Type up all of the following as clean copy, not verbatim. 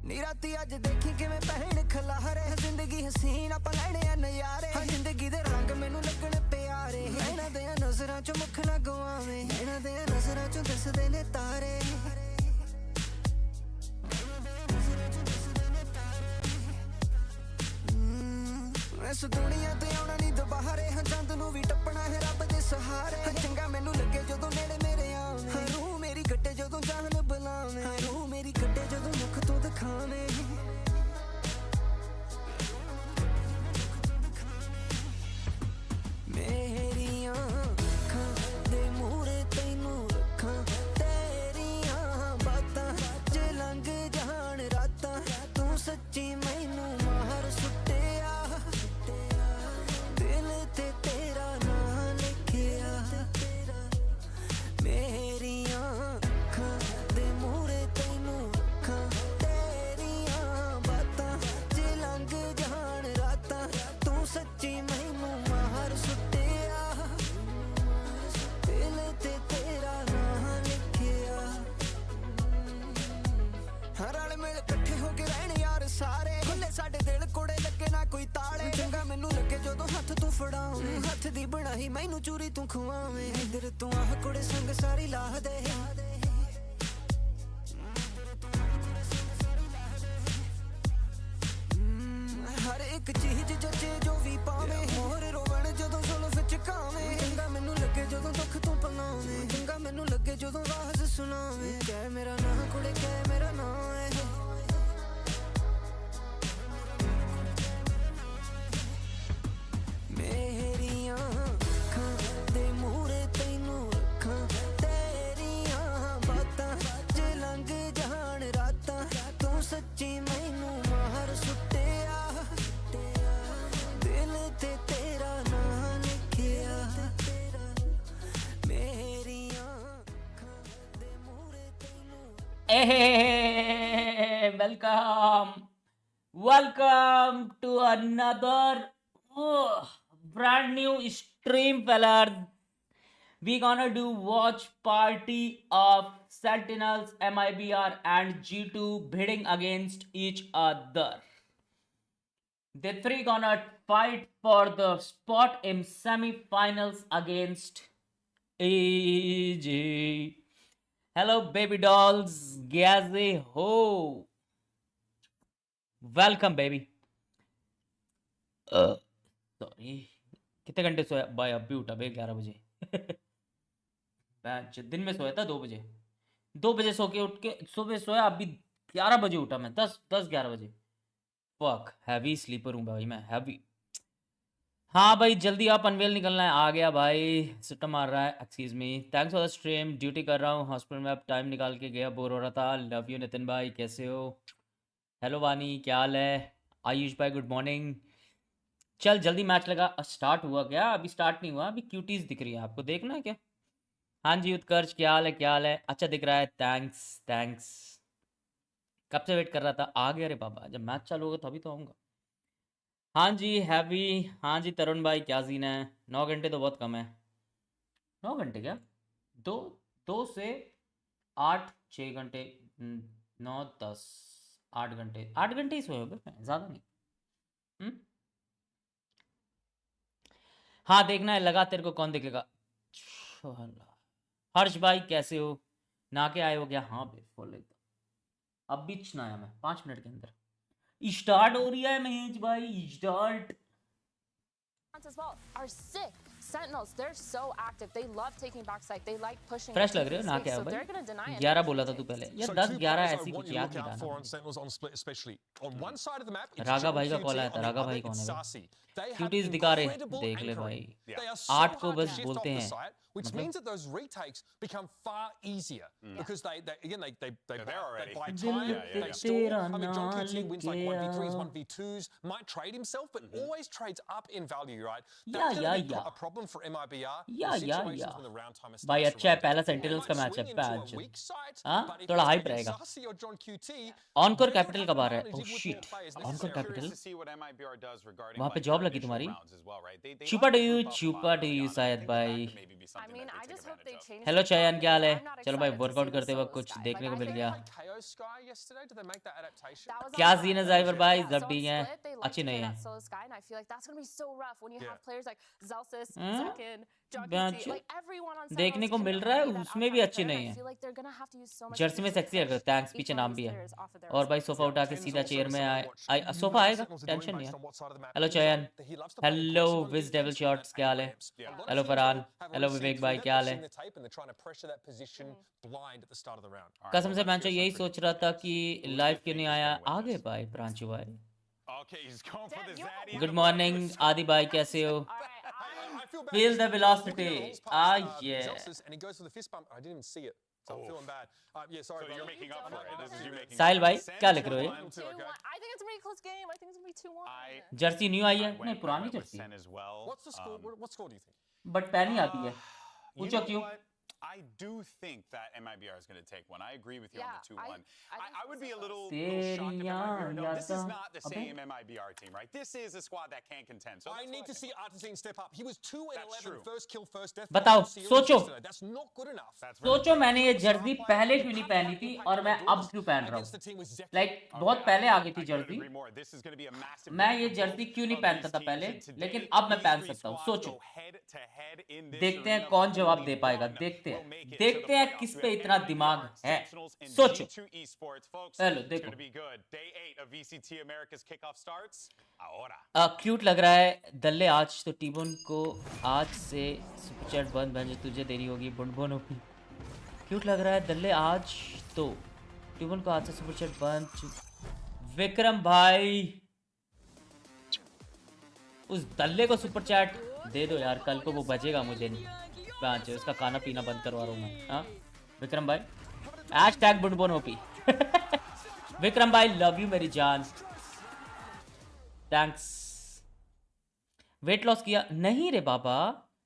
नीराती अज देखी किवें पहन खलारे जिंदगी हसीन आप लैणे आ नज़ारे जिंदगी दे रंग मैनू लगण प्यारे नैना दे नज़रां चों मुख ना गवावे नैना दे नज़रां चों दिसदे ने तारे इस दुनिया ते आउणा नहीं दुबारे चंद नू भी टप्पना है रब दे सहारे चंगा मैनू लगे जदों नेड़े मेरे आवे रूह मेरी कट्टे जदों जान बुलावे रूह मेरी कट्टे जदों मुख तो दिखावे मेरियां अखां दे मूहरे तैनू रखां तेरियां बातां च लंघ जाण रातां तू सच्ची मैनू मार सुट्टिया दिल ते तेरा नां लिखिया मेरियां अखां दे मूहरे तैनू रखां तेरियां बातां च लंघ जाण रातां तू सच्ची मैनू मार सुट्टिया दिल ते तेरा नां लिखिया हर वाले मिल इकट्ठे हो के रहने यार सारे खुले साडे दिल कोड़े लगे ना कोई ताले चंगा मैनू लगे जदों हथ तू फड़ावे हथ दी बनाई मैनू चूरी तू खुआवे इधर तू आह कुड़े संग सारी ला दे हर एक चीज जचे जो भी पावे मोर रोवण जदों जुल्फ चकावे चंगा मैनू लगे जदों दुख तू पलावे चंगा मैनू लगे जदों राज सुनावे कह मेरा नां कुड़े कह मेरा नां है मेरियां अखां दे मूहरे तैनू रखां तेरियां बातां च लंघ जाण रातां तू सच्ची मैनू मार सुट्टिया दिल ते तेरा नां लिखिया मेरियां अखां दे मूहरे तैनू welcome to another brand new stream, fellas. We gonna do watch party of Sentinels, MIBR and G2 bidding against each other. The three gonna fight for the spot in semi-finals against AG. Hello baby dolls, Gaze ho. Welcome baby. Sorry कितने घंटे सोया भाई? अभी उठा भाई 11 बजे। दिन में सोया था 2 बजे, 2 बजे सो के उठ के सुबह सोया, अभी 11 बजे उठा मैं, 10-11 बजे। फक हैवी स्लीपर हूँ भाई मैं, हैवी। हाँ भाई जल्दी आप, अनवेल निकलना है। आ गया भाई, सिस्टम मार रहा है। Excuse me, thanks for the stream. Duty कर रहा हूँ हॉस्पिटल में, अब टाइम निकाल के गया, बोर हो रहा था। लव यू नितिन भाई, कैसे हो? हेलो वानी, क्या हाल है? आयुष भाई गुड मॉर्निंग। चल जल्दी मैच लगा। स्टार्ट हुआ क्या? अभी स्टार्ट नहीं हुआ, अभी क्यूटीज दिख रही है आपको, देखना है क्या? हाँ जी उत्कर्ष, क्या हाल है? क्या हाल है? अच्छा दिख रहा है, थैंक्स। कब से वेट कर रहा था, आ गया रे बाबा, जब मैच चालू होगा तभी तो आऊँगा। हाँ जी हैवी, हाँ जी तरुण भाई, क्या सीन है? 9 घंटे तो बहुत कम है। 9 घंटे क्या, 2 से 8 6 घंटे, 9 10 8 घंटे, 8 घंटे ही सोए हो गए, ज़्यादा नहीं। हाँ देखना है, लगा तेरे को, कौन देखेगा। हर्ष भाई कैसे हो? ना के आए हो क्या? हाँ बिल्कुल, अब भी नहाया मैं 5 मिनट के अंदर। स्टार्ट हो रही है महेश भाई, start. As well are sick. Sentinels, they're so active. They love taking backside. They like pushing. Fresh लग रहे हो ना क्या भाई? 11 बोला था तू पहले यार, 10-11 ऐसी कुछ याद नहीं रहा। रागा भाई का कॉल आया था। रागा भाई कौन है? क्यूटीज दिखा रहे, देख ले भाई। 8 को बस बोलते हैं, which means that those retakes become far easier because they buy time, they store. I mean, John QT wins like 1v3s, 1v2s, might trade himself, but always trades up in value, right? That's going to be a problem for MIBR. Situations when the round timer starts भाई अच्छा है, पहला to run. Sentinels का match है, Swing into a patch weak side, हाँ but if थोड़ा it's hype against रहेगा। Sassy or John QT, encore they capital don't कब आ have रहा an है? advantage oh if shit, more players encore necessarily. Capital to see what MIBR does regarding वहाँ पे like job their लगी initial तुम्हारी? rounds as well, right? They छुपा like do to you, move up a lot छुपा do early you on. I शायद think that भाई। could maybe be I something mean, that I they take just hope they advantage of. change. Hello the चयन, क्या हाल है? I'm not चलो भाई excited to see workout the करते solo वक्त कुछ sky. देखने को Like, I मिल think गया। Played Chaos Sky yesterday. Did they make that adaptation? that was क्या on सीन है Split. ज़ाइवर भाई, Yeah, जब so on ठीक है, Split, they like अच्छी to नहीं play है। that solo sky, and I feel like that's gonna be so rough when you have players like Zelsis, Hmm? Zekin, Junkie, Bench- like everyone on देखने Sentinels को can मिल रहा है, be that उसमें भी outside अच्छी player, नहीं and I है। feel like they're gonna have to use so much Jersey में defense to सेक्सी है, push थैंक्स each पीछे one of नाम these भी है। players off of their और भाई response. सोफा उठा के Tens सीधा also चेयर में is आए, someone watch. सोफा आएगा, Sentinels are doing टेंशन नहीं based है। on what side of the map hello he is चयन, on. He loves to play hello aggressive on विज डेविल defense शॉट्स, and क्या हाल है? ramps. A lot of hello teams Farhan, have hello already seen Vivek through भाई, that. क्या हाल They've है? seen the tape and they're trying to pressure that position blind at the start of the round. कसम से मैं यही सोच रहा था कि लाइव क्यों नहीं आया, आ गए भाई प्रांशु भाई। Okay, he's going for the Zaddy. Good morning आदि भाई, कैसे हो? All right, I feel bad. Feel the He's velocity. looking at Rolls Ah, past, yeah. Zelsis, and he goes for the fist bump. I didn't even see it, so I'm feeling bad. Yeah, sorry, So you're brother. making up for it. This is you making Sahil up भाई, for it. क्या लिख रहे हो? 2-1. 2-1. I think it's gonna be a close game. I think it's gonna be 2-1. Jersey new आई है? I नहीं, went पुरानी with jersey, Sen as well. What's the score? What score do you think? But पहनी आती है। You पूछो know क्यों? what? I do think that MIBR is going to take one. I agree with you on the 2-1. I think I would be a little shocked if Seriya MIBR. No, this is not the Abbe. same MIBR team, right? This is a squad that can contend. So I need to see Artesine step up. He was 2-11, true. first kill, first death. बताओ, series सोचो। yesterday. That's not good enough. सोचो मैंने ये Jersey पहले क्यों नहीं पहनी थी और मैं अब क्यों पहन रहा Against the हूँ? team with Zeki. लाइक बहुत पहले आ गई थी I couldn't Jersey, agree more. This is going to be a massive मैं ये difference जर्सी क्यों नहीं of पहनता these था teams. पहले, And today, लेकिन अब मैं these पहन three सकता हूँ। squads सोचो, go head to head in this देखते हैं arena, कौन but जवाब only दे पाएगा, one देखते will हैं, make it to देखते the हैं playoffs. किस We पे have इतना MIBR, दिमाग है। Sentinels, and सोचो, G2 Esports, folks. Hello It's देखो, going to be good. Day 8 of VCT America's kickoff starts. Ahora. Cute लग रहा है दल्ले। आज तो टीबोन को आज से सुपर चैट बंद भेजे, तुझे देरी होगी बुनबुन ओपी। क्यूट लग रहा है दल्ले, आज तो टीबोन को आज से सुपर चैट बंद। विक्रम भाई, उस दल्ले को सुपर चैट दे दो यार, कल को वो बजेगा मुझे नहीं, पाँच उसका खाना पीना बंद करवा रहा हूँ मैं। हाँ विक्रम भाई, हैशटैग बुनबुन ओपी। विक्रम भाई लव यू मेरी जान, थैंक्स। वेट लॉस किया नहीं रे बाबा,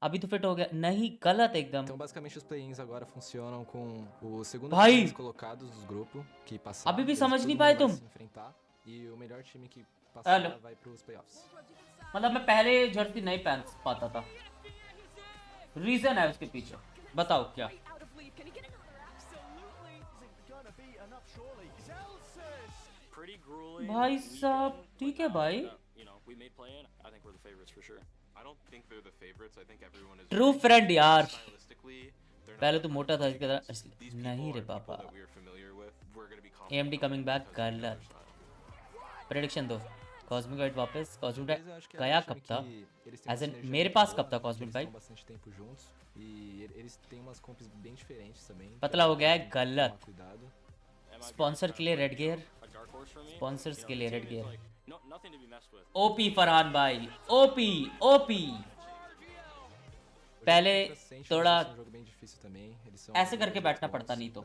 अभी तो फिट हो गया नहीं, गलत एकदम। Então, basicamente, os play-ins agora funcionam com o segundo Vai. times colocados dos grupos que passaram. अभी भी eles समझ todo नहीं mundo पाए vai तुम? se enfrentar, e o melhor time que passar Hello. vai para os playoffs. मतलब मैं पहले Jersey नहीं पहन पाता था, रीजन है उसके पीछे, बताओ क्या? Pretty grueling. भाई साहब ठीक है भाई, You know, we may play in. I think we're the favorites for sure. I don't think they're the favorites. I think everyone is true friend यार। stylistically. They're not पहले तो मोटा था, इसके तरह these people नहीं रे are people Baba. that we are familiar with. We're going to be AMD coming back, because of their गलत। style. प्रेडिक्शन दो, कॉस्मिक वाइट वापस, cosmic Mas eu acho que é गया um कब time था? que eles têm As uma in, sinergia मेरे muito पास boa, कब था que cosmic eles भाई? estão bastante tempo juntos e eles têm umas comps bem diferentes também. पतला हो गया है, Tem que tomar गलत। cuidado. स्पॉन्सर के लिए red gear, A dark horse for me. Sponsors के लिए red gear. No, nothing to be messed with. OP Farhan भाई, ओपी ओपी। पहले Hoje é contra Sentinels, थोड़ा vai ser um jogo bem difícil também. Eles são ऐसे करके muito बैठना bons. पड़ता नहीं तो।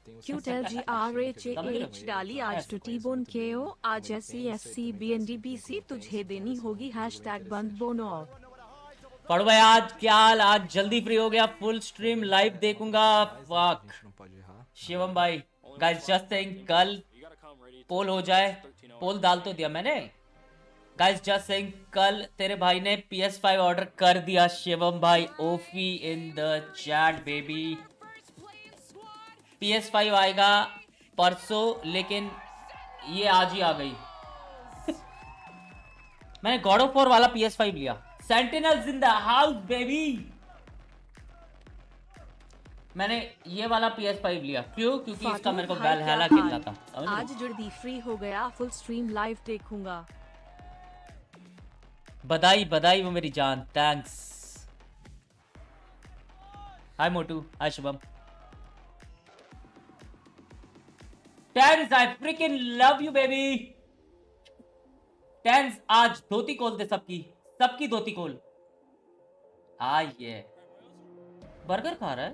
Tem os cute seus LGRHAH डाली आज ऐसे टू टीबोन KO आज SCSC BNDBC तुझे देनी होगी हैशटैग बंद बोनो। पढ़ भाई आज क्या हाल, आज जल्दी फ्री हो गया, फुल स्ट्रीम लाइव देखूंगा। a fuck gente não pode errar. Shivam भाई, गाइस जस्ट सेइंग कल You gotta come ready. पोल हो जाए, 13-0. पोल डाल तो दिया मैंने। गाइस जस्ट सेइंग कल तेरे भाई ने PS5 ऑर्डर कर दिया शिवम भाई, ओफी in the chat baby. PS5 आएगा परसों, लेकिन ये आज ही आ गई। मैंने गॉड ऑफ वॉर वाला PS5 लिया। Sentinels in the house baby. मैंने ये वाला PS5 लिया, क्यों? क्योंकि इसका मेरे को वैलहैला खेलना था, समझ रहे हो? आज जल्दी फ्री हो गया, फुल स्ट्रीम लाइव देखूंगा। बधाई बधाई वो मेरी जान, थैंक्स। हाय मोटू, hi Shubham. Tenz, I freaking love you baby. Tenz, आज धोती खोल दे सबकी, सबकी धोती खोल। ये बर्गर खा रहा है।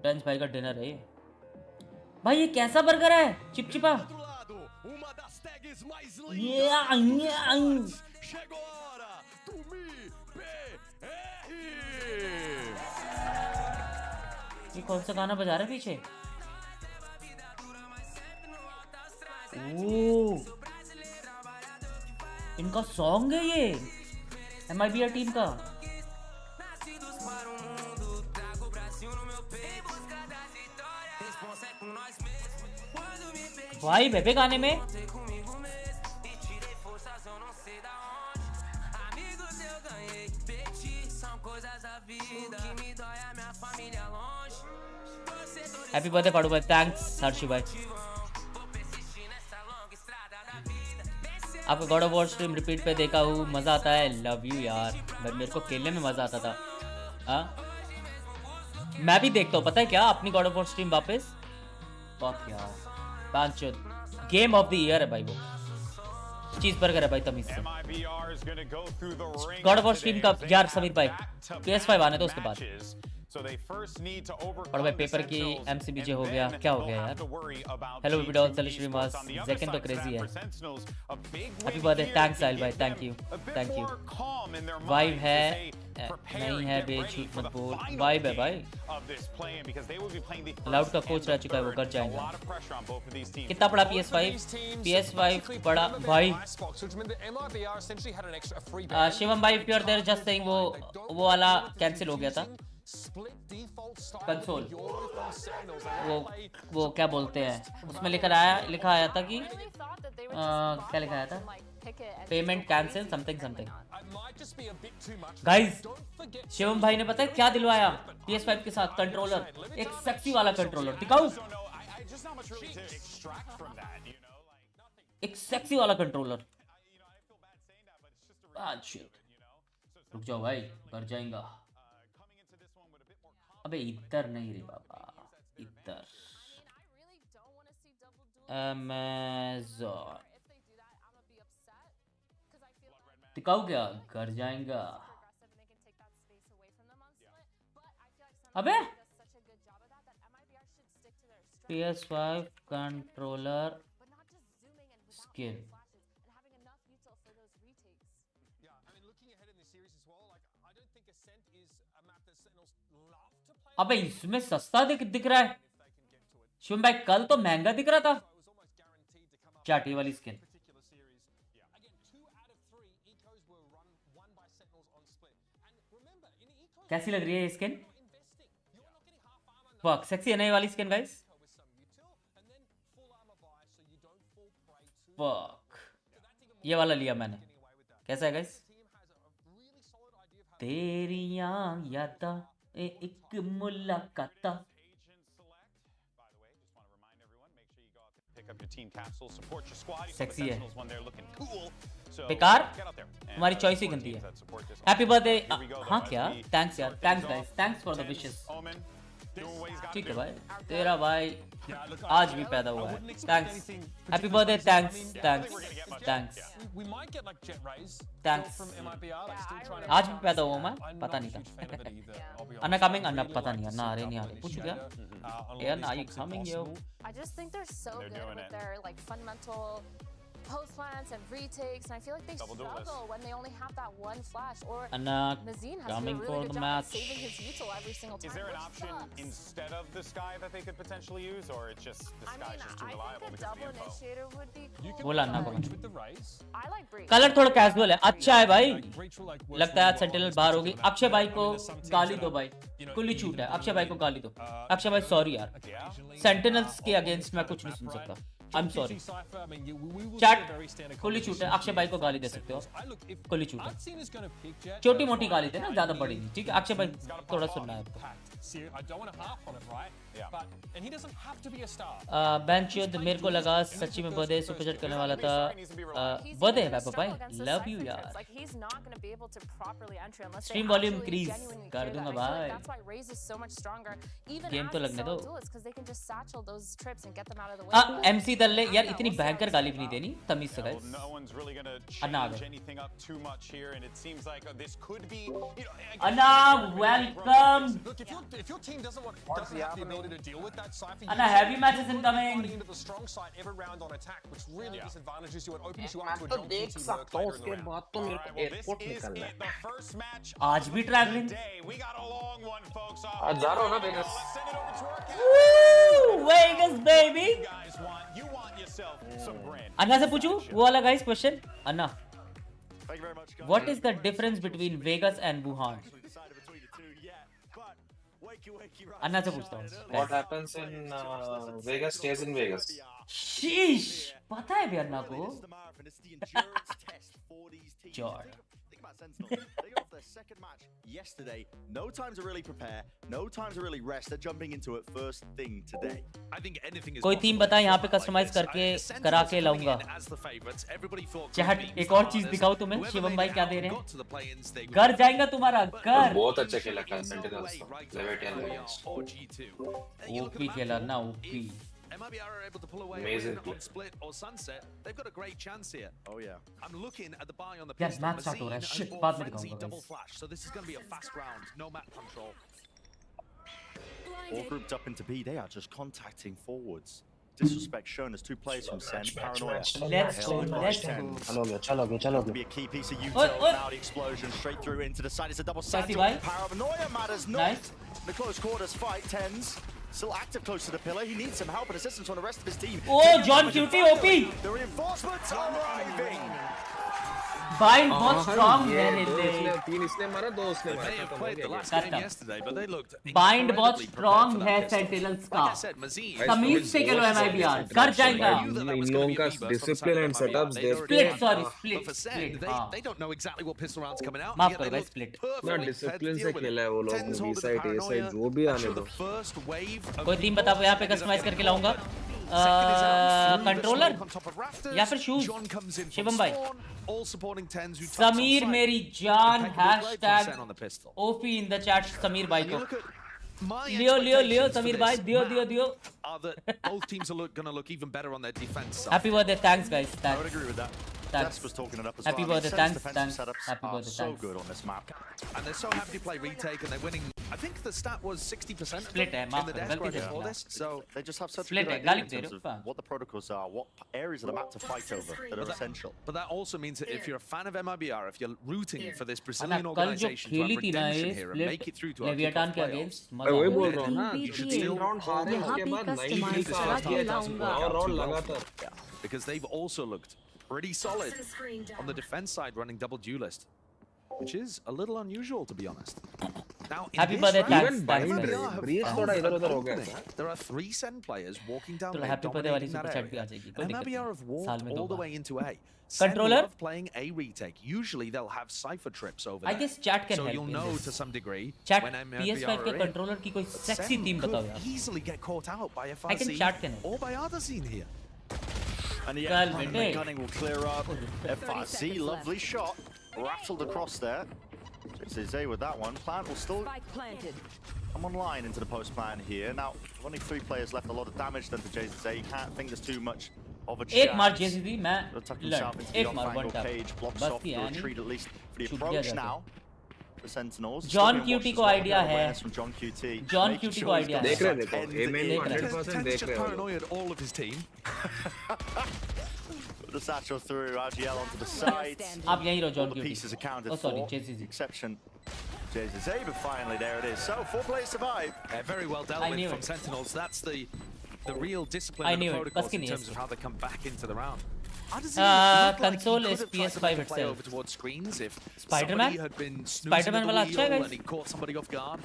टेंस भाई का डिनर है ये। भाई ये कैसा बर्गर है, चिपचिपा। ये कौन सा गाना बजा रहा है पीछे? ओह, इनका सॉन्ग है ये, MIBR टीम का। भाई बेबे गाने में हैप्पी बर्थडे पाड़ू भाई, थैंक्स हर्षी भाई। आपको God of war stream repeat पे देखा हूँ, मजा आता है। लव यू यार भाई, मेरे को खेलने में मजा आता था। मैं भी देखता हूँ, पता है क्या, अपनी गॉड ऑफ वॉर स्ट्रीम वापस। फक यार, गेम ऑफ द ईयर है भाई वो। चीज बर्गर है भाई तमीज से। गॉड ऑफ वॉर स्ट्रीम का यार समीर भाई, PS5 आने तो उसके बाद। और भाई पेपर की MCBJ हो गया, क्या हो गया यार। हेलो वीडियो श्रीनिवास, सेकंड तो क्रेजी है। हैप्पी बर्थडे, थैंक्स साहिल भाई, thank you thank you. Vibe है नहीं है बे, झूठ मत बोल। वाइब है भाई। लाउड का कोच रह चुका है, वो कर जाएगा। कितना पड़ा PS5 पड़ा भाई। शिवम भाई प्योर देयर जस्ट सेइंग वो वाला कैंसिल हो गया था कंसोल। वो क्या बोलते हैं, उसमें लिखा आया था कि क्या लिखा आया था, payment cancel something. Guys Shivam भाई ने पता है क्या दिलवाया PS5 के साथ? कंट्रोलर, एक सेक्सी वाला कंट्रोलर। दिखाऊं? एक सेक्सी वाला कंट्रोलर। रुक जाओ भाई, कर जाएगा। अबे इधर नहीं रे बाबा, इधर Amazon दिखाओ क्या? कर जाएगा। अबे PS5 कंट्रोलर स्किन। अबे इसमें सस्ता दिख रहा है शिवम भाई, कल तो महंगा दिख रहा था। चाटी वाली स्किन कैसी लग रही है ये स्किन? वाह सेक्सी है ना ये वाली स्किन गाइस। वाह ये वाला लिया मैंने। कैसा है गाइस? तेरी यादा एक मुलाकात। सेक्सी है, बेकार हमारी चॉइस ही गंदी है। Happy birthday. हाँ क्या, थैंक्स यार, thanks guys, thanks for the wishes. ठीक है भाई, तेरा भाई आज भी पैदा हुआ है। Thanks, happy birthday, thanks thanks. आज भी पैदा हुआ मैं, पता नहीं था। अन्ना कमिंग, अन्ना पता नहीं, अन्ना आ रहे नहीं आ रहे, पूछो क्या यार। Are you coming yo? I just think they're so good with their like fundamental post plants and retakes, and I feel like they struggle when they only have that one flash. Or Anna Nazine has coming to do a for really the good job match. of saving his util every single time. Is there an option instead of the Sky that they could potentially use, or it's just the Sky is just too reliable because of the info? Initiator would be cool. बोला अन्ना को। I like breach. Colour थोड़ा casual है, अच्छा है भाई। लगता है sentinel बाहर होगी। अक्षय भाई को गाली दो भाई, खुली छूट है। अक्षय भाई को गाली दो। अक्षय भाई सॉरी यार, सेंटिनल्स के अगेंस्ट मैं कुछ नहीं सुन सकता। I am sorry. चैट खुली छूट है, अक्षय भाई को गाली दे सकते हो, खुली छूट है। छोटी मोटी गाली दे ना, ज्यादा बड़ी नहीं, ठीक है? अक्षय भाई थोड़ा सुनना है आपको। I don't want to harp on it, right? Yeah. But and he doesn't have to be a star. Bench युद्ध मेरे को लगा सच्ची में बर्थडे सुपर चैट करने वाला था बर्थडे है पापा भाई लव यू यार स्ट्रीम वॉल्यूम इंक्रीज कर दूंगा भाई गेम तो लगने दो एमसी दल्ले यार इतनी भयंकर गाली भी नहीं देनी तमीज से गाइस अन्ना आ गए अन्ना welcome If your team doesn't have the ability to deal with that, Cypher, Anna heavy matches incoming running into the strong side every round on attack, which really disadvantages you and opens you up to a jump QT work later in the round. आज भी travelling We got a long one, folks. आज जा रहा हूँ ना Vegas Send it over to our Vegas baby guys. You want yourself some brand. Anna से पूछूं वो वाला guys question Anna Thank you very much, guys. what is the difference between Vegas and Wuhan अन्ना से पूछता हूँ What happens in Vegas stays in Vegas. शीश पता है भी अन्ना को जॉर्ड Sentinels. They got off their second match yesterday. No time to really prepare, no time to really rest. They're jumping into it first thing today. I think anything is कोई theme बता यहाँ पे customise करके करा के लाऊंगा chat एक और चीज दिखाऊं तुम्हें शिवम भाई क्या दे रहे हैं घर जाएगा तुम्हारा घर बहुत अच्छा खेला था Sentinels Leviathan ओपी खेला ना OP MIBR are able to pull away Amazing on split or sunset. They've got a great chance here. Oh yeah. I'm looking at the buy on the Yes, pistol. map start हो रहा है. Mazine Shit, and बाद में Frenzy दिखाऊंगा, double guys. flash. So this is going to be a fast round. No map control. All grouped up into B. They are just contacting forwards. Disrespect shown as two players from Sen. Paranoia. Let's go. To be a key piece of util. Now the explosion straight through into the side. It's a double side. Paranoia matters not. Nice. The close quarters fight. Tens. Still active close to the pillar. He needs some help and assistance from the rest of his team. Oh, John QT OP. The reinforcements are arriving. Bind बहुत strong है तीन इसने मारा दो उसने मारा They have played the last game yesterday, but they looked Bind बहुत incredibly strong prepared for है that pistol. Sentinels Like का I said, Mazine. तमीज से खेलो MIBR कर जाएगा इन लोगों का discipline and setups they split sorry But for Sen, split they don't know exactly what pistol round's coming out. माफ yet करो they भाई look split ना डिसिप्लिन से खेला है वो लोग बी साइड ए साइड जो भी आने दो कोई टीम बताओ यहाँ पे कस्टमाइज करके लाऊंगा कंट्रोलर या फिर शूज शिवम भाई समीर मेरी जान hashtag OP in the chat Sameer भाई को लियो समीर भाई दियो Both teams are going to look even better on their defense side. Happy birthday thanks guys I would agree with that. Thanks. Was talking it up as Happy well. birthday, Sen's thanks. defensive setups Happy are birthday, so thanks. good on this map. And they're so happy to play retake and they're winning. I think the stat was 60% Split है in माफ the करो death गलती से before this. So they just have such Split a good है, idea Ghalib in they terms रहे of हो, what the protocols are, what areas of the map to fight over that are essential. But that also means that if you're a fan of MIBR, if you're rooting for this Brazilian कल जो organization to have खेली थी ना redemption ये here and make it through to our लेवियाटान kickoff के playoffs, against मैं वही बोल रहा हूँ ना BBTA तीन राउंड हारे यहाँ उसके पे बाद 9 कस्टमाइज kills करा के और लाऊंगा राउंड लगातार because they've also looked pretty solid on the defense side running double duelist, which is a little unusual to be honest. Now, in Happy this birthday, round, thanks, thanks, MIBR guys. have Breeze found थोड़ा an इधर-उधर हो गया opening. There are 3 Sen players walking down चलो lane, happy birthday वाली dominating that super chat भी आ area. जाएगी कोई And दिक्कत MIBR have नहीं साल walked में all the दो way into A. Controller? Sen love playing a retake. Usually they'll have cipher trips over I there. guess chat can so help you'll in know this. to some degree Chat when MIBR PS5 are के in. Controller की कोई But sexy Sen team बताओ could यार easily get caught out by I can FRC chat can or by Ardazine here. And Kal yeah, bete. Gunning will clear up. FRC, lovely shot. Rattled across there. Zay with that one. Plant will still come online into the post plan here. Now, only 3 players left. A lot of damage done to Zay. You can't think there's too much of a chance. एक मार JCC मैं They'll tuck himself into the एक मार off-angle one tap cage. Blocks बस off की the है नहीं retreat at least for the छूट गया approach जाके now. The Sentinels. John Still being QT watched को as well. idea Good है awareness from John QT. John Making QT sure को he's idea got है देख रहे that देखो end ए मेन in. 100% देख just रहे हो paranoid all of his team. Put the satchel through. RGL onto the side. आप यहीं रहो All John the cutie pieces accounted oh sorry for. JCC Exception. Jay but finally there it is. So 4 players survive. Very well dealt I with knew from it. Sentinels. That's the real discipline I of the knew it. protocols Baskin in terms yes. of how they come back into the round. console is PS5 play itself. over towards screens if Spider-Man? somebody had been snoozing Spider-Man at the वाला अच्छा है wheel guys. and he caught somebody off guard.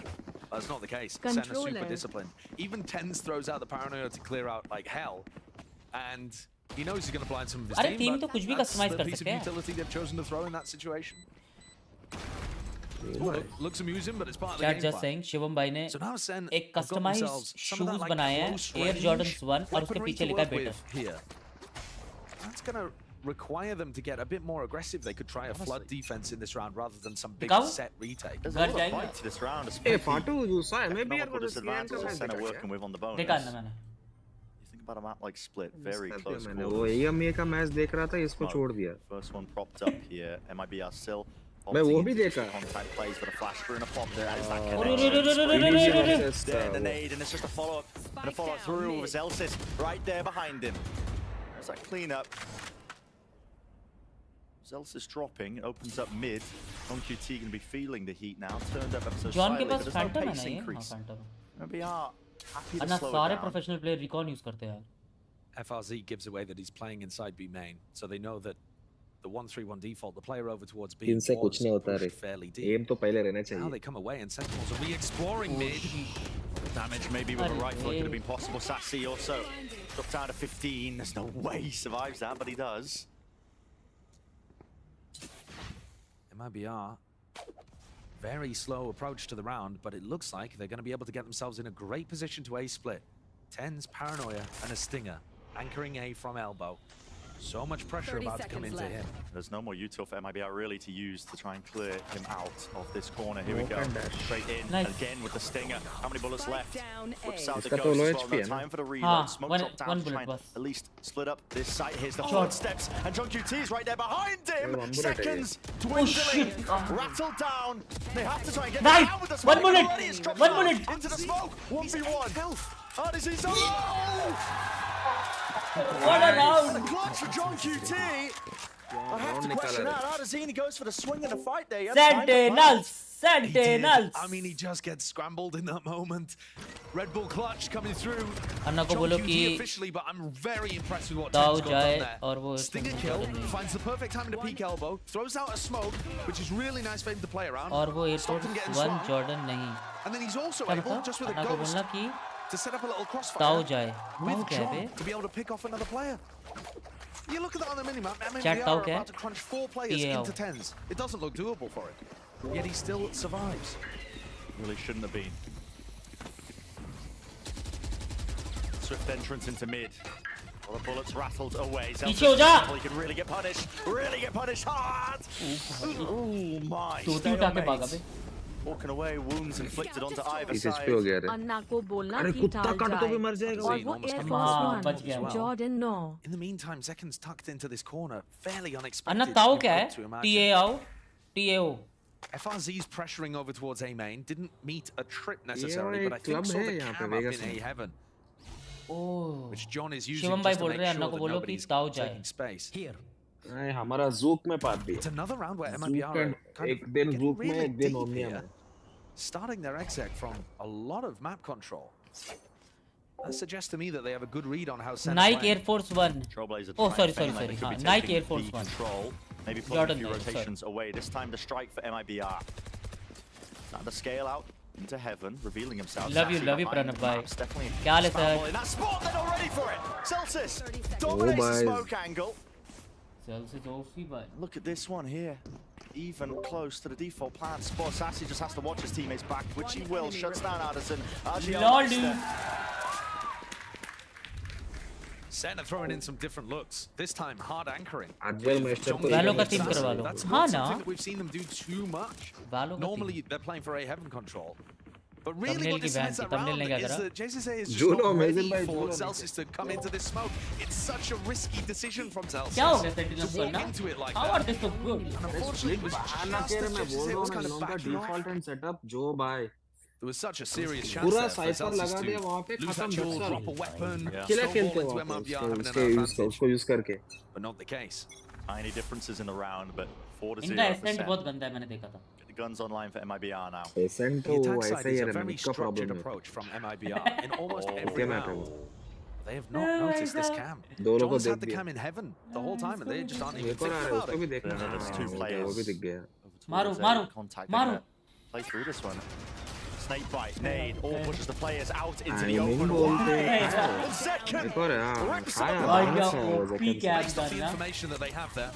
That's not the case. Sen are super Controller. disciplined. Even Tens throws out the paranoia to clear out like hell, and he knows he's going to blind some of his अरे team. team but तो कुछ भी that's customize the कर piece of सकते हैं. utility they've chosen to throw in that situation. Looks amusing, but it's part of the Chat game just plan. saying Shivam भाई ने So now Sen एक have got themselves customized some of that, shoes like, बनाए हैं close air range Jordans 1 और उसके weaponry पीछे to लिखा है work better. with here. That's gonna require them to get a bit more aggressive. They could try a flood defense in this round rather than some big Dikhao? set retake. There's a lot of fight to this round. Hey, Fatu, you saw MABR Economical disadvantage Sen are working with on the bonus. देखा ना मैंने. You think about a map like Split, very close मैंने वो quarters. EMA का match देख रहा था, इसको छोड़ दिया. First one propped up here. MIBR still. मैं वो भी देखा. Contact plays for the flash through and a pop there. Is that There the nade, and it's just a follow-up. And a follow through with Zelsis right there behind him. There's that cleanup. Zelsis dropping, opens up mid. QT going to be feeling the heat now. Turned up ever so John के slightly, but pass there's no Phantom है pace ना ये? increase. हाँ Phantom. MIBR happy to Anna slow सारे it down. Professional player recon use करते हैं यार. FRZ gives away that he's playing inside B main, so they know that the 1-3-1 default, the player over towards B इनसे कुछ नहीं was होता रे. pushed fairly deep. M तो पहले रहना Now चाहिए. they come away and Sentinels are re-exploring mid. Damage maybe with a rifle it could have been possible. Sassy also dropped down to 15. There's no way he survives that, but he does. MIBR, very slow approach to the round, but it looks like they're going to be able to get themselves in a great position to A-split. Tens, Paranoia, and a Stinger, anchoring A from elbow. So much pressure about to come into him. There's no more util for MIBR really to use to try and clear him out of this corner. Here we go. Straight in again with the Stinger. How many bullets left? Whips out the इसका तो ghost low as well. HP No है ना? time for the reload. Smoke one- drop down one to try bullet and बस. at least split up this site. Here's the footsteps. And John QT is right there behind him. one bullet है ये. Seconds dwindling. Rattled down. They have to try and get Knife! down with the One smoke. bullet! Already it's dropped One down bullet! into the smoke. 1v1. Odyssey's on. What a The round! clutch for John QT. I have to question that. Adazini goes for the swing in the fight there. Sentinels! He did. Sentinels! I mean, he just gets scrambled in that moment. Red Bull clutch coming through. अन्ना को John बोलो QT कि officially, but I'm very impressed with what दाव Ten's got जाए done और there. वो Stinger इसमें kill, button नहीं. finds the perfect time to peek elbow, throws out a smoke, which is really nice for him to play around. और वो Stopped him getting air force 1 swung. Jordan नहीं. And then he's also क्या able, बता? just with a अन्ना को ghost, बोलना कि to set up a little दाव crossfire जाए. with दाव क्या है John to be able to pick off another player. You look at that on the minimap, Chat MMBR ताव are क्या है? about to crunch 4 players PAO. into 10s. It doesn't look doable for him, yet he still survives. Really shouldn't have been. Swift entrance into mid. Well, the bullets rattled away. पीछे हो जा. He can really get punished. Really get punished hard. Oh my. टोटी Stay उठा on के भागा mates. बे. Walking away, wounds inflicted onto either 30 side. HP हो गया रे. अन्ना को बोलना अरे कि कुत्ता टाल काट तो भी जाए. मर जाएगा. और वो Almost एयर coming फोर्स हाँ, बच गया. 1 Jordan 9. In the meantime, Zekan's tucked into this corner, fairly unexpected. अन्ना ताव you'd क्या hope है? to imagine. TAO TAO. FRZ's pressuring over towards A main didn't meet a trip necessarily, ये but I एक think club saw है the यहाँ पे cam up Vegas in A में. heaven, oh. which John is using Shivam भाई just to बोल make रहे हैं sure अन्ना को that बोलो कि nobody's ताव जाए. taking space. नहीं, हमारा ज़ूक में पात दिया. It's another round where ZUK MIBR are का kind एक of दिन getting ज़ूक में really एक दिन deep ओमनिया here, में. starting their exec from a lot of map control. That suggests to me that they have a good read on how Sen are Nike playing. Air Force 1. Trailblazer Oh, trying to sorry. feint like they could be हाँ, Nike taking Air Force the 1. control. Maybe pulling Jordan a few नहीं, sorry. rotations away. This time the strike for MIBR. Now the scale out into heaven, revealing himself. Love you, Sassy love you, behind Pranav the bhai. maps, definitely क्या हाल है foul sir? in that spot. They're not ready for it. Celsius dominates the boys. smoke angle. Celsius OP भाई. Look at this one here. Even close to the default plan spot. Sassy just has to watch his teammates back, which he will. Shuts down Addison. Lol, dude. Sen are throwing in some different looks. This time, hard anchoring. Adwell Master तो Valo का एक team करवा लो. That's हाँ not ना. something that we've seen them do too much. Valo का Normally, team. they're playing for A heaven control. But really Thumbnail what की decides band that थी, thumbnail round ने क्या is करा? that JCSA is just Juno, not ready amazing by for Juno. Celsius to come into this smoke. It's such a risky decision from Celsius क्या हो गया to Sentinels walk करना? into it like How that. are they so good? Unfortunately, it was बाहर ना just कह रहे, as मैं बोल JCSA रहा was हूँ kind इन of लोगों का backing off. default and setup जो भाई There was such a serious chance पूरा there for साइफर Celsius लगा दिया वहाँ पे to lose खत्म that jewel, Buxar. drop a weapon, किला खेलते snowball हैं into वहाँ पे MIBR having an उसके advantage. उसको यूज करके. But not the case. Tiny differences in the round, but 4-0 इनका for एसेंट Sen. बहुत गंदा है मैंने देखा था. Get the guns online for MIBR now. Ascent The तो attack ऐसा side ही is है a रे, very इसका structured problem है. approach from MIBR in almost every क्या मैटर round. है? They have not noticed this cam. दो लोगों को John's देख had the दिया. cam in heaven the whole time and they just aren't even एक और आ thinking रहा है, about उसको भी it. देखना. Yeah, there's two हाँ, players. वो भी दिख गया. मारो, Towards मारो, contact. मारो. They're gonna play through this one. Snake bite, nade, all pushes the players out into the Timing open. बोलते हैं. And second, एक और है, हाँ, Reps खाया up. भाई बाहर क्या से OP Zekan क्या से. Based off the करना? information that they have there,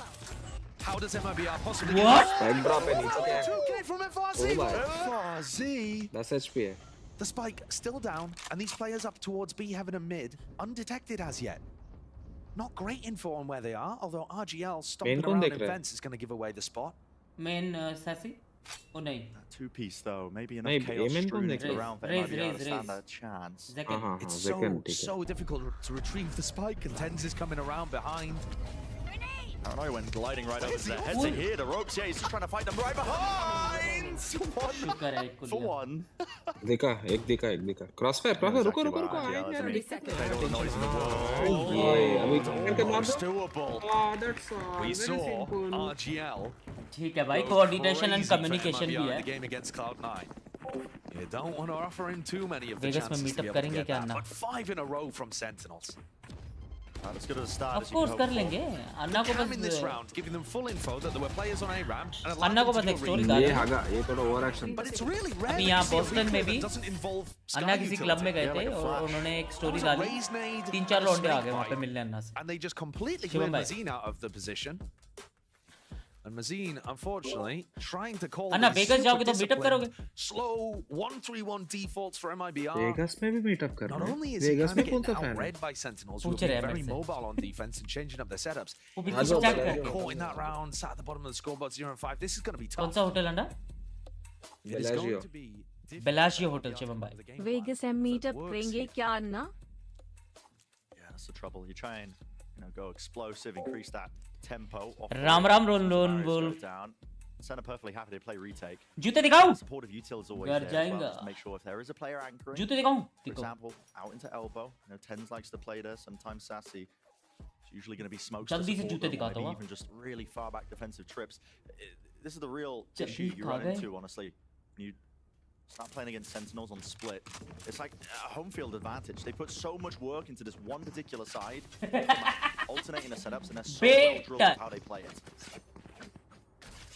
how does MIBR possibly What? get Spike drop है नीचे क्या है? away from FRZ. Oh my. FRZ. That's HP. The spike still down, and these players up towards B heaven and mid, undetected as yet. Not great info on where they are, although RGL stomping around in fence is going to give away the spot. Main sassy? Oh no. That two-piece though, maybe enough chaos strewn around for MIBR to stand a chance. It's so difficult to retrieve the spike, and Tens is coming around behind. Paranoia went gliding right over their heads. They hear the ropes. Yeah, he's just trying to fight them right behind. For one. देखा एक देखा crossfire रुको They know the noise in the world. It's doable. We saw RGL. ठीक है भाई, coordination and communication भी है. The game against Cloud9. You don't want to offer him too many of the Vegas chances to be able to get that, but 5 in a row from Sentinels. Let's go to the start. Of course कर लेंगे. अन्ना को in this round, giving them full info that there were players on A ramp. अन्ना को बस एक story डाल. ये थोड़ा over action. But it's really rare. अभी यहाँ बोस्टन में भी अन्ना किसी क्लब में गए थे और उन्होंने एक स्टोरी डाली. 3-4 लौंडे आ गए वहाँ पे मिलने अन्ना से. And they just completely cleared Mazine out of the position. And Mazine, unfortunately, trying to call Anna Vegas जाओगे तो मीटअप करोगे. Slow 1-3-1 defaults for MIBR. Vegas में भी मीटअप कर रहे हैं. Not only is he getting outread by Sentinels, who are being very mobile on defense and changing up their setups. He's also caught in that round, sat at the bottom of the scoreboard 0-5. This is going to be tough. कौन सा hotel anna? It is going to be Bellagio hotel Shivam भाई. Vegas में meetup करेंगे क्या अन्ना? Yeah, that's the trouble. You try and go explosive, increase that tempo. Ram Ron Wolf. Center perfectly happy to play retake. जूते दिखाऊं? Supportive util is always there as well, to make sure if there is a player anchoring. जूते दिखाऊं? For example, out into elbow. Tens likes to play there. Sometimes Sassy. It's usually going to be smokes. जल्दी से जूते दिखाता हूँ. Even just really far back defensive trips. This is the real issue you run into, honestly. You start playing against Sentinels on split. It's like a home field advantage. They put so much work into this one particular side, alternating the setups, and they're so well drilled with how they play it.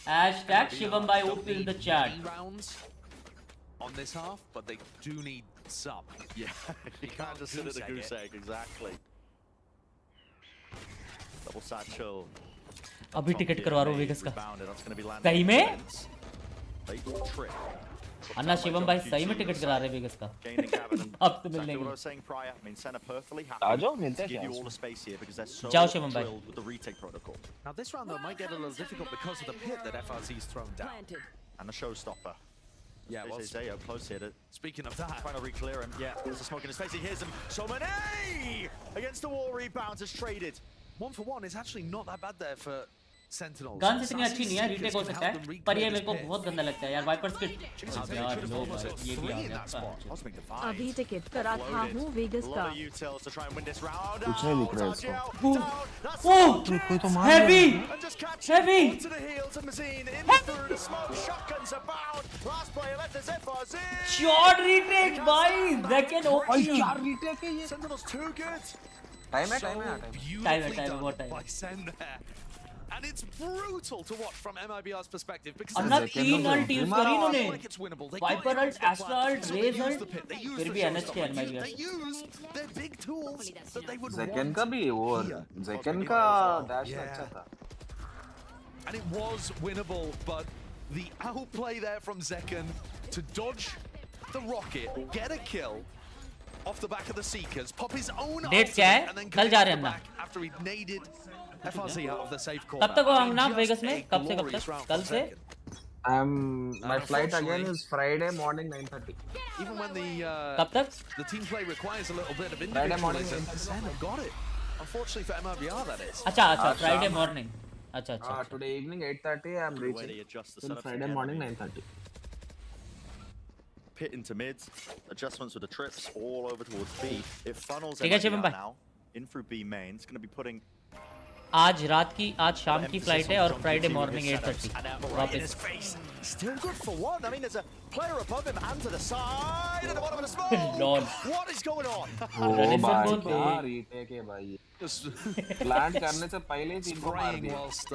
Hashtag Shivam by OP in the chat. Rounds on this half, but they do need some. Yeah, you can't just sit at the goose egg, exactly. Double satchel. अभी ticket करवा रहा हूँ vagus का. सही में? अन्ना शिवम भाई सही में टिकट करा रहे वेगस का. अब तो मिलने की. आ जाओ मिलते हैं. जाओ शिवम भाई. Now this round though might get a little difficult because of the pit that FRZ's thrown down. And the showstopper. Yeah, well, Zayo close here. Speaking of that, trying to re-clear him. Yeah, there's a smoke in his face. He hears him. So many against the wall rebounds is traded. 1-for-1 is actually not that bad there for Sentinels. Gun इतनी अच्छी नहीं है, retake हो सकता है, पर ये मेरे को बहुत गंदा लगता है यार. Viper's kit. यार लो भाई, ये भी आ गया. अभी टिकट करा था हूँ वेगस का. कुछ नहीं दिख रहा है इसको. कोई तो मार. Heavy. Short retake भाई. Second OP. यार रीटेक है ये. Sentinels too good. Time है. बहुत time. And it's brutal to watch from MIBR's perspective because Anna 3 ult use करी इन्होंने. Viper ult, Astra ult, Raze ult, फिर भी एनएच के MIBR. ज़ेकन का भी वो ज़ेकन का डैश अच्छा था. And it was winnable, but the outplay there from Zekken to dodge the rocket, get a kill off the back of the Seekers, pop his own date क्या है? कल जा रहे हैं back after he naded FRZ out of the safe corner. कब तक होगा ना वेगस में? कब से कल से? My flight again is Friday morning 9:30. Even when the team play requires a little bit of individualism, Sen have got it. Unfortunately for MIBR, that is. अच्छा Friday morning. अच्छा. Today evening 8:30 I am reaching. Till Friday morning 9:30. Pit into mids, adjustments with the trips all over towards B. It funnels now in through B main. It's going to be putting. आज शाम की flight है और Friday morning 8:30 वापस. Still good for one. I mean, there's a player above him and to the side at the bottom of the smoke. What is going on? Retake है भाई. Plant करने से पहले ही तीन को मार दिया. Whilst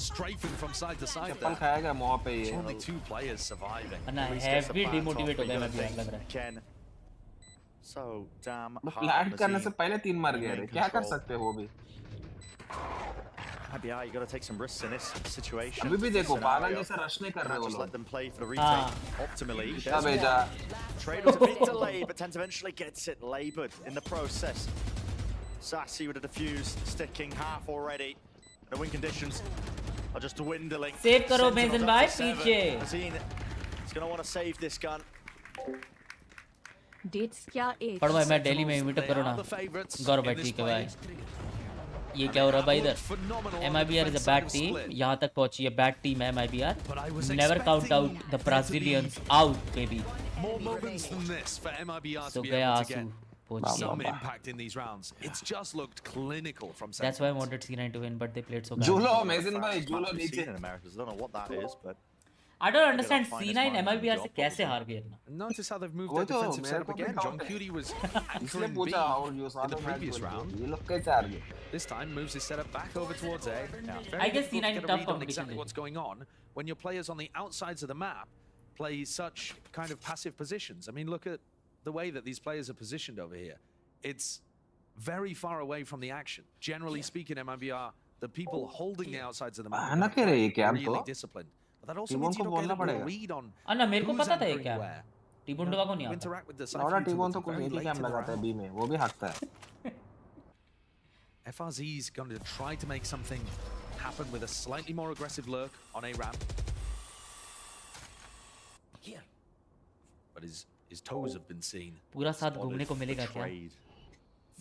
strafing from side to side. चप्पल खाएगा मुंह पे ये. Only 2 players surviving. अन्ना हैवी डिमोटिवेट हो गया मैं भी लग रहा है. So damn. प्लांट करने से पहले 3 मार गया रे. क्या कर सकते हो वो भी. MIBR, you got to take some risks in this situation. अभी भी देखो पागल जैसे रश नहीं कर रहे वो Just लोग let them play for the retake optimally. क्या भेजा Trade was a bit delayed, but Tens eventually gets it laboured in the process. Sassy with a defuse, sticking half already. The win conditions are just dwindling. Save करो Sentinels Mason up भाई to 7. पीछे. Azine is going to want to save this gun. Dates क्या एक पढ़ भाई मैं दिल्ली में emit करो ना गौरव भाई ठीक है भाई ये क्या हो रहा है भाई इधर MIBR is a bad team यहाँ तक पहुंची है bad team है MIBR never count out the Brazilians out baby More moments than this for MIBR so to be गया able to आंसू get पहुंची some impact in these rounds. It's just looked clinical from that's why I Sentinels. wanted C9 to win but they played so bad झूलो मेजन भाई झूलो We've नीचे seen in Americas. I don't know what that is, but I don't understand C9 MIBR से कैसे हार गए ना Notice how they've moved वो their तो defensive मेरे setup को भी again. doubt John है। Cutie was इसलिए anchoring B पूछा और जो in साथ the में previous round. ये लोग कैसे हार गए This time moves his setup back over towards A. Very I guess difficult to C9 get a tough read on competition exactly did. what's going on when your players on the outsides of the map play such kind of passive positions. I mean, look at the way that these players are positioned over here. It's very far away from the action. Generally speaking, MIBR, the people holding the outsides of the map आना क्या रही है क्या are really तो disciplined. But that also Timon means you को don't बोलना get a पड़ेगा read on अन्ना मेरे को who's पता था ये anchoring क्या where. टीबुंडवा को नहीं You आता interact with the नौरा Cypher टीमोन तो until कुछ very एक ही late कैम in the लगाता है round. बी में वो भी हकता है FRZ's going to try to make something happen with a slightly more aggressive lurk on A ramp. But his toes have been seen. पूरा साथ घूमने को मिलेगा क्या trade.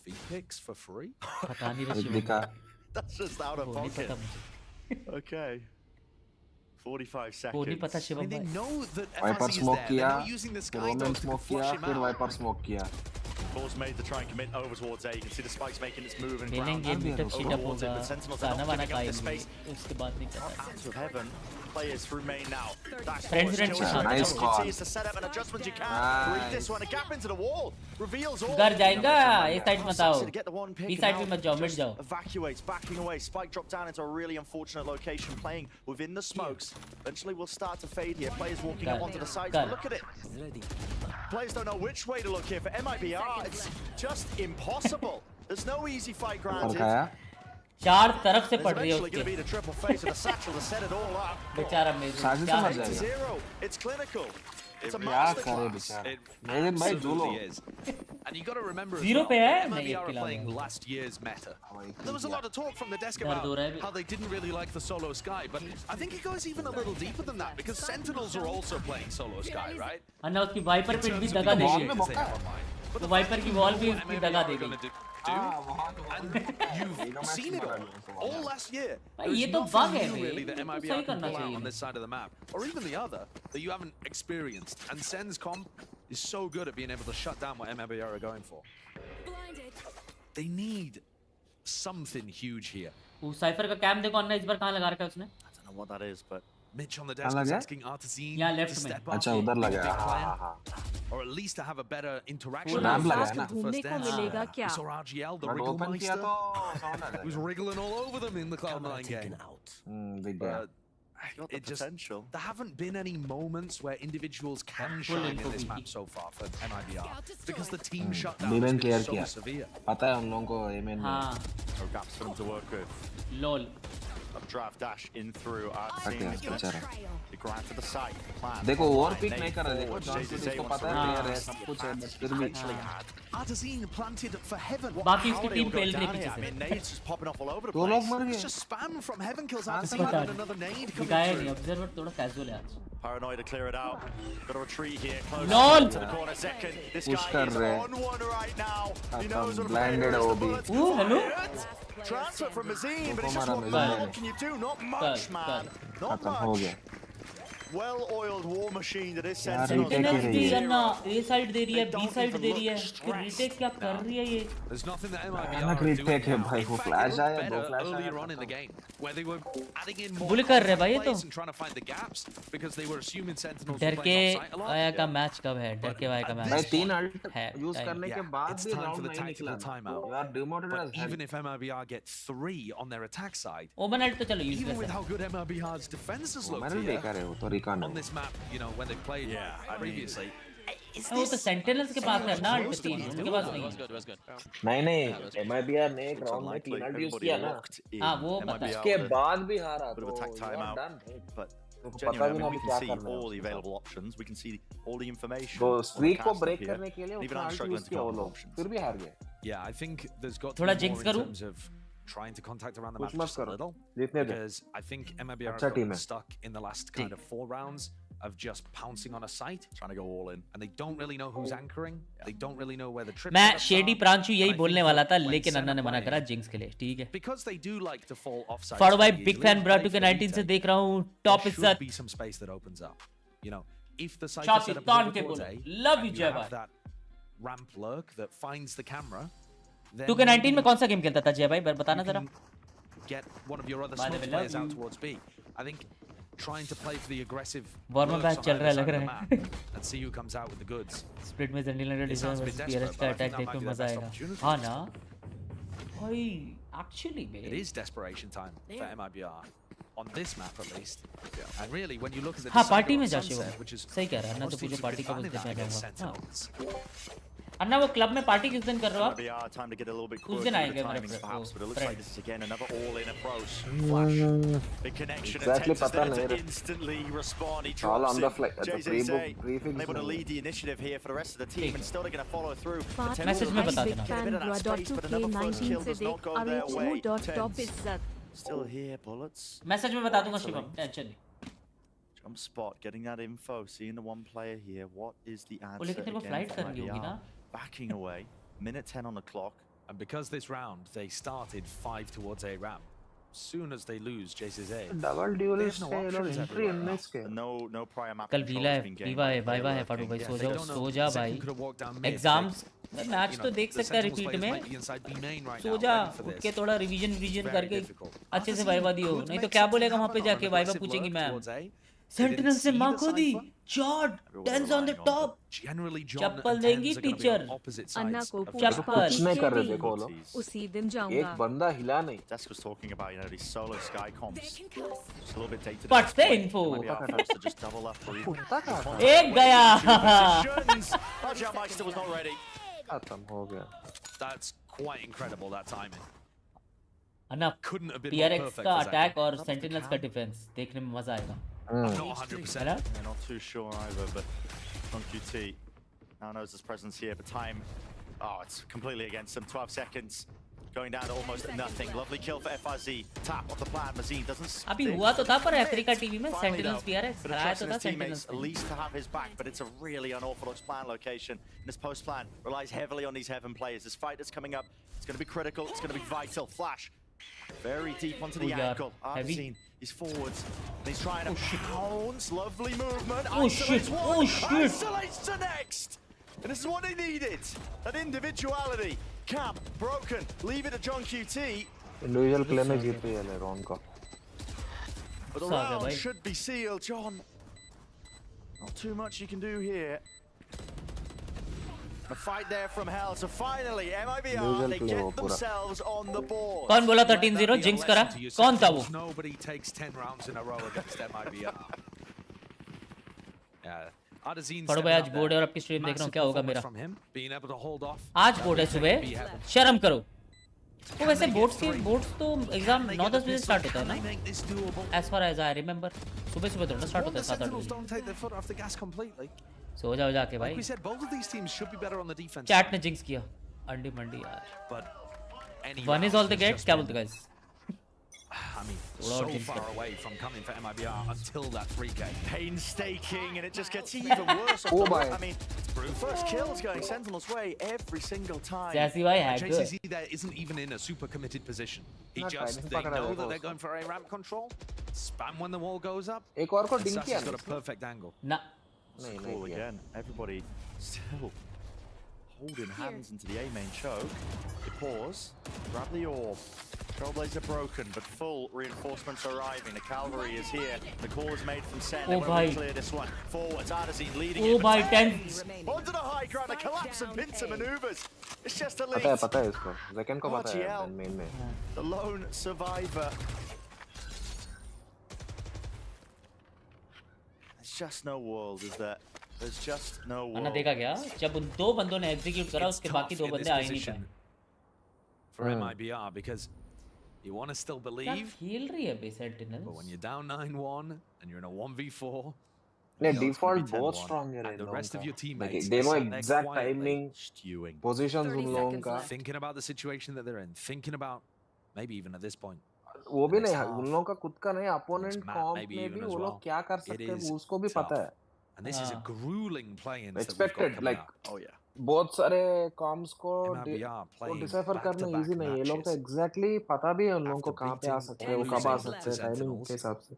Feet picks for free? पता नहीं एक रशिया दिखा That's just out of वो नहीं pocket. पता मुझे Okay. 45 वो नहीं पता seconds. I Shivam mean, they भाई know that Viper FRZ is smoke there. किया They're not using the फिर sky Omen dogs to smoke flush किया him फिर out. वाइपर स्मोक किया Balls made to try and commit over towards A. You can see the spikes making its move and खेलेंगे ground meetup over शीटअप towards it, होगा but Sentinels are गाना not वाना giving up the खाएंगे space. उसके बाद नहीं पता Out of heaven, players through main now. That's Friends, friends, nice call. It's the setup and adjustments you can. Nice. Read this one, a gap into the wall. Reveals all. घर जाएगा ये side मत आओ To get the one pick B and side now पे मत जाओ मिट just जाओ evacuates, backing away. Spike dropped down into a really unfortunate location, playing within the smokes. Eventually we'll start to fade here. Players walking up onto the sides. But look at it. Players don't know which way to look here. For MIBR, it's just impossible. There's no easy fight और granted. खाया चार तरफ से There's पड़ रही है eventually going to be उसके the triple face with a satchel to set it all up. बेचारा मेरे साजिद क्या तो मर है? जाएगा 0. It's clinical. It's a क्या करे masterclass. बेचारा It मेजन भाई झूलो absolutely is. And you got to remember as Zero well, पे है? that नहीं, MIBR एक are खिला playing हुआ है। last year's meta. भाई There was a lot of talk from the desk दर्द about हो रहा है how they didn't really like the solo sky, but I think it goes even a little deeper than that because Sentinels are also playing solo sky, right? अन्ना उसकी wiper In pin भी terms of दगा the देगी में initiatives they मौका have on mind. But तो the wiper fact की is wall भी what उसकी MIBR दगा are देगी gonna do, हाँ वहाँ तो and you've seen it all last year. भाई There's ये तो nothing बग है new भाई really that ये तो MIBR सही can करना pull out चाहिए on this side of the map, or even the other that you haven't experienced. And Sen's comp is so good at being able to shut down what MIBR are going for. They need something huge here. वो cipher का cam देखो अन्ना इस बार कहाँ लगा रखा है उसने I don't know what that is, but Mitch on the desk अलग is है? asking Artazine यहाँ to लेफ्ट में step up, अच्छा उधर लगा big हाँ player, हाँ हाँ or at least to have a better interaction. वो रैंप with लगा us है ना after the घूमने first को dance. मिलेगा We क्या saw RGL, the but open किया Wrigglemeister, तो साउंड आ who was जाएगा wriggling all over them in the Cloud9 game. दिख गया But got the it just, potential. there haven't been any moments where individuals can shine in this map so far for MIBR because the team shutdown Big has Man been clear so किया severe. पता है उन लोगों को MN में हाँ no gaps for them to work with. Lol Updraft dash in through. Okay, Artazine is going to बेचारा be grind to the side. Plan. देखो ओवर Line, पिक nade नहीं कर रहा देखो forward. जॉन JZZ इसको wants पता to है run player है this. सब कुछ है बट फिर भी Eventually had. Artazine planted for heaven. बाकी How उसकी they team all got fail रही down पीछे here. I से mean, nades just popping off all over the दो लोग place. मर It's गए just spam from heaven kills हाँ, Artazine पता and नहीं another nade coming दिखाया नहीं through. ऑब्जर्वर थोड़ा कैजुअल है आज Paranoid to clear it out. Got a retreat here. Close Lol. to the corner. Second. This Push guy कर is रहे। on one right now. He knows what a blinded player is. है वो The भी। bullets Ooh, come hello? in. Transfer from Mazine, but he's just हमारा walking Mazine around. है। What can you do? Not much, man. Not खत्म हो much. गया Well-oiled war machine that is यार, Sentinels. retake sentinels ही भी रही है। अन्ना ए side दे रही है They B don't side even दे रही है look फिर stressed रिटेक क्या कर रही है ये There's nothing that अलग MIBR are retake है doing now. भाई, In वो fact, flash it looked आया, दो better flash earlier आया, on in the game, where they were adding in more bull कर रहे भाई ये plays तो and trying to find the gaps because they were assuming Sentinels डर were के playing offsite a lot. आया का मैच कब है डर के आया का But मैच भाई 3 अल्ट है यूज time. करने के Yeah, बाद it's भी time for राउंड the नहीं tactical निकला timeout. You are demoted But as even if MIBR get 3 on their attack side, ओमन अल्ट तो चलो even यूजलेस with है how good MIBR's defenses looked मैंने here देखा रे वो तो recon on this map, you know, when they played previously, वो तो सेंटिनल्स के पास है ना अल्ट 3 उनके पास नहीं है। नहीं MIBR ने एक राउंड में 3 अल्ट यूज किया ना। हाँ वो पता है। उसके बाद भी हारा Bit of तो attack timeout, but पता genuinely, भी I mean, we नहीं can क्या see करना है all the उसके available options. We can see all the information. तो on the स्ट्रीक को cast ब्रेक here. करने के लिए Even उसने I'm ult struggling use to किया come वो up with लोग options. फिर भी हार गए। Yeah, I think there's got to थोड़ा be jinx more in करूं? terms of trying to contact around the कुछ map मत just a करो, little. जीतने दे। Because I think MIBR अच्छा have team gotten है। stuck in the last kind of 4 rounds of just pouncing on a site, Trying to go all in. and they don't really know who's anchoring. They don't really know where the trip. मैं shady Pranshu यही And I बोलने think वाला that था when लेकिन अन्ना ने Senna मना playing, करा jinx के लिए। ठीक है। because they do like to fall offside. Follow भाई fairly बिग easily, फैन ब्राटू play के for 19 से retake. देख रहा हूँ। टॉप There इज्जत should be some space that opens up. You know, if the site is शाती set up तान as के a बोलो towards A, love and you you जय have भाई। that ramp lurk that finds the camera, then 2K19 में maybe कौन सा game खेलता था जय भाई बताना you जरा। can get one of your other By the smart way, love players out you. towards B. I think trying to play for the aggressive Warm-up lurks match on चल रहा है, either लग side of रहा the है। map and see who comes out with the goods. Split में Sentinel It sounds a bit design desperate, का but I think attack that देख might के be their मजा best आएगा। opportunity. हाँ ना भाई एक्चुअली It में is desperation time for MIBR on this map at least. And really, when you look at the हाँ decider पार्टी में on जा शिवम Sunset, which is सही कह रहा है अन्ना तो most पूछो teams पार्टी would कब be उस दिन banning मैं that against जाऊंगा। Sentinels. अन्ना वो क्लब में पार्टी किस दिन कर रहे हो आप? MIBR, time to get a little bit उस quirky दिन with आएंगे the मेरे timings friend perhaps, but it looks like this is again another all-in approach. Flash. Big connection, Exactly and Tens is पता there नहीं to रहा। instantly respond. He All drops on the it. fly, at the JZZ briefings unable to में। lead the initiative here for the rest of the team, and still they're going to follow through. पाँच message में बता big देना। Fan ब्रा.2K19 से देख RHU dot top इज्जत। Still here, bullets. Message में बता दूंगा शिवम टेंशन नहीं। Jump spot, getting that info, seeing the one player here. What is the वो answer लेकिन तेरे को again फ्लाइट for करनी होगी IBR? ना। Backing away, minute 10 on the clock. And because this round they started 5 towards A ramp, soon as they lose JZA, double dualist के लोग entry इनमें के। No prior map कल control वीला has है been gained Viva by है the viva है player फाड़ू भाई lurking. सो Yes, जाओ they don't know. सो जा Second भाई। could have walked down mid. Exams match You तो know, देख the सकता है Sentinels रिपीट players में। might be inside B main right so now, जा waiting for उठ this. के थोड़ा रिवीजन Very करके difficult. अच्छे से वाइवा दियो Could नहीं तो make क्या something बोलेगा वहां पे happen on जाके an वाइवा aggressive पूछेंगी lurk ma'am towards A. They Sentinel didn't से see मां the को दी cipher. जॉर्ड Everyone Tenz on the relying on top Generally, John चप्पल and देंगी Tens are going to be teacher. on opposite Anna sides को of the पूछ चप्पल। कुछ नहीं कर रहे पार्टी देखो वो लोग। उसी दिन एक जाऊंगा। बंदा हिला नहीं। Desk was talking about, these solo sky comps. Just a little bit dated. But the info. Maybe our forced to just double up or even एक गया। positions. Meister was not ready. खत्म हो गया। That's quite incredible, that timing. Anna Couldn't have been more PRX perfect का for Zach. Attack और sentinels का defence देखने में मजा आएगा। I'm not 100%. है ना? Yeah, not too sure either, but on QT now knows his presence here, but time, it's completely against him. 12 seconds, going down to almost nothing. Lovely kill for FRZ. Tap off the plan. Mazine doesn't. अभी stick. हुआ तो था पर Africa TV में Finally, sentinels though, PRX bit of हराया trust तो in था his teammates, sentinels at least to have his back, but it's a really unorthodox plan location. And this post plan relies heavily on these heaven players. This fight that's coming up, it's going to be critical. It's going to be vital. Flash. Very deep onto the Oh, yeah. ankle. Heavy. Arsene is forwards. And he's trying to pounce. Lovely movement. Oh, shit. Isolates one. Oh, shit. Isolates the next. And this is what they needed. That individuality. Cap broken. Leave it to John QT. Individual play में जीत रही है round का। But the Saga, round bhai. should be sealed, John. Not too much you can do here. A fight there from hell. So finally, MIBR, they get themselves on the board. कौन बोला 13-0 jinx करा? कौन था वो? Nobody takes 10 rounds in a row against MIBR. Yeah. पढ़ो भाई आज board है और आपकी स्ट्रीम देख रहा हूँ क्या होगा मेरा। From him, being able to hold off. आज बोर्ड है सुबह। शर्म करो। तो वैसे बोर्ड्स तो एग्जाम 9-10 बजे स्टार्ट होता है ना? As far as I remember, सुबह थोड़ा स्टार्ट होता है 7-8 Sentinels बजे। don't take their foot off the gas completely. सो जाओ जाके भाई। Like we said, both of these teams should be better on the defense. Chat ने जिंक्स किया। अंडी मंडी यार। But any One is round all the has gates just क्या been, बोलते guys? I mean, थोड़ा और so jinx far कर। away from coming for MIBR until that 3K. Painstaking, and it just gets even worse. Oh, off the my. I mean, first kill's going Sentinel's way every single time. जैसी भाई And hacker. JCC there isn't even in a super committed position. He Not just, right. they Pakada know dekho that they're usko. going for a ramp control. Spam when the wall goes up. एक और को And drink Sassy's किया got a ना? perfect angle. ना नहीं Cool नहीं किया। again. Everybody still holding hands into the A main choke. They pause. Grab the orb. Trailblazers are broken, but full reinforcements arriving. The cavalry is here. The call is made from Sen. They Oh, want bhai. to clear this one. Forwards, Arsene leading Oh, it. bhai, but Tens. onto the high ground. A collapse and pincer maneuvers. It's just elite. पता है इसको। Second को पता है RGL. Main में। The lone survivor. There's just no world, is there? There's just no Anna world. देखा क्या जब उन दो बंदों ने एग्जीक्यूट करा उसके बाकी दो बंदे आ ही नहीं पाए for MIBR because you want to still क्या believe, खेल रही है बे but sentinels when you're down 9-1 and you're in a 1v4, नहीं you know it's gonna default be बहुत 10-1, स्ट्रांग है and the rest of your like, teammates they know are sat there exact quietly timing, Stewing. positions उन लोगों का thinking about the situation that they're in, thinking about maybe even at this point वो भी in this नहीं half, उन लोगों का खुद का नहीं in opponent this map comp maybe में even भी as वो well. लोग क्या कर It सकते हैं is उसको भी tough. पता है And this is a grueling play-in that we've got expected coming like up. Oh yeah. बहुत सारे कॉम्स को MIBR playing डिसाइफर करना back-to-back इजी नहीं है ये लोग तो matches एग्जैक्टली पता भी है उन लोगों को after कहाँ पे आ beating सकते or हैं वो कब आ losing सकते to हैं टाइमिंग Sentinels. के हिसाब से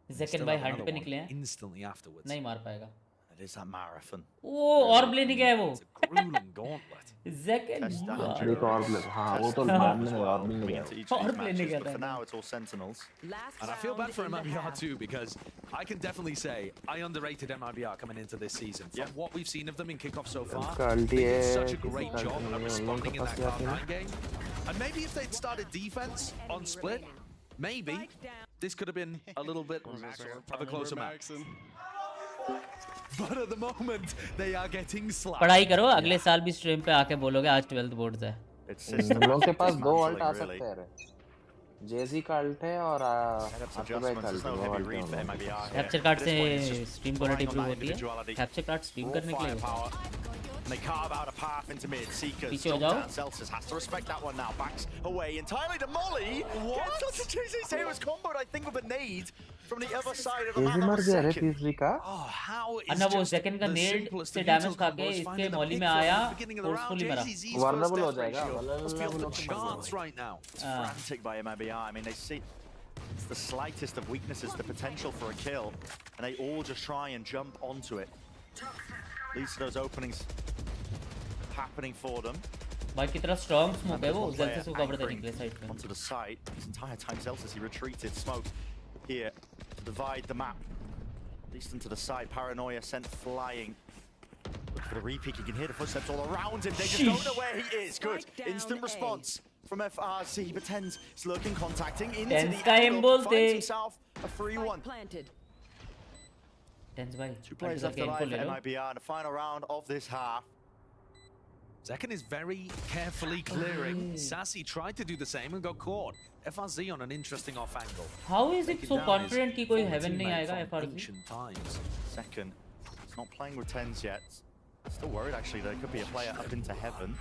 जैकन Still भाई have हंट another पे one निकले हैं instantly afterwards. नहीं मार पाएगा It is that marathon. वो और ब्लेड गया है वो It's a grueling gauntlet. जैकन Test that यार एक और प्लेयर हाँ वो तो Test that मारने as में well, और भी नहीं coming गया into each of और these play नहीं matches, गया but for था now it's all Sentinels. And I feel bad for MIBR too because I can definitely say I underrated MIBR coming into this season. From what we've seen of them in Kickoff so far, इसका they ulti did है such a great इसका job ulti at नहीं है, उन लोगों responding के in pass that जाते Cloud9 हैं game. And maybe if they'd started defense on split, maybe this could have been a little bit of a closer match. But at the moment, they are getting slapped. पढ़ाई करो अगले साल भी stream पे आके बोलोगे आज 12th बोर्ड्स है It's उन system. लोगों के पास दो dismantling, अल्ट आ really. सकते हैं रे जेजी का अल्ट है और Setups आतिफ भाई adjustments. का There's अल्ट no है वो heavy अल्ट read for है MIBR here. Capture card At this point, it's से just stream relying quality on improve that होती है individuality. Capture card stream Raw करने के लिए होता है firepower. And they carve out a path into mid. Seekers. पीछे हो Jump जाओ down. Celsius has to respect that one now. Backs away entirely to Molly. What? Gets onto JCC. Was comboed, I think, with a nade from the other side of the Jazzy map. मर गया रे तीसरी का Oh, how is अन्ना वो just second का the Ned simplest से of damage util खा के combos इसके finding the मॉली pick में from आया the beginning of the round. Forcefully मरा JCC's first Vulnerable हो death जाएगा, ratio vulnerable must be off the हो जाएगा। charts right now. It's frantic by MIBR. I mean, they see it's the slightest of weaknesses, the potential for a kill, and they all just try and jump onto it. Leads to those openings happening for them. भाई कितना strong smoke And है there's वो one jail से player सो cover देने anchoring के लिए side में onto the site. This entire time, Celsius, he retreated. Smoke here to divide the map. At least into the side. Paranoia sent flying. Look for the repeat. You can hear the footsteps all around him. They just don't know where he is. Good. Instant response from FRC. He pretends he's looking, contacting into Tense the का aim angle. बोलते। Finds himself a 3-1. Tense भाई Two players left alive for MIBR in the final round of this half. Zekken is very carefully clearing. Sassy tried to do the same and got caught. FRZ on an interesting off angle. How is it Taken so down confident his कि कोई former heaven नहीं teammate आएगा from FRZ ancient times. Second, he's not playing with 10s yet. Still worried actually there could be a player up into heaven.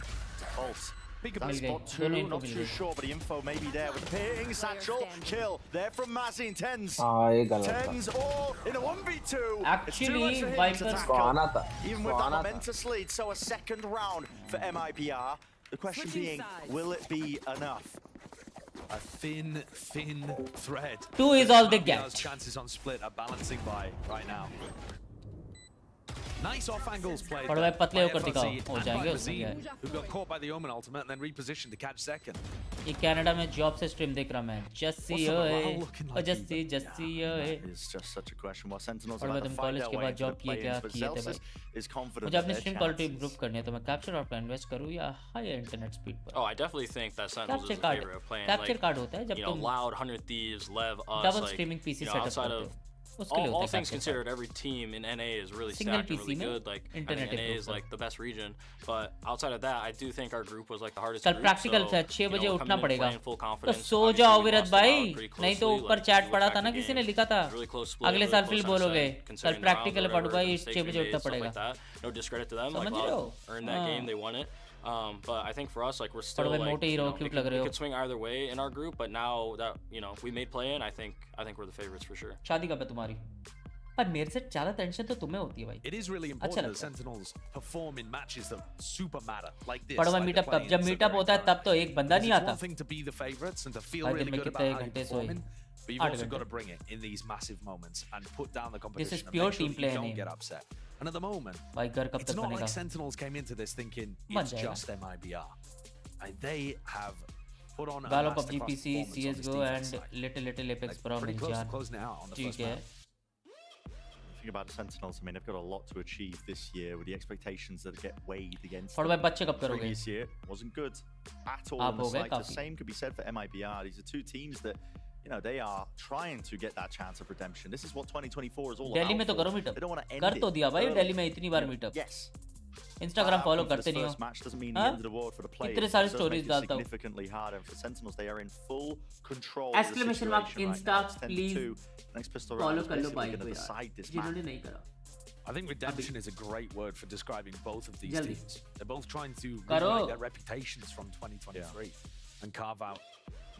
Pulse. Peekaboo. That मिल गई, spot two, दोनों info not mill too गई। sure, but the info may be there with the ping. Satchel, kill. There from Mazzy in 10s. हाँ ये गलत था 10s all in a 1v2. It's too Actually, much for him to Viper- इसको tackle. आना था Even इसको with that आना था momentous lead, so a second round for MIBR. The question being, will it be enough? A thin thread. 2 is all they MIBR's get chances on split are balancing by right now. Nice off angles played. थोड़ा भाई पतले by होकर FRZ दिखाओ, हो and जाएंगे by उसमें क्या है। Mazin, who got caught by the Omen ultimate and then repositioned to catch second. ये कनाडा में जॉब से स्ट्रीम देख रहा मैं जस्सी What's the ओए morale looking ओ like जस्सी even? जस्सी ओए It's just such a question. Well, Sentinels और are मैं about to तुम fight कॉलेज their के way बाद into जॉब the किए क्या play-ins, but किए थे भाई Celsius is confident मुझे that अपनी their stream quality chances- improve करनी है तो मैं कैप्चर कार्ड पे इन्वेस्ट करूँ या हाई इंटरनेट स्पीड पर Oh, I definitely think that Sentinels is capture a card favorite of playing. Capture Like, card होता है जब you know, तुम Loud, 100 Thieves, Lev, us. Double like, streaming PC you know, setup outside करते of हो उसके लिए all होता है things capture considered, every team in NA is really Single stacked and really PC में good. Like, I think internet NA improve is करो। like the best region. But outside of that, I do think our group was like the hardest कल group. Practical So, है 6 you बजे know, उठना coming in पड़ेगा playing full तो confidence, सो obviously जाओ we Virat lost a lot भाई pretty नहीं तो closely, ऊपर like, चैट we पड़ा looked था back ना at किसी ने games, लिखा था really close split, अगले really साल close फिर on बोलोगे set, कल considering the practical rounds or पढ़ूंगा whatever, ये the mistakes 6 we बजे made, उठना stuff पड़ेगा like that. No discredit to them. Like, समझ रहे हो Loud earned that game, they won it. But I think for us, like, we're थोड़े still भाई like, मोटे ही you रहो know, क्यूट it लग could, रहे it हो could swing either way in our group. But now that, you know, we made play in, I think we're the favorites for sure. शादी कब है तुम्हारी पर मेरे से ज्यादा टेंशन तो तुम्हें होती है भाई It is really अच्छा important that लगता है Sentinels perform in matches that super matter, like this. पढ़ो भाई like the मीटअप कब play-ins जब that मीटअप they're होता है encouraging. तब तो एक बंदा नहीं It's आता one thing to be the favorites and to feel भाई really दिन में good कितने about how you're घंटे सोए performing, but you've 8 also got घंटे to bring it in these massive moments and put down the This competition is and pure make sure team that play you don't नहीं get upset. And at the moment, भाई घर कब it's तक not like बनेगा Sentinels came into this thinking बन it's जाएगा just MIBR. And they have put on a गालो masterclass PUBG PC performance on this CS:GO defense and side. little Apex Like, Pro pretty mill close to जान closing it out on the ठीक first है map. Think about the Sentinels. I mean, they've got a lot to achieve this year with the expectations that get weighed against थोड़े them. भाई बच्चे कब करोगे Previous year wasn't good at all. आप On the हो गए site. The काफी same could be said for MIBR. These are two teams that, you know, they are trying to get that chance of redemption. This is what 2024 is all Delhi में about. तो करो meetup. They don't want to end कर तो दिया भाई early. Delhi में इतनी बार meetup. Yes. Instagram follow For this करते नहीं first हो. match doesn't mean the end of the world for the players. कितने सारे It does stories make it डालता हूँ. significantly harder for Sentinels. They are in full control of the Exclamation mark situation right Insta now. It's 10-2. please. Next pistol Follow round is कर लो basically भाई going to को decide यार. this जिन्होंने match. नहीं करा. I think redemption is a great word for describing both of these Jaldi. teams. They're both trying to Karo. rewrite their reputations from 2023 and carve out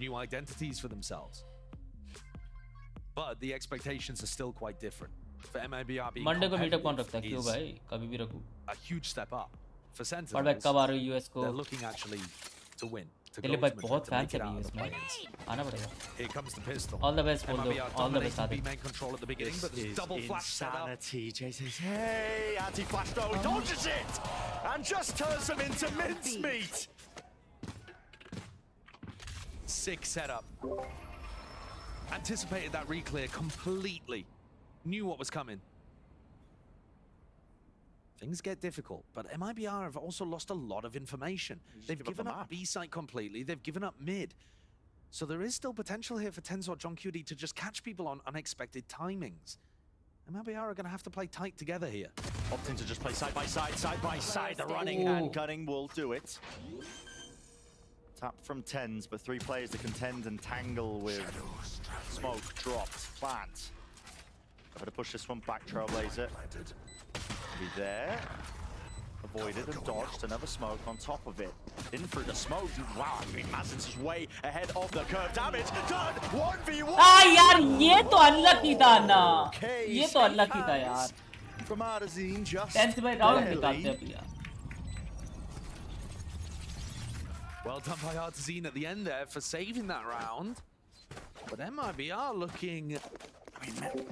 new identities for themselves. But the expectations are still quite different. For MIBR being Monday को meetup कौन रखता है? क्यों is भाई? कभी भी रखूं. a huge step up. For और भाई Sentinels, कब आ रहे हो यूएस को? they're looking actually to win. To Delhi go भाई to Madrid, बहुत to फैंस make है it out of US the में. play-ins. आना पड़ेगा. Here comes the pistol. All the best बोल दो. MIBR All the best dominated आदि. B main control at the beginning, but This there's is double flash set up. insanity. Jay says, hey, anti-flash though, he dodges it! And just turns them into mincemeat! Sick setup. Anticipated that reclear completely. Knew what was coming. Things get difficult, but MIBR have also lost a lot of information. They've given up B site completely. They've given up mid. So there is still potential here for Tens or John QD to just catch people on unexpected timings. MIBR are going to have to play tight together here. Opting to just play side by side. The running and gunning will do it. Tap from Tens, but 3 players to contend and tangle with. Smoke dropped, plant. I'm going to push this one back, Trailblazer. Be there. Avoided and dodged. Another smoke on top of it. In through the smoke. Wow, I mean, Mazins is way ahead of the curve. Damage done. 1v1. Ah यार ये तो unlucky था ना. ये तो unlucky था यार. From Arzine, just 10th by round निकालते हैं यार. Well done by Artazine at the end there for saving that round. But MIBR looking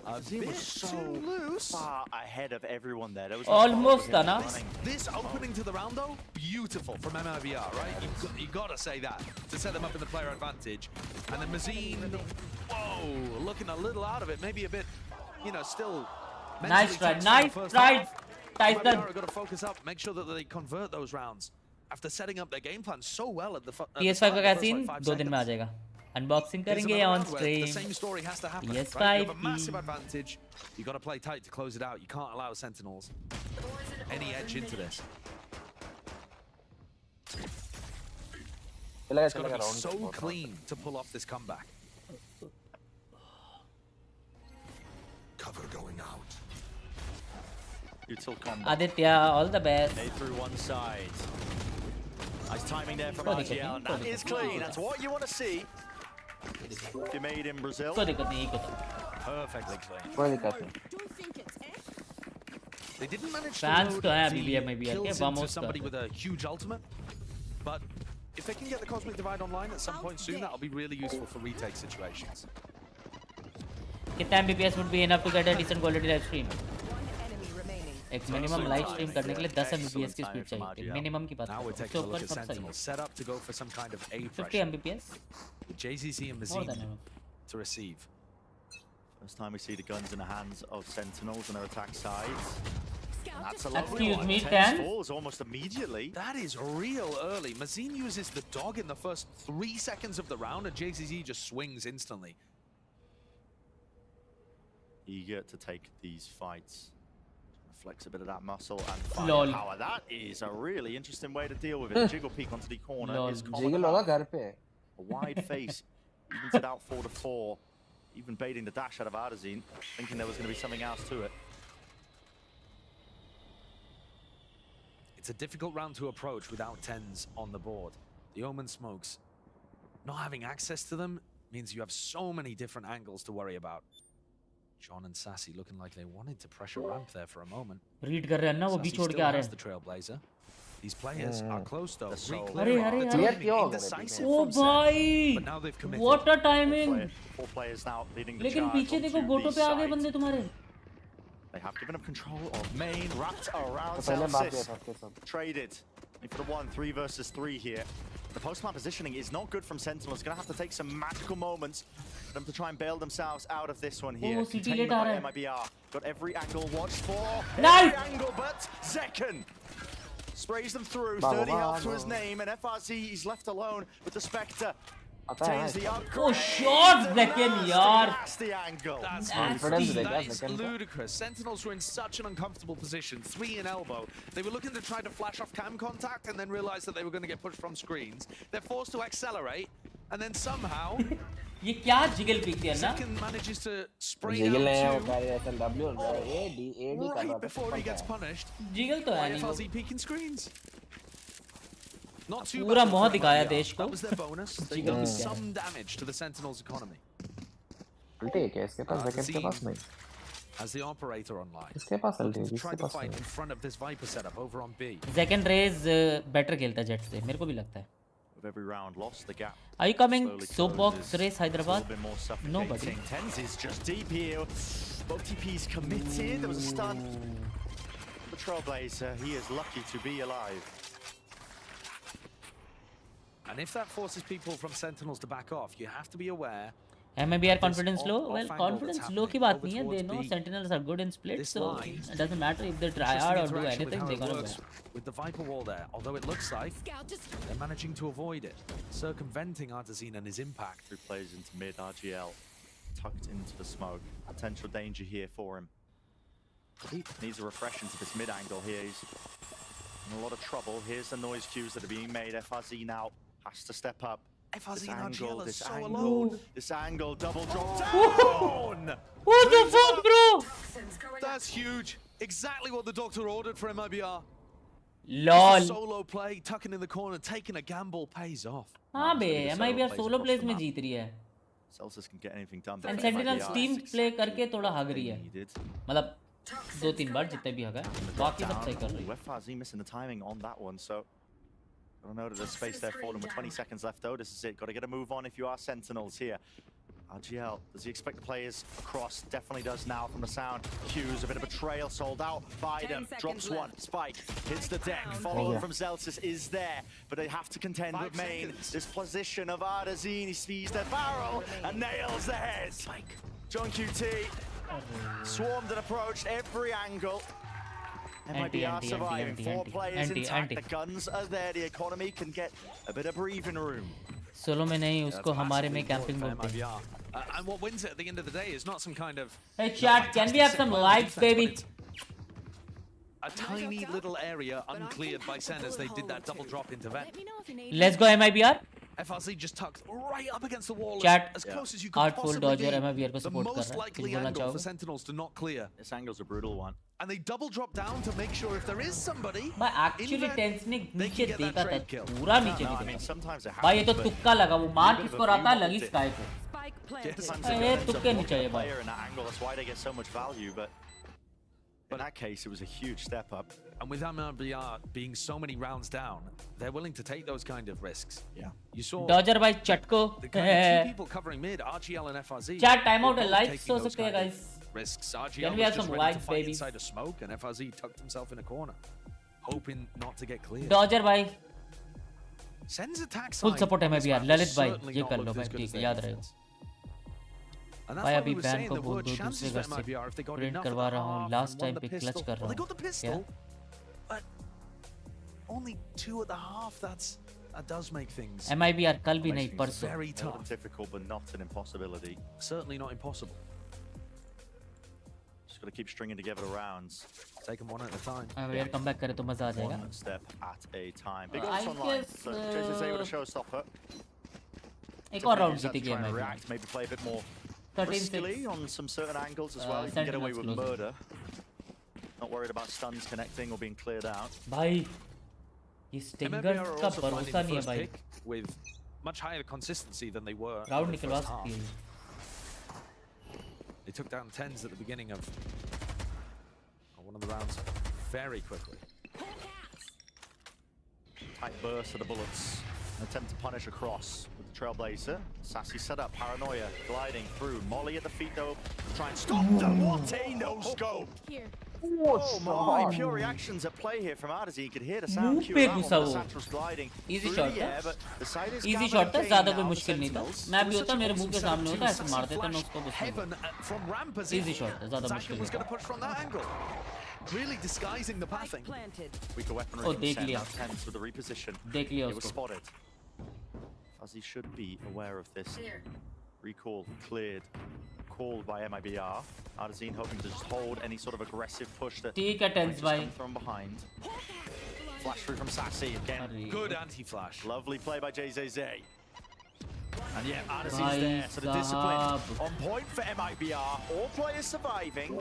a bit so loose. Far ahead of everyone there. There was Almost था ना. This opening to the round though, beautiful from MIBR, right? You gotta say that to set them up in the player advantage. And then Mazine, whoa, looking a little out of it, maybe a bit, you know, still. Nice try, nice try, Tyson. MIBR got to focus up, make sure that they convert those rounds after setting up their game plan so well at the PS5 का क्या scene 2 दिन में आ जाएगा. Unboxing करेंगे on stream. The same story has to happen. PS5 right? You have a massive advantage. You got to play tight to close it out. You can't allow Sentinels any edge into this. It's got to be so clean to pull off this comeback. Cover going out. Util combo. Aditya, all the best. They through one side. Nice timing there from RGL. That is clean. That's what you want to see. If you made in Brazil. कोई दिक्कत नहीं को तो. Perfectly clean. They didn't manage Fans to तो हैं load अभी भी the MIBR के kills vamos into somebody कर. with a huge ultimate, but if they can get the Cosmic Divide online at some point soon, that'll be really useful for retake situations. कितना MBPS would be enough to get a decent quality live stream? एक minimum live stream करने के लिए 10 MBPS की speed चाहिए. Minimum की बात. Now we're उससे taking a look ऊपर at सब सही Sentinels set up to go for some kind of A 50 pressure. MBPS. With JZC and More than Mazine enough. to receive. First time we see the guns in the hands of Sentinels and their attack sides. And that's a lovely Excuse one. me, 10 10? falls almost immediately. That is real early. Mazine uses the dog in the first 3 seconds of the round, and JZZ just swings instantly. Eager to take these fights. Flex a bit of that muscle and Lol. firepower. That is a really interesting way to deal with it. Jiggle peek onto the corner Lol. is common. A wide face, evens it out 4-4. Even baiting the dash out of Arzine, thinking there was going to be something else to it. It's a difficult round to approach without 10s on the board. The Omen smokes. Not having access to them means you have so many different angles to worry about. John and Sassy looking like they wanted to pressure ramp there for a moment. Read कर रहे हैं ना वो भी छोड़ के आ रहे Sassy हैं. still has the Trailblazer. These players are close though. अरे ओ भाई But now they've committed. what a timing. 4 players now leading the लेकिन charge पीछे देखो onto गोटो the पे आ गए side. बंदे तुम्हारे. They have given up control of main, wrapped around Celsius. Traded. For the 1, 3 versus 3 here. The post-plant positioning is not good from Sentinels. Going to have to take some magical moments for them to try and bail themselves out of this one here. Oh, CT Containment late by aa raha MIBR. Got every angle watched for. Nice! Every angle but Zekken. Sprays them through. 30 health to his name. And FRZ is left alone with the Spectre. Oh, shot second, yaar. That's the angle. That's ludicrous. Sentinels were in such an uncomfortable position. 3 in elbow. They were looking to try to flash off cam contact and then realized that they were going to get pushed from screens. They're forced to accelerate, and then somehow ये क्या jiggle peak दिया ना? Second manages to spray out right before he gets punished. Jiggle तो है नहीं वो. Fuzzy peeking screens. Not too पूरा bad मोह for दिखाया MIBR. देश को. That was their bonus. They did some damage to the Sentinels' economy. As the operator online, try to fight in front of this Viper setup over on B. Second raise better खेलता है jet से. मेरे को भी लगता है. With every round lost, the gap. Are you coming? slowly Soapbox closes. race Hyderabad? It's a little bit more suffocating. Nobody. Tens is just deep here. Both TPs committed. There was a stun. The Trailblazer, he is lucky to be alive. And if that forces people from Sentinels to back off, you have to be aware. MIBR confidence low? Well, confidence low की बात नहीं है. They know Sentinels are good in split, so it doesn't matter if they try hard or do anything. They're gonna win. With the Viper wall there, although it looks like they're managing to avoid it, circumventing Artesine and his impact. 3 players into mid, RGL tucked into the smoke. Potential danger here for him. He needs a refresh into this mid angle here. He's in a lot of trouble. Here's the noise cues that are being made. FRZ now has to step up. FRZ and RGL are so alone. This angle, double drop down! What the fuck, bro? That's huge. Exactly what the doctor ordered for MIBR. LOL. Solo play, tucking in the corner, taking a gamble pays off. हाँ बे, MIBR solo plays में जीत रही है. Celsius can get anything done. And Sentinels team play करके थोड़ा हग रही है. मतलब 2-3 बार जितने भी हगा है, बाकी सब सही कर रही है. FRZ missing the timing on that one, so I don't know that there's space there for them with 20 seconds left though. This is it. Got to get a move on if you are Sentinels here. RGL, does he expect the players across? Definitely does now from the sound. Hughes, a bit of a trail, sold out. Biden drops one. Spike hits the deck. Follow from Zelsis is there, but they have to contend with main. This position of Artesine, he sees their barrel and nails the head. John QT swarmed and approached every angle. MIBR surviving. 4 players intact. The guns are there. The economy can get a bit of breathing room. Solo में नहीं, उसको हमारे में camping बोलते हैं. And what wins it at the end of the day is not some kind of. Hey chat, can we have some likes, baby? A tiny little area uncleared by Sen as they did that double drop into vent. Let's go MIBR. FRZ just tucked right up against the wall. Chat, as close as you could Artful possibly Dodger be. MIBR को The support कर most रहा है. likely कुछ बोलना angle for चाहोगे? Sentinels to not clear. This angle's a brutal one. And they double drop down to make sure if there is somebody. भाई actually Tens ने नीचे देखा था, पूरा नीचे No, I भी mean, देखा. sometimes it भाई ये तो happens, तुक्का लगा, वो मार किसको रहा था, लगी स्काई को. Sometimes ये it ends up तुक्के नहीं चाहिए भाई. player in that angle. That's why they get so much value. But in that case, it was a huge step up. And with MIBR being so many rounds down, they're willing to take those kind of risks. Yeah. You saw Dodger भाई चटको. the kind of 2 people covering mid, RGL and FRZ. Chat timeout were both likes taking हो those सकते हैं kind of guys. Risks. Can RGL we was have just some ready likes, to fight baby? inside a smoke, and FRZ tucked himself in a corner, hoping not to get clear. Dodger भाई. Sen's attack Full side support on this MIBR. map Lalit has भाई, certainly ये not कर लो looked भाई, as good ठीक as है, their याद defense. And that's भाई why अभी we were बैन saying को there बोल were दो chances दूसरे for घर से. MIBR if they got Print enough करवा of the रहा हूँ. half Last and won time the पे pistol. clutch कर Well, रहा they got the हूँ. pistol, क्या? but only 2 at the half. That does make things MIBR कल भी नहीं, Makes things परसों. very a little tough. difficult, but not an impossibility. Certainly not impossible. Just got to keep stringing together the rounds. Take them one at a time. MIBR comeback करे तो मजा आ जाएगा. One step at a time. Big I odds online. guess, So Jason's able to showstopper. एक और round Just have to जीतेगी try and MIBR. react, maybe play a bit more 13-6. riskily on some certain angles as well. You can get away with Sentinels closing. murder. Not worried about stuns connecting or being cleared out. भाई ये MIBR stinger are का also finding भरोसा the नहीं है first भाई. pick with much higher consistency than they were. in round the निकलवा first half. सकती है. They took down 10s at the beginning of one of the rounds very quickly. Tight burst of the bullets. An attempt to punish across with the Trailblazer. Sassy setup, paranoia, gliding through. Molly at the feet though. Try and stop them. What a no-scope! Oh my, pure reactions at play here from Artesine. You could hear the sound cue पे around घुसा the वो. Satchel's gliding Easy through shot the था. air, but the side is Easy gathering shot था, gain ज़्यादा now कोई for मुश्किल नहीं था. Sentinels. मैं भी होता मेरे मुंह के सामने होता ऐसे Sassy मार देता मैं flashed उसको कुछ नहीं. heaven from ramp position. Easy shot था, ज़्यादा मुश्किल Zakin was नहीं going था. to push from that angle. Really disguising the pathing. Weaker weaponry Oh, from देख Sen, लिया. now 10s with the reposition. देख लिया It was उसको. spotted. as he should be aware of this. Recall cleared, called by MIBR. Ardazine hoping to just hold any sort of aggressive push that ठीक है tense भाई from behind. Flash through from Sassy again. Good anti-flash. Lovely play by JZZ. And yeah, Adazine's there, so the discipline on point for MIBR. All players surviving.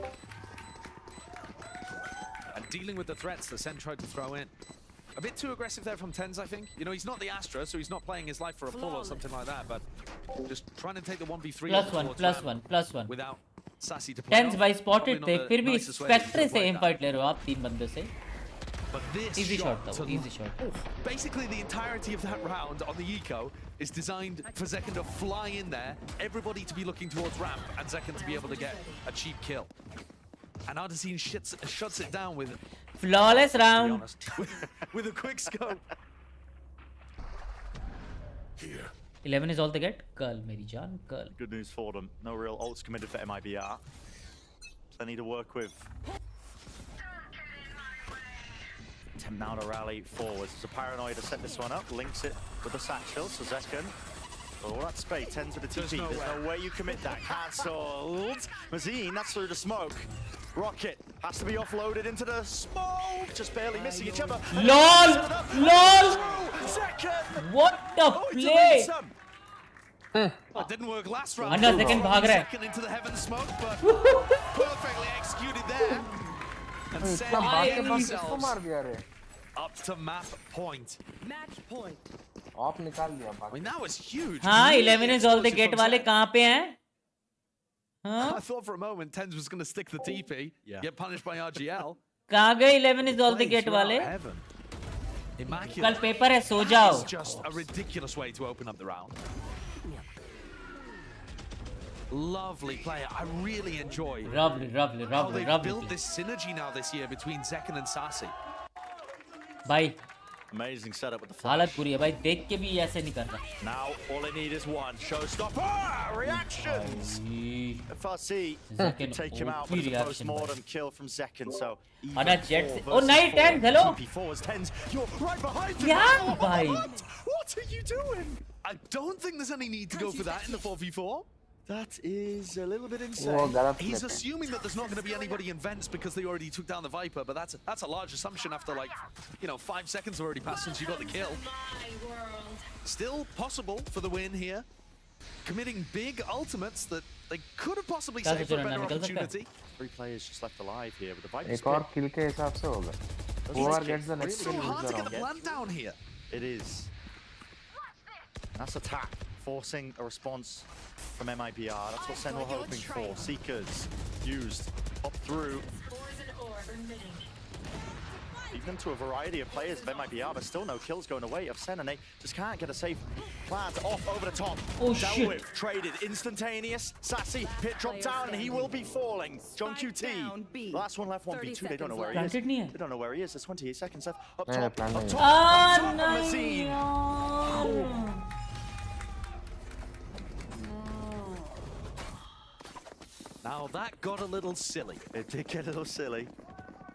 And dealing with the threats the Sen tried to throw in. A bit too aggressive there from Tens, I think. You know, he's not the Astra, so he's not playing his life for a pull or something like that, but just trying to take the 1v3 plus one without Sassy to play. Tens भाई spotted थे, फिर भी Spectre से aim fight ले रहे हो आप 3 बंदे से. But this easy shot though, easy shot. Basically, the entirety of that round on the eco is designed for Zekken to fly in there, everybody to be looking towards ramp, and Zekken to be able to get a cheap kill. And Ardazine shuts it down with flawless round. with a quick scope. Here. 11 is all they get. Curl, meri jaan, curl. Good news for them. No real ults committed for MIBR. Plenty to work with. Attempt now to rally forwards. There's a Paranoia to set this one up. Links it with the satchel. So Zekken. All that space, 10 to the TP. There's no way you commit that. Cancelled. Mazine, that's through the smoke. Rocket has to be offloaded into the smoke. Just barely missing each other. LOL! LOL! Zekken! What the play? That didn't work last round. Another Zekken भाग रहा है. Zekken into the heaven smoke, but perfectly executed there. And Sen themselves up to map point. Match point. I mean, that was huge. हाँ 11 is all they get वाले कहाँ पे हैं? I thought for a moment Tens was going to stick the TP, get punished by RGL. कहाँ गए 11 is all they get वाले? Immaculate. कल paper है सो जाओ. It's just a ridiculous way to open up the round. Lovely player. I really enjoy how they've built this synergy now this year between Zekken and Sassy. भाई Amazing setup with the flash. हालत बुरी है भाई देख के भी ऐसे नहीं करना. Now all they need is one showstopper reactions. FRC can take him out with a post-mortem kill from Zekken. So oh night 10 hello. Tens, you're right behind him. Yeah, bhai. What are you doing? I don't think there's any need to go for that in the 4v4. That is a little bit insane. He's assuming that there's not going to be anybody in vents because they already took down the Viper, but that's a large assumption after, like, you know, 5 seconds already passed since you got the kill. Still possible for the win here. Committing big ultimates that they could have possibly saved for a better opportunity. 3 players just left alive here with the Viper. एक और kill के हिसाब से होगा. Whoever gets the next kill. kill So hard to is get the plant down here. It is. That's a tap, forcing a response from MIBR. That's what Sen were hoping for. Seekers used, pop through. Even into a variety of players of MIBR, but still no kills going away of Sen, and they just can't get a safe plant off over the top. Oh Dealt shit! with, traded, instantaneous. Sassy, pit drop down, and he will be falling. John QT, last one left, 1v2. They don't know where he is. They don't know where he is. There's 28 seconds left. Up top, up top. Ah, Mazine. Now that got a little silly. It did get a little silly.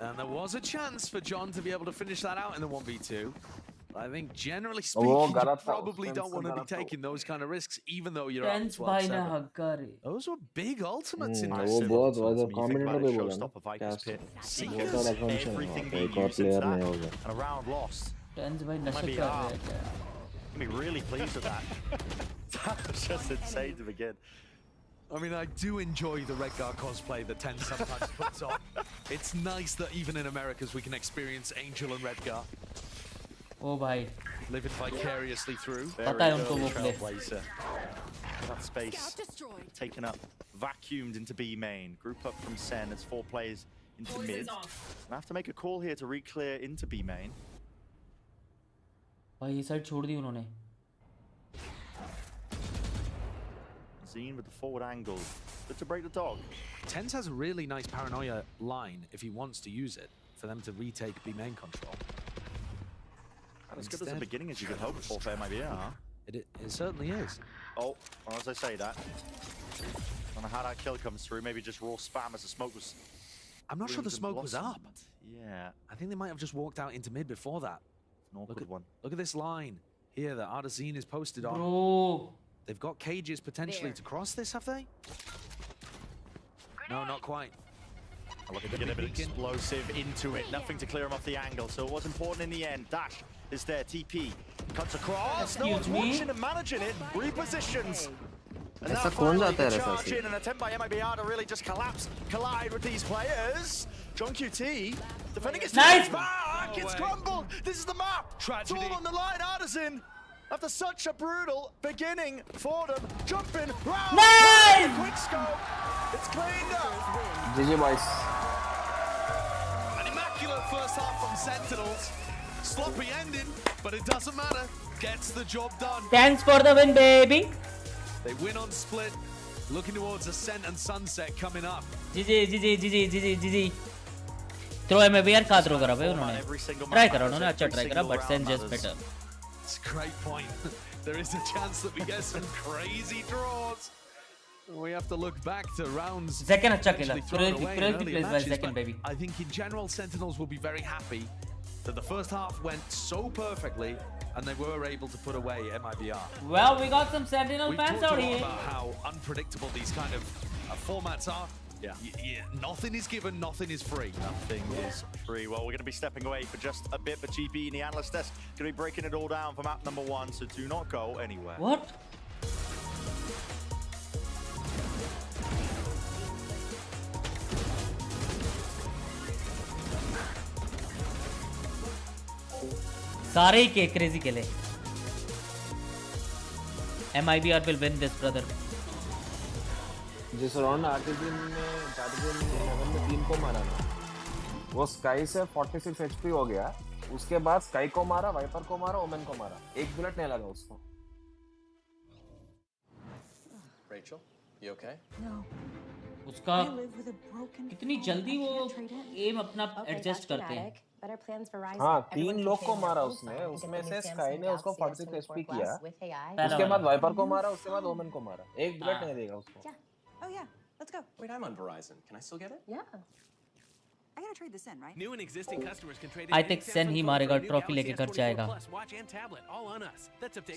And there was a chance for John to be able to finish that out in the 1v2. I think generally speaking, you probably don't want to be taking those kind of risks, even though you're up 12-7. Those were big ultimates in this. Seekers, everything being used into that, and a round lost. Might be gonna be really pleased with that. That was just insane to begin. I mean, I do enjoy the REDGEAR cosplay that Ten sometimes puts on. It's nice that even in Americas we can experience Angel and REDGEAR. Oh, bhai. Living vicariously through. Pata hai unko wo play. That space taken up, vacuumed into B main. Group up from Sen. It's 4 players into mid. And I have to make a call here to re-clear into B main. भाई ये side छोड़ दी उन्होंने. Zine with the forward angle. Good to break the dog. Tens has a really nice paranoia line if he wants to use it for them to retake B main control. As good as a beginning as you could hope for MIBR, huh? It certainly is. Oh, well, as I say that, I don't know how that kill comes through. Maybe just raw spam as the smoke was. I'm not sure the smoke was up. Yeah. I think they might have just walked out into mid before that. An awkward one. Look at this line. here that Artesine is posted on. Bro. They've got cages potentially to cross this, have they? No, not quite. Looking to get a bit explosive into it. Nothing to clear him off the angle, so it was important in the end. Dash is there. TP cuts across. No one's watching and managing it. Repositions. And now finally the charge in, an attempt by MIBR to really just collide with these players. John QT defending his team's back. It's crumbled. This is the map. Tragedy. It's all on the line. Artisan, after such a brutal beginning for them, jumping round. Nice! Quick scope. It's cleaned up. GG boys. An immaculate first half from Sentinels. Sloppy ending, but it doesn't matter. Gets the job done. Thanks for the win, baby. They win on split. Looking towards Ascent and Sunset coming up. GG. Throw MABR का throw करा भाई उन्होंने try करा उन्होंने अच्छा try करा but Sen just better. It's a great point. There is a chance that we get some crazy draws. We have to look back to rounds. Second अच्छा खेला. actually thrown away in Crazy earlier plays well matches, second but baby. I think in general Sentinels will be very happy that the first half went so perfectly and they were able to put away MIBR. Well, we got some Sentinel We've fans talked out a lot here. about how unpredictable these kind of formats are. Yeah. Nothing is given, nothing is free. Nothing is free. Well, we're going to be stepping away for just a bit, but GP in the analyst desk going to be breaking it all down for map number 1, so do not go anywhere. What? सारे के crazy खेले. MIBR will win this, brother. जिस round artesian ने 11 में 3 को मारा ना, वो स्काई से 46 HP हो गया. उसके बाद स्काई को मारा, वाइपर को मारा, ओमेन को मारा. एक बुलेट नहीं लगा उसको. Rachel, you okay? No. उसका कितनी जल्दी वो एम अपना एडजस्ट करते हैं. हाँ, 3 लोग को मारा उसने. उसमें से स्काई ने उसको 46 HP किया. उसके बाद वाइपर को मारा, उसके बाद ओमेन को मारा. एक बुलेट नहीं देगा उसको. Oh yeah, let's go. Wait, I'm on Verizon. Can I still get it? Yeah. I gotta trade this in, right? New and existing customers can trade. I think Sen ही मारेगा, trophy लेके घर जाएगा.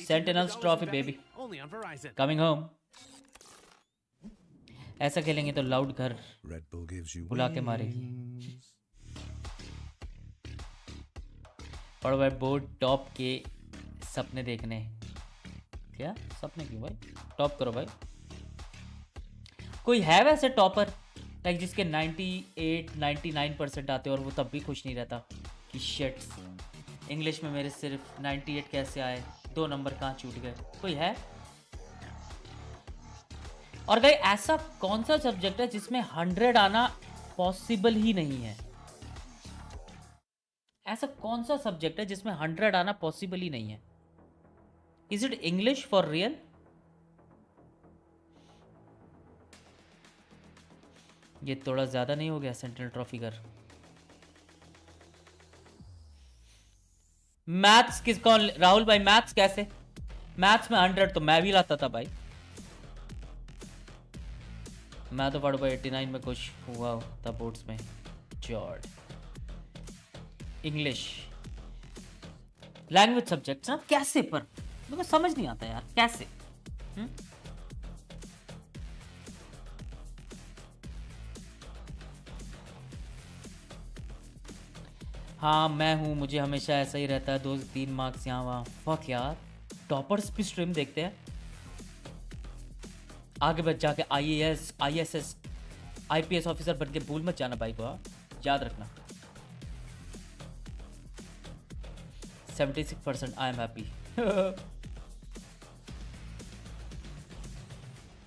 Sentinels trophy baby. Only on Verizon. Coming home. ऐसा खेलेंगे तो loud घर बुला के मारेगी. और भाई बोर्ड टॉप के सपने देखने. क्या सपने क्यों भाई? टॉप करो भाई. कोई है वैसे टॉपर लाइक जिसके 98-99% आते और वो तब भी खुश नहीं रहता कि शिट इंग्लिश में मेरे सिर्फ 98 कैसे आए, 2 नंबर कहाँ छूट गए. कोई है? और भाई ऐसा कौन सा सब्जेक्ट है जिसमें 100 आना पॉसिबल ही नहीं है? ऐसा कौन सा सब्जेक्ट है जिसमें 100 आना पॉसिबल ही नहीं है? Is it English for real? ये थोड़ा ज्यादा नहीं हो गया सेंट्रल ट्रॉफी कर? मैथ्स किस कौन? राहुल भाई मैथ्स कैसे? मैथ्स में 100 तो मैं भी लाता था भाई. मैं तो पढ़ भाई 89 में कुछ हुआ था बोर्ड्स में. जॉर्ड इंग्लिश लैंग्वेज सब्जेक्ट्स ना कैसे, पर मेरे को समझ नहीं आता यार कैसे. हाँ मैं हूँ, मुझे हमेशा ऐसा ही रहता है. 2-3 मार्क्स यहाँ वहाँ. फक यार, टॉपर्स भी स्ट्रीम देखते हैं. आगे बढ़ जाके IAS ISS IPS ऑफिसर बन के भूल मत जाना भाई को. याद रखना. 76% आई एम हैप्पी.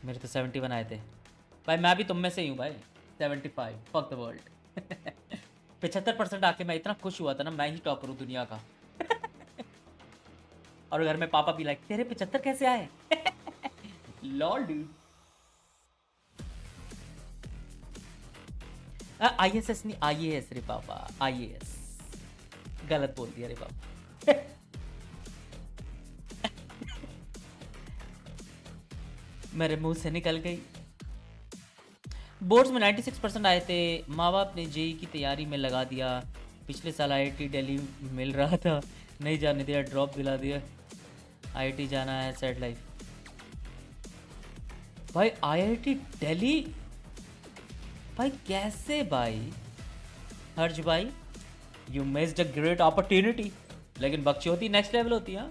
मेरे तो 71 आए थे भाई. मैं भी तुम में से ही हूँ भाई. 75 फक द वर्ल्ड. 75% आके मैं इतना खुश हुआ था ना, मैं ही टॉपर हूँ दुनिया का. और घर में पापा भी लाइक तेरे 75 कैसे आए? Lol dude. ISS नहीं IAS रे पापा. IAS गलत बोल दिया रे पापा. मेरे मुंह से निकल गई. बोर्ड्स में 96% आए थे. माँ बाप ने जेई की तैयारी में लगा दिया. पिछले साल IIT दिल्ली मिल रहा था, नहीं जाने दिया, ड्रॉप दिला दिया. IIT जाना है, सेट लाइफ। भाई IIT दिल्ली भाई कैसे भाई? हर्ष भाई you missed a great opportunity. लेकिन बकचोदी नेक्स्ट लेवल होती है।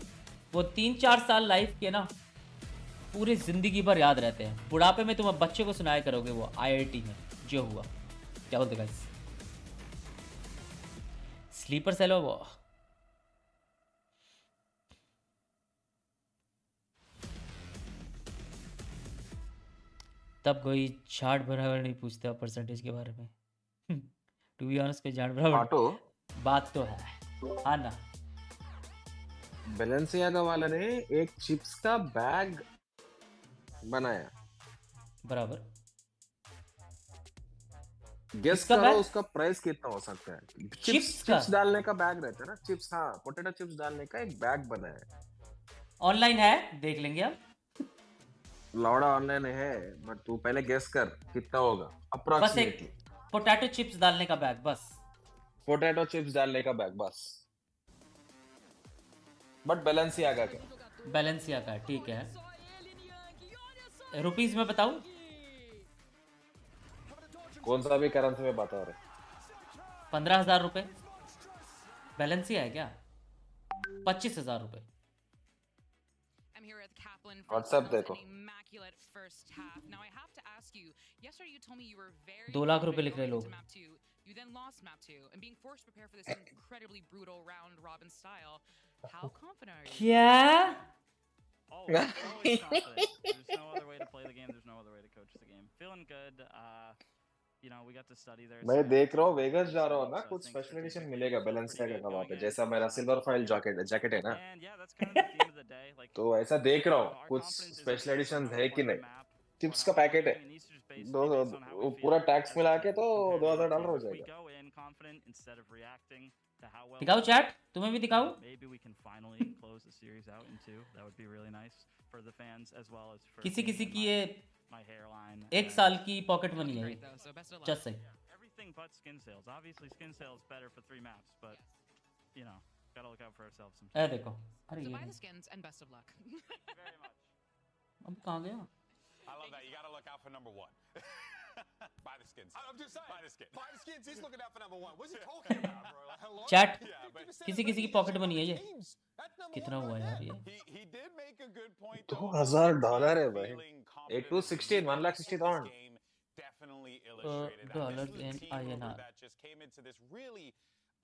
वो 3-4 साल लाइफ के ना पूरी जिंदगी भर याद रहते हैं। बुढ़ापे में तुम बच्चे को सुनाया करोगे वो IIT में जो हुआ। क्या बोलते गाइस? स्लीपर सेल हो वो। तब कोई झाड़ बराबर नहीं पूछता परसेंटेज के बारे में। टू बी ऑनेस्ट कोई झाड़ बराबर बात तो है। हाँ ना। बैलेंसियागा वाला ने एक चिप्स का बैग बनाया बराबर। गेस करो उसका प्राइस कितना हो सकता है? चिप्स डालने का बैग रहता है ना, चिप्स। हाँ, पोटैटो चिप्स डालने का एक बैग बनाया। ऑनलाइन है, देख लेंगे हम। लौड़ा ऑनलाइन है, बट तू पहले गेस कर कितना होगा अप्रॉक्सीमेटली। पोटैटो चिप्स डालने का बैग, बस पोटैटो चिप्स डालने का बैग बस। बट बैलेंसियागा का। बैलेंसियागा ठीक है। रुपीस में बताऊं? कौन सा भी करेंसी में बता रहे? 15,000 रुपए। बैलेंसिया है क्या? 25,000 रुपए। व्हाट्सएप देखो। 2 लाख रुपए लिख रहे लोग। You then lost map 2 and being forced to prepare for this incredibly brutal round robin style. How confident are you? क्या? Always confident. There's no other way to play the game. There's no other way to coach the game. Feeling good. You know, we got to study there. मैं देख रहा हूँ vagus जा रहा हूँ ना, कुछ स्पेशल एडिशन मिलेगा बैलेंसियागा का वहाँ पे, जैसा मेरा सिल्वर फॉइल जैकेट है ना। तो ऐसा देख रहा हूँ कुछ स्पेशल एडिशन है कि नहीं। चिप्स का पैकेट है, पूरा टैक्स मिला के तो $2,000 हो जाएगा। दिखाओ चैट, तुम्हें भी दिखाओ। किसी किसी की ये 1 साल की पॉकेट मनी है। जस्ट सही। Everything but skin sales. Obviously, skin sales better for 3 maps, but you know, gotta look out for ourselves sometimes. ए देखो, अरे So ये buy the skins and best of luck. Very much. अब कहाँ गया? I love that. You gotta look out for number 1. Buy the skins. I'm just saying. Buy the skins. Buy the skins. He's looking out for number 1. What's he talking about, bro? Like, hello? Chat, Yeah, but किसी किसी की pocket money है ये। कितना हुआ यार ये? he did make a good point. $2,000 है भाई। 8 to 16, 1,60,000. Definitely illustrated that. Dollars This in is a team INR. that just came into this really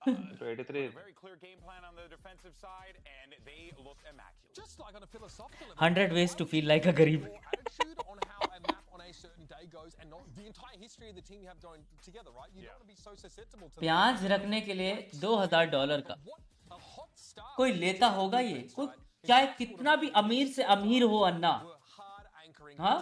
83. a very clear game plan on the defensive side, and they look immaculate. Just like on a philosophical level, 100 ways to feel like a गरीब। Your attitude on how a map on a certain day goes, and not the entire history of the team you have going together, right? You don't want to be so susceptible to प्याज रखने के लिए $2,000 का a hot start. कोई लेता होगा ये? कोई चाहे कितना भी अमीर से अमीर हो अन्ना, Hard anchoring. हाँ?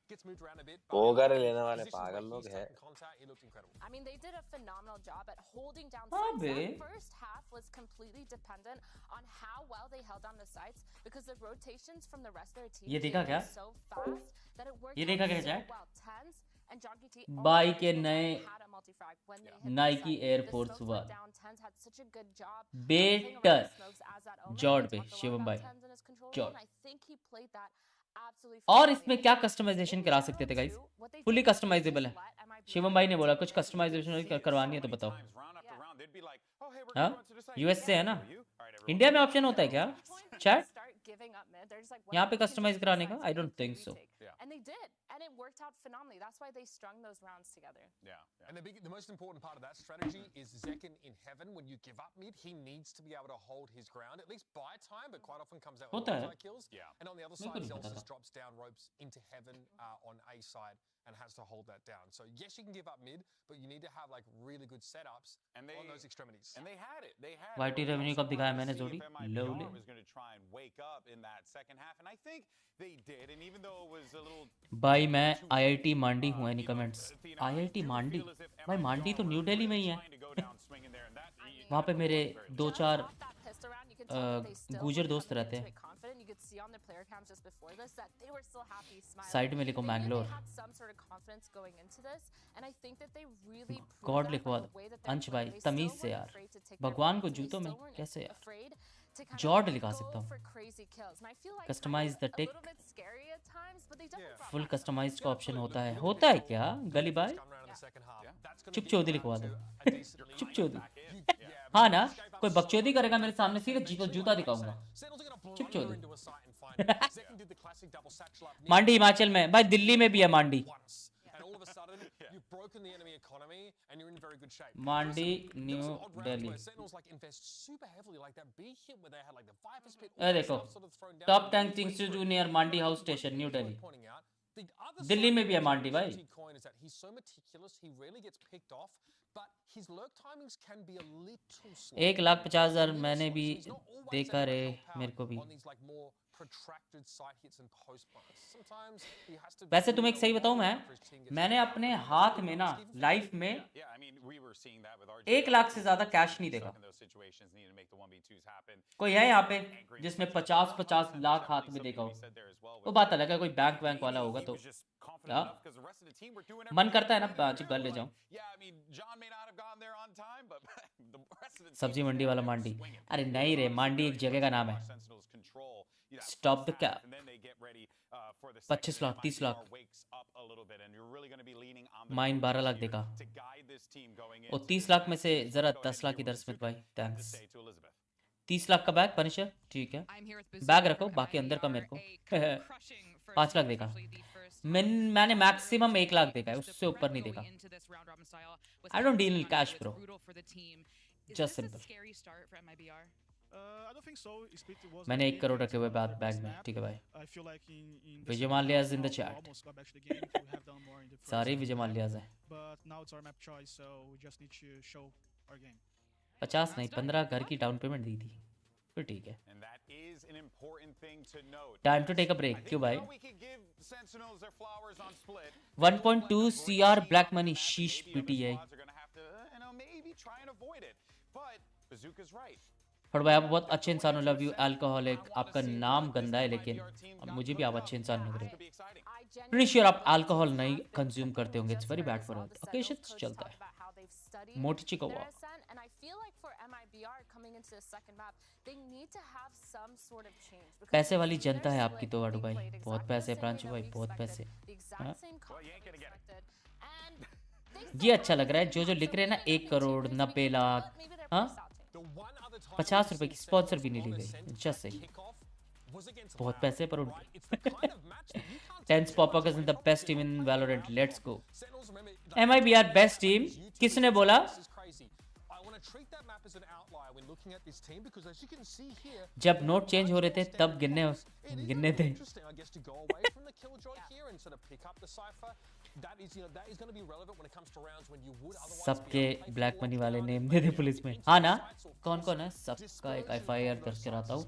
Gets moved around a bit. पोगर लेने वाले पागल लोग हैं। Contact, he looked incredible. I mean, they did a phenomenal job at holding down हाँ sites. Bay. That first half was completely dependent on how well they held down the sites because the rotations from the rest of their team ये देखा क्या? so fast that it worked ये देखा out क्या so chat? well. Tens and Jonky T by के नए had a multi-frag when they hit the Nike site. Air The force smokes went 1 down. Tens had such a good job better playing around the smokes as that omen. जॉर्ड We पे talked a lot Shivam about भाई Tens and his control जॉर्ड। and I think he played that absolutely और phenomenally. इसमें क्या customization करा सकते थे guys? Fully customisable है। शिवम भाई ने बोला कुछ कस्टमाइजेशन करवानी है तो बताओ। हाँ, यूएस से है ना? इंडिया में ऑप्शन होता है क्या चैट? यहाँ पे कस्टमाइज कराने का? I don't think so. And they did, and it worked out phenomenally. That's why they strung those rounds together. Yeah. And the most important part of that strategy is Zekken in heaven. When you give up mid, he needs to be able to hold his ground, at least buy time, but quite often comes out with होता है। multi-kills. Yeah. And on the other मेरे को side, नहीं पता Zelsis था। drops down ropes into heaven on A side and has to hold that down. So yes, you can give up mid, but you need to have like really good setups on those extremities. And they had it. They had YT revenue कब दिखाया मैंने जोड़ी? Lowly. was going to try and wake up in that second half, and I think they did. And even though it was a little भाई मैं IIT मांडी हूँ any comments? IIT मांडी भाई, मांडी तो new Delhi में ही है। वहाँ पे मेरे 2-4 गुजर दोस्त रहते हैं। साइड में लिखो मैंगलोर। गॉड लिखवा दो। अंश भाई तमीज से यार, भगवान को जूतों में कैसे यार? to kind जॉर्ड of लिखा go सकता हूँ. for crazy kills. And I feel like Customize the a tick. little bit scary at times, but they definitely brought full back customized का ऑप्शन होता है क्या गली भाई? चुप चौधरी लिखवा दो. चुप चौधरी. हाँ ना, कोई बकचोदी करेगा मेरे सामने सीधे जूता दिखाऊंगा. चुप चौधरी. मांडी हिमाचल में, भाई दिल्ली में भी है मांडी. You've broken the enemy economy and you're in very good shape. Mandi New Delhi. Sentinels like invest super heavily, like that B hit where they had like the Viper's pit. ये देखो, top 10 things to do near Mandi House station New Delhi. Delhi में भी है मांडी भाई. He's so meticulous, he rarely gets picked off, but his lurk timings can be a little slow. 1,50,000 मैंने भी देखा रे, मेरे को भी. वैसे तुम्हें एक सही बताऊं मैंने अपने हाथ में ना लाइफ में 1 लाख से ज्यादा कैश नहीं देखा. कोई है यहाँ पे जिसने 50 लाख हाथ में देखा हो? वो बात अलग है, कोई बैंक वाला होगा तो मन करता है ना घर ले जाऊं. सब्जी मंडी वाला मांडी. अरे नहीं रे, मांडी एक जगह का नाम है. Stop the cap. 25 lakh 30 lakh. Mine 12 lakh देखा. और 30 लाख में से जरा 10 लाख इधर स्मिथ भाई, थैंक्स. 30 लाख का बैग पनिशर, ठीक है बैग रखो, बाकी अंदर का मेरे को. 5 लाख देखा. मैंने मैक्सिमम 1 लाख देखा है, उससे ऊपर नहीं देखा. I don't deal in cash bro, just simple. मैंने 1 करोड़ रखे हुए बैग में, ठीक है भाई. विजय माल्याज इन द चैट. सारे विजय माल्याज हैं. 50 नहीं 15 घर की डाउन पेमेंट दी थी, फिर ठीक है. Time to take a break. क्यों भाई? 1.2 CR black money. Sheesh PTI. और भाई आप बहुत अच्छे इंसान हो. Love you alcoholic. आपका नाम गंदा है लेकिन मुझे भी आप अच्छे इंसान लग रहे हैं. प्रीटी श्योर आप अल्कोहल नहीं कंज्यूम करते होंगे. It's very bad for health. Occasions चलता है. मोटी चिकवा. and I feel like for MIBR coming into the second map, they need to have some sort of change. पैसे वाली जनता है आपकी तो वाडू भाई, बहुत पैसे. प्रांशु भाई बहुत पैसे. ये अच्छा लग रहा है जो लिख रहे हैं ना 1 करोड़ 90 लाख. हाँ 50 रुपए की स्पॉन्सर भी नहीं ली गई. जस्ट सही. बहुत पैसे पर उनके. टेंस पॉपकस in the best team in Valorant. Let's go. MIBR best team किसने बोला? जब नोट चेंज हो रहे थे तब गिनने थे. सबके ब्लैक मनी वाले नेम दे दे पुलिस में. हाँ ना, कौन कौन है सबका एक FIR करके रहता हूँ.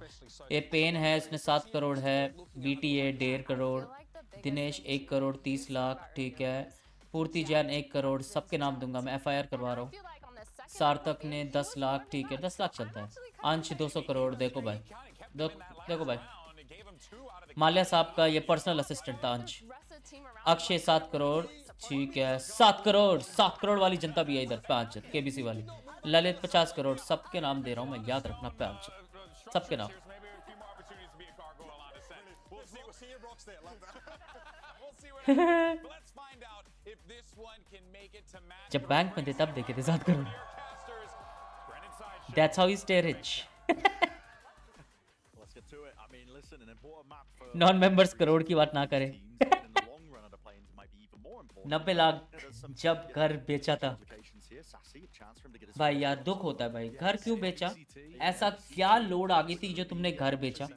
ये पेन है, इसने 7 करोड़ है. BTA 1.5 करोड़. दिनेश 1 करोड़ 30 लाख, ठीक है. पूर्ति जैन 1 करोड़. सबके नाम दूंगा मैं, FIR करवा रहा हूँ. सार्थक ने 10 लाख, ठीक है 10 लाख चलता है. अंश 200 करोड़. देखो भाई देखो भाई, माल्या साहब का ये पर्सनल असिस्टेंट था अंश. अक्षय 7 करोड़, ठीक है. 7 करोड़ वाली जनता भी है इधर. 5 KBC वाली. ललित 50 करोड़. सबके नाम दे रहा हूँ मैं, याद रखना. 5 सबके नाम. जब बैंक में थे तब देखे थे 7 crore. That's how you stay rich. Non members crore की बात ना करें. 90 लाख जब घर बेचा था भाई यार, दुख होता है भाई. घर क्यों बेचा? ऐसा क्या लोड आ गई थी जो तुमने घर बेचा?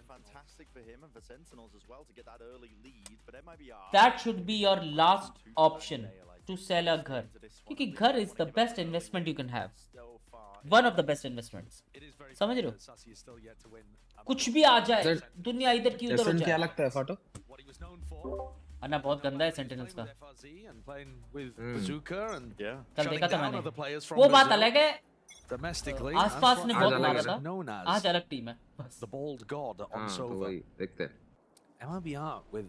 That should be your last option to sell a घर, क्योंकि घर is the best investment you can have. One of the best investments. समझ रहे हो? कुछ भी आ जाए दुनिया इधर की उधर हो जाए. क्या लगता है फाटो? अन्ना बहुत गंदा है सेंटिनल्स का. कल देखा था मैंने. वो बात अलग है. आसपास ने बहुत मारा था. आज अलग टीम है. The bald god on Sova. MIBR with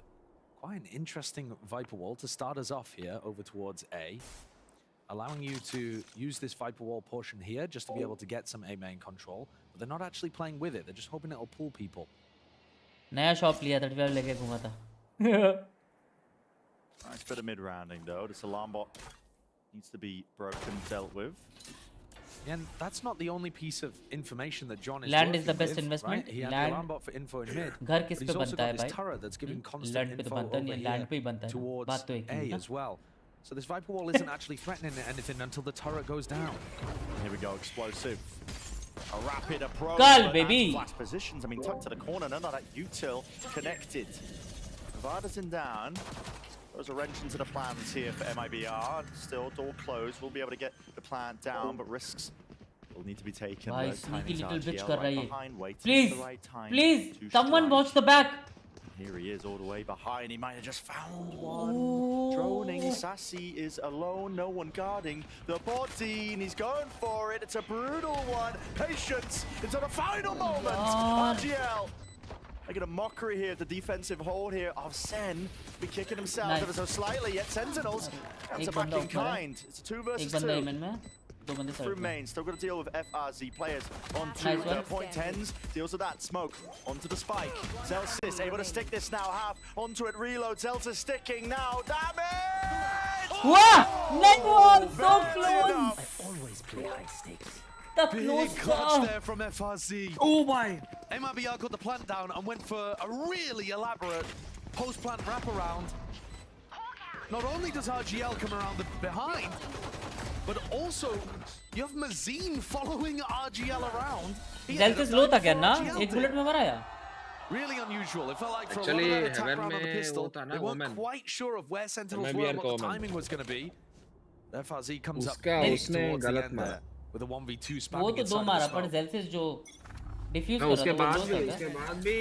quite an interesting Viper wall to start us off here over towards A, allowing you to use this Viper wall portion here just to be able to get some A main control. but they're not actually playing with it. They're just hoping it'll pull people. नया shop लिया 35 लेके घूमा था. Nice bit of mid-rounding though. This alarm bot needs to be broken, dealt with. And that's not the only piece of information that John is Land is the working best with, investment. right? He had Land. the alarm bot for info in mid. घर किस but पे he's also बनता है got भाई? this turret that's giving constant Land पे तो info बनता नहीं over है, land पे ही here बनता है. towards बात तो एक ही है A ना? as well. So this Viper wall isn't actually threatening anything until the turret goes down. Here we go, explosive. A rapid approach. Goal, but baby. flash positions. I mean, tucked to the corner. None of that util connected. Vardason down. Throws a wrench into the plans here for MIBR. Still, door closed. We'll be able to get the plant down, but risks will need to be taken. भाई Low sneaky timing's little bitch RGL कर right रही है. behind, waiting Please, for the right time please, to someone strike. watch the back. Here he is all the way behind. He might have just found one. Droning. Sassy is alone. No one guarding the body. And he's going for it. It's a brutal one. Patience into the final moment. RGL. I get a mockery here. The defensive hold here of Sen. Be kicking himself ever so slightly. Yet Sentinels. That's a back in kind. It's a 2 versus 2. Through main, still got to deal with FRZ players onto the point 10s, deals with that smoke onto the spike. Zelsis able to stick this now, half onto it, reload. Zelsis sticking now, damage! Wow! Net one, so close. I always play high stakes. The Big clutch there from FRZ. Oh my! MIBR got the plant down and went for a really elaborate post-plant wraparound. Not only does RGL come around the behind, but also you have Mazine following RGL around. Zelsis low था क्या ना? एक bullet में मरा या? Really unusual. It felt like for Actually, a lot of that attack heaven round on the में pistol, वो था ना, they weren't Omen. quite sure of where Sentinels MIBR were and what का the Omen. timing was going to be. FRZ comes up उसका big उसने towards the गलत end मारा. there with a 1v2 वो spamming तो inside दो of the मारा पर smoke. Zelsis जो डिफ्यूज हाँ, कर उसके रहा था बाद वो भी दो उसके था. बाद भी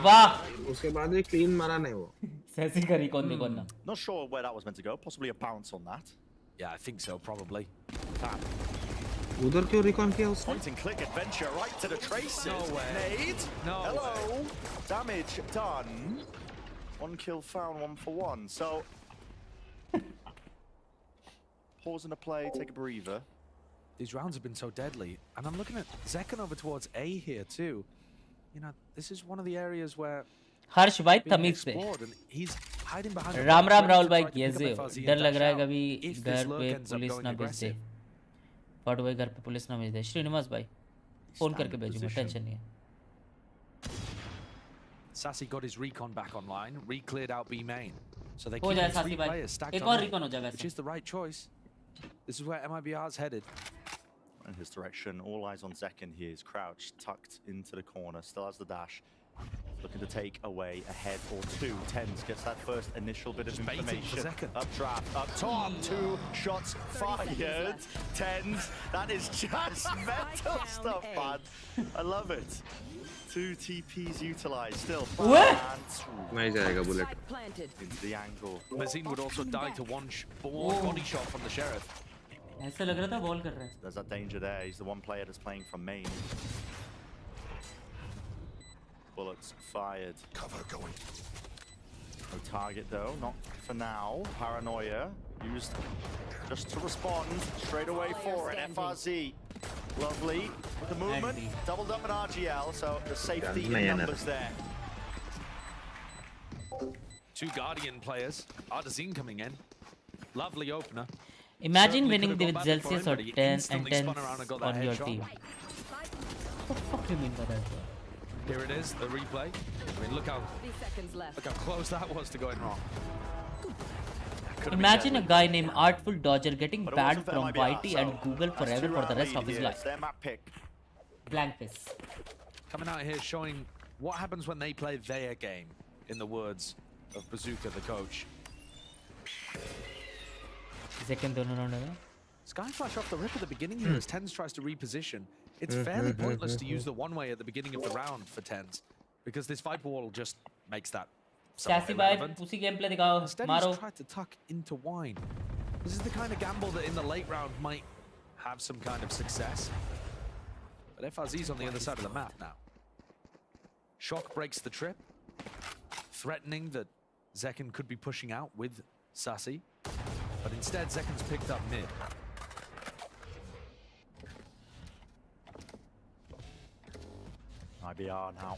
वाह! उसके बाद भी क्लीन मारा नहीं वो. सैसी करी कौन देखो ना. Not sure where that was meant to go. Possibly a bounce on that. Yeah, I think so, probably. उधर क्यों रिकॉन किया उसने? Point and click adventure right to the traces. No way. Nade. No Hello. Damage done. 1 kill found, 1 for 1. So pause in the play, take a breather. These rounds have been so deadly, and I'm looking at Zekan over towards A here too. You know, this is one of the areas where हर्ष भाई being तमीज से. explored, and he's hiding behind the Ram wall, Ram ready Rahul to भाई try to pick up कैसे हो? FRZ डर and लग dash रहा है out कभी if this घर lurk पे ends up पुलिस going ना भेज दे. aggressive. फट भाई घर पे पुलिस ना भेज दे. श्रीनिवास भाई फोन करके भेजूंगा, टेंशन नहीं है. Sassy got his recon back online, re-cleared out B main. So they हो keep जाए 3 सासी भाई. players stacked एक on और A, रिकॉन हो जाएगा which ऐसे. is the right choice. This is where MIBR's headed. In his direction, all eyes on Zekan. He is crouched, tucked into the corner, still has the dash. Looking to take away a head or two. Tens gets that first initial bit of Just baiting for information. Zekan. Up draft, up top, 2 shots fired. Tens, that is just mental stuff, man. I love it. 2 TPs utilized, still. नहीं जाएगा bullet. Into the angle. Mazine would also die to one body shot from the sheriff. ऐसा लग रहा था ball कर रहा है. There's that danger there. He's the one player that's playing from main. Bullets fired. Cover going. No target though, not for now. Paranoia used just to respond straight away for it. FRZ, lovely with the movement, doubled up at RGL, so the safety in numbers there. 2 Guardian players. Artazine coming in. Lovely opener. Imagine Certainly winning could have with gone back for Zelsis him, or but he 10 and instantly 10 spun around and got that on your headshot. team. What the fuck do you mean by that? Here it is, the replay. I mean, look how close that was to going wrong. Imagine a guy named Artful Dodger getting banned from YT and Google forever for the rest of his life. Blank face. Coming out here showing what happens when they play their game, in the words of Bazooka, the coach. Second dono round है. Skyflash off the rip at the beginning here as Tens tries to reposition. It's fairly pointless to use the one-way at the beginning of the round for Tens, because this Viper wall just makes that Sassy भाई उसी gameplay दिखाओ. Instead, मारो. he's tried to tuck into wine. This is the kind of gamble that in the late round might have some kind of success. But FRZ's on the other side of the map now. Shock breaks the trip, threatening that Zekan could be pushing out with Sassy. But instead, Zekan's picked up mid. MIBR now.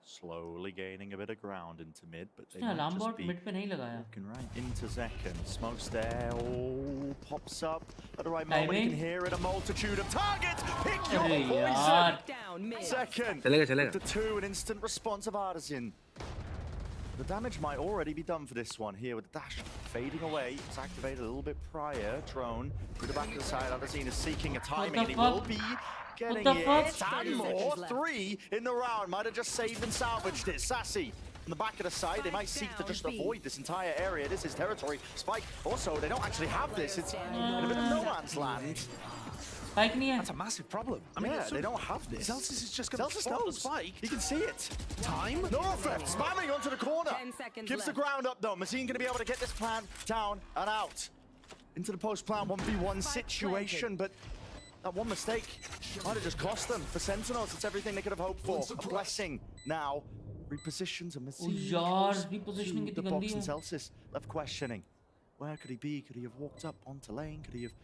Slowly gaining a bit of ground into mid, but they उसने might alarm just bot be mid पे नहीं लगाया. looking right into Zekken. Smokes there. Oh, pops up at the right moment. You Timing. can hear it. A multitude of targets. Pick your अरे poison. यार. Zekken. चलेगा. The 2, an instant response of Artisan. The damage might already be done for this one here with the dash fading away. It's activated a little bit prior. Drone through the back of the side. Artisan is seeking a timing and he will be getting it. And more. 3 in the round. Might have just saved and salvaged it. Sassy on the back of the side. They might seek to just avoid this entire area. This is territory. Spike also, they don't actually have this. It's in a bit of no man's land. Spike नहीं है. That's a massive problem. I mean, Yeah, they don't have this. Zelsis is just going to Zelsis follow knows. Spike. You can see it. Time? Northwest spamming onto the corner. Gives the ground up though. Mazine going to be able to get this plan down and out. Into the post-plan 1v1 situation, but that one mistake might have just cost them. For Sentinels, it's everything they could have hoped for. A blessing now. Repositions and Mazine यार, goes repositioning to the कितनी box गंदी and है. Celsius left questioning. Where could he be? Could he have walked up onto lane? Could he have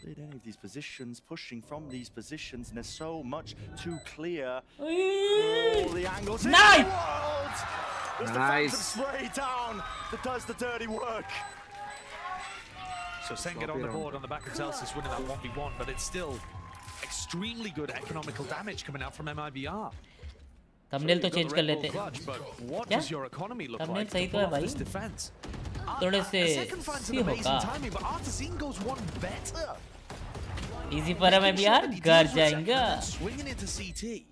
cleared any of these positions, pushing from these positions, and there's so much to clear. All the angles in the world. There's the phantom spray down that does the dirty work. So Sen get on the board on the back of Celsius winning that 1v1, but it's still extremely good economical damage coming out from MIBR. Thumbnail तो change कर लेते. What क्या? does your economy look Thumbnail like सही to तो pull है off भाई. this defense? थोड़े से Second finds an C amazing होगा. timing, but Artisan goes one better. Easy पर है मैं भी यार घर जाएंगा. Swinging into CT.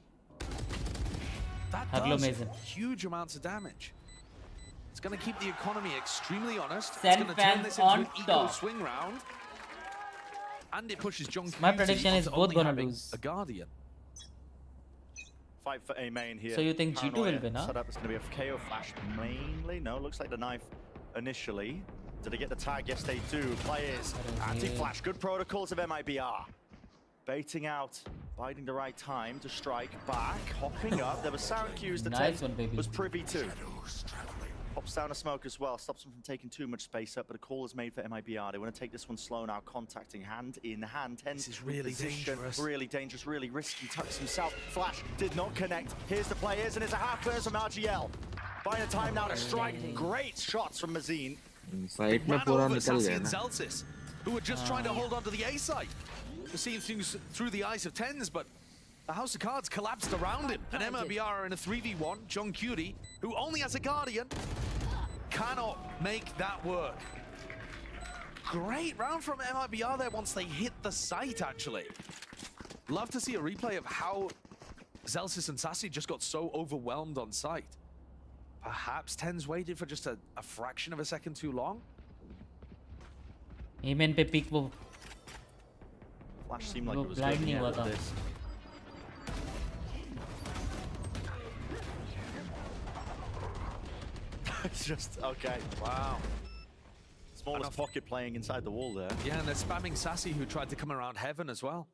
That Haglo does Mason. huge amounts of damage. It's going to keep the economy extremely honest. It's Sen going to turn fans this into on an eco top. swing round. And it pushes John My Cutie prediction is onto both only gonna having lose. a Guardian. Fight for A main here. So you think G2 will win, huh? Setup is going to be a KO flash mainly. No, looks like the knife initially. Did they get the tag? Yes, they do. Players, anti-flash, good protocols of MIBR. Baiting out, biding the right time to strike back, hopping up. There were sound cues the Nice 10 one, baby. was privy to. Pops down a smoke as well, stops them from taking too much space up, but a call is made for MIBR. They want to take this one slow now, contacting hand in hand. 10 This is really position, dangerous. really dangerous, really risky. Tucks himself. Flash did not connect. Here's the players, and it's a half clearance from RGL. Buying the time now to strike. Great shots from Mazine. Site में Ran पूरा over निकल Sassy गया and ना. Celsius, who were just trying to hold on to the A side. We're seeing things through the eyes of tens, but the House of Cards collapsed around him. And MIBR are in a 3v1. John Cutie, who only has a Guardian, cannot make that work. Great round from MIBR there once they hit the site, actually. Love to see a replay of how Celsius and Sassy just got so overwhelmed on site. Perhaps Tens waited for just a fraction of a second too long. Amen पे pick वो Flash seemed like वो it was blind good नहीं yeah, हुआ with था. this. It's just okay. Wow. Smallest pocket playing inside the wall there. Yeah, and they're spamming Sassy, who tried to come around Heaven as well.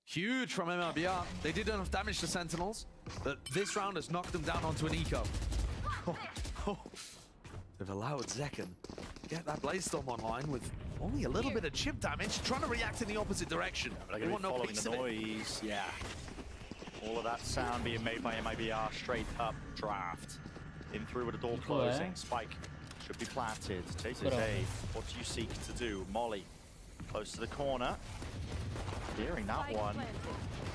Huge from MIBR. They did enough damage to Sentinels, but this round has knocked them down onto an eco. They've allowed Zekken to get that Bladestorm online with only a little bit of chip damage, trying to react in the opposite direction. They're They going to want be no following piece the of it. noise. Yeah. All of that sound being made by MIBR. Straight up draft. In through with the door closing. Spike should be planted. Chases A. What do you seek to do? Molly close to the corner. Hearing that one.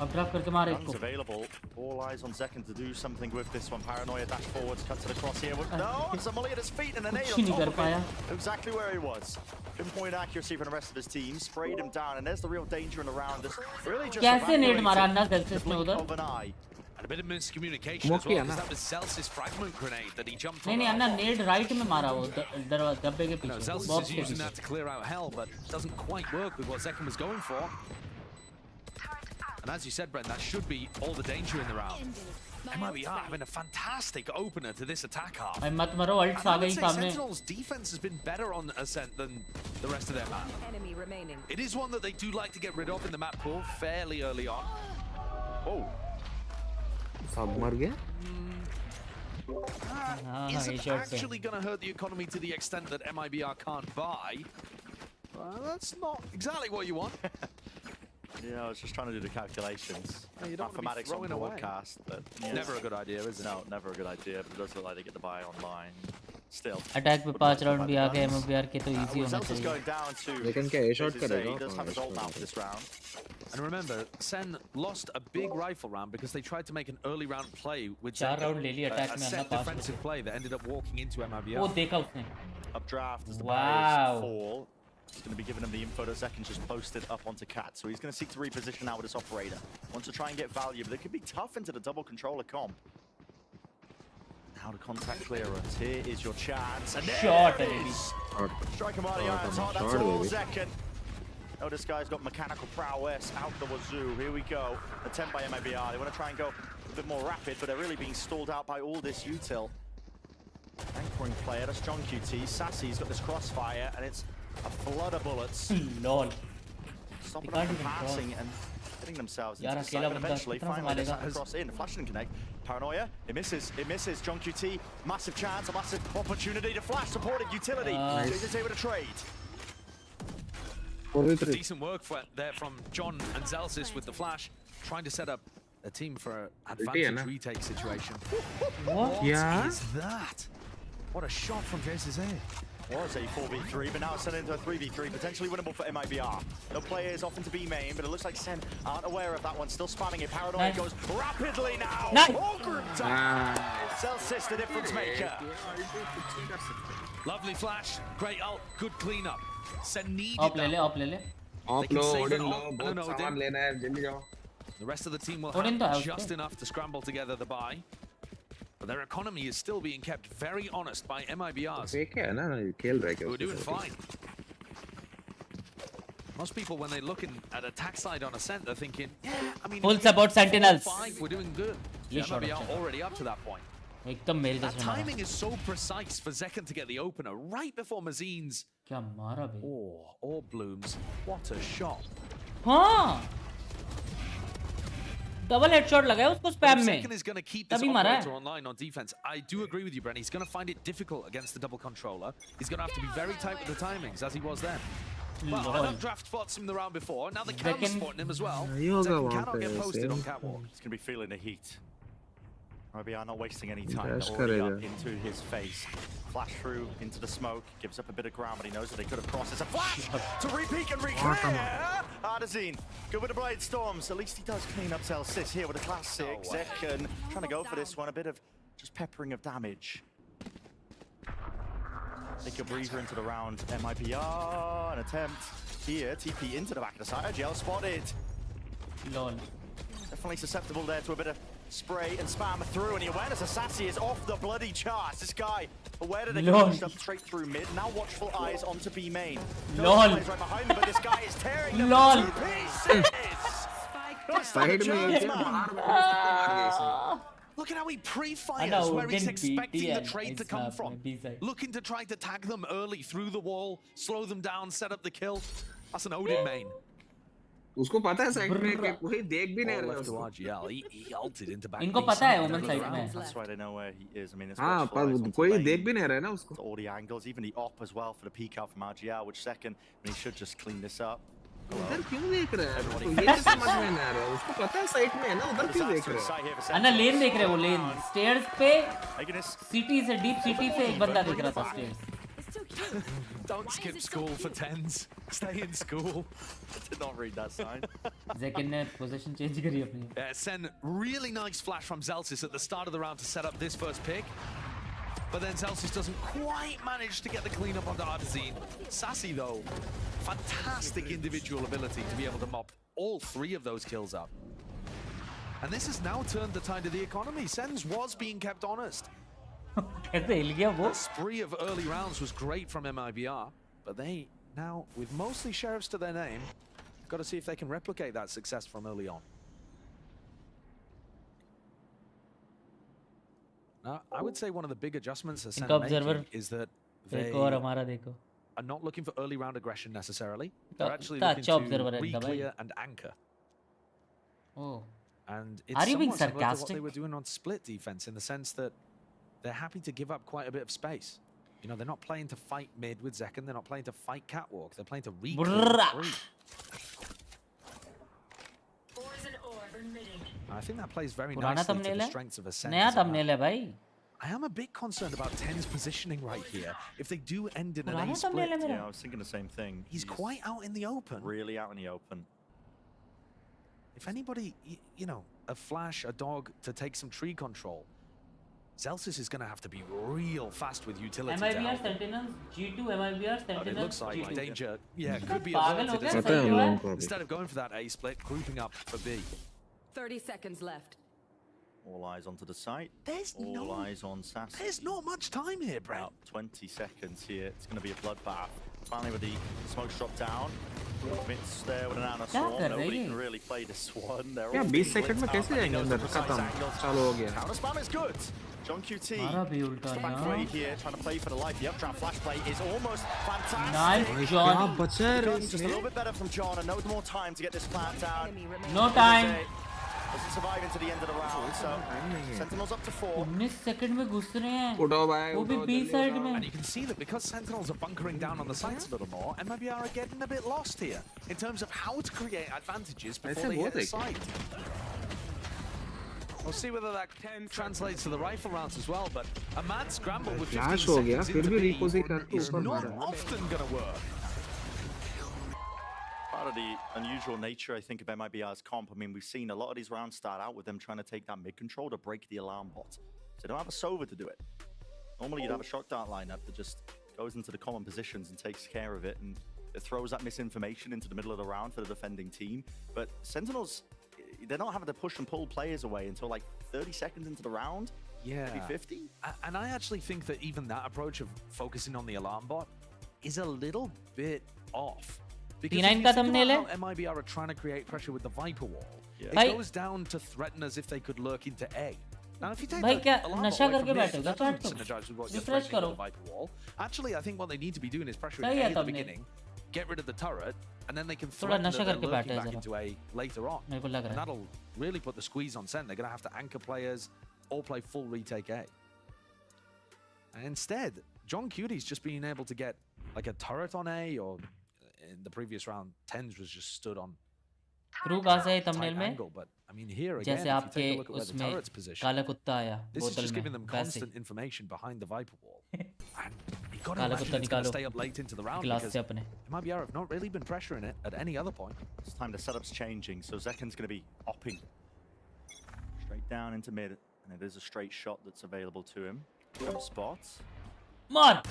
अब drop करके मार Guns इसको. available. All eyes on Zekken to do something with this one. Paranoia dash forwards, cut to the cross here. No, it's a Molly at his feet and an 8 कुछ on नहीं top कर of पाया. it. Exactly where he was. Pinpoint accuracy from the rest of his team. Sprayed him down, and there's the real danger in the round. This really just कैसे net मारा अन्ना evaporated Celsius the ने blink उधर. of an eye. And a bit of miscommunication as well, because that was Celsius fragment grenade that he jumped on. नहीं नहीं अन्ना net right में मारा वो दरवाजे डब्बे के No, पीछे. Celsius बॉक्स is के using पीछे. that to clear out hell, but doesn't quite work with what Zekken was going for. And as you said, Brent, that should be all the danger in the round. MIBR having a fantastic opener to this attack half. भाई मत मरो अल्ट्स आ गई सामने. Sentinels' defense has been better on Ascent than the rest of their map. Enemy remaining. It is one that they do like to get rid of in the map pool fairly early on. Oh. सब मर गया. Isn't actually going to hurt the economy to the extent that MIBR can't buy. That's not exactly what you want. Yeah, I was just trying to do the calculations. Yeah, you don't want to be Mathematics on throwing away. broadcast, but Never a good idea, is it? no, never a good idea. But it does look like they get the buy online. Still. Attack पे 5 round भी आ गए MOBR के तो easy होना Zelsa's चाहिए. going down to. लेकिन क्या A shot करेगा? He does have his ult now for this round. And remember, Sen lost a big rifle round because they tried to make an early round play with 4 round ले लिया attack a में set अपना 5. defensive play that ended up walking into MIBR. वो देखा उसने. Updraft as the Wow. barriers fall. He's going to be giving him the info that Zekin's just posted up onto Cat. So he's going to seek to reposition now with this operator. Wants to try and get value, but it could be tough into the double controller comp. Now to contact clearance. Here is your chance. And Shot, there it is. Strike him out of the that's all Zekin. Oh, this guy's got mechanical prowess out the wazoo. Here we go. Attempt by MIBR. They want to try and go a bit more rapid, but they're really being stalled out by all this util. Anchoring player, that's John QT. Sassy's got this crossfire, and it's a flood of bullets. Lol. Stopping them from passing and getting themselves into the side, but eventually, finally, they cross in. Flash and connect. Paranoia, it misses. It misses. John QT, massive chance, a massive opportunity to flash supported utility. He's able to trade. Decent work there from John and Zelsis with the flash, trying to set up a team for an advantage retake situation. What is that? What a shot from JSA. Was a 4v3, but now it's turned into a 3v3, potentially winnable for MIBR. No players off into B main, but it looks like Sen aren't aware of that one, still spamming it. Paranoia goes rapidly now. All group time. Celsius, the difference maker. Lovely flash, great ult, good cleanup. Sen needed Op le le, op le le. Op lo, Odin lo, both सामान लेना है, जल्दी जाओ. The rest of the team will have just enough to scramble together the buy. But their economy is still being kept very honest by MIBRs. Who are doing fine. Most people, when they're looking at attack side on Ascent, they're thinking, yeah, I mean, full support Sentinels. 4-5, we're doing good. MIBR already up to that point. That timing is so precise for Zekin to get the opener right before Mazin's. Or Blooms. What a shot. हाँ. Double headshot लगा है उसको spam में. Zekin is going to keep this operator online on defense. I do agree with you, Bren. He's going to find it difficult against the double controller. He's going to have to be very tight with the timings, as he was then. But enough draft spots him the round before. Now the cam's spotting him as well. Zekin cannot get posted on catwalk. He's going to be feeling the heat. RBR not wasting any time. They're already up into his face. Flash through into the smoke. Gives up a bit of ground, but he knows that they could have crossed. It's a flash to re-peek and re-clear. Ardazine, good with the Blade Storms. At least he does clean up Celsius here with a classic. Zekin trying to go for this one. A bit of just peppering of damage. Take your breather into the round. MIBR, an attempt here. TP into the back of the side. GL spotted. Lol. Definitely susceptible there to a bit of spray and spam through, and the awareness of Sassy is off the bloody charts. This guy aware that they can push up straight through mid. Now watchful eyes onto B main. No right behind him, but this guy is tearing them to pieces. Look at how he pre-fires where he's expecting the trade to come from. Looking to try to tag them early through the wall, slow them down, set up the kill. That's an Odin main. उसको पता है side में कि कोई देख भी नहीं रहा है उसको. He ulted into back. इनको पता है woman side में. That's why they know where he is. I mean, it's हाँ, पर कोई देख भी नहीं रहा है ना उसको. All the angles, even the op as well for the peek out from RGL, which second, I mean, he should just clean this up. उधर क्यों देख रहा है? तो ये समझ में नहीं आ रहा है. उसको पता है साइड में है ना, उधर क्यों देख रहा है? अन्ना लेन देख रहे हो लेन. Stairs पे सिटी से deep city से एक बंदा देख रहा था stairs. Don't skip school for tens. Stay in school. I did not read that sign. Zekin ने position change करी अपनी. Send really nice flash from Zelsis at the start of the round to set up this first pick. But then Zelsis doesn't quite manage to get the cleanup onto Ardazine. Sassy though, fantastic individual ability to be able to mop all 3 of those kills up. And this has now turned the tide of the economy. Sens was being kept honest. The spree of early rounds was great from MIBR, but they now, with mostly sheriffs to their name, got to see if they can replicate that success from early on. Now, I would say one of the big adjustments that Sen making is that they are not looking for early round aggression necessarily. They're actually looking to re-clear and anchor. Oh. And it's somewhat similar to what they were doing on split defense in the sense that they're happy to give up quite a bit of space. You know, they're not playing to fight mid with Zekin. They're not playing to fight catwalk. They're playing to re-clear free. I think that plays very पुराना nicely to thumbnail the है, strengths of Ascent. नया thumbnail है भाई. I am a bit concerned about Ten's positioning right here. If they do end in an पुराना A split, thumbnail है मेरा. Yeah, I was thinking the same thing. He's quite out in the open. Really out in the open. If anybody, you know, a flash, a dog to take some tree control, Zelsis is going to have to be real fast with utility. MIBR Sentinels G2, MIBR But Sentinels it looks like G2. danger, yeah, could be पागल हो averted गया, as सही well. हुआ है. Instead of going for that A split, grouping up for B. 30 seconds left. All eyes onto the site. There's All eyes on Sass. There's not much time here, Brett. About 20 seconds here. It's going to be a bloodbath. Finally, with the smokes drop down. Mitts there with an Anna Swarm. Nobody can really play this one. They're all 20 second में कैसे जाएंगे अंदर? खत्म, चालू हो गया. Counter spam is good. John QT. मारा भी उल्टा Back ना. three here, trying to play for the life. The updraft flash play is almost fantastic. Nice, John. क्या बचा है रे Just a little bit better from John, and no more time to get this plant down. No time. Doesn't survive into the end of the round, so Sentinels up to 4. 19 second में घुस रहे हैं. उठो भाई, वो भी उठो, B जल्दी side उठो. में. And you can see that because Sentinels are bunkering down on the sites a little more, MIBR are getting a bit lost here in terms of how to create advantages before they hit the site. We'll see whether that translates to the rifle rounds as well, but a mad scramble with 15 Flash हो गया, seconds फिर into भी B reposing करके is ऊपर not मारा. often going to work. Part of the unusual nature, I think, of MIBR's comp. I mean, we've seen a lot of these rounds start out with them trying to take that mid control to break the alarm bot. So they don't have a Sova to do it. Normally, you'd have a shock dart lineup that just goes into the common positions and takes care of it, and it throws that misinformation into the middle of the round for the defending team. But Sentinels, they're not having to push and pull players away until like 30 seconds into the round. Yeah. Maybe 50. And I actually think that even that approach of focusing on the alarm bot is a little bit off. Because if you का think thumbnail about how MIBR are trying to create pressure with the Viper wall, it भाई- goes down to threaten as if they could lurk into A. Now, if you take भाई the क्या alarm नशा bot away करके from mid, बैठे हो? that काट doesn't दो. synergize with what you're Refresh threatening करो. with the Viper wall. Actually, I think what they need to be doing is pressuring सही A है at the thumbnail. beginning, get rid of the turret, and then they can थोड़ा threaten that नशा they're करके lurking बैठे हैं back जरा. into A later on. मेरे को लग And रहा है. that'll really put the squeeze on Sen. They're going to have to anchor players or play full retake A. And instead, John Cuty's just being able to get like a turret on A, or in the previous round, Tens was just stood on Crew कहाँ से है tight thumbnail में? angle. But I mean, here again, जैसे if you आपके take a look at where the उसमें turret's positioned, काला कुत्ता आया this is बोतल just में giving them वैसे constant information behind the Viper wall. And you've got to काला imagine कुत्ता it's going to निकालो stay up late into the round गिलास because से अपने. MIBR have not really been pressuring it at any other point. This time the setup's changing, so Zekin's going to be opping straight down into mid, and it is a straight shot that's available to him. From spots. मार.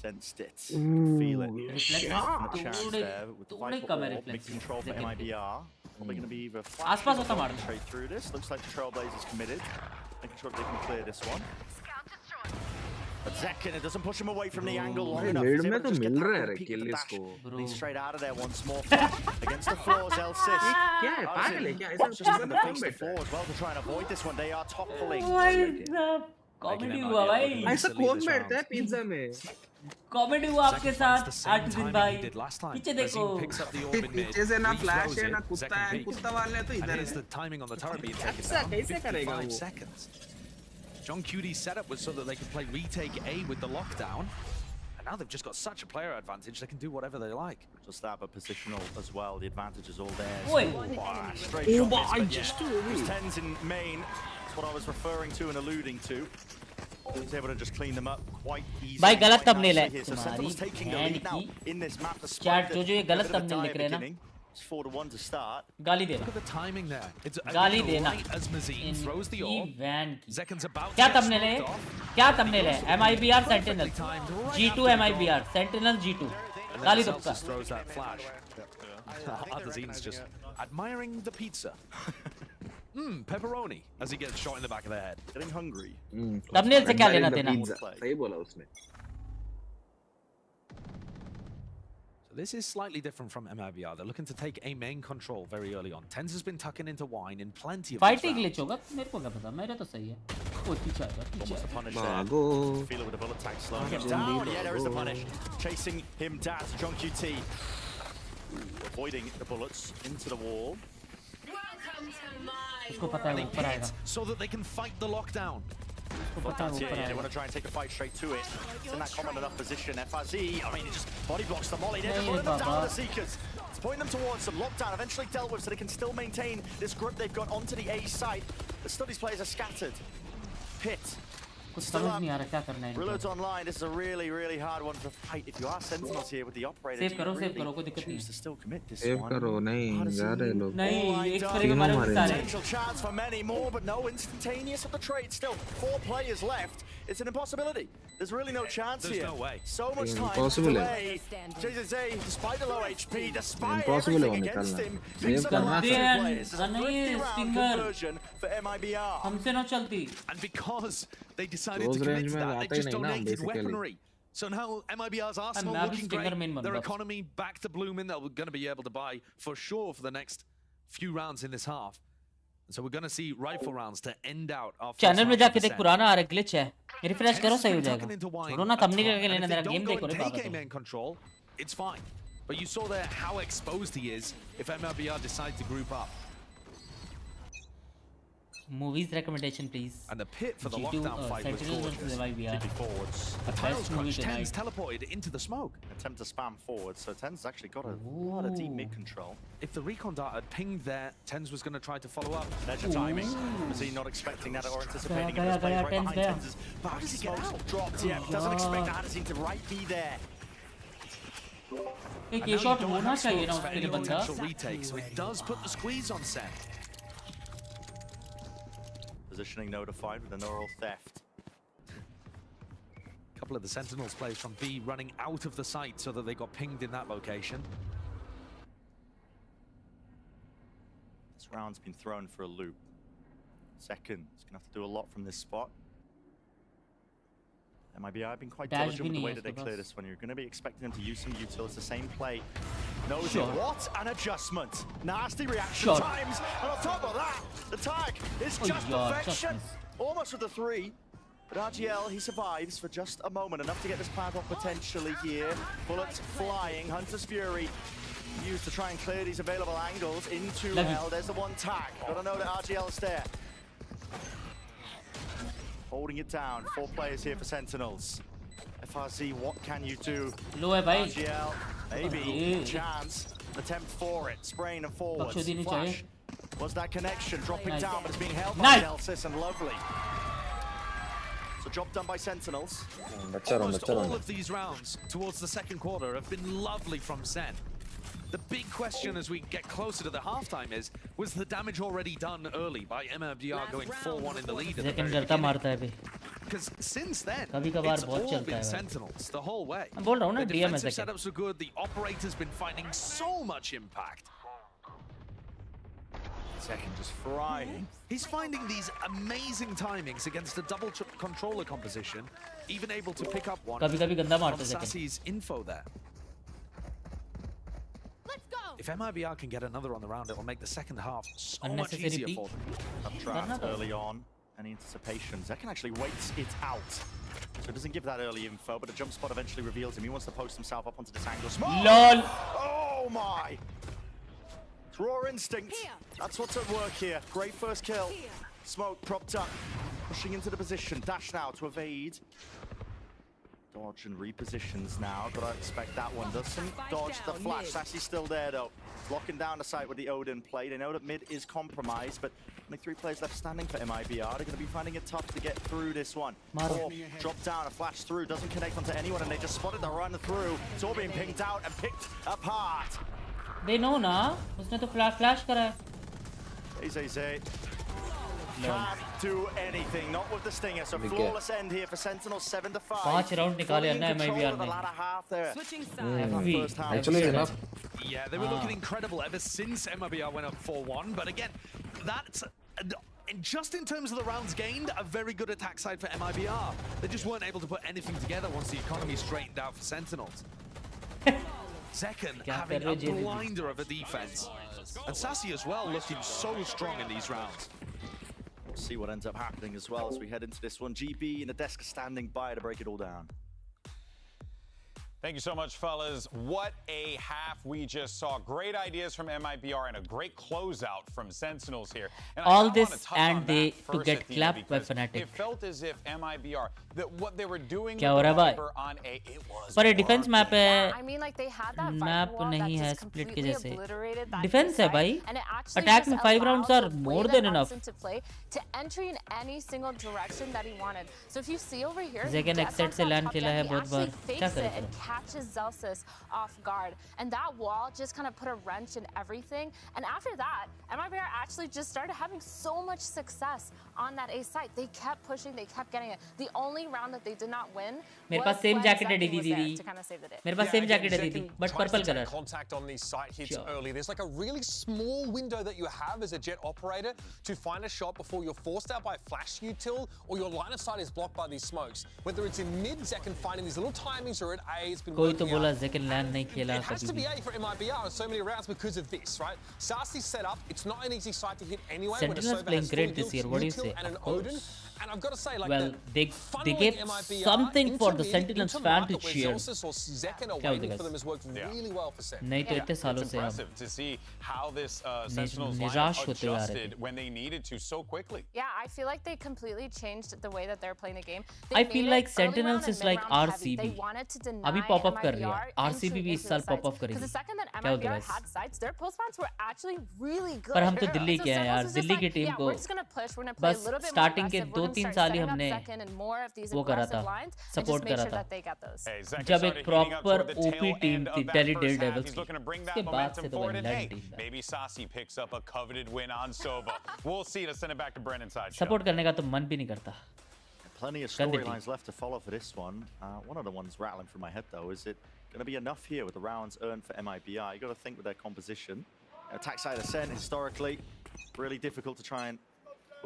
Sensed it. Feel it. Reflex And a chance थोड़े there with the थोड़े Viper कम है wall. reflex. Big control for Zekin के. MIBR. Probably going to be either आसपास flashing होता or मारना. straight through this. Looks like the Trailblazers committed. Making sure they can clear this one. But Zekin, it doesn't push him away from the angle long enough. mid He's में able to तो just get mill that रहा है little रे peek of the kill dash. इसको. He's straight out of there once more. Against the floors, Elsis. क्या है? पागल है क्या? ऐसा Just चीज़ in में the कौन face the बैठा floor है? as well to try and avoid this one. They are toppling. Comedy हुआ भाई. ऐसा कौन बैठता है पिज्जा में? कॉमेडी हुआ आपके साथ आर्टिजन भाई. पीछे देखो. पीछे से ना फ्लैश है ना कुत्ता है. कुत्ता वाले तो इधर Is the है. timing on the turret being taken ऐसा down? कैसे करेगा 55 वो? seconds. John Cuty's setup was so that they could play retake A with the lockdown. And now they've just got such a player advantage, they can do whatever they like. Just that, but positional as well. The advantage is all there. Oi. Straight Oh shot my, miss, but just yeah, two it was away. 10s in main. That's what I was referring to and alluding to. He was able to just clean them up quite easily. भाई गलत quite thumbnail है nicely here. So तुम्हारी Sentinels taking the बहन lead now की. in this map. Chat जो ये गलत thumbnail लिख रहे हैं ना. It's 4-1 to start. गाली देना. Look at the timing there. It's गाली देना. right as Mazin throws the orb. वैन की. Zekin's about क्या to get thumbnail है? smoked off. क्या thumbnail है? MIBR Sentinel. G2 MIBR Sentinel G2. And गाली then दो Celsius throws that flash. Adazin's just admiring the pizza. Pepperoni as he gets shot in the back of the head. Getting hungry. Thumbnail से क्या लेना देना? सही बोला उसने. So this is slightly different from MIBR. They're looking to take a main control very early on. Tens has been tucking into wine in plenty of fight he these glitch होगा. मेरे को क्या पता. मेरा तो सही है. वो पीछे आएगा. पीछे Almost the आएगा. punish there. भागो. Feel it with a bullet tag slowing him down. Yeah, there is the punish. Chasing him down to John QT. Avoiding the bullets into the wall. उसको पता है They ऊपर आएगा. pit so that they can fight the lockdown. उसको पता है Yeah, ऊपर they आएगा. want to try and take a fight straight to it. It's in that common enough position. FRZ, I mean, it just body blocks the molly. They're just नहीं running them Baba. down, the Seekers. It's pointing them towards some lockdown, eventually dealt with, so they can still maintain this grip they've got onto the A site. The Studies players are scattered. Pit. Reloads online. This is a really, really hard one to fight. If you are Sentinels here with the operator, save karo, choose to still commit this save one. करो नहीं जा रहे लोग Potential chance for many more, but no instantaneous of the trade. Still 4 players left. It's an impossibility. There's really no chance here. There's no way. So much time Impossible to delay. JZZ, despite the low HP, despite Impossible everything against him, picks up करना players. It's a 50-round conversion for MIBR. हमसे ना चलती. And because they decided to commit to that, they just donated weaponry. So now MIBR's Arsenal looking great. Their economy back to blooming. They're going to be able to buy for sure for the next few rounds in this half. So we're going to see rifle rounds to end out our channel में जाके देख पुराना आ रहा glitch है refresh करो सही हो जाएगा छोड़ो ना थंबनेल करके लेना तेरा गेम देखो रे बाबा control it's fine but you saw there how exposed he is if MLBR decide to group up. Movies recommendation please. And the pit for the lockdown fight was gorgeous. Keeping forwards. A tiles crunch. Tens teleported into the smoke. Attempt to spam forward, so Tens actually got a lot of deep mid control. If the recon dart had pinged there, Tens was going to try to follow up. There's your timing. Was he not expecting that or anticipating it? This plays right behind Tens. But how does he get out? Dropped, yeah. Doesn't expect that. Doesn't seem to right be there. एक ये shot होना चाहिए ना उसके लिए बंदा. Retake, so it does put the squeeze on Sen. Positioning notified with a neural theft. A couple of the Sentinels players from B running out of the site so that they got pinged in that location. This round's been thrown for a loop. Second, he's going to have to do a lot from this spot. MIBR have been quite diligent with the way that they clear this one. You're going to be expecting them to use some util. It's the same play. Knows it. What an adjustment. Nasty reaction times. And on top of that, the tag is just perfection. Almost with the 3. But RGL, he survives for just a moment. Enough to get this plant off potentially here. Bullets flying. Hunter's Fury used to try and clear these available angles into hell. There's the one tag. Gotta know that RGL is there. Holding it down. 4 players here for Sentinels. FRZ, what can you do? RGL, maybe chance. Attempt for it. Spraying and forwards. Flash. Was that connection dropping down, but it's being held by Delsis and Lovely. So job done by Sentinels. Almost all of these rounds towards the second quarter have been lovely from Sen. The big question as we get closer to the halftime is, was the damage already done early by MLBR going 4-1 in the lead? Because since then, it's all been Sentinels the whole way. The defensive setups were good, the operator's been finding so much impact. Second just frying. He's finding these amazing timings against a double controller composition, even able to pick up one from Sassy's info there. If MIBR can get another on the round, it will make the second half so much easier for them. Updraft early on. Any anticipation? Zekan actually waits it out. So it doesn't give that early info, but a jump spot eventually reveals him. He wants to post himself up onto this angle. Smoke! LOL! Oh my! It's raw instinct. That's what's at work here. Great first kill. Smoke propped up. Pushing into the position. Dash now to evade. Dodge and repositions now. Gotta expect that one. Doesn't dodge the flash. Sassy's still there though. Locking down the site with the Odin play. They know that mid is compromised, but only 3 players left standing for MIBR. They're going to be finding it tough to get through this one. Drop down, a flash through, doesn't connect onto anyone, and they just spotted the run through. It's all being pinged out and picked apart. They know na. Usne to flash kara hai. Zay. Can't do anything, not with the stinger. So flawless end here for Sentinel, 7-5. 5 round nikale na MIBR ne. Switching sides. Actually enough. Yeah, they were looking incredible ever since MIBR went up 4-1, but again, that's just in terms of the rounds gained, a very good attack side for MIBR. They just weren't able to put anything together once the economy straightened out for Sentinels. Zekan having a blinder of a defense. And Sassy as well looking so strong in these rounds. We'll see what ends up happening as well as we head into this one. GB and the desk standing by to break it all down. Thank you so much, fellas. What a half we just saw. Great ideas from MIBR and a great closeout from Sentinels here. And all this and they to get clapped by Fnatic. It felt as if MIBR, that what they were doing क्या हो रहा है भाई? on A, it was पर ये defence map है. I mean, like they had that map wall नहीं that है just स्प्लिट के completely जैसे. obliterated that डिफेंस है side, भाई. and it actually attack just में 5 allowed rounds are the more play than that enough. Hudson to play to entry in any single direction that he wanted. So if you see over here, he Zekan gets exit onto से that land top खेला gun, है he बहुत बार. actually क्या fakes it करेगा? and catches Zelsis off guard, and that wall just kind of put a wrench in everything. And after that, MIBR actually just started having so much success on that A site. They kept pushing, they kept getting it. The only round that they did not win मेरे was pass same when jacket है Zeki दीदी was there दीदी. to kind of save the day. मेरे पास same jacket है दीदी, but tries purple to take colour. contact on these site hits Sure. early. There's like a really small window that you have as a jet operator to find a shot before you're forced out by a flash util or your line of sight is blocked by these smokes. Whether it's in mid, Zekan finding these little timings or at A, it's been कोई तो working बोला out. Zekan land नहीं खेला It has कभी to be भी. A for MIBR on so many rounds because of this, right? Sasi's set up, it's not an easy site to hit anyway. Sentinels when a Sova playing has great full this year. util What do you say? and an Of course. Odin. And I've got to say, like, Well, they funneling gave MIBR something for the into mid, Sentinels into fan to market where cheer. Zelsis or Zekan are क्या बोलते waiting guys? for them has worked really well for Sen. नहीं तो इतने सालों It's से हम impressive to see how this Sentinels निराश lineup होते जा रहे थे. adjusted when they needed to so quickly. Yeah, I feel like they completely changed the way that they're playing the game. I feel like Sentinels is like RCB. They wanted to deny अभी pop up कर रही है. MIBR RCB into भी इस the साल pop sites. up करेगी. Because the second that क्या बोलते MIBR guys? had sites, their post plans were actually really good. पर हम तो दिल्ली So के हैं यार. Sentinels was just Delhi like, की टीम yeah, को we're just gonna push, we're gonna play a बस little bit more स्टार्टिंग के aggressive, we're gonna 2-3 start साल ही setting up हमने second and more of these वो करा aggressive था. lines and just support make करा sure था. that they get those. Hey, Zekan जब started एक heating up proper toward the tail OP end team of थी that Delhi first half. Daredevils He's की. looking to bring that उसके बाद momentum से तो forward, भाई and लैंड hey, टीम है. maybe Sasi picks up a coveted win on Sova. We'll see. To send it back to Brennan side. Support करने का तो मन भी नहीं करता. Plenty of Gandhi storylines left to follow for this one. One of the ones rattling through my head, though, is it going to be enough here with the rounds earned for MIBR? You got to think with their composition. Attack side of Sen, historically, really difficult to try and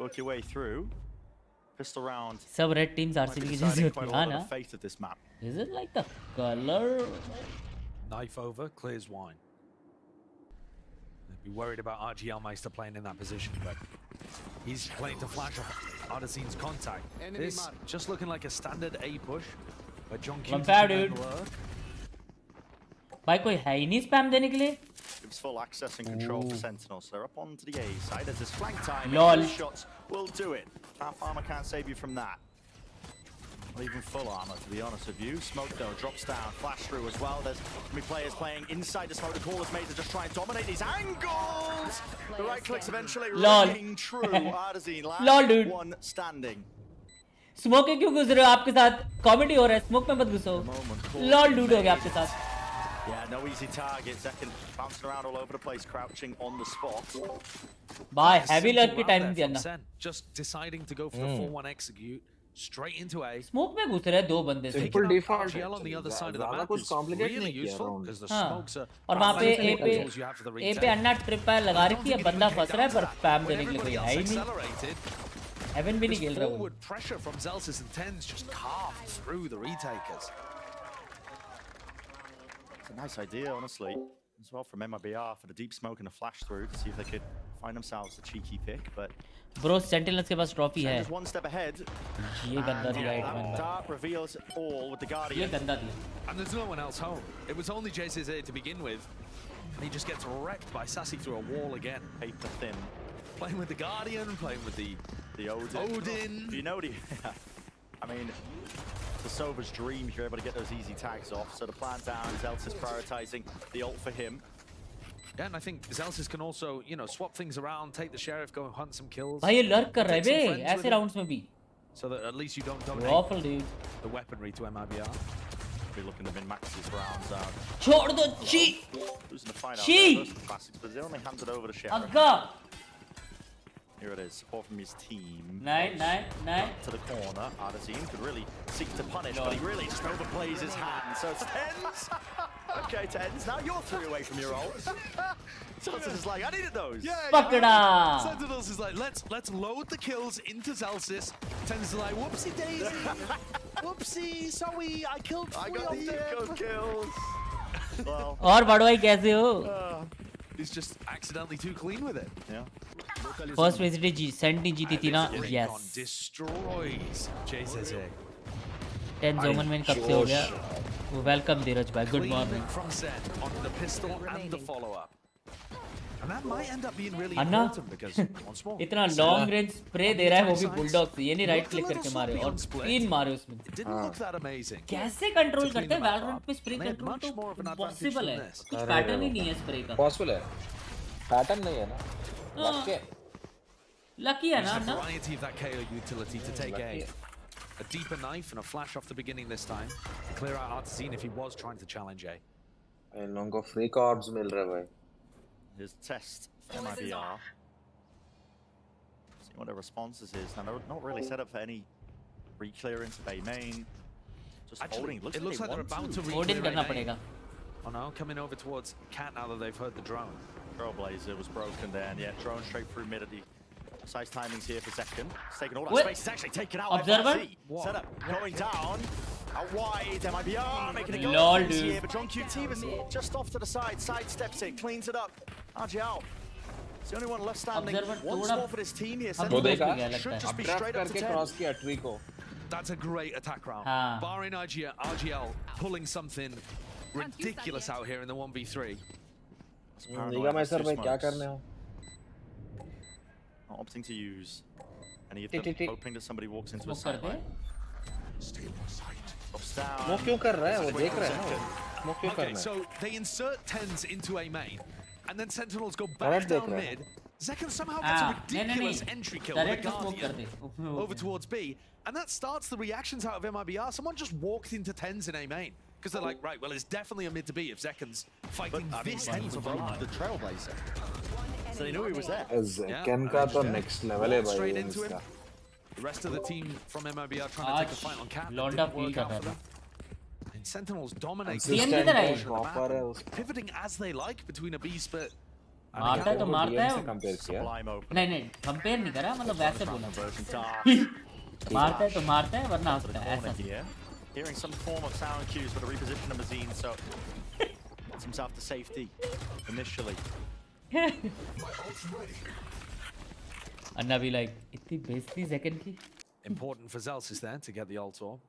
work your way through. Pistol round. सब red teams RCB की जैसी होती है ना. Faith of this map. Is it like the color? Knife over, clears wine. They'd be worried about RGL playing in that position, but he's playing to flash off Ardezine's contact. This just looking like a standard A push, but John Q dude. भाई कोई है ही नहीं spam देने के लिए. Gives full access and control for Sentinels. They're up onto the A side as this flank time. Lol. Shots will do it. Half armor can't save you from that. Not even full armor, to be honest with you. Smoke though drops down, flash through as well. There's gonna be players playing inside the smoke. The call is made to just try and dominate these angles. The right clicks eventually ringing true. Ardezine Lol, dude. one standing. Smoke के क्यों घुस रहे हो आपके साथ? Comedy हो रहा है. स्मोक में मत घुसो. लॉल डूड हो गया आपके साथ. Yeah, no easy target. Zekan bouncing around all over the place, crouching on the spot. Bye. Heavy luck की टाइमिंग दिया ना. Just deciding to go for the 4-1 execute straight into A. Smoke में घुस रहे हैं दो बंदे से. Simple default. RGL on the other side of the ज़्यादा map कुछ is complicated really नहीं किया useful round. because the हाँ. smokes are और वहाँ पे amazing ए पे tools you have for the ए पे retake. अन्ना ट्रिप लगा रखी है. बंदा फंस रहा है पर स्पैम देने के लिए कोई Everybody है else ही नहीं. accelerated. हेवन भी नहीं खेल रहा वो. Forward pressure from Zelsis and Tens just carved through the retakers. It's a nice idea, honestly, as well from MIBR for the deep smoke and the flash through to see if they could find themselves a cheeky pick, but Bro, Sentinels के पास trophy है. just one step ahead. ये गंदा And दिया that hitman. dart reveals it all with the ये Guardian. गंदा दिया. And there's no one else home. It was only JCZ to begin with. He just gets wrecked by Sasi through a wall again. Paper thin. Playing with the Guardian, playing with the Odin. You know, I mean, the Sova's dream if you're able to get those easy tags off. So the plan down, Zelsis prioritizing the ult for him. Yeah, and I think Zelsis can also, you know, swap things around, take the sheriff, go and hunt some kills. भाई ये lurk कर रहा है Take some बे. friends ऐसे with him, rounds में भी. So that at least you don't dominate Awful dude. the weaponry to MIBR. Be looking to min-max these rounds out. छोड़ दो ची. Losing the fight out Gee! there, first classics, but they only handed over the sheriff. अग्गा. Here it is, support from his team. Nine. To the corner, Ardezine could really seek to punish, but he really just overplays his hand. So it's Tens. Okay, Tens, now you're 3 away from your ult. Zelsis is like, I needed those. Yeah, पकड़ा. Sentinels is like, let's load the kills into Zelsis. Tens is like, whoopsie daisy. Whoopsie, sorry, I killed 3 I got of the them. eco kills. Well, और बड़ो भाई कैसे हो? He's just accidentally too clean with it. yeah. First VCT Sentinel जीती थी ना? Recon Yes. destroys JZZ. 10 जोमन में कब से हो गया? Welcome Dheeraj bhai, good morning. From Zen on the pistol and the follow-up. And that might end up being really Anna important because once more, इतना long range spray दे रहा है वो भी बुलडॉग से, ये नहीं राइट क्लिक करके मारे और 3 मारे उसमें। it didn't look that amazing. कैसे कंट्रोल करते हैं वैलोरेंट पे स्प्रे कंट्रोल? तो पॉसिबल है, कुछ पैटर्न ही नहीं है स्प्रे का। पॉसिबल है, पैटर्न नहीं है ना, लकी है ना अन्ना? Variety of that KO utility to take a deeper knife and a flash off the beginning this time to clear out Artazine if he was trying to challenge A. इन लोगों को free कॉर्ब्स मिल रहे भाई। His test for MIBR. See what the responses is. Now, they're not really set up for any re-clearance of A main. Just Actually, holding. it looks like they're about to holding re-clear करना A. पड़ेगा। Oh no, coming over towards Cat now that they've heard the drone. Trailblazer was broken there, and yeah, drone straight through mid at the precise timings here for second. It's taking all that space. It's actually taken out. Observer? Set up, going down. Out wide, MIBR making a go Lol, here, dude. but John QT was just off to the side, sidesteps it, cleans it up. RGL. It's the only one left standing. Observer One थोड़ा more for his team here. हमको देखा Should just be straight up to 10. Cross किया tree को। That's a great attack round. हाँ। Barring RGL pulling something ridiculous out here in the 1v3. निगा मैं sir भाई क्या करने हो? Not opting to use any of them, hoping that somebody walks into a smoke कर दे। sideline. वो क्यों कर रहा है? वो देख रहा है ना? वो क्यों कर Okay, रहा है? so they insert 10s into A main, and then Sentinels go back down mid. Zekan somehow gets a ridiculous entry kill with a Guardian over towards B, and that starts the reactions out of MIBR. Someone just walked into 10s in A main. Because they're like, right, well, it's definitely a mid to B if Zekan's fighting this Tens of the Trailblazer. So they knew he was there. Zekan का तो next level है भाई straight into him. इसका। The rest of the team from MIBR trying to take a fight on Cat. लौंडा feel कर रहा था। And Sentinels dominate. Pivoting as they like between a B split. मारता है तो मारता है। कंपेयर किया। नहीं कंपेयर नहीं करा, मतलब वैसे बोला। मारता है तो मारता है वरना हंसता है ऐसा। Hearing some form of sound cues for the reposition of Mazine, so gets himself to safety initially. अन्ना भी like इतनी बेइज्जती सेकंड की। Important for Zelsis there to get the ult orb.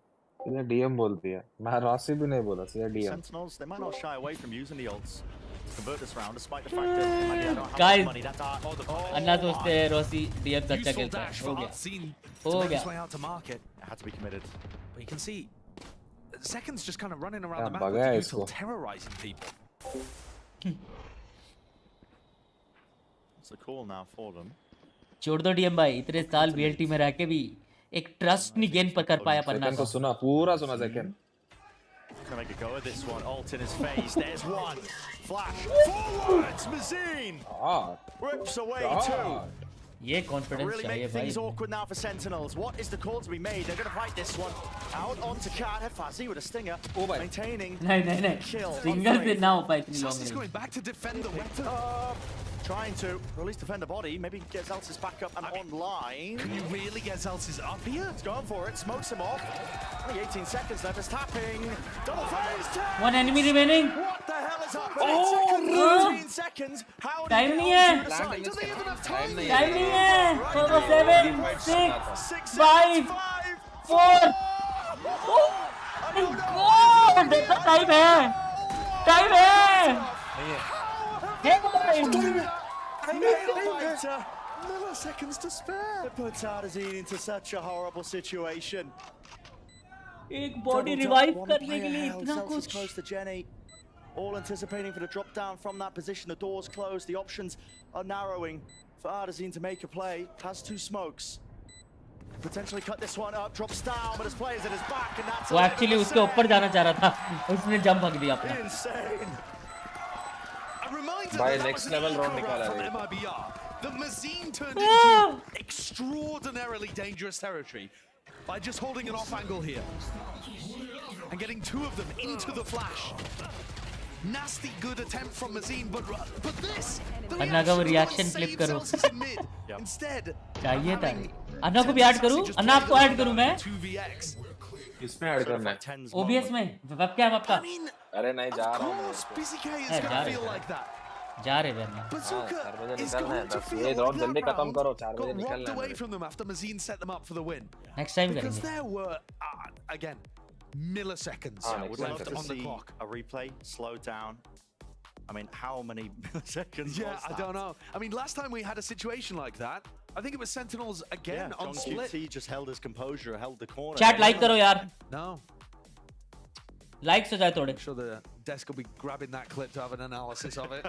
सीधा DM बोलती है। मैं राशि भी नहीं बोला, सीधा DM। Sentinels, they might not shy away from using the ults to convert this round, despite the fact that they might not have Guys, money. That's अन्ना सोचते हैं रोसी DM अच्छा खेलता है। हो गया। हो गया। it had to be committed. But you can see Seconds just kind of running around the map बगा with है the इसको। Util terrorizing people. It's a call now for them. छोड़ दो DM भाई, इतने साल BLT में रह के भी एक ट्रस्ट नहीं गेन कर पाया पन्ना सेकंड को सुना, पूरा सुना second. Gonna make a go of this one. Ult in his face. There's one. Flash forwards. Mazine rips away two. ये confidence Really चाहिए make भाई। things awkward now for Sentinels. What is the call to be made? They're gonna fight this one. Out onto Cat. Fazi with a stinger. Maintaining. नहीं kill. Single से ना हो पाए इतनी long Zelsis going back to defend the weapon. Trying to release defend the body. Maybe get Zelsis back up and online. Can you really get Zelsis up here? He's going for it. Smokes him off. Only 18 seconds left. It's tapping. Double phase. One enemy remaining. What the hell is happening? 18 seconds. How do Time you नहीं get है। onto the side? Do they even have time? Time नहीं है। 7 6 5 4 God, देखो time है। Time है। Milliseconds to spare. It puts Artazine into such a horrible situation. एक body revive करने के लिए इतना कुछ। Close to Jenny. All anticipating for the drop down from that position. The doors closed. The options are narrowing for Artazine to make a play. Has two smokes. Potentially cut this one up. Drops down, but his players at his back, and that's वो actually उसके ऊपर जाना चाह रहा था, उसने jump भाग दिया अपना। insane. By next level round निकाला है। MIBR. The Mazine turned into extraordinarily dangerous territory by just holding an off angle here and getting two of them into the flash. Nasty good attempt from Mazine, but this. अन्ना का वो reaction clip करो। Instead, चाहिए था। अन्ना को भी add करूँ? अन्ना आपको add करूँ मैं? 2vx. किसमें ऐड करना है? OBS में, वेबकैम आपका। अरे नहीं जा रहा हूँ। जा रहे हैं। 4 बजे निकलना है, बस ये राउंड जल्दी खत्म करो, 4 बजे निकलना है। Away from them after Mazine set them up for the win. Next time because करेंगे। there were again milliseconds I would love left to on the see clock. a replay slow down. I mean, how many milliseconds? Yeah, was I that? don't know. I mean, last time we had a situation like that, I think it was Sentinels again Yeah, on John split. QT just held his composure, held the corner. Chat like करो यार. No. Likes हो जाए थोड़े. I'm sure the desk will be grabbing that clip to have an analysis of it.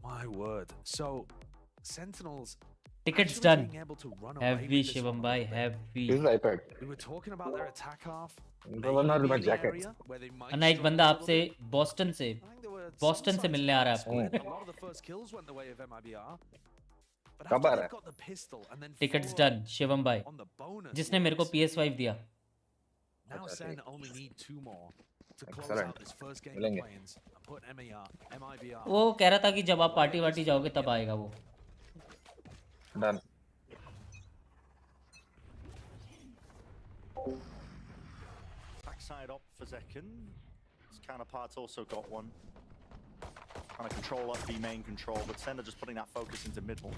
My word. So, Sentinels. Tickets actually done. being able to run away Heavy with this Shivam one bhai, a bit. heavy. This is iPad. We were talking about their attack half. The one or my jacket. अन्ना एक बंदा आपसे Boston से मिलने आ रहा है आपको. A lot of the first kills went the way of MIBR. But कब आ after रहा they've है? got the pistol and then Tickets followed done, Shivam bhai. on the bonus जिसने मेरे को ones, PS5 दिया. now Sen only need 2 more to close Excellent. out this first game of मिलेंगे. play-ins and put MIBR. वो कह रहा था कि जब आप पार्टी वार्टी जाओगे तब आएगा वो. Done. Backside op for Zekken. His counterpart's also got one. Trying to control up B main control, but Sender just putting that focus into middle.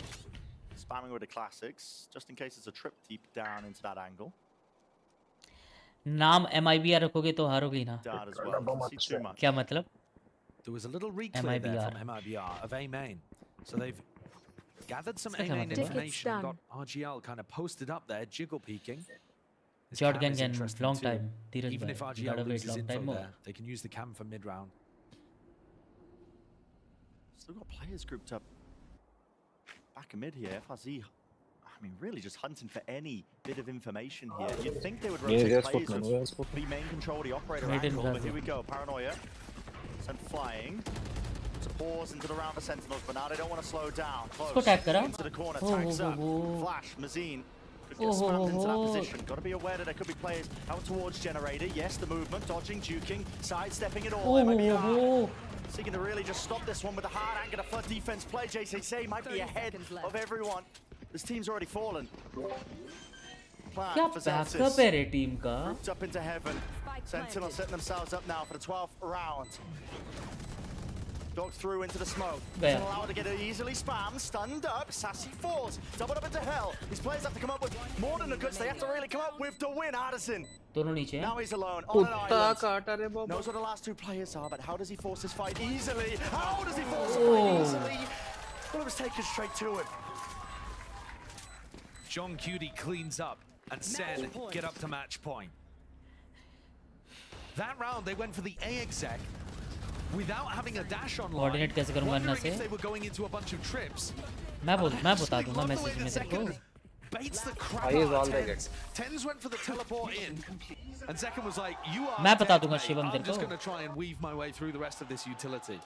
Spamming with the classics, just in case it's a trip deep down into that angle. नाम MIBR रखोगे तो हारोगे ही ना. Dart as well. Doesn't see too much. क्या मतलब? There was a little reclaim there MIBR. from MIBR of A main. So they've gathered some A Second main one. information and got Tickets RGL kind of posted up there, jiggle peeking. This Jord cam is Gang interesting long too. time. Dheeraj Even bhai, if you RGL gotta wait loses long info time more. there, they can use the cam for mid-round. Still got players grouped up back and mid here. FRZ, I mean, really just hunting for any bit of information here. You'd think they would rotate yes, players Spokesman, with yes, Spokesman. the main control the operator Made in angle, but Brazil. here we go. Paranoia sent flying. To pause into the round for Sentinels, but now they don't want to slow down. इसको Close tag करा. into the corner, Oh, tags oh, up. oh. Flash, Mazine could get Oh, spammed into that oh. position. Got to be aware that there could be players out towards Generator. Yes, the movement, dodging, juking, sidestepping it all. MIBR seeking to really just stop this one with a hard angle to flood defense play. JCC might be ahead of everyone. This team's already fallen. Plan क्या for backup Xerxes. है रे team का. Grouped up into heaven. Sentinel setting themselves up now for the 12th round. Dog through into the smoke. Where? Doesn't allow it to get it easily spammed. Stunned up. Sassy falls. Doubled up into hell. These players have to come up with more than the goods. They have to really come up with the win. Addison. दोनों नीचे हैं. Now he's alone on an island. Knows what the last 2 players are, but how does he force this fight easily? How does he force the fight easily? Well, it was taken straight to him. John Cutie cleans up and Sen get up to match point. That round, they went for the A exec without having a dash online. Coordinate कैसे करूँगा अन्ना Wondering से? if they were going into a bunch of trips. मैं बता Actually, दूँगा love the way message that में तेरे को. Zekken baits the crap He is out all of they Tens. Tens went for the teleport in, and Zekken was like, "You are मैं बता dead, दूँगा mate. Shivam I'm तेरे just को. going to try and weave my way through the rest of this utility."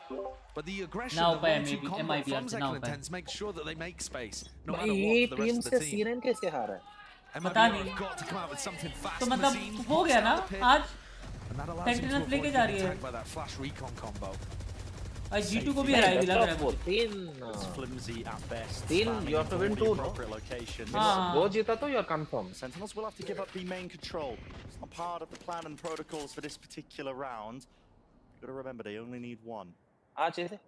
But the aggression, Now the by 1-2 combo MIBR from से Zekken now and by. Tens makes sure that they make space, no भाई matter ये what, for the team rest of से the team. सीरन कैसे हारा है? पता MIBR नहीं. have got to come out with something fast. तो मतलब Mazine हो गया ना pops out the pit, आज. and that allows him to Sentinels avoid लेके जा getting रही है. attacked by that flash recon combo. आज G2 को भी हराएगी लग रहा है वो. It's flimsy at best. Team, Spamming you have to win all the 2, no? appropriate locations. हाँ. दो जीता तो you're confirmed. Sentinels will have to give up the main control. It's not part of the plan and protocols for this particular round. You've got to remember, they only need 1. हाँ चीज़ है.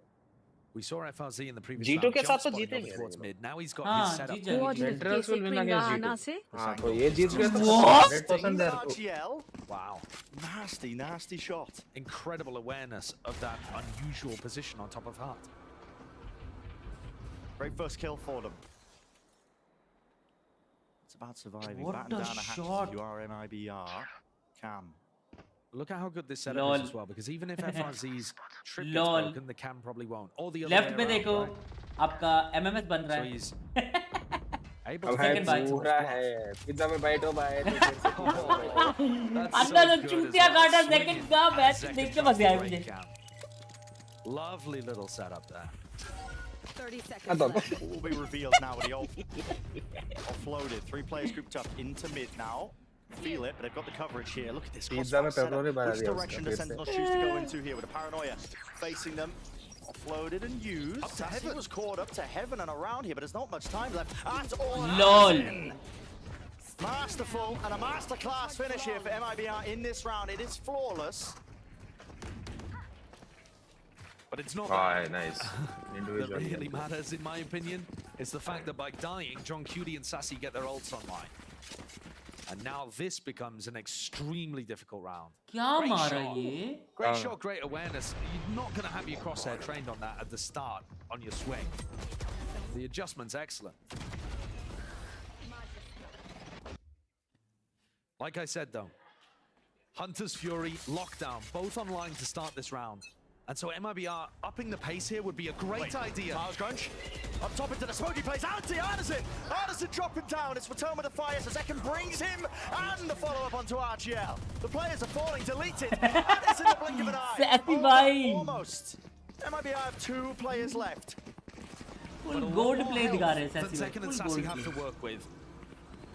We saw FRZ in the previous G2 round के jump साथ तो spotting over जीतेंगे towards ये mid. Now he's got हाँ, his setup. जीत जाएगी. Sentinels will win against आना G2. से हाँ तो ये जीत गए तो What? 100% there तो. RGL. Wow. Nasty, nasty shot. Incredible awareness of that unusual position on top of Hart. Great first kill for them. It's about surviving. What Batten a down a hatch shot. if you are MIBR. Cam. Look at how good this setup Lol. is as well, because even if FRZ's trip gets Lol. broken, the cam probably won't. Or the other left way पे around, देखो right? आपका MMS बन रहा So है. he's able अब to है Second bite. पूरा है. पिज़्ज़ा में बाइट हो बाइट. That's अंदर so good चूतिया as well. काटा Swinging सेकंड का and मैच Zekken देख के tries मजा to आया break मुझे. cam. Lovely little setup there. 30 हाँ seconds तो. left. Will be revealed now with the offloaded. 3 players grouped up into mid now. Feel it, but they've got the coverage here. Look at this Pizza में crossfire pepperoni setup. बना Which दिया direction उसका does फिर से. Sentinels choose to go into here with a paranoia facing them? Offloaded and used. Up to Sassy heaven. was caught up to heaven and around here, but there's not much time left at all. Lol. Addison. Masterful and a masterclass finish here for MIBR in this round. It is flawless. But it's not हाँ that. nice. That Individual. really matters, in my opinion, is the fact that by dying, John Cutie and Sassy get their ults online. And now this becomes an extremely difficult round. क्या Great मारा shot. ये? Great shot, great awareness. You're not going to have your crosshair trained on that at the start on your swing. The adjustment's excellent. Like I said, though, Hunter's Fury, Lockdown, both online to start this round. And so MIBR upping the pace here would be a great idea. Miles Crunch up top into the smoky place. Anderson dropping down. It's Fatoma the fire. So second brings him and the follow-up onto RGL. The players are falling, deleted. And it's in the blink of an eye. Almost. MIBR have 2 players left. Full gold play दिखा रहे हैं Second and Sassy have to work with.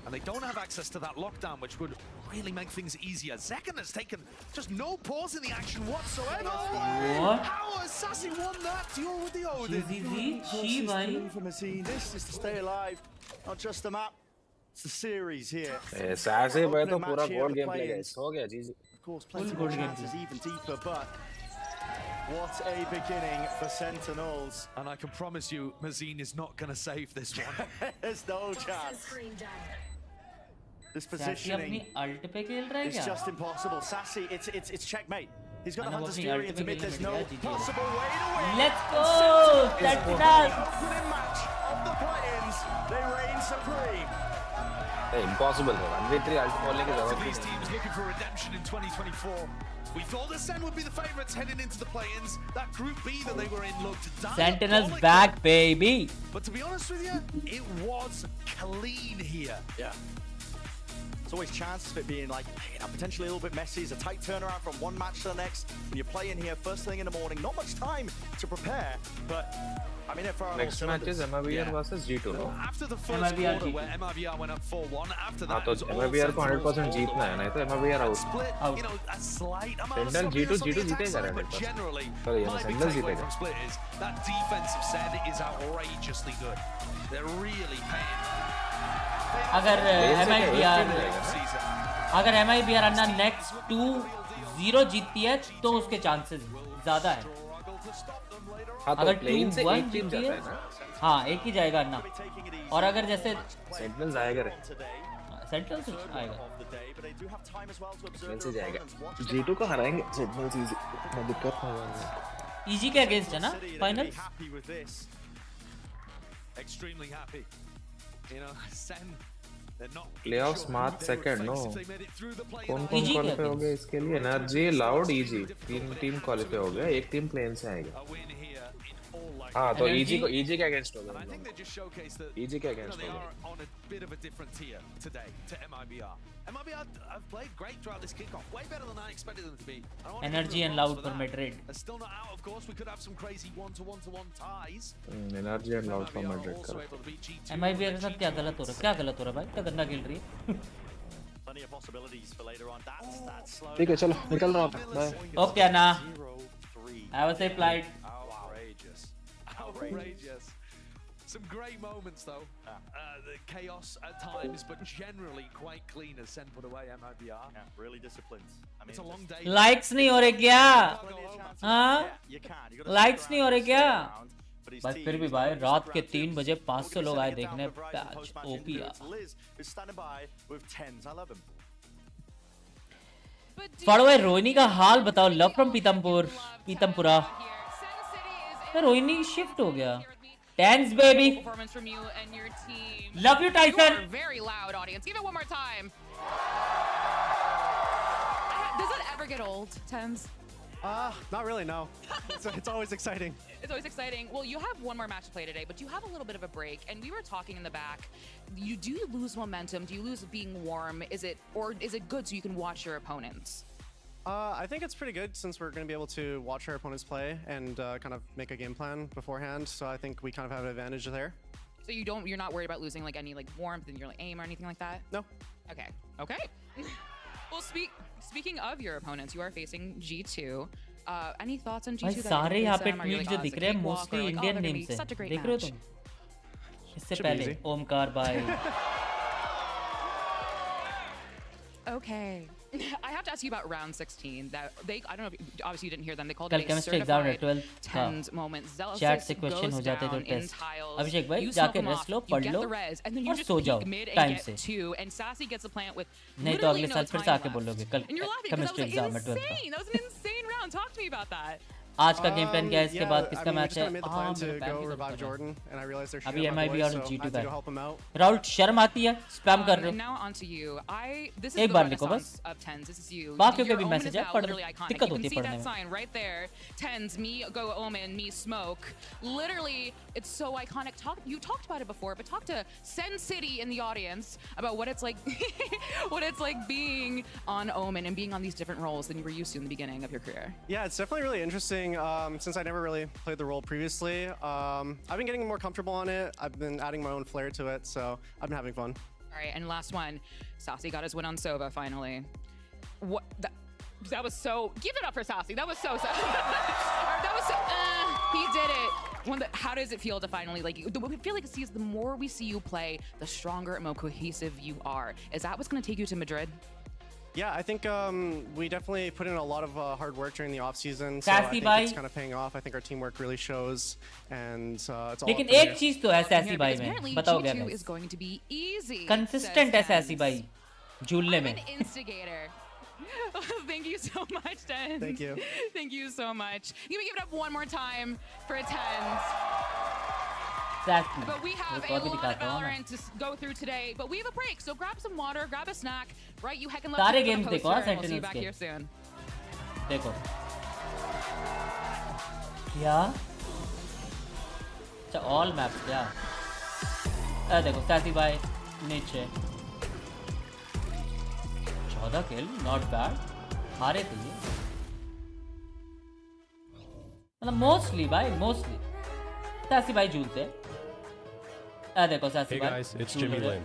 And they don't have access to that lockdown, which would really make things easier. Zekan has taken just no pause in the action whatsoever. What? How has Sassy won that duel with the Odin? This is to stay alive, not just the map. It's the series here. Sassy भाई तो पूरा gold game play है. हो गया जी. Of course, plenty more chances even deeper, but what a beginning for Sentinels. And I can promise you, Mazine is not going to save this one. There's no chance. This positioning is just impossible. Sassy, it's checkmate. He's got a Hunter's Fury into mid. There's no possible way to win. Let's go! Sentinels! Opening match of the play-ins. They reign supreme. Hey, impossible. 1v3 ult बोलने की जरूरत These teams looking for redemption in 2024. We thought the Sen would be the favorites heading into the play-ins. That Group B that they were in looked done. Sentinels back, baby. But to be honest with you, it was clean here. Yeah. There's always chances of it being like, potentially a little bit messy. It's a tight turnaround from one match to the next. When you're playing here first thing in the morning, not much time to prepare, but I mean, for next match is MIBR versus G2, no? After the first quarter where MIBR went up 4-1, after that तो MIBR को 100% जीतना है, नहीं तो MIBR out. You know, a slight amount Sentinel G2 जीतेगा but generally, sorry, my big Sentinel takeaway जीतेगा. from Split is that defensive set is outrageously good. They're really paying. अगर MIBR अन्ना next 2-0 जीतती है तो उसके chances ज़्यादा है. अगर 2-1 जीतती है, हाँ एक ही जाएगा अन्ना. और अगर जैसे Sentinels आएगा रे. Sentinels आएगा. Sentinels जाएगा. G2 को हराएंगे. Sentinels easy. मैं दिक्कत ना होगा. EG के against है ना final? Extremely happy. You know, Sen, they're not Playoffs March 2nd, no. कौन qualify हो गया इसके लिए? Energy, Loud, EG. 3 team qualify हो गया. एक team play से आएगा. हाँ तो EG के against होगा. EG के against they होगा. are on a bit of a different tier today to MIBR. MIBR have played great throughout this kickoff, way better than I expected them to be. Energy and Loud for Madrid. They're still not out, of course. We could have some crazy 1-to-1-to-1 ties. Energy and Loud for Madrid. MIBR के साथ क्या गलत हो रहा है? क्या गलत हो रहा है भाई? क्या गंदा खेल रही है? Plenty of possibilities for later on. That's slow. ठीक है चलो निकल रहा हूँ. Bye. Okay Anna. Have a safe flight. Outrageous. Some great moments though. The chaos at times, but generally quite clean as Sen put away MIBR. Yeah, really disciplined. I mean, it's a long day. Likes नहीं हो रहे क्या? हाँ? Likes नहीं हो रहे क्या? बस फिर भी भाई रात के 3 बजे 500 लोग आए देखने पैच ओपीआर. फॉरवे रोहिणी का हाल बताओ. Love from Pitampura. Rohini shift हो गया. Thanks, baby. Performance from you and your team. Love you, Tyson. You are a very loud audience. Give it one more time. Does it ever get old, Thames? Not really, no. It's always exciting. It's always exciting. Well, you have one more match to play today, but you have a little bit of a break. And we were talking in the back. Do you lose momentum? Do you lose being warm? Is it good so you can watch your opponents? I think it's pretty good since we're going to be able to watch our opponents play and kind of make a game plan beforehand. So I think we kind of have an advantage there. So you're not worried about losing like any like warmth in your like aim or anything like that? No. Okay. Well, speaking of your opponents, you are facing G2. Any thoughts on G2? भाई सारे यहाँ पे tweet जो दिख रहे हैं mostly Indian name से. देख रहे हो तुम? इससे पहले ओमकार भाई. Okay. I have to ask you about round 16. That I don't know if obviously you didn't hear them. They called कल it a chemistry exam है certified 12 tens moment. chat से Zealous question हो goes जाते तो down in test tiles. अभिषेक भाई You जाके smoke them rest off, low you पढ़ get low the res, and then you और just सो जाओ peek mid and time get से 2. And Sassy gets the plant with नहीं तो literally अगले no साल फिर से time आके left. बोलोगे कल And you're laughing because I was chemistry like, exam it है was 12 का insane. That was an insane round. Talk to me about that. आज का गेम प्लान क्या है इसके बाद Yeah, किसका I mean, we match just है kind of made the plan to go revive Jordan, and I realized they're अभी shooting my MIB boys, और so I G2 had का to go help them out. राउट शर्म आती है spam कर रहे And हो now on to you. This is एक the बार लिखो renaissance बस of tens. This is you. बाकियों के Your भी omen मैसेज is है out, पढ़ literally iconic. दिक्कत You होती can है see पढ़ने that में sign right there. Tens, me go omen, me smoke. Literally, it's so iconic. You talked about it before, but talk to Sen City in the audience about what it's like, what it's like being on omen and being on these different roles than you were used to in the beginning of your career. Yeah, it's definitely really interesting. Since I never really played the role previously, I've been getting more comfortable on it. I've been adding my own flair to it, so I've been having fun. All right, and last one. Sassy got his win on Sova finally. What? That was so. Give it up for Sassy. That was so. That was so. He did it. How does it feel to finally I feel like the more we see you play, the stronger and more cohesive you are. Is that what's going to take you to Madrid? Yeah, I think we definitely put in a lot of hard work during the off season, so Sassy I think bhai. it's kind of paying off. I think our teamwork really shows, and it's all. लेकिन up to एक here. चीज तो है sassy भाई में Apparently, बताओ क्या G2 guys is going to be easy. Consistent है says सैसी Tens. भाई झूलने में I'm an instigator. Thank you so much, Tens. Thank you. Thank you so much. Can we give it up one more time for Tens? Sassy But we have एक a और भी lot of दिखाता हूँ ना Valorant to go through today. But we have a break, so grab some water, grab a snack. Right, you heckin' love सारे to games the देखो हाँ poster, and we'll see you Sentinels back के here soon. देखो क्या अच्छा all maps क्या देखो sassy भाई नीचे 14 किल नॉट बैड हारे थे ये मतलब मोस्टली भाई मोस्टली सैसी भाई झूलते देखो सैसी Hey भाई guys, it's झूल Jimmy रहे। Lin.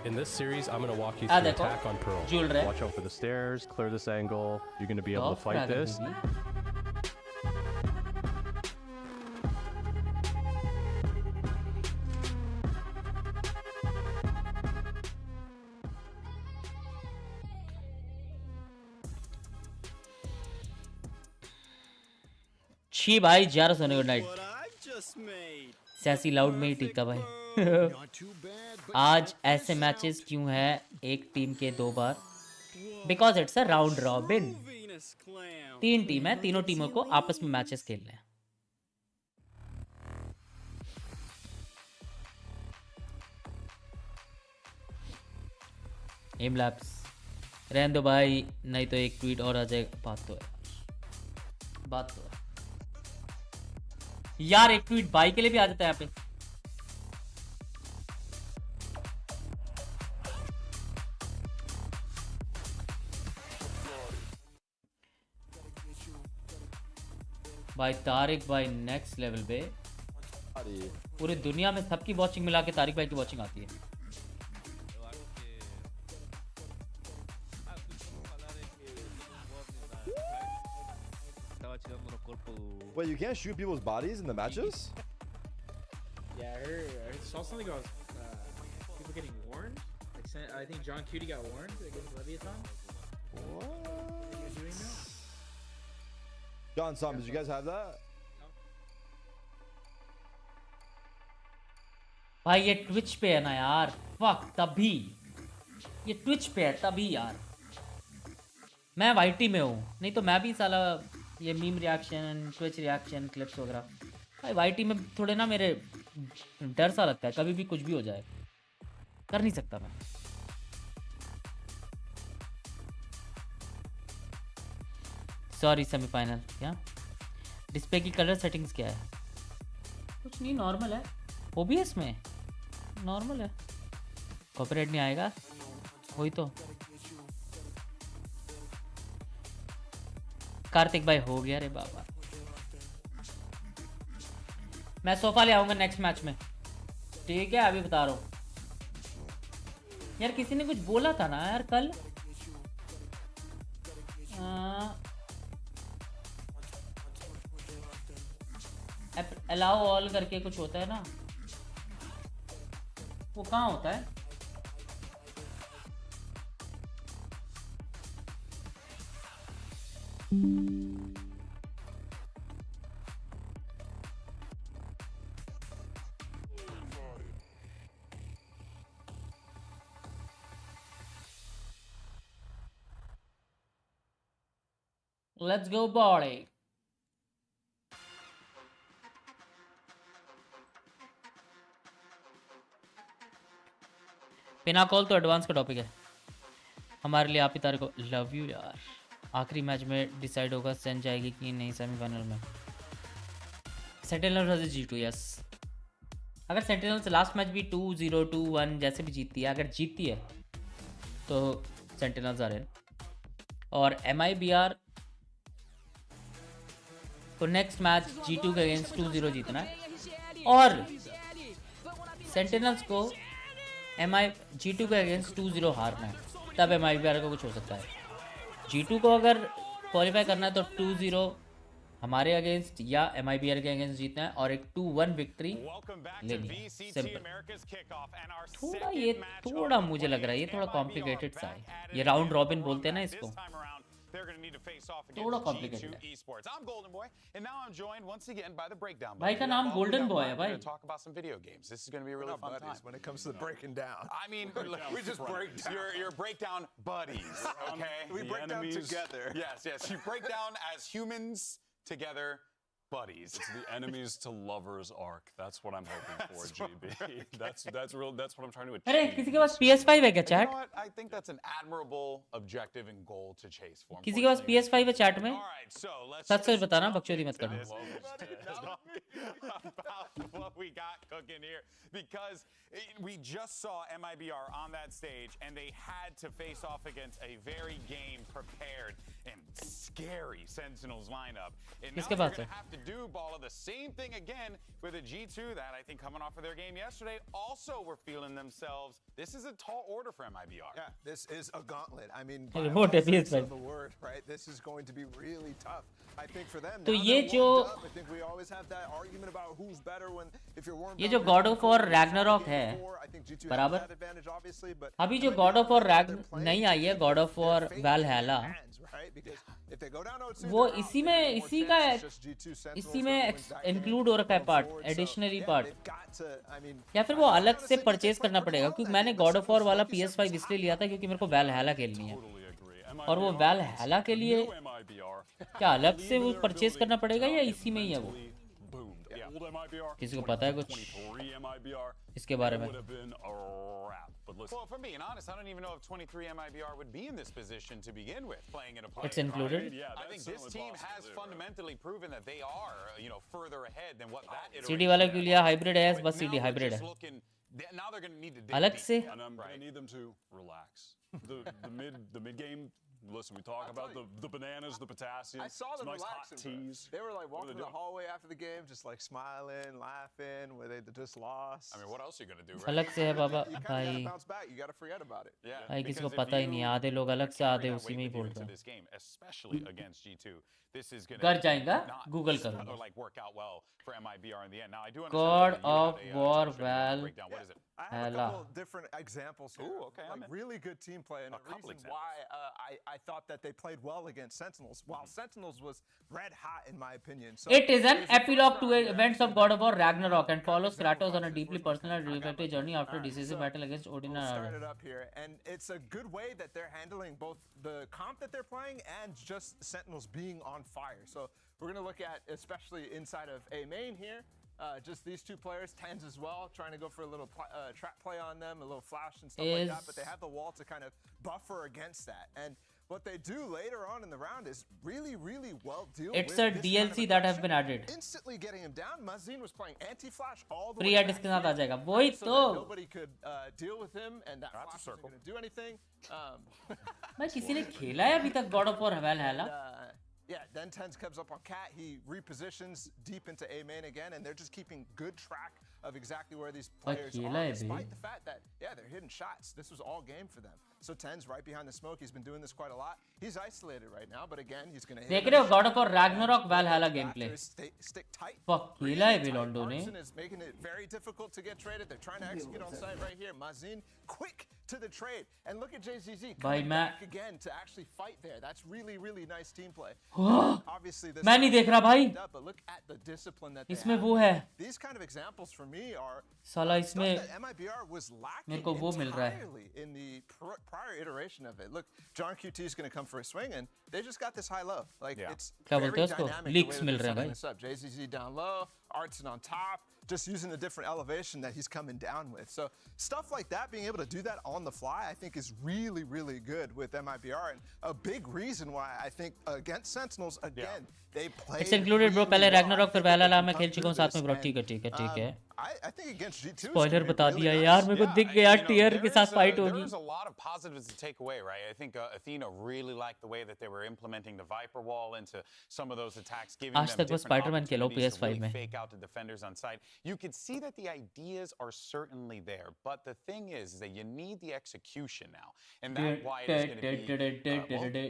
In this series, I'm going to walk you Ah, through देखो, attack on Pearl. झूल रहे। Watch out for the stairs, clear this angle. You're going to be able to Top fight frag this. होगी। छी भाई 11 सोने good night sassy loud में ही टिकता भाई आज ऐसे मैचेस क्यों है एक टीम के 2 बार because it's a round robin 3 team है तीनों टीमों को आपस में मैचेस खेलने हैं एम लैप्स रहने दो भाई नहीं तो एक ट्वीट और आ जाएगा बात तो है यार एक ट्वीट भाई के लिए भी आ जाता है यहाँ पे भाई तारिक भाई नेक्स्ट लेवल पे पूरी दुनिया में सबकी वॉचिंग मिला के तारिक भाई की वॉचिंग आती है Wait, you can't shoot people's bodies in the matches? Yeah, I saw something about people getting warned. Like, I think John Cutie got warned against Leviathan. What? You're doing that? John, Sam, did you guys have that? भाई ये Twitch पे है ना यार fuck तभी ये Twitch पे है तभी यार मैं वाईटी में हूँ नहीं तो मैं भी साला ये meme reaction Twitch reaction clips वगैरह भाई वाईटी में थोड़े ना मेरे डर सा लगता है कभी भी कुछ भी हो जाए कर नहीं सकता मैं सॉरी सेमीफाइनल क्या डिस्प्ले की कलर सेटिंग्स क्या है कुछ नहीं नॉर्मल है ओबीएस में नॉर्मल है कॉपीराइट नहीं आएगा वही तो कार्तिक भाई हो गया रे बाबा मैं सोफा ले आऊंगा नेक्स्ट मैच में ठीक है अभी बता रहा हूँ यार किसी ने कुछ बोला था ना यार कल अलाउ ऑल करके कुछ होता है ना वो कहाँ होता है Let's go body. बिना कॉल तो एडवांस का टॉपिक है हमारे लिए। आप ही तारे को लव यू यार। आखिरी मैच में डिसाइड होगा सेंट जाएगी कि नहीं सेमीफाइनल में। Sentinels versus G2 yes. अगर सेंटिनल्स लास्ट मैच भी 2-0 2-1 जैसे भी जीतती है, अगर जीतती है तो सेंटिनल्स आ रहे हैं। और MIBR को नेक्स्ट मैच G2 के अगेंस्ट 2-0 जीतना है और सेंटिनल्स को G2 के अगेंस्ट 2-0 हारना है, तब MIBR को कुछ हो सकता है। G2 को अगर क्वालिफाई करना है तो 2-0 हमारे अगेंस्ट या MIBR के अगेंस्ट जीतना है और एक 2-1 विक्ट्री लेनी है। सिंपल। थोड़ा ये थोड़ा मुझे लग रहा है ये थोड़ा कॉम्प्लिकेटेड सा है। ये राउंड रॉबिन बोलते हैं ना इसको, थोड़ा कॉम्प्लिकेटेड है। भाई का नाम गोल्डन बॉय है भाई। I mean, we just break down. You're breakdown buddies, okay? We break down together. Yes. You break down as humans together, buddies. It's the enemies to lovers arc. That's what I'm hoping for, GB. That's real. That's what I'm trying to achieve. अरे किसी के पास PS5 है क्या You chat? know what? I think that's an admirable objective and goal to chase for. किसी के पास PS5 है chat में? सच सच बताना, बकचोदी मत करना। What we got cooking here, because we just saw MIBR on that stage and they had to face off against a very game prepared and scary Sentinels lineup. And now they're going to have to do all of the same thing again with a G2 that I think coming off of their game yesterday also were feeling themselves. This is a tall order for MIBR. Yeah, this is a gauntlet. I mean, Hey, by what all a PS5. sense of the word, right? This is going to be really tough. I think for them. तो now ये they're जो warmed up. I think we always have that argument about who's better when if you're warmed ये up जो in God game of War four, Ragnarok है I think G2 has बराबर, that advantage, obviously, but अभी जो God of War नहीं आई है, God of War Valhalla, right? Because if they go down 0-2, वो they're out. इसी They में have more इसी chance. का It's just G2 Sentinels इसी that में wins that game इंक्लूड हो रखा है going part, forward. So, एडिशनरी yeah, part, they've got to, I mean, या फिर वो अलग से परचेज करना पड़ेगा। क्योंकि मैंने God of War वाला PS5 इसलिए लिया था क्योंकि मेरे को Valhalla खेलनी है, और वो Valhalla के लिए क्या अलग से वो परचेज करना पड़ेगा या इसी में ही है वो? किसी को पता है कुछ इसके बारे में? Well, if I'm being honest, I don't even know if 23 MIBR would be in this position to begin with, playing in a play. It's included. I think this team has fundamentally proven that they are, further ahead than what that iteration. CD वाला क्यों लिया? Hybrid है, बस CD hybrid है। Now they're going to need to dig अलग से And I'm going to need them to relax. The mid game. Listen, we talk about the bananas, the potassium. I saw them nice relaxing. hot teas. They were like walking they the doing? hallway after the game, just like smiling, laughing, where they just lost. I mean, what else are you going to do? अलग से है बाबा You kind of भाई। gotta bounce back. You gotta forget about it. Yeah. भाई किसी को because if पता ही नहीं है, you आधे लोग अलग से आधे carry that उसी weight में ही with you बोल into रहे हैं। this game, especially against G2. This is going कर जाएगा, not गूगल or करूंगा। like work out well for MIBR in the end. Now I do God understand that you of had a, War Twitch breakdown. What is it? I have a couple different examples here. Ooh, okay, Like really good team play, and A the couple reason why I thought that they played well against Sentinels, while Sentinels was red hot in my opinion. So It is an epilogue to events of God of War Ragnarok and follows Kratos on a deeply personal and reflective journey after a decisive battle against Odin we'll and start Arya. it up here, and it's a good way that they're handling both the comp that they're playing and just Sentinels being on fire. So we're gonna look at, especially inside of A main here, just these two players, Tens as well, trying to go for a little trap play on them, a little flash and stuff like that, but they have the wall to kind of buffer against that. And what they do later on in the round is really, really well deal with It's a this DLC kind of that has aggression, been added. instantly getting him down. Mazin was playing anti-flash all the Free way ad back इसके साथ आ here, जाएगा, वही so तो। that nobody could deal with him, and that flash wasn't going to do anything. भाई किसी ने खेला है अभी तक God of War Valhalla? Yeah, then Tens comes up on Cat. He repositions deep into A main again, and they're just keeping good track of exactly where these players are, despite the fact that, yeah, they're hitting shots. This was all game for them. So Tens right behind the smoke. He's been doing this quite a lot. He's isolated right now, but again, he's going to hit. देख रहे हो God of War Ragnarok Valhalla gameplay? Stick tight. Fuck खेला है बिलोंडो ने। Markson is making it very difficult to get traded. They're trying to execute on site right here. Mazin, quick to the trade. And look at JZZ भाई coming मैं back again to actually fight there. That's really, really nice team play. Obviously, this मैं नहीं देख रहा भाई but look at the discipline that they इसमें have. वो है These kind of examples for me are साला stuff इसमें that MIBR was मेरे lacking को वो मिल रहा है entirely in the prior iteration of it. Look, John QT is going to come for a swing, and they just got this high-low. Like, it's क्या बोलते very हैं उसको dynamic the way leaks that mill they're रहे हैं setting भाई this up. JZZ down low, Artson on top, just using the different elevation that he's coming down with. So stuff like that, being able to do that on the fly, I think is really, really good with MIBR. And a big reason why I think against Sentinels, again, they play. It's included bro पहले Ragnarok फिर वैलाला मैं खेल चुका हूं साथ में bro ठीक है I think against G2 spoiler बता दिया यार मेरे को दिख गया टियर के साथ फाइट होगी There's a lot of positives to take away, right? I think Athena really liked the way that they were implementing the Viper wall into some of those attacks, giving आज them तक वो different Spiderman Khelo opportunities to PS5 really में fake out the defenders on site. You could see that the ideas are certainly there, but the thing is that you need the execution now, and that's why it is going to be.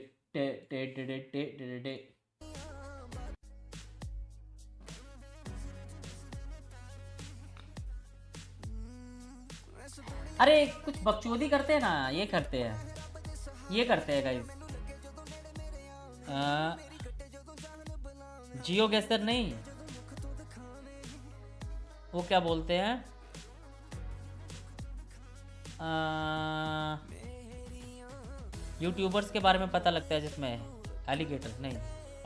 अरे कुछ बकचोदी करते हैं ना ये करते हैं guys जियो गैसर नहीं वो क्या बोलते हैं यूट्यूबर्स के बारे में पता लगता है जिसमें एलिगेटर नहीं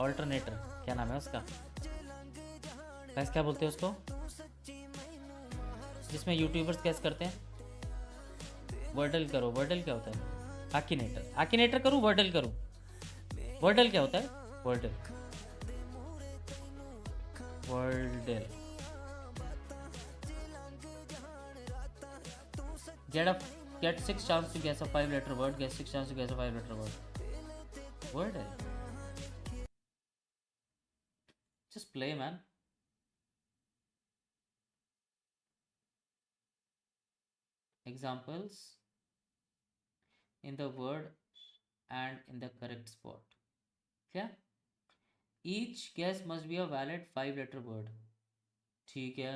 ऑल्टरनेटर क्या नाम है उसका गाइस क्या बोलते हैं उसको जिसमें यूट्यूबर्स कैसे करते हैं वर्डल करो वर्डल क्या होता है आकिनेटर करूँ वर्डल करूँ वर्डल क्या होता है वर्डल get 6 chance to guess a 5-letter word, get 6 chance to guess a 5-letter word. Wordle. Just play, man. Examples in the word and in the correct spot. क्या? Each guess must be a valid 5-letter word. ठीक है.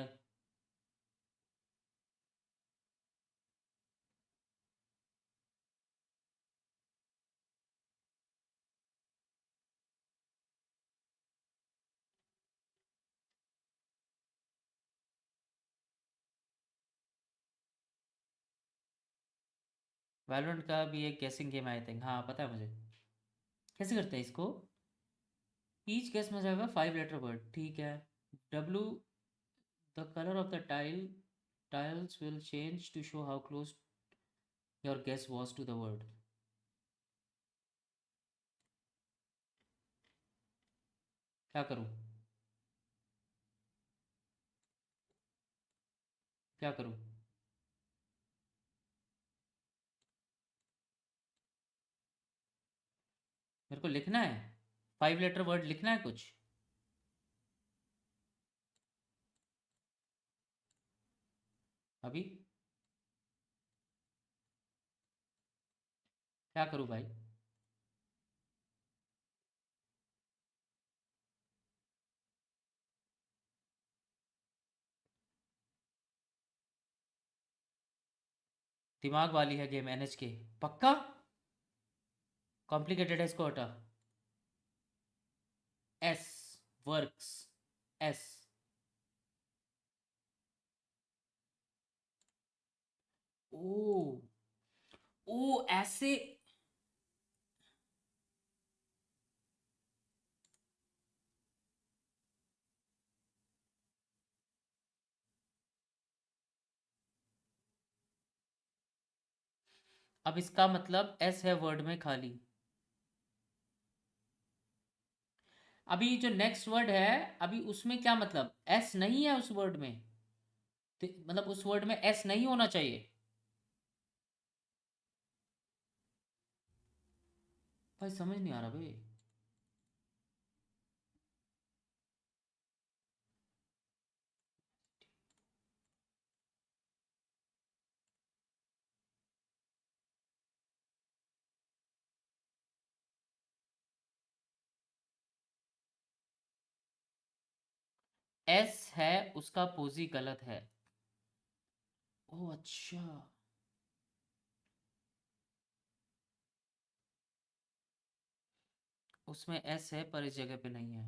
Valorant का भी एक गेसिंग game I think हाँ पता है मुझे कैसे करते हैं इसको each guess must have a 5-letter word ठीक है W the colour of the tiles will change to show how close your guess was to the word क्या करूं मेरे को लिखना है 5-letter वर्ड लिखना है कुछ अभी क्या करूं भाई दिमाग वाली है गेम NH के पक्का कॉम्प्लिकेटेड है इसको हटा S वर्क्स S ओ ऐसे अब इसका मतलब S है वर्ड में खाली अभी जो नेक्स्ट वर्ड है अभी उसमें क्या मतलब S नहीं है उस वर्ड में मतलब उस वर्ड में S नहीं होना चाहिए भाई समझ नहीं आ रहा भाई S है उसका पोजी गलत है ओ अच्छा उसमें एस है पर इस जगह पे नहीं है।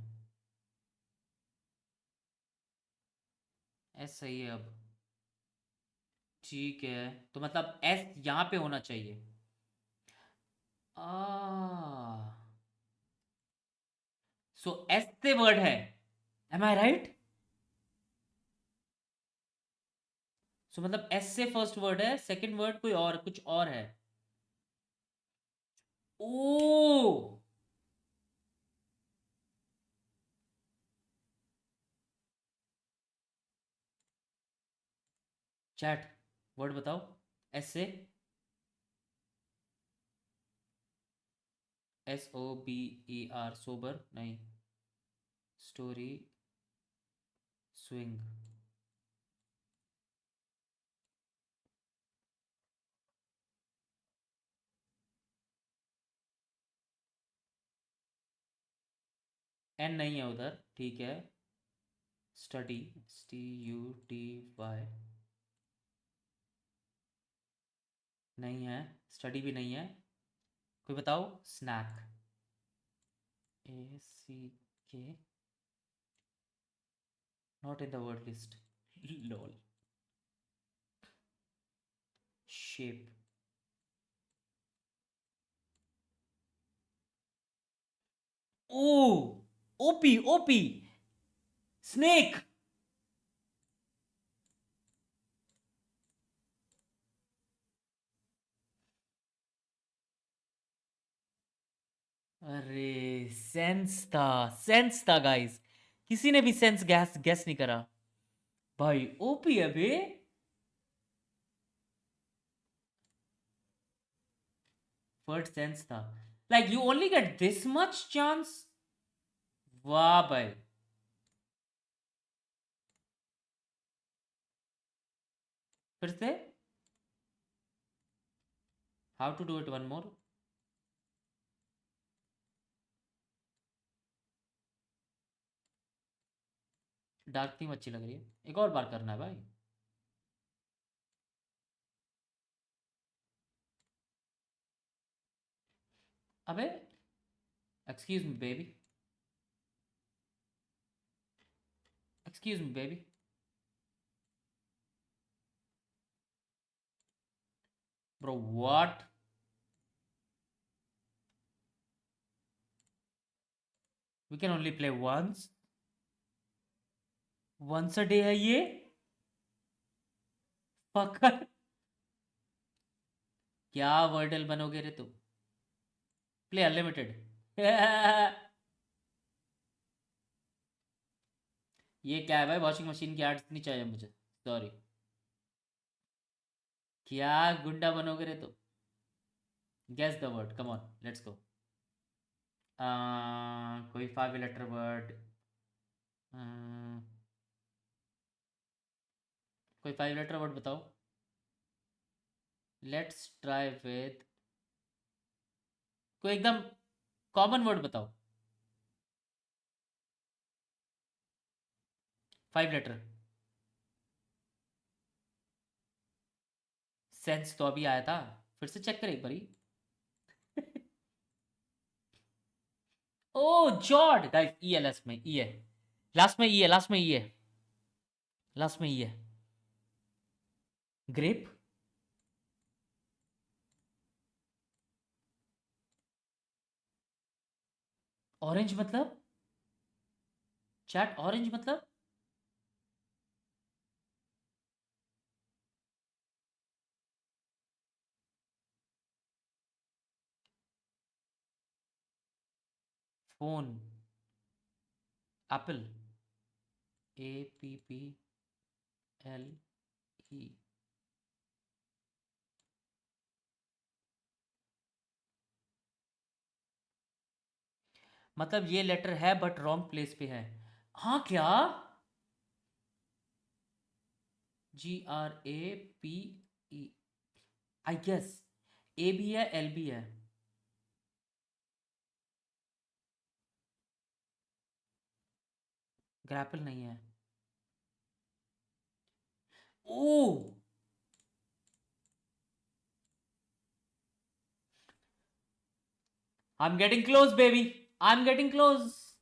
एस सही है अब। ठीक है, तो मतलब एस यहाँ पे होना चाहिए। सो एस से वर्ड है, एम आई राइट? सो मतलब एस से फर्स्ट वर्ड है, सेकंड वर्ड कोई और कुछ और है। ओ चैट वर्ड बताओ एस से। SOBER सोबर नहीं, स्टोरी स्विंग। एन नहीं है उधर, ठीक है। स्टडी STUDY नहीं है, स्टडी भी नहीं है। कोई बताओ snack ACK not in the word list. Lol shape O OP snake. अरे सेंस था गाइस, किसी ने भी सेंस गैस नहीं करा भाई। ओपी अबे फर्स्ट सेंस था, like you only get this much chance. वाह भाई, फिर से how to do it one more. Dark theme अच्छी लग रही है, एक और बार करना है भाई। अबे excuse me baby, excuse me baby. Bro what, we can only play once a day है ये। फकर क्या वर्डल बनोगे रे तू, प्ले अनलिमिटेड। ये क्या है भाई, वॉशिंग मशीन की एड्स नहीं चाहिए मुझे, सॉरी। क्या गुंडा बनोगे रे तू, guess the word, come on let's go. कोई 5 लेटर वर्ड, कोई 5 लेटर वर्ड बताओ। लेट्स ट्राई विद कोई एकदम कॉमन वर्ड बताओ, 5 लेटर। सेंस तो अभी आया था, फिर से चेक कर एक बारी। ओ जॉर्ड गाइस, ई है लास्ट में, ई है लास्ट में, ई है लास्ट में, ई है लास्ट में, ई है ग्रेप। ऑरेंज मतलब चैट, ऑरेंज मतलब फोन, एप्पल APPLE। मतलब ये लेटर है बट रॉन्ग प्लेस पे है। हाँ क्या, GRAPE आई गेस, A भी है L भी है। ग्रैपल नहीं है। Oh I am getting close baby, I'm getting close.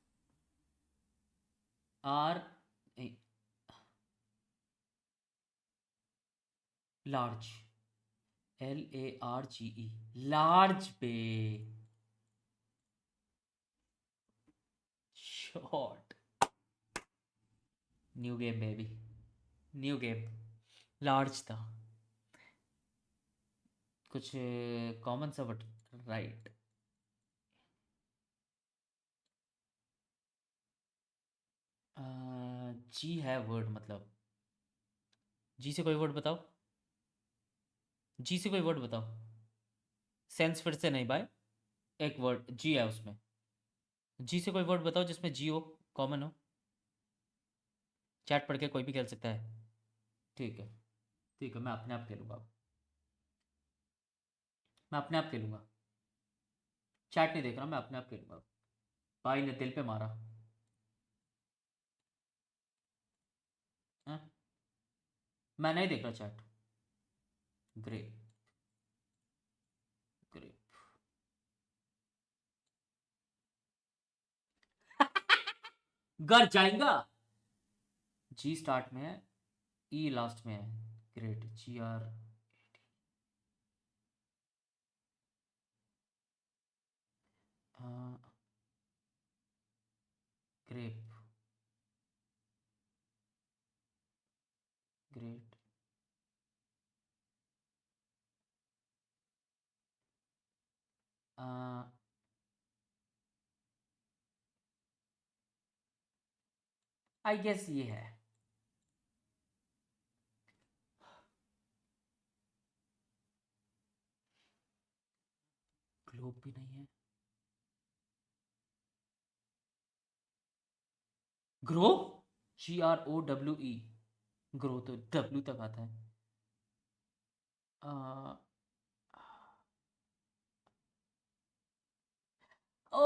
R large. LARGE. Large bay. Short. New game baby. New game. Large था. कुछ कॉमन सा बट राइट. जी है वर्ड मतलब. जी से कोई वर्ड बताओ. जी से कोई वर्ड बताओ. सेंस फिर से नहीं भाई. एक वर्ड जी है उसमें. जी से कोई वर्ड बताओ जिसमें जी हो, कॉमन हो. चैट पढ़ के कोई भी खेल सकता है. ठीक है ठीक है, मैं अपने आप खेलूंगा. मैं अपने आप खेलूंगा. चैट नहीं देख रहा, मैं अपने आप खेलूंगा. भाई ने दिल पे मारा. हाँ? मैं नहीं देख रहा चैट. Great great. घर जाएगा. जी स्टार्ट में है, ई लास्ट में है. Great. GR grape. Great. I guess ये है. ग्लोब भी नहीं है. ग्रो. GROWE. ग्रो तो W तक आता है. ओ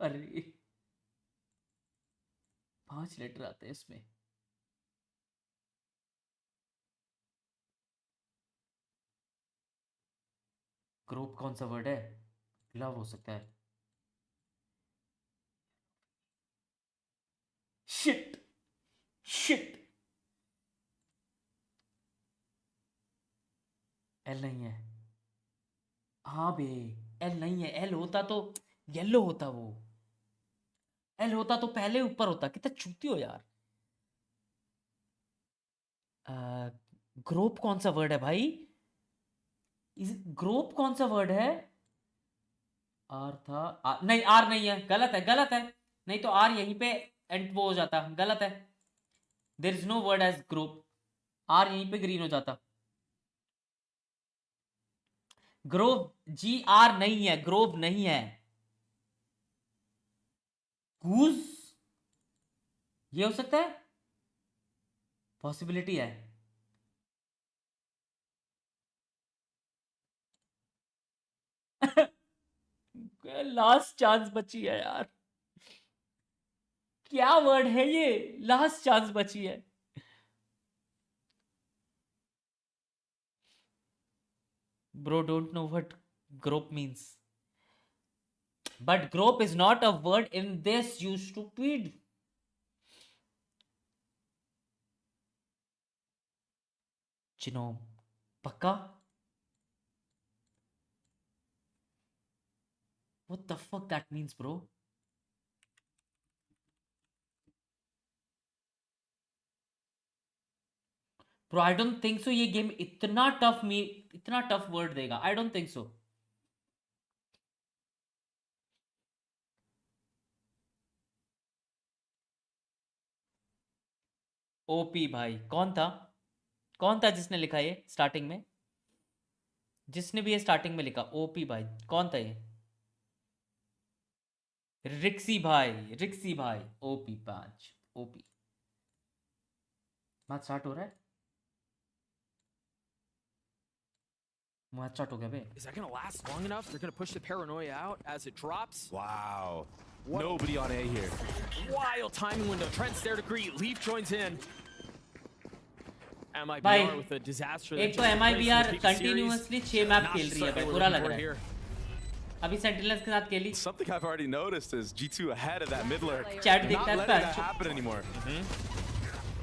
अरे 5 लेटर आते हैं इसमें. ग्रोप कौन सा वर्ड है? लव हो सकता है. Shit shit. एल नहीं है. हाँ बे एल नहीं है. एल होता तो येलो होता. वो एल होता तो पहले ऊपर होता. कितना चूती हो यार. ग्रोप कौन सा वर्ड है भाई? ग्रोप कौन सा वर्ड है? आर था. नहीं आर नहीं है. गलत है गलत है. नहीं तो आर यहीं पे एंड वो हो जाता. गलत है. There is no word as grope. R यहीं पे ग्रीन हो जाता. ग्रोव GR नहीं है. ग्रोव नहीं है. गूज ये हो सकता है. पॉसिबिलिटी है. लास्ट चांस बची है यार. क्या वर्ड है ये? लास्ट चांस बची है. Bro don't know what grope means. But grope is not a word in this, you stupid. Genome. Pakka? What the fuck that means, bro? Bro, I don't think so. ये game इतना tough word देगा. I don't think so. OP भाई कौन था? कौन था जिसने लिखा ये स्टार्टिंग में? जिसने भी ये स्टार्टिंग में लिखा OP भाई कौन था ये? रिक्सी भाई. OP5 OP. मैच स्टार्ट हो रहा है. Is that going to last long enough? They're going to push the paranoia out as it drops. Wow. Nobody on A here. Wild timing window. Trent's there to greet. Leaf joins in. MIBR with a disaster. एक तो MIBR continuously 6 map खेल रही है भाई. बुरा लग रहा है. अभी सेंटिनल्स के साथ खेली. Something I've already noticed is G2 ahead of that mid lurk. Chat Not देखता है letting that patch. happen anymore.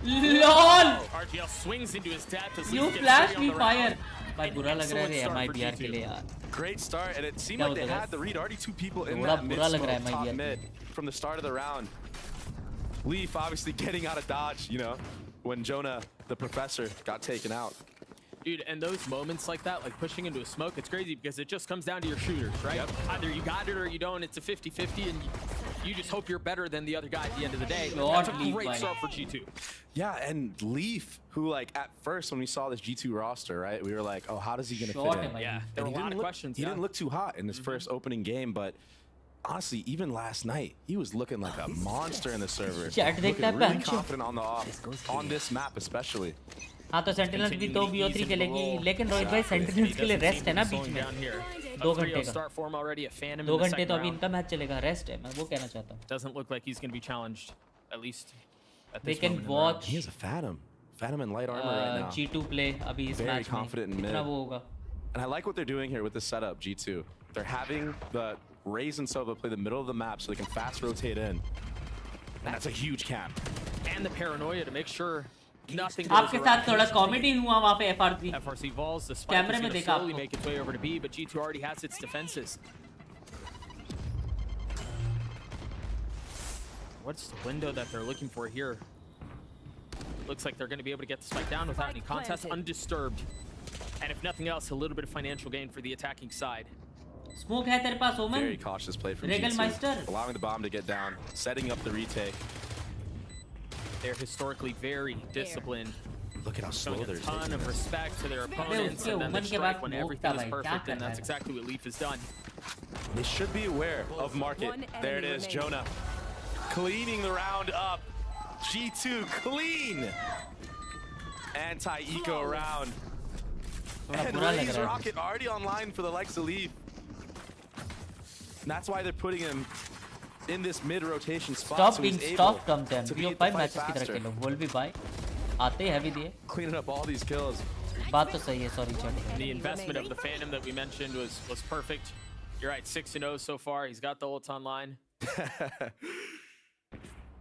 LOL. RGL swings into his dad to You flash me fire. भाई बुरा लग रहा है MIBR के लिए यार. Great start, and it seemed like they had the read. Already 2 people in that mid smoke, top mid from the start of the round. Leaf obviously getting out of dodge, you know, when Jonah, the professor, got taken out. Dude, and those moments like that, like pushing into a smoke, it's crazy because it just comes down to your shooters, right? Yep. Either you got it or you don't. It's a 50-50, and you just hope you're better than the other guy at the end of the day. That's a great start for G2. Yeah, and Leaf, who like at first when we saw this G2 roster, right, we were like, oh, how does he gonna fit in? Yeah, there were a lot of questions. He didn't look too hot in his first opening game, but honestly, even last night, he was looking like a monster in the server. Looking really confident on the off, on this map especially. हाँ तो sentinels भी तो BO3 खेलेगी लेकिन रोहित भाई sentinels के लिए rest है ना बीच में 2 घंटे का 2 घंटे तो अभी इनका मैच चलेगा रेस्ट है मैं वो कहना चाहता हूँ Doesn't look like he's going to be challenged at least at they this can watch he has a Phantom in light armor right now G2 play अभी इस very मैच में confident in mid and I like what they're doing here with this setup G2 they're having the Ryzen Sova play the middle of the map so they can fast rotate in and that's a huge camp and the paranoia to make sure nothing आपके साथ थोड़ा comedy हुआ वहाँ पे FRC Vols the spike is going to slowly make its way over to B but G2 already has its defenses. What's the window that they're looking for here? Looks like they're going to be able to get the spike down without any contest undisturbed. And if nothing else, a little bit of financial gain for the attacking side. Smoke है तेरे पास Omen? Very cautious play from G2, allowing the bomb to get down, setting up the retake. They're historically very disciplined. Look at how slow they're taking a ton of respect to their opponents, and then they strike when everything is perfect, and that's exactly what Leaf has done. They should be aware of market. There it is, Jonah. Cleaning the round up. G2 clean. Anti-eco round. And Ray's rocket already online for the likes of Leaf. And that's why they're putting him in this mid-rotation spot. Stop being soft on them. BO5 matches की तरह खेलो. Will be by. आते heavy दिए. Cleaning up all these kills. बात तो सही है. Sorry, Chad. The investment of the Phantom that we mentioned was perfect. You're right, 6-0 so far. He's got the ults online.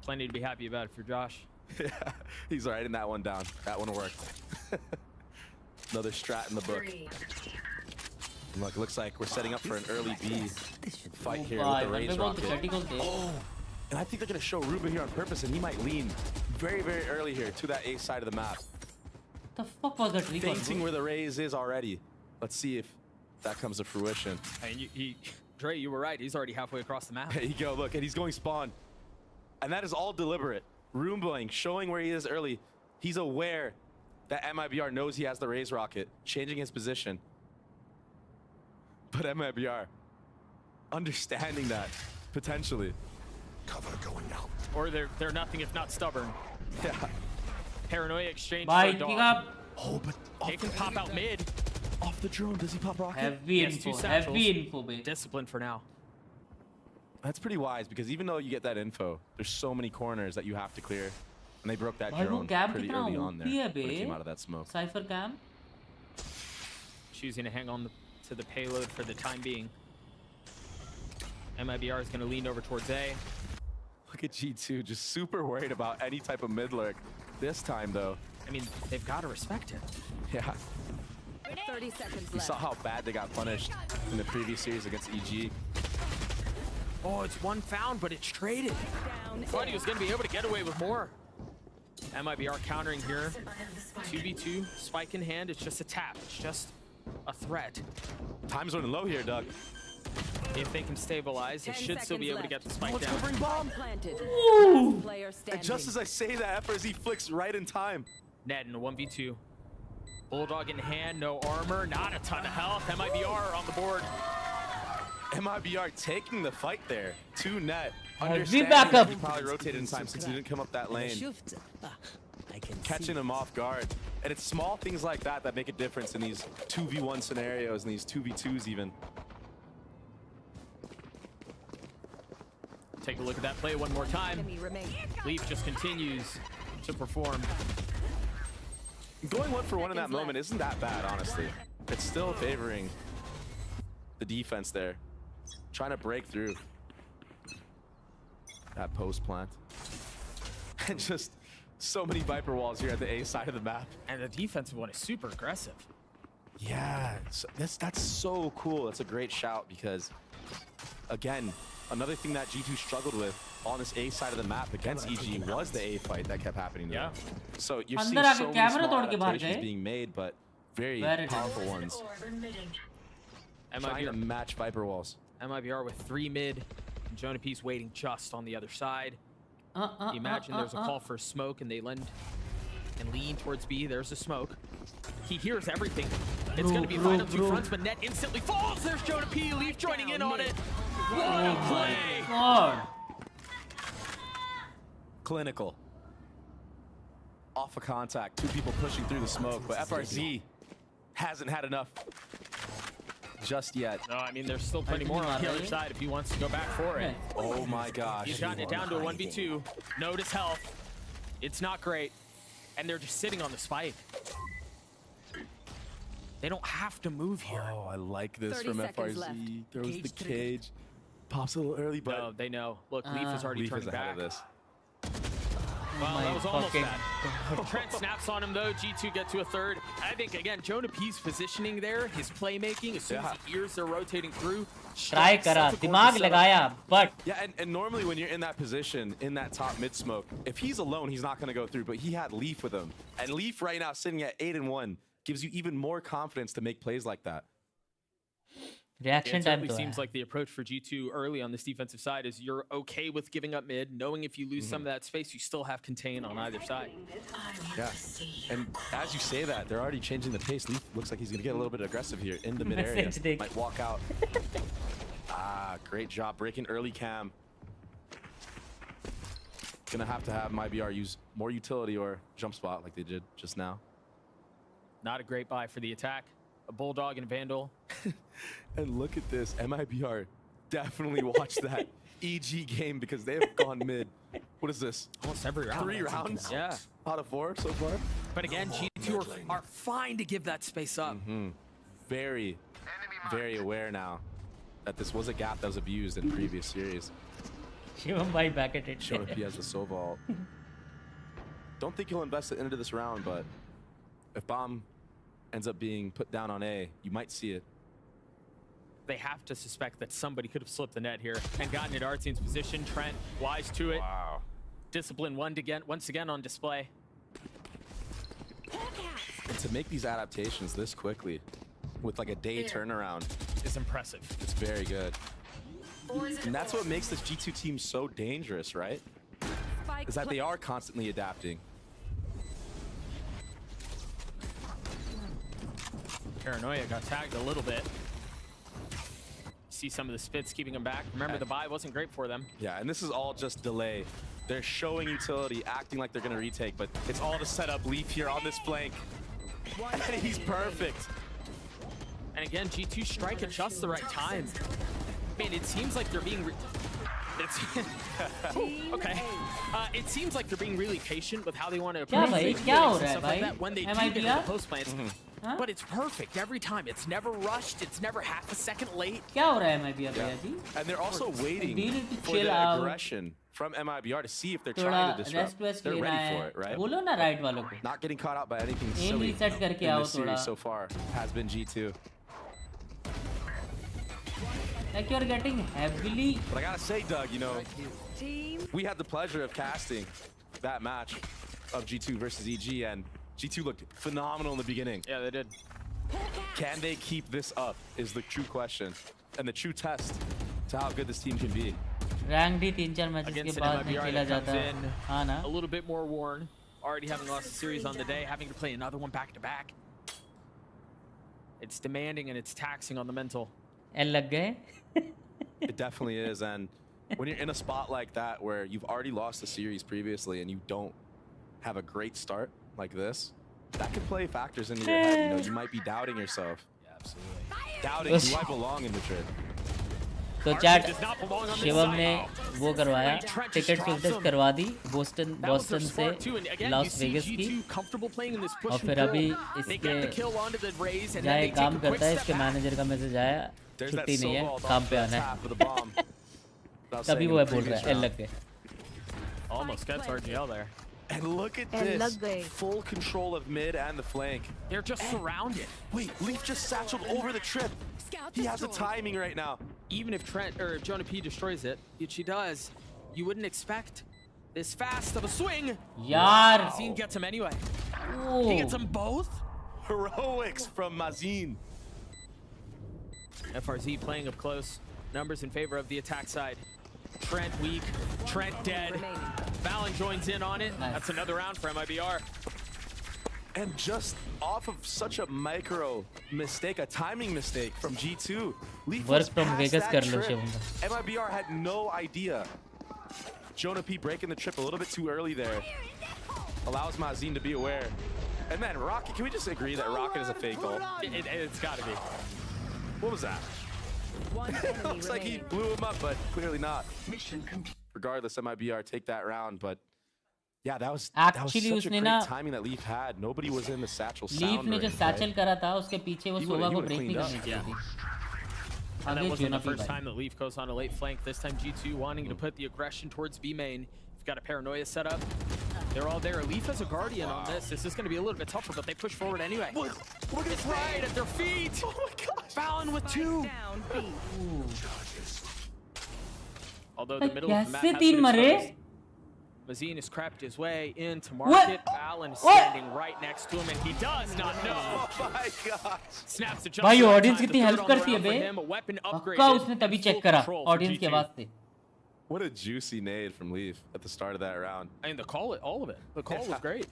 Plenty to be happy about for Josh. Yeah, he's writing that one down. That one worked. Another strat in the book. Look, looks like we're setting up for an early B fight here with the Raze rocket. Oh, and I think they're going to show Ruba here on purpose, and he might lean very, very early here to that A side of the map. The fuck was that recon? Fainting where the Raze is already. Let's see if that comes to fruition. And Dre, you were right. He's already halfway across the map. There you go. Look, and he's going spawn. And that is all deliberate. Roomboing, showing where he is early. He's aware that MIBR knows he has the Raze rocket, changing his position. But MIBR, understanding that, potentially. Cover going out. Or they're nothing if not stubborn. Yeah. Paranoia exchange Bye, for pick dog. up. Oh, but they can pop out mid. Off the drone, does he pop rocket? Heavy info, babe. Discipline for now. That's pretty wise because even though you get that info, there's so many corners that you have to clear. And they broke that drone pretty early on there when it came out of that smoke. Cypher cam. Choosing to hang on to the payload for the time being. MIBR is going to lean over towards A. Look at G2, just super worried about any type of mid lurk. This time, though. I mean, they've got to respect it. Yeah. 30 seconds left. We saw how bad they got punished in the previous series against EG. Oh, it's one found, but it's traded. Thought he was going to be able to get away with more. MIBR countering here. 2v2, spike in hand. It's just a tap. It's just a threat. Time's running low here, Doug. If they can stabilize, they should still be able to get the spike down. Bring bomb. Ooh. And just as I say that, FRZ flicks right in time. Ned in a 1v2. Bulldog in hand, no armor, not a ton of health. MIBR on the board. MIBR taking the fight there. 2 net. We back up. He probably rotated in time since he didn't come up that lane. Catching him off guard. And it's small things like that that make a difference in these 2v1 scenarios and these 2v2s even. Take a look at that play one more time. Leaf just continues to perform. Going 1-for-1 in that moment isn't that bad, honestly. It's still favoring the defense there. Trying to break through that post plant. And just so many Viper walls here at the A side of the map. And the defensive one is super aggressive. Yeah, that's so cool. That's a great shout because, again, another thing that G2 struggled with on this A side of the map against EG was the A fight that kept happening to them. So you're seeing so many small adaptations being made, but very powerful ones. Trying to match Viper walls. MIBR with 3 mid. Jonah Peace waiting just on the other side. Imagine there's a call for smoke and they lend and lean towards B. There's a smoke. He hears everything. It's going to be final 2 fronts, but net instantly falls. There's Jonah P. Leaf joining in on it. What a play! God. Clinical. Off of contact. 2 people pushing through the smoke, but FRZ hasn't had enough just yet. No, I mean, there's still plenty more on the other side if he wants to go back for it. Oh my gosh. He's gotten it down to a 1v2. Notice health. It's not great. And they're just sitting on the spike. They don't have to move here. Oh, I like this from FRZ. Throws the cage. Pops a little early, but... No, they know. Look, Leaf is already turning back. Of this. Well, that was almost bad. Trent snaps on him, though. G2 get to a third. I think, again, Jonah P's positioning there, his playmaking, as soon as he hears they're rotating through. Try kara, dimag lagaya, but... Yeah, and normally when you're in that position, in that top mid smoke, if he's alone, he's not going to go through, but he had Leaf with him. And Leaf right now sitting at 8-1 gives you even more confidence to make plays like that. Reaction it time certainly seems like the approach for G2 early on this defensive side is you're okay with giving up mid, knowing if you lose some of that space, you still have contain on either side. Yeah, and as you say that, they're already changing the pace. Leaf looks like he's going to get a little bit aggressive here in the mid area. Might walk out. Great job breaking early cam. Gonna have MIBR use more utility or jump spot like they did just now. Not a great buy for the attack. A Bulldog and Vandal. And look at this. MIBR definitely watched that EG game because they have gone mid. What is this? Almost every round. 3 rounds? Yeah. Out of 4 so far? But again, G2 are fine to give that space up. Very, very aware now that this was a gap that was abused in previous series. Shivam bhai back at it. Showed up he has the Soval. Don't think he'll invest it into this round, but if Bomb ends up being put down on A, you might see it. They have to suspect that somebody could have slipped the net here and gotten it Artzine's position. Trent wise to it. Wow. Discipline once again on display. And to make these adaptations this quickly with like a day turnaround is impressive. It's very good. And that's what makes this G2 team so dangerous, right? Is that they are constantly adapting. Paranoia got tagged a little bit. See some of the spits keeping them back. Remember, the buy wasn't great for them. Yeah, and this is all just delay. They're showing utility, acting like they're going to retake, but it's all to set up Leaf here on this flank. And he's perfect. And again, G2 strike at just the right time. Man, it seems like they're being... okay. It seems like they're being really patient with how they want to approach stuff like that when they do get to the post plants. But it's perfect every time. It's never rushed. It's never half a second late. And they're also waiting for the aggression from MIBR to see if they're trying to disrupt. They're ready for it, right? Not getting caught out by anything silly in this series so far has been G2. Like you're getting heavily. But I gotta say, Doug, you know, we had the pleasure of casting that match of G2 versus EG, and G2 looked phenomenal in the beginning. Yeah, they did. Can they keep this up is the true question, and the true test to how good this team can be. Rank D 3-4 matches के बाद नहीं खेला जाता. हाँ ना. A little bit more worn, already having lost the series on the day, having to play another one back to back. It's demanding and it's taxing on the mental. It definitely is, and when you're in a spot like that where you've already lost the series previously and you don't have a great start like this, that could play factors into your head. You know, you might be doubting yourself. Yeah, absolutely. Doubting, do I belong in Madrid? तो chat Shivam ने वो करवाया, ticket filters करवा दी Boston से Las Vegas की, और फिर अभी इसके जाए काम करता है, इसके मैनेजर का मैसेज आया छुट्टी नहीं है, काम पे आना है। तभी वो बोल रहा है लग गए। Almost gets RGL there. And look at this, full control of mid and the flank. They're just surrounded. Wait, Leaf just satcheled over the trip. He has the timing right now. Even if Trent or Jonah P destroys it, which he does, you wouldn't expect this fast of a swing. Yaar. Mazin gets him anyway. Ooh. He gets them both. Heroics from Mazin. FRZ playing up close. Numbers in favor of the attack side. Trent weak, Trent dead. Valen joins in on it. That's another round for MIBR. And just off of such a micro mistake, a timing mistake from G2. Work from Vegas kar lo MIBR had no idea. Jonah P breaking the trip a little bit too early there. Allows Mazin to be aware. And then Rocket, can we just agree that Rocket is a fake goal? It's gotta be. What was that? Looks like he blew him up, but clearly not. Regardless, MIBR take that round, but yeah, that was such a great timing that Leaf had. Nobody was in the satchel sound. Leaf ने जो satchel करा था, उसके पीछे वो सोवा को break नहीं करनी चाहिए थी. And that wasn't the first time that Leaf goes on a late flank. This time G2 wanting to put the aggression towards B main. You've got a paranoia set up. They're all there. Leaf has a guardian on this. This is going to be a little bit tougher, but they push forward anyway. Look it's right at their feet. Oh my gosh. Valen with 2. Although the middle of the map has been exposed. Mazin has crept his way into market. Valen is standing right next to him, and he does not know. Oh my god. Snaps the jump. भाई audience कितनी help करती है बे? पक्का उसने तभी check करा audience की आवाज से. What a juicy nade from Leaf at the start of that round. And the call, all of it. The call was great.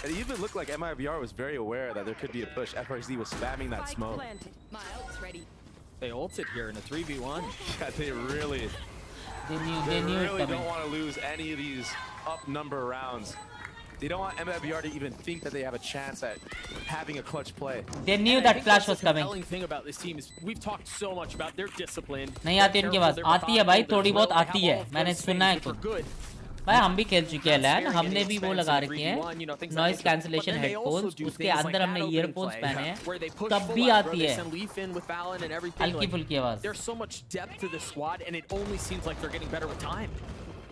It even looked like MIBR was very aware that there could be a push. FRZ was spamming that smoke. They ulted here in a 3v1. Yeah, they really don't want to lose any of these up number rounds. They don't want MIBR to even think that they have a chance at having a clutch play. They knew that flash was coming. The compelling thing about this team is we've talked so much about their discipline. नहीं आती इनके पास, आती है भाई, थोड़ी बहुत आती है. मैंने सुना है कुछ. भाई हम भी खेल चुके हैं लैन, हमने भी वो लगा रखे हैं नॉइस कैंसलेशन हेडफोन्स, उसके अंदर हमने ईयरफोन्स पहने हैं, तब भी आती है हल्की फुल्की आवाज. There's so much depth to the squad, and it only seems like they're getting better with time.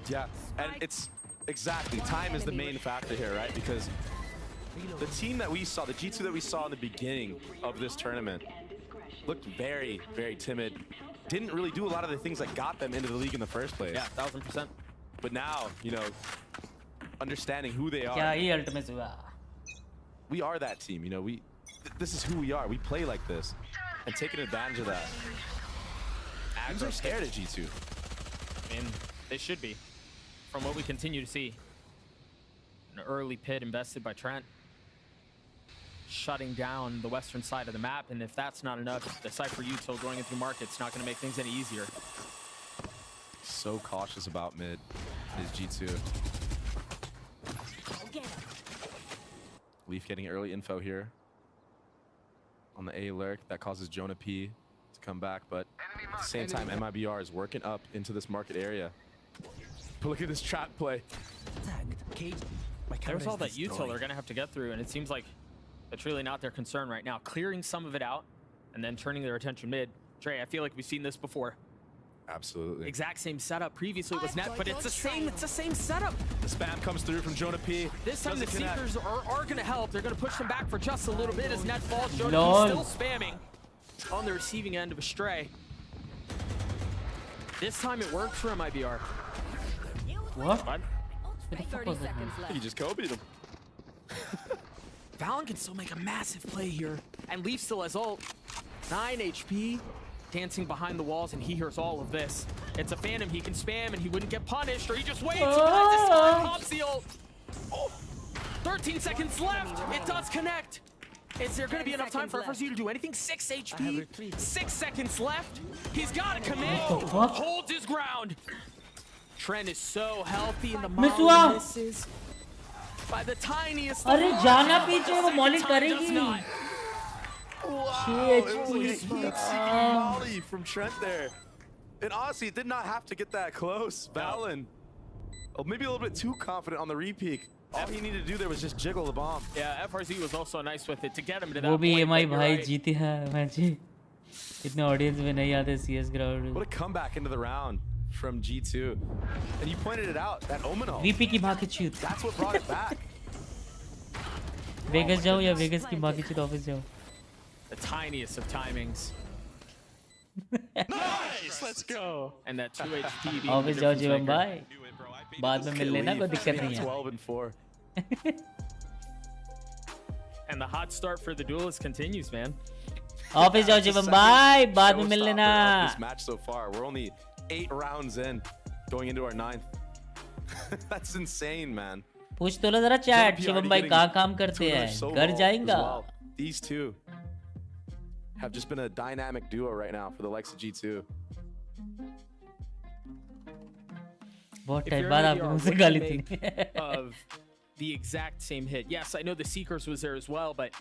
Yeah, and it's exactly time is the main factor here, right? Because the team that we saw, the G2 that we saw in the beginning of this tournament, looked very, very timid. Didn't really do a lot of the things that got them into the league in the first place. Yeah, 1000%. But now, you know, understanding who they are. We are that team, you know. This is who we are. We play like this, and taking advantage of that. Ags are scared of G2. I mean, they should be. From what we continue to see, an early pit invested by Trent, shutting down the western side of the map, and if that's not enough, the Cypher util going into the market's not going to make things any easier. So cautious about mid is G2. Leaf getting early info here on the A lurk. That causes Jonah P to come back, but at the same time, MIBR is working up into this market area. But look at this trap play. There's all that util they're going to have to get through, and it seems like it's really not their concern right now. Clearing some of it out and then turning their attention mid. Trey, I feel like we've seen this before. Absolutely. Exact same setup. Previously it was net, but it's the same setup. The spam comes through from Jonah P. This time the Seekers are going to help. They're going to push them back for just a little bit as net falls. Jonah P still spamming on the receiving end of a stray. This time it worked for MIBR. What? He just Kobe'd him. Valen can still make a massive play here. And Leaf still has ult. 9 HP. Dancing behind the walls, and he hears all of this. It's a Phantom he can spam, and he wouldn't get punished, or he just waits. Pops the ult. 13 seconds left. It does connect. Is there going to be enough time for FRZ to do anything? 6 HP. 6 seconds left. He's got to commit. Holds his ground. Trent is so healthy, and the Molly misses by the tiniest. अरे जाना पीछे वो Molly करेगी. Wow, it was like a heat-seeking volley from Trent there. And honestly, it did not have to get that close. Valen, maybe a little bit too confident on the re-peek. All he needed to do there was just jiggle the bomb. Yeah, FRZ was also nice with it to get him to that वो भी point. MI but भाई you're right. जीते हैं match इतने audience में नहीं आते CS ground What a comeback into the round from G2. And you pointed it out, that Omenal. VP की भाग shoot That's what brought it back. Vegas जाओ या वेगस की भाग शूट ऑफिस जाओ The tiniest of timings. Nice, let's go. And that 2 HP. being office the जाओ difference जीवन maker. भाई बाद में मिल लेना कोई दिक्कत नहीं है 12 and 4. And the hot start for the duelist continues, man. Office जाओ जीवन भाई बाद में मिल लेना This match so far, we're only 8 rounds in, going into our 9th. That's insane, man. पूछ तो लो जरा चैट शिवम भाई कहाँ काम करते हैं घर जाएगा These two have just been a dynamic duo right now for the likes of G2. बहुत If टाइम you're बाद maybe आपने our मुझसे गाली remake थी of the exact same hit. Yes, I know the Seekers was there as well, but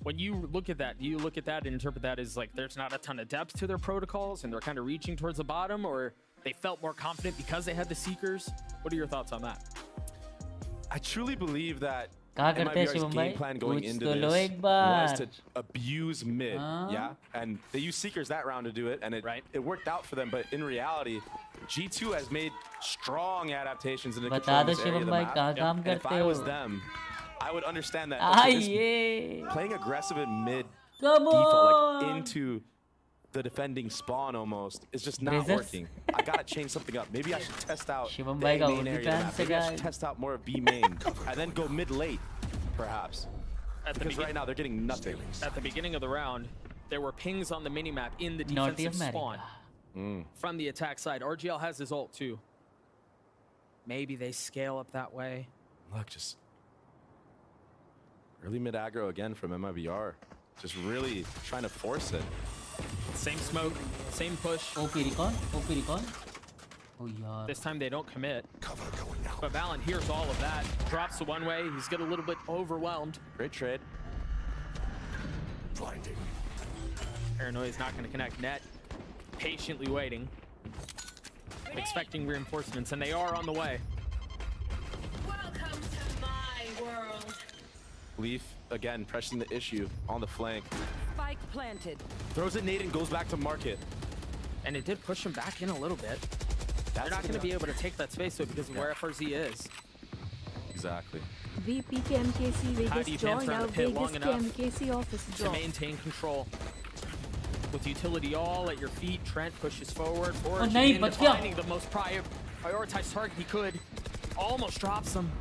when you look at that, you look at that and interpret that as like there's not a ton of depth to their protocols and they're kind of reaching towards the bottom, or they felt more confident because they had the Seekers. What are your thoughts on that? I truly believe that कहाँ करते हैं MIBR's Shivam game भाई plan going पूछ into तो लो this एक was bar to abuse mid, yeah? And they used Seekers that round to do it, and it worked out for them, but in reality, G2 has made strong adaptations into बता controlling दो this area of Shivam the भाई map. कहाँ काम And if करते I हो was them, I would understand that okay, this आइए playing aggressive in mid Come default, like on. into the defending spawn almost, is just not Brazers? working. I gotta change something up. Maybe I should test out Shivam the भाई A का main area of the OnlyFans map. से Maybe I should guys test out more of B main and then go mid late, perhaps. Because right now they're getting nothing. At the beginning of the round, there were pings on the minimap in the Naughty defensive spawn America. from the attack side. RGL has his ult too. Maybe they scale up that way. Look, just early mid aggro again from MIBR. Just really trying to force it. Same smoke, same push. OP recon oh यार This time they don't commit. But Valen hears all of that. Drops the one way. He's getting a little bit overwhelmed. Great trade. Blinding. Paranoia is not going to connect net. Patiently waiting. Expecting reinforcements, and they are on the way. Welcome to my world. Leaf again pressing the issue on the flank. Spike planted. Throws it nade and goes back to market. And it did push him back in a little bit. They're not going to be able to take that space though because of where FRZ is. Exactly. VP के MKC How Vegas do you dance join around our the pit Vegas long के enough MKC office to job. maintain control? With utility all at your feet, Trent pushes forward. Oh, Origin नहीं, into बच गया. finding the most prioritized target he could. Almost drops him.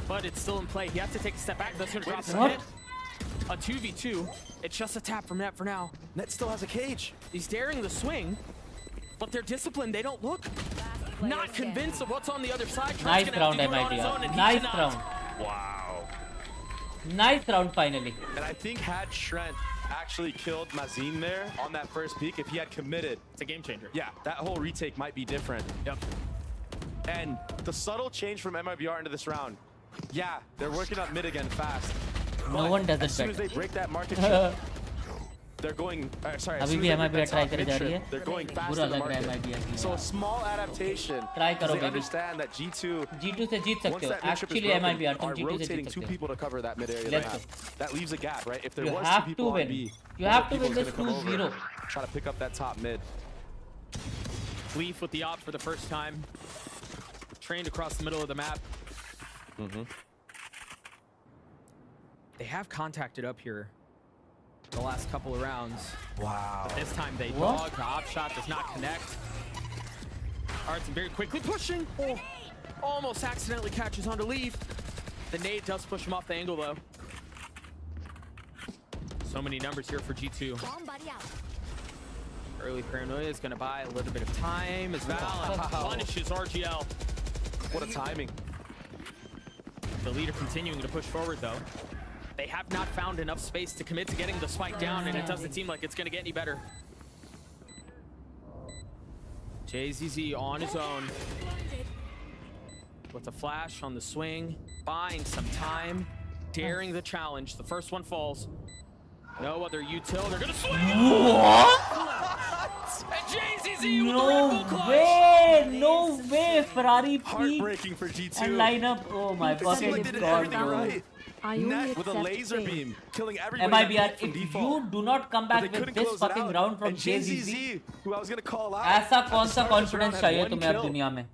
But it's still in play. He has to take a step back. That's going to drop the hit. A 2v2. It's just a tap from Net for now. Net still has a cage. He's daring the swing, but they're disciplined. They don't look. Not convinced of what's on the other side. Nice round MIBR nice round Wow. nice round finally And I think had Trent actually killed Mazin there on that first peak, if he had committed, it's a game changer. Yeah, that whole retake might be different. Yep. And the subtle change from MIBR into this round, yeah, they're working up mid again fast. No one does it as soon better. as they break that market share, they're going. Sorry, as अभी soon भी as they MIBR break try that करे top जा mid रही trip, है they're going fast बुरा to the लग रहा है market. MIBR की So a small adaptation. Try करो They baby. understand that G2 से जीत सकते once हो that mid trip is actually broken, MIBR तुम are G2 से rotating जीत two सकते हो people to cover that mid area of Let's the map. go. That leaves a gap, right? If there You was have two to people on win. B, You one have of to the win people's this gonna come over, 2-0. try to pick up that top mid. Leaf with the op for the first time. Trained across the middle of the map. They have contacted up here the last couple of rounds. Wow. But this time they What? dog. The op shot does not connect. Artson very quickly pushing. Oh, almost accidentally catches onto Leaf. The nade does push him off the angle though. So many numbers here for G2. Early Paranoia is going to buy a little bit of time as Valen punishes RGL. What a timing. The leader continuing to push forward though. They have not found enough space to commit to getting the spike down, and it doesn't seem like it's going to get any better. JZZ on his own. With a flash on the swing, buying some time, daring the challenge. The first one falls. No other util. They're gonna swing. What? And JZZ with the No Red Bull clutch. way! No way! Ferrari peak Heartbreaking for G2. and lineup. Oh my It seemed fucking like they did god, everything bro. right. Net with a laser beam, killing everybody. MIBR, if you do not come back with this fucking round from JZZ, who I was gonna call out, ऐसा कौन सा confidence चाहिए तुम्हें अब दुनिया में?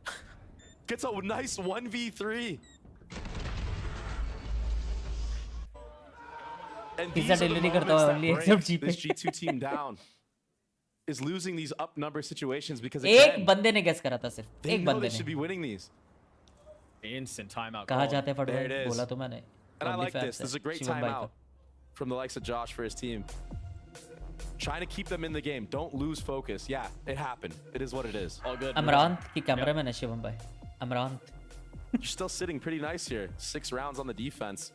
Gets a nice 1v3. And these Pizza are the delivery करता moments हुआ that only break except GP. this G2 team down. Is losing these up number situations because एक again, बंदे ने guess करा था सिर्फ. they एक know बंदे they ने. should be winning these. Instant timeout. कहाँ जाते हैं There it फटवे? is. बोला तो मैंने. And I like OnlyFans this. This is a great Shivam भाई का. timeout from the likes of Josh for his team. Trying to keep them in the game. Don't lose focus. Yeah, it happened. It is what it is. All good. Amran की camera में ना शिवम भाई. Amran. You're still sitting pretty nice here. 6 rounds on the defense.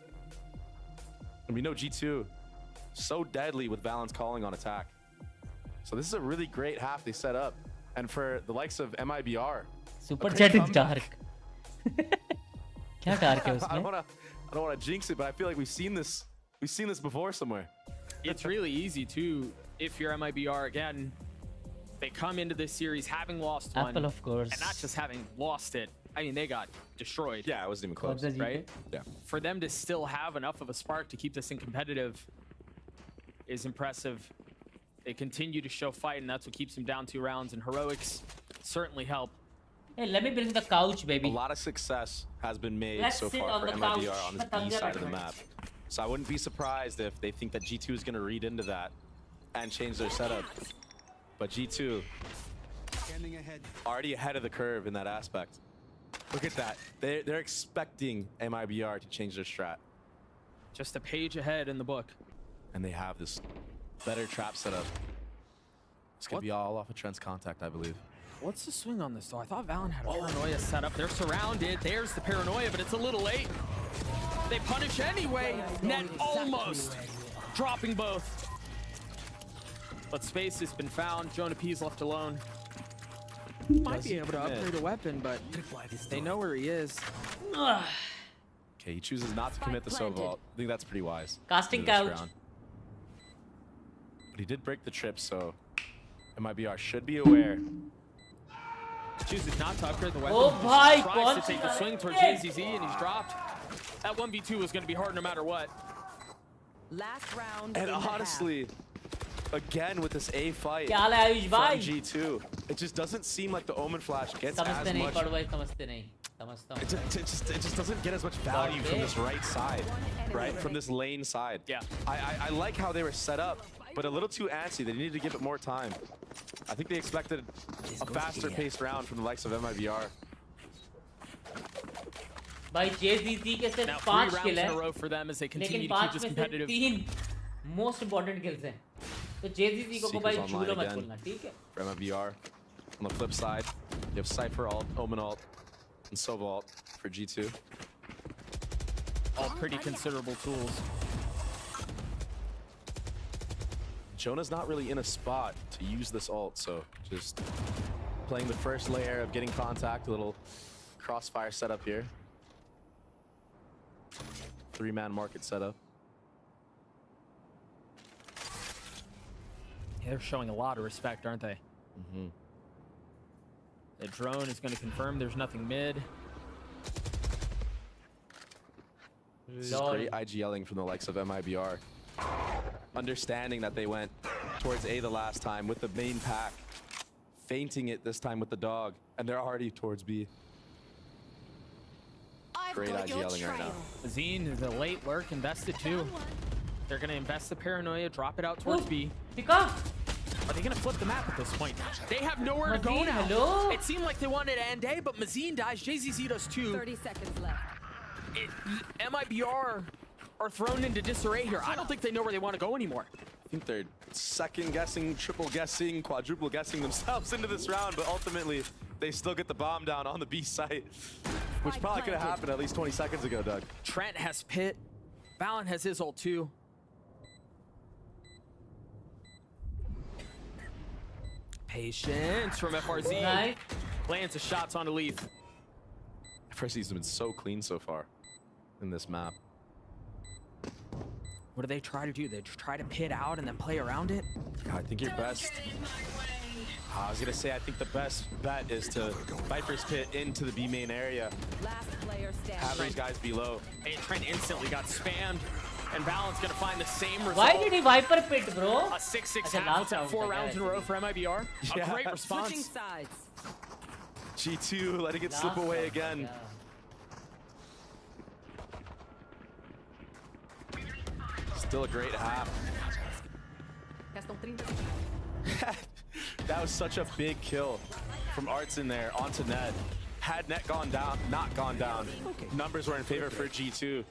And we know G2 so deadly with Valens calling on attack. So this is a really great half they set up. And for the likes of MIBR. Super chat is dark. क्या dark है उसमें? I don't want to jinx it, but I feel like we've seen this before somewhere. It's really easy too if you're MIBR again. They come into this series having lost one. Apple, of course. And not just having lost it. I mean, they got destroyed. Yeah, it wasn't even close. Right? Yeah. For them to still have enough of a spark to keep this in competitive is impressive. They continue to show fight, and that's what keeps them down 2 rounds. And heroics certainly help. Hey, let me bring the couch, baby. A lot of success has been made Let's so sit far on for the MIBR couch. on this B side of the map. So I wouldn't be surprised if they think that G2 is going to read into that and change their setup. But G2 already ahead of the curve in that aspect. Look at that. They're expecting MIBR to change their strat. Just a page ahead in the book. And they have this better trap setup. It's going to be all off of Trent's contact, I believe. What's the swing on this though? I thought Valen had a paranoia set up. They're surrounded. There's the paranoia, but it's a little late. They punish anyway. Net almost dropping both. But space has been found. Jonah P's left alone. Might be able to upgrade a weapon, but they know where he is. Okay, he chooses not to commit the so vault. I think that's pretty wise. Casting couch. But he did break the trip, so MIBR should be aware. Chooses not to upgrade the weapon. Oh, bhai, Tries to take a swing towards JZZ, and he's dropped. That 1v2 was going to be hard no matter what. Last round. And honestly, again with this A fight क्या हाल है Ayush from भाई? G2, it just doesn't seem like the Omen Flash gets as समझते नहीं much. पढ़ भाई समझते नहीं. समझता हूँ. It just doesn't get as much value from this right side, right? From this lane side. Yeah. I like how they were set up, but a little too antsy. They needed to give it more time. I think they expected a faster paced round from the likes of MIBR. भाई JZZ के सिर्फ Now 5 3 किल rounds है. in a row for them as they continue लेकिन to keep 5 this में से competitive. 3 most important kills हैं. तो JZZ को भाई Seekers झूलो online मत again बोलना, ठीक है? for MIBR. On the flip side, you have Cypher ult, Omen ult, and Sova ult for G2. All pretty considerable tools. Jonah's not really in a spot to use this ult, so just playing the first layer of getting contact, a little crossfire setup here. 3-man market setup. Yeah, they're showing a lot of respect, aren't they? Mm-hmm. The drone is going to confirm there's nothing mid. This is great IGLing from the likes of MIBR. Understanding that they went towards A the last time with the main pack. Feinting it this time with the dog. And they're already towards B. Great IGLing right now. Zine is a late lurk, invested too. They're going to invest the paranoia, drop it out towards B. Are they going to flip the map at this point? They have nowhere to go now. Hello? It seemed like they wanted to end A, but Mazine dies. JZZ does too. 30 seconds left. MIBR are thrown into disarray here. I don't think they know where they want to go anymore. I think they're second guessing, triple guessing, quadruple guessing themselves into this round, but ultimately they still get the bomb down on the B site, which probably could have happened at least 20 seconds ago, Doug. Trent has pit. Valen has his ult too. Patience from FRZ. Nice. Lands the shots onto Leaf. FRZ's been so clean so far in this map. What do they try to do? They just try to pit out and then play around it? I think your best... I was gonna say, I think the best bet is to Viper's pit into the B main area. Last player standing. Have these guys below. Hey, Trent instantly got spammed, and Valent's gonna find the same result. Why did he Viper pit, bro? A 6-6 half at 4 rounds in a row for MIBR. Yeah. A great response. Switching sides. G2 letting it slip away again. Still a great half. That was such a big kill from Arts in there onto Net. Had Net gone down, not gone down, numbers were in favor for G2.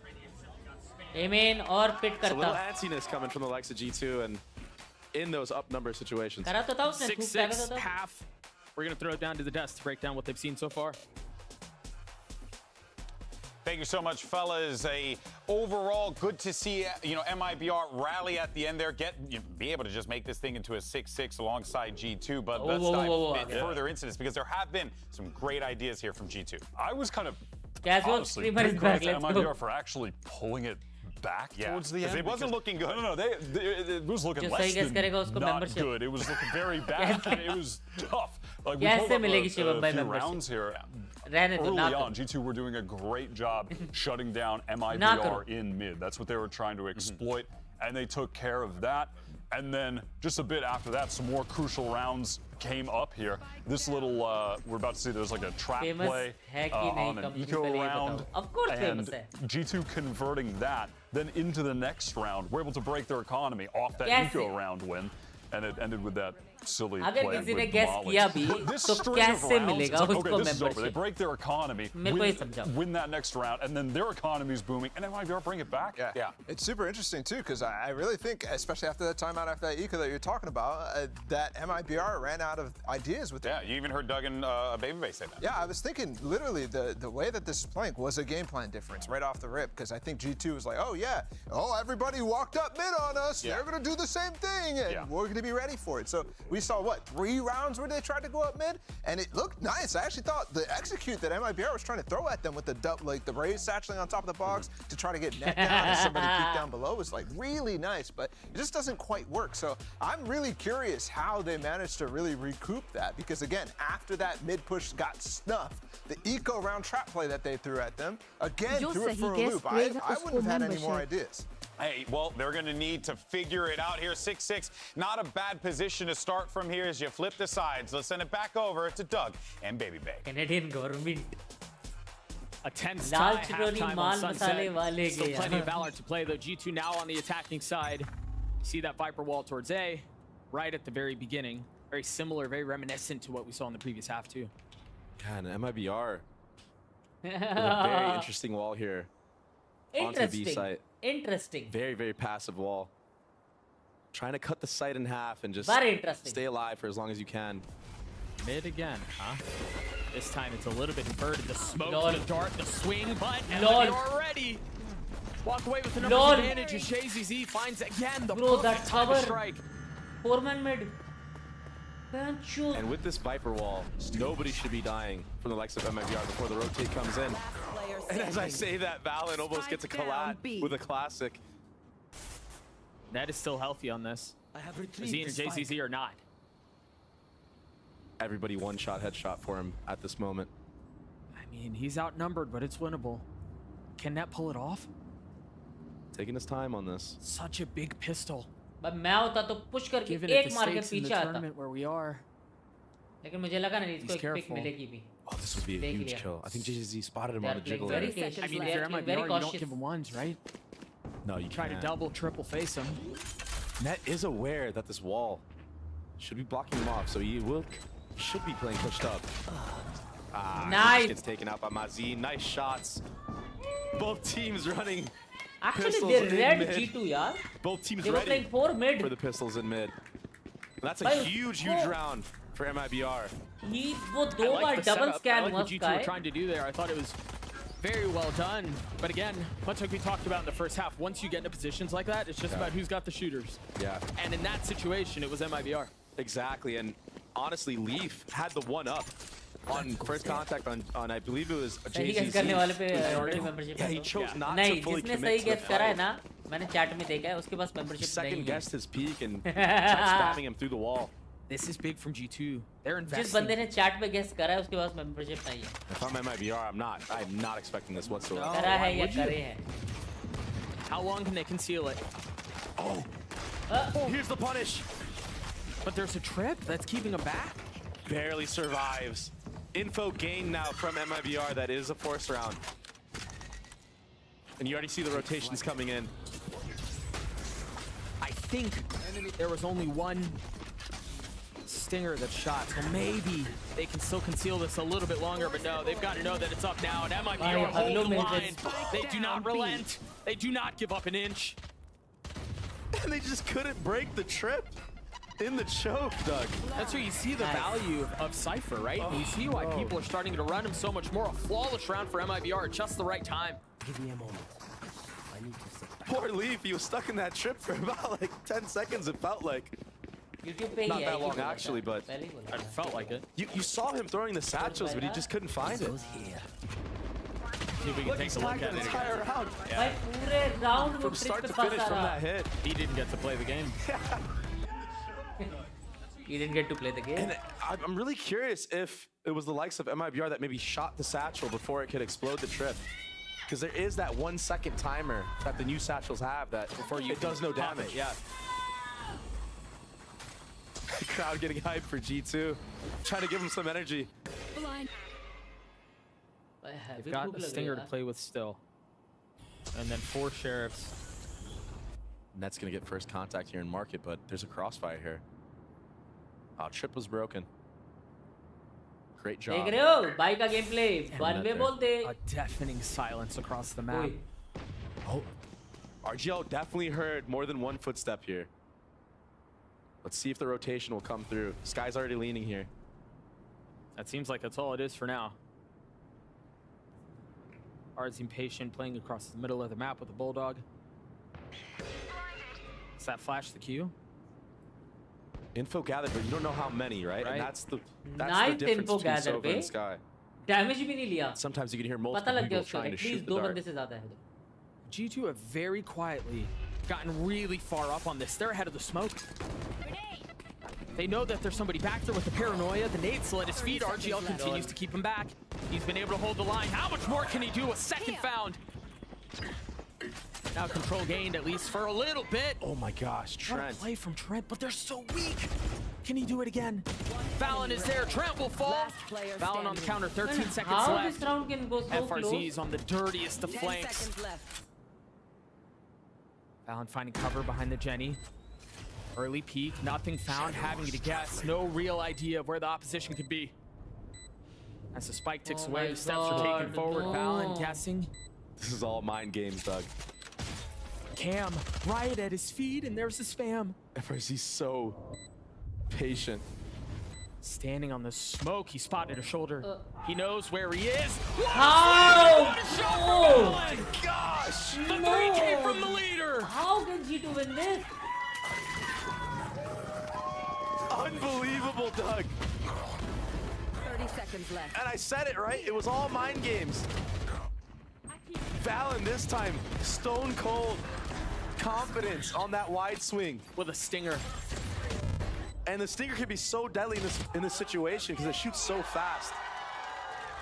Amen or pit A little karta. antsiness coming from the likes of G2 and in those up number situations. करा तो था उसने, 6-6 half. We're gonna throw it down to the desk to break down what they've seen so far. Thank you so much, fellas. Overall, good to see MIBR rally at the end there, be able to just make this thing into a 6-6 alongside G2. But let's dive further into this because there have been some great ideas here from G2. I was kind of Casual honestly streamer is back. to Let's MIBR go. for actually pulling it back towards the end. It wasn't looking good. No, it was looking जो less सही guess than करेगा उसको not membership. good. It was looking very bad. It was tough. Like we कैसे pulled up मिलेगी शिवम भाई a few membership? rounds here. रहने दो, Early ना on, G2 were doing a great job shutting down ना MIBR करो. in mid. That's what they were trying to exploit, and they took care of that. And then just a bit after that, some more crucial rounds came up here. This little, we're about to see there's like a trap Famous play है कि नहीं, on an company eco पे नहीं round. बताओ. Of course And famous है. G2 converting that, then into the next round, we're able to break their economy off that कैसे? eco round win. And it ended with that silly अगर play किसी ने with guess Molly. किया भी, This तो string of कैसे rounds, मिलेगा it's like, उसको okay, this is over. They membership? break their economy, मेरे को ये समझाओ. win that next round, and then their economy is booming, and then MIBR bring it back. Yeah. It's super interesting too, because I really think, especially after that timeout, after that eco that you're talking about, that MIBR ran out of ideas with Yeah, you even heard Duggan Babyface say that. Yeah, I was thinking literally the way that this is playing was a game plan difference right off the rip, because I think G2 was like, oh yeah, everybody walked up mid on us, they're gonna do the same thing, and we're gonna be ready for it. So we saw what, 3 rounds where they tried to go up mid, and it looked nice. I actually thought the execute that MIBR was trying to throw at them with the raise satcheling on top of the box to try to get net down and somebody peek down below was like really nice, but it just doesn't quite work. So I'm really curious how they managed to really recoup that, because again, after that mid push got snuffed, the eco round trap play that they threw at them, again, threw it for a loop. I wouldn't have had any more ideas. Hey, well, they're going to need to figure it out here. 6-6, not a bad position to start from here as you flip the sides. Let's send it back over to Doug and Baby Bay. Canadian government. A tense Lal tie, चिकनी halftime mall on मसाले Sunset. वाले Still के plenty यहाँ. of Valor to play, though. G2 now on the attacking side. See that Viper wall towards A, right at the very beginning. Very similar, very reminiscent to what we saw in the previous half, too. Yeah, and MIBR with a very interesting wall here onto the B site. Interesting. Very, very passive wall. Trying to cut the site in half and just Very interesting. stay alive for as long as you can. Mid again, huh? This time it's a little bit inverted. The smoke, Lol. the dart, the swing, but Lol. you're already walk away with the numbers Lol. advantage as ShaZZ finds again the Bro, that perfect time to cover. strike. 4-man mid. And with this Viper wall, nobody should be dying from the likes of MIBR before the rotate comes in. And as I say that, Valen almost gets a collab with a classic. That is still healthy on this. Z and JCZ are not. Everybody one-shot headshot for him at this moment. I mean, he's outnumbered, but it's winnable. Can Net pull it off? Taking his time on this. Such a big pistol. but मैं होता तो push करके Given एक it the मार के stakes in the पीछे आता. tournament where we are. लेकिन मुझे लगा नहीं इसको He's एक pick careful. मिलेगी भी. Oh, this would be a देख huge लिया. kill. I think JCZ spotted him They on are the jiggle playing there. very I mean, They if you're are playing MIBR, very you don't cautious. give him ones, right? No, you Try to can't. double, triple face him. Net is aware that this wall should be blocking him off, so he should be playing pushed up. He Nice. just gets taken out by Mazin. Nice shots. Both teams running. Actually, pistols they in read mid. G2 यार. Both teams They were ready playing 4 mid. for the pistols in mid. That's a Bhai, huge उसको- round for MIBR. वो I दो like bar the double setup. I scan like हुआ what G2 were trying to do there. I thought it was very well done. But again, much like we talked about in the first half, once you get into positions like that, it's just about who's got the shooters. Yeah. And in that situation, it was MIBR. Exactly, and honestly, Leaf had the one-up on first contact on I believe it was a सही guess करने वाले पे already membership Yeah, he है तो. chose not नहीं, to fully जिसने commit सही to the guess करा है fight. ना, मैंने chat में देखा है उसके पास membership नहीं है. Second guessed his peak and kept spamming him through the wall. This is big from G2. They're जिस investing. बंदे ने chat पे guess करा है उसके पास membership नहीं है. If I'm MIBR, I'm not expecting this whatsoever. करा है या करे हैं? How long can they conceal it? Oh, here's the punish. But there's a trip that's keeping him back. Barely survives. Info gained now from MIBR that is a force round. And you already see the rotations coming in. I think there was only one stinger that shot, so maybe they can still conceal this a little bit longer, but no, they've got to know that it's up now, and MIBR hold the line. They do not relent. They do not give up an inch. And they just couldn't break the trip in the choke, Doug. That's where you see the value of Cypher, right? And you see why people are starting to run him so much more. A flawless round for MIBR at just the right time. Give me a moment. I need to sit back. Poor Leaf, he was stuck in that trip for about like 10 seconds, it felt like. Not that long actually, but it felt like it. You saw him throwing the satchels, but he just couldn't find it. See if we can take a look at it entire round. Yeah. पूरे round From start to finish from that hit. He didn't get to play the game. He didn't get to play the game. And I'm really curious if it was the likes of MIBR that maybe shot the satchel before it could explode the trip. Because there is that 1 second timer that the new satchels have that before it does no damage. Yeah. Crowd getting hyped for G2. Trying to give him some energy. They've got a stinger to play with still. And then 4 sheriffs. Net's gonna get first contact here in market, but there's a crossfire here. Oh, trip was broken. Great job. देख रहे हो भाई का gameplay. One way बोलते. A deafening silence across the map. Oh, RGL definitely heard more than one footstep here. Let's see if the rotation will come through. Sky's already leaning here. That seems like that's all it is for now. Ard's impatient, playing across the middle of the map with a bulldog. Does that flash the queue? Info gathered, but you don't know how many, right? And that's the Ninth difference info between gathered Sova and Sky. Damage भी नहीं लिया. Sometimes you can hear पता multiple लग गया people उसको. trying to At shoot least the दो dart. बंदे से ज़्यादा है. G2 have very quietly gotten really far up on this. They're ahead of the smoke. They know that there's somebody back there with the paranoia. The nades still at his feet. RGL continues to keep him back. He's been able to hold the line. How much more can he do? A second found. Now control gained, at least for a little bit. Oh my gosh, What a Trent. play from Trent, but they're so weak. Can he do it again? Fallon is there. Trent will fall. Fallon on the counter. 13 seconds How left. this round can go so FRZ is close? on the dirtiest of flanks. Fallon finding cover behind the Jenny. Early peek, nothing found, having to guess. No real idea of where the opposition could be. As the spike ticks Oh away, my the steps are taken God, forward. no. Fallon guessing. This is all mind games, Doug. Cam, Riot at his feet, and there's the spam. FRZ's so patient. Standing on the smoke, he spotted a shoulder. He knows where he is. How? What a shot No. from Fallon! Gosh! The 3 came from the leader! How can G2 win this? Unbelievable, Doug. 30 seconds left. And I said it, right? It was all mind games. Fallon this time, stone cold confidence on that wide swing. With a stinger. And the stinger can be so deadly in this situation because it shoots so fast.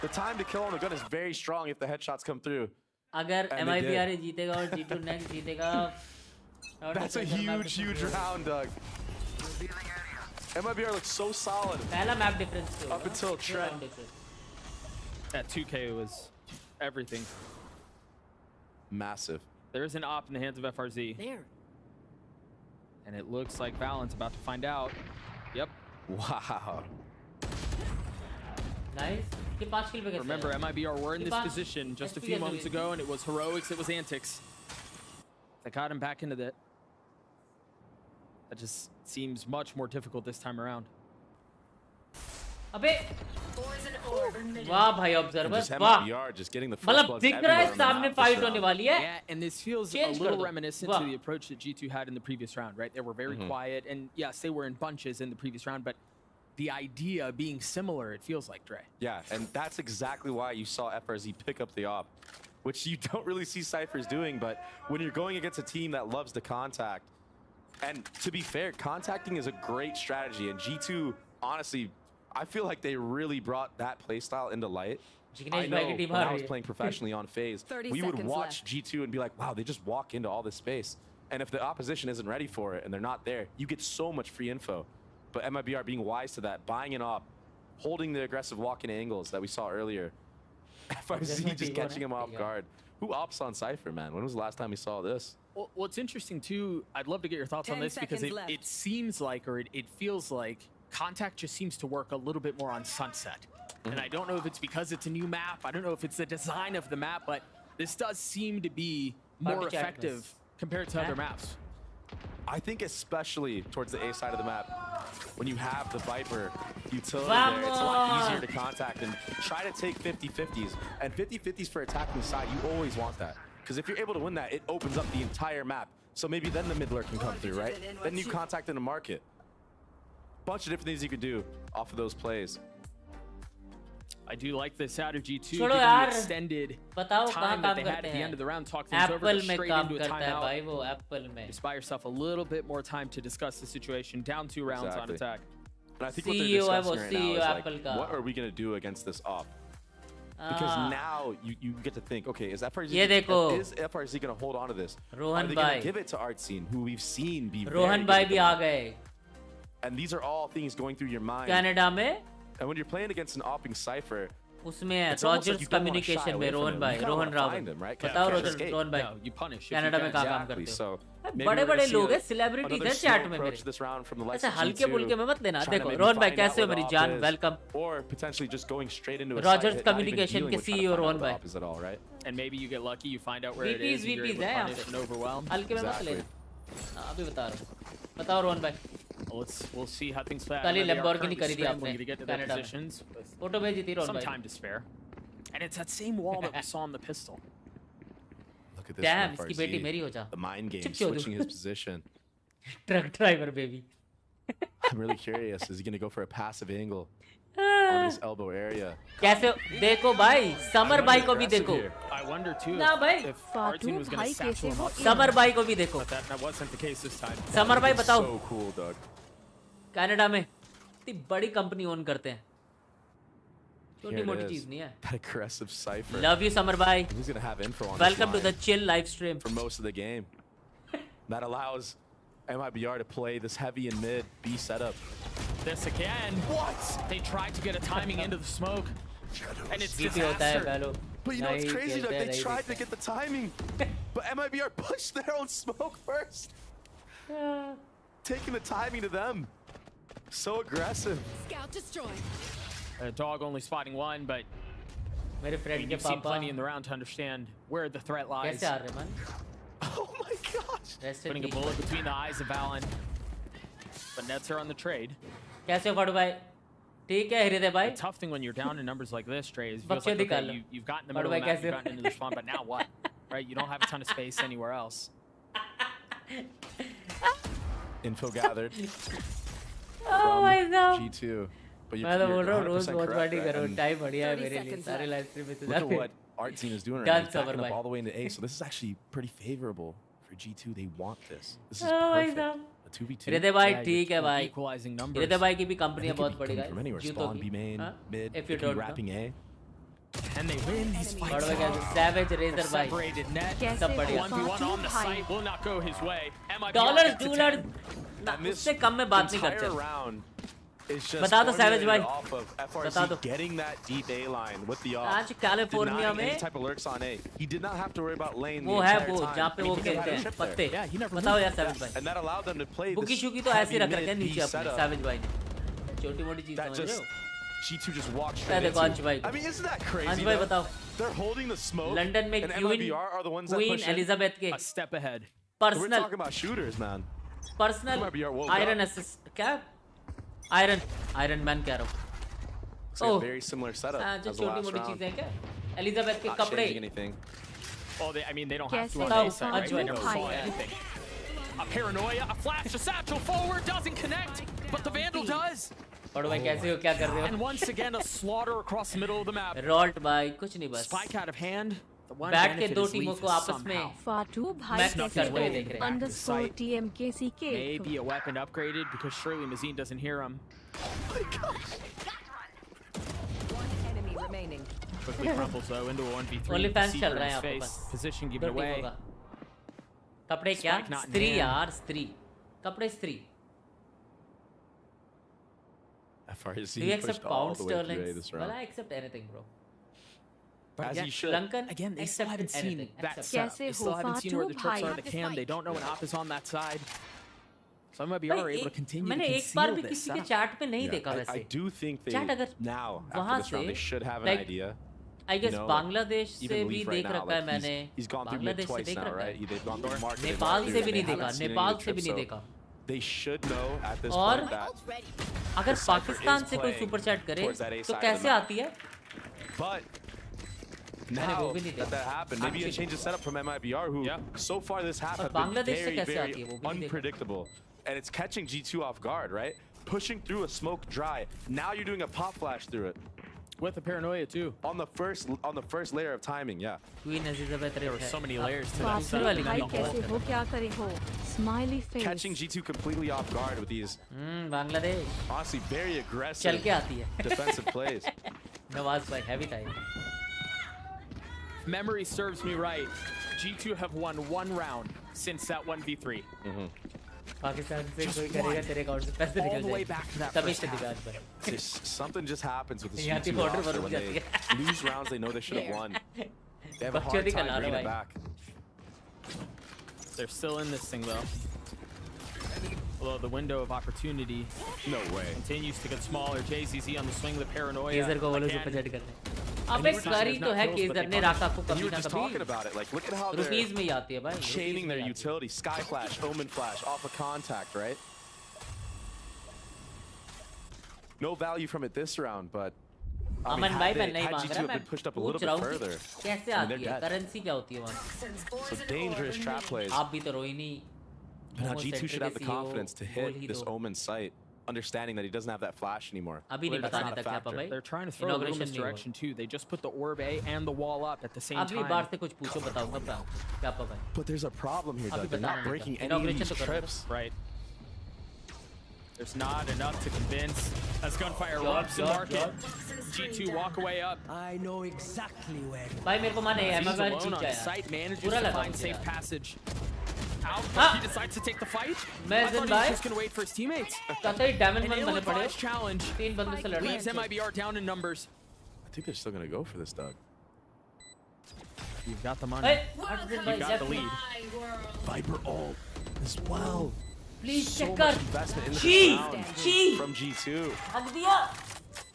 The time to kill on the gun is very strong if the headshots come through. अगर And they MIBR did. जीतेगा और G2 next जीतेगा. That's a huge round, Doug. MIBR looks so solid. पहला map difference से Up होगा. until Two round Trent. difference. That 2K was everything. Massive. There's an op in the hands of FRZ. There. And it looks like Fallon's about to find out. Yep. Wow. Nice. ये 5 kill पे कैसे Remember, आया? MIBR were in ये this 5 position just a SP few कैसे moments हुई? ago, and it was heroics, it was antics. That got him back into that. That just seems much more difficult this time around. अबे वाह भाई And observer just वाह MIBR just getting the first मतलब bloods दिख रहा everywhere है on the सामने map this fight round. होने वाली है. Yeah, and this feels a Change कर little दो. reminiscent वाह. to the approach that G2 had in the previous round, right? They were very quiet, and yes, they were in bunches in the previous round, but the idea being similar, it feels like, Dre. Yeah, and that's exactly why you saw FRZ pick up the op. which you don't really see Cyphers doing, but when you're going against a team that loves to contact, and to be fair, contacting is a great strategy, and G2, honestly, I feel like they really brought that playstyle into LITE. I know when I was playing professionally on FaZe, we would watch G2 and be like, wow, they just walk into all this space. And if the opposition isn't ready for it and they're not there, you get so much free info. But MIBR being wise to that, buying an op, holding the aggressive walk-in angles that we saw earlier, FRZ just catching him off guard. Who ops on Cypher, man? When was the last time we saw this? Well, what's interesting too, I'd love to get your thoughts on this because it seems like, or it feels like, Contact just seems to work a little bit more on Sunset. And I don't know if it's because it's a new map, I don't know if it's the design of the map, but this does seem to be more effective compared to other maps. I think especially towards the A side of the map, when you have the Viper utility there, it's a lot easier to contact and try to take 50-50s. And 50-50s for attacking side, you always want that. Because if you're able to win that, it opens up the entire map. So maybe then the mid lurk can come through, right? Then you contact in the market. Bunch of different things you could do off of those plays. I do like this out of G2, given the extended time that they had at the end of the round. Talk things over, go straight into a timeout. Just buy yourself a little bit more time to discuss the situation. Down 2 rounds on attack. And I think what they're discussing right now is like, what are we going to do against this op? Because now you get to think, okay, is FRZ going to hold on to this? Are they going to give it to Artscene, who we've seen be Rohan bhai bhi aa gaye. And these are all things going through your mind. Canada mein and when you're playing against an opping Cypher, उसमें है Rogers communication में रोहन भाई बताओ रोहन भाई Canada में काम करते हो बड़े-बड़े लोग हैं सेलिब्रिटीज हैं चैट में मेरे ऐसे हल्के फुल्के में मत लेना देखो रोहन भाई कैसे हो मेरी जान वेलकम रॉजर्स कम्युनिकेशन के सीईओ रोहन भाई and maybe you get lucky you find out where it is you're able to punish and overwhelm हल्के में मत लेना अभी बता रहा हूं बताओ रोहन भाई we'll see how things play out. कल लैम्बोर्गिनी करी थी आपने to get to their positions. Photo भेजी थी रोहन भाई. Some time to spare. And it's that same wall that we saw on the pistol. Look at this. Damn, इसकी बेटी मेरी हो जा. The mind game switching his position. Truck driver baby. I'm really curious. Is he going to go for a passive angle on this elbow area? कैसे देखो भाई summer भाई को भी देखो. I wonder too ना भाई Artscene was going to satchel him up. Summer भाई को भी देखो. But that wasn't the case this time. Summer भाई बताओ. So cool, Doug. कनाडा में इतनी बड़ी कंपनी ओन करते हैं. छोटी मोटी चीज नहीं है. That aggressive Cypher. Love you summer भाई. He's going to have info on Welcome to the chill live stream. For most of the game. That allows MIBR to play this heavy and mid B setup. This again. What? They tried to get a timing into the smoke. And it's disaster. But you know what's crazy, Doug? They tried to get the timing. But MIBR pushed their own smoke first. Taking the timing to them. So aggressive. Scout destroyed. Dog only spotting one, but you've seen plenty in the round to understand where the threat lies. Oh my gosh. Putting a bullet between the eyes of Valen. But Nets are on the trade. कैसे हो फाड़ू भाई? ठीक है हृदय भाई. The tough thing when you're down in numbers like this, Trey, is it feels like okay, you've gotten the middle of the map, you've gotten into the spawn, but now what? Right? You don't have a ton of space anywhere else. Info gathered. Oh my God. G2. But मैं तो बोल रहा हूँ रोज बहुत party करो time बढ़िया है मेरे लिए सारे लाइव स्ट्रीम में तो look at what Artscene is doing right now. He's backing up all the way into A, so this is actually pretty favorable for G2. They want this. This is perfect. A 2v2. हृदय भाई ठीक है भाई. Equalizing numbers. हृदय भाई की भी कंपनियां बहुत बड़ी है. From anywhere, spawn, B main, mid, if you don't wrapping A. And they win these fights. Savage Razor भाई. Separated net. सब बढ़िया. 1v1 on the site will not go his way. $2 उससे कम में बात नहीं करते. बता दो Savage भाई. बता दो. Getting that deep A line with the off. आज कैलिफोर्निया में any type of lurks on A. He did not have to worry about lane. वो है वो जहाँ पे वो खेलते हैं पत्ते. बताओ यार Savage भाई. And that allowed them to play this. बुकी शुकी तो ऐसे रख रखे हैं नीचे अपने Savage भाई ने. छोटी मोटी चीज समझ रहे हो? G2 just walked straight into. I mean, isn't that crazy? अंश भाई बताओ. They're holding the smoke. London में Queen Elizabeth के. A step ahead. We're talking about shooters, man. Personal Iron Assist क्या? Iron Man कह रहा हूँ. It's like a very similar setup जो as the last छोटी-मोटी round. चीजें क्या? Elizabeth के Not कपड़े. changing anything. Oh, I mean, they don't have to on the side, right? They never saw anything. A paranoia, a flash, a satchel forward doesn't connect, but the Vandal does. पढ़ो भाई कैसे हो क्या कर रहे हो? And once again, a slaughter across the middle of the map. Rolt भाई कुछ नहीं बस. Spike out of hand. बैठ के दो टीमों को आपस में फाटू भाई मैच कैसे कर रहे देख रहे हैं। underscore TMKCK Maybe a weapon upgraded because surely Mazine doesn't hear him. One enemy remaining. Quickly crumbles though into a 1v3. Only fans Secret चल in रहा है his आपके face. पास। Position दो given टीमों away. का। कपड़े क्या? Spike not in स्त्री hand. यार स्त्री। कपड़े स्त्री। FRZ Do you accept pushed all pound the way through A sterling? this Well, round. I accept anything, bro. But As again, he should. Lankan, Again, they still haven't accept seen anything. that Accept. setup. They still haven't seen where the tricks are in the cam. They don't know when op is on that side. So MIBR are able to continue to मैंने एक बार conceal भी this किसी के setup. Chat पे नहीं Yeah, देखा I वैसे। do think they Chat अगर now वहाँ after this round से, they should have an like, idea. I guess You know, Bangladesh से even भी Leaf देख right now, रखा है like, मैंने। he's gone through mid Bangladesh से twice देख now, रखा right? है। They've gone through market. Nepal से भी नहीं देखा, haven't seen any Nepal of the से भी trips, नहीं so देखा। They should know at this और point that अगर the Cypher पाकिस्तान is से कोई playing सुपर चैट करे towards that A तो side of कैसे the map. आती है? But now that happened, maybe a change of setup from MIBR, who so far this half have been very, very unpredictable. And it's catching G2 off guard, right? Pushing through a smoke dry. Now you're doing a pop flash through it. With a paranoia too. On the first layer of timing, yeah. There were so many layers to that फाटू setup. भाई कैसे हो क्या करे हो smiley face Catching G2 completely off guard with these Bangladesh honestly very aggressive चल के आती है defensive plays. नवाज भाई heavy time. If memory serves me right, G2 have won one round since that 1v3. Pakistan से Just कोई करेगा one. तेरे account से पैसे All निकल the way जाएंगे back to that तभी first से half. दिखा पर Something just happens with this यहाँ की G2 border roster पर when रुक जाती they lose rounds they know they should have won. They have a बच्चों hard दी time कला bringing रहा it भाई back. They're still in this thing though. Although the window of opportunity no way continues to get smaller. JZZ on the swing, the paranoia. केसर को बोलो Again, super chat करने अबे करी तो है केसर ने राका को And कभी you were ना just talking about it. Like, look at how rupees में ही they're आती है भाई chaining their utility. Sky Flash, Omen Flash, off of contact, right? No value from it this round, but I mean, अमन भाई had, मैं they, नहीं had मांग G2 रहा have मैं been pushed up a little पूछ bit रहा हूँ further, कि कैसे I mean, आती they're है dead. करेंसी क्या होती है वहाँ So dangerous trap plays. आप भी तो Rohini Now G2 should have the confidence to hit this Omen site, understanding that he doesn't have that flash anymore. अभी नहीं That's बताने not a तक क्या factor. भाई They're trying to throw a little Inauguration नहीं हुआ misdirection too. They just put the orb A and the wall up at the same अगली time. बार से कुछ पूछो बताऊंगा क्या पता है But there's a problem here, अभी Doug. They're बताना not नहीं breaking था। any of Inauguration these तो करो ना। trips. Right. There's not enough to convince. As gunfire George, erupts in market, G2 walk away up. I know exactly where. भाई मेरे को माने है मैं He's bar alone Jeet on गया site, manages पूरा to लगा find मुझे safe यार। passage. Out, but he decides to take the fight. मैं I thought he was भाई just going to wait for his teammates. कतई डैमेज An मन बने पड़े ill-advised challenge तीन बंदों से लड़ रहे leaves हैं MIBR down in numbers. I think they're still gonna go for this, Doug. You've got the money. Hey, You've got the lead. Viper ult as well. Please So check much कर investment in this Cheese! round Cheese! from G2. हक दिया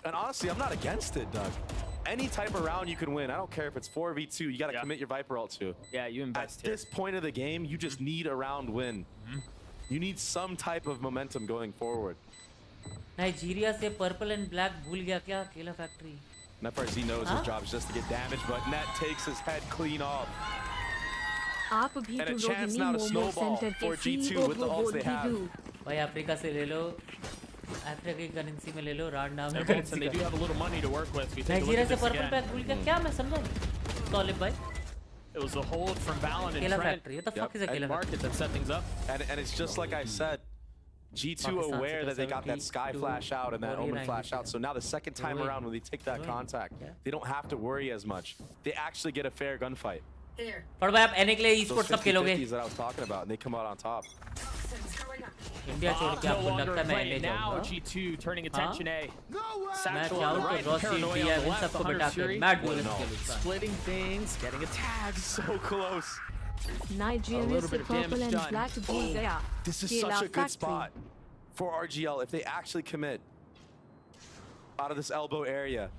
And honestly, I'm not against it, Doug. Any type of round you can win. I don't care if it's 4v2. You got to commit your Viper ult to. Yeah, you invest At this point of the game, you just need a round win. You need some type of momentum going forward. Nigeria से purple and black भूल गया क्या केला factory NetFRZ knows his job is just to get damage, but Net takes his head clean off. आप भी And तो a chance Rohini now to momo snowball centre के for G2 with the ults they have. भाई Africa से ले लो Africa की currency में ले लो राड नाम They're है both, and they do have a little money to work with. We take a look Nigeria at से this पर्पल again. पैक भूल गया क्या मैं समझा नहीं सॉलिड भाई It was a hold from Valen and Killer Trent. factory. What the fuck is a And killer market that set things up. And it's just like I said, G2 Pakistan aware that they got that 70 sky to flash out and that 49 Omen flash out. So now the second time Ruin. around when they take that Ruin. contact, they don't have to worry as much. They actually get a fair gunfight. पर भाई आप एने के लिए ई Those sports कब खेलोगे 50-50s that I was talking about, and they come out on top. India छोड़ के No आपको longer लगता है मैं ले playing. Now जाऊंगा G2 turning attention A. मैं Satchel on चाहूँ the तो right, Rossi Paranoia India on the in left, सबको 100 बिठा के Fury. मैट बोलर्स के लिए Splitting things, getting a tag. So close. Nigeria से पर्पल एंड ब्लैक भूल गया This is केला such a good factory spot for RGL if they actually commit out of this elbow area.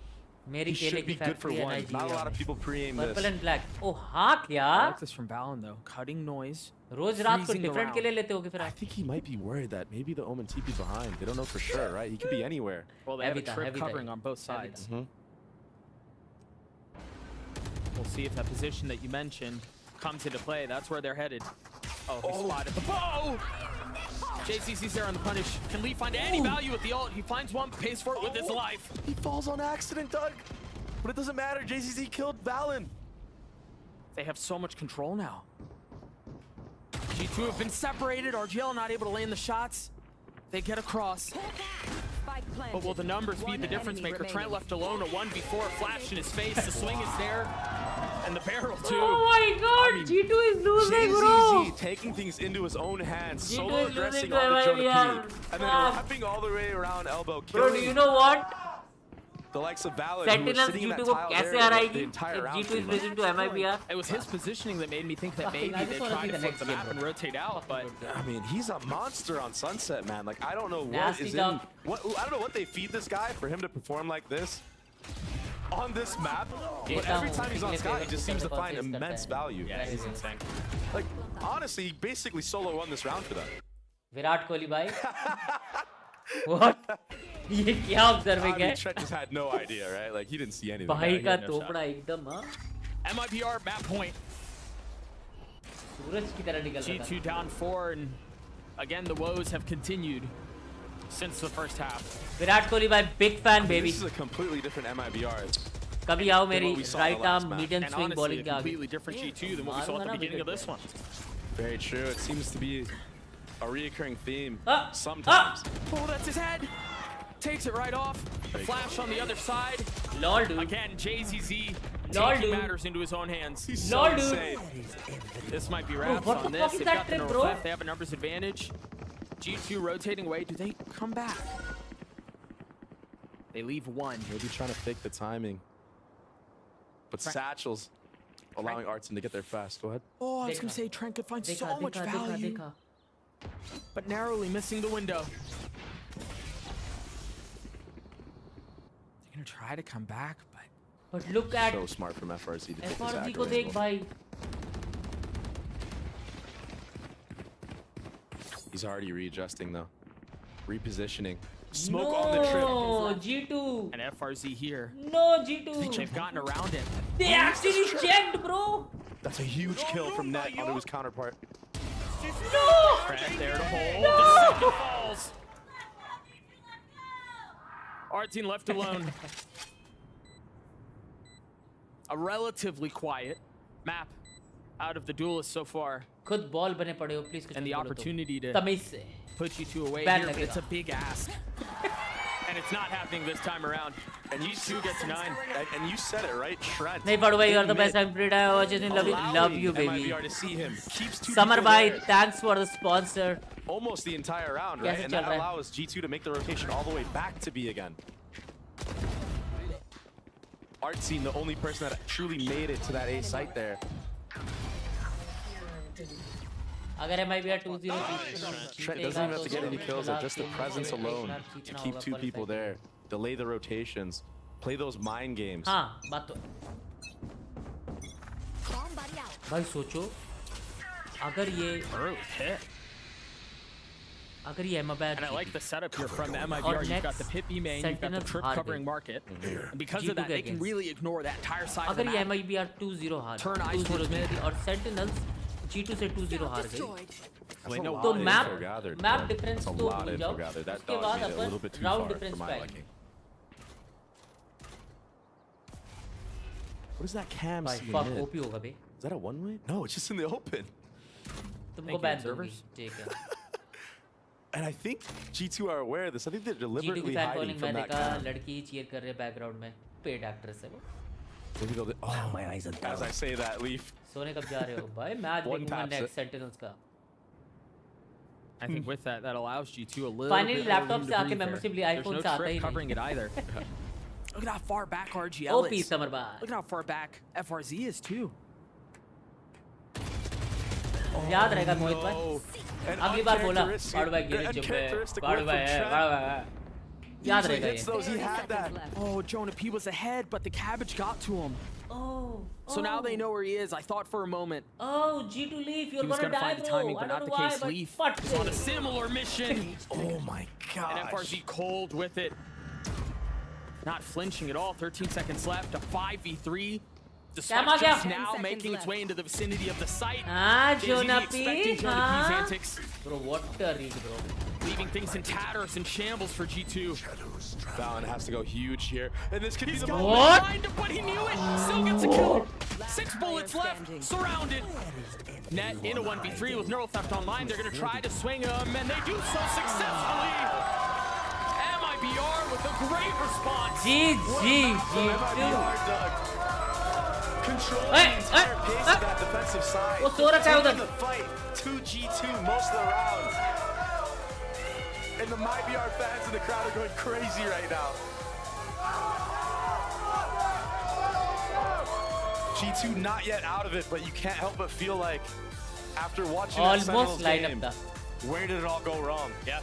मेरी He केले should की be good for factory है one. Not a Nigeria lot of people pre-aim this. Purple and black oh हाँ क्या I like this from Valen though. Cutting noise. रोज रात को freezing the different round. के लिए लेते होगे फिर I think he might be worried that maybe the Omen TP behind. They don't know for sure, right? He could be anywhere. Well, they have a Heavy trip heavy covering on both Heavy sides. We'll see if that position that you mentioned comes into play. That's where they're headed. Oh, he spotted the bow! JCC's there on the punish. Can Lee find any value with the ult? He finds one, pays for it with his life. He falls on accident, Doug. But it doesn't matter. JCC killed Valen. They have so much control now. G2 have been separated. RGL not able to land the shots. They get across. But will the numbers be the difference maker? Trent left alone, a 1v4, flash in his face. The swing is there. And the barrel too. Oh my god, I mean, G2 is losing, bro. JZZ taking things into his own hands, G2 solo is addressing losing on the to Jonah MIBR. P, and then wrapping all the way around elbow, Bro, do you know what? The likes of Valid, Sentinels G2 को कैसे हराएगी? the entire If round. G2 is losing to MIBR. It was his positioning that made me think that maybe I just they wanna tried see to the flip next the game, map bro. and rotate out, but I mean, he's a monster on Sunset, man. Like, I don't know what Nasty is dog. in. I don't know what they feed this guy for him to perform like this on this map. But every time he's on Sky, he just seems to find immense value. yeah, he's insane. Like, honestly, he basically solo won this round for them. Virat Kohli भाई. What? ये क्या observing I है? mean, Trent just had no idea, right? Like, he didn't see anything. भाई का no तोपड़ा एकदम हाँ. MIBR map point. सूरज की तरह निकल रहा था. G2 down 4, and again the woes have continued since the first half. Virat Kohli भाई, big fan baby. This is a completely different MIBR. कभी आओ मेरी what we saw in right the last arm map. medium And swing honestly, bowling a के आगे. completely different G2 than what we saw at the beginning of this one. Very true. It seems to be a reoccurring theme Ah! sometimes. Oh, that's his head. Takes it right off. The flash on the other side. Lol, dude. Again, JZZ Lol, taking dude. matters into his own hands. He's Lol, so dude. insane. This might be Bro, wraps what on the this. fuck is They've that got the trip, nerf bro? left. They have a numbers advantage. G2 rotating away. Do they come back? They leave one. Maybe trying to fake the timing. But Satchel's allowing Artson to get there fast. Go ahead. Oh, I was going to say Trent could find so much value. देखा. But narrowly missing the window. They're going to try to come back, but... But look at So smart from FRZ to take this FRZ aggro को देख angle. भाई. He's already readjusting though. Repositioning. Smoke on the trip. No, G2. And FRZ here. No, G2. They've gotten around it. They actually checked, bro. That's a huge kill from Net onto his counterpart. No. Trent there to hold. The second falls. Our team left alone. A relatively quiet map out of the duelists so far. खुद ball बने पड़े हो please. And the opportunity to तमीज से. put G2 away Bad here, but लगेगा. it's a big ask. And it's not happening this time around. And G2 gets 9. And you said it, right? Trent. नहीं पढ़ो भाई, you are the best I'm pretty love you baby. MIBR to see him. Keeps two Summer people bhai, there thanks for the sponsor. almost the entire round, right? कैसे And चल that रहा है? allows G2 to make the rotation all the way back to B again. Artsy, the only person that truly made it to that A site there. अगर MIBR 2-0 Trent doesn't even have to get any kills there, just the presence alone to keep two people there, delay the rotations, play those mind games. हाँ, बात तो. भाई सोचो, अगर ये And I like the setup here from the MIBR. You've got the pit B main, you've got the trip covering market. And because of that, they can really ignore that entire side of the अगर ये map. MIBR 2-0 हार, Turn eyes towards mid. और Sentinels G2 से 2-0 हार गई. तो map difference तो भूल जाओ. That उसके बाद dog made it a little upon bit too round far difference for पे my आएंगे. liking. What is that cam भाई seeing fuck mid? OP होगा बे. Is that a one-way? No, it's just in the open. तुमको ban दूंगी. ठीक है. And I think G2 are aware of this. I think they're G2 deliberately की fan hiding calling from मैंने that देखा, cam. लड़की cheer कर रहे background में. Paid actress है वो. Maybe they'll oh, my eyes are down. As I say that, Leaf. सोने कब जा रहे हो भाई? Match One देखूंगा taps next it. Sentinels का. I think with that, that allows G2 a little Finally, bit more laptop room से to आके breathe there. membership लिए There's iPhone no से आता trip ही नहीं. covering it either. Look at how far back RGL OP is. Summer bhai. Look at how far back FRZ is too. याद रहेगा मोहित भाई. अगली बार बोला बाड़ू भाई गिरे जब बाड़ू भाई है बाड़ू भाई है. याद रहेगा ये. He had that. Oh, Jonah P was ahead, but the cabbage got to him. Oh. So now they know where he is. I thought for a moment Oh, G2 Leaf, you're he was gonna going to die, find the bro. timing, I but don't not the know why, case. but Leaf fuck is on a this. similar mission. Oh my god. And FRZ cold with it. Not flinching at all. 13 seconds left. A 5v3. Despite Come on, just yeah. now making its way into the vicinity of the site. Ah, JZZ Jonah P. expecting Jonah P's antics. Bro, what a read, bro. Leaving things in tatters and shambles for G2. Fallon has to go huge here. And this could be the got moment. What? Behind him, but he knew it. Still gets a kill. 6 bullets left, surrounded. Net in a 1v3 with Neural Theft Online. They're going to try to swing him, and they do so successfully. MIBR with a great response. GG. Controlling the entire pace of that defensive side. Taking the fight 2G2 most of the rounds. And the MyBR fans in the crowd are going crazy right now. G2 not yet out of it, but you can't help but feel like after watching that Sentinels game, where did it all go wrong? Yeah.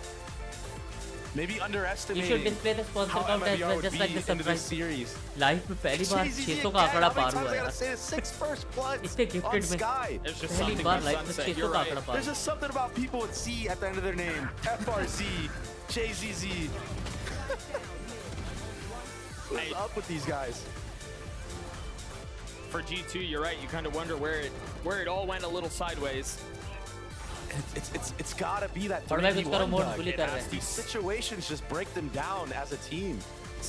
Maybe underestimating. You should display the sponsor count as well, just like the surprise series. Life में पहली बार 600 का आंकड़ा पार हुआ है। इतने gifted में पहली बार life में 600 का आंकड़ा पार। There's just something about people with C at the end of their name. FRZ, JZZ. What's up with these guys? For G2, you're right. You kind of wonder where it all went a little sideways. It's gotta be that 3v1. These situations just break them down as a team.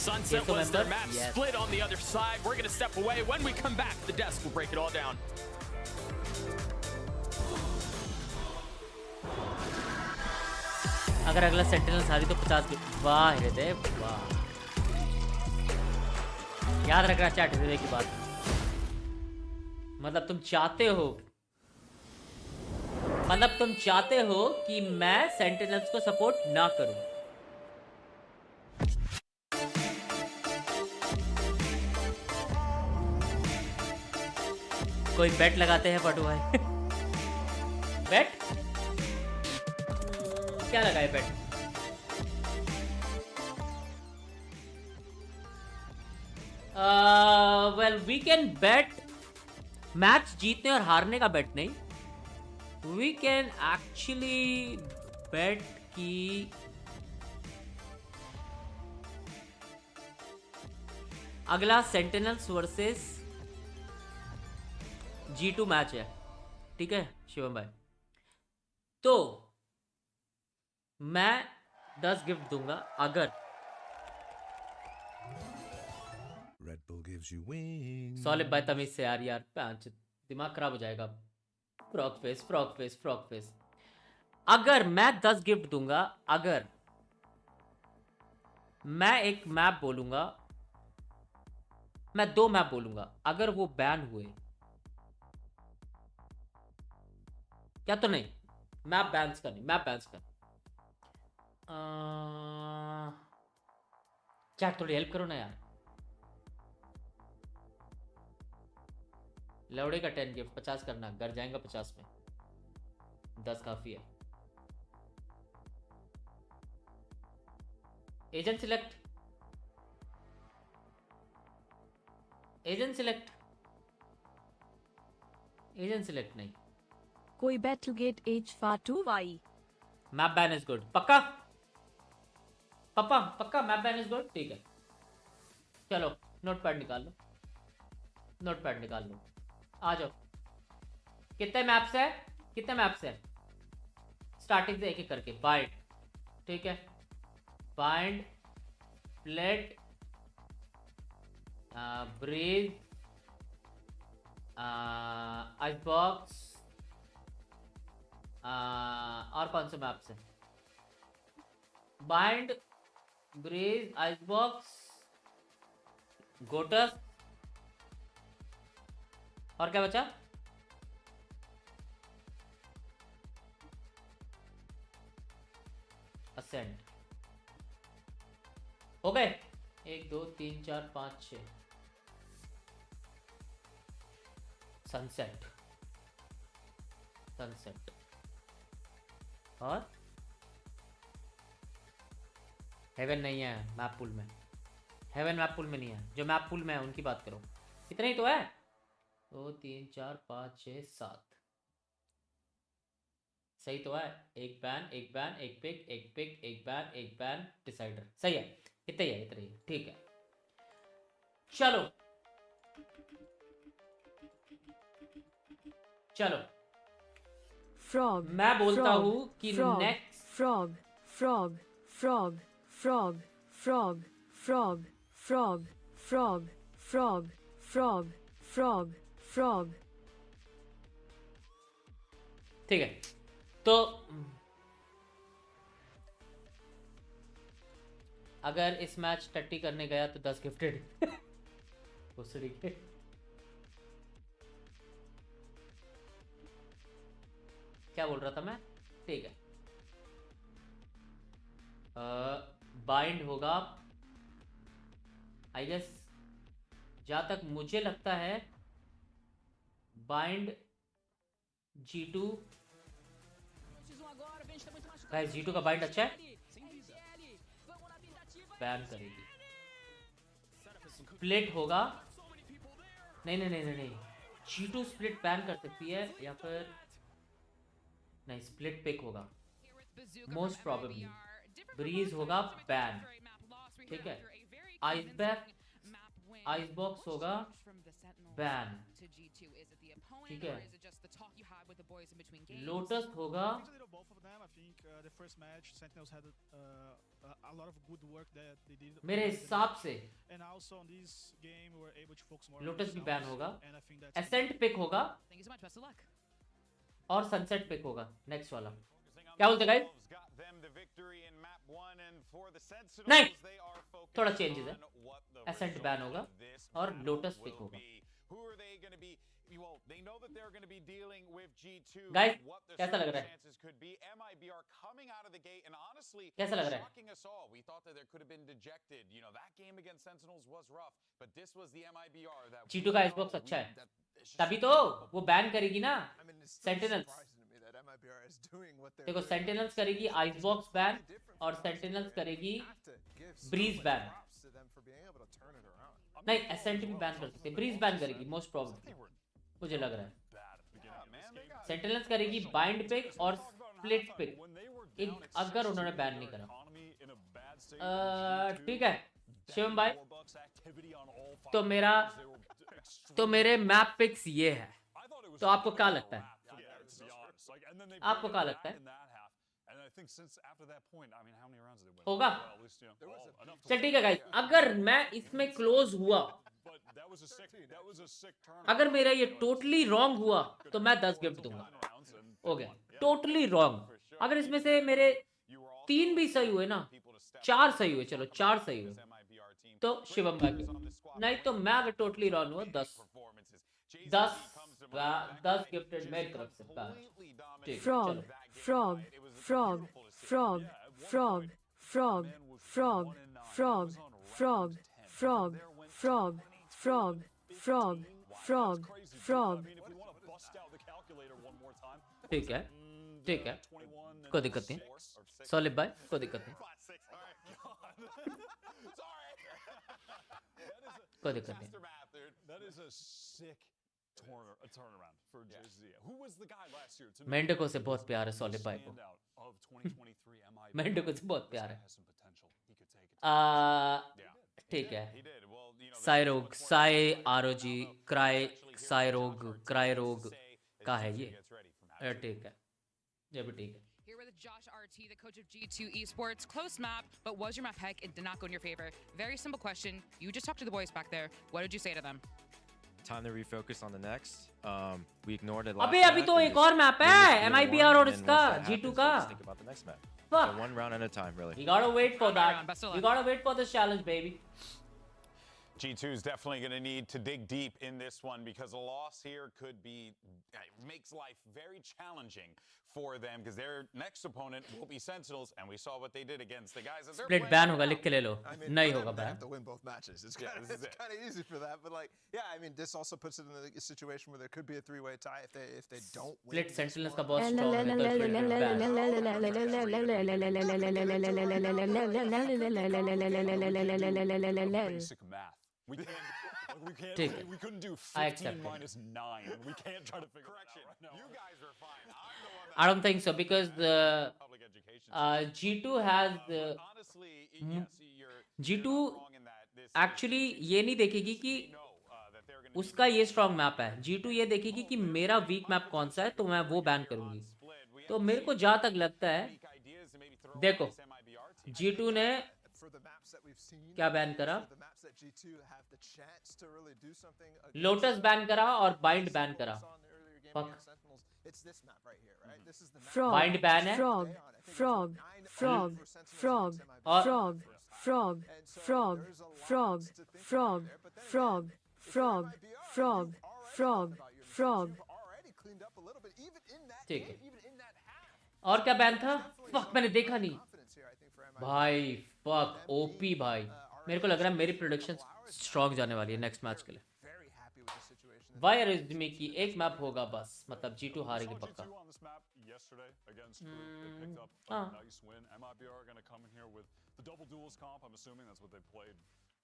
Sunset was their map split on the other side. We're gonna step away. When we come back, the desk will break it all down. अगर अगला sentinels हारी तो 50 वाह हृदय वाह। याद रखना chat हृदय की बात। मतलब तुम चाहते हो कि मैं सेंटिनल्स को सपोर्ट ना करूं। कोई बेट लगाते हैं पटू भाई। बेट क्या लगाए bet? Well we can bet match जीतने और हारने का बेट नहीं। वी कैन एक्चुअली बेट कि अगला सेंटिनल्स वर्सेस G2 मैच है, ठीक है शिवम भाई। तो मैं 10 गिफ्ट दूंगा अगर Red Bull gives you wings. Solid भाई तमीज से यार पांच दिमाग खराब हो जाएगा। Frog face. अगर मैं 10 गिफ्ट दूंगा, अगर मैं एक मैप बोलूंगा, मैं 2 मैप बोलूंगा, अगर वो बैन हुए क्या तो नहीं, मैप बैन्स का नहीं, मैप बैन्स का। चैट थोड़ी हेल्प करो ना यार। लौड़े का 10 गिफ्ट 50 करना, घर जाएंगा 50 में, 10 काफी है। एजेंट सिलेक्ट नहीं। कोई बैटलगेट H2Y। Map ban is good. पक्का मैप बैन इज गुड, ठीक है। चलो नोटपैड निकाल लो, आ जाओ। कितने मैप्स है? स्टार्टिंग से एक करके बाइंड, ठीक है। बाइंड, प्लेट, ब्रीज, आइसबॉक्स, और कौन से मैप्स है? बाइंड, ब्रीज, आइसबॉक्स, गोटस, और क्या बचा? असेंट। हो गए 1 2 3 4 5 6। सनसेट और हेवन नहीं है मैप पूल में। हेवन मैप पूल में नहीं है, जो मैप पूल में है उनकी बात करो। इतना ही तो है। 2 3 4 5 6 7 सही तो है। एक बैन, एक पिक, एक बैन, डिसाइडर। सही है, इतना ही है, ठीक है। चलो फ्रॉग। मैं बोलता हूँ कि नेक्स्ट फ्रॉग। ठीक है, तो अगर इस मैच टट्टी करने गया तो 10 गिफ्टेड। भोसड़ी के क्या बोल रहा था मैं? ठीक है, बाइंड होगा आई गेस, जहां तक मुझे लगता है बाइंड G2। गाइस G2 का बाइंड अच्छा है, बैन करेगी। स्प्लिट होगा, नहीं G2 स्प्लिट बैन कर सकती है, या फिर नहीं स्प्लिट पिक होगा मोस्ट प्रोबेबली। ब्रीज होगा बैन, ठीक है। आइस बॉक्स होगा बैन, ठीक है। लोटस होगा, मेरे हिसाब से लोटस भी बैन होगा। एसेंट पिक होगा और सनसेट पिक होगा नेक्स्ट वाला। क्या बोलते गाइस? नहीं, थोड़ा चेंजेस है। एसेंट बैन होगा और लोटस पिक होगा। गाइस कैसा लग रहा है? कैसा लग रहा है? G2 का Xbox अच्छा है, तभी तो वो बैन करेगी ना सेंटिनल्स। देखो सेंटिनल्स करेगी आइसबॉक्स बैन और सेंटिनल्स करेगी ब्रीज बैन। नहीं एसेंट भी बैन कर सकते हैं, ब्रीज बैन करेगी मोस्ट प्रोबेबली, मुझे लग रहा है। सेंटिनल्स करेगी बाइंड पिक और स्प्लिट पिक, अगर उन्होंने बैन नहीं करा। ठीक है शिवम भाई, तो मेरे मैप पिक्स ये है, तो आपको क्या लगता है? आपको क्या लगता है होगा? चल ठीक है गाइस, अगर मैं इसमें क्लोज हुआ, अगर मेरा ये टोटली रॉन्ग हुआ तो मैं 10 गिफ्ट दूंगा। हो गया टोटली रॉन्ग। अगर इसमें से मेरे 3 भी सही हुए ना, 4 सही हुए, चलो 4 सही हुए तो शिवम भाई, नहीं तो मैं अगर टोटली रॉन्ग हुआ 10 गिफ्टेड मेरी तरफ से। Frog frog frog frog frog frog frog frog frog frog frog frog frog frog frog. ठीक है ठीक है, कोई दिक्कत नहीं सॉलिड भाई, कोई दिक्कत नहीं, कोई दिक्कत नहीं। मेंढको से बहुत प्यार है सॉलिड भाई को। मेंढको से बहुत प्यार है। ठीक है, साइरोग साई आरओजी क्राई साइरोग क्राइरोग का है ये, ठीक है ये भी ठीक है। Here with Josh RT, the coach of G2 Esports. Close map, but was your map heck? It did not go in your favor. Very simple question. You just talked to the boys back there. What did you say to them? Time to refocus on the next. We ignored it. अभी तो एक और map है MIBR और इसका G2 का। Think about the next map. Fuck. So one round at a time, really. We gotta wait for that. We gotta wait for this challenge, baby. G2 is definitely going to need to dig deep in this one because a loss here could be makes life very challenging for them because their next opponent will be Sentinels, and we saw what they did against the guys that they're Split ban होगा, लिख के ले लो। नहीं होगा ban. ban. Have to win both matches. It's kind of easy for that, but like, yeah, I mean, this also puts it in a situation where there could be a 3-way tie if they don't win. Split Sentinels का बहुत strong है। Basic math. We couldn't do 15 minus 9. We can't try to figure it out right now. You guys are fine. I don't think so because G2 has G2 actually ये नहीं देखेगी कि उसका ये strong map है। G2 ये देखेगी कि मेरा वीक मैप कौन सा है, तो मैं वो बैन करूंगी। तो मेरे को जहां तक लगता है, देखो G2 ने क्या बैन करा? the maps that G2 have the chance to really do something. Lotus ban करा और बाइंड बैन करा. Fuck. It's this map right here, right? This is the map. Frog, bind ban है. frog, frog, frog, frog, frog, frog, frog, frog, frog, frog, frog, frog, frog, frog. ठीक है. और क्या ban था? Fuck मैंने देखा नहीं. भाई फक ओपी भाई. मेरे को लग रहा है मेरी प्रोडक्शन स्ट्रॉन्ग जाने वाली है नेक्स्ट मैच के लिए. वाई रिज्मी की एक मैप होगा बस, मतलब G2 हारेगी पक्का.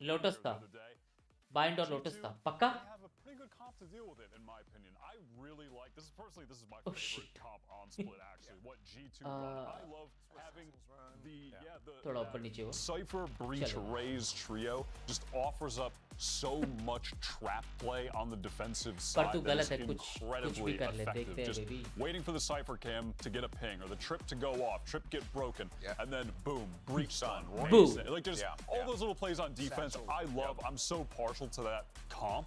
लोटस था, बाइंड और लोटस था पक्का. Oh shit. थोड़ा ऊपर नीचे हो. Cypher Breach Raze trio just offers up so much trap play on the defensive side that is incredibly effective. Just waiting for the Cypher cam to get a ping or the trip to go off, trip get broken, and then boom, breach done. Boom. Like just all those little plays on defense. I love. I'm so partial to that comp.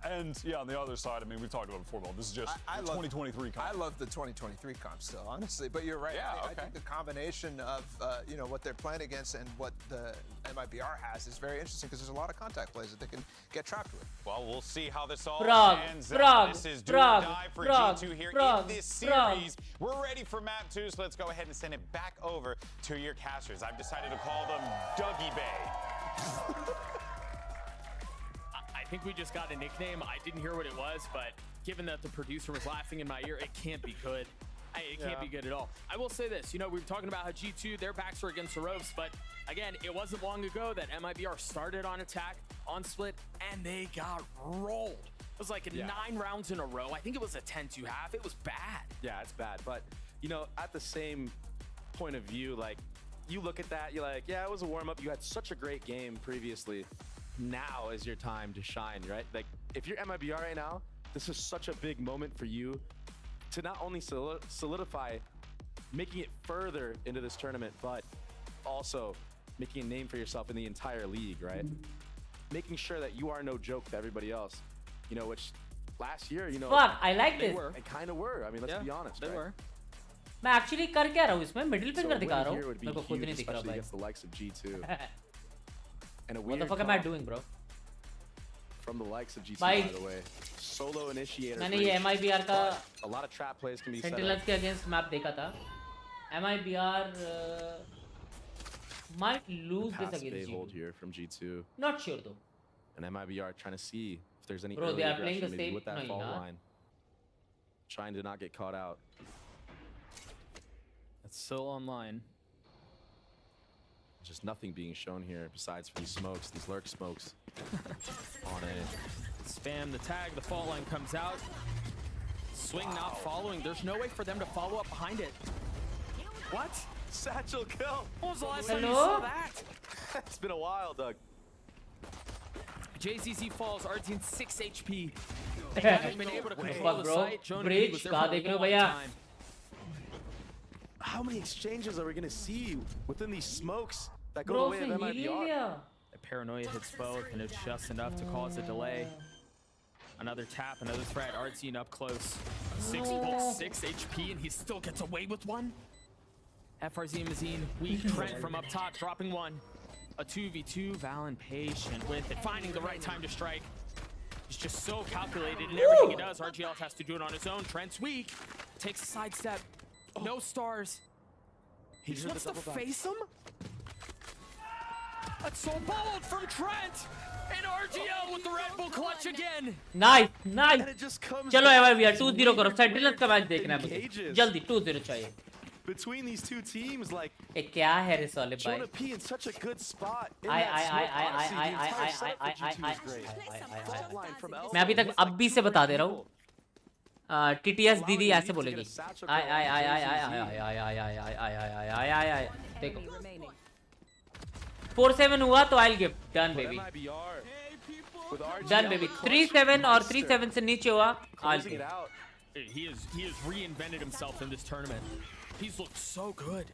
And yeah, on the other side, I mean, we've talked about it before, but this is just 2023 comp. I love the 2023 comp still, honestly. But you're right. I think the combination of you know what they're playing against and what the MIBR has is very interesting because there's a lot of contact plays that they can get trapped with. Well, we'll see how this all Frog, pans frog, out. This is do frog, or die for frog, G2 here frog, in this frog. series. We're ready for map 2, so let's go ahead and send it back over to your casters. I've decided to call them Dougie Bay. I think we just got a nickname. I didn't hear what it was, but given that the producer was laughing in my ear, it can't be good. It can't be good at all. I will say this, you know, we were talking about how G2, their backs were against the ropes, but again, it wasn't long ago that MIBR started on attack, on split, and they got rolled. It was like 9 rounds in a row. I think it was a 10-2 half. It was bad. Yeah, it's bad. But, you know, at the same point of view, like, you look at that, you're like, yeah, it was a warm-up. You had such a great game previously. Now is your time to shine, right? Like, if you're MIBR right now, this is such a big moment for you to not only solidify making it further into this tournament, but also making a name for yourself in the entire league, right? Making sure that you are no joke to everybody else, you know, which last year, you know, Fuck, I like this. They kind of were. I mean, let's be honest. They were. मैं actually कर क्या रहा हूँ इसमें? Middle finger दिखा रहा हूँ. मेरे को खुद नहीं दिख रहा भाई. Against the likes of G2. And a What the weird fuck am I doing, bro? From the likes of G2, by the way. Solo initiator. मैंने ये MIBR का a lot of trap plays can be set up. Sentinels के against map देखा था. MIBR might lose this against G2. Hold here from G2. Not sure though. And MIBR trying to see if there's any Bro, early they are playing the aggression maybe same with that fault line. Trying to not get caught out. It's still online. Just nothing being shown here besides for these smokes, these lurk smokes. On A. Spam the tag, the fault line comes out. Swing not following. There's no way for them to follow up behind it. What? Satchel kill. When was the last time you saw that? It's been a while, Doug. JZZ falls, Argentine 6 HP. They haven't been able to control the site. Bridge, कहाँ देख रहे हो भैया? How many exchanges are we going to see within these smokes that go away with MIBR? The paranoia hits both, and it's just enough to cause a delay. Another tap, another threat. Artsine up close. 6 pulse, 6 HP, and he still gets away with one. FRZ Mazine, weak. Trent from up top, dropping one. A 2v2, Valen patient with it, finding the right time to strike. He's just so calculated in everything he does. RGL has to do it on his own. Trent's weak. Takes a sidestep. No stars. He just wants to face him? That's so bold from Trent! And RGL with the Red Bull clutch again! Nice, nice! चलो MIBR 2-0 करो. Sentinels का match देखना है मुझे. जल्दी 2-0 चाहिए. Between these two teams, like क्या है रे साले भाई? Jonah P in such a good spot. मैं अभी तक अब्बी से बता दे रहा हूँ. TTS दीदी ऐसे बोलेगी. आय देखो. 4-7 हुआ तो I'll give. Done baby. Done baby. 3-7 और 3-7 से नीचे हुआ. I'll give. He has reinvented himself in this tournament. He's looked so good.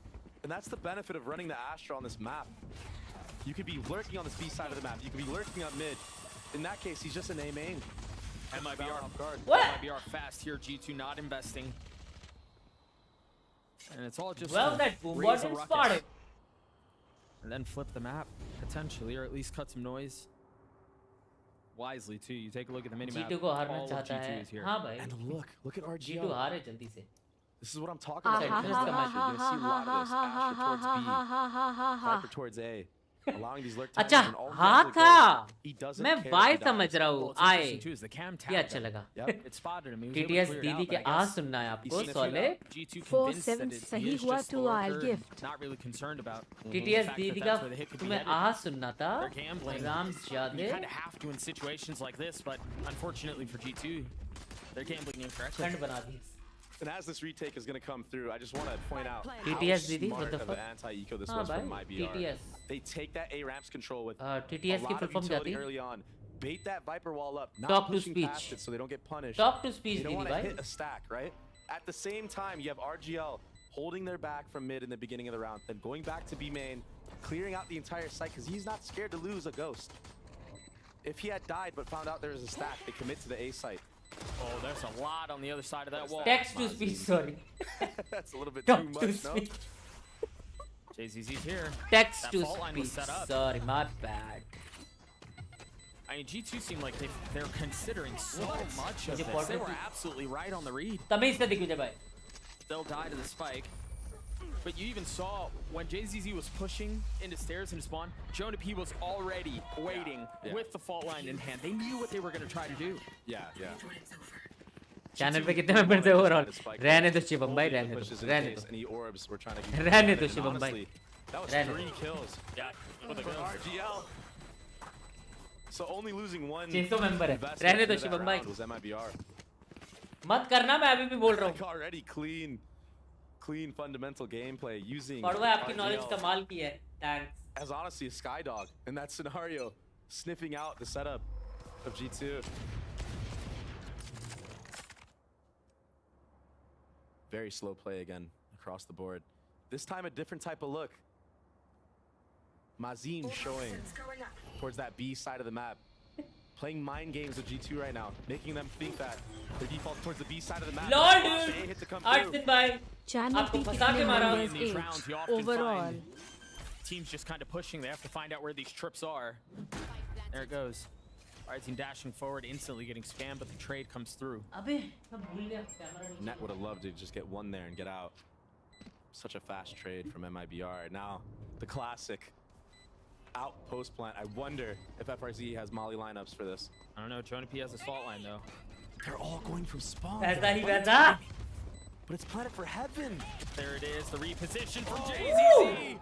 And that's the benefit of running the Astra on this map. You could be lurking on this B side of the map. You could be lurking up mid. In that case, he's just an A main. MIBR off guard. MIBR fast here. G2 not investing. And it's all just well, that boom button spotted. And then flip the map, potentially, or at least cut some noise. Wisely, too. You take a look at the minimap. G2 को हारना all of चाहता G2 है. is here. हाँ भाई. And look at RGL. G2 हारे जल्दी से. This is what I'm talking about. You're going to see a lot of this. Asher towards B. Viper towards A. Allowing these lurk times अच्छा and all हाँ था. मैं Y समझ रहा हूँ. I. ये अच्छा लगा. TTS दीदी के आ सुनना है आपको. Solid. 4-7 सही हुआ to I'll gift. Not really concerned about. TTS दीदी का तुम्हें आ सुनना था. राम ज़्यादा. You kind of have to in situations like this, but unfortunately for G2, they're gambling incorrectly. ठंड बना दी. And as this retake is going to come through, I just want to point out TTS how Didi, smart what the of an fuck? anti-eco this was from MIBR. TTS. They take that A ramps control with TTS a की lot of full form utility जाती. early on. Bait that Viper wall up, not Talk to pushing speech. past it so they don't get punished. Talk to speech, They don't want Didi, to bhai. hit a stack, right? At the same time, you have RGL holding their back from mid in the beginning of the round, then going back to B main, clearing out the entire site because he's not scared to lose a ghost. If he had died but found out there was a stack, they commit to the A site. Oh, there's a lot on the other side of that wall. Text to speech, sorry. That's a little bit Talk too to much, no? speech. JZZ's here. Text That to fault line was speech. set up. Sorry, my bad. I mean, G2 seemed like they're considering so much of मुझे this. They important were absolutely right on the read. तमीज़ से दिख मुझे भाई. They'll die to the spike. But you even saw when JZZ was pushing into stairs and spawn, Jonah P was already waiting with the fault line in hand. They knew what they were going to try to do. Yeah. Channel पे कितने member थे overall? रहने दो शिवम भाई, रहने दो. Any orbs were trying to get रहने दो शिवम भाई. That was रहने 3 kills. Yeah. With RGL. So only losing one 600 member है. investment रहने दो into that शिवम भाई. round was MIBR. मत करना, मैं अभी भी बोल रहा हूँ. Like already clean fundamental gameplay using और वो आपकी RGL नॉलेज कमाल की है. Thanks. as honestly a Skydog in that scenario, sniffing out the setup of G2. Very slow play again across the board. This time a different type of look. Mazin showing towards that B side of the map. Playing mind games with G2 right now, making them think that their default towards the B side of the map. Lord, They dude. hit to come Artin through. bhai. Channel आपको पे फंसा के कितने मारा. members? In these 8 rounds, you often overall. find teams just kind of pushing. They have to find out where these trips are. There it goes. All right, team dashing forward, instantly getting spammed, but the trade comes through. अबे मैं भूल गया camera नहीं. Net would have loved to just get one there and get out. Such a fast trade from MIBR. Now, the classic out post plant. I wonder if FRZ has molly lineups for this. I don't know. Jonah P has a fault line, though. They're all going from spawn. ऐसा ही वैसा. But it's Planet for Heaven. There it is, the reposition from JZZ.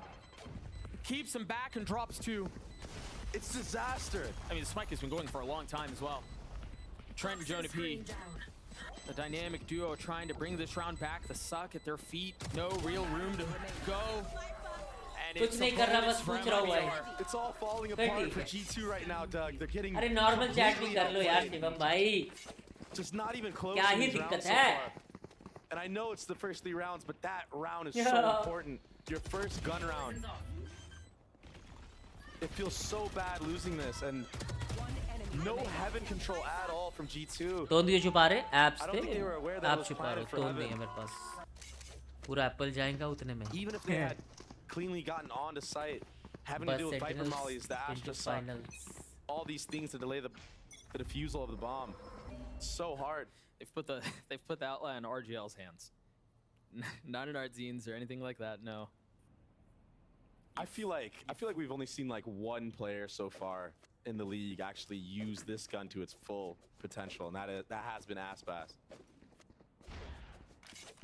Keeps him back and drops 2. It's disaster. I mean, the spike has been going for a long time as well. Trent and Jonah P. The dynamic duo trying to bring this round back. The suck at their feet. No real room to go. And it's a bonus for MIBR. It's all falling apart for G2 right now, Doug. They're getting अरे normal chat भी कर लो यार शिवम भाई. just not even close क्या in he these rounds दिक्कत so है? far. And I know it's the first 3 rounds, but that round is so Yeah. important. Your first gun round. It feels so bad losing this, and no heaven control at all from G2. तोड़ दिए छुपा रहे apps I don't think they were aware that it app was छुपा Planet रहे for तोड़ Heaven. नहीं है मेरे पास. पूरा एप्पल जाएगा उतने में. Even if they had cleanly gotten onto site, having to Bus deal with Viper Sentinels mollies, the Ash into just suck. finals. All these things to delay the defusal of the bomb. It's so hard. They've put the outline in RGL's hands. Not in Artzine's or anything like that, no. I feel like we've only seen like one player so far in the league actually use this gun to its full potential, and that has been Aspas.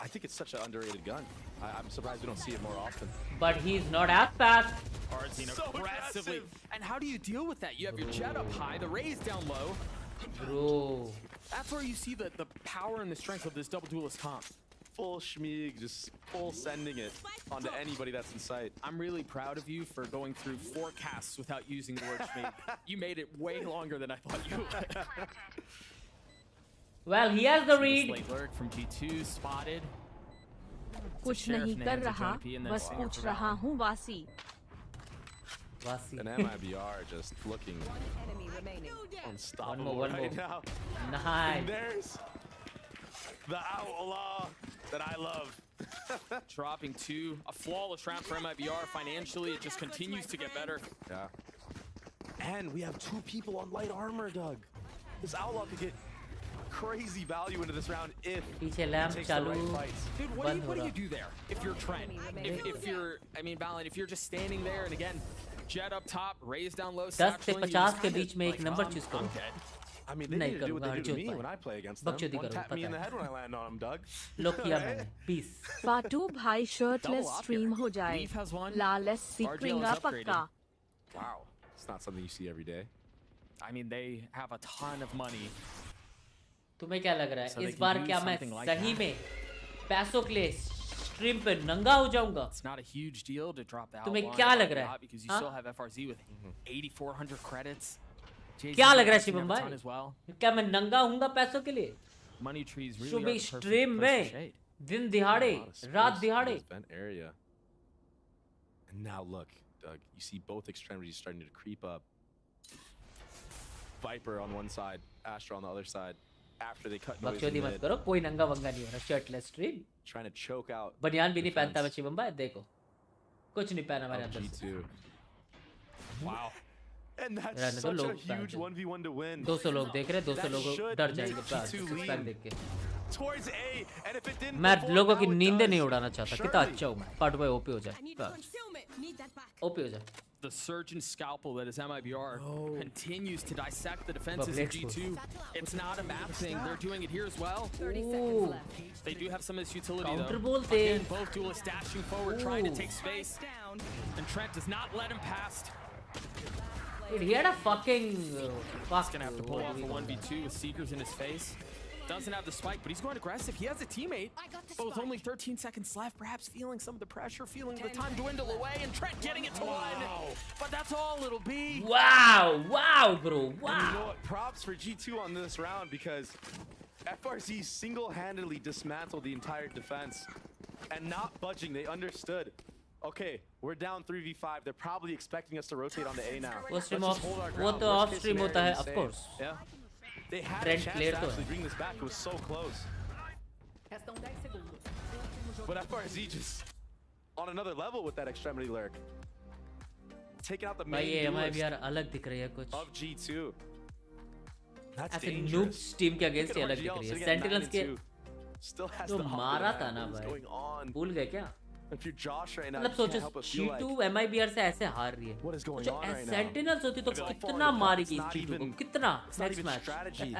I think it's such an underrated gun. I'm surprised we don't see it more often. But he's not as fast. Artzine So aggressively. aggressive. And how do you deal with that? You have your jet up high, the raise down low. Bro. That's where you see the power and the strength of this double duelist comp. Full schmeeg, just full sending it onto anybody that's in sight. I'm really proud of you for going through 4 casts without using the word schmeeg. You made it way longer than I thought you would. Well, he has the read. Late lurk from G2 spotted. कुछ नहीं कर रहा, बस पूछ रहा हूँ वासी. And MIBR just looking unstoppable right now. Nice. And there's the outlaw that I love. Dropping 2. A flawless round for MIBR. Financially, it just continues to get better. Yeah. And we have 2 people on light armor, Doug. This outlaw could get crazy value into this round if he takes the right fights. Dude, what do you do there if you're Trent? If you're, I mean, Valen, if you're just standing there and again, Jet up top, raise down low, 10 से 50 के बीच में एक number choose करो. I mean, they need to do what they do to me when I play against them. One tap me in the head when I land on them, Doug. Look किया मैंने. Peace. फाटू भाई shirtless stream हो जाए. Lawless सीखूंगा पक्का. Wow, it's not something you see every day. I mean, they have a ton of money. तुम्हें क्या लग रहा है इस बार क्या मैं सही में पैसों के लिए स्ट्रीम पे नंगा हो जाऊंगा? It's not a huge deal to drop out. तुम्हें क्या लग रहा है? Because you still have FRZ with 8,400 credits. क्या लग रहा है शिवम भाई? क्या मैं नंगा हूँगा पैसों के लिए? Money trees really सुबह स्ट्रीम में दिन दिहाड़े रात दिहाड़े. And now look, Doug, you see both extremities starting to creep up. Viper on one side, Astra on the other side. After they cut noise in मत करो, कोई नंगा वंगा नहीं हो रहा. Shirtless stream. Trying to choke out. बनियान भी नहीं पहनता मैं शिवम भाई, देखो. कुछ नहीं पहना मैंने अंदर से. Wow. And that's such a huge 1v1 to win. 200 लोग देख रहे हैं, 200 लोग डर जाएंगे पैक देख के. Towards A, and if it didn't मैं लोगों की नींदें नहीं उड़ाना चाहता. कितना अच्छा हूँ मैं. पार्ट भाई ओपी हो जाए. ओपी हो जाए. The surgeon scalpel that is MIBR continues to dissect the defenses of G2. It's not a map thing. They're doing it here as well. 30 seconds left. They do have some of this utility though. Again, both duelists dashing forward, trying to take space. And Trent does not let him past. Dude, he had a fucking... He's gonna have to pull off a 1v2 with Seekers in his face. Doesn't have the spike, but he's going aggressive. He has a teammate. With only 13 seconds left, perhaps feeling some of the pressure, feeling the time dwindle away, and Trent getting it to 1. But that's all it'll be. Wow, wow, bro, wow. And you know what? Props for G2 on this round because FRZ single-handedly dismantled the entire defense and not budging. They understood. Okay, we're down 3v5. They're probably expecting us to rotate onto A now. What stream off? What the off stream होता है? Of course. Yeah. They had a chance to actually bring this back. It was so close. But FRZ just on another level with that extremity lurk. Taking out the main of G2. That's dangerous. Noobs team के against अलग दिख रही है. Sentinels के जो मारा था ना भाई. भूल गए क्या? If you're Josh right now, मतलब सोचो G2 MIBR से ऐसे हार रही है. What is going on right now? Sentinels होती तो कितना मारेगी इस G2 को? कितना? Next match. Strategy.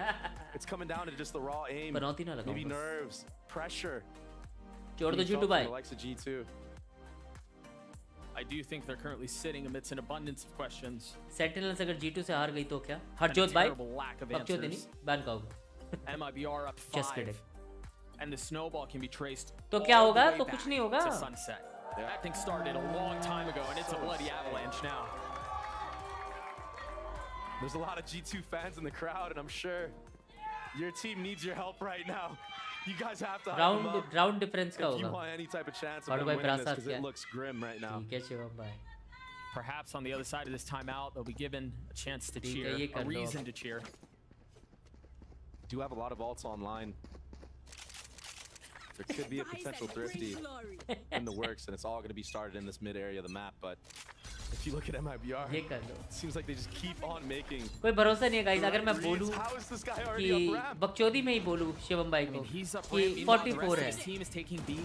It's coming down to just the raw aim. बनौती ना लगाओ. Maybe nerves, pressure. छोड़ दो G2 भाई. Likes of G2. I do think they're currently sitting amidst an abundance of questions. Sentinels अगर G2 से हार गई तो क्या? हरजोत भाई. बकचोद नहीं. ban का होगा. MIBR up 5. Just kidding. And the snowball can be traced. तो क्या होगा? तो कुछ नहीं होगा. To sunset. That thing started a long time ago, and it's a bloody avalanche now. There's a lot of G2 fans in the crowd, and I'm sure your team needs your help right now. You guys have to round difference का होगा. If you want any type of chance of winning this, because it looks grim right now. ठीक है शिवम भाई. Perhaps on the other side of this timeout, they'll be given a chance to cheer, a reason to cheer. Do have a lot of ults online. There could be a potential thrifty in the works, and it's all going to be started in this mid area of the map. But if you look at MIBR, it seems like they just keep on making. कोई भरोसा नहीं है guys. अगर मैं बोलूँ कि बकचोदी में ही बोलूँ शिवम भाई को कि 44 है,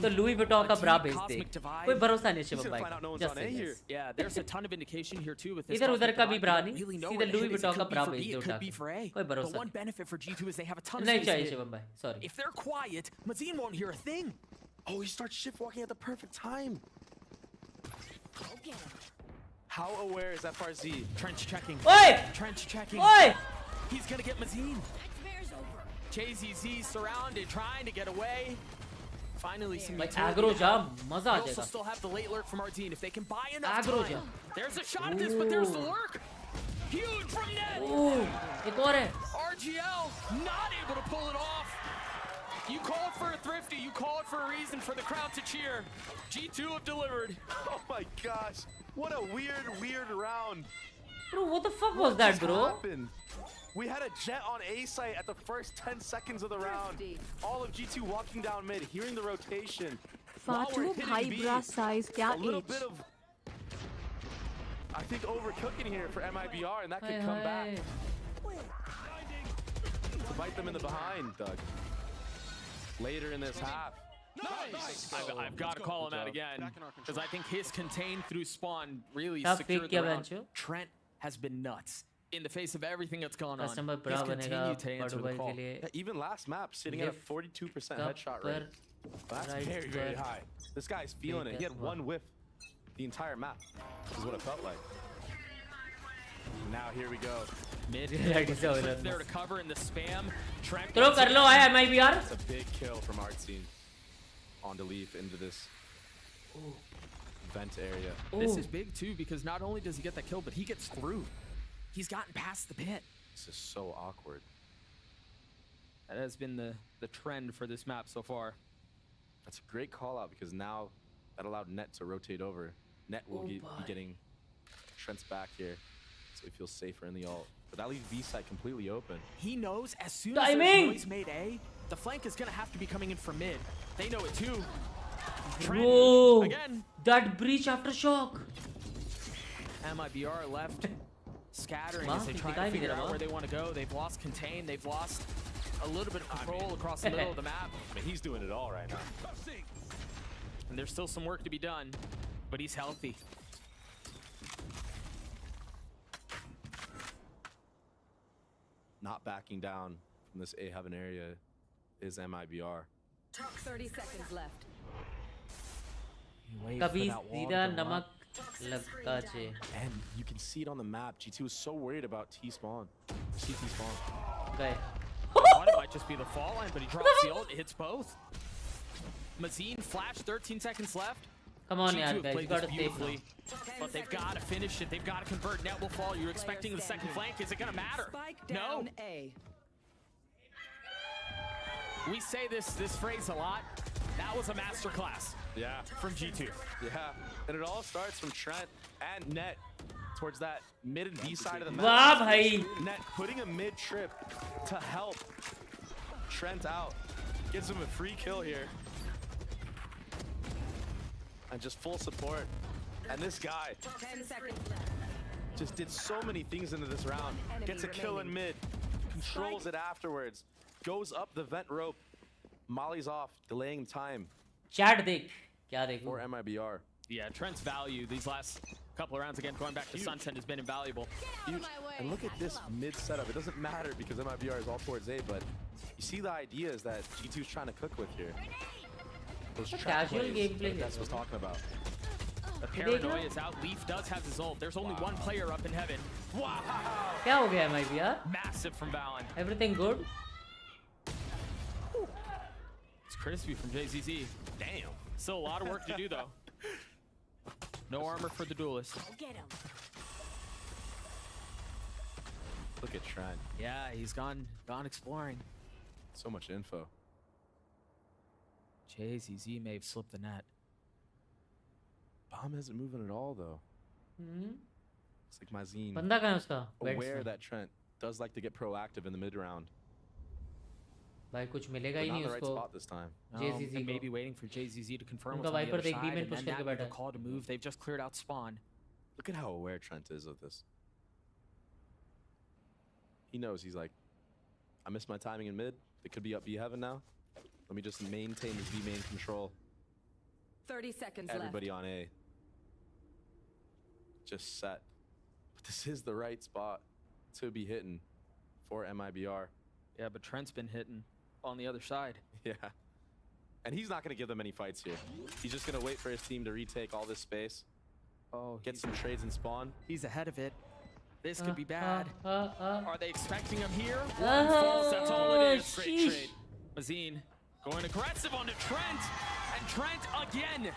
तो लुई विटॉन का ब्रा भेज दे. कोई भरोसा नहीं शिवम भाई को. Just say yes. Yeah, there's a ton of indication here too with this. इधर उधर का भी ब्रा नहीं. सीधे लुई विटॉन का ब्रा भेज दो उठा. कोई भरोसा. The one benefit for G2 is they have a ton of नहीं चाहिए शिवम भाई. Sorry. If they're quiet, Mazin won't hear a thing. Oh, he starts shift walking at the perfect time. How aware is FRZ? Trench checking. Oi! Trench checking. Oi! He's gonna get Mazin. JZZ surrounded, trying to get away. Finally, some aggro jam. Maza aa also jayega. Still have the late lurk from Ardeen. If they can buy enough aggro time. Jam. There's a shot at this, but there's the lurk. Huge from net. एक और है. RGL not able to pull it off. You call it for a thrifty. You call it for a reason for the crowd to cheer. G2 have delivered. Oh my gosh. What a weird round. Bro, what the fuck was that, bro? Happened? We had a jet on A site at the first 10 seconds of the round. All of G2 walking down mid, hearing the rotation. Fatu high bra size kya a little age? bit of, I think, overcooking here for MIBR, and that could come back. Bite them in the behind, Doug. Later in this half. Nice. I've got to call him out again because I think his contain through spawn really Tough secured pick the किया round. बंचो. Trent has been nuts in the face of everything that's gone on. Customer He's बड़ा बनेगा continued to answer the Portugal call. के लिए. Yeah, even last map, sitting at a 42% headshot rate. That's right very per high. This guy's feeling it. He had one whiff the entire map. Is what it felt like. Now here we go. Mid there to cover in the spam. Trent. चलो कर लो आया MIBR. That's a big kill from Artscene on the leaf into this vent area. This is big too because not only does he get that kill, but he gets through. He's gotten past the pit. This is so awkward. That has been the trend for this map so far. That's a great call out because now that allowed Net to rotate over. Net will be getting Trent's back here, so he feels safer in the ult. But that leaves B side completely open. He knows as soon as there's noise made A, the flank is gonna have to be coming in from mid. They know it too. Bro, again. that breach aftershock. MIBR left scattering as they try to figure out where they want to go. They've lost contain. They've lost a little bit of control across the middle of the map. I mean, he's doing it all right now. And there's still some work to be done, but he's healthy. Not backing down from this A Heaven area is MIBR. 30 seconds left. कभी सीधा नमक लगता है. And you can see it on the map. G2 is so worried about T spawn, CT spawn. गए. Thought it might just be the fall line, but he drops the ult. It hits both. Mazine flash, 13 seconds left. Come on, G2 yaar, have guys, played you gotta this beautifully, but they've got to finish it. They've got to convert. Net will fall. You're expecting the second flank. Is it gonna matter? No. We say this phrase a lot. That was a masterclass. Yeah. From G2. Yeah. And it all starts from Trent and Net towards that mid and B side of the map. Wow, bhai. Net putting a mid trip to help Trent out. Gives him a free kill here. And just full support. And this guy 10 seconds left. just did so many things into this round. Gets a kill in mid, controls it afterwards, goes up the vent rope, mollies off, delaying time. Chat देख, क्या देखूं? For MIBR. Yeah, Trent's value these last couple of rounds, again, going back to Sunset, has been invaluable. Huge. And look at this mid setup. It doesn't matter because MIBR is all towards A, but you see the ideas that G2's trying to cook with here. Those casual gameplay that's what I was talking about. The paranoia is out. Leaf does have his ult. There's only one player up in heaven. Wow! क्या हो गया MIBR? Massive from Valen. Everything good? It's crispy from JZZ. Damn. Still a lot of work to do though. No armor for the duelist. Get him. Look at Trent. Yeah, he's gone exploring. So much info. JZZ may have slipped the net. Bomb isn't moving at all though. It's like Mazine. बंदा कहाँ है उसका? Aware that Trent does like to get proactive in the mid round. भाई कुछ मिलेगा ही But नहीं not the right उसको. spot this time. JZZ And को. maybe waiting for JZZ to confirm उनका what's on the Viper other देख side, B में and push then करके that बैठा the है. call to move. They've just cleared out spawn. Look at how aware Trent is of this. He knows, he's like, I missed my timing in mid. They could be up B heaven now. Let me just maintain this B main control. 30 seconds Everybody left. on A. Just set. But this is the right spot to be hitting for MIBR. Yeah, but Trent's been hitting on the other side. Yeah. And he's not going to give them any fights here. He's just going to wait for his team to retake all this space. Oh, get some trades and spawn. He's ahead of it. This could be bad. Are they expecting him here? Oh, One falls, that's all it is. sheesh. Great trade. Mazine going aggressive onto Trent. And Trent again,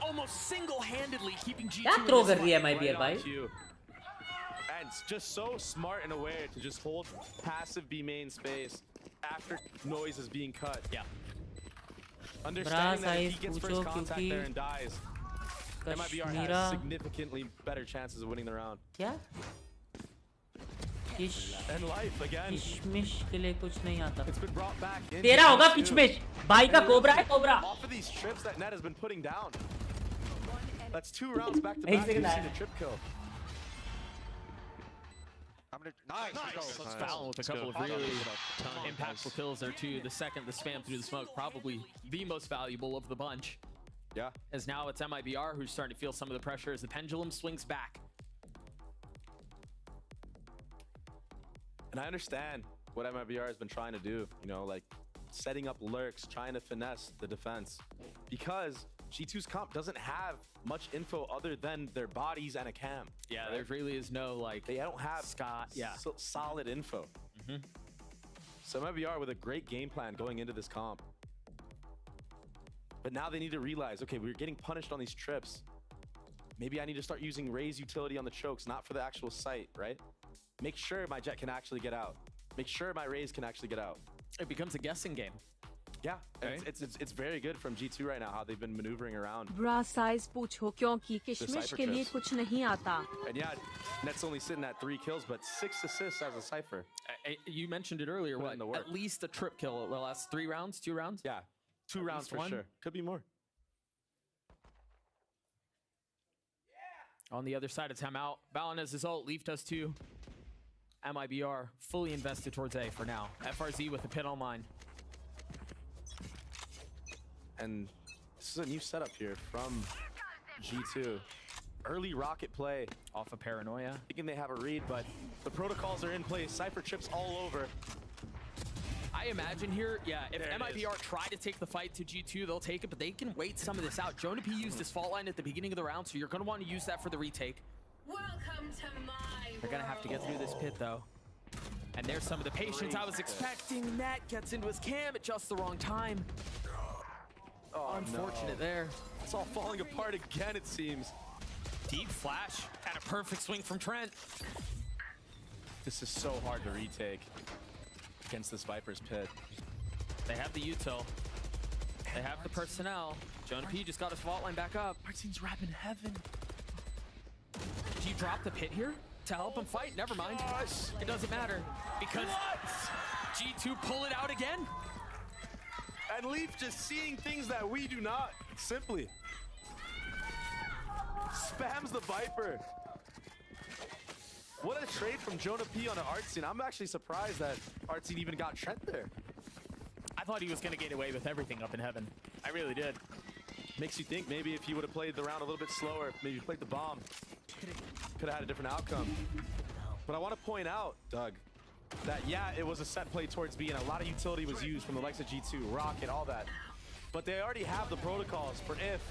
almost single-handedly keeping G2 क्या in throw this कर रही है fight. MIBR भाई? And it's just so smart and aware to just hold passive B main space after noise is being cut. Yeah. Understanding that if he gets first contact there and dies, MIBR has significantly better chances of winning the round. क्या? And life again. किशमिश के लिए कुछ नहीं आता. It's been brought back. तेरा होगा किशमिश. भाई का कोबरा है cobra. Off of these trips that Net has been putting down. That's 2 rounds back to back. You've seen a trip kill. Nice. Fallon with a couple of really impactful kills there too. The second, the spam through the smoke, probably the most valuable of the bunch. Yeah. As now it's MIBR who's starting to feel some of the pressure as the pendulum swings back. And I understand what MIBR has been trying to do, you know, like setting up lurks, trying to finesse the defense. Because G2's comp doesn't have much info other than their bodies and a cam. Yeah, right? There really is no, like, they don't have solid info. So MIBR with a great game plan going into this comp. But now they need to realize, okay, we're getting punished on these trips. Maybe I need to start using Raze utility on the chokes, not for the actual site, right? Make sure my jet can actually get out. Make sure my Raze can actually get out. It becomes a guessing game. Yeah, it's very good from G2 right now, how they've been maneuvering around. Bra size पूछो क्योंकि किशमिश के लिए कुछ नहीं आता. And yeah, Net's only sitting at 3 kills, but 6 assists as a Cypher. You mentioned it earlier, what? At least a trip kill the last 3 rounds, 2 rounds? Yeah, 2 rounds for sure. Could be more. On the other side of timeout, Balon has his ult, Leaf does too. MIBR fully invested towards A for now. FRZ with the pit online. And this is a new setup here from G2. Early rocket play. Off of Paranoia. Thinking they have a read, but the protocols are in place. Cypher trips all over. I imagine here, yeah, if MIBR try to take the fight to G2, they'll take it, but they can wait some of this out. Jonah P used his fault line at the beginning of the round, so you're going to want to use that for the retake. Welcome to my They're going to have to get through this pit, though. And there's some of the patience I was expecting. Net gets into his cam at just the wrong time. Oh, unfortunate there. It's all falling apart again, it seems. Deep flash and a perfect swing from Trent. This is so hard to retake against this Viper's pit. They have the util. They have the personnel. Jonah P just got his vault line back up. Martin's rapping heaven. Do you drop the pit here to help him fight? Never mind. It doesn't matter because G2 pull it out again. And Leaf just seeing things that we do not. Simply spams the Viper. What a trade from Jonah P on an Artsine. I'm actually surprised that Artsine even got Trent there. I thought he was going to get away with everything up in heaven. I really did. Makes you think maybe if he would have played the round a little bit slower, maybe played the bomb, could have had a different outcome. But I want to point out, Doug, that yeah, it was a set play towards B and a lot of utility was used from the likes of G2, Rocket, all that. But they already have the protocols for if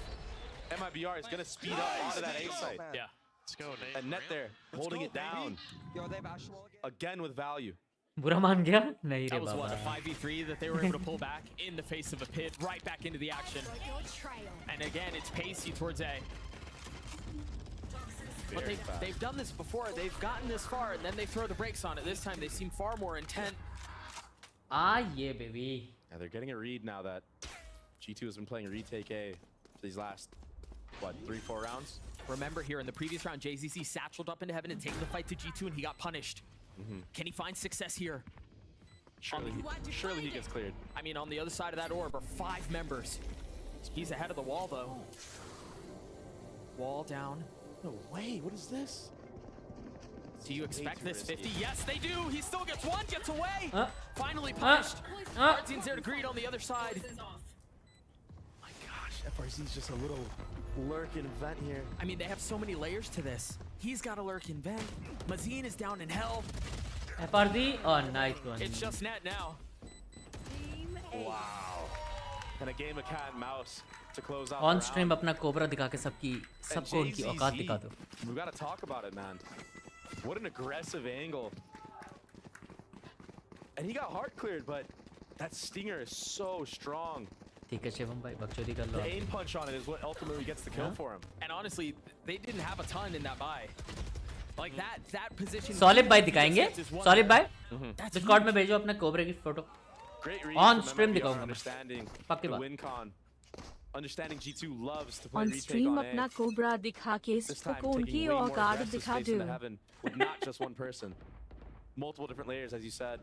MIBR is going to speed up onto that A site. Yeah. Let's go, Nate. And Net there, holding it down. Again with value. बुरा मान गया? नहीं रे That was Baba. what, a 5v3 that they were able to pull back in the face of a pit, right back into the action. And again, it's pacey towards A. But they've done this before. They've gotten this far, and then they throw the brakes on it. This time, they seem far more intent. Ah, yeah, baby. Yeah, they're getting a read now that G2 has been playing retake A for these last, what, 3-4 rounds? Remember here in the previous round, JZC satcheled up into heaven and taken the fight to G2, and he got punished. Can he find success here? Surely he gets cleared. I mean, on the other side of that orb are 5 members. He's ahead of the wall, though. Wall down. No way, what is this? Do you expect this 50? Yes, they do! He still gets one, gets away! Finally punished. Artzine's there to greet on the other side. My gosh, FRZ's just a little lurk in vent here. I mean, they have so many layers to this. He's got a lurk in vent. Mazine is down in hell. FRZ? Oh, nice one. It's just Net now. Wow. And a game of cat and mouse to close out. On stream अपना cobra दिखा के सबको उनकी औकात दिखा दो. We got to talk about it, man. What an aggressive angle. And he got heart cleared, but that stinger is so strong. ठीक है शिवम भाई बकचोदी कर लो. The aim punch on it is what ultimately gets the kill for him. And honestly, they didn't have a ton in that buy. Like that position. Solid भाई दिखाएंगे. Solid भाई. Discord में भेजो अपने कोबरे की photo. Great read On from stream MIBR दिखाऊंगा. understanding पक्की the बात. win con understanding G2 loves to play On retake stream on A. अपना कोबरा दिखा के This time इसको उनकी taking way more औकात aggressive दिखा space into दो. heaven with not just one person. Multiple different layers, as you said.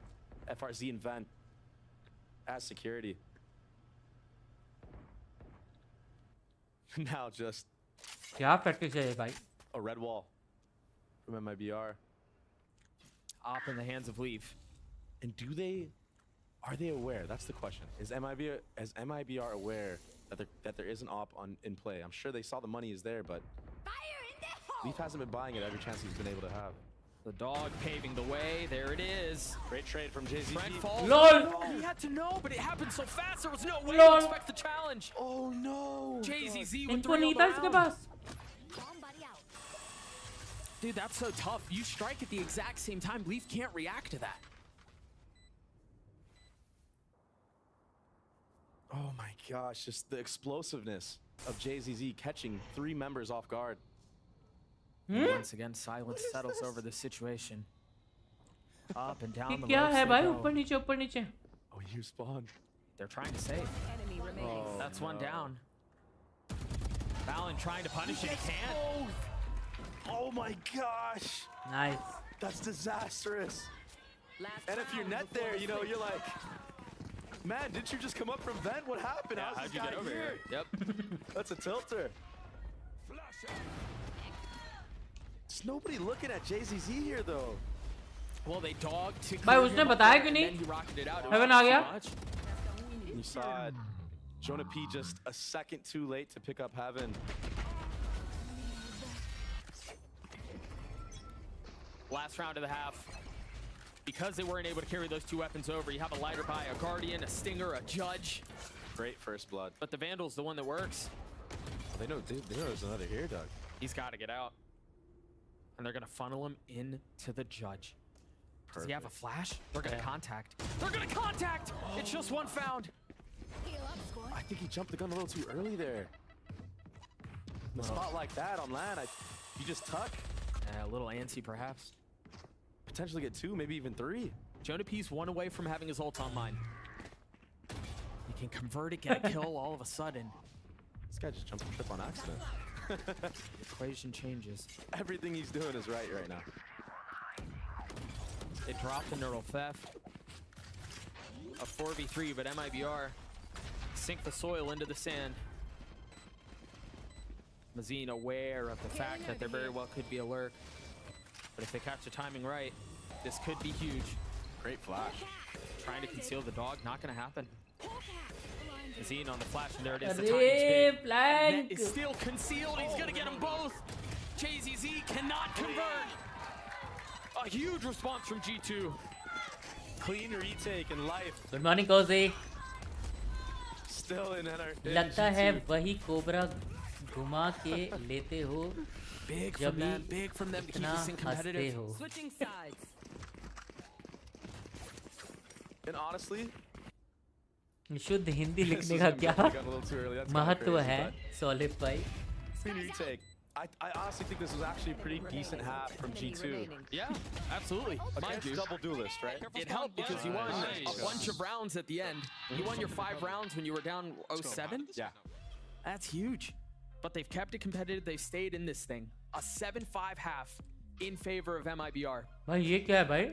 FRZ and Vent as security. Now just क्या practice है ये भाई? a red wall from MIBR. Op in the hands of Leaf. And are they aware? That's the question. Is MIBR aware that there is an op in play? I'm sure they saw the money is there, but Leaf hasn't been buying it every chance he's been able to have. The dog paving the way. There it is. Great trade from JZZ. Brent falls. LOL. He had to know, but it happened so fast. There was no way LOL. to expect the challenge. Oh no. JZZ with इनको 3 नहीं on था the इसके round. Pass. Dude, that's so tough. You strike at the exact same time. Leaf can't react to that. Oh my gosh, just the explosiveness of JZZ catching 3 members off guard. Once again, silence settles over the situation. Up and down the क्या ropes है they भाई go. ऊपर नीचे ऊपर नीचे. Oh, you spawned. They're trying to save. Oh, That's one no. down. Fallon trying to punish it. He can't. Oh my gosh. Nice. That's disastrous. And if you're net there, you know, you're like, man, didn't you just come up from vent? What happened? Yeah, How's how'd this you guy get over here? here? Yep. That's a tilter. There's nobody looking at JZZ here, though. Well, they dogged to भाई clear उसने him up बताया there, क्यों and नहीं? then he rocketed it out. It was Heaven just uh too गया? much. You saw it. Jonah P just a second too late to pick up Heaven. Last round of the half. Because they weren't able to carry those 2 weapons over, you have a lighter by a Guardian, a Stinger, a Judge. Great first blood. But the Vandal's the one that works. They know there's another here, Doug. He's got to get out. And they're going to funnel him into the Judge. Does he have a flash? They're going to contact. They're going to contact! It's just one found. I think he jumped the gun a little too early there. In a spot like that on land, you just tuck. A little antsy, perhaps. Potentially get 2, maybe even 3. Jonah P's 1 away from having his ult online. He can convert it, get a kill all of a sudden. This guy just jumped the trip on accident. The equation changes. Everything he's doing is right now. They dropped the neural theft. A 4v3, but MIBR sink the soil into the sand. Mazine aware of the fact that there very well could be a lurk. But if they catch the timing right, this could be huge. Great flash. Trying to conceal the dog, not gonna happen. Mazine on the flash, and there it is. The अरे timing's big. flank. Net is still concealed. He's gonna get them both. JZZ cannot convert. A huge response from G2. Clean retake in life. Good morning Cozy. Still in लगता है वही cobra घुमा के लेते हो Big जब from them, big from them to keep इतना this thing हंसते competitive. हो. Switching sides. And honestly, शुद्ध हिंदी this लिखने is का him क्या jumping the gun a little too early. That's kinda महत्व crazy, है but सॉलिड भाई. clean retake. I honestly think this was actually a pretty decent half from G2. Yeah, absolutely. Mind Against you, double duelist, right? it helped because you won a bunch of rounds at the end. You won your 5 rounds when you were down 0-7. Yeah. That's huge. But they've kept it competitive. They've stayed in this thing. A 7-5 half in favor of MIBR. भाई ये क्या है भाई?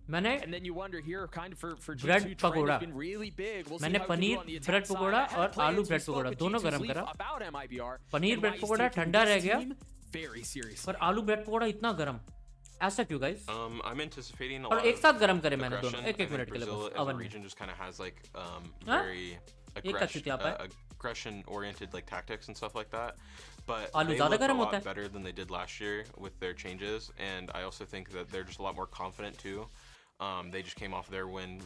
मैंने And then you wonder here, kind of for bread G2, trend pakora. has been really big. We'll see मैंने how it can do paneer on the bread attack side. Pakora I had और plans, आलू we bread spoke pakora with दोनों G2's गरम Leaf करा. about MIBR paneer and bread why he's pakora taking ठंडा रह this गया. team very seriously. और आलू ब्रेड पकोड़ा इतना गरम. ऐसा क्यों guys? I'm anticipating a और lot एक साथ गरम करे of मैंने दोनों. aggression. एक मिनट के लिए Brazil बस as a अवन में. region just kind of has like हाँ? very एक अच्छी थी आप है. aggression-oriented like tactics and stuff like that. But आलू they ज़्यादा look a गरम होता lot है. better than they did last year with their changes, and I also think that they're just a lot more confident too. They just came off their win,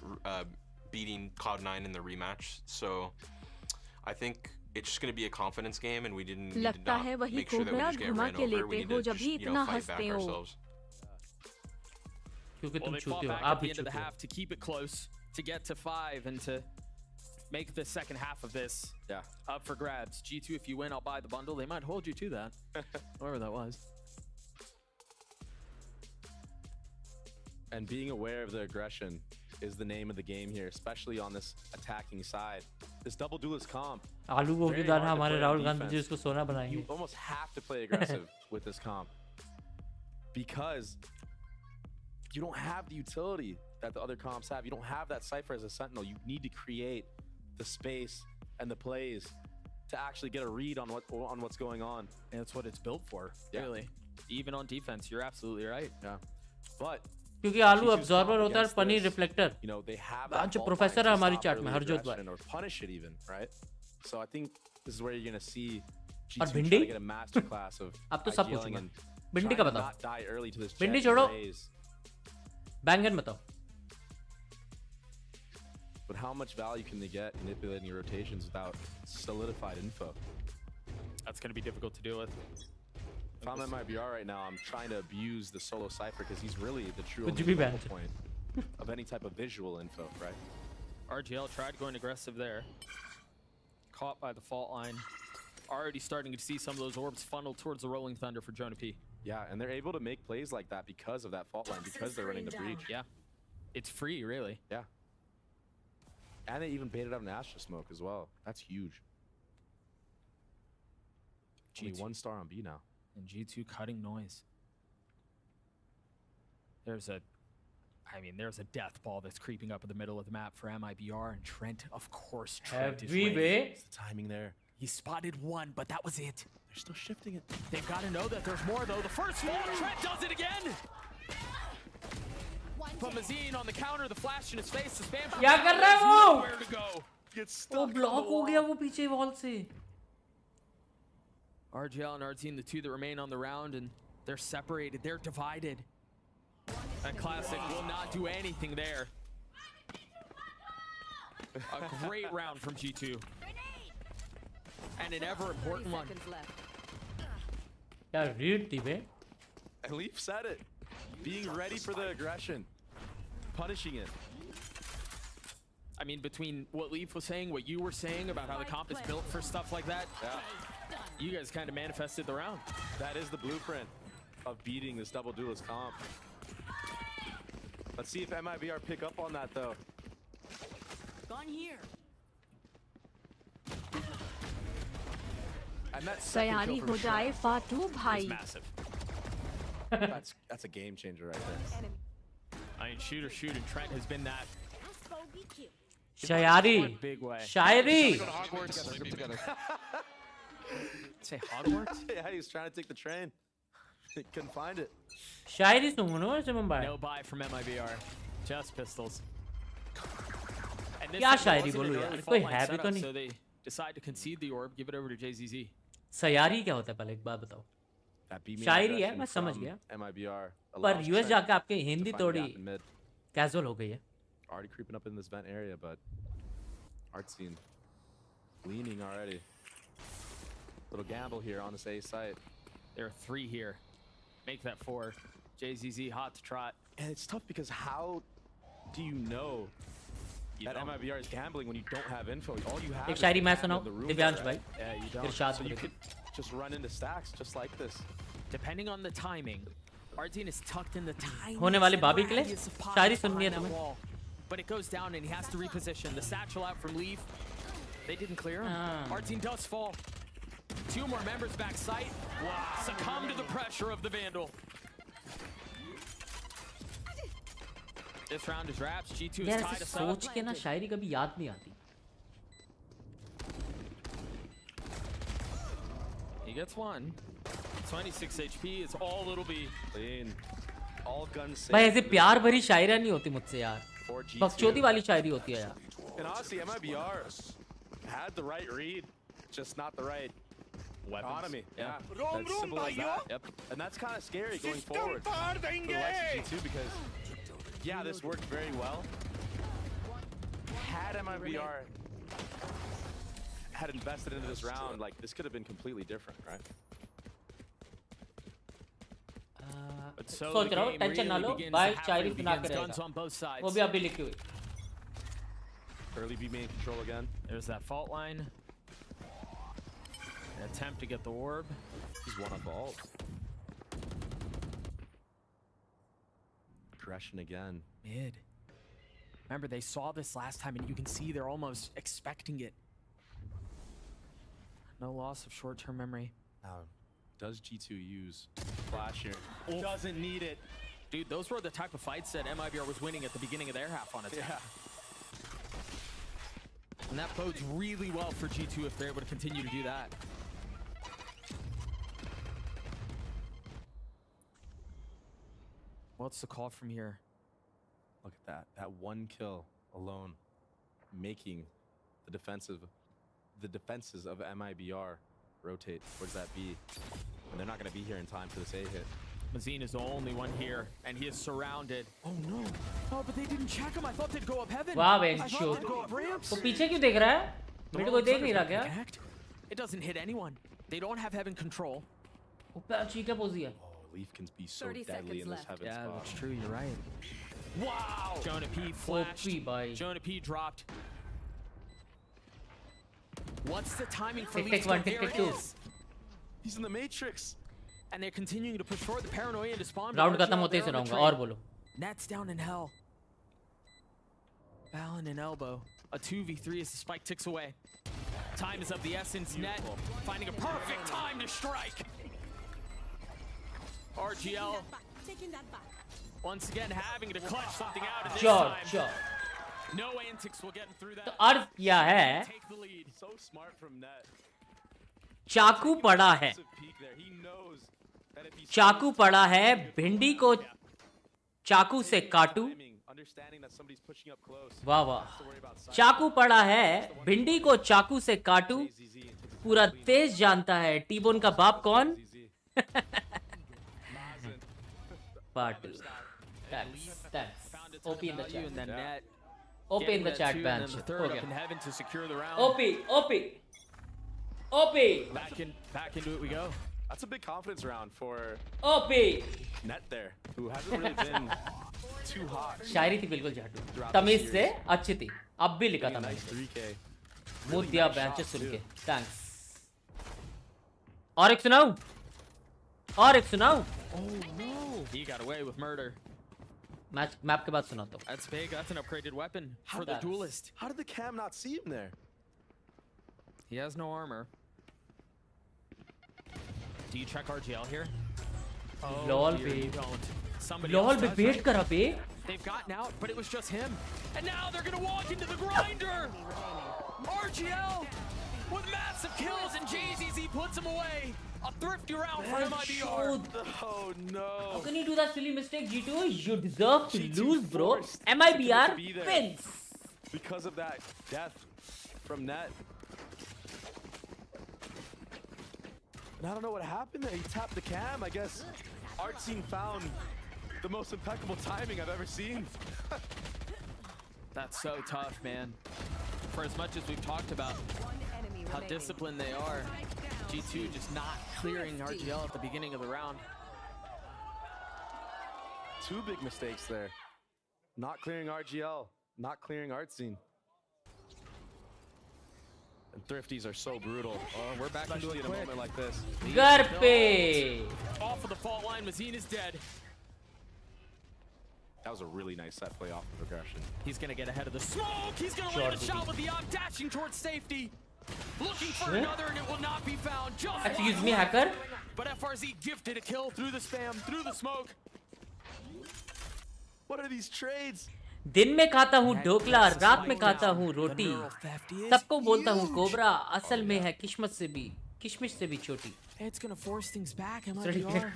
beating Cloud9 in the rematch, so I think it's just going to be a confidence game, and we did लगता not है वही make sure that we cobra just get घुमा ran के over. लेते We need हो to जब just, भी you know, इतना fight back हंसते हो. ourselves. क्योंकि Well, तुम they fought छूते हो. back आप at the भी end of the छूते हो. half to keep it close, to get to 5, and to make the second half of this up for grabs. G2, if you win, I'll buy the bundle. They might hold you to that, whoever that was. And being aware of the aggression is the name of the game here, especially on this attacking side. this double duelist comp. आलू को की very दाना hard to हमारे play on Rahul Gandhi ji defense. उसको सोना बनाएंगे. You almost have to play aggressive with this comp because you don't have the utility that the other comps have. You don't have that Cypher as a Sentinel. You need to create the space and the plays to actually get a read on what's going on. And that's what it's built for, really. Even on defense, you're absolutely right. Yeah. But क्योंकि आलू absorber होता है और paneer reflector. you know, they have जो that professor है हमारी chat में early Harjot भाई. aggression or punish it even, right? So I think this is where you're going to see और G2 भिंडी? try to get a master class of अब तो सब IGLing पूछूंगा. and भिंडी trying का to बताओ. not die early to this भिंडी jet छोड़ो. raise. बैंगन बताओ. But how much value can they get manipulating your rotations without solidified info? That's going to be difficult to deal with. If I'm MIBR right now, I'm trying to abuse the solo Cypher because he's really the true Would only you be focal banned? point of any type of visual info, right? RGL tried going aggressive there. Caught by the fault line. Already starting to see some of those orbs funnel towards the Rolling Thunder for Jonah P. Yeah, and they're able to make plays like that because of that fault line, because they're running the breach. Yeah. It's free, really. Yeah. And they even baited out an Astra smoke as well. That's huge. Only 1 star on B now. And G2 cutting noise. There's a death ball that's creeping up in the middle of the map for MIBR, and Trent, of course, Trent is waiting. It's the timing there. He spotted one, but that was it. They're still shifting it. They've got to know that there's more, though. The first fall, Trent does it again! But Mazine on the counter, the flash in his face, the spam. क्या कर रहा है वो? Nowhere to go. Gets वो stuck. Block हो गया वो पीछे वॉल से. RGL and RT, the two that remain on the round, and they're separated. They're divided. And Classic will not do anything there. A great round from G2. And an ever important one. क्या read थी बे? And Leaf said it. Being ready for the aggression. Punishing it. I mean, between what Leaf was saying, what you were saying about how the comp is built for stuff like that, you guys kind of manifested the round. That is the blueprint of beating this double duelist comp. Let's see if MIBR pick up on that, though. Gone here. And that second तैयारी kill हो from जाए Trent फाटू is भाई. massive. That's a game changer right there. I mean, shooting. Trent has been that. Shayari. Big way. Shayari. Say Hogwarts? Yeah, he was trying to take the train. He couldn't find it. शायरी सुनो ऐसे Mumbai. No buy from MIBR. Just pistols. And this क्या time शायरी wasn't बोलूं an यार? early कोई fault line है भी तो setup, नहीं. So they decide to concede the orb, give it over to JZZ. शायरी क्या होता है पहले एक बात बताओ. That beat me शायरी है aggression मैं समझ from गया. MIBR. पर allows यूएस Trent जाके आपके to हिंदी find the थोड़ी gap in mid. कैजुअल हो गई है. Already creeping up in this vent area, but art scene leaning already. Little gamble here on this A site. There are 3 here. Make that 4. JZZ hot to trot. And it's tough because how do you know that MIBR is gambling when you don't have info? All you have एक is Shayari the मैं cam सुनाऊं in the room, Divyansh right? भाई. Yeah, you don't. Irshad So you करेगी. could just run into stacks just like this. Depending on the timing, Artin is tucked in the tiniest होने वाली भाभी के लिए radius of pockets शायरी सुननी है behind that तुम्हें. wall. But it goes down and he has to reposition. The satchel out from Leaf. They didn't clear him. Artin does fall. 2 more members back sight. Succumb to the pressure of the Vandal. This round is wraps. G2 यार is tied ऐसे us up. सोच के ना शायरी कभी याद नहीं आती. He gets 1. 26 HP. It's all little B. Clean. All guns भाई safe. ऐसे प्यार भरी शायरियाँ नहीं होती मुझसे यार. 4G2. बकचोदी वाली शायरी होती है यार. And honestly, MIBR had the right read, just not the right economy. Yeah, that's simple as that. Yep. And that's kind of scary going forward for the likes of G2 because, yeah, this worked very well. Had MIBR had invested into this round, like this could have been completely different, right? सोच रहा हूँ tension ना लो भाई शायरी सुना के रहेगा. वो भी अभी लिखी हुई. Early B main control again. There's that fault line. An attempt to get the orb. He's one up vault. Aggression again. Mid. Remember, they saw this last time, and you can see they're almost expecting it. No loss of short-term memory. Now, does G2 use flash here? Doesn't need it. Dude, those were the type of fights that MIBR was winning at the beginning of their half on attack. Yeah. And that bodes really well for G2 if they're able to continue to do that. What's the call from here? Look at that. That one kill alone making the defenses of MIBR rotate towards that B. And they're not going to be here in time for this A hit. Mazine is the only one here, and he is surrounded. Oh no! Oh, but they didn't check him. I thought they'd go up heaven. Wow, I thought they'd go up ramps. वो पीछे क्यों देख रहा है? मेरे को देख नहीं रहा क्या? It doesn't hit anyone. They don't have heaven control. ऊपर अच्छी क्या पोज़ी है? Oh, Leaf can be so deadly in this heaven Yeah, spot. that's true. You're right. Wow! Jonah P flashed. Jonah P dropped. What's the timing for Leaf? There it is. He's in the Matrix. And they're continuing to push forward. The paranoia into spawn. Round खत्म होते ही सुनाऊंगा और बोलो. Nets down in hell. Balin and elbow. A 2v3 as the spike ticks away. Time is of the essence. Net finding a perfect time to strike. RGL once again having to clutch something out in this time. No antics will get him through that. तो अर्थ क्या है? Take the lead. So smart from Net. चाकू पड़ा है. चाकू पड़ा है. भिंडी को चाकू से काटू. वाह वाह. चाकू पड़ा है. भिंडी को चाकू से काटू. पूरा तेज जानता है टीबोन का बाप कौन? Part 2. Thanks. OP in the chat. OP in the chat bench. OP. Back into it we go. That's a big confidence round for OP. Net there, who hasn't really been too hot. शायरी थी बिल्कुल झाटू. तमीज से अच्छी थी. अब भी लिखा था मैंने. 3K. मूड दिया बेंच सुन के. Thanks. और एक सुनाऊं? और एक सुनाऊं? Oh no! He got away with murder. Map के बाद सुनाता हूँ. That's big. That's an upgraded weapon for the duelist. How did the cam not see him there? He has no armor. Do you check RGL here? Oh, Lol, you don't. Somebody Lol, else does, wait right? करा बे. They've gotten out, but it was just him. And now they're gonna walk into the grinder. RGL with massive kills, and JZZ puts him away. A thrifty round for MIBR. Oh no! How can you do that silly mistake, G2? You deserve to lose, bro. MIBR wins. Because of that death from Net. And I don't know what happened there. He tapped the cam. I guess Artscene found the most impeccable timing I've ever seen. That's so tough, man. For as much as we've talked about how disciplined they are, G2 just not clearing RGL at the beginning of the round. Two big mistakes there. Not clearing RGL, not clearing Artscene. And Thrifties are so brutal. Oh, we're back into it in a moment like this. Garpe. Off of the fault line, Mazine is dead. That was a really nice set play off of aggression. He's gonna get ahead of the smoke. He's gonna land a shot with the arm, dashing towards safety. Looking for another, and it will not be found. Just excuse me, hacker. But FRZ gifted a kill through the spam, through the smoke. What are these trades? दिन में खाता हूँ ढोकला, रात में खाता हूँ रोटी. सबको बोलता हूँ कोबरा, असल में है किस्मत से भी, किशमिश से भी छोटी. It's gonna force things back. MIBR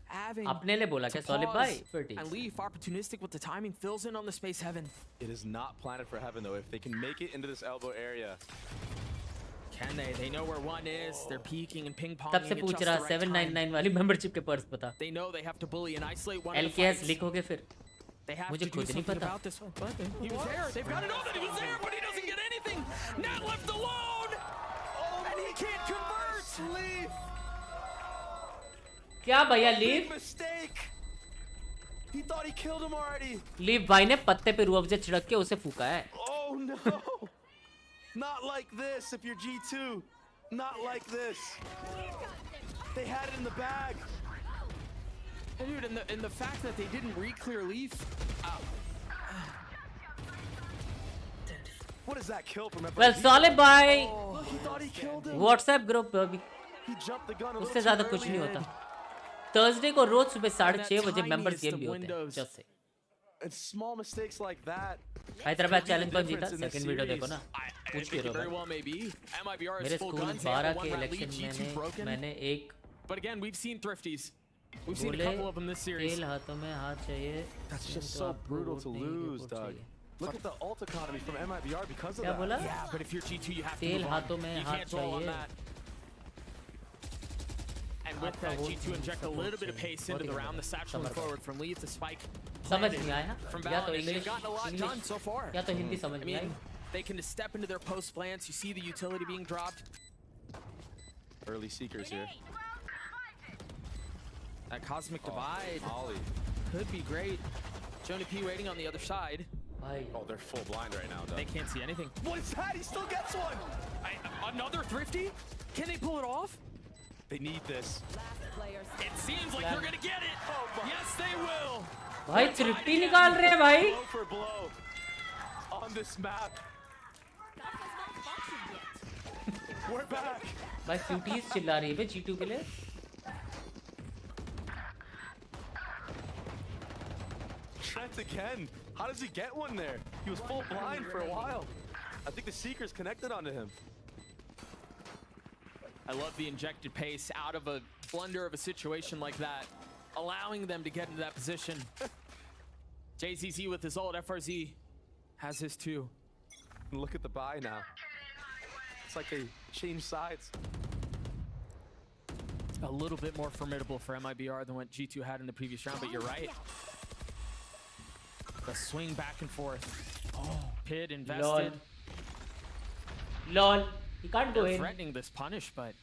having अपने लिए बोला क्या Solid भाई? And Leaf opportunistic with the timing, fills in on the space heaven. It is not planted for heaven though. If they can make it into this elbow area. Can they? They know where one is. They're peeking and ping-ponging. तब से पूछ रहा 799 वाली membership के purse बता. They know they have to bully and isolate one. LKS लिख होगे फिर. They have to do something about this one. But he was there. They've got to know that he was there, but he doesn't get anything. Net left alone, and he can't convert. Leaf. क्या भैया Leaf? Mistake. He thought he killed him already. Leaf भाई ने पत्ते पे रूह अफ़ज़ा छिड़क के उसे फूका है. Oh no. Not like this if you're G2. Not like this. They had it in the bag. Dude, and the fact that they didn't re-clear Leaf. What is that kill from Well, Solid Bhai he thought he killed him. WhatsApp group He jumped the gun a उससे little ज़्यादा too कुछ early नहीं and- होता. Thursday को रोज सुबह 6:30 बजे members game भी होते हैं. Just say. And small mistakes like that. Hyderabad could be challenge the कौन जीता? difference in this second video देखो series. ना. I पूछ think के it very रो well may be. MIBR मेरे is full school guns. They have 12 a के 1 round lead. Election G2 broken. मैंने एक But again, we've seen thrifties. We've seen a बोले couple of them this series. तेल हाथों में हाथ चाहिए. That's just तो so आपको brutal वोट to नहीं, lose, रिपोर्ट Doug. चाहिए. Look at the ult economy from MIBR because of क्या that. बोला? Yeah, but if you're G2, you have to तेल move on. हाथों में You हाथ can't dwell on चाहिए. that. And with that, G2 inject a little bit of pace into the round. The satchel forward from lead to spike. समझ नहीं आया. From या तो Valorant, they've English gotten a lot done so far. या तो हिंदी समझ I नहीं आई. mean, they can just step into their post plants. You see the utility being dropped. Early seekers here. That cosmic divide Molly. could be great. Jonah P waiting on the other side. Oh, they're full blind right now, Doug. They can't see anything. What is that? He still gets one. Another thrifty? Can they pull it off? They need this. It seems like they're gonna get it. Yes, they will. भाई तृप्ति निकाल रहे हैं भाई. Blow for blow on this map. We're back. भाई cuties चिल्ला रही है बे G2 के लिए. Trent again. How does he get one there? He was full blind for a while. I think the Seekers connected onto him. I love the injected pace out of a blunder of a situation like that, allowing them to get into that position. JZZ with his ult, FRZ has his too. Look at the buy now. It's like they changed sides. A little bit more formidable for MIBR than what G2 had in the previous round, but you're right. The swing back and forth. Oh, Pid invested. Lol. He can't go They're in. threatening this punish, but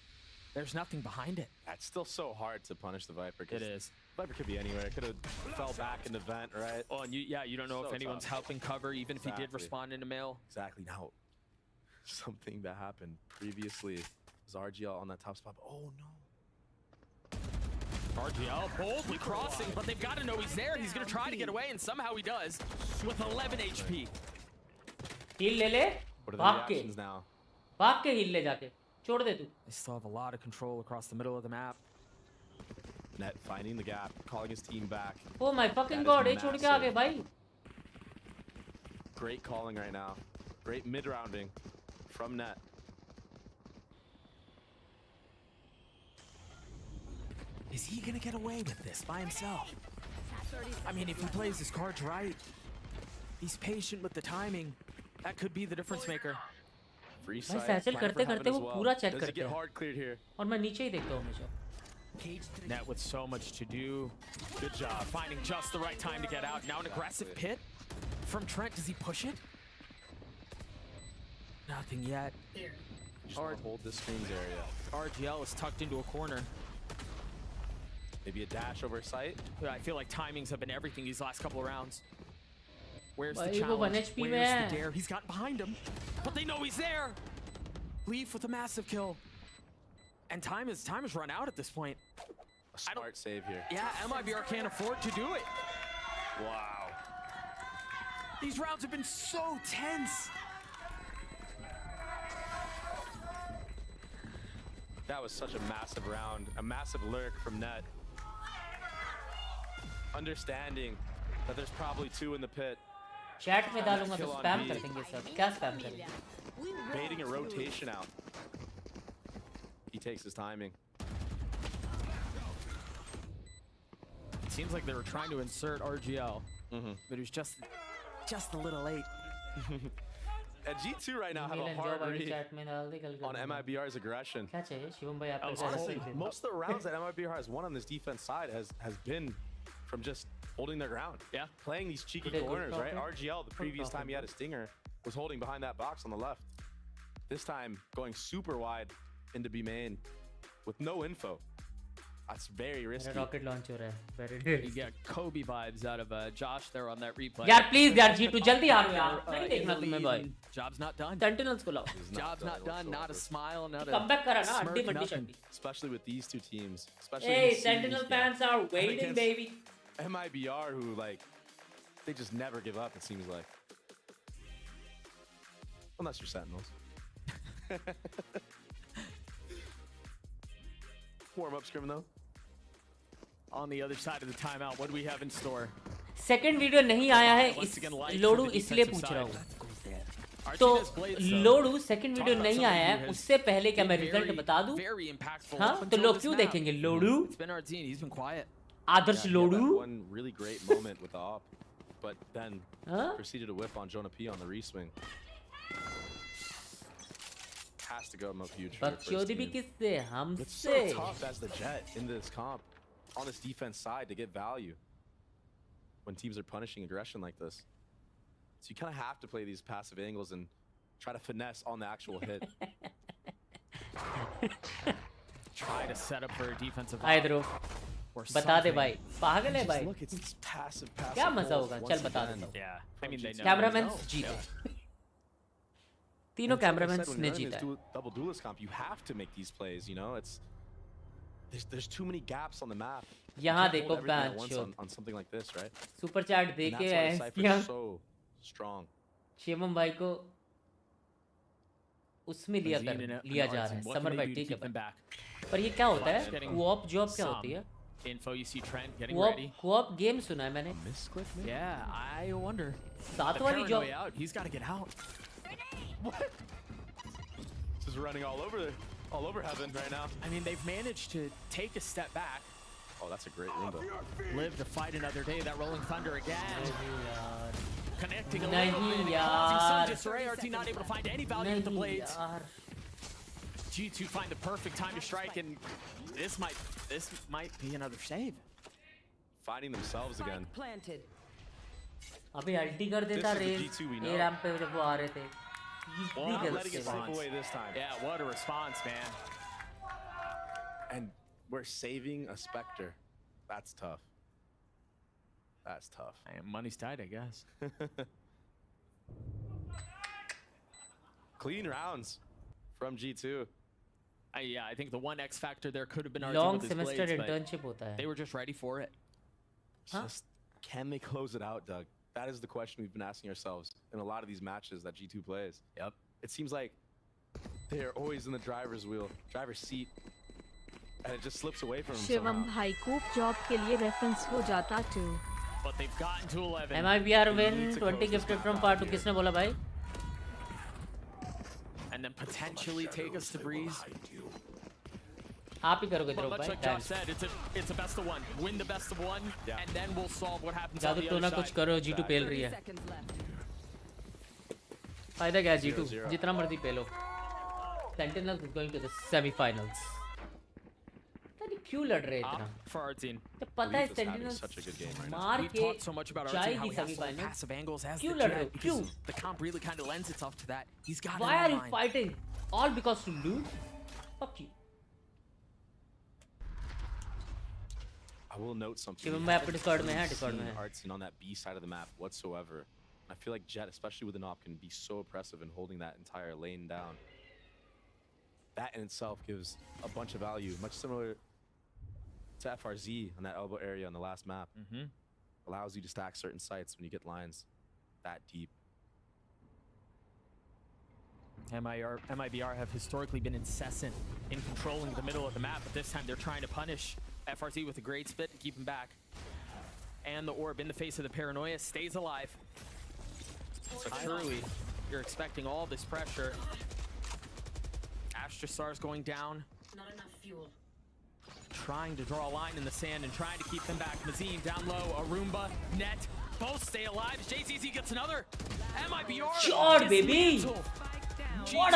there's nothing behind it. It's still so hard to punish the Viper. It is. Viper could be anywhere. Could have fell back in the vent, right? Oh, and you don't know So if anyone's tough. helping cover, even if he did Exactly. respond into mail. Exactly. Now, something that happened previously was RGL on that top spot. Oh no. RGL boldly crossing, but they've got to know he's there. He's going to try to get away, and somehow he does with 11 HP. Heal ले ले. What are the भाग के. reactions now? भाग के heal ले जाके. छोड़ दे तू. They still have a lot of control across the middle of the map. Net finding the gap, calling his team back. Oh my fucking That god. is ये छोड़ के आ गए massive. भाई. Great calling right now. Great mid-rounding from Net. Is he going to get away with this by himself? I mean, if he plays his cards right, he's patient with the timing. That could be the difference maker. Free भाई sight. Satchel plan for करते heaven करते as वो well. पूरा check Does he करते get हैं. hard cleared here? और मैं नीचे ही देखता हूँ हमेशा. Net with so much to do. Good job finding just the right time to get out. Now an aggressive pit from Trent. Does he push it? Nothing yet. Just wanna hold this screens area. RGL is tucked into a corner. Maybe a dash over sight. I feel like timings have been everything these last couple of rounds. Where's भाई the वो 1 challenge? HP में Where's है. the dare? He's gotten behind him, but they know he's there. Leaf with a massive kill. And time has run out at this point. A smart save here. Yeah, MIBR can't afford to do it. Wow. These rounds have been so tense. That was such a massive round. A massive lurk from Net. Understanding that there's probably two in the pit. Chat में डालूंगा तो Kill on spam B. कर देंगे सब. क्या spam करेंगे? Baiting a rotation out. He takes his timing. It seems like they were trying to insert RGL, but it was just a little late. And G2 right now have a hard read on MIBR's aggression. क्या चाहिए शिवम भाई आपके Honestly, most of the rounds that MIBR has won on this defense side has been from just holding their ground. Yeah. Playing these cheeky Good corners, right? profit. RGL, the previous time he had a stinger, was holding behind that box on the left. This time, going super wide into B main with no info. That's very risky. Rocket launch हो रहा है. Very You get Kobe vibes out of Josh there on that replay. यार please यार G2 जल्दी आ यार. नहीं देखना तुम्हें भाई. Job's not done. Sentinels को लाओ. Job's not done. Not a smile. Not a Comeback करा ना. smirk, अड्डी मड्डी nothing. शड्डी. Especially with these two teams. Especially Hey, in the Sentinel series fans game. are And waiting, against baby. MIBR, who like, they just never give up, it seems like. Unless you're Sentinels. Warm up scrim though. On the other side of the timeout, what do we have in store? Second video नहीं आया है इस लोडू इसलिए पूछ रहा हूँ तो लोडू second video नहीं आया है उससे पहले क्या मैं रिजल्ट बता दूं हाँ तो लोग क्यों देखेंगे लोडू आदर्श लोडू One really great moment with the op, but then proceeded to whiff on Jonah P on the reswing. Has to go up huge. बकचोदी भी किससे It's हमसे so tough as the Jet in this comp on this defense side to get value when teams are punishing aggression like this. So you kind of have to play these passive angles and try to finesse on the actual hit. Try to set up for a defensive. आइदरो बता दे भाई पागल है भाई Look, it's passive. क्या मजा होगा चल बता दे Yeah, I mean they know. Cameraman जीते तीनों कैमरामैन ने जीता है Double duelist comp, you have to make these plays, you know? There's too many gaps on the map. यहाँ देखो on something like this, right? Super chat देके Cypher's so strong. Shivam भाई को उसमें लिया जा रहा है समर भाई ठीक है पर ये क्या होता है कोऑप जॉब क्या होती है Info you see Trent getting co-op ready. Co-op game सुना है मैंने Yeah, I wonder. सात वाली job He's got to get out. What? This is running all over heaven right now. I mean, they've managed to take a step back. Oh, that's a great Roomba. Live to fight another day. That rolling thunder again. Connecting a Nahi little bit. yaar. Causing some disarray. RT not able to find any value with the blades. G2 find the perfect time to strike, and this might be another save. Finding themselves again. Planted. अभी अल्टी कर देता rail ए ramp पे जब वो आ रहे थे Well, not letting it slip away this time. Yeah, what a response, man. And we're saving a Spectre. That's tough. That's tough. Money's tight, I guess. Clean rounds from G2. Yeah, I think the one X factor there could have been Long with his semester blades, internship hota hai. They were just ready for it. Just can they close it out, Doug? That is the question we've been asking ourselves in a lot of these matches that G2 plays. Yep. It seems like they're always in the driver's seat, and it just slips away from them Shivam भाई को job के लिए reference हो जाता too. But they've gotten to 11. MIBR win 20 gifted from part 2 किसने बोला भाई? And then potentially take us to Breeze. आप ही करोगे ध्रुव Much भाई like Josh said, it's a best of one. Win the best of one, and then we'll solve what happens on जादू the तो other ना side. कुछ करो G2 पेल रही है फायदा क्या है G2 जितना मर्जी पेलो Sentinels is going to the semi-finals तभी क्यों लड़ रहे इतना For our team. तो पता है Sentinels मार We've के talked so much about our team, how जाएगी he has so many semi-finals passive angles, has क्यों the लड़ रहे jet, हो क्यों because the comp really kind of lends itself to that. He's got Why it are in you mind. fighting all because to lose fuck you I will note something. Shivam भाई आपके Discord में है Discord में है Artsy on that B side of the map whatsoever. I feel like Jet, especially with an op, can be so oppressive in holding that entire lane down. That in itself gives a bunch of value, much similar to FRZ on that elbow area on the last map. Allows you to stack certain sites when you get lines that deep. MIBR have historically been incessant in controlling the middle of the map, but this time they're trying to punish FRZ with a great spit to keep him back. And the orb in the face of the paranoia stays alive. So surely you're expecting all this pressure. Astra Star's going down. Not enough fuel. Trying to draw a line in the sand and trying to keep them back. Mazine down low, Arumba, Net, both stay alive. JZZ gets another. MIBR. Shot, baby. What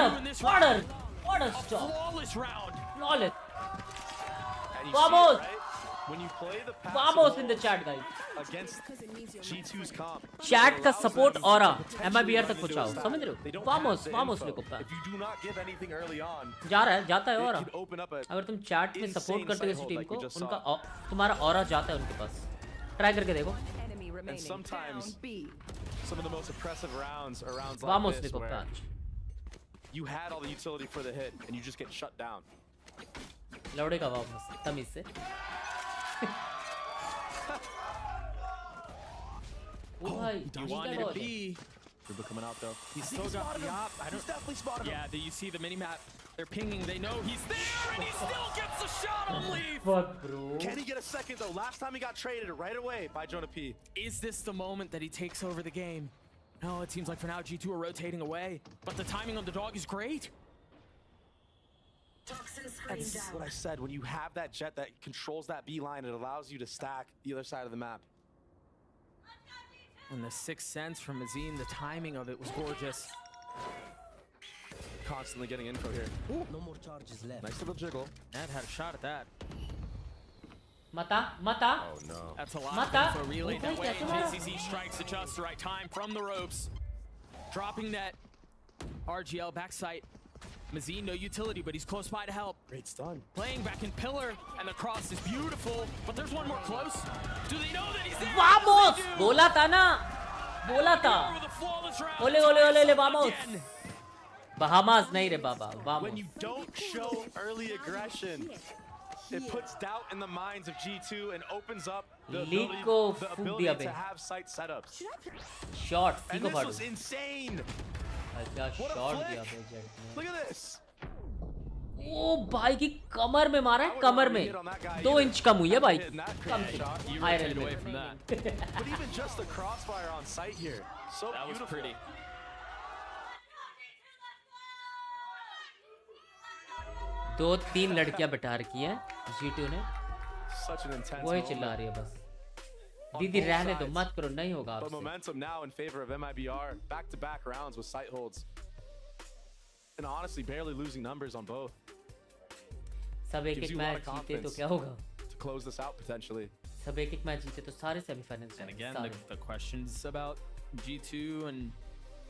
a stop. Flawless round. Flawless. Vamos! When you play the Vamos in the chat, guys. Against G2's comp. Chat का support aura MIBR तक पहुंचाओ, समझ रहे हो? Vamos लिखो पे. If you do not give anything early on, जाता है aura. अगर तुम chat में support करते हो किसी टीम को, उनका तुम्हारा aura जाता है उनके पास. Try करके देखो. And sometimes some of the most oppressive rounds are rounds Vamos like this लिखो where पे. you had all the utility for the hit and you just get shut down. लौड़ेगा वापस तमीज से Oh, you wanted to be Ruba coming out though. He's still got the op. He's definitely spotted him. Yeah, you see the mini map. They're pinging. They know he's there, and he still gets a shot on Leaf. Fuck, bro. Can he get a second though? Last time he got traded right away by Jonah P. Is this the moment that he takes over the game? No, it seems like for now G2 are rotating away, but the timing on the dog is great. That's what I said. When you have that jet that controls that B line, it allows you to stack the other side of the map. And the sixth sense from Azine, the timing of it was gorgeous. Constantly getting info here. Ooh. No more charges left. Nice little jiggle. Ed had a shot at that. Mata. Oh no. That's a lot Mata. of info relayed that Oh, way. Mata. JCC strikes at just the right time from the ropes. Dropping net. RGL backside. Mazine, no utility, but he's close by to help. Great stun. Playing back in pillar, and the cross is beautiful, but there's one more close. Do they know that he's there? Vamos! Bola tha na. Bola tha. Ole ole ole ole vamos. Bahamas nahi re baba. Vamos. When you don't show early aggression, it puts doubt in the minds of G2 and opens up the ability to have site setups. Shot. And this was insane. What a flick. Look at this. ओ भाई की कमर में मारा है कमर में 2 inch कम हुई है भाई कम से Iron away from that. But even just the crossfire on site here, so that beautiful. was pretty. दो तीन लड़कियां बैठा रखी हैं G2 ने Such an intense वही moment. चिल्ला रही है बस दीदी रहने दो मत करो नहीं होगा But momentum now in favor of MIBR. Back-to-back rounds with site holds. And honestly, barely losing numbers on both. सब एक एक मैच जीते तो क्या होगा To close this out potentially. सब एक एक मैच जीते तो सारे semifinals And again, the questions about G2 and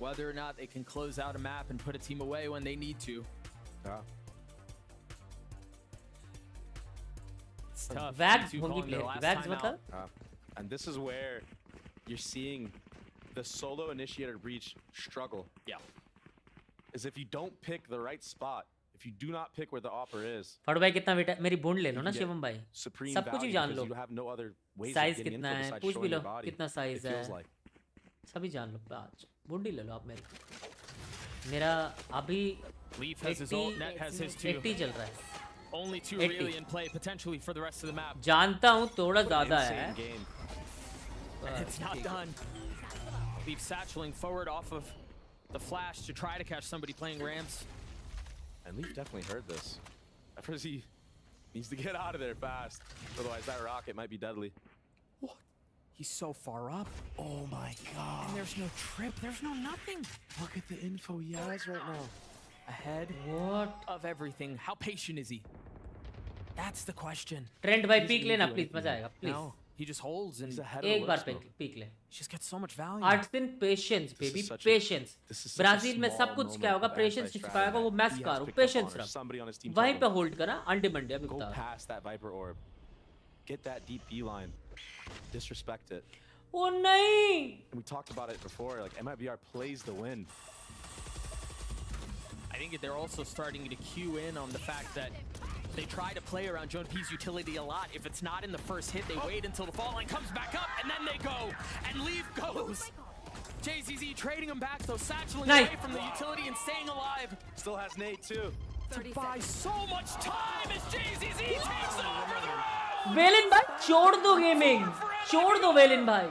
whether or not they can close out a map and put a team away when they need to. Yeah. It's tough. Vags G2 होंगी calling their player last Vags timeout. मतलब And this is where you're seeing the solo initiated breach struggle. Yeah. Is if you don't pick the right spot, if you do not pick where the opper is. फड़ भाई कितना wait है मेरी बूंद ले लो ना शिवम भाई Supreme सब कुछ ही जान लो you have no other ways of size getting कितना info है besides पूछ भी showing लो your body. कितना साइज It है feels like. सभी जान लो आज बूंद ही ले लो आप मेरा अभी Leaf has his ult, Net has his too. 80 चल रहा है Only 2 80. really in play potentially for the rest of the map. जानता हूँ थोड़ा ज़्यादा है It's not done. Leaf satcheling forward off of the flash to try to catch somebody playing ramps. And Leaf definitely heard this. At first he needs to get out of there fast. Otherwise that rocket might be deadly. What? He's so far up. Oh my god. And there's no trip, there's no nothing. Look at the info he has right now. Ahead of everything. How patient is he? That's the question. Trend भाई peak लेना please मजा आएगा please No, he just holds and एक बार peak ले just gets so much value. Arts in patience baby patience Brazil में सब कुछ क्या होगा पेशेंस नहीं सिखाएगा वो मैं सिखा रहा हूँ पेशेंस रख वहीं पे होल्ड करा अंडे मंडे अभी Go बता past that Viper orb. Get that deep B line. Disrespect it. ओ नहीं And we talked about it before, like MIBR plays the win. I think they're also starting to cue in on the fact that they try to play around Joan P's utility a lot. If it's not in the first hit, they wait until the fall line comes back up, and then they go. And Leaf goes. JZZ trading him back, though, satcheling away from the utility and staying alive. Still has nade too. To buy so much time as JZZ takes over the round. Valine भाई छोड़ दो gaming छोड़ दो valine भाई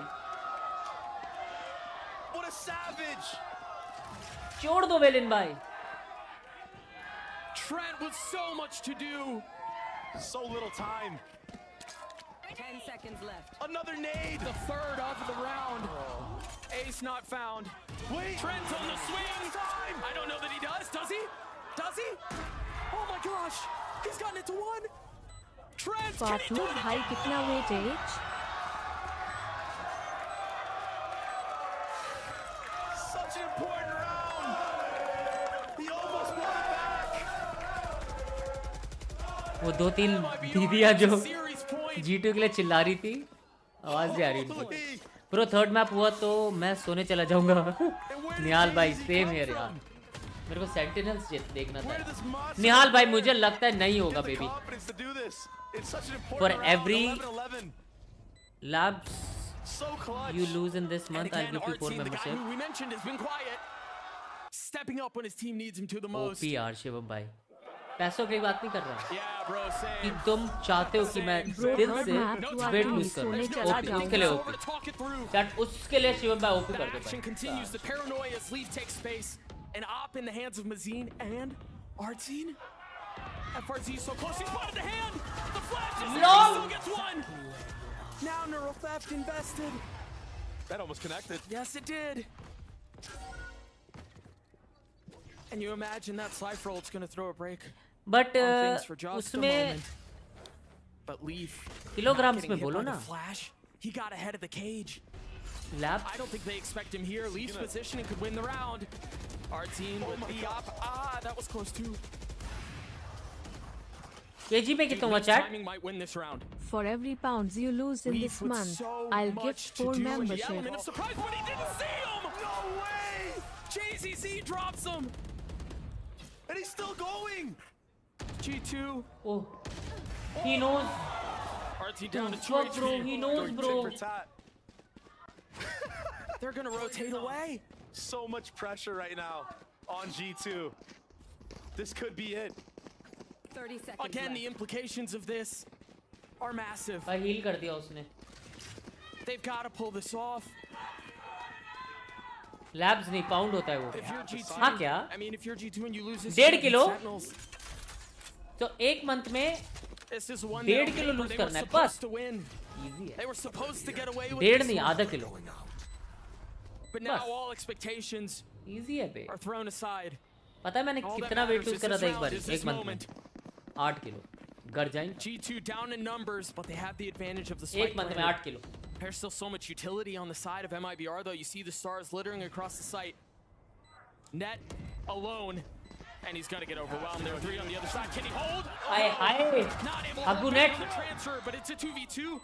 What a savage! छोड़ दो valine भाई Trent with so much to do. So little time. 10 seconds left. Another nade. The third of the round. Ace not found. Wait. Trent on the swing. I don't know that he does. Does he? Does he? Oh my gosh. He's gotten it to one. Trent. फातू भाई कितना wait है Such an important round. He almost won it back. वो दो तीन दीदियां जो G2 के लिए चिल्ला रही थी आवाज भी आ रही थी प्रो थर्ड मैप हुआ तो मैं सोने चला जाऊंगा निहाल भाई सेम हियर यार मेरे को सेंटिनल्स देखना था निहाल भाई मुझे लगता है नहीं होगा baby for every labs So clutch. You lose in this month, I'll give you 4 the guy membership. who we mentioned has been quiet, stepping up when his team needs him to the most. OP यार शिवम भाई, पैसों की बात नहीं कर रहा Yeah, bro, same. कि तुम चाहते हो कि मैं दिल से वेट लूज करूं, उसके लिए OP चैट, उसके लिए शिवम भाई OP कर दो Action continues. The paranoia as LITE takes space. An op in the hands of Mazine and Artine. FRZ so close, he spotted the hand. The flash is there, he still gets one. Now neural theft invested. That almost connected. Yes, it did. And you imagine that Cypher ult's gonna throw a break. But on things for just a moment. But Leaf kilograms not में getting hit बोलो by ना. the flash. He got ahead of the cage. Lab. I don't think they expect him here. Leaf's positioning could win the round. Artine with the op. Ah, that was close too. KG में कितना हुआ chat? Timing might win this round. For every pounds you lose in this month, I'll give 4 membership. Element of surprise, but he didn't see him. No way! JZZ drops him. And he's still going. G2. Oh, he knows. RT down to 2 Fuck, bro, HP. he knows, bro. They're gonna rotate away. So much pressure right now on G2. This could be it. 30 seconds Again, the left. implications of this are massive. भाई heal कर दिया उसने. They've got to pull this off. Labs नहीं, pound होता है वो. If you're G2, हाँ क्या? I mean, if you're G2 and you lose this, 1.5 kilo? Sentinels, तो एक month में this is one 1.5 kilo lose they were करना है supposed बस. to win. Easy है. They were supposed to get away with 1.5 this नहीं, one. आधा kilo. But now बस. all expectations Easy है बे. are thrown aside. पता है मैंने All that कितना weight matters lose is करा this था एक round, बार, is this एक month में. moment. 8 किलो. घर जाएंगे. G2 down in numbers, but they have the advantage of the एक spike. month में planted. 8 kilo. There's still so much utility on the side of MIBR, though. You see the stars littering across the site. Net alone, and he's going to get overwhelmed. There are 3 on the other side. Can he hold? Hi. Not able Haku to net. the transfer, but it's a 2v2.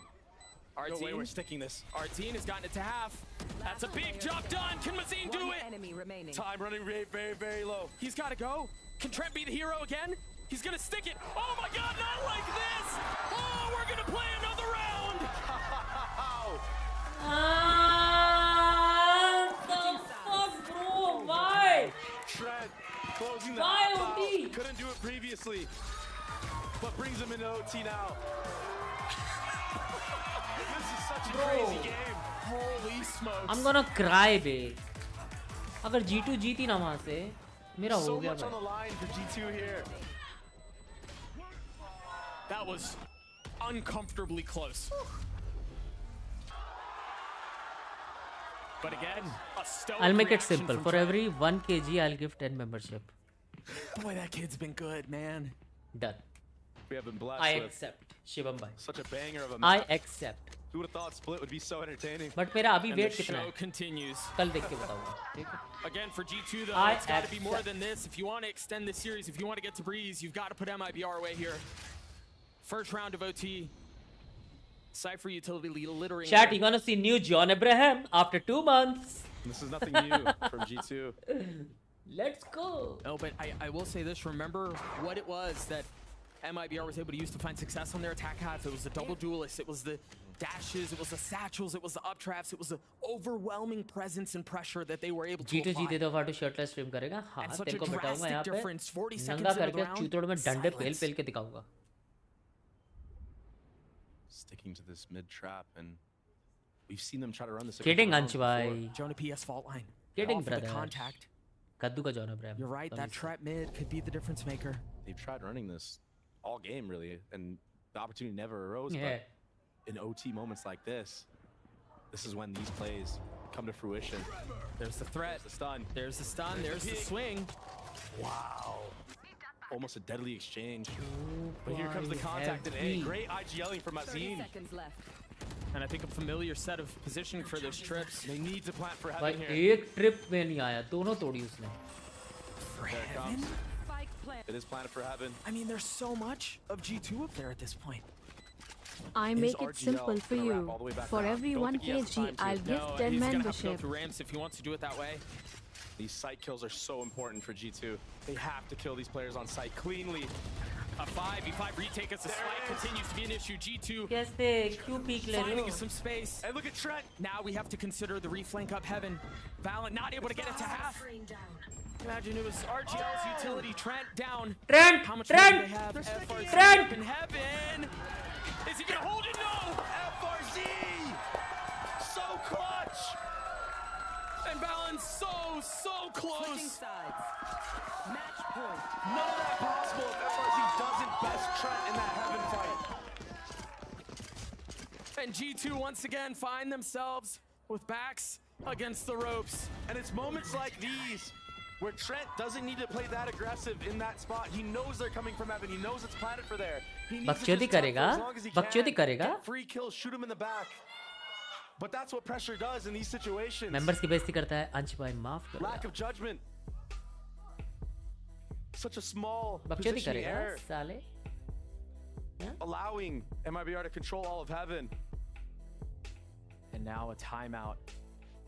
No way we're sticking this. Artine has gotten it to half. That's a big job done. Can Mazine do it? Enemy remaining. Time running very, very, very low. He's got to go. Can Trent be the hero again? He's going to stick it. Oh my God, not like this. Oh, we're going to play another round. The fuck, bro? Why? Trent closing the Why half OT? out. Couldn't do it previously, but brings him into OT now. This is such a crazy game. Holy smokes. I'm gonna cry, bे. अगर G2 जीती ना वहाँ से, मेरा हो So गया much on the भाई. line for G2 here. That was uncomfortably close. But again, a stoic I'll make it reaction simple. from For Trent. every 1 kg, I'll give 10 membership. Boy, that kid's been good, man. Done. We have been blessed I with accept. Shivam bhai. such a banger of a I match. accept. Who would have thought Split would be so entertaining? But मेरा अभी And the weight कितना show है? continues. कल देख के बताऊंगा. ठीक है? Again, for G2, though, I it's got to be more accept. than this. If you want to extend this series, if you want to get to Breeze, you've got to put MIBR away here. First round of OT. Cypher utility littering. Chat, you gonna see new John Abraham after 2 months. This is nothing new from G2. Let's go. No, but I will say this. Remember what it was that MIBR was able to use to find success on their attack half. It was the double duelists. It was the dashes. It was the satchels. It was the up traps. It was the overwhelming presence and pressure that they were able to G2 apply. जीते तो फाटू shirtless stream करेगा. हाँ, And such तेरे a को बताऊंगा यहाँ drastic पे. difference. 40 नंगा seconds into the करके round. चूतोड़ में डंडे Silence. पेल के दिखाऊंगा. Sticking to this mid trap, and we've seen them try to run this. Kidding, Ansh bhai. Jonah PS fault line. Kidding, Off of the brother. contact. कद्दू का John Abraham. You're right. That trap mid could be the difference maker. They've tried running this all game, really, and the opportunity never arose. Yeah. But in OT moments like this, this is when these plays come to fruition. There's the threat. There's the stun. There's the stun. There's the swing. Wow. Almost a deadly exchange. But here comes the contact in A. Great IGLing from 30 Azine. seconds left. And I think a familiar set of positioning for those trips. They need to plant for भाई heaven here. एक trip में नहीं आया, दोनों तोड़ी उसने. For There it heaven? comes. Spike plant. It is planted for heaven. I mean, there's so much of G2 up there at this point. I make it simple for gonna wrap you. all the way back For around. every Don't 1 think he has kg, time to. I'll give No, 10 he's gonna have to go membership. through ramps if he wants to do it that way. These site kills are so important for G2. They have to kill these players on site cleanly. A 5v5 retake as the slight continues to be an issue. G2 कैसे क्यों peek ले रहे finding हो? some space. Hey, look at Trent. Now we have to consider the reflank up heaven. Valen not able to get it to half. Imagine it was RGL's utility. Trent down. Trent! How much Trent! money they have? FRZ Trent! up in heaven. Is he gonna hold it? No! FRZ! So clutch! And Valen so close. Match point. None of that possible if FRZ doesn't best Trent in that heaven fight. And G2 once again find themselves with backs against the ropes. And it's moments like these where Trent doesn't need to play that aggressive in that spot. He knows they're coming from heaven. He knows it's planted for there. He needs to बकचोदी just tough करेगा, for as long as he बकचोदी can. करेगा. Get free kills, shoot him in the back. But that's what pressure does in these situations. Members की बेइज्जती करता है अंश भाई माफ करो. Lack of judgment. Such a small बकचोदी positioning करेगा error. साले. Allowing MIBR to control all of heaven. And now a timeout.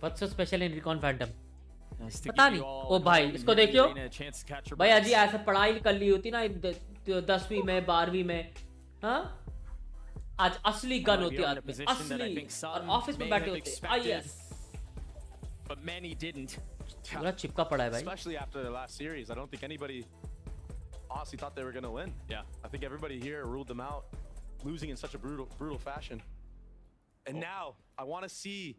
What's so special in Recon Phantom? Nice to पता give you नहीं. all ओ भाई an इसको देखियो. a chance to catch your भाई breath. अजी ऐसे पढ़ाई कर ली होती ना 10वीं में 12वीं में, हाँ? आज असली गन होती है हाथ में, असली और ऑफिस में बैठे होते हैं. IS. But many didn't. पूरा चिपका पड़ा है भाई. Especially after the last series, I don't think anybody honestly thought they were going to win. Yeah. I think everybody here ruled them out, losing in such a brutal fashion. And now I want to see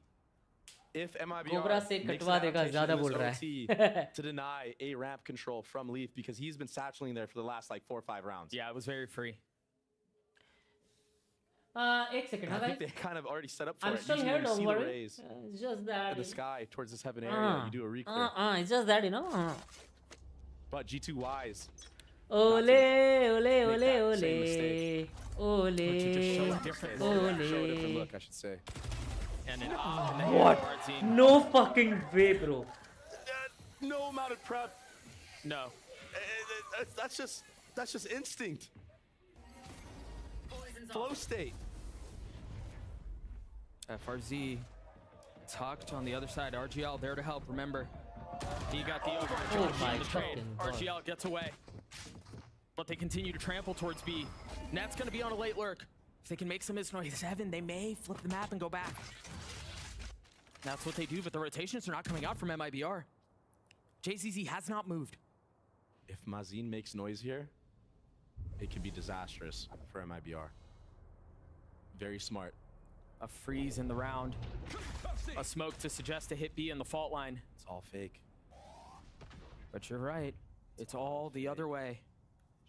if cobra से MIBR makes कटवा an देगा, adaptation ज़्यादा in बोल this रहा OT है. to deny a ramp control from Leaf because he's been satcheling there for the last like 4 or 5 rounds. Yeah, it was very free. एक second I हाँ think guys. they kind of already set up for I'm it. still Usually here, when you don't see the worry. rays It's just that. in the sky towards this heaven area, you do a reclear. It's just that, you know. But G2 wise. Ole, ole, ole, that ole, same mistake. ole, Show a different ole. look, I should say. And an What? No fucking way, bro. No amount of prep. No. That's just instinct. Flow state. FRZ tucked on the other side. RGL there to help. Remember, he got the over. Oh my the trade. fucking God. RGL gets away, but they continue to trample towards B. Nat's gonna be on a late lurk. If they can make some noise, Heaven, they may flip the map and go back. That's what they do, but the rotations are not coming out from MIBR. JZZ has not moved. If Mazin makes noise here, it can be disastrous for MIBR. Very smart. A freeze in the round. A smoke to suggest a hit B in the fault line. It's all fake. But you're right. It's all the other way.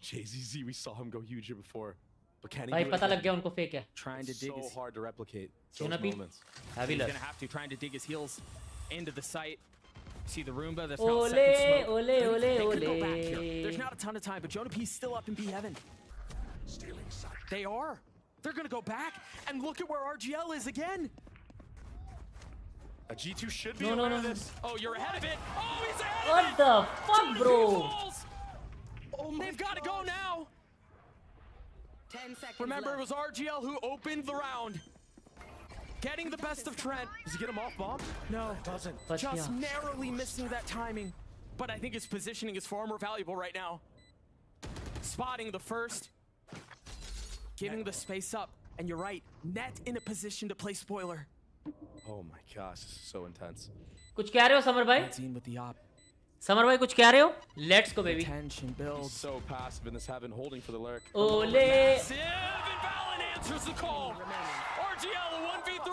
JZZ, we saw him go huge here before. But can he भाई do it पता again? लग गया उनको fake है. Trying to It's dig so his... hard to replicate those Chunapi. moments. Heavy He's left. gonna have to, trying to dig his heels into the site. See the Roomba that's Ole, now second smoke. ole, They ole, could go back here. ole. There's not a ton of time, but Jonah P's still up in B heaven. They are. They're gonna go back and look at where RGL is again. A G2 should be No, aware no, of no. this. Oh, you're ahead of it. Oh, he's ahead What of it. the fuck, Jonah P bro? falls. They've got to go now. 10 seconds Remember, left. it was RGL who opened the round. Getting the best of Trent. Does he get him off bomb? No, Doesn't. But just yeah. narrowly missing that timing. But I think his positioning is far more valuable right now. Spotting the first. Giving the space up. And you're right, Net in a position to play spoiler. Oh my gosh, this is so intense. कुछ कह रहे हो summer भाई? Net's in with the op. Summer भाई कुछ कह रहे हो? Let's go, baby. Tension builds. So passive in this heaven, holding for the lurk. Ole. Massive, and Valen answers the call. RGL a 1v3.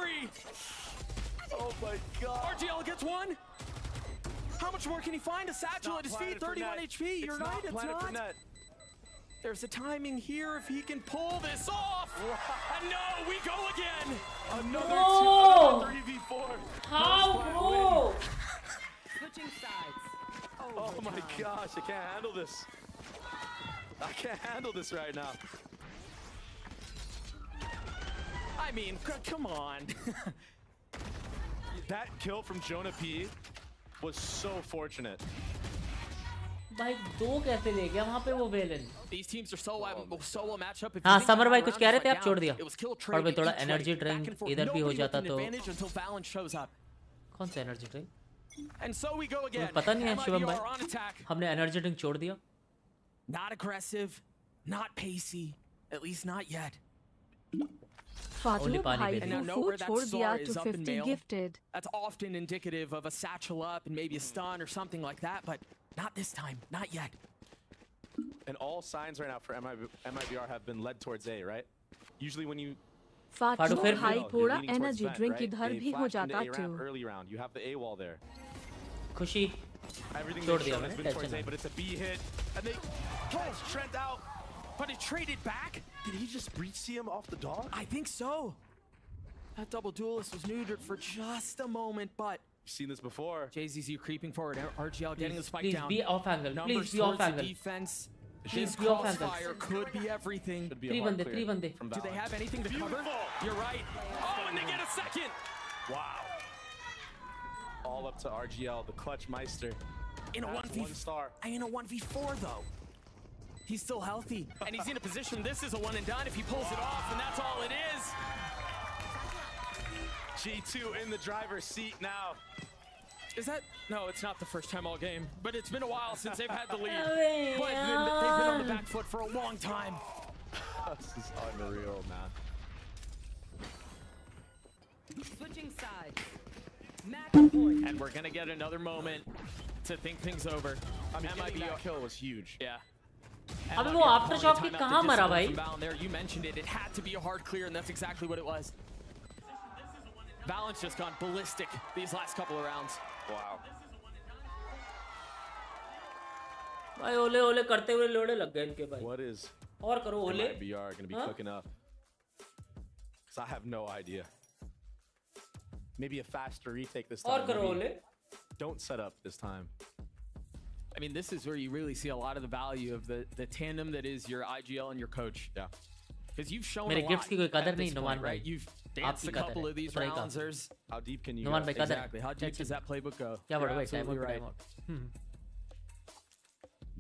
Oh my god. RGL gets one. How much more can he find? A satchel at his feet, 31 HP. You're right, it's For not. net. There's a timing here if he can pull this off. And no, we go again. Another 3v4. How, bro? Switching sides. Oh my gosh, I can't handle this. I can't handle this right now. I mean, come on. That kill from Jonah P was so fortunate. भाई दो कैसे ले गया वहाँ पे वो Velan? These teams are solo matchup. हाँ summer भाई कुछ कह रहे थे आप छोड़ दिया. और भाई थोड़ा एनर्जी ड्रिंक इधर भी हो जाता तो. कौन सा energy drink? And so we go again. पता नहीं है शिवम भाई. on attack. हमने एनर्जी ड्रिंक छोड़ दिया. Not aggressive, Not pacey. At least not yet. Fatu bhai And now tu note food where that chhod star diya is to up in 50 mail. gifted. That's often indicative of a satchel up and maybe a stun or something like that, but not this time. Not yet. And all signs right now for MIBR have been led towards A, right? Usually when you Fatu You're bhai leaning thoda towards energy vent, drink right? idhar They bhi ho flashed into jata A ramp too. early round. You have the A wall there. खुशी Everything छोड़ they've दिया shown has मैंने been towards tension A, but it's a B hit. And they pulls Trent out. But it traded back? Did he just breach see him off the dog? I think so. That double duelist was neutered for just a moment, but You've seen this before. JZZ creeping forward. RGL getting the spike please down. be off angle. Numbers Please be off towards the angle. defense. Please This be off angle. crossfire could be everything. Should be a Three hard bande, clear three bande. from Do they Valorant. have anything to cover? You're right. Oh, and they get a second. Wow. All up to RGL, the clutch meister. In a That's 1v one star. In a 1v4 though. He's still healthy, and he's in a position. This is a one and done if he pulls it off, and that's all it is. G2 in the driver's seat now. Is that? No, it's not the first time all game, but it's been a while since they've had the lead. Abey But they've been on the back foot for a long time. This is unreal, man. Switching sides. Match point. And we're gonna get another moment to think things over. I mean, getting that kill was huge. Yeah. अबे वो aftershock की कहाँ मरा भाई? There, you mentioned it. It had to be a hard clear, and that's exactly what it was. Valent's just gone ballistic these last couple of rounds. Wow. भाई ओले ओले करते हुए लोड़े लग गए इनके भाई. What is और करो ओले. MIBR going to be cooking up? Because I have no idea. Maybe a faster retake this time. और करो maybe. ओले. Don't set up this time. I mean, this is where you really see a lot of the value of the tandem that is your IGL and your coach. Yeah. Because you've shown मेरे a gifts lot की कोई कदर at this नहीं, point, Numan right? भाई. You've danced a आपकी कदर couple है, of these उतना ही rounds. काफी. There's How deep can you Numan go? भाई कदर. exactly how deep does that playbook go? क्या You're बड़ा भाई time absolutely out time out.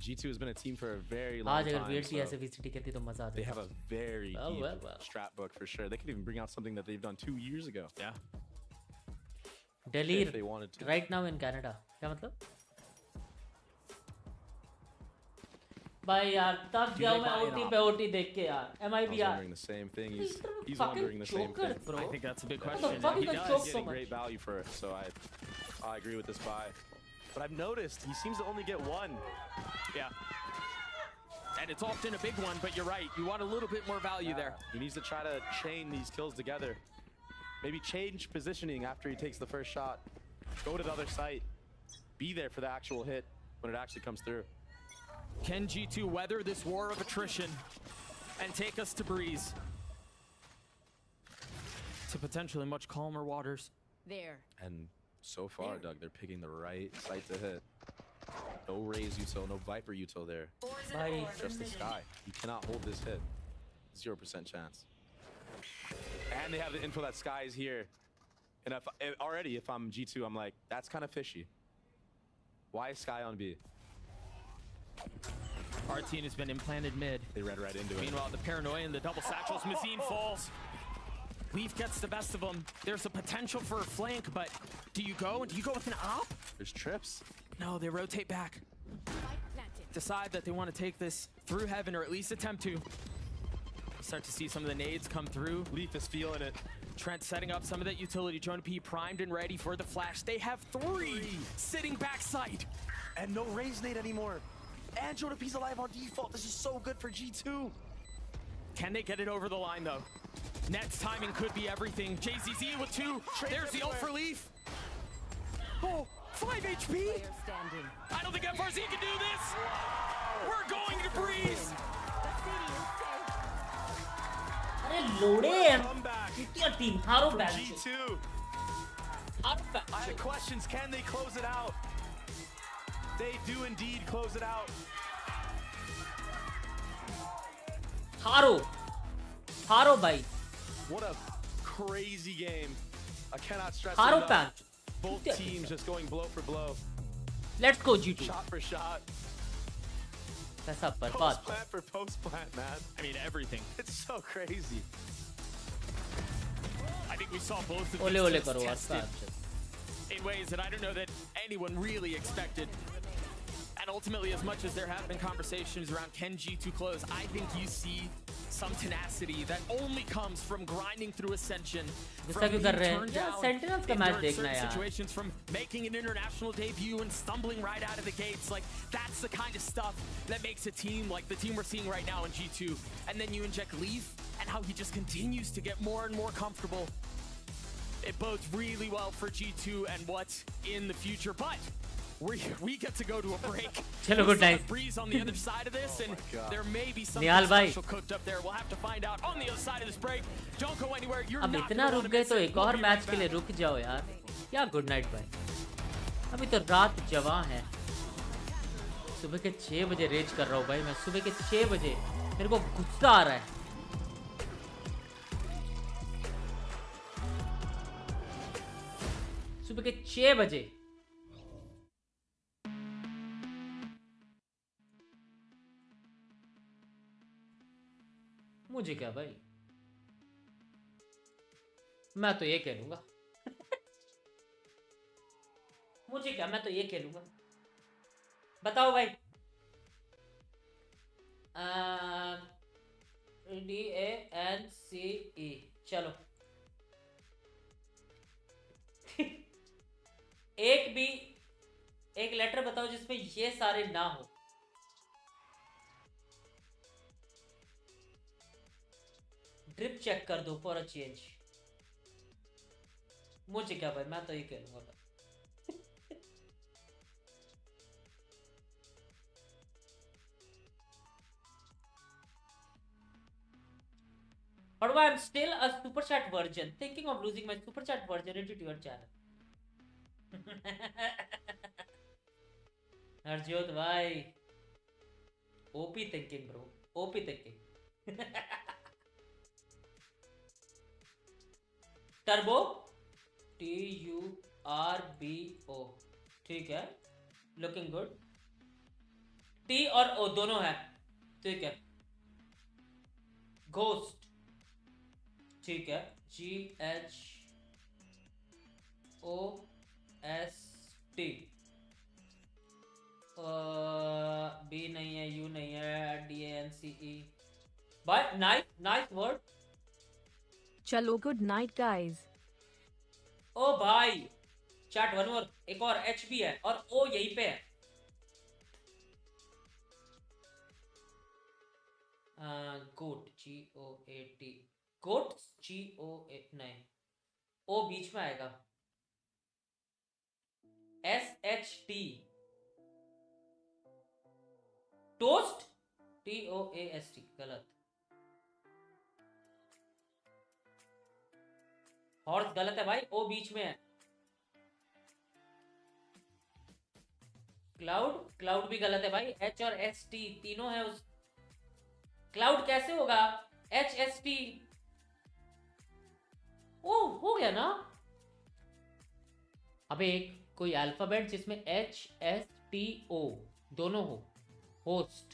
G2 has been a team for a very long आज अगर time. VCT so ऐसे VCT कहती तो मजा आता. they have a very deep well. strat book for sure. They could even bring out something that they've done 2 years ago. Yeah. Delhi If they wanted to. right now in Canada. क्या मतलब? भाई यार तब जाओ मैं OT पे OT देख के यार. I was MIBR. wondering the same thing. He's fucking wondering the same joker, thing. bro. I think that's a big What the question. fuck He is that does. joke He's so getting much? great value for it, so I agree with this buy. But I've noticed he seems to only get one. Yeah. And it's often a big one, but you're right. You want a little bit more value there. He needs to try to chain these kills together. Maybe change positioning after he takes the first shot. Go to the other site. Be there for the actual hit when it actually comes through. Can G2 weather this war of attrition and take us to Breeze? To potentially much calmer waters. There. And so far, Doug, they're picking the right site to hit. No Raze util, no Viper util there. भाई. Just the Sky. You cannot hold this hit. 0% chance. And they have the info that Sky is here. And if I'm G2, I'm like, that's kind of fishy. Why is Sky on B? Artine has been implanted mid. They read right into it. Meanwhile, the paranoia and the double satchels. Mazine falls. Leaf gets the best of them. There's a potential for a flank, but do you go? And do you go with an op? There's trips. No, they rotate back. Decide that they want to take this through heaven, or at least attempt to. Start to see some of the nades come through. Leaf is feeling it. Trent setting up some of that utility. Jonah P primed and ready for the flash. They have three sitting backside. And no Raze nade anymore. And Jonah P's alive on default. This is so good for G2. Can they get it over the line, though? Net's timing could be everything. JZZ with two. There's the ult for Leaf. Oh, 5 HP. I don't think FRZ can do this. We're going to Breeze. अरे लोड़े हैं. क्या team हारो batch. G2. The questions, can they close it out? They do indeed close it out. हारो भाई. What a crazy game. I cannot stress हारो it enough. Patch. Both teams just going blow for blow. Let's go G2. Shot for shot. पैसा बर्बाद. Post plant for post plant, man. I mean, everything. It's so crazy. I think we saw both of ओले these ओले teams करो tested in ways that I don't know that anyone really expected. And a ultimately, as much as there have been conversations around can G2 close, I think you see some tenacity that only comes from grinding through Ascension, from being turned down Sentinels का in match देखना certain यार. situations, from making an international debut and stumbling right out of the gates. Like, that's the kind of stuff that makes a team like the team we're seeing right now in G2. And then you inject Leaf, and how he just continues to get more and more comfortable. It bodes really well for G2 and what's in the future. But we get to go to a break. Chalo, good night. Breeze on the other side of this, and there may be something Nihal bhai. special cooked up there. We'll have to find out on the other side of this break. Don't go anywhere. You're अब not इतना gonna रुक wanna गए miss तो it. एक We'll और be match right के लिए back. रुक जाओ यार. क्या गुड नाइट भाई. अभी तो रात जवां है. सुबह के 6 बजे रेज कर रहा हूँ भाई मैं. सुबह के 6 बजे मेरे को गुस्सा आ रहा है. सुबह के 6 बजे. मुझे क्या भाई, मैं तो ये कह लूंगा. मुझे क्या, मैं तो ये कह लूंगा. बताओ भाई. DANCE चलो. एक लेटर बताओ जिसमें ये सारे ना हो. ड्रिप चेक कर दो फॉर अ चेंज. मुझे क्या भाई, मैं तो ये कह लूंगा. But I'm still a super chat virgin, thinking of losing my super chat virginity to your channel. Harjot bhai, OP thinking bro, OP thinking. Turbo TURBO ठीक है, looking good. T और O दोनों है, ठीक है. Ghost ठीक है. GHOST B नहीं है, U नहीं है, DANCE. But nice word. चलो गुड नाइट गाइस. ओ भाई चैट वन और एक और H भी है और O यहीं पे है. गोट GOAT गोट GOA नहीं, O बीच में आएगा. SHT टोस्ट TOAST गलत. हॉर्स गलत है भाई, O बीच में है. क्लाउड भी गलत है भाई. H और ST तीनों है उस. क्लाउड कैसे होगा? HST. ओ हो गया ना. अबे एक कोई अल्फाबेट जिसमें HSTO दोनों हो. Host.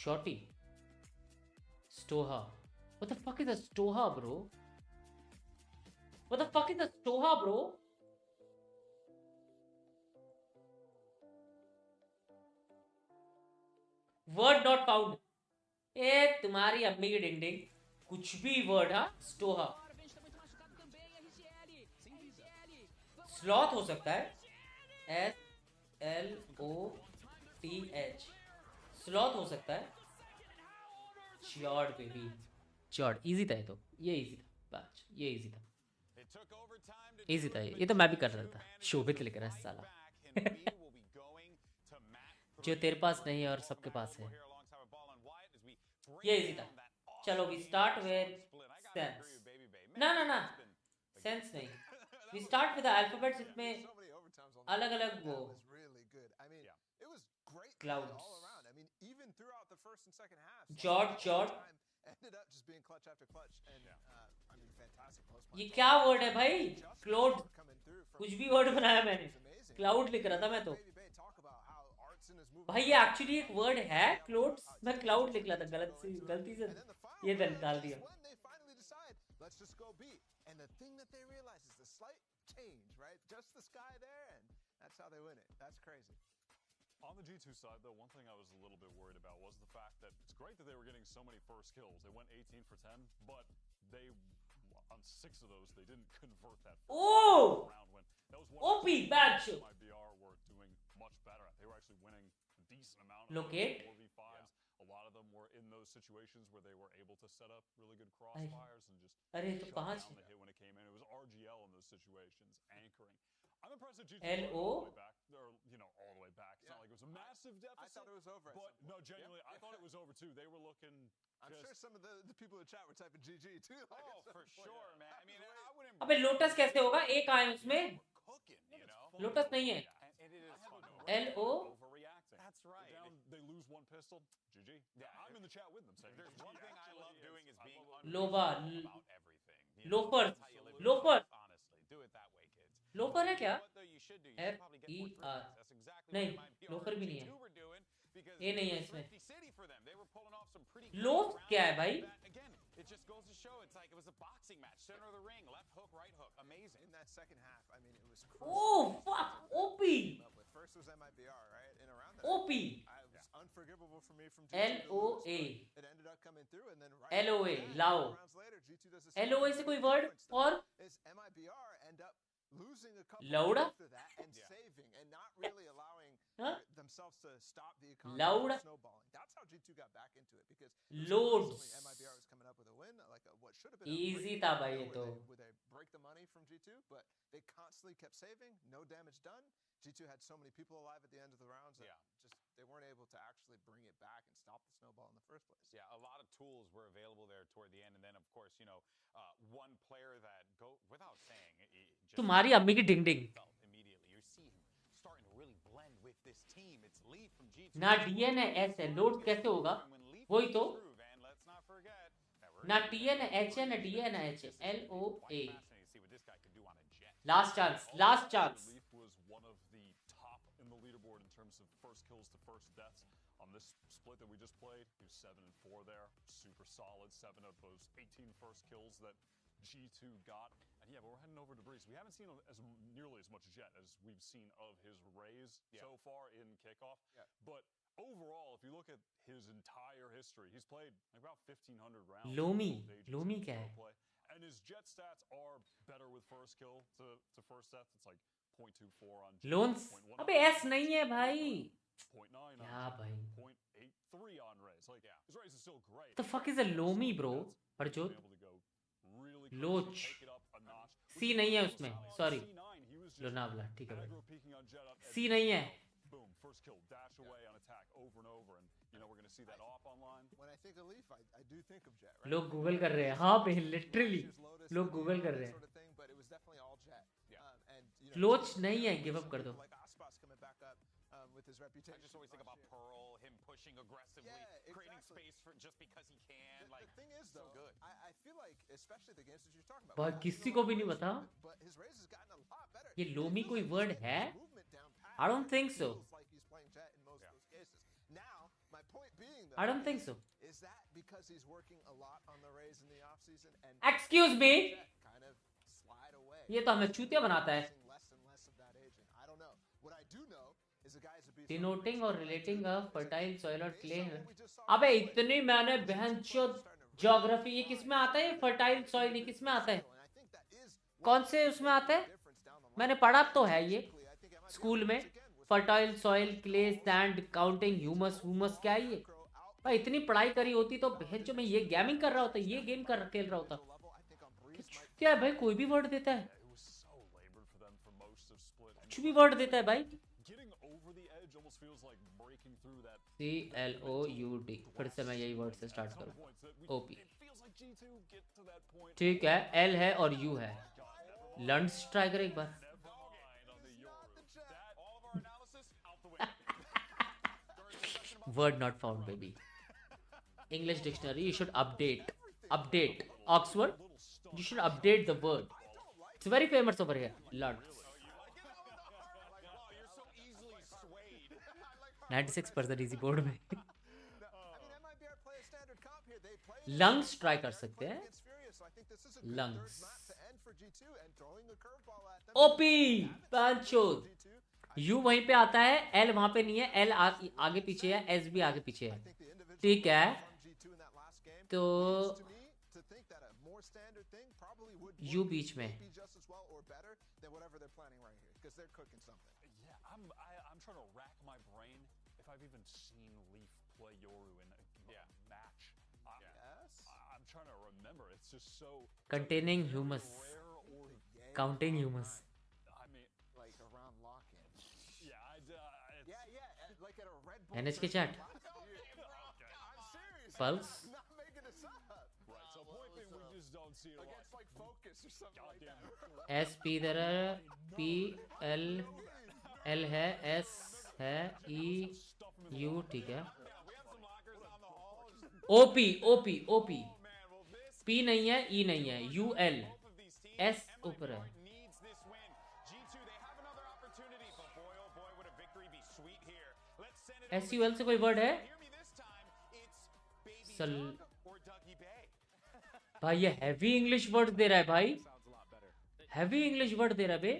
Shorty. Stoha. What the fuck is a Stoha, bro? What the fuck is a Stoha, bro? Word not found. ए तुम्हारी अम्मी की डिंग डिंग. कुछ भी वर्ड. हाँ Stoha. स्लॉथ हो सकता है. SLOTH. स्लॉथ हो सकता है. चॉर्ड बेबी. चॉर्ड इजी था ये तो. ये इजी था. बस ये इजी था. इजी था ये तो मैं भी कर रहा था. शोभित लिख रहा है साला. जो तेरे पास नहीं है और सबके पास है. ये इजी था. चलो वी स्टार्ट विद सेंस. ना सेंस नहीं. वी स्टार्ट विद अल्फाबेट्स जिसमें अलग अलग वो क्लाउड्स. जॉर्ज ये क्या वर्ड है भाई? क्लाउड. कुछ भी वर्ड बनाया मैंने. क्लाउड लिख रहा था मैं तो भाई. ये एक्चुअली एक वर्ड है क्लाउड. मैं क्लाउड लिख रहा था गलती से ये निकाल दिया. let's just go B. And the thing that they realize is the slight change, right? Just the sky there, and that's how they win it. That's crazy. On the G2 side, though, one thing I was a little bit worried about was the fact that it's great that they were getting so many first kills. They went 18 for 10, but they, on 6 of those, they didn't convert that Oh! round win. That was one OP badge. MIBR were doing much better. They were actually winning a decent amount of Locate. 4v5s. A lot of them were in those situations where they were able to set up really good crossfires and just अरे तो shut कहाँ down the hit when it came in. It was RGL in those situations, anchoring. I'm impressed that G2 LO? all the way back, or all the way back. It's not like it was a massive deficit. I thought it was over. But no, genuinely, I thought it was over too. They were looking. I'm sure some of the people in the chat were typing GG too. Like, Oh, for sure, man. I mean, I wouldn't. अबे lotus कैसे होगा? एक आया उसमें. Cooking, you know. Lotus नहीं है. And it is fun. LO? Overreacting. That's right. They lose one pistol. GG. Yeah, I'm in the chat with them saying. There's one thing I love doing is being लोबा. about everything. You know, loafer. that's how you live your loafer. life, honestly, do it that way, kids. Loafer है क्या? What though you should do? You should probably get more FER. threes. That's exactly नहीं, what MIBR loafer भी नहीं है. G2 were doing because ये नहीं है it was इसमें. thrifty city for them. They were pulling off some pretty loaf good क्या है rounds भाई? that, again, it just goes to show it's like it was a boxing match, center of the ring, left hook, right hook, amazing. In that second half, I mean, it was Oh fuck! OP. First was MIBR, right? And around that, OP. it was unforgivable for me from G2 to lose, but LOA. it ended up coming through, and then LOA. right Lao. rounds later, G2 does the same LOA thing. से कोई word और? Is MIBR end up losing a couple Lauda? after that and saving and not really allowing Huh? themselves to stop the economy Lauda? from snowballing. That's how G2 got back into it because Loads. MIBR was coming up with a win, like what should have been Easy a था great भाई win ये तो. where they break the money from G2, but they constantly kept saving, no damage done. G2 had so many people alive at the end of the rounds that just they weren't able to actually bring it back and stop the snowball in the first place. Yeah, a lot of tools were available there toward the end, and then of course, you know, one player that go without saying, just तुम्हारी अम्मी की डिंग डिंग. felt immediately. You see him starting to really blend with this team. It's LITE from G2. ना DN है S है. Load कैसे होगा? वही तो. And let's not forget that we're ना TN है H है ना DN है H है. LOA. fascinated to see what this guy could do on a jet. Last chance. Last chance. Leaf was one of the top in the leaderboard in terms of first kills to first deaths. On this split that we just played, he was 7 and 4 there. Super solid. 7 of those 18 first kills that G2 got. And yeah, but we're heading over to Breeze. We haven't seen as nearly as much yet as we've seen of his raise so far in Kickoff. But overall, if you look at his entire history, he's played like about 1,500 rounds. Lomi. Lomi क्या है? And his jet stats are better with first kill to first death. It's like 0.24 on jet, loans. 0.1 अबे S नहीं है भाई. 0.9 क्या on भाई? 0.83 on raise. Like, his raise is still great. The fuck is a Lomi, bro? Parjot. लोच. C नहीं है उसमें. Sorry. लोनावला. ठीक है भाई. C नहीं है. Boom, first kill, dash away on attack over and over, and you know we're gonna see that off online. When I think of Leaf, I do think of Jet. Right? लोग Google कर रहे हैं. हाँ बे literally. लोग Google कर रहे हैं. Sort of thing, but it was definitely all Jet. And you know, लोच नहीं है. Give up कर दो. like Aspas coming back up with his reputation. I just always think about Pearl, him pushing aggressively, creating space for just because he can. Like, the thing is, though, so good. I feel like, especially the games that you're talking about. भाई किसी को भी नहीं पता. But his raise has gotten a lot better. ये loamy कोई word है? I don't think so. Like he's playing Jet in most of those cases. Now, my point being, though, I don't think so. Is that because he's working a lot on the raise in the off season and Excuse me. kind of slide away? ये तो हमें चूतिया बनाता है. Less and less of that agent. I don't know. What I do know is the guy is a beast. Denoting or relating a fertile soil or clay. अबे इतनी मैंने बहनचोद geography ये किस में आता है? Fertile soil ये किस में आता है? कौन से उसमें आता है? मैंने पढ़ा तो है ये स्कूल में. Fertile soil, clay, sand, counting, humus क्या है ये? भाई इतनी पढ़ाई करी होती तो बहनचो मैं ये गेमिंग कर रहा होता, ये गेम कर खेल रहा होता. क्या है भाई कोई भी वर्ड देता है? कुछ भी वर्ड देता है भाई. CLOUD. फिर से मैं यही वर्ड से स्टार्ट करूँ. OP. ठीक है. L है और U है. लंड्स ट्राई कर एक बार. Word not found, baby. English dictionary. You should update. Update. Oxford. You should update the word. It's very famous over here. Lunds. 96% easy board में. Lungs try कर सकते हैं. lungs. OP पंचो U वहीं पे आता है, L वहां पे नहीं है, L आगे पीछे है, S भी आगे पीछे है, ठीक है। तो U बीच में। Yeah, I'm trying to rack my brain if I've even seen Leaf play Yoru in a match. I'm trying to remember. It's just so Containing humus. Counting humus. I mean, like around lock-in. Like at a Red Bull. NHK chat. Pulse. Not making this up. Right. So point being, we just don't see it against like Focus or something like that. S P इधर है, P L L है, S है, E U ठीक है। O P P नहीं है, E नहीं है, U L S ऊपर है। S U L से कोई वर्ड है? भाई ये हैवी इंग्लिश वर्ड दे रहा है भाई, हैवी इंग्लिश वर्ड दे रहा है बे।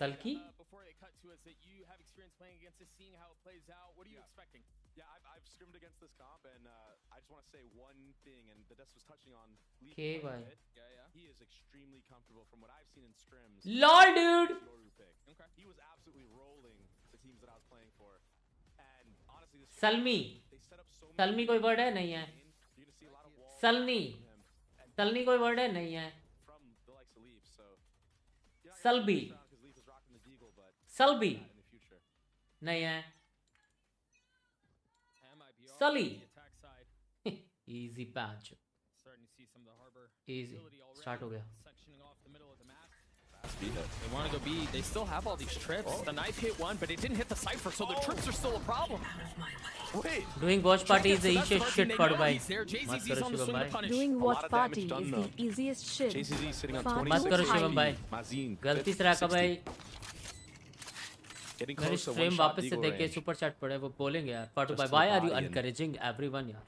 Sulky? Before they cut to us that you have experience playing against this, seeing how it plays out. What are you expecting? Yeah, I've scrimmed against this comp, and I just want to say one thing, and the Desk was touching on Leaf. KY. He is extremely comfortable from what I've seen in scrims. LOL, dude! Okay. He was absolutely rolling the teams that I was playing for. And honestly, this Salmi. Salmi कोई word है? नहीं है। Salni. Salni कोई word है? नहीं है। Salbi. Salbi. नहीं है। Sully. Easy patch. Easy. Start हो गया। They want to go B. They still have all these trips. The knife hit one, but it didn't hit the cipher, so the trips are still a problem. Wait. Doing watch party is the easiest shit for bhai. मत करो शिवम भाई। Doing watch party is the easiest shit. JCZ sitting on 20. मत करो शिवम भाई। गलती से रखा भाई। मेरी स्ट्रीम वापस से देख के सुपर चैट पड़े वो बोलेंगे यार। पाटू भाई, why are you encouraging everyone यार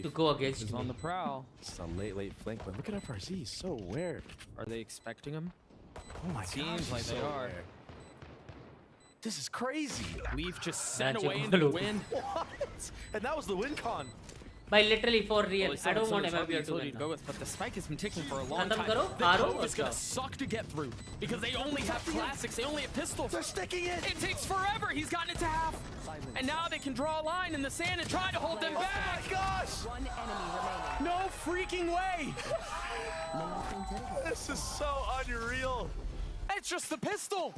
to go against me? On the prowl. It's a late flank, but look at FRZ. He's so weird. Are they expecting him? Oh my Seems gosh, like they are. This is crazy. Leaf just sent away into the wind. What? And that was the win con. By literally for real. I don't want MLBR to win. Go with, but the spike has been ticking for a long time. करो, The code is gonna suck to get through because they only have classics. They only have pistols. They're sticking it. It takes forever. He's gotten it to half, and now they can draw a line in the sand and try to hold them back. Oh my gosh! One enemy remaining. No freaking way! This is so unreal. It's just the pistol.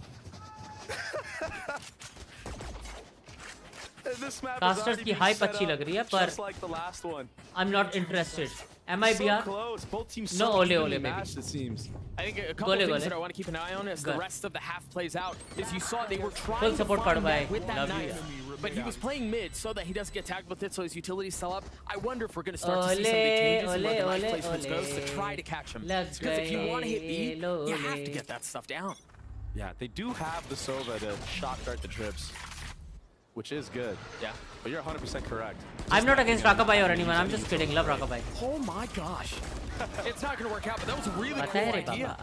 Casters की hype अच्छी लग रही है पर just like the last one. I'm not interested. MIBR? So close. Both teams No so ole evenly maybe. matched, it seems. I think a couple of things that I want to keep an eye on as the rest of the half plays out is you saw they were trying to find that with that knife, but he was playing mid so that he doesn't get tagged with it, so his utility's still up. I wonder if we're going to start to see some big changes in where the knife placements goes to try to catch him. Because if you want to hit B, you have to get that stuff down. Yeah, they do have the Sova to shock dart the trips, which is good. Yeah. But you're 100% correct. I'm not against Rakabai or anyone. I'm just kidding. Love Rakabai. Oh my gosh. It's not going to work out, but that was a really cool idea.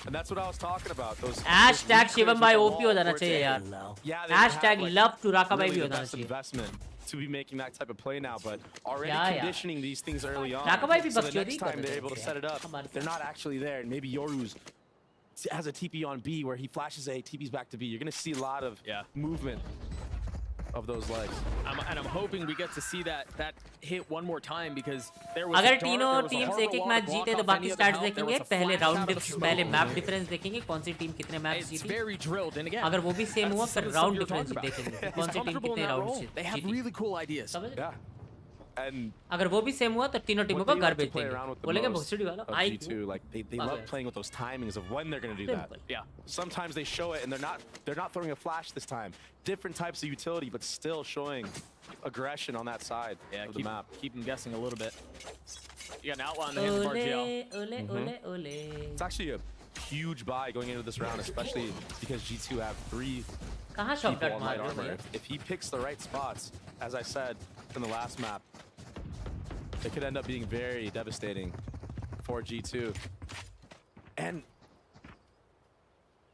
And that's what I was talking about. Those Hashtag Shivam bhai OP हो जाना चाहिए यार. Yeah, Hashtag love to Rakabai really भी हो the जाना best चाहिए. investment to be making that type of play now, but already Yeah, yeah. conditioning these things early on. Rakabai भी so the बकचोदी next कर time they're रहे able to थे set it यार. up, they're not actually there. And maybe Yoru's has a TP on B where he flashes A, TP's back to B. You're going to see a lot of movement of those legs. And I'm hoping we get to see that hit one more time because there was अगर तीनों teams एक-एक match जीते तो बाकी stats देखेंगे. पहले round पहले map difference देखेंगे. कौन सी टीम कितने मैच जीती. अगर वो भी सेम हुआ फिर राउंड डिफरेंस देखेंगे. कौन सी टीम कितने राउंड जीती. They have really cool ideas. Yeah. And अगर वो भी सेम हुआ तो तीनों टीमों का घर भेज देंगे. बोलेंगे भोसड़ी वाला of G2, like they love playing with those timings of when they're going to do that. Yeah. Sometimes they show it and they're not throwing a flash this time. Different types of utility, but still showing aggression on that side of the map. Keep them guessing a little bit. You got an outlaw in the hands of RGL. Ole. It's actually huge buy going into this round, especially because G2 have 3 कहाँ people shortcut on मार light रहे हो armor. भैया? If he picks the right spots, as I said in the last map, it could end up being very devastating for G2. And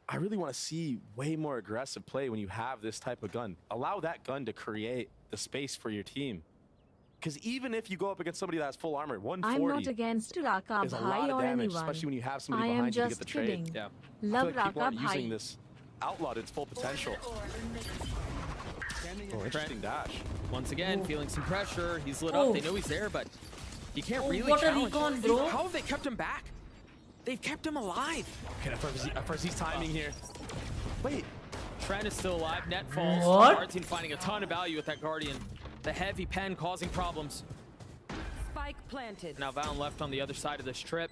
I really want to see way more aggressive play when you have this type of gun. Allow that gun to create the space for your team. Because even if you go up against somebody that has full armor, 140 I'm not against Raka is a Bhai lot of or damage, anyone. especially when you have somebody I am behind you to get just the trade. kidding. Yeah. Love I feel like people Raka aren't using Bhai. this outlaw to its full potential. Oh, interesting dash. Once again, feeling some pressure. He's lit up. They know he's there, but you can't really what a challenge. recon, bro. How have they kept him back? They've kept him alive. Okay, FRZ's timing here. Wait. Trent is still alive. Net falls. What? Martin finding a ton of value with that Guardian. The heavy pen causing problems. Spike planted. Now Valen left on the other side of this trip.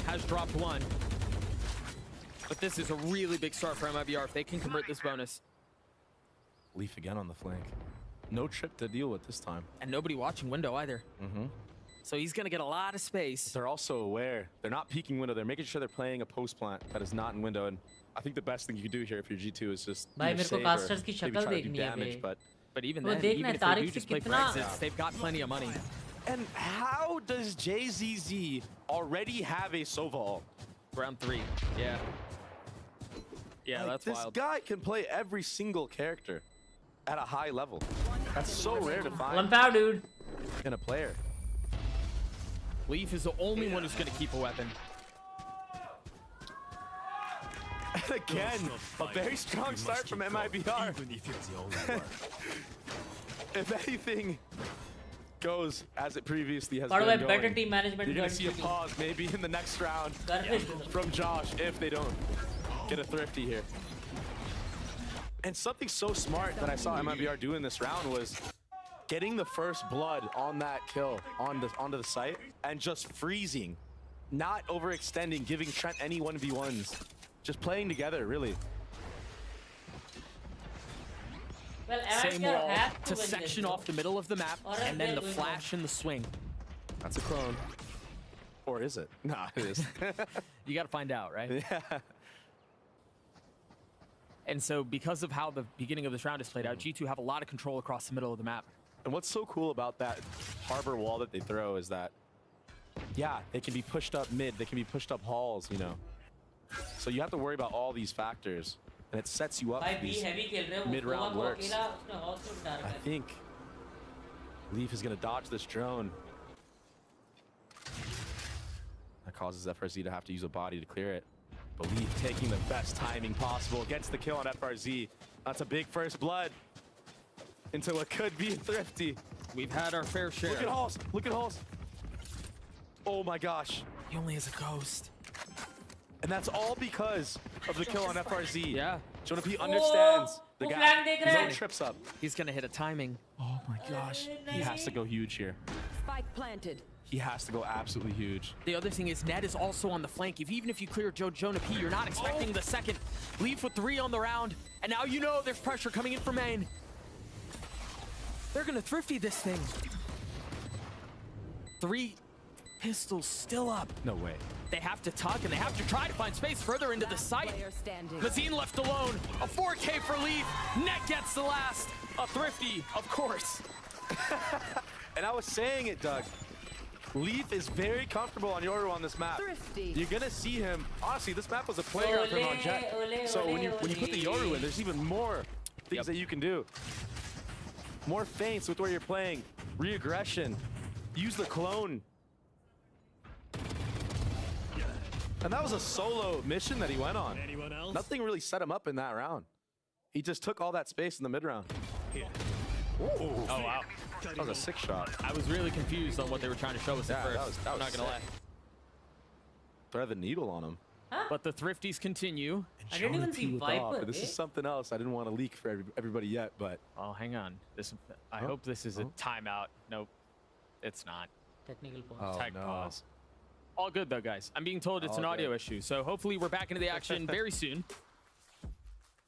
Has dropped one. But this is a really big start for MIBR if they can convert this bonus. Leaf again on the flank. No trip to deal with this time. And nobody watching window either. So he's going to get a lot of space. They're also aware. They're not peeking window. They're making sure they're playing a post plant that is not in window. And I think the best thing you can do here if you're G2 is just भाई either मेरे को save or casters की maybe शक्ल try to do देखनी है damage, bay. But even वो then, देखना even है if they तारिक do से just play for कितना exits, they've got plenty of money. And how does JZZ already have a Soval? Round 3. Yeah. Yeah, Like, that's this wild. guy can play every single character at a high level. That's so rare to find One foul, dude. in a player. Leaf is the only one who's going to keep a weapon. And again, a very strong start from MIBR. If anything goes as it previously has By the way, been better going, team management you're going to gun see a shooting. pause maybe in the next round Perfect. from Josh if they don't get a thrifty here. And something so smart that I saw MIBR do in this round was getting the first blood on that kill onto the site and just freezing, not overextending, giving Trent any 1v1s, just playing together, really. Well, Same MIBR wall has to win section this, off the middle of the map, Or else and then they're the going flash and the swing. That's a clone. Or is it? Nah, it is. You got to find out, right? Yeah. And so because of how the beginning of this round is played out, G2 have a lot of control across the middle of the map. And what's so cool about that harbor wall that they throw is that, yeah, they can be pushed up mid, they can be pushed up halls, you know. So you have to worry about all these factors, and it sets you up भाई for B these heavy खेल रहे हैं वो mid-round वो works. अकेला उसने hall से उठा रखा I है. think Leaf is going to dodge this drone. That causes FRZ to have to use a body to clear it. But Leaf taking the best timing possible, gets the kill on FRZ. That's a big first blood into what could be a thrifty. We've had our fair share. Look at Halls, look at Halls. Oh my gosh. He only has a ghost. And that's all because of the kill on FRZ. Yeah. Jonah P understands the वो guy. flank देख His रहा own है. trips up. He's going to hit a timing. Oh my gosh. He has to go huge here. Spike planted. He has to go absolutely huge. The other thing is Ned is also on the flank. Even if you clear Jonah P, you're not expecting the second. Leaf with 3 on the round. And now you know there's pressure coming in from main. They're going to thrifty this thing. 3 pistols still up. No way. They have to tuck and they have to try to find space further into the site. Player standing. Mazine left alone. A 4K for Leaf. Net gets the last. A thrifty, of course. And I was saying it, Doug. Leaf is very comfortable on Yoru on this map. Thrifty. You're gonna see him. Honestly, this map was a playground for him on Jet. So when you put the Yoru in, there's even more things that you can do. More feints with where you're playing. Re-aggression. Use the clone. And that was a solo mission that he went on. Anyone else? Nothing really set him up in that round. He just took all that space in the mid round. Oh, wow. That was a sick shot. I was really confused on what they were trying to show us at first. That was I'm not going to lie. sick. Thread the needle on him. But the thrifties continue. I didn't even see Viper. This is something else I didn't want to leak for everybody yet, but... Oh, hang on. I hope this is a timeout. Nope, it's not. Technical pause. Oh, Tech no. pause. All good, though, guys. I'm being told it's All an audio good. issue, so hopefully we're back into the action very soon.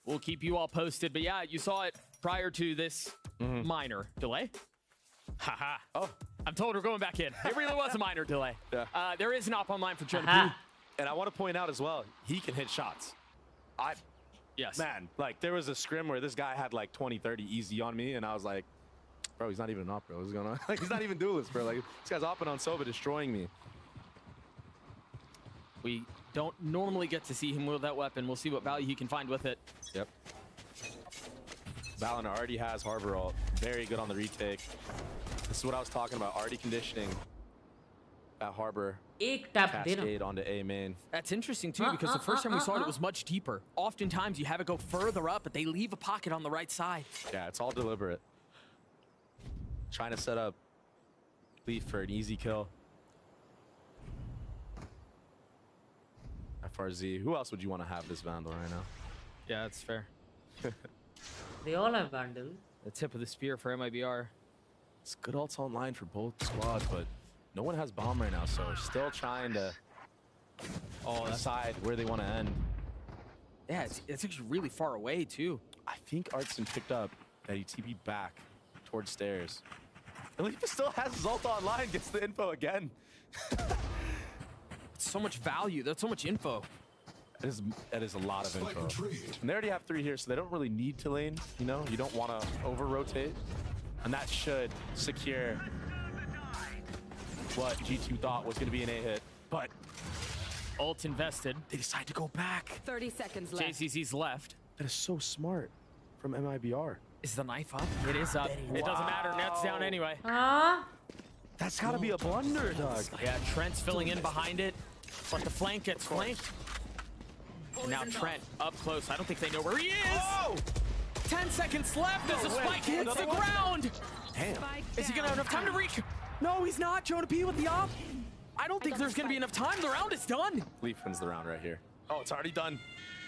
We'll keep you all posted. But yeah, you saw it prior to this minor delay. Haha. Oh. I'm told we're going back in. It really was a minor delay. Yeah. There is an op online for Jonah Aha. P. And I want to point out as well, he can hit shots. Yes. Man, like there was a scrim where this guy had like 20, 30 easy on me, and I was like, bro, he's not even an op, bro. What's going on? Like, he's not even duelist, bro. Like, this guy's opping on Sova, destroying me. We don't normally get to see him with that weapon. We'll see what value he can find with it. Yep. Valon already has Harbor ult. Very good on the retake. This is what I was talking about. Already conditioning at Harbor. Cascade onto A main. That's interesting too, because the first time we saw it, it was much deeper. Oftentimes you have it go further up, but they leave a pocket on the right side. Yeah, it's all deliberate. Trying to set up Leaf for an easy kill. FRZ. Who else would you want to have this Vandal right now? Yeah, that's fair. They all have Vandal. The tip of the spear for MIBR. It's good ults online for both squads, but no one has bomb right now, so we're still trying to decide where they want to end. Yeah, it's actually really far away too. I think Artson picked up that he TP'd back towards stairs. And Leaf still has his ult online, gets the info again. So much value. That's so much info. That is a lot of info. And they already have 3 here, so they don't really need to lane. You know, you don't want to over-rotate. And that should secure what G2 thought was going to be an A hit. But ult invested. They decide to go back. 30 seconds left. JCC's left. That is so smart from MIBR. Is the knife up? It is up. It doesn't matter. Net's down anyway. That's got to be a blunder, dog. Yeah, Trent's filling in behind it, but the flank gets flanked. And now Trent up close. I don't think they know where he is. Oh! 10 seconds left as the spike hits the ground. Damn. Is he gonna have enough time to reach? No, he's not. Jonah P with the op. I don't think there's gonna be enough time. The round is done. Leaf wins the round right here. Oh, it's already done.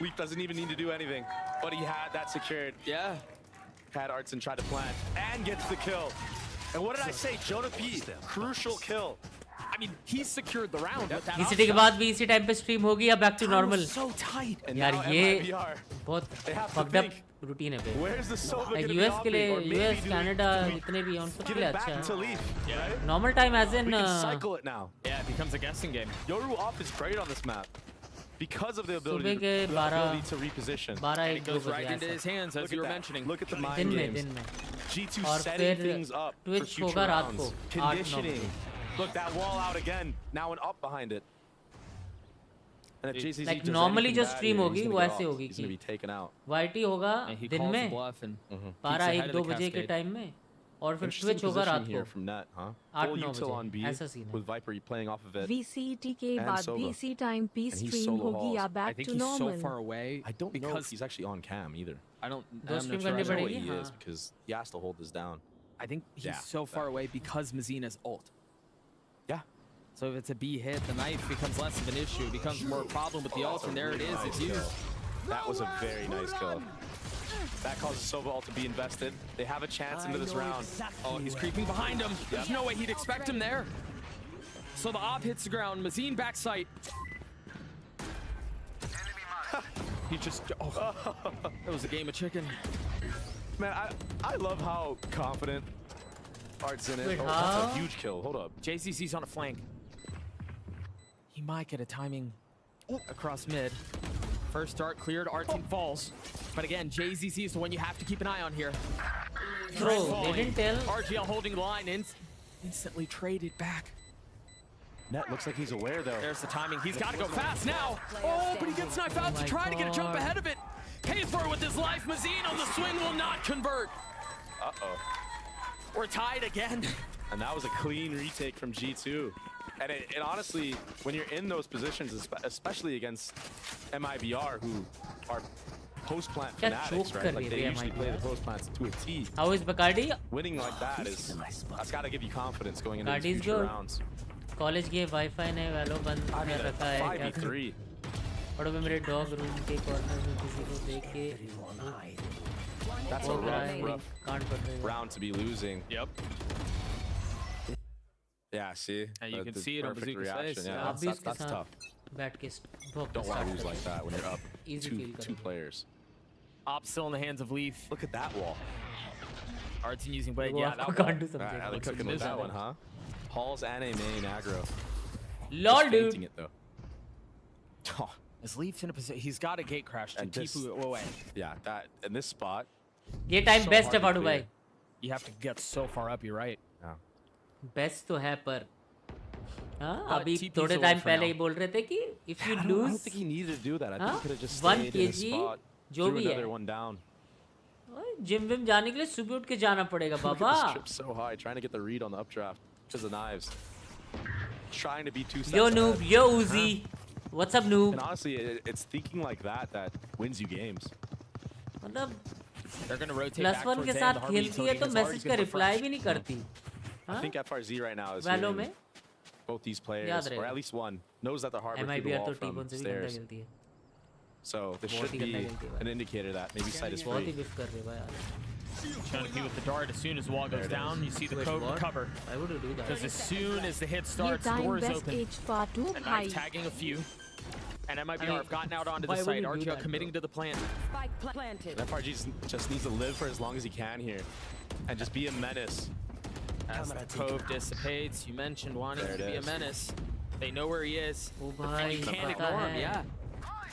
Leaf doesn't even need to do anything, but he had that secured. Yeah. Had Artson try to plant and gets the kill. And what did I say? Jonah P, crucial kill. I mean, he secured the round with that VCT के बाद भी इसी time पे stream होगी या back to normal? So tight. यार ये बहुत fucked up routine है पे. Like US के लिए US Canada जितने भी हैं उन सब के लिए अच्छा है. Normal time as in. We can cycle it now. Yeah, it becomes a guessing game. Yoru op is great on this map because of the ability to reposition. And it goes right into his hands, as you were mentioning. Look at the mind games. G2 setting things up for future rounds. Conditioning. Look, that wall out again. Now an up behind it. And if JCC like normally जो stream होगी वो ऐसे होगी he's gonna be taken out. YT होगा दिन में 12-1-2 बजे के टाइम में और फिर Twitch होगा रात को from net, huh? 8-9 बजे ऐसा सीन है. With Viper playing off of it. VCT के बाद VC time P stream होगी या back to normal. I think he's so far away. I don't know if he's actually on cam either. I'm not stream sure करने पड़ेगी. He is because he has to hold this down. I think he's so far away because Mazina's ult. Yeah. So if it's a B hit, the knife becomes less of an issue. It becomes more a problem with the ult, and there it is. It's used. That was a very nice kill. That causes Sova ult to be invested. They have a chance into this round. Oh, he's creeping behind him. There's no way he'd expect him there. So the op hits the ground. Mazine back sight. He just... Oh, that was a game of chicken. Man, I love how confident Artson is. Wait, oh, that's a huge kill. Hold up. JCC's on a flank. He might get a timing across mid. First start cleared, Artson falls. But again, JCC is the one you have to keep an eye on here. Bro, they didn't tell. RGL holding the line, instantly traded back. Net looks like he's aware though. There's the timing. He's got to go fast now. Oh, but he gets knifed out to try to get a jump ahead of it. Pays for it with his life. Mazine on the swing will not convert. Uh-oh. We're tied again. And that was a clean retake from G2. And it honestly, when you're in those positions, especially against MIBR, who are post-plant fanatics, right? Like they usually play the post-plants to a T. How is Bacardi? Winning like that that's got to give you confidence going into these future rounds. College के Wi-Fi ने वालों बंद कर रखा है. 5v3. पढ़ो में मेरे dog room के corner में किसी को देख के. That's a rough round to be losing. Yep. Yeah, see? You can see it on Bazooka's face. Yeah, that's tough. Don't want to lose like that when you're up two players. Op still in the hands of Leaf. Look at that wall. Artson using Blade. Yeah, that can't do something. They're cooking with that one, huh? Halls and a main aggro. Lol, dude. It, though. As Leaf's in a position, he's got a gate crash to keep away. Yeah, that in this spot. ये time best है hard to फाड़ू भाई. clear. You have to get so far up. You're right. Yeah. Best तो है पर. हाँ अभी TP थोड़े is time over for पहले now. ही बोल रहे थे कि if you I don't lose think he needed to do that. I think हाँ? he could have just 1 stayed in his kg spot. जो Threw भी है. another one down. Gym Vim जाने के लिए सुबह उठ के जाना पड़ेगा Look Baba. at this trip so high, trying to get the read on the updraft because of knives. Trying to be 2 steps Yo noob, ahead. yo Uzi. What's up noob? And honestly, it's thinking like that wins you games. मतलब They're gonna rotate plus back one towards के A, and साथ the Harvey खेलती है utility तो has already message been का reply refreshed. भी नहीं करती. I think FRZ right now is Valo hearing में both these players, याद or रहेगा. at least one, knows that the harbor through the MIBR wall तो from T1 से भी गंदा stairs. खेलती है. So this बहुत should ही गंदा be खेलती है भाई. an indicator that maybe site is बहुत ही free. बिफ कर रहे हैं भाई यार. Trying to be with the dart as soon as wall There goes it down. You see the Wait, code what? recover. Why would you do that? Because as soon as the hit ये starts, the time door is best open. H far too And high. knife tagging a few. And MIBR I mean, have gotten out onto why the would site. you do RGL that, committing bro? to the plan. Spike planted. And FRG just needs to live for as long as he can here, and just be a menace. As the cove dissipates, you mentioned wanting There to it be a is. menace. They know where he is. Oh And भाई you can't पता ignore him, है. yeah.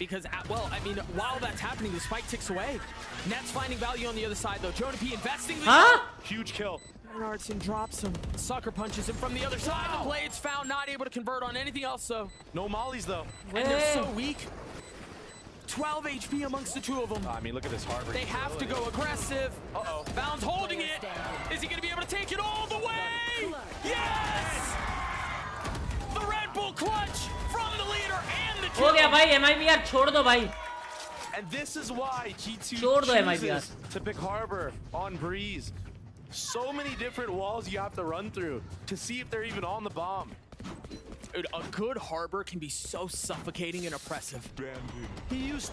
Because, well, I mean, while that's happening, the spike ticks away. Net's finding value on the other side, though. Jonah P investing the Huh? Huge kill. Bernardson drops him. Sucker punches him from the other side. The blade's found, not able to convert on anything else, though. No mollies though. And they're so weak. 12 HP amongst the two of them. I mean, look at this harbor. They have to go aggressive. Uh-oh. Bound's holding it. Is he going to be able to take it all the way? Yes! The Red Bull clutch from the leader and the हो गया kill. भाई MIBR छोड़ दो भाई. And this is why G2 छोड़ दो MIBR. chooses to pick harbor on breeze. So many different walls you have to run through to see if they're even on the bomb. Dude, a good harbor can be so suffocating and oppressive. He used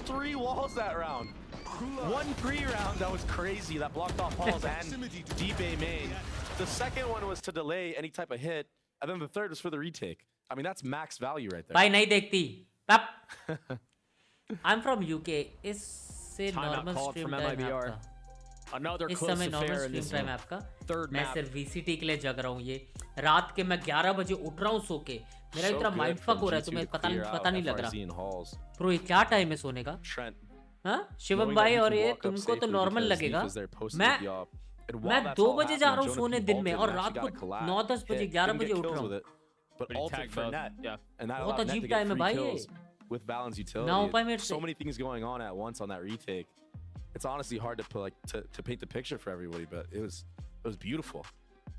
3 walls that round. One pre-round that was crazy that blocked off halls and deep A main. The second one was to delay any type of hit, and then the third was for the retake. I mean, that's max value right there. भाई नहीं देखती. Pap. I'm from UK. इससे Timeout normal called stream from time है MIBR. आपका. Another इस close समय normal affair in stream this time one. है आपका. Third मैं map. सिर्फ VCT के लिए जग रहा हूँ ये. रात के मैं 11 बजे उठ रहा हूँ सो के. मेरा So इतना good माइंड from फक हो रहा है G2 तुम्हें to पता clear out नहीं लग FRZ रहा. in halls. ब्रो ये क्या टाइम है सोने का? Trent, हाँ शिवम knowing भाई that he और can ये walk up तुमको तो safely नॉर्मल because लगेगा. Leaf is there posted मैं at the op. And while मैं that's 2 all बजे जा रहा happening, हूँ Jonah सोने P दिन में vaulted और and रात actually को got a collab 9-10 बजे hit. 11 Didn't बजे get उठ kills रहा with हूँ. it, but But he ulted tagged for both. net. Yeah. And that बहुत allowed net अजीब to get time है 3 भाई ये. kills with Balance ना utility. हो पाए मेरे So से. many things going on at once on that retake. It's honestly hard to put, to paint the picture for everybody, but it was beautiful.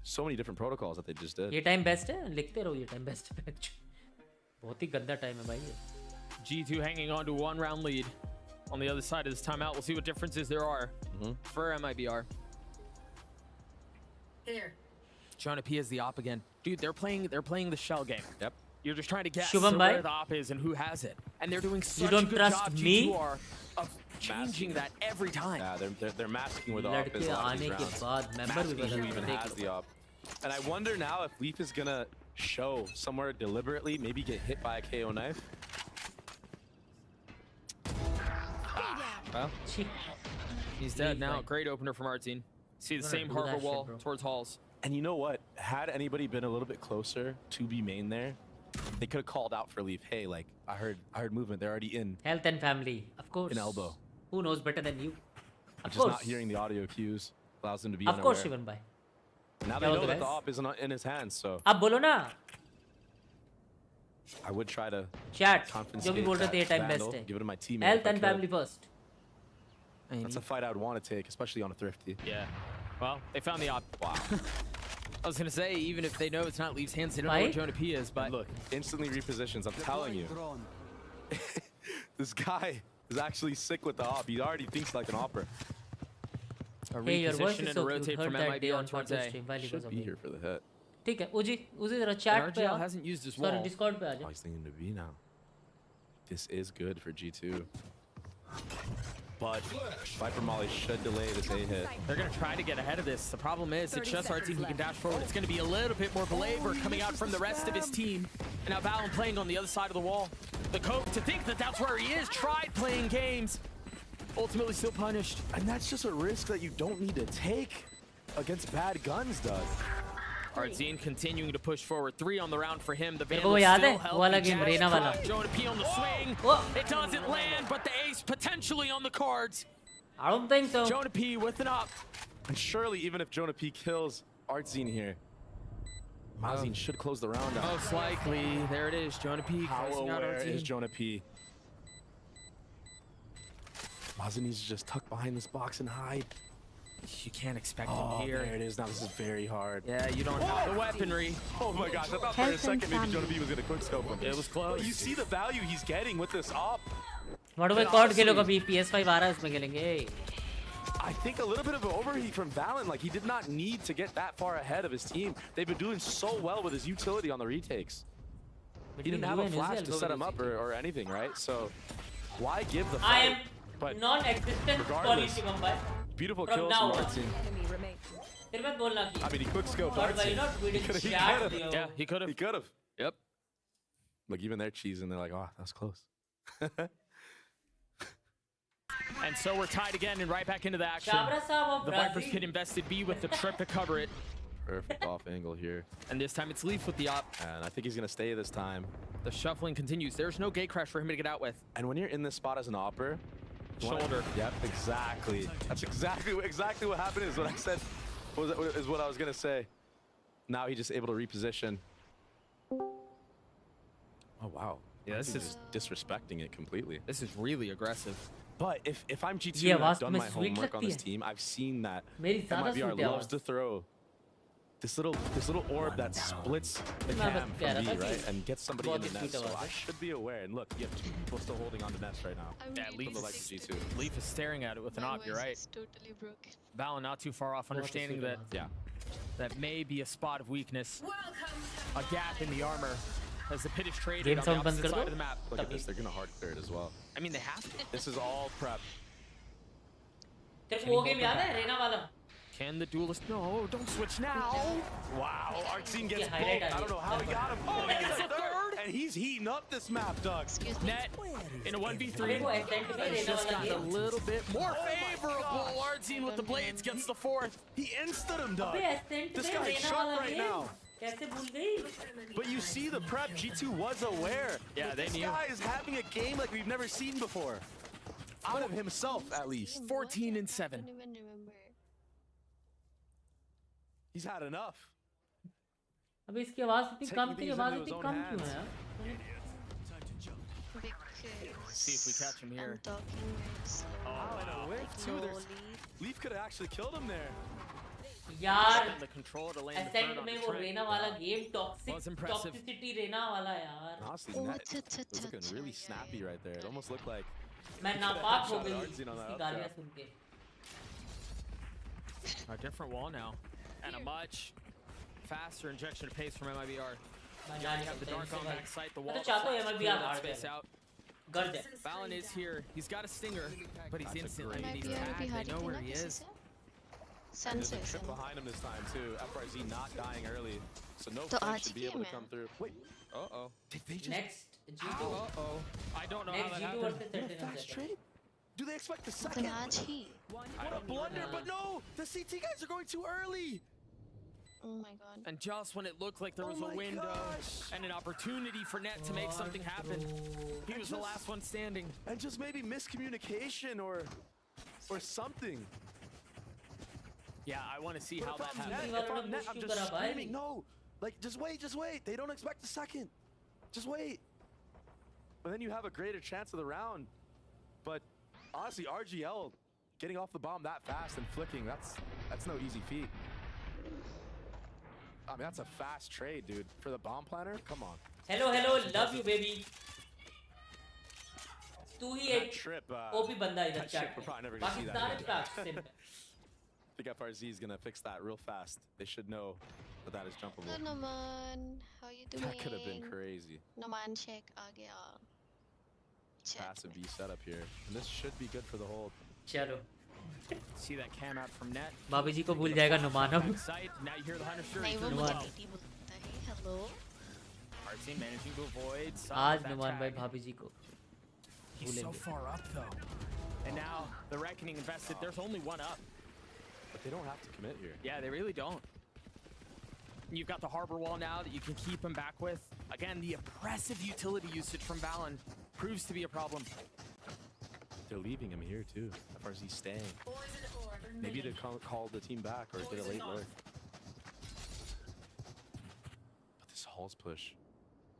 So many different protocols that they just did. ये time best है. लिखते रहो ये time best है. बहुत ही गंदा time है भाई ये. G2 hanging on to 1 round lead. On the other side of this timeout, we'll see what differences there are for MIBR. There. Jonah P is the op again. Dude, they're playing the shell game. Yep. You're just trying to guess Shubham bhai. where the op is and who has it. And they're doing such don't a good trust job, me? G2 are, of changing that every time. Yeah, they're masking with op लड़के is a lot of आने these के rounds. बाद member भी Masking who बदल even देख has low. the op. And I wonder now if Leaf is gonna show somewhere deliberately, maybe get hit by a KO knife. Well, He's dead Leaf, now. right. Great opener from Artine. See the Gonna same do harbor that shit, wall bro. towards halls. and you know what? Had anybody been a little bit closer to be main there, they could have called out for Leaf. Hey, like I heard movement. They're already in. Health and family, of course. An elbow. Who knows better than you? Of Just course. not hearing the audio cues allows them to be Of course, unaware. Shivan bhai. Now they That was know the that the best. op isn't in his hands, so अब बोलो ना. I would try to Chat. जो भी confiscate बोल रहे थे ये that time vandal, best है. give it to my teammate. Health if I and could. family first. That's a fight I would want to take, especially on a thrifty. Yeah. Well, they found the op. Wow. I was gonna say, even if they know it's not Leaf's hands, they don't know Bhai? where Jonah P is, but Look, instantly repositions. I'm telling you. This guy is actually sick with the op. He already thinks like an opera. a Hey, your voice reposition is and so a cute. rotate Heard from that day MIBR on towards Fortnite A. stream while he was Should be away. here for the hit. ठीक है उजी जरा chat पे RGL आ. hasn't used his Sorry wall. Discord पे आ Oh, जा. he's thinking to be now. This is good for G2. But Viper Molly should delay this A hit. They're going to try to get ahead of this. The problem is, it's just our team who can dash forward. It's going to be a little bit more belabor coming out from the rest of his team. And now Valen playing on the other side of the wall. The Coke, to think that that's where he is, tried playing games. Ultimately still punished. And that's just a risk that you don't need to take against bad guns, Doug. REDGEAR continuing to push forward. 3 on the round for him. The मेरे को वो Vandal याद है still वो वाला healthy. Game Jazz Raina वाला tries. Jonah P on the swing. It doesn't land, but the ace potentially on the cards. I don't think so. Jonah P with an up. And surely, even if Jonah P kills REDGEAR here, Mazin should close the round out. Most likely. There it is. Jonah P How closing out aware REDGEAR. is Jonah P? Mazin needs to just tuck behind this box and hide. You can't expect him here. There it is. Now this is very hard. Yeah, you don't have the weaponry. Oh my gosh, I thought for a second maybe Jonah P was going to quickscope him. It was close. But you see the value he's getting with this op. What about COD खेलोगे अभी PS5 आ रहा है इसमें खेलेंगे. I think a little bit of an overheat from Valen. Like, he did not need to get that far ahead of his team. They've been doing so well with his utility on the retakes. He didn't have a flash to set him up or anything, right? So why give the fight? I am non-existent for Shivam bhai. Beautiful From kills now from on. REDGEAR. फिर मैं बोलना कि I mean, he quickscoped God, why REDGEAR. not we did He chat could've. दियो. Yeah, he could have. He could have. Yep. Like, even they're cheesing. They're like, oh, that was close. And so we're tied again and right back into the action. Chabra Saab of The Vipers Brazil. can invested B with the trip to cover it. Perfect off angle here. And this time it's Leaf with the op. And I think he's going to stay this time. The shuffling continues. There's no gate crash for him to get out with. And when you're in this spot as an opper, Shoulder. Yep, exactly. That's exactly what happened is what I said, is what I was going to say. Now he's just able to reposition. Oh, wow. Yeah, this is just disrespecting it completely. This is really aggressive. But if I'm G2 ये and I've आवाज done तुम्हें my sweet homework on लगती this है? team, I've seen that मेरी ज़्यादा MIBR sweet है loves आवाज. to throw this little orb that splits the मैं cam बस कह from रहा B, था right, कि and gets somebody in बहुत the he net. sweet So आवाज I है. should be aware. And look, you have 2 people still holding on to nest right now. Yeah, Leaf From the likes of G2. Leaf is staring at it with an op, you're right. Totally broken. Valen not too far off, understanding that that may be a spot of weakness. A gap in the armor as the pit is traded Game on sound the बंद opposite कर side दो. of the map. Look at this. They're going to hard clear it as well. I mean, they have to. This is all prep. तेरे को वो game याद है रेना वाला? Can the duelist? No, don't switch now. Wow, REDGEAR gets both. highlight I don't know how he got him. Oh, he gets a third. And he's heating up this map, Doug. Net in a 1v3. मेरे को accent में It's Raina just वाला got a game. little bit more favorable. REDGEAR with the blades gets the 4th. He insted him, Doug. अबे accent This में guy's Raina shook वाला right game. now. कैसे भूल गई? But you see the prep, G2 was aware. Yeah, they this knew. guy is having a game like we've never seen before. Out of himself, at least. 14 and 7. I don't even remember. He's had enough. अबे इसकी आवाज इतनी Taking कम थी things आवाज into his इतनी own कम क्यों hands. है यार? Because See if we catch him here. I'm talking very slow. Oh, and a whiff too. There's Leaf could have actually killed him there. यार The control to land the Ascent turn on में the वो trip. रेना वाला game toxic Was impressive. Toxicity रेना वाला यार. Honestly, Oh, Net was looking really snappy right there. It almost looked like मैं he could have नापाक हो headshot गई REDGEAR on that इसकी up गालियां trap. सुन के. A different wall now. And a much faster injection of pace from MIBR. You already have the dark on back sight, the wall. मैं तो चाहता हूँ flash, MIBR clear that हार space जाए. out. कर दे. Valen is here. He's got a stinger, but he's instantly MIBR he's भी tagged. They हारी know थी where ना he किसी is. से? And there's a Sense trip है. behind him this time too. FRZ not dying early, so no तो flank आज should be की able to है come मैं. through. Wait, did they just? Next G2. Uh-oh. I don't know how Next that G2 happened. versus What a Sentinels fast है. trade. Do they expect the तो second? आज ही. What a blunder! But no, the CT guys are going too early. Oh my god. And just when it looked like there was Oh a my window gosh. and an opportunity for Net to make something happen, he was the last one standing. And just maybe miscommunication or something. Yeah, I want to see how that If I'm happened. Net, if I'm Net, I'm Push just to kara screaming. bhai. No, like just wait. They don't expect the second. Just wait. And then you have a greater chance of the round. But honestly, RGL getting off the bomb that fast and flicking, that's no easy feat. I mean, that's a fast trade, dude. For the bomb planner, come on. Hello, love you baby. तू ही That एक trip, OP बंदा इधर that trip, chat we're में. probably never gonna see that Pakistan again. Track SIM. I think FRZ is gonna fix that real fast. They should know that is jumpable. Hello Naman, how you doing? That could have been crazy. Naman check आ गया. Check. Passive B setup here, and this should be good for the hold. चलो. See that cam out from Net. भाभी जी को भूल जाएगा नुमान अब. Sight. Now you hear the hunter नहीं shooting. वो मुझे दीदी बोलता है. Hello. Our team managing to avoid some आज of that नुमान भाई tag. भाभी जी को. He's so far up though. And now the reckoning invested. There's only one up. But they don't have to commit here. Yeah, they really don't. You've got the harbor wall now that you can keep him back with. Again, the oppressive utility usage from Valen proves to be a problem. They're leaving him here too. FRZ staying. Maybe to call the team back or get a late lurk. But this Halls push,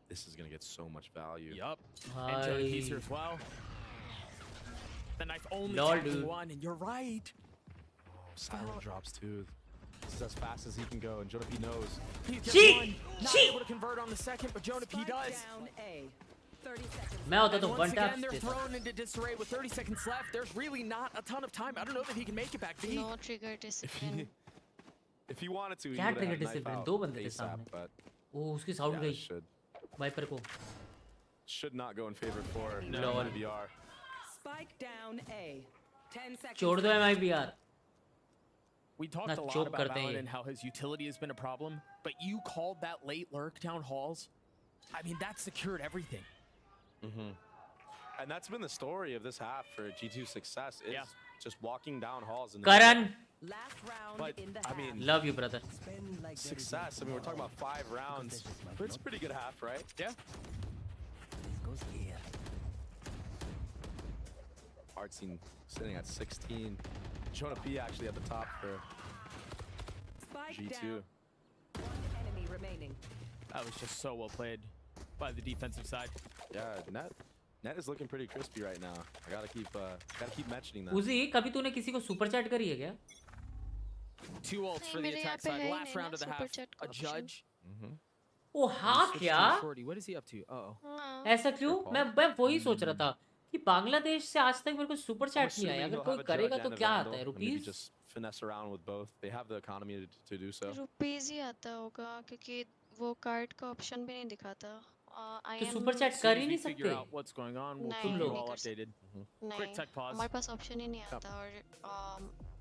this is gonna get so much value. Yup. And Jonah Peacer as well. The knife only tagging one, and you're right. Silent drops too. This is as fast as he can go, and Jonah P knows. He's just one. Not able to convert on the second, but Jonah P does. मैं होता तो Once one tap again, they're thrown into disarray with 30 seconds left. There's really not a ton of time. I don't know that he can make it back. No trigger discipline. If he wanted to, he क्या would trigger have knife discipline? out दो बंदे थे ASAP, सामने. but ओ उसकी sound yeah, गई. should wiper को. not go in favor for No. MIBR. Spike down A. 10 seconds. छोड़ दो MIBR. We talked a lot about Valen and how his utility has been a problem, but you called that late lurk down halls. I mean, that secured everything. And that's been the story of this half for G2's success. Is just walking down halls. In the Karan. Last round But, in the I mean, Love you, brother. Success. I mean, we're talking about 5 rounds, but it's a pretty good half, right? Yeah. Art scene sitting at 16. Jonah P actually at the top for G2. Enemy remaining. That was just so well played by the defensive side. Yeah, net is looking pretty crispy right now. I gotta keep mentioning that. उजी कभी तूने किसी को super chat करी है क्या? 2 ults for the attack side. Last round of the half. A judge. ओ हाँ क्या? Shorty, what is he up to? Uh-oh. ऐसा क्यों? मैं वही सोच रहा था कि बांग्लादेश से आज तक मेरे को सुपर चैट नहीं आया. अगर कोई करेगा तो क्या आता है? Rupees? Just finesse around with both. They have the economy to do so. Rupees ही आता होगा क्योंकि वो कार्ड का ऑप्शन भी नहीं दिखाता. तो सुपर चैट कर ही नहीं सकते. What's going on? We'll नहीं, keep you नहीं all कर updated. नहीं, Quick tech pause. हमारे पास ऑप्शन ही नहीं आता और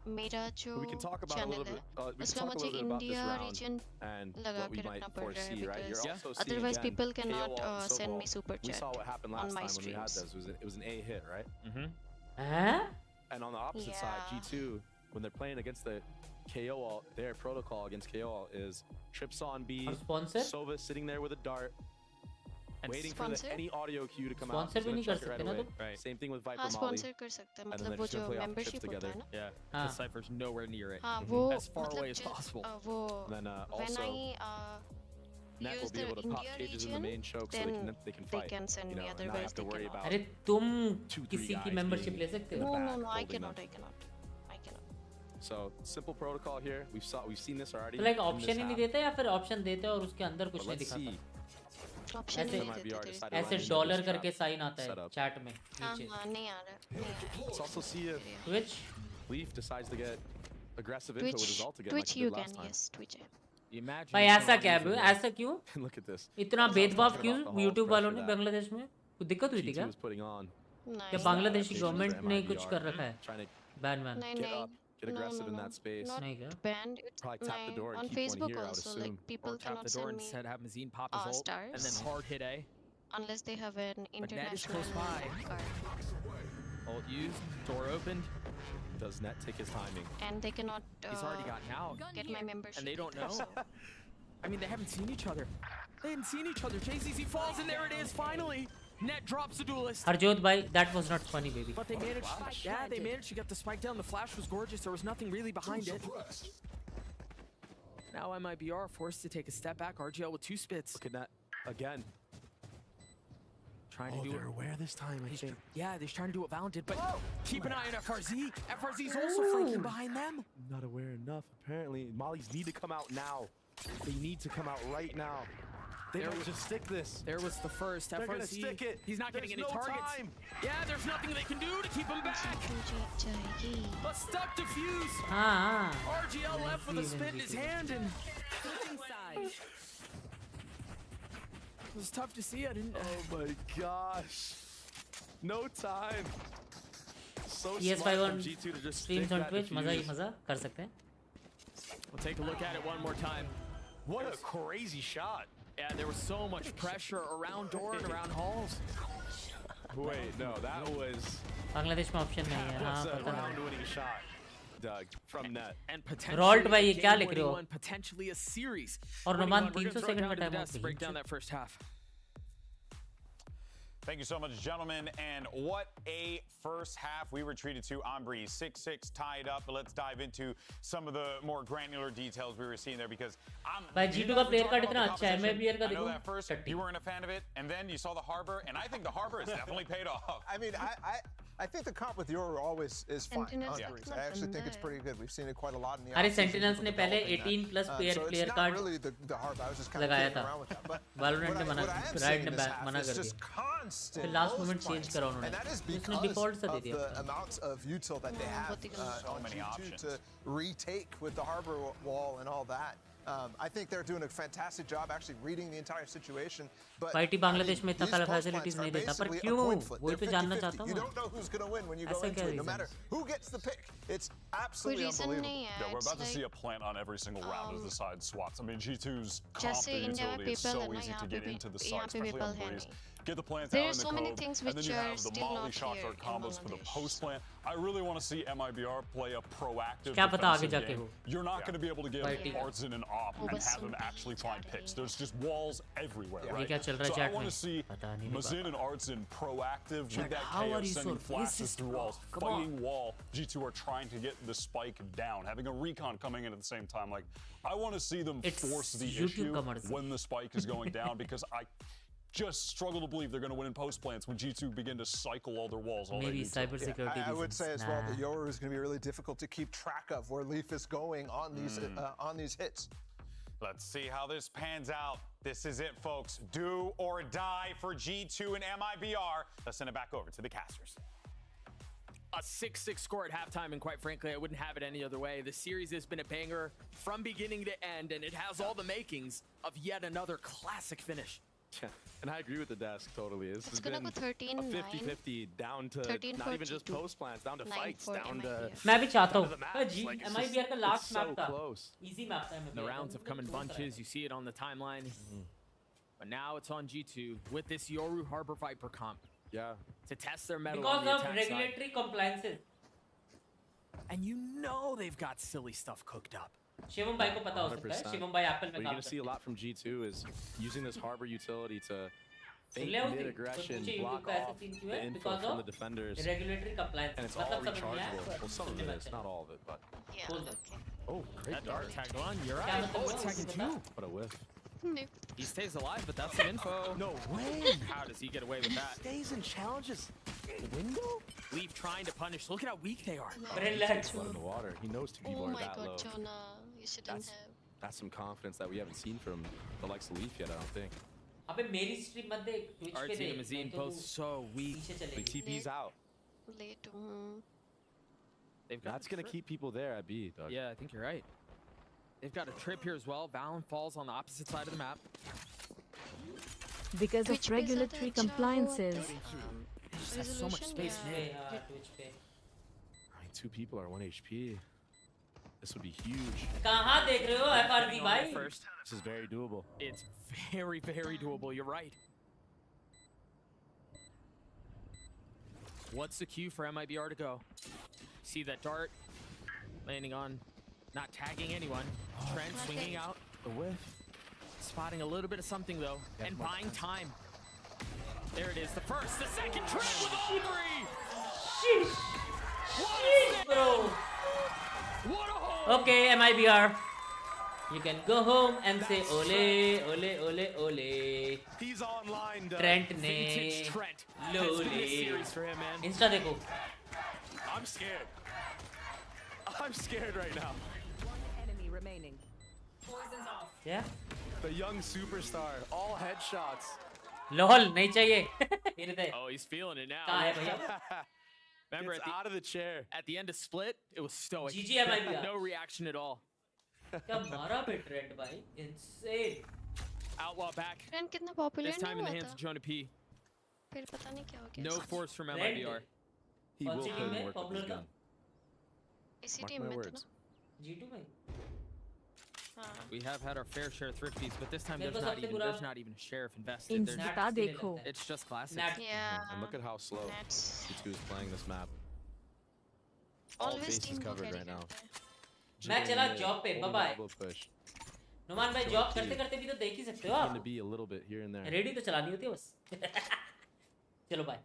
मेरा जो We can talk about a channel little है bit. We can उसमें talk a मुझे little bit about this India round region and लगा what we के might रखना पड़ रहा है foresee, right? You're because also seeing otherwise again, people cannot KO and send me Sobol. super We chat saw what happened on last my time when we had streams. this. It was an A hit, right? Huh? And on the opposite side, G2, when they're playing against the KO ult, their protocol against KO ult is trips on B, sponsor? Sova sitting there with a dart, and waiting for any audio cue to come out. Sponsor भी नहीं कर सकते ना तुम? Right. Same thing with Viper हाँ Molly. sponsor कर सकते हैं And then मतलब they're वो just जो gonna play off the membership chips होता together. है ना. Yeah. हाँ. The Cypher's nowhere near it. हाँ वो As far away as मतलब possible. वो Then when also, I Net will use be the able to pop India cages in the region, main choke so then they can they fight. can send you me, know, and not otherwise have to they worry cannot. about अरे तुम 2-3 किसी की guys membership being ले सकते in हो? the No, back no, I holding cannot, them. I cannot. So simple protocol here. We've seen this already. तो like in option this ही नहीं half. देते या फिर ऑप्शन देते और उसके अंदर कुछ But नहीं let's दिखाता? see. ऑप्शन ऐसे नहीं देते थे. ऐसे डॉलर करके साइन आता है चैट में हाँ नीचे. हाँ नहीं आ रहा. Let's also see if Twitch Leaf decides to get aggressive into with his ult again. Twitch like he you did can, last time. yes, Twitch है. भाई ऐसा क्या है? ऐसा क्यों? Look at this. इतना भेदभाव क्यों YouTube वालों ने बांग्लादेश में? कुछ दिक्कत हुई थी क्या? G2 was putting on. क्या बांग्लादेशी गवर्नमेंट ने कुछ कर रखा है? Trying to ban man. नहीं get नहीं. up, get aggressive in that space. Not नहीं क्या? banned. Probably tap the door and On keep one Facebook here, I would also, assume. like people Or tap cannot the door send me instead, have Mazine pop his ult, stars. and then hard hit A. unless they have an But Ned is international close by. card. Ult used, door opened. Does Net take his timing? And they cannot He's already gotten out. get my membership. And they don't know. so. I mean, they haven't seen each other. They hadn't seen each other. JCC falls, and there it is, finally. Net drops the duelist. Harjot bhai, that was not funny, baby. But they managed, they managed to get the spike down. The flash was gorgeous. There was nothing really behind it. Now MIBR forced to take a step back. RGL with 2 spits. Look at that again. Trying to do they're aware this time, I think. Yeah, they're trying to do what Valen did, but keep an eye on FRZ. FRZ's also flanking behind them. Not aware enough, apparently. Mollies need to come out now. They need to come out right now. They might just stick this. There was the first. They're gonna FRZ, stick it. he's not getting any There's no targets. time. Yeah, there's nothing they can do to keep him back. A stuck defuse. RGL left with a spit in his hand, and it was tough to see. I didn't. Oh my gosh. No time. So PS5 smart on from G2 to just streams stick on that Twitch, मजा ही defuse. मजा कर सकते हैं. We'll take a look at it one more time. What a crazy shot. Yeah, there was so much pressure around door and around halls. Wait, no, that was Bangladesh में option नहीं है. हाँ a पता है. round-winning shot. Doug, from net. And Rolt भाई ये क्या लिख रहे हो? potentially a series. और नोमान 300 सेकंड में time to break down that first half. Thank you so much, gentlemen. And what a first half we were treated to. Ambry 6-6 tied up. But let's dive into some of the more granular details we were seeing there because भाई G2 का player card इतना अच्छा है मैं भी यार का I know देखो that first you weren't a fan of it, and then you saw the Harbor, and I think the Harbor has definitely paid off. I mean, I think the comp with Yoru always is fine. I actually think it's pretty good. We've seen it quite a lot in the अरे Sentinels ने पहले 18 plus player card really the Harbor. I was just kind of लगाया था around with that. But Valorant ने मना Riot ने मना कर just दिया constant फिर last moment change करा उन्होंने and that is उसने because default सा दे of दिया the amounts of util that they have on G2 to retake with the Harbor wall and all that. I think they're doing a fantastic job actually reading the entire situation. But party Bangladesh में इतना सारा facilities नहीं देता पर क्यों वही तो जानना चाहता हूँ You don't know who's going to win when you go into it, no matter who gets the pick. It's absolutely unbelievable. Yeah, we're about to see a plant on every single round as the side swaps. I mean, G2's comp utility is so easy to get into the side, especially on Breeze. Get the plants out in the cove, and then you have the Molly shot for combos for the post plant. I really want to see MIBR play a proactive defensive game. You're not going to be able to give Artsin an op and have him actually find picks. There's just walls everywhere, right? So I want to see Mazin and Artsin proactive with that KO, sending flashes through walls, fighting wall. G2 are trying to get the spike down, having a recon coming in at the same time. Like, I want to see them force the issue when the spike is going down because I just struggle to believe they're going to win in post plants when G2 begin to cycle all their walls. Maybe cybersecurity. I would say as well that Yoru is going to be really difficult to keep track of where Leaf is going on these hits. Let's see how this pans out. This is it, folks. Do or die for G2 and MIBR. Let's send it back over to the casters. A 6-6 score at halftime, and quite frankly, I wouldn't have it any other way. The series has been a banger from beginning to end, and it has all the makings of yet another classic finish. Yeah, and I agree with the desk totally. This has gonna been go 13, a 50-50 down to not even just post plants, down to fights, down to मैं भी चाहता down हूँ to the maps. Like, it's MIBR का last so map था close. easy map था The rounds have come in bunches. You see it on the timeline. But now it's on G2 with this Yoru Harbor Viper comp. Yeah. To test their mettle because on the of attack regulatory side. compliances. And you know they've got silly stuff cooked up. Shivam भाई को पता हो सकता है शिवम भाई Apple में What you're काम going to see a lot from G2 is using this harbor utility to fake Level mid-aggression, तो block off the info from the defenders. Regulatory compliance. And it's all rechargeable. Well, some of it is, not all of it, but... Oh, great That dart dart. tagged on. You're right. Oh, it's tagging two. What a whiff. He stays alive, but that's some info. No way! How does he get away with that? Stays in challenges. Window? Leaf trying to punish. Look at how weak they are. He's in the water. He knows two people Oh are my that god, low. Jonah. You shouldn't have. That's some confidence that we haven't seen from the likes of Leaf yet, I don't think. अबे मेरी stream मत देख Twitch पे Artsy देख and Mazine both so weak. The TP's out. Late. That's going to keep people there at B, Doug. Yeah, I think you're right. They've got a trip here as well. Valen falls on the opposite side of the map. Because of regulatory compliances. Just has so much space mid. Twitch पे I mean, 2 people are 1 HP. This would be huge. कहाँ देख रहे हो FRZ भाई? First. This is very doable. It's very, very doable. You're right. What's the cue for MIBR to go? See that dart landing on, not tagging anyone. Trent swinging out. The whiff. Spotting a little bit of something though, and buying time. There it is. The first, the second, Trent with all three. Sheesh. Sheesh, bro. What a hole. Okay, MIBR. You can go home and say ole, ole, ole, ole. He's online, Doug. Trent ne. Vintage Trent. Lole. It's been a series for him, man. Insta देखो. I'm scared. I'm scared right now. One enemy remaining. Poison's off. Yeah. The young superstar. All headshots. LOL नहीं चाहिए. Oh, he's feeling it now. कहाँ है भैया? Remember It's out of the chair. At the end of Split, it was stoic. GG MIBR. No reaction at all. क्या मारा बे Trent भाई? Insane. Outlaw back. Trent कितना popular This time in नहीं the हुआ hands of था? Jonah P. फिर पता नहीं क्या हो गया. No force from MIBR. He will put in work with his gun. इसी Mark team my में था words. ना? G2 में. We have had our fair share of thrifties, but this time मेरे there's को not सबसे even बुरा- there's not even a sheriff invested. There's Insta देखो. It's just classic. Yeah. And look at how slow Nats. G2 is playing this map. all Always bases team को covered carry right now. मैं चला job पे, bye bye. Push. Numan भाई job करते करते भी तो देख ही सकते हो Going to आप। be a little bit here and there. Ready तो चलानी होती है बस। चलो bye.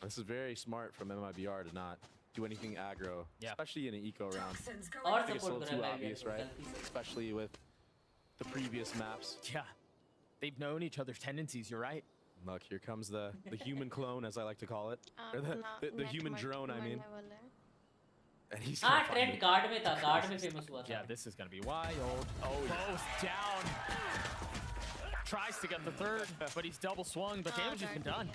This is very smart from MIBR to not do anything aggro, especially in an eco round. I think it's a little too obvious, right? Especially with the previous maps. Yeah, they've known each other's tendencies. You're right. Look, here comes the human clone, as I like to call it, or the human drone. I mean. And he's हाँ trend card में था, card में famous हुआ था। Yeah, this is gonna be wild. Oh, both down. Tries to get the third, but he's double swung, but damage has been done.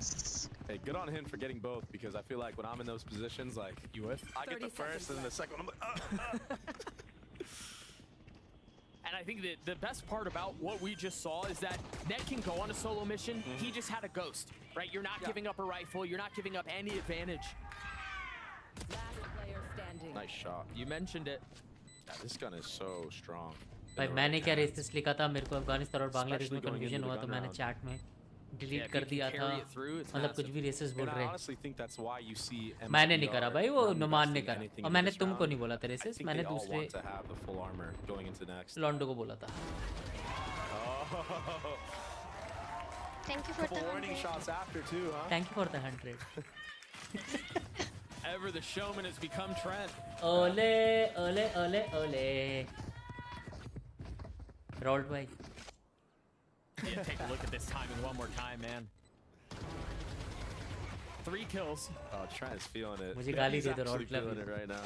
Hey, good on him for getting both, because I feel like when I'm in those positions, like I get the first and then the second one, I'm like, And I think that the best part about what we just saw is that Net can go on a solo mission. He just had a ghost, right? You're not giving up a rifle. You're not giving up any advantage. Nice shot. You mentioned it. Yeah, this gun is so strong. भाई मैंने क्या racist लिखा था, मेरे को अफगानिस्तान और बांग्लादेश में confusion हुआ तो मैंने चैट में डिलीट कर दिया था, मतलब कुछ भी रेसिस बोल रहे हैं। मैंने नहीं करा भाई, वो नुमान ने करा, और मैंने तुमको नहीं बोला था रेसिस, मैंने दूसरे लॉन्डो को बोला था। Thank you for the warning shots after too, huh? Thank you for the 100. Ever the showman has become Trent. Ole, ole, ole, ole. Rolled by. Yeah, take a look at this timing one more time, man. 3 kills. Oh, Trent is feeling it. मुझे गाली दे दो, He's roll actually feeling it right now.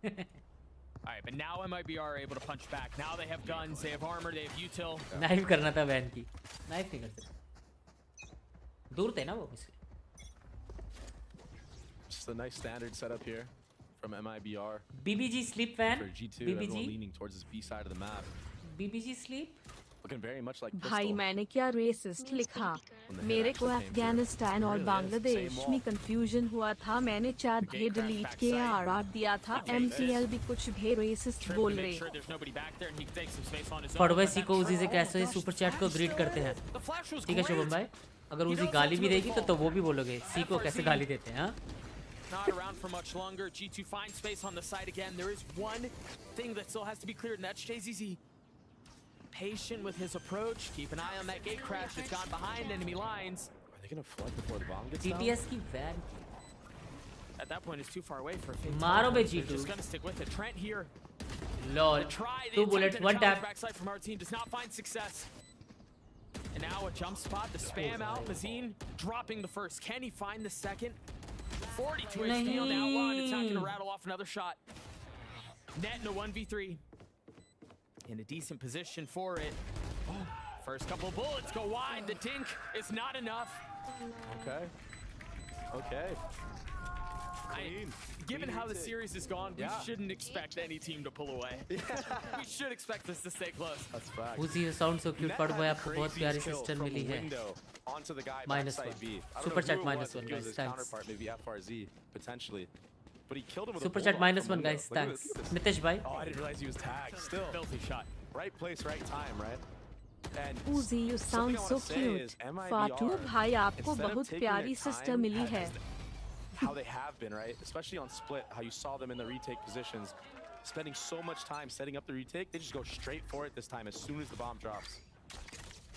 All right, but now MIBR are able to punch back. Now they have guns, they have armor, they have util. Knife करना था van की, knife नहीं करते। दूर थे ना वो इसलिए। Just a nice standard setup here from MIBR. BBG sleep fan. For G2, BBG everyone leaning towards his B side of the map. BBG sleep. Looking very much like Pistol. भाई मैंने क्या रेसिस्ट लिखा, मेरे को अफगानिस्तान और बांग्लादेश में confusion हुआ था, मैंने चैट भी डिलीट किया, आर दिया था, MCL भी कुछ भी रेसिस्ट बोल रहे। पढ़वे सी को उसी से कैसे सुपर चैट को ग्रीट करते हैं, ठीक है शुभम भाई? अगर उसी गाली भी देगी तो वो भी बोलोगे सी को कैसे गाली देते हैं, हाँ? Not around for much longer. G2 finds space on the side again. There is one thing that still has to be cleared, and that's JZZ. Patient with his approach. Keep an eye on that gate crash. It's gone behind enemy lines. Are they gonna flood before the bomb gets down? TTS की van. At that point, it's too far away for a fake. मारो बे They're G2. just gonna stick with it. Trent here. Lol. 2 bullets, 1 tap. Backside from our team does not find success. And now a jump spot to spam out. Mazine dropping the first. Can he find the second? 42 HP on the outlaw, and it's not gonna rattle off another shot. Net in a 1v3. In a decent position for it. Oh, first couple bullets go wide. The dink is not enough. Okay. Okay. Given how the series has gone, we shouldn't expect any team to pull away. We should expect this to stay close. That's fact. Uzi sound so cute, पढ़ भाई आपको बहुत प्यारी sister मिली है। -1. Super chat -1 guys, thanks. Counterpart maybe FRZ potentially. But he killed him with Super a chat bullet -1 guys, thanks. Nitesh bhai. Oh, I didn't realize he was tagged. Still. Filthy shot. Right place, right time, right? And Uzi, you sound so cute. Fatu भाई आपको बहुत प्यारी sister मिली है। How they have been, right? Especially on split, how you saw them in the retake positions, spending so much time setting up the retake, they just go straight for it this time as soon as the bomb drops.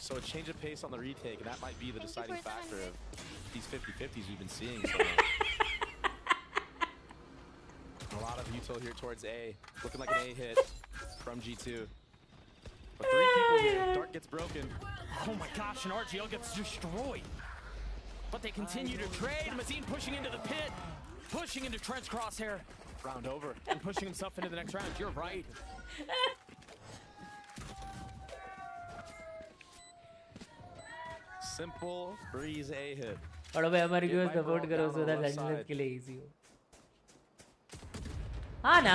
So a change of pace on the retake, and that might be the deciding factor of these 50-50s we've been seeing. So a lot of util here towards A, looking like an A hit from G2. But 3 people here, Dart gets broken. Oh my gosh, and RGL gets destroyed. But they continue to trade. Mazine pushing into the pit, pushing into Trent's crosshair. Round over. And pushing himself into the next round. You're right. Simple breeze A hit. और भाई हमारी को support करो so that Sentinels के लिए easy हो। हाँ ना,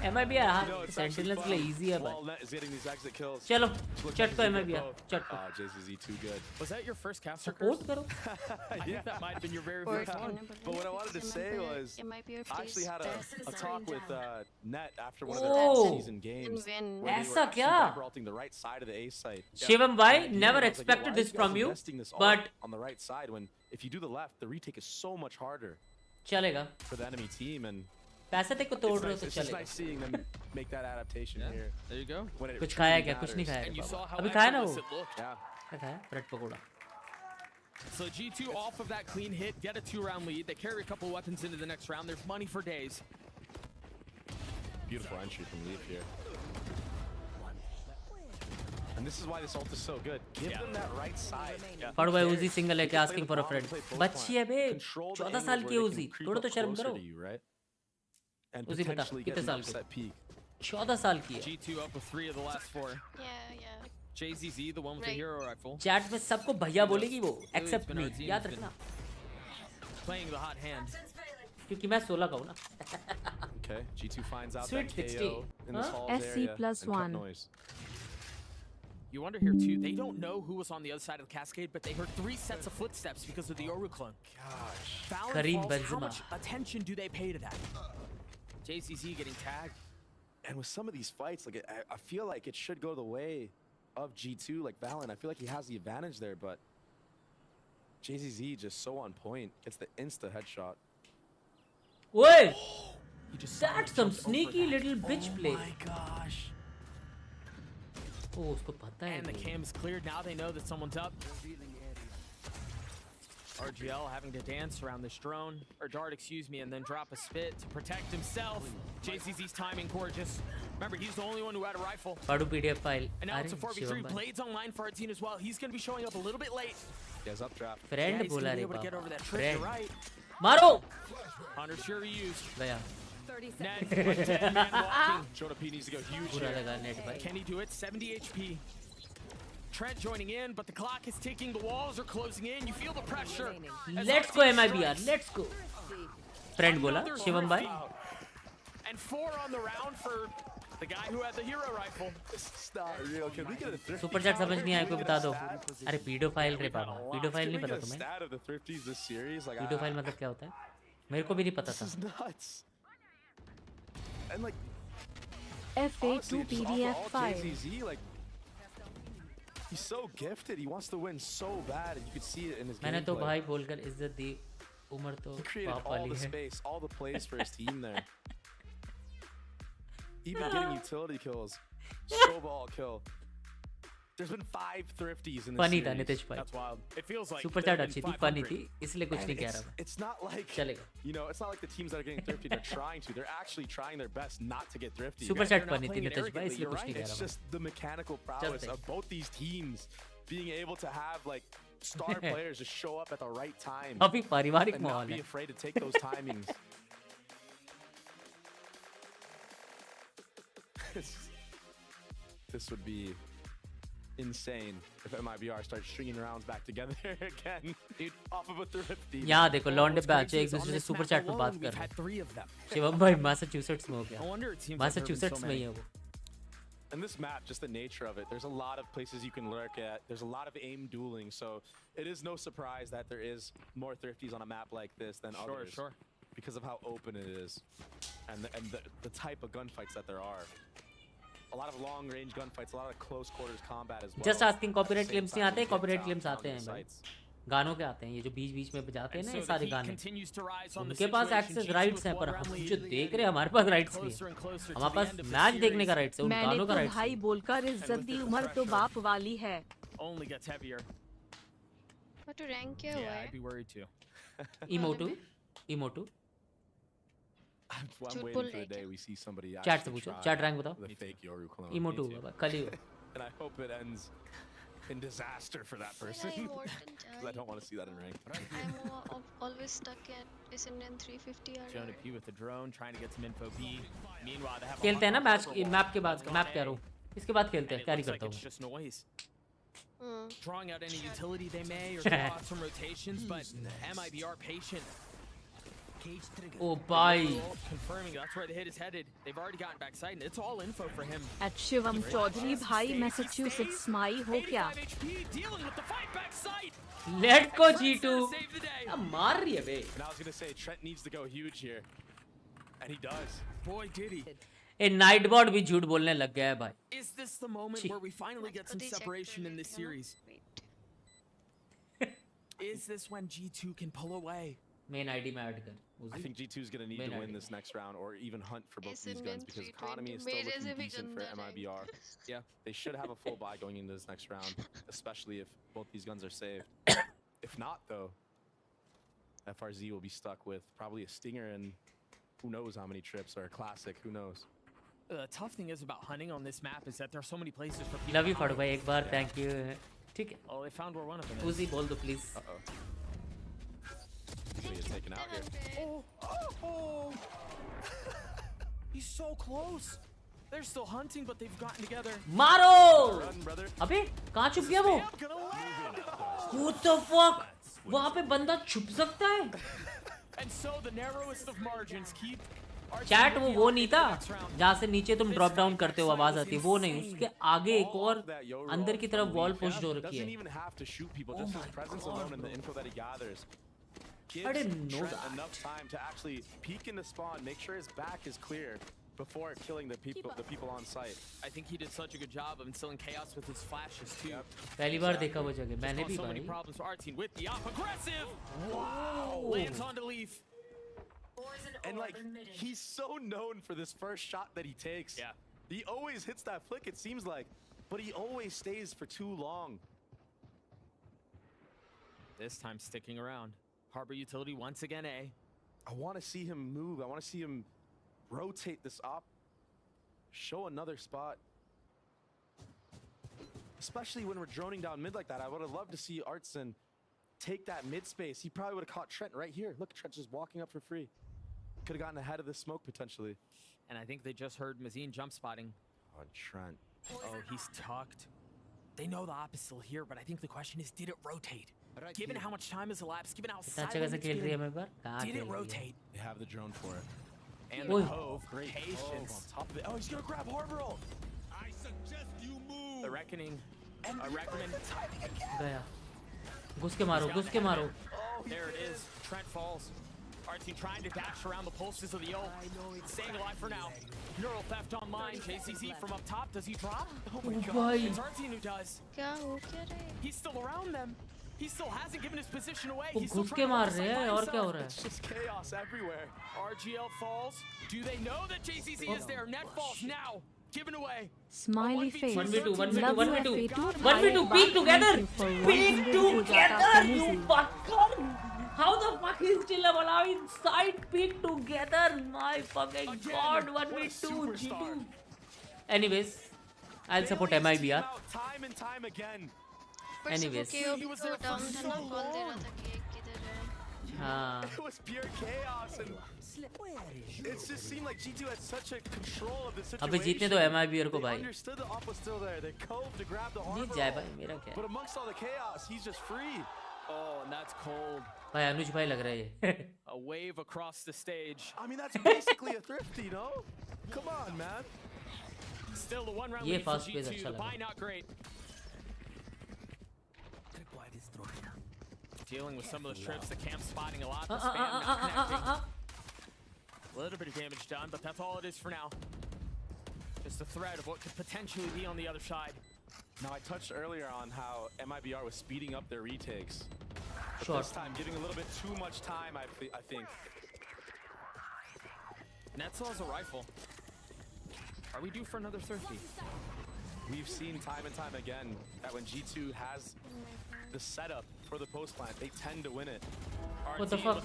MIBR हाँ, Sentinels के लिए easy है भाई। चलो, चट को MIBR, चट को। JZZ too good. Was that your first caster curse? I think that might have been your very first one. But what I wanted to say was, I actually had a talk with Net after one of their off-season games. ऐसा क्या? The right side of the A site. Shivam bhai, never expected this from you, but on the right side when if you do the left, the retake is so much harder. चलेगा for the enemy team, and पैसे तक को तोड़ रहे हो तो it's just चलेगा nice seeing them make that adaptation here. There you go. When it कुछ खाया truly क्या कुछ नहीं matters. खाया And you रे saw बाबा। how अभी खाया ना वो effortless it looked. Yeah. क्या खाया bread pakora So G2 off of that clean hit, get a 2-round lead. They carry a couple weapons into the next round. There's money for days. Beautiful entry from Leaf here. And this is why this ult is so good. Give them that right side. पढ़ भाई उजी single है क्या asking for a friend बच्ची है बे 14 साल की है उजी थोड़ा तो शर्म करो And उजी बता potentially कितने get an साल की upset peak. 14 साल की है G2 up with 3 of the last 4. Yeah. JZZ, the one with the hero rifle. Chat में सबको भैया बोलेगी वो एक्सेप्ट नहीं याद रखना Playing the hot hand. क्योंकि मैं 16 का हूँ ना Okay, G2 finds out Sweet that 16. KO in this Huh? Halls SC area plus and cut 1. noise. You wonder here too, they don't know who was on the other side of the cascade, but they heard 3 sets of footsteps because of the Oru clone. Gosh. Fallon Kareem falls, how Benzema. much attention do they pay to that? JCC getting tagged. And with some of these fights, like I feel like it should go the way of G2, like Valen. I feel like he has the advantage there, but JZZ just so on point. Gets the insta headshot. Wait! He just That's some sneaky little bitch play. Oh my gosh. Oh, उसको पता है And the cam is cleared. Now they know that someone's up. RGL having to dance around this drone, or dart, excuse me, and then drop a spit to protect himself. JCZ's timing gorgeous. Remember, he's the only one who had a rifle. पढ़ो PDF file And now it's a अरे 4v3. Shivam भाई Blades online for our team as well. He's going to be showing up a little bit late. He has updraft. friend he's बोला gonna be रे able to get over Baba that trick. You're friend right. मारो Hunter sure used. गया 30 Ned, seconds. dead man walking. Jonah P needs to go huge पूरा here. लगा net भाई Can he do it? 70 HP. Trent joining in, but the clock is ticking. The walls are closing in. You feel the pressure. as let's our go team MIBR strikes. let's go friend बोला Another Shivam भाई 50. And 4 on the round for the guy who had the hero rifle. This is not real. Can we get a thrifty? Super chat समझ नहीं आया कोई बता दो stat? अरे paedophile रे बाबा पीडोफाइल Can नहीं we पता get a तुम्हें stat of the thrifties this series? Like, paedophile मतलब क्या होता है मेरे को भी नहीं पता this था is nuts. And like, FA2 honestly, just off of PDF all file. JZZ, like, he's so gifted. He wants to win so bad, and you could see it in his मैंने तो gameplay. भाई बोलकर इज्जत दी उम्र तो He created पाप all वाली the है space, all the plays for his team there. Even getting utility kills. Snowball kill. There's been 5 thrifties in this funny था series. नितिश भाई That's wild. It feels like super there chat have अच्छी been थी funny 500. थी इसलिए कुछ And नहीं कह रहा मैं it's not like, चलेगा you know, it's not like the teams that are getting thrifty are trying to. They're actually trying their best not to get thrifty. Super They're chat not funny थी playing it Nitish भाई arrogantly, इसलिए you're कुछ नहीं right. कह It's रहा just the mechanical prowess Just of both these teams being able to have like star players just show up at the right time अभी पारिवारिक and not माहौल be है afraid to take those timings. This would be insane if MIBR starts stringing rounds back together again, dude, off of a thrifty. यहाँ देखो लॉन्डे What's batch crazy एक is on दूसरे से this super map chat पे बात alone, कर we've रहे had 3 of them. हैं शिवम भाई मैसाचुसेट्स में हो No गया wonder it seems like there have been so Massachusetts में ही many. है वो And this map, just the nature of it, there's a lot of places you can lurk at. There's a lot of aim dueling, so it is no surprise that there is more thrifties on a map like this than others. Sure. Because of how open it is and the type of gunfights that there are. A lot of long range gunfights, a lot of close quarters combat as well. Just asking copyright claims नहीं आते copyright claims आते हैं भाई sites. गानों के आते हैं ये जो बीच बीच में बजाते हैं And ना so ये the सारे heat गाने continues to rise on the उनके पास situation. Access G2 rights with हैं पर 1 round हम lead. जो देख रहे हैं हमारे पास राइट्स नहीं Closer and closer to हमारे the pass end of the match देखने series. का राइट्स है उन मैंने गानों का तो राइट्स भाई बोलकर इज्जत दी उम्र तो बाप वाली है Only gets heavier. But to rank क्या हुआ Yeah, है? I'd be worried too. इमोटू I'm झूठ waiting बोल for the रहे day we see somebody chat से actually पूछो try चैट रैंक बताओ the fake Yoru clone. इमोटू Me too. बाबा कल ही हो And I hope it ends in disaster for that person. Because I don't want to see that in rank. I'm always stuck at SNN 350 Jonah RR. P with the drone trying to get some info B. Meanwhile, they have a खेलते हैं ना lot match of map के बाद map कह रहा हूँ इसके बाद खेलते And हैं it कैरी looks करता like हूँ it's just noise. Hmm. Drawing out any utility they may or draw out some rotations, but MIBR patient. ओ भाई Confirming that's where the hit is headed. They've already gotten backside, and it's all info for him. At Shivam Chaudhary भाई Massachusetts माई हो क्या 85 HP, dealing with the fight backside. Let's go Trent's G2 gonna save the day. अब मार रही है बे And I was going to say, Trent needs to go huge here. And he does. Boy, did he. A night bot भी झूठ बोलने लग गया है भाई Is this the moment where we finally get some separation in this series? Is this when G2 can pull away? Main ID में add कर. I think G2 is going to need to win this next round or even hunt for both of these guns because economy is still looking decent for MIBR. Yeah, they should have a full buy going into this next round, especially if both these guns are saved. If not, though, FRZ will be stuck with probably a Stinger and who knows how many trips, or a Classic, who knows. The tough thing is about hunting on this map is that there are so many places for people. Love you Fadu bhai, एक बार thank you. ठीक है. Oh, they found where one of them is. Uzi बोल दो please. So you're taken out here. Oh! He's so close. They're still hunting, but they've gotten together. मारो! Run, brother. अबे कहाँ छुप गया वो? What the fuck? वहाँ पे बंदा छुप सकता है? And so the narrowest of margins keep. Chat वो नहीं था जहाँ से नीचे तुम ड्रॉप डाउन करते हो आवाज आती है वो नहीं उसके आगे एक और अंदर की तरफ वॉल पुश हो रखी है. I didn't know that. Enough time to actually peek into spawn, make sure his back is clear before killing the people on site. I think he did such a good job of instilling chaos with his flashes too. पहली बार देखा वो जगह मैंने भी so many problems for our team with the up aggressive. Wow! Lands on the leaf. And like he's so known for this first shot that he takes. Yeah. He always hits that flick, it seems like, but he always stays for too long. This time sticking around. Harbor utility once again A. I want to see him move. I want to see him rotate this op. Show another spot. Especially when we're droning down mid like that. I would have loved to see Artson take that mid space. He probably would have caught Trent right here. Look, Trent just walking up for free. Could have gotten ahead of the smoke potentially. And I think they just heard Mazine jump spotting. On Trent. Oh, he's tucked. They know the op is still here, but I think the question is, did it rotate? Given how much time has elapsed, given how silent it's been, did it rotate? They have the drone for it. And the Cove, great patience. On top of it. Oh, he's gonna grab Orbital. I suggest you move. The Reckoning. A Reckoning. गया. घुस के मारो. There it is. Trent falls. Our team trying to dash around the pulses of the ult. Staying alive for now. Neural theft online. JCZ from up top. Does he drop? Oh my god. It's our team who does. He's still around them. He still hasn't given his position away. He's still trying to hold the site by himself. It's just chaos everywhere. RGL falls. Do they know that JCZ is there? Net falls now. Given away. Smiley face. 1v2. Love you, 1v2. Peek together. Peek together. You fucker. How the fuck is still allowing side peek together? My fucking god. 1v2. G2. Anyways, I'll support MIBR. Time and time again. Anyways. he was there for so long. It was pure chaos and it just seemed like G2 had such a control of the situation. अबे जीतने दो MIBR को भाई. They understood the op was still there. They cove to grab the जीत जाए भाई मेरा क्या. But amongst all the chaos, he's just free. Oh, and that's cold. भाई अनुज भाई लग रहा है ये. A wave across the stage. I mean, that's basically a thrifty, no? Come on, man. Still the one round lead for G2. The buy not great. Dealing with some of those trips, the camp spotting a lot, the spam not connecting. A little bit of damage done, but that's all it is for now. Just a threat of what could potentially be on the other side. Now, I touched earlier on how MIBR was speeding up their retakes. But Sure. this time, giving a little bit too much time, I think. Netzel has a rifle. Are we due for another thrifty? We've seen time and time again that when G2 has the setup for the post plant, they tend to win it. What the fuck?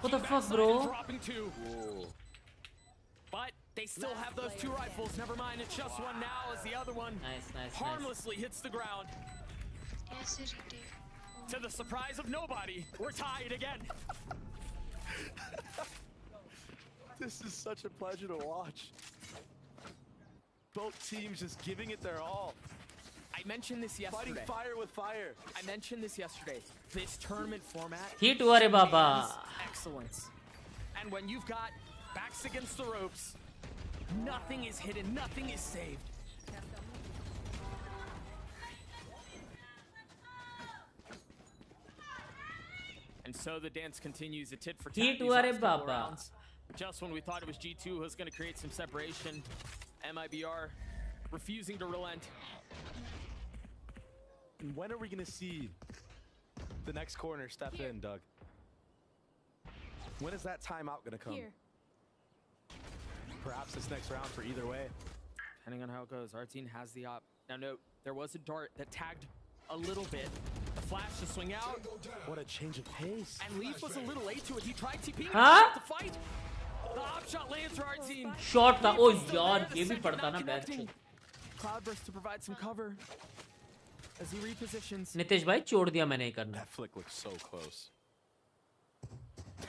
What the fuck, bro? Dropping two. But they still have those two rifles. Never mind, it's just one now as the other one harmlessly hits the ground. To the surprise of nobody, we're tied again. This is such a pleasure to watch. Both teams just giving it their all. I mentioned this yesterday. Fighting fire with fire. I mentioned this yesterday. This tournament format. Hit ware baba. Excellence. And when you've got backs against the ropes, nothing is hidden, nothing is saved. And so the dance continues. A tit for tat. Hit ware baba. Just when we thought it was G2 who was going to create some separation, MIBR refusing to relent. And when are we going to see the next corner step in, Doug? When is that timeout gonna come? Here. Perhaps this next round for either way. Depending on how it goes, our team has the op. Now note, there was a dart that tagged a little bit. The flash to swing out. What a change of pace. And Leaf was a little late to it. He tried TPing Huh? to fight. The op shot lands for our team. Shot था ओ यार ये भी पड़ता ना batch Cloudburst to provide some cover as he repositions. Nitesh भाई छोड़ दिया मैंने ये करना That flick looks so close.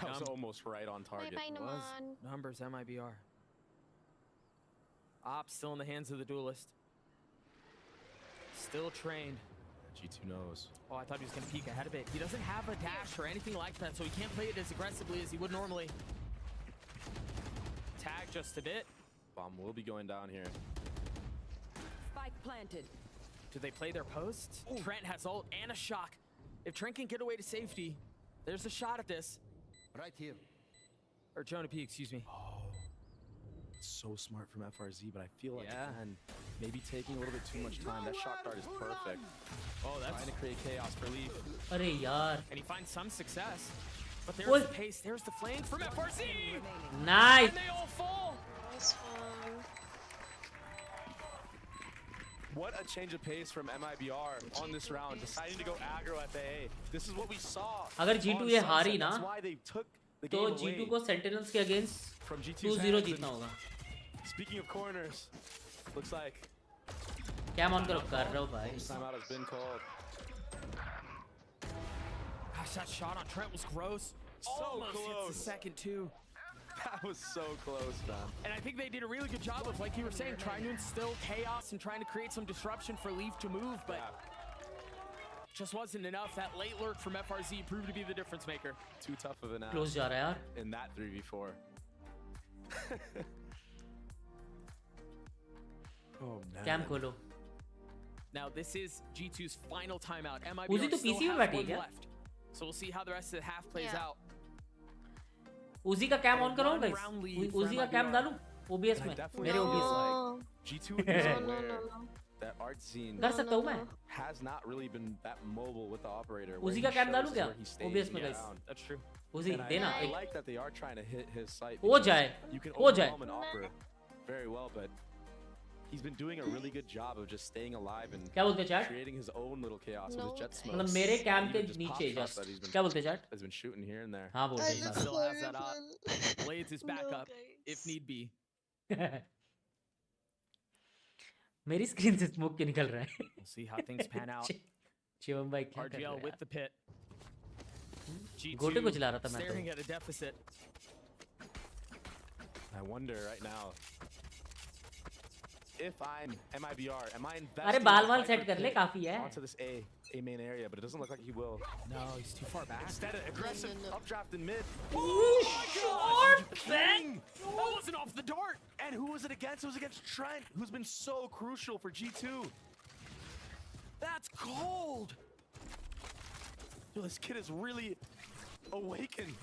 That was almost right on target. Was numbers MIBR. Op still in the hands of the duelist. Still trained. G2 knows. Oh, I thought he was going to peek ahead of it. He doesn't have a dash or anything like that, so he can't play it as aggressively as he would normally. Tag just a bit. Bomb will be going down here. Spike planted. Do they play their post? Trent has ult and a shock. If Trent can get away to safety, there's a shot at this. Right here. Or Jonah P, excuse me. So smart from FRZ, but I feel like again, maybe taking a little bit too much time. That shock dart is perfect. Oh, that's trying to create chaos for Leaf. अरे यार And he finds some success. But there's the pace, there's the flank from FRZ! Nice! And they all fall! What a change of pace from MIBR on this round, deciding to go aggro at the A. This is what we saw. अगर G2 ये हारी ना That's why they took the तो game away G2 को Sentinels के against from G2's 2-0 hands. जीतना होगा Speaking of corners, looks like cam on करो कर रहा हूँ भाई timeout has been called. Gosh, that shot on Trent was gross. Almost hits the second too. That was so close, man. And I think they did a really good job of, like you were saying, trying to instill chaos and trying to create some disruption for Leaf to move, but just wasn't enough. That late lurk from FRZ proved to be the difference maker. Too tough of an ask. Close जा रहा है यार. In that 3v4. Oh man. Cam खोलो. Now this is G2's final timeout. Uzi MIBR तो still PC में has बैठी है one क्या? left. So we'll see how the rest of the half plays out. Uzi का cam on करो guys. Uzi का cam डालूं OBS में मेरे OBS में. G2 is aware that art scene कर सकता हूँ मैं. has not really been that mobile with the operator. Uzi का कैम डालूं क्या? OBS में guys. That's true. Uzi And देना I एक. like that they are trying to hit his site. हो जाए. You can हो जाए. overwhelm an opera very well, but he's been doing a really good job of just staying alive and क्या बोलते chat? creating his own little chaos with his jet smoke. मतलब मेरे cam के नीचे just. क्या बोलते chat? Has been shooting here and there. हाँ बोलते He still has that up. Blades is back up if need be. मेरी screen से स्मोक क्यों निकल रहा है? We'll see how things pan out. Shivam भाई क्या कर रहा RGL है? with the pit. गोटे को चला रहा था मैं staring तो. at a deficit. I wonder right now if I'm MIBR, am I investing? अरे बाल वाल सेट कर ले काफी है. Onto this A main area, but it doesn't look like he will. No, he's too far back. Instead of aggressive updraft in mid. Ooh, short bang! That wasn't off the dart. And who was it against? It was against Trent, who's been so crucial for G2. That's cold. Yo, this kid is really awakened.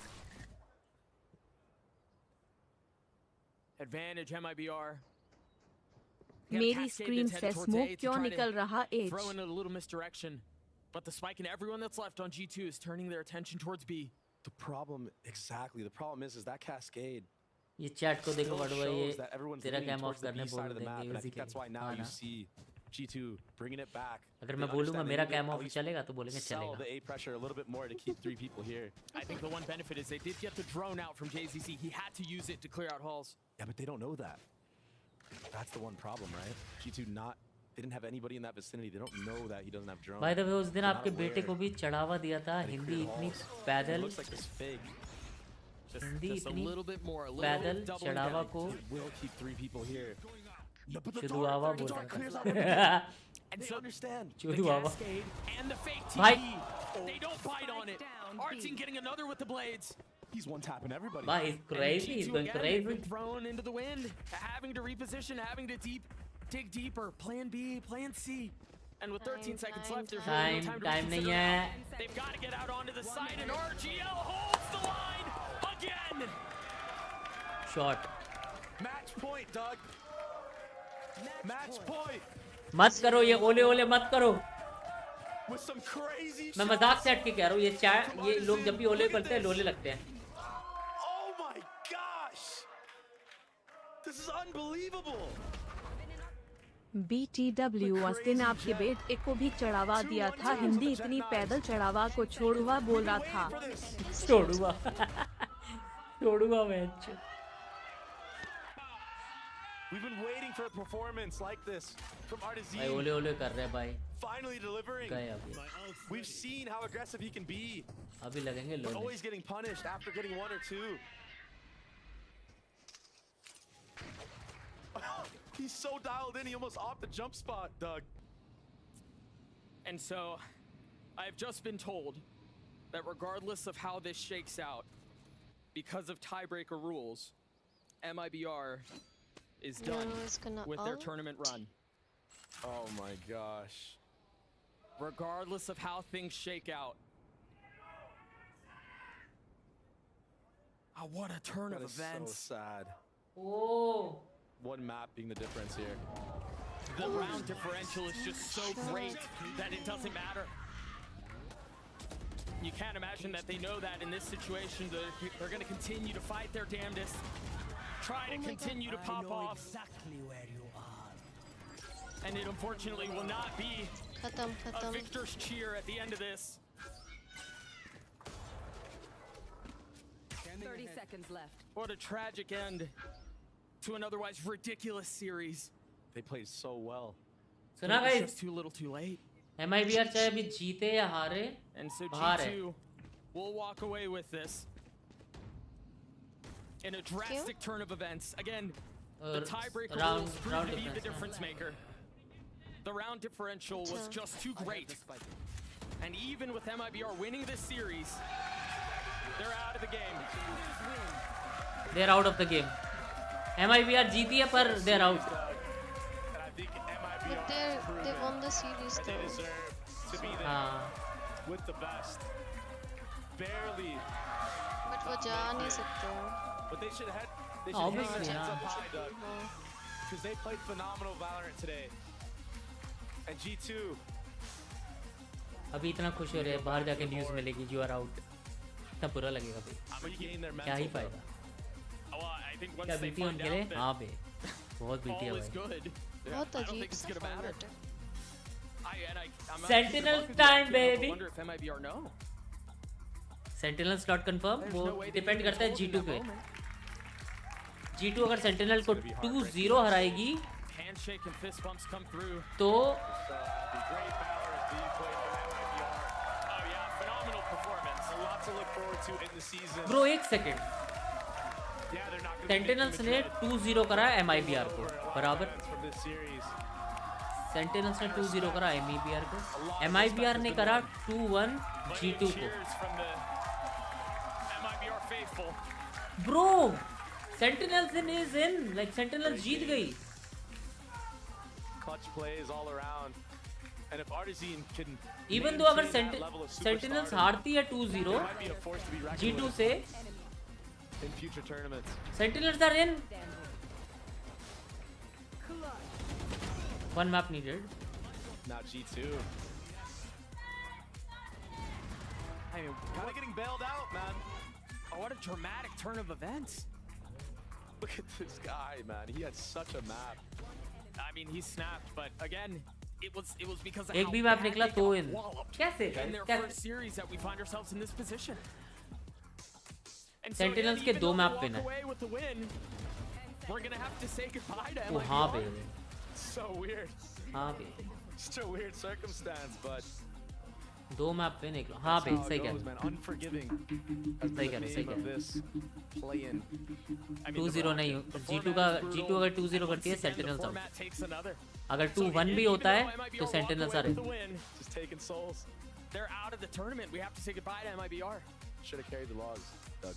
Advantage MIBR. मेरी screen से smoke क्यों निकल रहा है? Throw in a little misdirection. But the spike and everyone that's left on G2 is turning their attention towards B. The problem, exactly. The problem is that cascade. ये chat को देखो बड़वा ये that everyone's तेरा leaning cam off towards the करने B side बोल of the map, देंगे and I उसी think के. that's why now you see G2 bringing it back. अगर They मैं बोलूँगा understand मेरा they need to cam at off least चलेगा तो बोलेंगे sell चलेगा. the A pressure a little bit more to keep 3 people here. I think the one benefit is they did get the drone out from JZC. He had to use it to clear out halls. Yeah, but they don't know that. That's the one problem, right? G2 they didn't have anybody in that vicinity. They don't know that he doesn't have drone. By the way उस दिन आपके बेटे को भी चढ़ावा दिया था हिंदी इतनी पैदल. Looks like this fake. Hindi Just a इतनी little bit more, a little पैदल doubling चढ़ावा down. को Will keep 3 people here. चुदुआवा बोल रहा था. And so understand the चुदुआवा. cascade and the fake भाई. TP. They don't bite on it. Our team getting another with the blades. He's one tapping everybody. Wow, he's crazy. He's going Again, crazy. been thrown into the wind, having to reposition, having to dig deeper. Plan B, plan C. And with 13 seconds left, there's really no time to नहीं reconsider. है. They've got to get out onto the side, and RGL holds the line again. Shot. Match point, Doug. Match point. मत करो ये ओले ओले मत करो. With some crazy मैं मजाक से हट के कह रहा हूँ ये लोग जब भी ओले करते हैं लोले लगते हैं. This is unbelievable. BTW अस्तिन आपके बेटे को भी चढ़ावा दिया था हिंदी इतनी पैदल चढ़ावा को छोड़ुआ बोल रहा था छोड़ुआ छोड़ुआ match We've been waiting for a performance like this from Artisan. भाई ओले ओले कर रहे हैं भाई Finally delivering. गए अभी We've seen how aggressive he can be. अभी लगेंगे But लोग always getting punished after getting one or two. He's so dialed in, he almost off the jump spot, Doug. And so, I've just been told that regardless of how this shakes out, because of tiebreaker rules, MIBR is done with their tournament run. Oh my gosh. Regardless of how things shake out. Oh, what a turn of events. So sad. Oh. One map being the difference here. The round differential is just so great that it doesn't matter. You can't imagine that they know that in this situation they're going to continue to fight their damnedest, try to continue to pop off. Exactly where you are. And it unfortunately will not be a victor's cheer at the end of this. 30 seconds left. What a tragic end to an otherwise ridiculous series. They played so well. So now guys, just too little too late. MIBR चाहे अभी जीते या हारे And so बाहर है G2 will walk away with this in a drastic turn of events. Again, the tiebreaker rules proved to be the difference maker. The round differential was just too great. And even with MIBR winning this series, they're out of the game. They're out of the game. MIBR जीती है पर they're out. But they won the series. They deserve to be there with the best. Barely. But वो जा नहीं सकते. But they should head. They should Obviously, hang their heads up high, Doug. Because they played phenomenal Valorant today. And G2. अभी इतना खुश हो रहे हैं बाहर जाके न्यूज़ मिलेगी you are out. इतना बुरा लगेगा भाई. क्या ही फायदा. क्या बीटी उनके लिए? हाँ बे. बहुत बीटी है भाई. बहुत अजीब सा फॉर्मेट है. Sentinels time baby. I wonder if MIBR know. Sentinels not confirm. वो डिपेंड करता है G2 पे. G2 अगर Sentinel को 2-0 हराएगी Handshake and fist bumps come through. तो Phenomenal performance. A lot to look forward to in the season. Bro एक second. Sentinels ने 2-0 करा MIBR को बराबर. Sentinels ने 2-0 करा MIBR को. MIBR ने करा 2-1 G2 को. Bro, Sentinels is in. Like Sentinels जीत गई. Clutch plays all around. And if Artisan can Even though अगर Sentinels हारती है 2-0 G2 से in future tournaments. Sentinels are in. One map needed. Now G2. I mean, kind of getting bailed out, man. Oh, what a dramatic turn of events. Look at this guy, man. He had such a map. I mean, he snapped, but again, it was because of एक भी map निकला तो in. कैसे? In their first series that we find ourselves in this position. Sentinels के दो map win है. We're gonna have to say goodbye to वो हाँ बे. So weird. हाँ बे. Such a weird circumstance, but दो map win एक. हाँ बे सही कह. Unforgiving. सही कह. 2-0 नहीं. G2 अगर 2-0 करती है Sentinels out. अगर 2-1 भी होता है तो Sentinels are in. Just taking souls. They're out of the tournament. We have to say goodbye to MIBR. Should have carried the logs, Doug.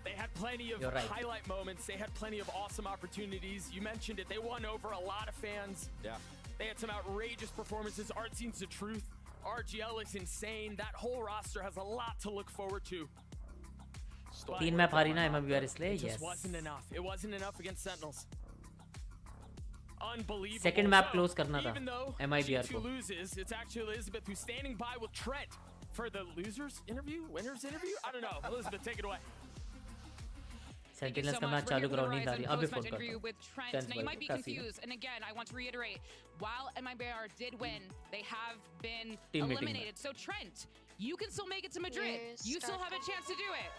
They had plenty of highlight moments. They had plenty of awesome opportunities. You mentioned it. They won over a lot of fans. Yeah. They had some outrageous performances. Artsin's the truth. RGL is insane. That whole roster has a lot to look forward to. 3 map हारी ना MIBR इसलिए. It just wasn't enough. It wasn't enough against Sentinels. Unbelievable. Second map close करना था MIBR को. Loses. It's actually Elizabeth who's standing by with Trent for the losers interview, winners interview. I don't know. Elizabeth, take it away. Sentinels so का much. Match We're चालू here for कराओ the नींद आ रही Ryzen है अभी post-match phone interview करता with Trent. हूँ Now you might be 10 बजे confused, and again, I want to reiterate, while MIBR did win, they have been Team meeting eliminated. So Trent, you can still make it to Madrid. Yes, You still have a start. chance to do it.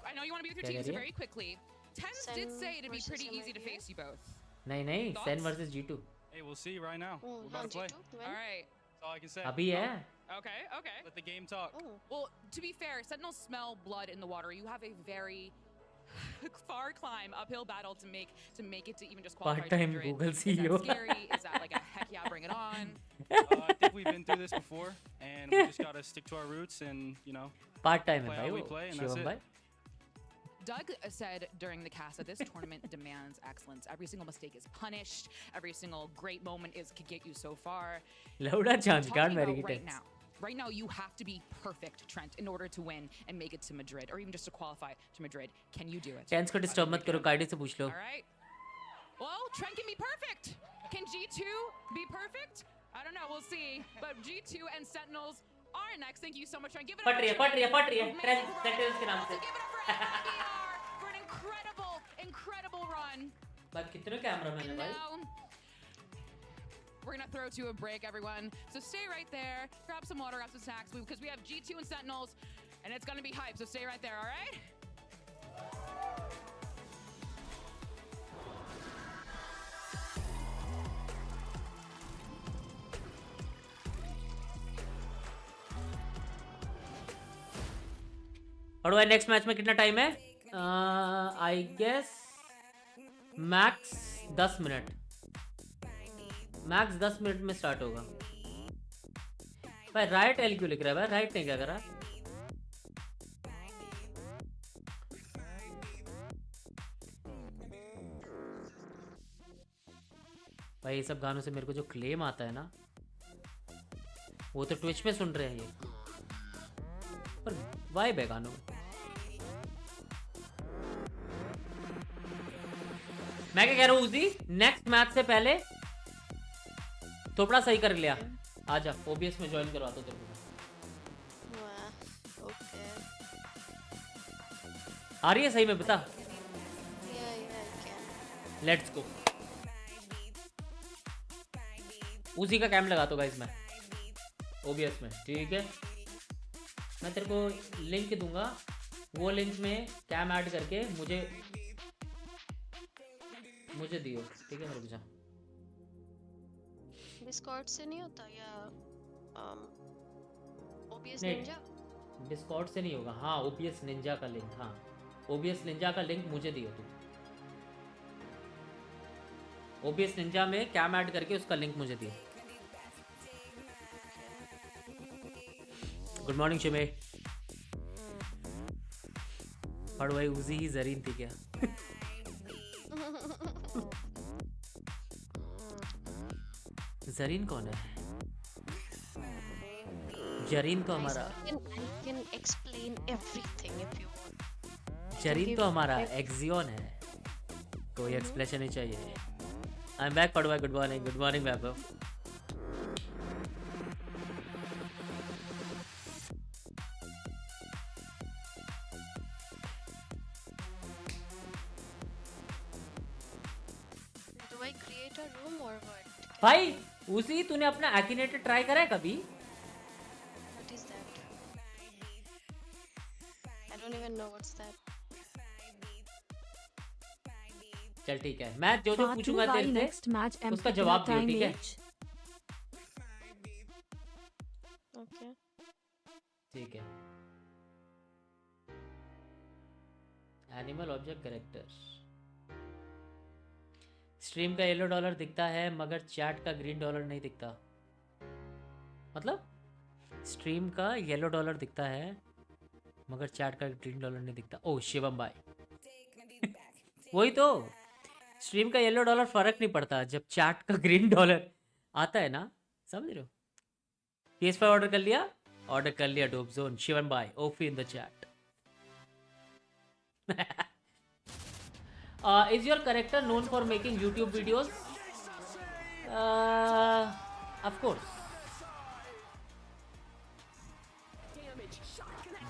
I know you want to be with your क्या team, कह so रही है? very quickly. Tens did say it'd be pretty easy to face you both. नहीं नहीं Thoughts? Sen versus G2 Hey, we'll see right now. Oh, We're about to play. All right. That's all I can say. अभी है Okay, okay. Let the game talk. Well, to be fair, Sentinels smell blood in the water. You have a very far climb, uphill battle to make it to even just qualify. Part-time to Madrid. Google Is CEO. that scary? Is that like a heck yeah, bring it on? I think we've been through this before, and we just gotta stick to our roots and part time है play भाई how वो we play, and that's Shivam it. भाई Doug said during the cast that this tournament demands excellence. Every single mistake is punished. Every single great moment could get you so far. लौड़ा chance Talking card about मेरी की right now, you have to be perfect, Trent, in order to win and make it to Madrid, or even just to qualify to Madrid. Can you do it? टेंस को disturb मत करो काइडी से पूछ लो All right. Well, Trent can be perfect. Can G2 be perfect? I don't know. We'll see. But G2 and Sentinels are next. Thank you so much, Trent. Give it up. पट रही है trend sentinels के नाम से For an incredible run. बात कितने cameraman है भाई Now, we're gonna throw to a break, everyone. So stay right there. Grab some water, grab some snacks, because we have G2 and Sentinels, and it's gonna be hype. So stay right there. All right. और भाई next match में कितना time है I guess max 10 minute max 10 minute में start होगा भाई right L क्यों लिख रहा है भाई राइट ने क्या करा भाई ये सब गानों से मेरे को जो क्लेम आता है ना वो तो ट्विच पे सुन रहे हैं ये पर वाइब है गानों में मैं क्या कह रहा हूँ उसी नेक्स्ट मैच से पहले थोड़ा सही कर लिया आजा ओबीएस में ज्वाइन करवा दो तेरे को ओके आ रही है सही में बता या लेट्स गो उसी का कैम लगा दो गाइस मैं ओबीएस में ठीक है मैं तेरे को लिंक दूंगा वो लिंक में कैम ऐड करके मुझे दियो ठीक है रुक जा डिस्कॉर्ड से नहीं होता या ओबीएस नहीं निंजा डिस्कॉर्ड से नहीं होगा हाँ ओबीएस निंजा का लिंक हाँ ओबीएस निंजा का लिंक मुझे दियो तू ओबीएस निंजा में कैम ऐड करके उसका लिंक मुझे दियो गुड मॉर्निंग शिमे और भाई उसी ही जरीन थी क्या जरीन कौन है जरीन तो हमारा I can explain everything if you want. Zareen तो हमारा एक्सियन है कोई एक्सप्लेनेशन नहीं चाहिए आई एम बैक पढ़वा good morning Vaibhav Do I create a room or what? भाई उसी तूने अपना एक्टिनेटर ट्राई करा है कभी What is that? I don't even know what's that. चल ठीक है मैं जो पूछूंगा तेरे से उसका जवाब दियो ठीक है Okay. ठीक है एनिमल ऑब्जेक्ट कैरेक्टर स्ट्रीम का येलो डॉलर दिखता है मगर चैट का ग्रीन डॉलर नहीं दिखता मतलब स्ट्रीम का येलो डॉलर दिखता है मगर चैट का ग्रीन डॉलर नहीं दिखता ओह शिवम भाई वही तो स्ट्रीम का येलो डॉलर फर्क नहीं पड़ता जब चैट का ग्रीन डॉलर आता है ना समझ रहे हो PS5 ऑर्डर कर लिया डोप जोन शिवम भाई ओफी in the chat is your character known for making YouTube videos? Of course.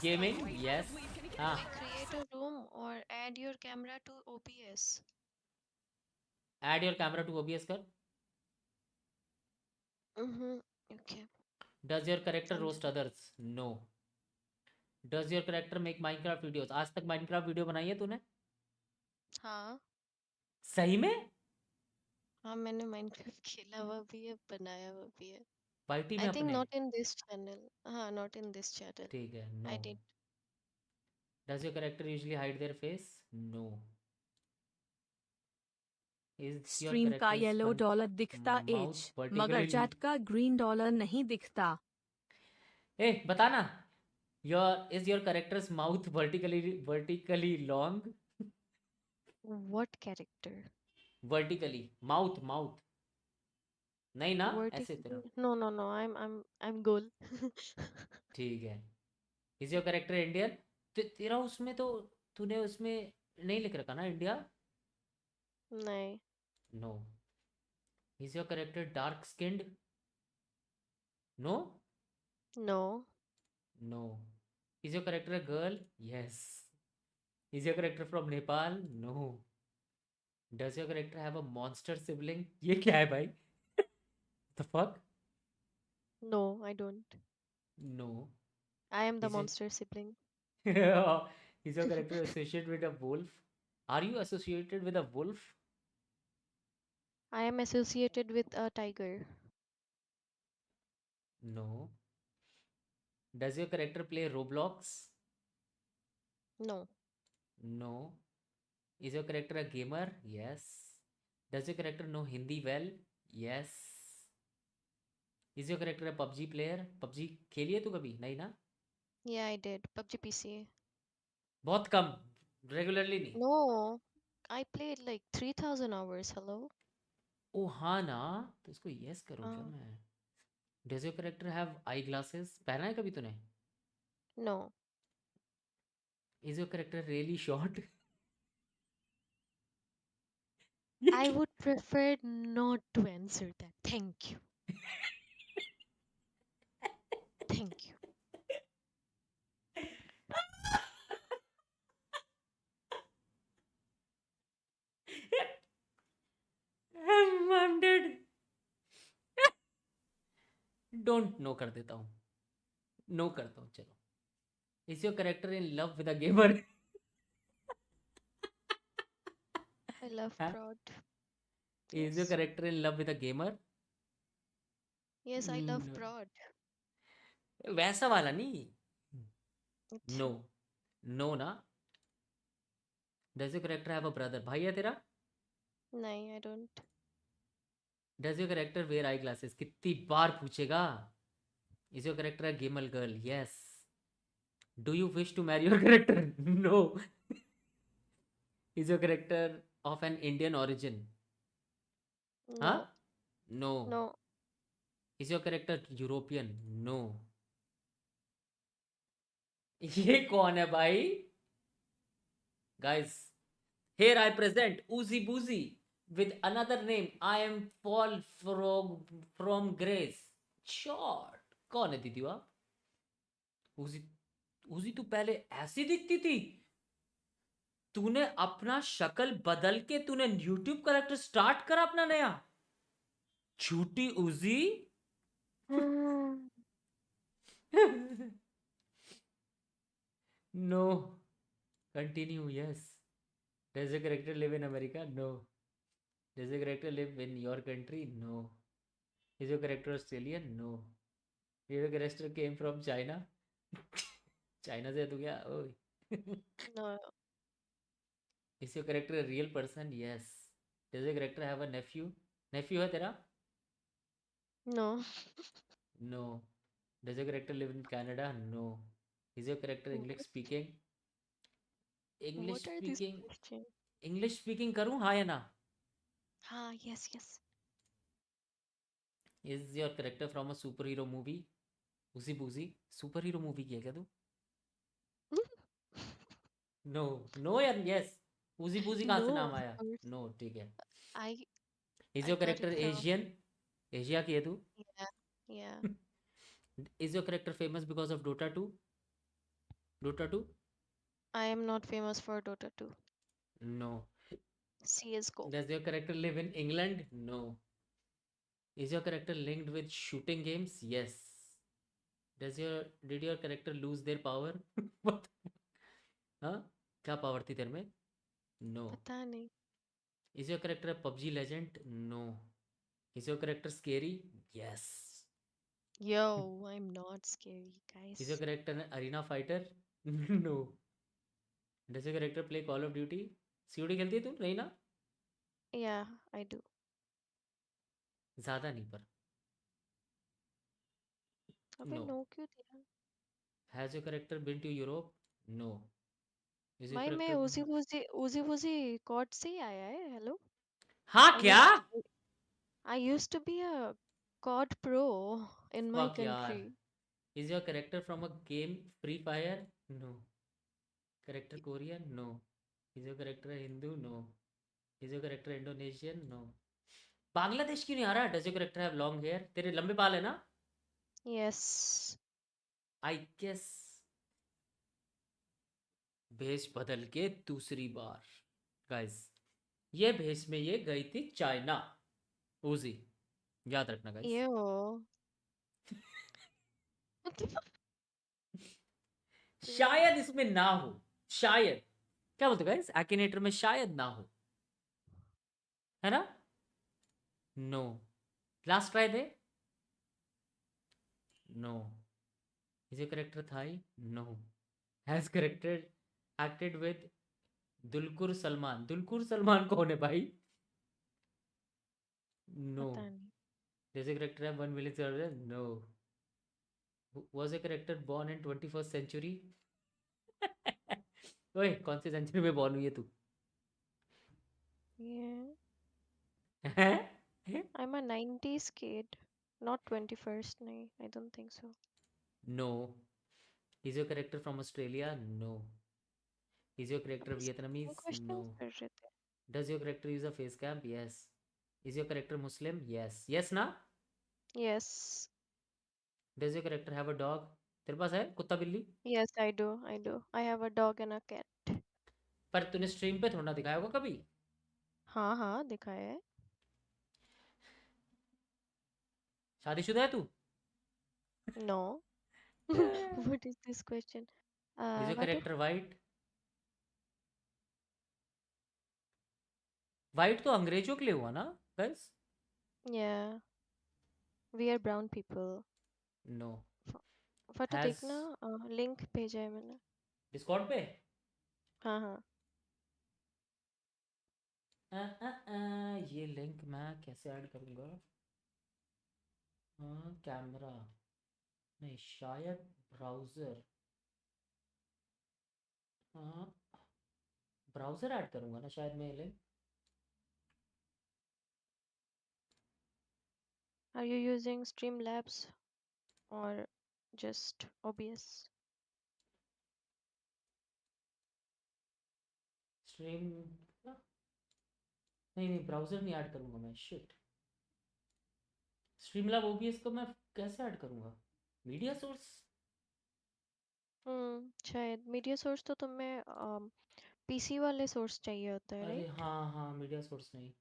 Gaming, yes. Create a camera to OBS. Add your camera to OBS कर. Okay. Does your character roast others? No. Does your character make Minecraft videos? आज तक Minecraft video बनाई है तूने? हाँ. सही में? हाँ मैंने Minecraft खेला हुआ भी है, बनाया हुआ भी है. पार्टी में I think अपने? not in this channel. हाँ, not in this channel. ठीक है. No. I did. Does your character usually hide their face? No. Stream का येलो डॉलर दिखता एज मगर चैट का ग्रीन डॉलर नहीं दिखता. ए बताना. Is your character's mouth vertically long? What character? Vertically. Mouth. नहीं ना? ऐसे तेरा. No. I'm goal. ठीक है. Is your character Indian? तेरा उसमें तो तूने उसमें नहीं लिख रखा ना इंडिया? नहीं. No. Is your character dark skinned? No? No. Is your character a girl? Yes. Is your character from Nepal? No. Does your character have a monster sibling? ये क्या है भाई? The fuck? No, I don't. No. I am the Is it- monster sibling. Is your character associated with a wolf? Are you associated with a wolf? I am associated with a tiger. No. Does your character play Roblox? No. No. Is your character a gamer? Yes. Does your character know Hindi well? Yes. Is your character a PUBG player? PUBG खेली है तू कभी? नहीं ना? Yeah, I did. PUBG PC. बहुत कम. Regularly नहीं. No. I played like 3,000 hours. Hello? ओ हाँ ना. तो इसको yes करूँगा मैं. Does your character have eyeglasses? पहना है कभी तूने? No. Is your character really short? I would prefer not to answer that. Thank you. Thank you. I'm dead. Don't know कर देता हूँ. No करता हूँ चलो. Is your character in love with a gamer? I love prod. Is your character in love with a gamer? Yes, I love No. prod. वैसा वाला नहीं. No. No ना. Does your character have a brother? भाई है तेरा? नहीं, I don't. Does your character wear eyeglasses? कितनी बार पूछेगा? Is your character a gamer girl? Yes. Do you wish to marry your character? No. Is your character of an Indian origin? No. Huh? No. No. Is your character European? No. ये कौन है भाई? Guys, here I present Uzi Boozy with another name. I am Paul from Grace. Short. कौन है दीदी आप? उजी तू पहले ऐसी दिखती थी. तूने अपना शक्ल बदल के तूने YouTube कैरेक्टर स्टार्ट करा अपना नया. झूठी उजी. No. Continue. Yes. Does your character live in America? No. Does your character live in your country? No. Is your character Australian? No. Your character came from China? China से तू क्या? No. Is your character a real person? Yes. Does your character have a nephew? Nephew है तेरा? No. No. Does your character live in Canada? No. Is your character English speaking? English What are these speaking. questions? English speaking करूँ हाँ या ना? हाँ, yes, yes. Is your character from a superhero movie? Uzi Boozy superhero movie किया क्या तू? No. No यार yes. Uzi Boozy कहाँ से No, नाम of आया? course. No ठीक है. I Is your got character it from- Asian? Asia की है तू? Yeah. Is your character famous because of Dota 2? Dota 2? I am not famous for Dota 2. No. CS:GO. Does your character live in England? No. Is your character linked with shooting games? Yes. Did your character lose their power? What? हाँ? क्या power थी तेरे में? No. पता नहीं. Is your character a PUBG legend? No. Is your character scary? Yes. Yo, I'm not scary, guys. Is your character an arena fighter? No. Does your character play Call of Duty? COD खेलती है तू? नहीं ना? Yeah, I do. ज़्यादा नहीं पर. अबे No. no क्यों दिया? Has your character been to Europe? No. Is your भाई मैं character... उजी वुजी कॉड से ही आया है. Hello. हाँ I क्या? used to be a COD pro in my Fuck यार. country. Is your character from a game Free Fire? No. Character Korean? No. Is your character a Hindu? No. Is your character Indonesian? No. Bangladesh क्यों नहीं आ रहा? Does your character have long hair? तेरे लंबे बाल है ना? Yes. I guess. भेष बदल के दूसरी बार. Guys, ये भेष में ये गई थी चाइना. उजी. याद रखना guys. Ew. शायद इसमें ना हो. शायद. क्या बोलते हो guys? Akinator में शायद ना हो. है ना? No. Last try they. No. Is your character Thai? No. Has character acted with दुलकुर Salman? दुलकुर Salman कौन है भाई? No. पता नहीं. Does your character have 1 million subscribers? No. Was your character born in 21st century? ओए कौन सी सेंचुरी में born हुई है तू? Yeah. I'm a 90s kid, not 21st. नहीं, I don't think so. No. Is your character from Australia? No. Is your character Vietnamese? No. Does your character use a face cam? Yes. Is your character Muslim? Yes. Yes ना? Yes. Does your character have a dog? तेरे पास है कुत्ता बिल्ली? Yes, I do. I do. I have a dog and a cat. पर तूने stream पे थोड़ा ना दिखाया होगा कभी? हाँ हाँ दिखाया है. शादीशुदा है तू? No. What is this question? Is your what character white? White तो अंग्रेजों के लिए हुआ ना, guys? Yeah. We are brown people. No. फट Has- देखना लिंक भेजा है मैंने. Discord पे? हाँ हाँ. ये लिंक मैं कैसे ऐड करूँगा? कैमरा नहीं, शायद ब्राउज़र. ब्राउज़र ऐड करूँगा ना शायद मैं ये link. Are you using Streamlabs or just OBS? Stream नहीं ब्राउज़र नहीं ऐड करूँगा मैं. शिट. स्ट्रीमलैब ओबीएस को मैं कैसे ऐड करूँगा? Media source? शायद मीडिया सोर्स तो तुम्हें पीसी वाले सोर्स चाहिए होता है, अरे राइट? हाँ हाँ मीडिया सोर्स नहीं.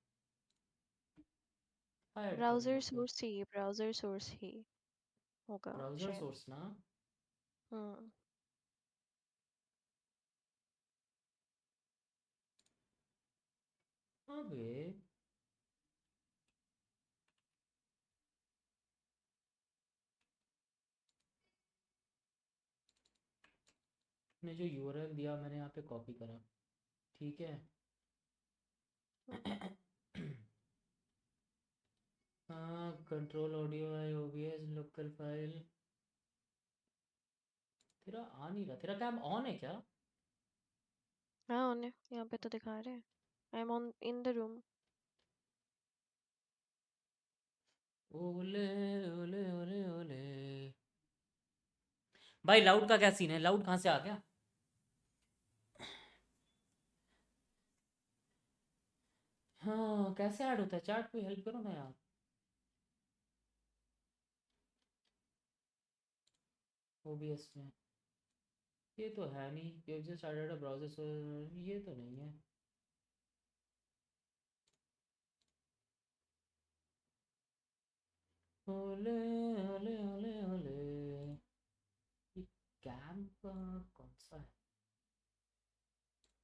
ब्राउज़र सोर्स ही, ब्राउज़र सोर्स ही होगा ब्राउज़र शायद. सोर्स ना. हम्म. अबे ने जो यूआरएल दिया मैंने यहाँ पे कॉपी करा. ठीक है. हाँ कंट्रोल ऑडियो है ओबीएस लोकल फाइल. तेरा आ नहीं रहा. तेरा कैम ऑन है क्या? हाँ उन्हें यहाँ पे तो दिखा रहे हैं. I am on in the room. ओले ओले ओले ओले. भाई लाउड का क्या सीन है? लाउड कहाँ से आ गया? हाँ कैसे ऐड होता है? चैट पे हेल्प करो ना यार. ओबीएस में ये तो है नहीं. You just added a browser, ये तो नहीं है. ओले ओले ओले ओले। ये कैम कौन सा है?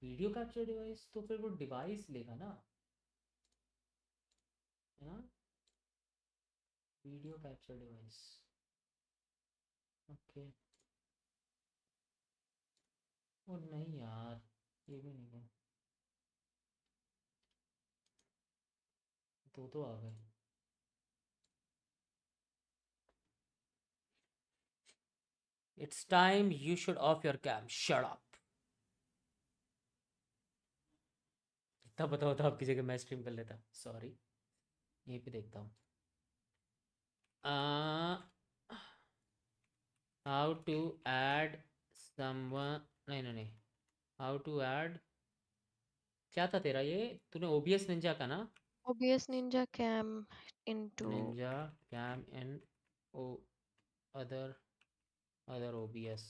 वीडियो कैप्चर डिवाइस तो फिर वो डिवाइस लेगा ना, है ना? Video capture device, okay. Oh नहीं यार, ये भी नहीं है। दो आ गए। It's time you should off your cam. Shut up. इतना बताओ तो आपकी जगह मैं स्ट्रीम कर लेता। सॉरी, यहीं पे देखता हूँ। How to add someone? नहीं। How to add? क्या था तेरा ये? तूने OBS Ninja का ना? OBS Ninja cam into Ninja cam in other OBS.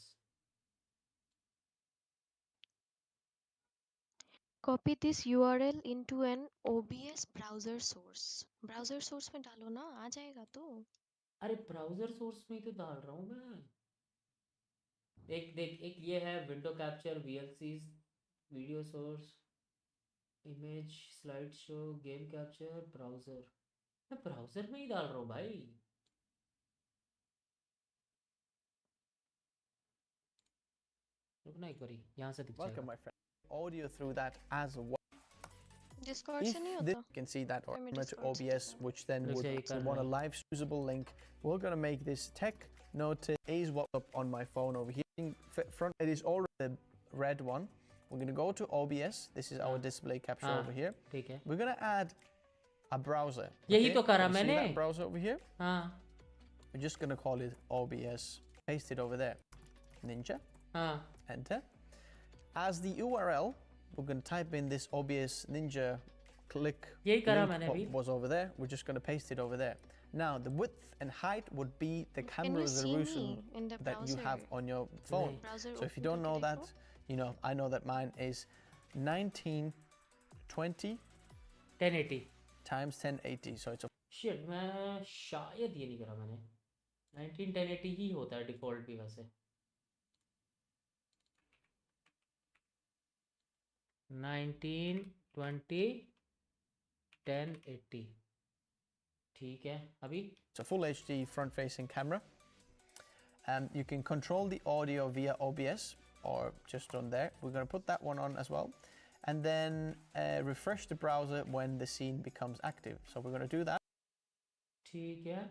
copy this URL into an OBS browser source. Browser source में डालो ना, आ जाएगा तो। अरे ब्राउजर सोर्स में ही तो डाल रहा हूँ मैं। देख एक ये है window capture, VLCs, video source, image slide show, game capture, browser. मैं ब्राउजर में ही डाल रहा हूँ भाई। रुकना एक बारी, यहाँ से दिख Welcome, जाएगा। my friend. Audio through that as well. Discord If से नहीं this होता? you can see that or image Discord से OBS, which then रुक would जा, ये कर want a रहा है। live usable link. We're gonna make this tech noted is what up on my phone over here. In front, it is already the red one. We're gonna go to OBS. This is our display capture over here. ठीक है। We're gonna add a browser. यही okay? तो करा Can you see मैंने। that browser over here? हाँ। We're just gonna call it OBS. Paste it over there. Ninja. हाँ। Enter. As the URL, we're gonna type in this OBS Ninja. Click यही करा link मैंने what अभी। was over there. We're just going to paste it over there. Now the width and height would be the Can camera you see resolution me in the that you have browser? on your phone. Browser So if you open don't know करके that, you know, I know that mine is 1920 1080 times 1080. So it's a shit, मैं शायद ये नहीं करा मैंने। 191080 ही होता है default भी वैसे। 1920 1080 ठीक है। अभी It's a full HD front-facing camera. You can control the audio via OBS or just on there. We're going to put that one on as well. And then refresh the browser when the scene becomes active. So we're going to do that. ठीक है।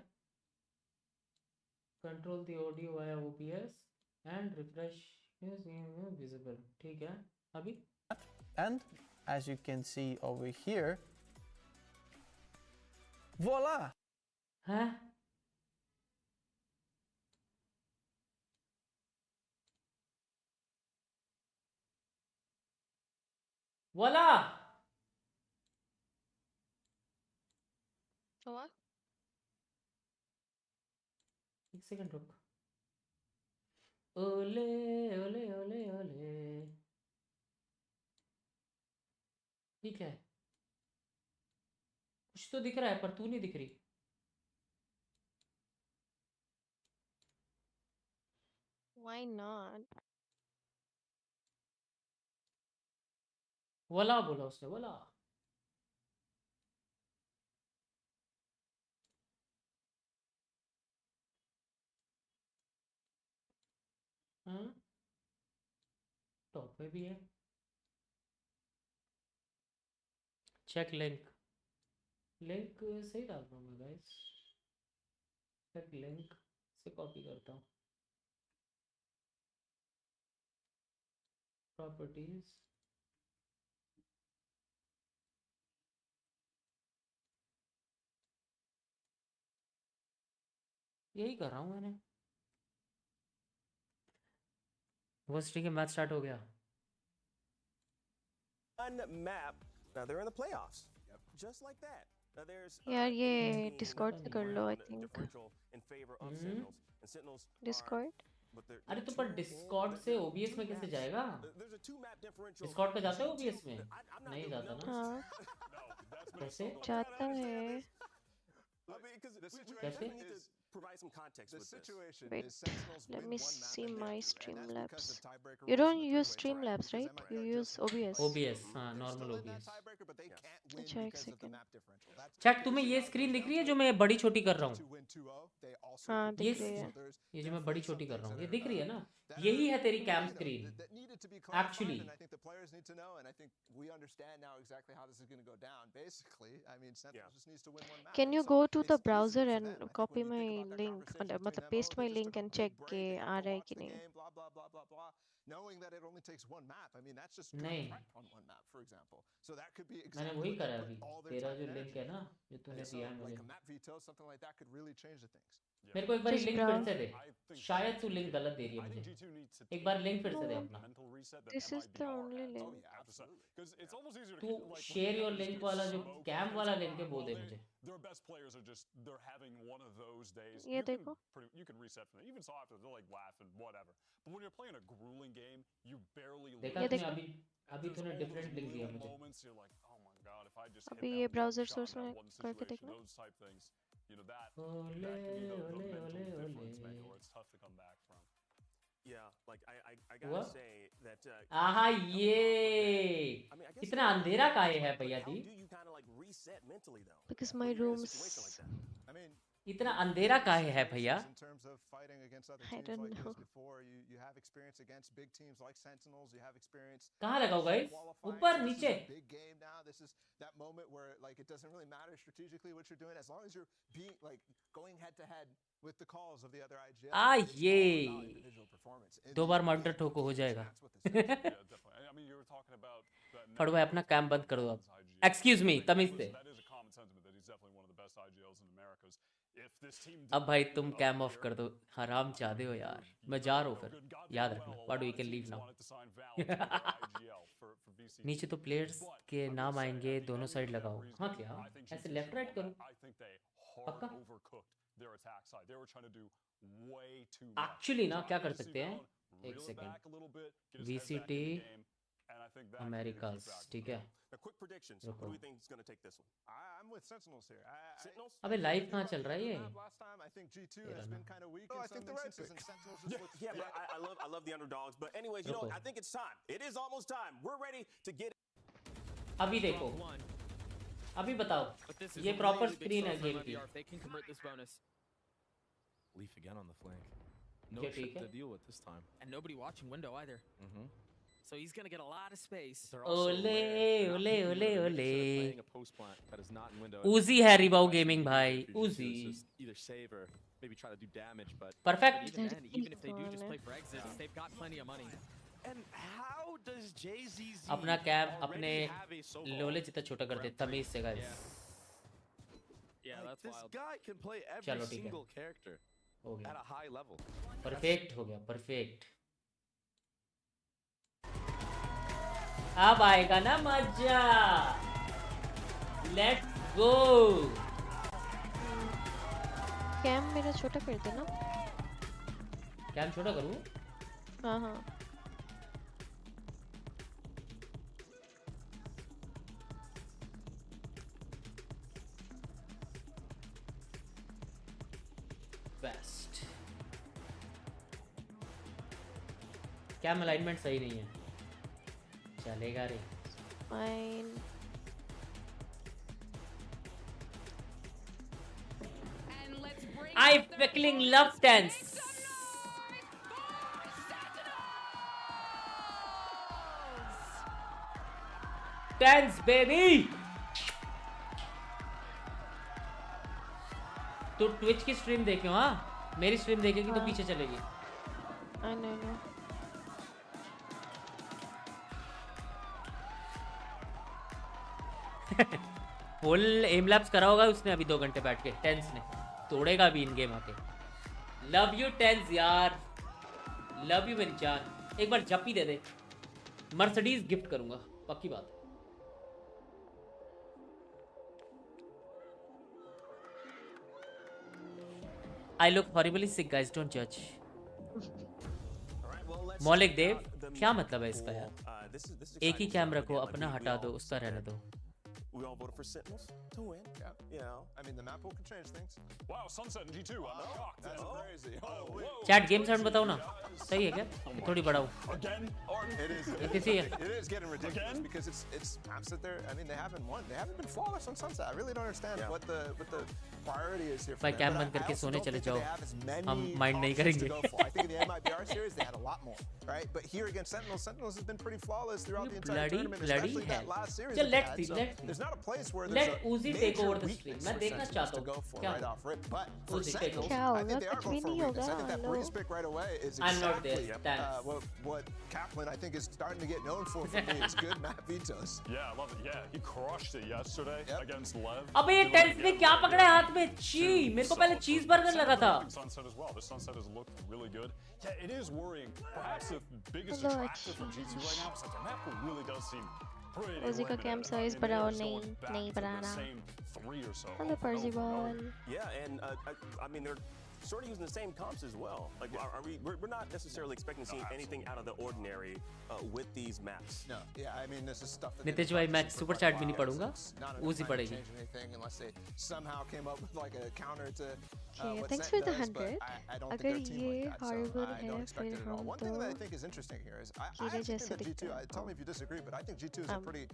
Control the audio via OBS and refresh is visible। ठीक है। अभी And as you can see over here, voila! हाँ? voila! हुआ? एक second रुक। ओले ओले ओले ओले। ठीक है, कुछ तो दिख रहा है पर तू नहीं दिख रही। Why not? वला बोला उसने, वला। हाँ, टॉप में भी है। चेक लिंक सही डाल रहा हूँ मैं गाइस। चेक लिंक से कॉपी करता हूँ। प्रॉपर्टीज, यही कर रहा हूँ मैंने। बस ठीक है, मैच स्टार्ट हो गया। One map. Now they're in the playoffs. Just like that. Now there's यार ये Discord से कर लो I think. differential in favor of Sentinels. And Sentinels Discord? अरे तो पर डिस्कॉर्ड से OBS में कैसे जाएगा? डिस्कॉर्ड पे जाता है OBS में? नहीं जाता ना? हाँ। कैसे? जाता है। because the कैसे? situation is provide some context with this. Wait, Is Sentinels let win me one map see and my get through, and that's because Streamlabs. of tiebreaker You rules don't in the use three-way tie. Streamlabs, Because right? MIBR You use just OBS. OBS हाँ they're normal still in that OBS tiebreaker, but they can't win अच्छा एक because of the second map differential. That's chat तुम्हें ये screen दिख रही है जो मैं बड़ी छोटी कर रहा हूँ to win 2-0. They also हाँ compete, दिख ये रही है so there's ये जो मैं बड़ी छोटी कर रहा हूँ ये दिख रही है ना that यही are, है तेरी cam you know, screen that needed to be clarified, actually and I think the players need to know, and I think we understand now exactly how this is going to go down. Basically, I mean, Sentinels just needs to win one map. Can and you so go to it's the easy browser for and them. I think copy when you my think about that link conversation मतलब between paste MO, my they just link took and a check big के break and uh didn't रहा go है watch कि the नहीं game, blah blah blah blah blah, knowing that it only takes one map. I mean, that's just good नहीं prep on one map, for example. So that could be मैंने exactly वही what करा they अभी put all their तेरा time जो and link energy है ना into. जो तूने And so, दिया है like मुझे a map veto, something like that could really change the things. मेरे को एक बार Just लिंक फिर से दे I think शायद तू लिंक गलत दे रही है I think मुझे G2 needs to एक बार लिंक फिर No, से दे अपना mental reset that this is the MIBR only had. link. Yeah, absolutely. Because it's almost easier to तू like share your when link get वाला जो smoked कैम and वाला things link है वो well, दे मुझे their best players are just they're having one of those days. ये You can देखो you can reset from it. Even so after they're like laughing, whatever. But when you're playing a grueling game, you barely देखा ये तूने देखो अभी अभी there's तूने all those different link दिया little मुझे moments you're like, oh my god, if I just hit अभी that ये one browser shot source in में that one करके situation, देखना those type things, you know that ओले that can be the ओले mental ओले difference ओले maker where it's tough to come back from. Yeah, like I हुआ gotta say that. आहा ये I mean, I guess इतना अंधेरा काहे है but भैया how the do you kind of like reset mentally though? because when my you're in a room's situation like that? I mean, इतना अंधेरा काहे है भैया in terms of fighting against other I teams don't like know. this before, you have experience against big teams like Sentinels. You have experience. कहाँ लगाओ guys qualifying. ऊपर So this नीचे is a big game now. This is that moment where like it doesn't really matter strategically what you're doing as long as you're being like going head to head with the calls of the other IGL. Ah It's all ये about individual performance. In दो these बार big murder games, ठोको हो जाएगा that's what this is. Yeah, definitely. I mean, you were talking about that. फड़ो भाई अपना काम बंद कर दो आप एक्सक्यूज मी तमीज से That is a common sentiment that he's definitely one of the best IGLs in Americas. If this team अब भाई तुम कैम ऑफ कर दो हराम चाहते हो यार मैं जा रहा हूँ फिर याद रखना वाडू यू कैन लीव नाउ नीचे तो प्लेयर्स के नाम आएंगे दोनों साइड लगाओ हाँ क्या ऐसे लेफ्ट राइट करो पक्का their attack side. They were trying to do way too much. Actually ना क्या कर सकते हैं एक Reel it second back a little bit, get his head back VCT in the game, and I think that could be America's the ठीक है Now, quick predictions. Who do we think is going to take this one? I'm with Sentinels here. Sentinels? अबे live कहाँ चल रहा है ये Last time, I think G2 तेरा has ना been kind of weak Oh, in I think some the instances, right and Sentinels just looks. Yeah, but I love the underdogs. But anyways, you know, I think it's time. It is almost time. We're ready to get. अभी देखो अभी बताओ ये proper screen है game की They can convert this bonus. Leaf again on the flank. No Okay, shit ठीक है to deal with this time. And nobody watching window either. So he's going to get a lot of space. They're also ओले aware that ओले G2 ओले are ओले playing a post plant that is not in window. उजी है रिवाउ gaming भाई If you उजी choose to either save or maybe try to do damage, but But perfect even then, even if they do just play for exits, they've got plenty of money. and how does JZZ अपना cap अपने already have a solo? लोले जितना छोटा कर दे तमीज से guys Yeah, Like, that's this wild. guy can play every चलो ठीक है single character हो at गया a high level. परफेक्ट हो गया परफेक्ट अब आएगा ना मजा लेट्स गो कैम मेरा छोटा कर देना कैम छोटा करूँ हाँ हाँ बेस्ट कैम अलाइनमेंट सही नहीं है चलेगा रे fine I fucking love dance. Dance baby. तो ट्विच की स्ट्रीम देखियो हाँ मेरी स्ट्रीम देखेगी तो पीछे चलेगी I know. Full M laps करा होगा उसने अभी 2 घंटे बैठ के टेंस ने तोड़ेगा भी इन गेम आके लव यू टेंस यार लव यू मेरी जान एक बार जपी दे दे मर्सिडीज गिफ्ट करूंगा पक्की बात है I look horribly sick guys don't judge मौलिक देव क्या मतलब है इसका यार एक ही कैम रखो अपना हटा दो उसका रहने दो we all voted for Sentinels to win. Yeah. You know, I mean, the map pool can change things. Wow, Sunset and G2. I'm shocked. That's crazy. Oh, wait. Chat game sound बताओ ना सही है क्या थोड़ी बढ़ाओ Again? It is getting ridiculous because it's maps that they're. I mean, they haven't won. They haven't been flawless on Sunset. I really don't understand what the priority is here. भाई cam बंद करके सोने चले जाओ हम mind नहीं करेंगे I think in the MIBR series they had a lot more, right? But here against Sentinels has been pretty flawless throughout the entire tournament, especially that last series. let's see. There's not a place where there's a Uzi take over the stream. weakness मैं for देखना Sentinels चाहता to go हूँ for क्या right off rip. But for Uzi take Sentinels, over. I think they are going for a weakness. I think that breeze pick right away is I'm not there. exactly what Kaplan I think is starting to get known for me. It's good map vetoes. Yeah, I love it. Yeah, he crushed it yesterday against Lev. अबे ये tense ने क्या पकड़ा है हाथ में ची मेरे को पहले चीज बर्गर लगा था Sunset as well. This Sunset has looked really good. Yeah, it is worrying. Perhaps the biggest attractor for G2 right now is that the map really does seem pretty Uzi का cam size बड़ा और नहीं बढ़ाना. Hello Parzival. Yeah, and I mean they're sort of using the same comps as well. Like, we're not necessarily expecting to see anything out of the ordinary with these maps. No, yeah, I mean this is stuff that Nitesh भाई मैं super chat भी नहीं पढ़ूंगा उसी पढ़ेगी unless they somehow came up with like a counter to Okay, thanks for the 100. अगर ये horrible है फिर हम One thing that I think is interesting here is I actually think that G2, tell me if you disagree, but I think G2 is a pretty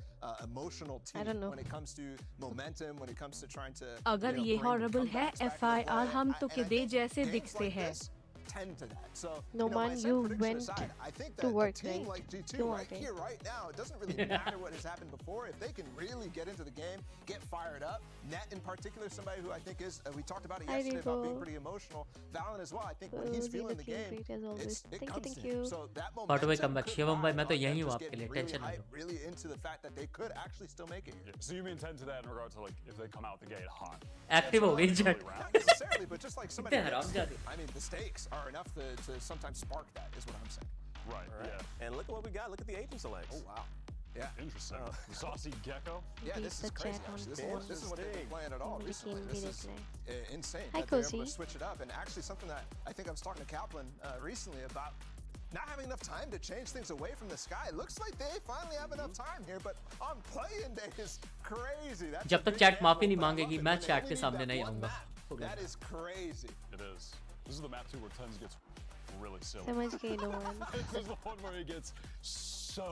emotional team when it comes to momentum, when it comes to trying to अगर ये horrible है FIR हम तो के दे जैसे दिखते हैं tend to that. So, no man, you went aside, I think that to work, a team right? like G2 right here, right now, it doesn't really matter what has happened before. If they can really get into the game, get fired up, Net in particular, somebody who I think is, we talked about it yesterday about being pretty emotional. Valen as well, I think when he's feeling the game, it comes to him. So that momentum come back. Shivam bhai, मैं तो यहीं हूँ आपके लिए, tension नहीं लो. Really into the fact that they could actually still make it here. So you mean tend to that in regard to like if they come out the gate hot? Active हो गई chat. Not necessarily, but just like somebody. I mean, the stakes are enough to sometimes spark that, is what I'm saying. Right, yeah. And look at what we got. Look at the agent selects. Oh, wow. Yeah. Interesting. Saucy Gecko? Yeah, this is crazy, actually. This is what they've been playing at all recently. This is insane. Hi, that they're able Cozy. to switch it up. And actually something that I think I was talking to Kaplan recently about not having enough time to change things away from the sky. It looks like they finally have enough time here, but on play-in day is crazy. That's जब तक chat माफी नहीं मांगेगी मैं chat के सामने नहीं आऊँगा. That is crazy. It is. This is the map too where Tens gets really silly. समझ गए लोग. This is the one where he gets so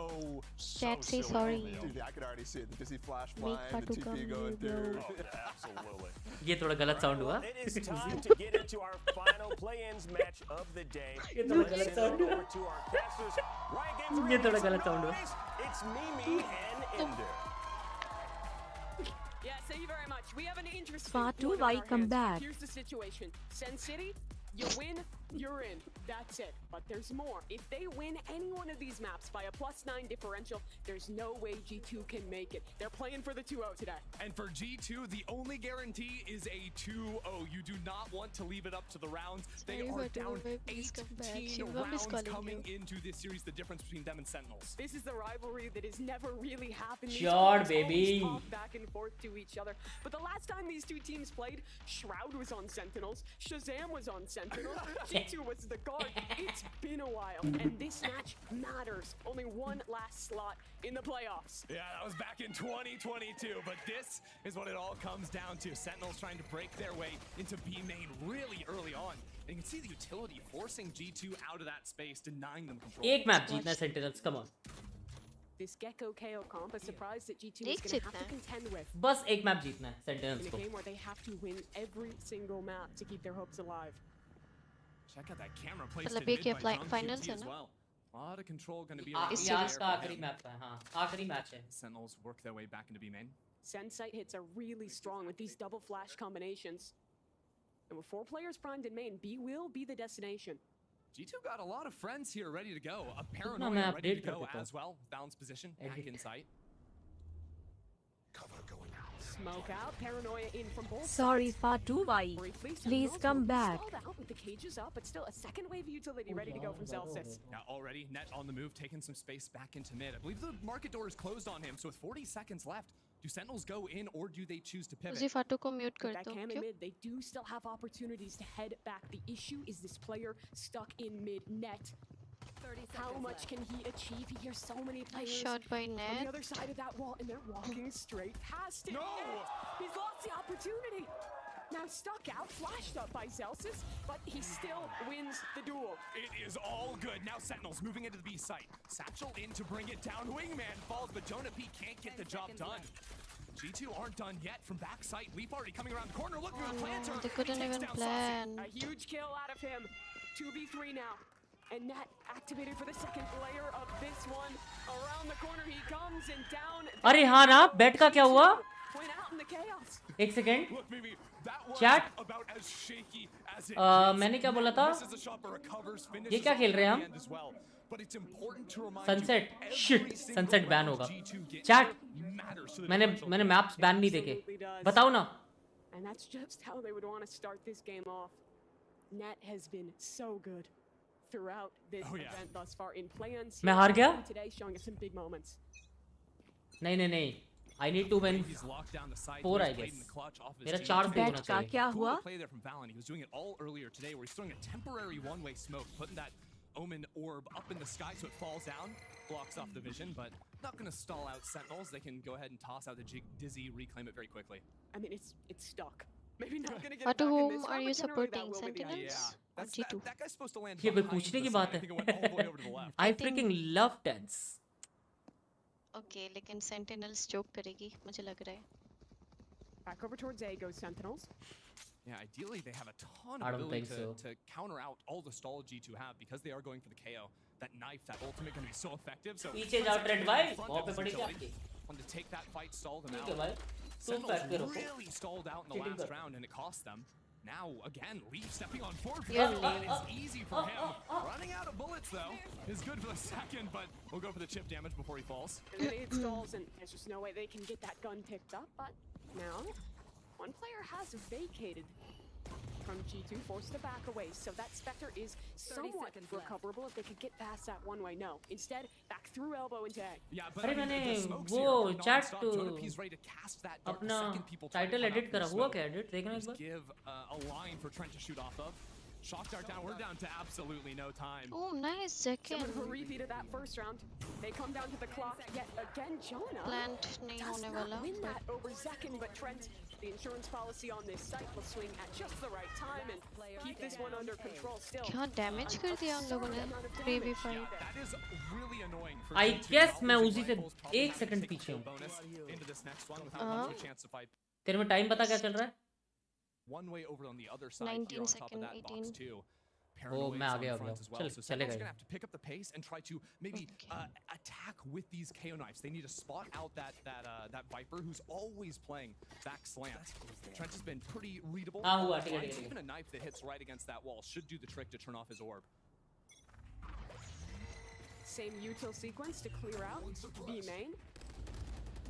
Chat say silly sorry. on the Dude, I could already see it. The busy flash Make flying, the Patu TP come going here, through. Oh, yeah, absolutely. ये थोड़ा गलत sound हुआ. It is time to get into our final play-ins match of the day. ये थोड़ा गलत sound हुआ. Over to our casters. Riot Games. ये थोड़ा गलत साउंड हुआ. It's Mimi and Ender. Yeah, thank you very much. We have an interesting Fatu, one on why our come hands. back? Here's the situation. Sen City, you win, you're in. That's it. But there's more. If they win any one of these maps by a +9 differential, there's no way G2 can make it. They're playing for the 2-0 today. And for G2, the only guarantee is a 2-0. You do not want to leave it up to the rounds. They are down 18 rounds coming into this series, the difference between them and Sentinels. This is the rivalry that has never really happened. These Sure, teams always baby. talk back and forth to each other. But the last time these two teams played, Shroud was on Sentinels, Shazam was on Sentinels, G2 was the guard. It's been a while, and this match matters. Only one last slot in the playoffs. Yeah, that was back in 2022, but this is what it all comes down to. Sentinels trying to break their way into B main really early on. And you can see the utility forcing G2 out of that space, denying them control. एक map जीतना है Sentinels, come on. This Gecko KO comp, a surprise that G2 is going to have to contend with. बस एक map जीतना है Sentinels In a को. game where they have to win every single map to keep their hopes alive. Check out that camera placed मतलब in ये क्या mid by Drunk finals GT है as ना? well. A lot of control going to be आज around आज there का for आखिरी him. Map है हाँ आखिरी मैच है. Sentinels work their way back into B main. Sensite hits are really strong with these double flash combinations. And with 4 players primed in main, B will be the destination. G2 got a lot of friends here ready to go. A मैं Paranoia ready to update go कर देता as well. Balanced position, back in sight. Cover going out. Smoke out, Paranoia in from both Sorry sides. Fatu, why? Briefly, Please Sentinels come will be back. stalled out with the cages up, but still a second wave utility ready to go from Celsius. Yeah, already Net on the move, taking some space back into mid. I believe the market door is closed on him, so with 40 seconds left, do Sentinels go in or do they choose to pivot? उसी फाटू को mute कर That दो. cam in क्यों? mid, they do still have opportunities to head back. The issue is this player stuck in mid net. How much can he achieve? He hears so many players Shot by on net. the other side of that wall, and they're walking straight past it. No! He's lost the opportunity. Now stuck out, flashed up by Celsius, but he still wins the duel. It is all good. Now Sentinels moving into the B site. Satchel in to bring it down. Wingman falls, but Jonah P can't get the job done. G2 aren't done yet from back site. Leaf already coming around the corner, looking for the planter. They couldn't even plan. A huge kill out of him. 2v3 now. And Nat activated for the second layer of this one. Around the corner he comes and down. अरे हाँ ना बेट का क्या हुआ? Went out in the chaos. एक second. Look, baby, that was Chat. about as shaky as it मैंने क्या बोला था? ये क्या खेल रहे हैं हम? सनसेट. शिट. सनसेट बैन होगा. चैट. मैंने मैप्स बैन नहीं देखे. बताओ ना. And that's just how they would want to start this game off. Net has been so good throughout this event thus far in plans. मैं हार गया? Today showing us some big moments. नहीं. I need to win 4, I guess. मेरा 4 पे होना चाहिए. क्या हुआ? Play there from Valen. He was doing it all earlier today, where he's throwing a temporary one-way smoke, putting that Omen orb up in the sky so it falls down, blocks off the vision, but not going to stall out Sentinels. They can go ahead and toss out the Dizzy, reclaim it very quickly. I mean, it's stuck. Maybe not going to get But back in whom this are one, you but generally supporting? that will be done. Sentinels or G2? That guy's supposed to land ये कोई behind पूछने की the बात site. I think it went all the way over to the left. I freaking love tents. Okay, लेकिन Sentinels choke करेगी मुझे लग रहा है. Back over towards A goes Sentinels. Yeah, ideally they have a ton I of don't ability think so. to counter out all the stall G2 have because they are going for the KO. That knife, that ultimate going to be so effective. So पीछे जाओ trade भाई. वहाँ पे पड़ी क्या आपकी? wanted to take that fight, stall them ठीक है out. भाई. Sentinels really stalled out in the last round and it cost them. Now again, Leaf stepping on forward. It's easy for him. Running out of bullets though is good for the second, but we'll go for the chip damage before he falls. And then it stalls, and there's just no way they can get that gun picked up. But now, one player has vacated from G2, forced to back away. So that Spectre is somewhat recoverable if they could get past that one way. No, instead, back through elbow into A. Yeah, but अरे मैंने वो chat अपना title edit करा हुआ क्या edit देखना एक बार. Give a line for Trent to shoot off of. Shock dart down. We're down to absolutely no time. Oh, nice second. Someone who repeated that first round. They come down to the clock yet again. Jonah Plant नहीं होने वाला. win that over second, but Trent, the insurance policy on this site will swing at just the right time and keep this one under control still. क्या damage कर दिया उन लोगों ने 3v5. That is really annoying for I guess मैं उसी से 1 second पीछे हूँ. into this next one without much of a chance to fight. तेरे में टाइम पता क्या चल रहा है? One way over on the other side 19 here on top of second, that 18. box too. Oh, मैं आ गया as well. चल So चलेगा Sentinels ये. gonna have to pick up the pace and try to maybe attack with these KO knives. They need to spot out that Viper who's always playing back slant. Trent has been pretty readable. हुआ, ठीक है. Even a knife that hits right against that wall should do the trick to turn off his orb. Same util sequence to clear out B main.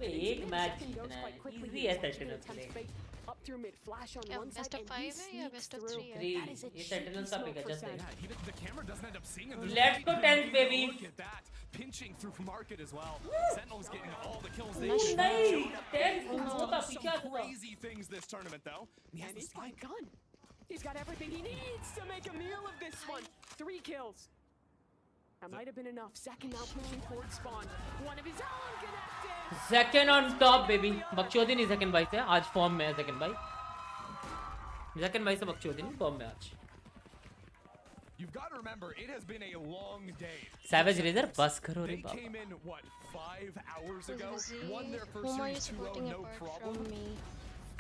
एक match जीतना है. Easy है Sentinels के लिए. Up through mid flash on one side best of and 5 he है या sneaks best of through. 3 है? That is a ये Sentinels का pick है just percent. देख. Even the camera doesn't end up seeing him. Let's go tens baby. Look at that. Pinching through from Market as well. Sentinels getting all the kills they नहीं tens Some होता पीछे आता. crazy things this tournament though. And And he's got a gun. He's got everything he needs to make a meal of this one. 3 kills. That might have been enough. Second now pushing towards spawn. One of his own connected. Second on top baby. बकचोदी नहीं second भाई से. आज form में है second भाई. second भाई से बकचोदी नहीं फॉर्म में आज. You've got to remember, it has been a long day. Savage Razor बस करो रे They Baba. came in what 5 hours ago, Busy. won their Whom first are you series 2-0, supporting no apart problem. from me?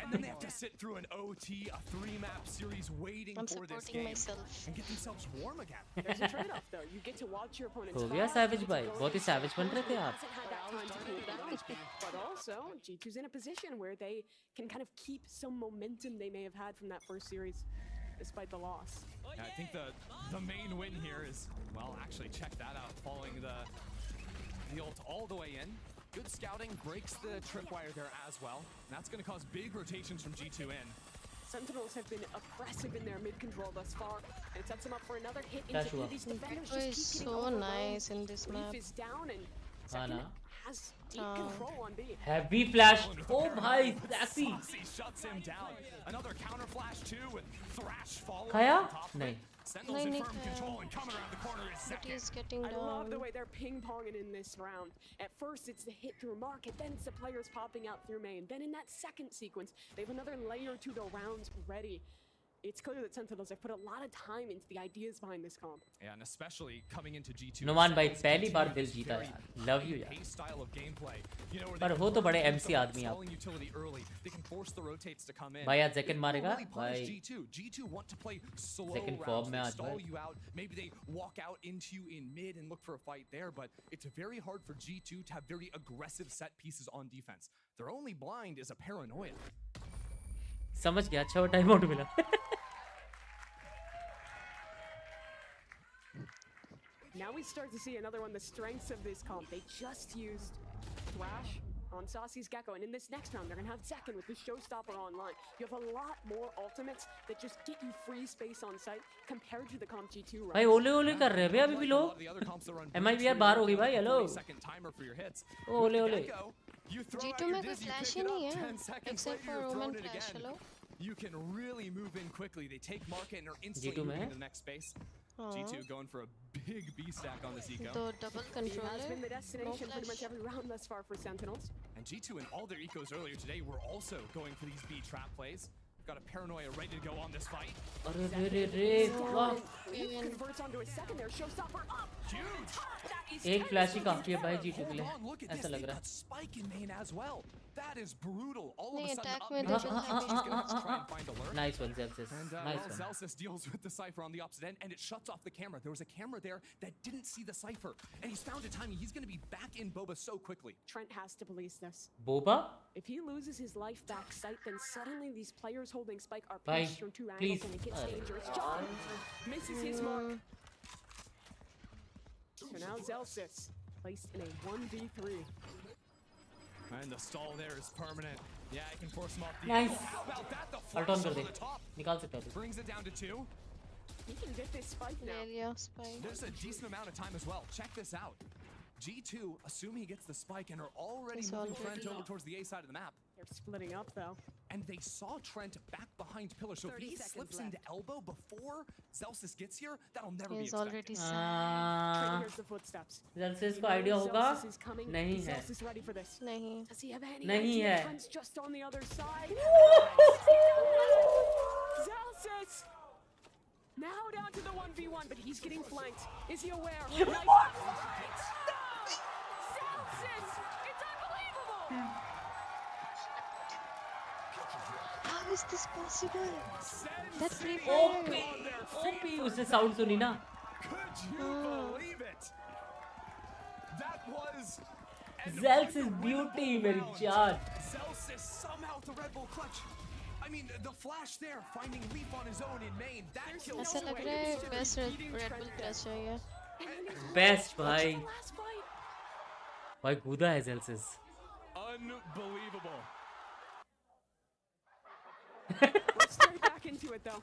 And then they have to sit through an OT, a 3-map series, waiting I'm for this supporting game myself. and get themselves warm again. There's a trade-off though. You get to watch your opponent's हो गया Savage भाई. बहुत ही savage बन रहे थे आप. hasn't had that time to cool down, but also G2's in a position where they can kind of keep some momentum they may have had from that first series, despite the loss. Yeah, I think the main win here is, well, actually check that out, following the ult all the way in. Good scouting, breaks the tripwire there as well. And that's going to cause big rotations from G2 in. Sentinels have been oppressive in their mid control thus far, and it sets them up for another hit That's into what- these defenders. Echo Just is keep getting so overrun. nice in this Leaf map. is down, and हाँ second ना. has deep control on B. Heavy flash. Oh भाई sassy. Saucy shuts him down. Another counter flash too with Thrash following खाया? on top of it. नहीं. Sentinels in firm control, and coming around the corner is second. He's getting I down. love the way they're ping-ponging in this round. At first, it's the hit through market, then it's the players popping out through main. Then in that second sequence, they have another layer to the rounds ready. It's clear that Sentinels have put a lot of time into the ideas behind this comp. Yeah, and especially coming into G2. Numan भाई पहली बार दिल जीता यार. Love you यार. Style of gameplay. You know, पर हो तो बड़े MC आदमी आप. utility early. They can force the rotates to come in. भाई आज second मारेगा भाई. G2 want to play slow Second rounds. form में आज Stall भाई. you out. Maybe they walk out into you in mid and look for a fight there, but it's very hard for G2 to have very aggressive set pieces on defense. Their only blind is a paranoia. समझ गया अच्छा वो time out मिला. Now we start to see another one of the strengths of this comp. They just used Thrash on Saucy's Gecko, and in this next round, they're going to have Zekin with the Showstopper online. You have a lot more ultimates that just get you free space on site compared to the comp G2 rounds. भाई ओले ओले कर रहे हैं बे अभी भी लोग. MIBR बाहर हो गई भाई. हेलो. ओले ओले. G2 में कोई फ्लैश ही नहीं है except for Roman flash. Hello. You can really move in quickly. They take market and are instantly moving into the next space. G2 going for a big B stack on this eco. The double controller. Has been the destination pretty much every round thus far for Sentinels. And G2 in all their ecos earlier today were also going for these B trap plays. Got a paranoia ready to go on this fight. Converts onto a second there. Showstopper up. Huge. एक flash ही काफी है भाई G2 के लिए. ऐसा लग रहा है. Spike in main as well. That is brutal. All of a नहीं sudden, attack up में mid, तो she's gonna have to try and find alert. Nice one, Zelsis. And Nice one. Zelsis deals with the Cypher on the opposite end, and it shuts off the camera. There was a camera there that didn't see the Cypher, and he's found a timing. He's going to be back in Boba so quickly. Trent has to police this. Boba? If he loses his life back sight, then suddenly these players holding Spike are Bye. pushed from two angles, and it gets dangerous. John misses his mark. So now Zelsis placed in a 1v3. And the stall there is permanent. Yeah, I can force him off the Nice. How about that? The Alt flash on कर over they. the top. निकाल सकता है. Brings it down to 2. He can get this Spike now. Yeah, Spike. There's a decent amount of time as well. Check this out. G2, assuming he gets the spike, and are already moving Trent over towards the A side of the map. They're splitting up, though. And they saw Trent back behind Pillar, so if he slips into elbow before Zelsis gets here, that'll never be expected. Already Trent hears the footsteps. Zelsis को idea होगा? नहीं है. Zelsis is ready for this. नहीं. Does he have any नहीं idea? है. Trent's just on the other side. Zelsis! Now down to the 1v1, but he's getting flanked. Is he aware? Nice fight! Zelsis! It's unbelievable! How is this possible? That free OP उसने sound सुनी ना. Could you believe it? That was Zelsis beauty मेरी जान. Zelsis somehow the Red Bull clutch. I mean, the flash there, finding Leaf on his own in main. That kills. ऐसा लग रहा है best Red Bull clutch है ये. Best भाई. भाई कूदा है Zelsis. Unbelievable. We're straight back into it, though.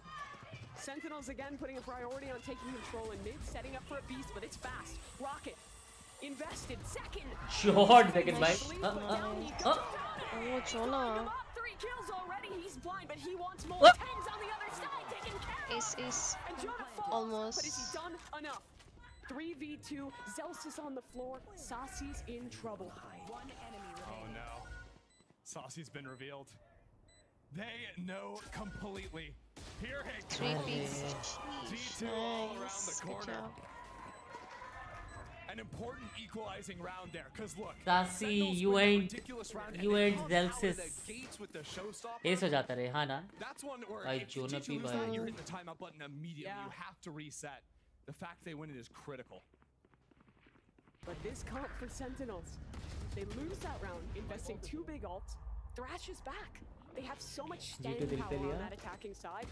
Sentinels again putting a priority on taking control in mid, setting up for a beast, but it's fast. Rocket invested second. Short second, bye. Oh, Jonah. 3 kills already. He's blind, but he wants more. What? Tangs on the other side, taking care. Ace. And Jonah falls, Almost. but is he done enough? 3v2. Zelsis on the floor. Saucy's in trouble. One enemy Oh remaining. no. Saucy's been revealed. They know completely. Here it comes. G2 all around the corner. An important equalizing round there, cause look. Sassy, you ain't Zelsis. Ace हो जाता रहे, हाँ ना? That's one where भाई if Jonah G2 भी lose that, भाई. you're hitting the timeout button immediately. You have to reset. The fact they win it is critical. But this comp for Sentinels, they lose that round, investing 2 big ults. Thrash is back. They have so much staying power on that attacking side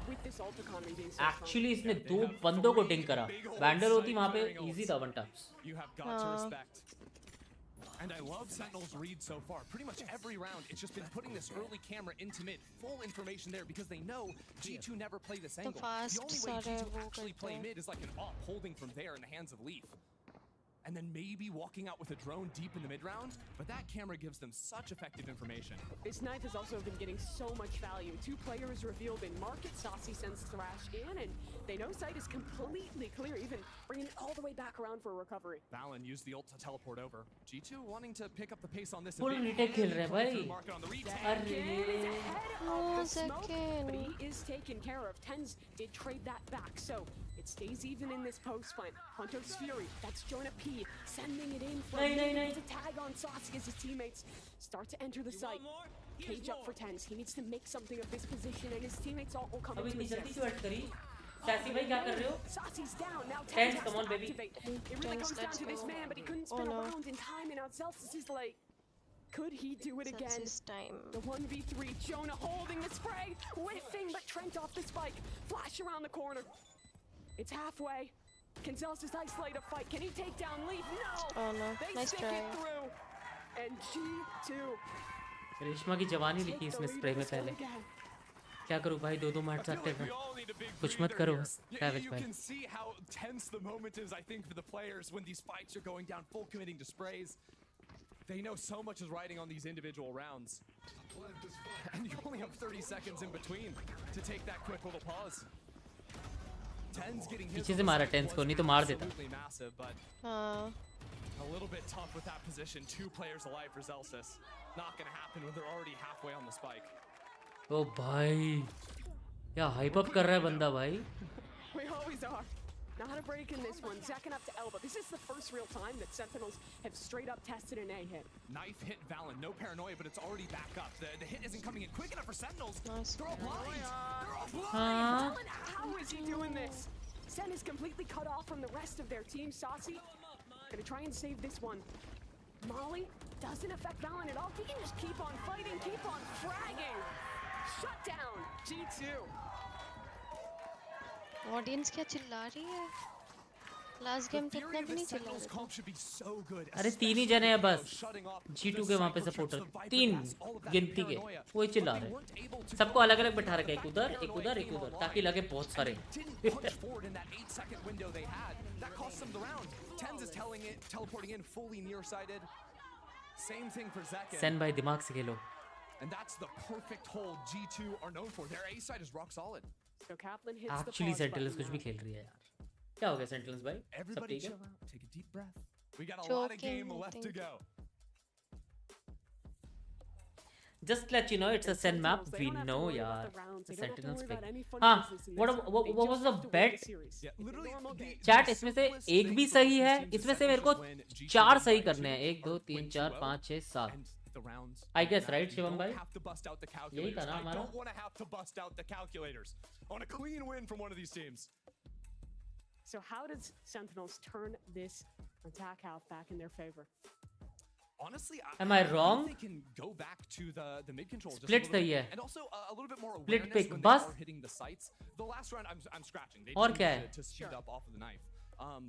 with this ult economy being so Actually इसने 2 बंदों को टिंग करा. Vandal होती वहाँ पे easy था 1 taps. You have got to respect. And I love Sentinel's read so far. Pretty much every round, it's just been putting this early camera into mid. Full information there because they know G2 never play this angle. The only way G2 actually play mid is like an op holding from there in the hands of Leaf. and then maybe walking out with a drone deep in the mid-round, but that camera gives them such effective information. This knife has also been getting so much value. 2 players revealed in market. Saucy sends Thrash in, and they know site is completely clear, even bringing it all the way back around for a recovery. Valen used the ult to teleport over. G2 wanting to pick up the pace on this. Full retake खेल रहे हैं भाई. But he is taken care of. Tens did trade that back, so it stays even in this post plant. Hunter's Fury, that's Jonah P, sending it in for to tag on Saucy as his teammates start to enter the site. Cage up for Tens. He needs to make something of this position, and his teammates all will come into assist. Sassy भाई क्या कर रहे हो? Saucy's down. Now Tens, Tens come on, baby. activate. It really comes down to this man, but he couldn't spin around in time, and now Zelsis is late. Could he do it again? The 1v3, Jonah holding the spray, whiffing, but Trent off the spike. Flash around the corner. It's halfway. Can Zelsis isolate a fight? Can he take down Leaf? No! Oh no, They nice stick try. it through. And G2. Reshma की जवानी लिखी इसमें spray में पहले. क्या करूं भाई, 2-2 मार सकते हैं. कुछ मत करो सैवेज You भाई. can see how tense the moment is, I think, for the players when these fights are going down, full committing to sprays. They know so much is riding on these individual rounds. And you only have 30 seconds in between to take that quick little pause. Tens getting his पीछे से मारा tense को, नहीं तो मार देता. absolutely massive, but a little bit tough with that position. 2 players alive for Zelsis. Not gonna happen when they're already halfway on the spike. ओ भाई क्या हाइप अप कर रहा है बंदा भाई. We always are. Not a break in this one. Second up to Elba. This is the first real time that Sentinels have straight up tested an A hit. Knife hit Valen. No paranoia, but it's already back up. The hit isn't coming in quick enough for Sentinels. They're all blind. They're all blind. Valen, how is he doing this? Sen is completely cut off from the rest of their team. Saucy gonna try and save this one. Molly doesn't affect Valen at all. He can just keep on fighting, keep on fragging. Shut down. G2. Audience क्या चिल्ला रही है? Last game तो इतना भी नहीं चिल्ला रहे थे. अरे 3 ही जने हैं बस. G2 के वहाँ पे सपोर्टर 3 गिनती के वही चिल्ला रहे हैं. सबको अलग अलग बैठा रखा है, एक उधर एक उधर एक उधर, ताकि लगे बहुत सारे. सेन भाई दिमाग से खेलो. And that's the perfect hold G2 are known for. Their A side is rock solid. So Kaplan hits Actually Sentinels कुछ भी खेल रही है यार. क्या हो गया Sentinels भाई? सब ठीक है? Take a deep breath. We got a lot of game left to go. Just let you know it's a Sen map. We know यार. Sentinels पे. हाँ. What was the bet? Chat इसमें से एक भी सही है. इसमें से मेरे को 4 सही करने हैं. 1 2 3 4 5 6 7. I guess, right, Shivam bhai? यही था ना हमारा? Don't want to have to bust out the calculators on a clean win from one of these teams. So how does Sentinels turn this attack half back in their favor? Honestly, am I wrong? They can go back to the mid control. Split सही है. And also a little bit more Split awareness pick when बस. they are hitting the sights. The last round, I'm scratching. They और क्या है? to speed up off of the knife.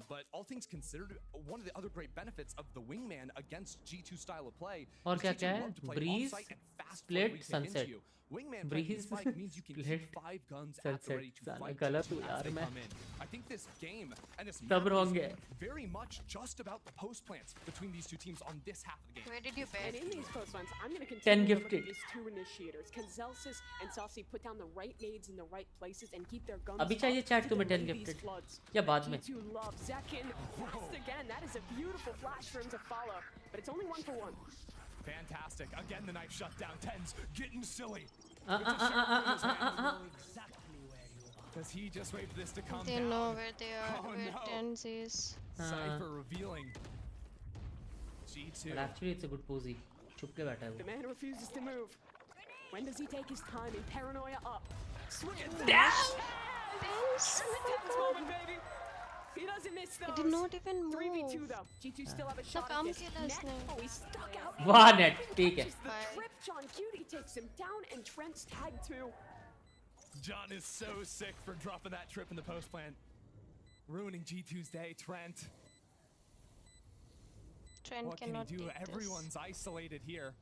But all things considered, one of the other great benefits of the wingman against G2 style of play. और क्या क्या है? Breeze, split, sunset. Wingman Breeze, spike means you can keep 5 guns at the ready to fight गलत हूँ as यार they मैं. come in. I think this game and this सब wrong है. very much just about the post plants between these two teams on this half of the game. Where did you bet? And in these post plants, I'm going to 10 continue to look gifted. at these 2 initiators. Can Zelsis and Saucy put down the right nades in the right places and keep their guns अभी up चाहिए chat to तुम्हें 10 delay these gifted. floods? या बाद में? G2 loves Zekin. Fast again. That is a beautiful flash for him to follow, but it's only 1 for 1. Fantastic. Again, the knife shut down. Tens getting silly. Does he just wait for this to come They down? know where they are, Oh, where no. Tens is. Cypher revealing. G2. But actually it's a good pose. छुप के बैठा है The वो. man refuses to move. When does he take his time and paranoia up? Swing it Damn! Tens moment, baby. He doesn't miss those. He did not even move. 3v2 though. G2 still have a shot at this. Net. Oh, he stuck out. वाह net, ठीक है. Just the trip. John Cutie takes him down and Trent's tag too. John is so sick for dropping that trip in the post plant. Ruining G2's day, Trent. Trent What can he cannot do? take Everyone's isolated here.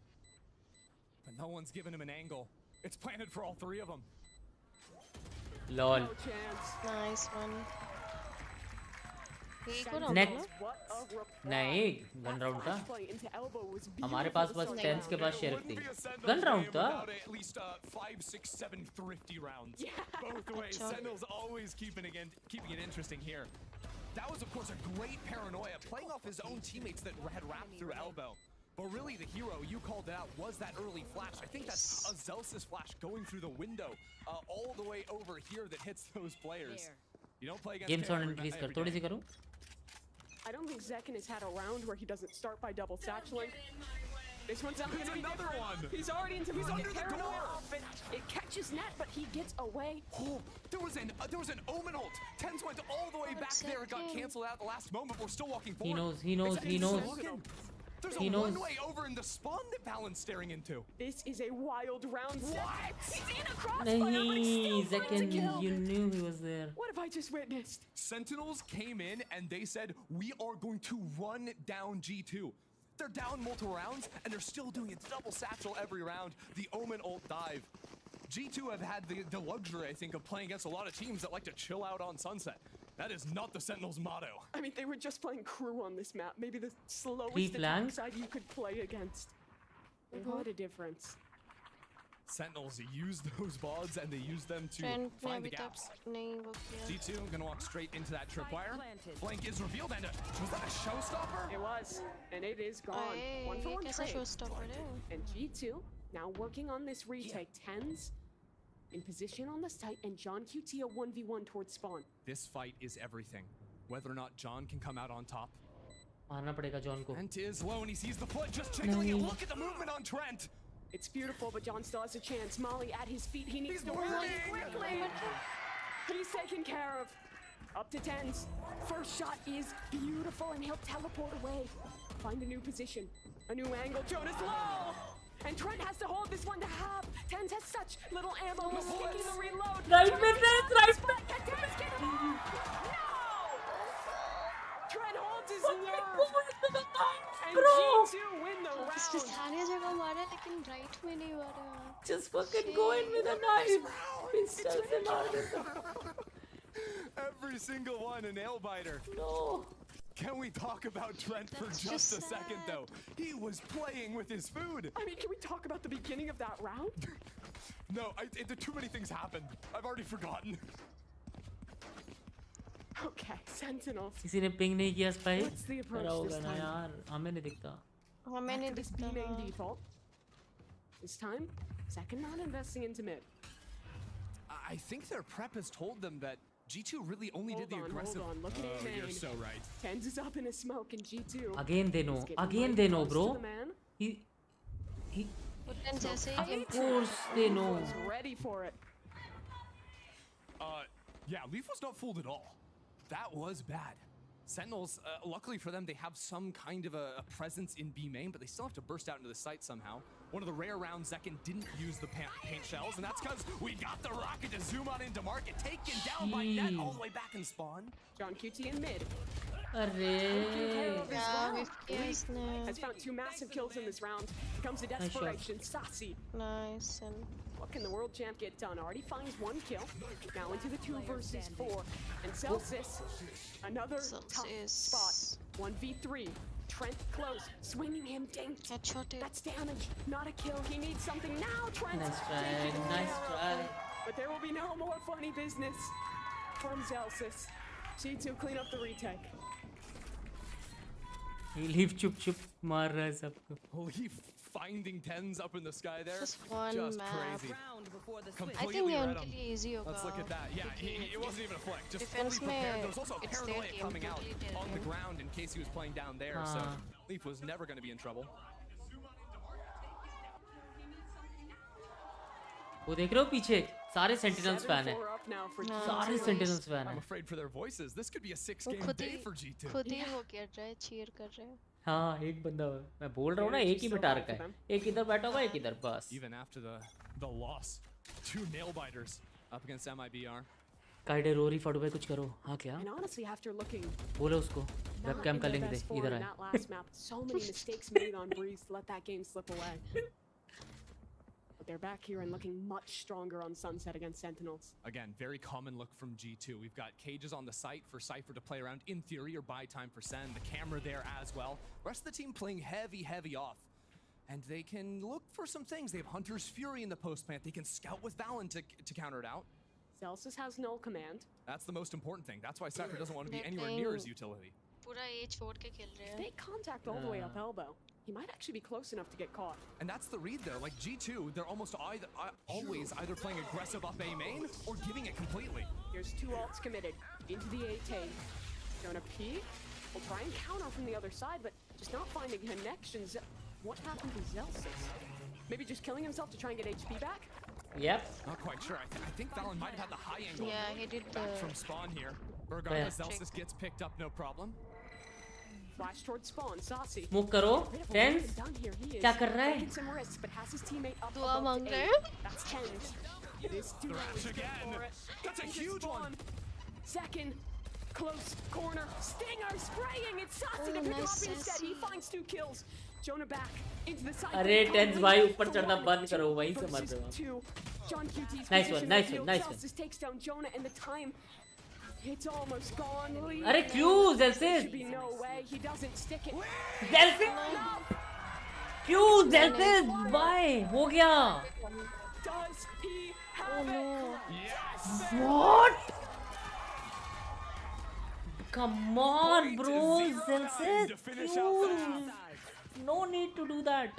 But no one's giving him an angle. It's planted for all 3 of them. Lol. No chance. Nice one. नहीं gun round था हमारे पास बस 10s के बाद sheriff थी gun round था at least 5, 6, 7 thrifty rounds. Both ways. Sentinels always keeping it interesting here. That was, of course, a great paranoia, playing off his own teammates that had wrapped through elbow. But really, the hero, you called it out, was that early flash. I think that's a Zelsis flash going through the window all the way over here that hits those players. You don't play against game sound increase कर थोड़ी सी करूँ I don't think Zekin has had a round where he doesn't start by double satcheling. This one's not going to be another different. one. He's already into He's under the door. It catches net, but he gets away. Oh, there was an Omen ult. Tens went all the way back there. It got canceled out at the last moment. We're still walking forward. He knows. There's a one-way over in the spawn that Balan's staring into. This is a wild round. What? He's in a crossfire, but he's still Zekin, you knew he was there. What have I just witnessed? Sentinels came in and they said, we are going to run down G2. They're down multiple rounds, and they're still doing a double satchel every round. The Omen ult dive. G2 have had the luxury, I think, of playing against a lot of teams that like to chill out on Sunset. That is not the Sentinels' motto. I mean, they were just playing crew on this map. Maybe the slowest attack side you could play against. What a difference. Sentinels used those VODs and they used them to find the gaps. G2 gonna walk straight into that tripwire. Flank is revealed and was that a showstopper? It was, and it is gone. 1-for-1 trade. And G2 now working on this retake. Tens in position on the site, and John QT a 1v1 towards spawn. This fight is everything. Whether or not John can come out on top. मारना पड़ेगा John को. Trent is low and he sees the foot just jiggling it. Look at the movement on Trent. It's beautiful, but John still has a chance. Molly at his feet. He needs to run quickly. He's taken care of. Up to tens. First shot is beautiful, and he'll teleport away. Find a new position, a new angle. Jonas low. And Trent has to hold this one to half. Tens has such little ammo. He's sticking the reload. Right with it, right with it. No! Trent holds his nerve. And G2 win the round. Just fucking go in with a knife. Every single one a nail biter. No. Can we talk about Trent for just a second, though? He was playing with his food. I mean, can we talk about the beginning of that round? No, too many things happened. I've already forgotten. Okay, Sentinels. किसी ने ping नहीं किया spy. What's the approach this time? यार हमें नहीं दिखता. This B-main default. This time, second not investing into mid. I think their prep has told them that G2 really only did the aggressive. Hold on, look at it. You're so right. Tens is up in a smoke, and G2. Again they know, bro. He. Of course they know. Ready for it. Yeah, Leaf was not fooled at all. That was bad. Sentinels, luckily for them, they have some kind of a presence in B main, but they still have to burst out into the site somehow. One of the rare rounds Zekin didn't use the paint shells, and that's because we got the rocket to zoom on into market, taken down by Net all the way back in spawn. John QT in mid. Has found 2 massive kills in this round. Becomes a desperation. Sassy. Nice. What can the world champ get done? Already finds 1 kill. Now into the 2 versus 4. And Celsius, another tough spot. 1v3. Trent close, swinging him dink. That's damage, not a kill. He needs something now. Trent. Nice try. But there will be no more funny business from Celsius. G2 clean up the retake. Leaf chup मार रहा है सबको. Leaf finding tens up in the sky there. Just one map. Crazy. I think ये उनके लिए easy होगा. Let's look at that. Yeah, it wasn't even a flick. Just fully prepared. There was also a paranoia coming out on the ground in case he was playing down there. So Leaf was never going to be in trouble. वो देख रहे हो पीछे सारे Sentinels fan हैं. सारे Sentinels fan I'm हैं. afraid for their voices. This could be a 6-game day for G2. खुद ही वो कर रहा है, cheer कर रहा है. हाँ एक बंदा मैं बोल रहा हूँ ना एक ही बिठा रखा है. एक इधर बैठा हुआ एक इधर बस. Even after the loss, 2 nail biters up against MIBR. काइडे रोरी फटू भाई कुछ करो. हाँ क्या? बोलो उसको. वेबकैम का लिंक दे इधर आए. So many mistakes made on Breeze to let that game slip away. But they're back here and looking much stronger on Sunset against Sentinels. Again, very common look from G2. We've got cages on the site for Cypher to play around, in theory, or buy time for Sen. The camera there as well. The rest of the team playing heavy off. And they can look for some things. They have Hunter's Fury in the post plant. They can scout with Valen to counter it out. Celsius has null command. That's the most important thing. That's why Cypher doesn't want to be anywhere near his utility. They contact all the way up elbow. He might actually be close enough to get caught. And that's the read there. Like G2, they're almost always either playing aggressive up A main or giving it completely. Here's two ults committed into the A tank. Gonna peek. We'll try and counter from the other side, but just not finding connections. What happened to Celsius? Maybe just killing himself to try and get HP back? Yep. Not quite sure. I think Valen might have had the high angle. Yeah, he did back from spawn here. Regardless, Celsius gets picked up, no problem. Flash towards spawn, Saucy. Move करो. Tens. क्या कर रहा है? Some risks, but has his teammate up दुआ above मांग the रहा A. है? That's Tens. It is too Thrash again. That's a huge one. Second. Close corner. Stinger spraying. It's Saucy to Oh, pick him nice up instead. He finds 2 kills. Jonah back into the side. अरे tense भाई ऊपर चढ़ना बंद करो वहीं से मर जाओ. John QT's Nice one, position nice revealed. one, nice one. Celsius takes down Jonah and the time. It's almost gone. अरे क्यों Celsius? Should be no way. He doesn't stick it. Celsius. क्यों Celsius? Why? हो गया. Does he have it? Yes. What? Come on, bro, Celsius. No need to do that.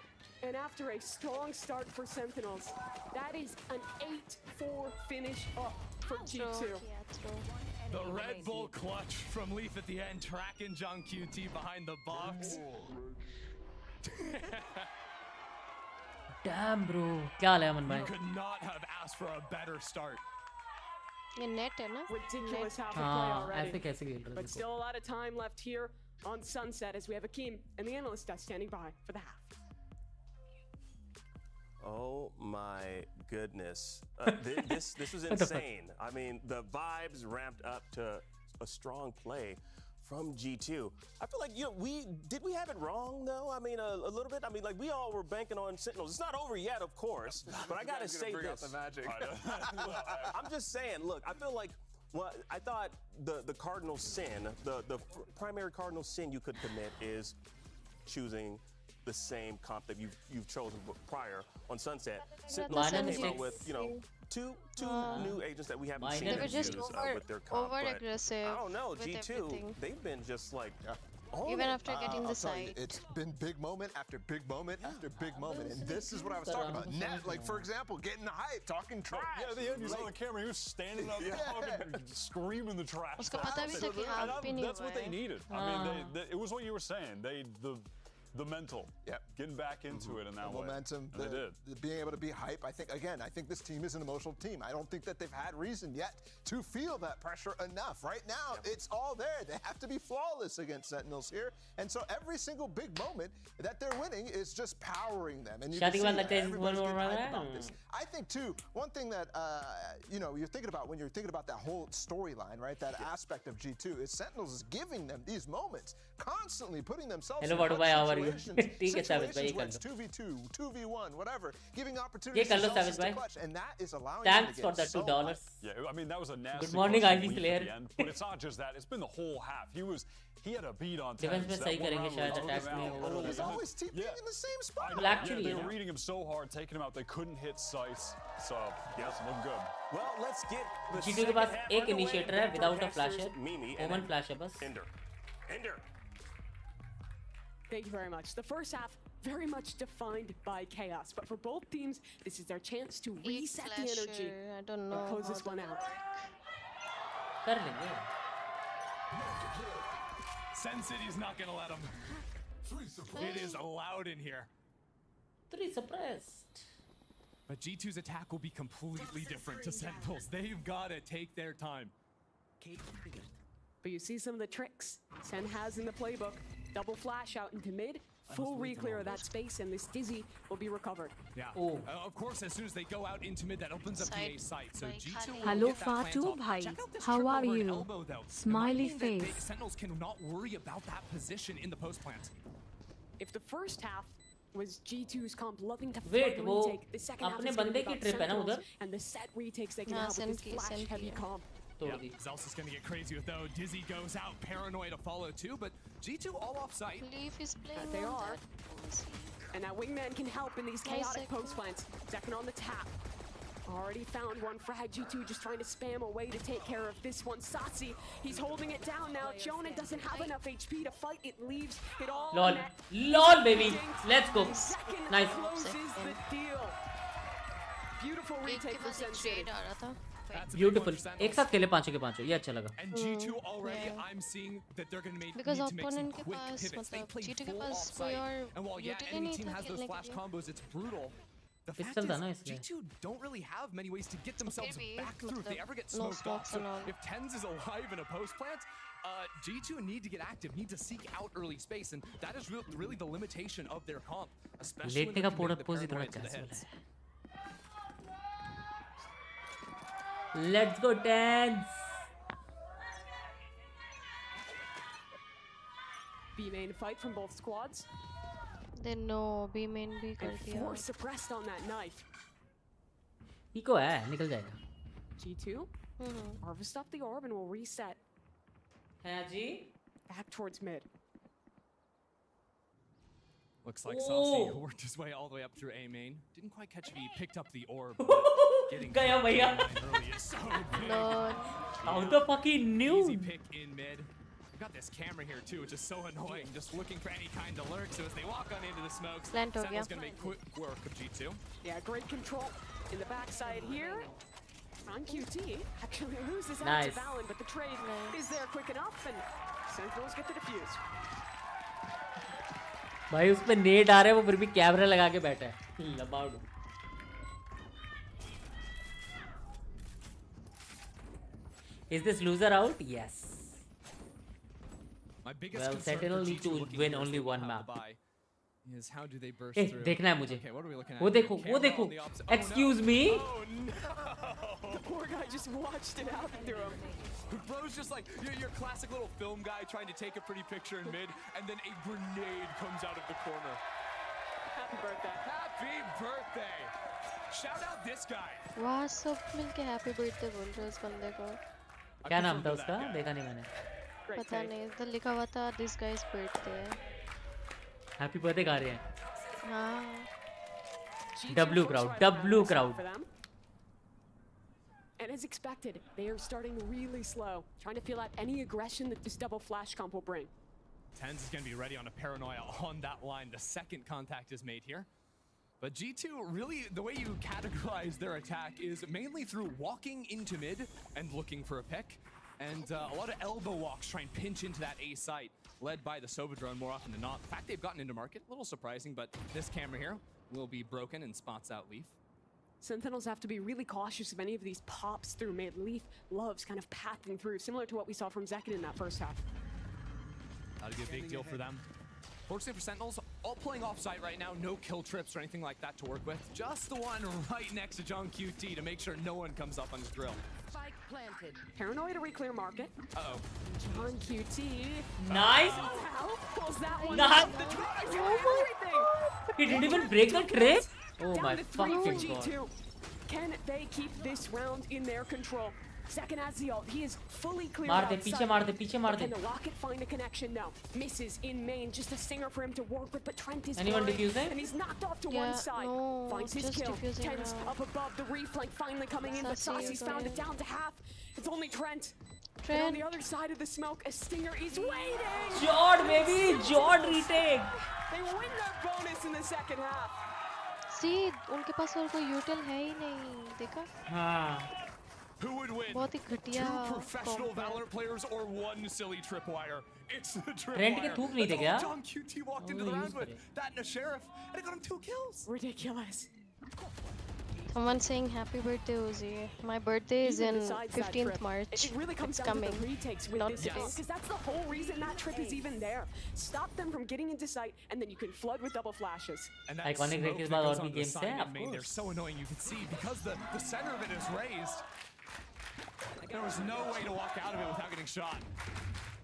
And after a strong start for Sentinels, that is an 8-4 finish up for G2. The Red Bull clutch from Leaf at the end, tracking John QT behind the box. Damn, bro. क्या हाल है अमन भाई? You could not have asked for a better start. ये net है ना? Ridiculous half a play हाँ, already. ऐसे कैसे खेल रहे But थे? still a lot of time left here on Sunset as we have Akeem and the analyst standing by for the half. Oh my goodness. This was insane. I mean, the vibes ramped up to a strong play from G2. I feel like, did we have it wrong though? I mean, a little bit. I mean, like we all were banking on Sentinels. It's not over yet, of course, but I gotta say this. The magic. I'm just saying, look, I feel like, well, I thought the cardinal sin, the primary cardinal sin you could commit is choosing the same comp that you've chosen prior on Sunset. Sentinels came out with, two new agents that we haven't seen They were just use with their comp. over but aggressive. I don't know, with G2, everything. they've been just like Even after getting the I'll tell you, site. it's been big moment after big moment after big moment, and this is what I was talking about. Net, like for example, getting the hype, talking trash. Yeah, at the end you saw the camera, he was standing up there screaming the trash. उसको पता भी था कि half भी नहीं That's what they needed. I mean, it was what you were saying. The mental, getting back into it in that way. Momentum, And they did. being able to be hype. I think this team is an emotional team. I don't think that they've had reason yet to feel that pressure enough. Right now, it's all there. They have to be flawless against Sentinels here, and so every single big moment that they're winning is just powering them. And you can see that everybody's getting hyped about this. I think too, one thing that you're thinking about when you're thinking about that whole storyline, right? That aspect of G2 is Sentinels is giving them these moments, constantly putting themselves in situations ठीक है साबित भाई ये कर लो. 2v2, 2v1, whatever, giving opportunities ये कर लो to साबित भाई. clutch, and that is allowing Thanks them to for get the $2. Yeah, I mean that was a nasty. Good morning, push Ivy from Leaf Slayer. at the end, but it's not just that. It's been the whole half. He had a beat on Defense में Tens. सही That one करेंगे round शायद was attacks took him में out. over He's always TPing in the same spot. Well, actually, they were reading him so hard, taking him out. They couldn't hit sights. So yes, look good. Well, let's get the G2 के पास एक initiator है without a flasher. Omen flash है बस. Ender. Thank you very much. The first half very much defined by chaos, but for both teams, this is their chance to reset the energy I don't know and close this one out. कर लेंगे. Sen City's not gonna let him. It is loud in here. 3 suppressed. But G2's attack will be completely different to Sentinels. They've got to take their time. But you see some of the tricks Sen has in the playbook. Double flash out into mid, full re-clear of that space, and this Dizzy will be Yeah. recovered. Of course, as soon as they go out into mid, that opens up the A site. So G2 will Hello get that plant Fatu off. bhai, Check out this how trip are over at you? elbow, though. Smiley Reminding that face. Sentinels cannot worry about that position in the post plant. If the first half was G2's comp loving to Wait, flood वो retake. The second half अपने is going to बंदे be की about trip है ना Sentinels उधर? and the set retakes they can हाँ, have with this SMPS flash heavy comp. Yeah, Zelsa's gonna get crazy with though. Dizzy goes out, Paranoid to follow too, but G2 all off site. Leaf is playing They on are. that. And that wingman can help in these Nice chaotic second. post plants. Second on the tap. Already found one. Frag G2 just trying to spam a way to take care of this one. Sassy, he's holding it down now. Jonan doesn't have enough HP to fight. It leaves it all. LOL. net. LOL, baby. Let's go. Second Nice. closes the deal. Beautiful retake for Sensei. Beautiful. एक साथ खेले पांचों के पांचों. ये अच्छा लगा. And G2 already, I'm seeing that they're gonna make Because need to make some opponent के quick पास pivots. They मतलब played G2 के full पास कोई offsite. और And while yeah, utility any नहीं team था has those खेलने flash के लिए. combos, it's brutal. The fact Pistol था ना is, इसलिए. G2 don't really have many ways to get themselves भी, back through if they ever get no smoked off. smokes So and all. if Tens is alive in a post plant, G2 need to get active, need to seek out early space, and that is really the limitation of their comp, especially when लेटने they're का committing the pose ही थोड़ा paranoid to the casual hits. है. Let's go Tens. B main fight from both squads. Then no, B main भी कर And दिया. 4 suppressed on that knife. Echo है, निकल जाएगा. G2 harvest up the orb and will reset. है जी. Back towards mid. Looks like Oh. Saucy worked his way all the way up through A main. Didn't quite catch if he picked up the orb. Getting गया भैया. early is so big. How the fuck he knew? Easy pick in mid. We got this camera here too, which is so annoying. Just looking for any kind of lurk. So as they walk on into the smokes, Slant हो Sentinel's गया. gonna make quick work of G2. Yeah, great control in the backside here. On QT, actually loses out Nice. to Valen, but the trade is there quick enough, and Sentinels get the defuse. भाई उस पे net आ रहा है वो फिर भी camera लगा के बैठा है. लबाड़ू. Is this loser out? Yes. My biggest Well, concern Sentinel for need G2 to looking win here as only they will one have map. the bye is how do they burst Eh, through? देखना है मुझे. Okay, what are we looking at? वो here? देखो, वो Camera देखो. on the opposite- oh, no. Excuse me. Oh no! The poor guy just watched it happen to him. Bro's just like your classic little film guy trying to take a pretty picture in mid, and then a grenade comes out of the corner. Happy birthday. Happy birthday! Shout out this guy. वहाँ सब मिलके happy birthday बोल रहे हैं उस बंदे को. क्या नाम था उसका? देखा नहीं मैंने. पता नहीं, तो लिखा हुआ था this guy's birthday है. हैप्पी बर्थडे गा रहे हैं. हाँ. W crowd. W crowd. For them. And as expected, they are starting really slow, trying to feel out any aggression that this double flash comp will bring. Tens is going to be ready on a paranoia on that line. The second contact is made here. But G2, really, the way you categorize their attack is mainly through walking into mid and looking for a pick. And a lot of elbow walks try and pinch into that A site, led by the Sova drone more often than not. The fact they've gotten into market, a little surprising, but this camera here will be broken and spots out Leaf. Sentinels have to be really cautious of any of these pops through mid. Leaf loves kind of pathing through, similar to what we saw from Zekin in that first half. That'll be a big deal for them. Fortunately for Sentinels, all playing off-site right now, no kill trips or anything like that to work with. Just the one right next to John QT to make sure no one comes up on his drill. Spike planted. Paranoid to re-clear market. Uh-oh. John QT. Nice. Somehow pulls that one Nice. off the drive. Everything. He didn't even break the trick. Oh Down my to 3 for fucking god. G2. Can they keep this round in their control? Second has the ult. He is fully clear. मार दे, पीछे मार दे, पीछे मार दे. Can the rocket find a connection? No. Misses in main. Just a stinger for him to work with, but Trent is Anyone blind, defusing? and he's knocked off to Yeah, one side. no, Finds his just kill. defusing Tens now. up above. The reflank finally coming in, but Sassy Sassy's is found it away. down to half. It's only Trent. And Trent. on the other side of the smoke, a stinger is waiting. Jord, baby, Jord retake. They win their bonus in the second half. See, उनके पास और कोई util है ही नहीं, देखा? हाँ. Who would win? बहुत ही घटिया Two professional comp है. Valorant players or one silly tripwire? It's the tripwire. Trent के थूक नहीं थे क्या? That's all John QT walked into the round with. That and a sheriff, and it got him 2 kills. Ridiculous. Someone saying happy birthday, Uzi. My birthday is Even in besides that 15th trip, March. It really comes It's down coming. to the retakes with Not this today. because that's the whole reason that trip is even there. Stop them from getting into sight, and then you can flood with double flashes. And that Iconic smoke Rick is that बाद goes और भी onto the games side हैं, of of main, they're course. so annoying. You can see because the center of it is raised. There was no way to walk out of it without getting shot.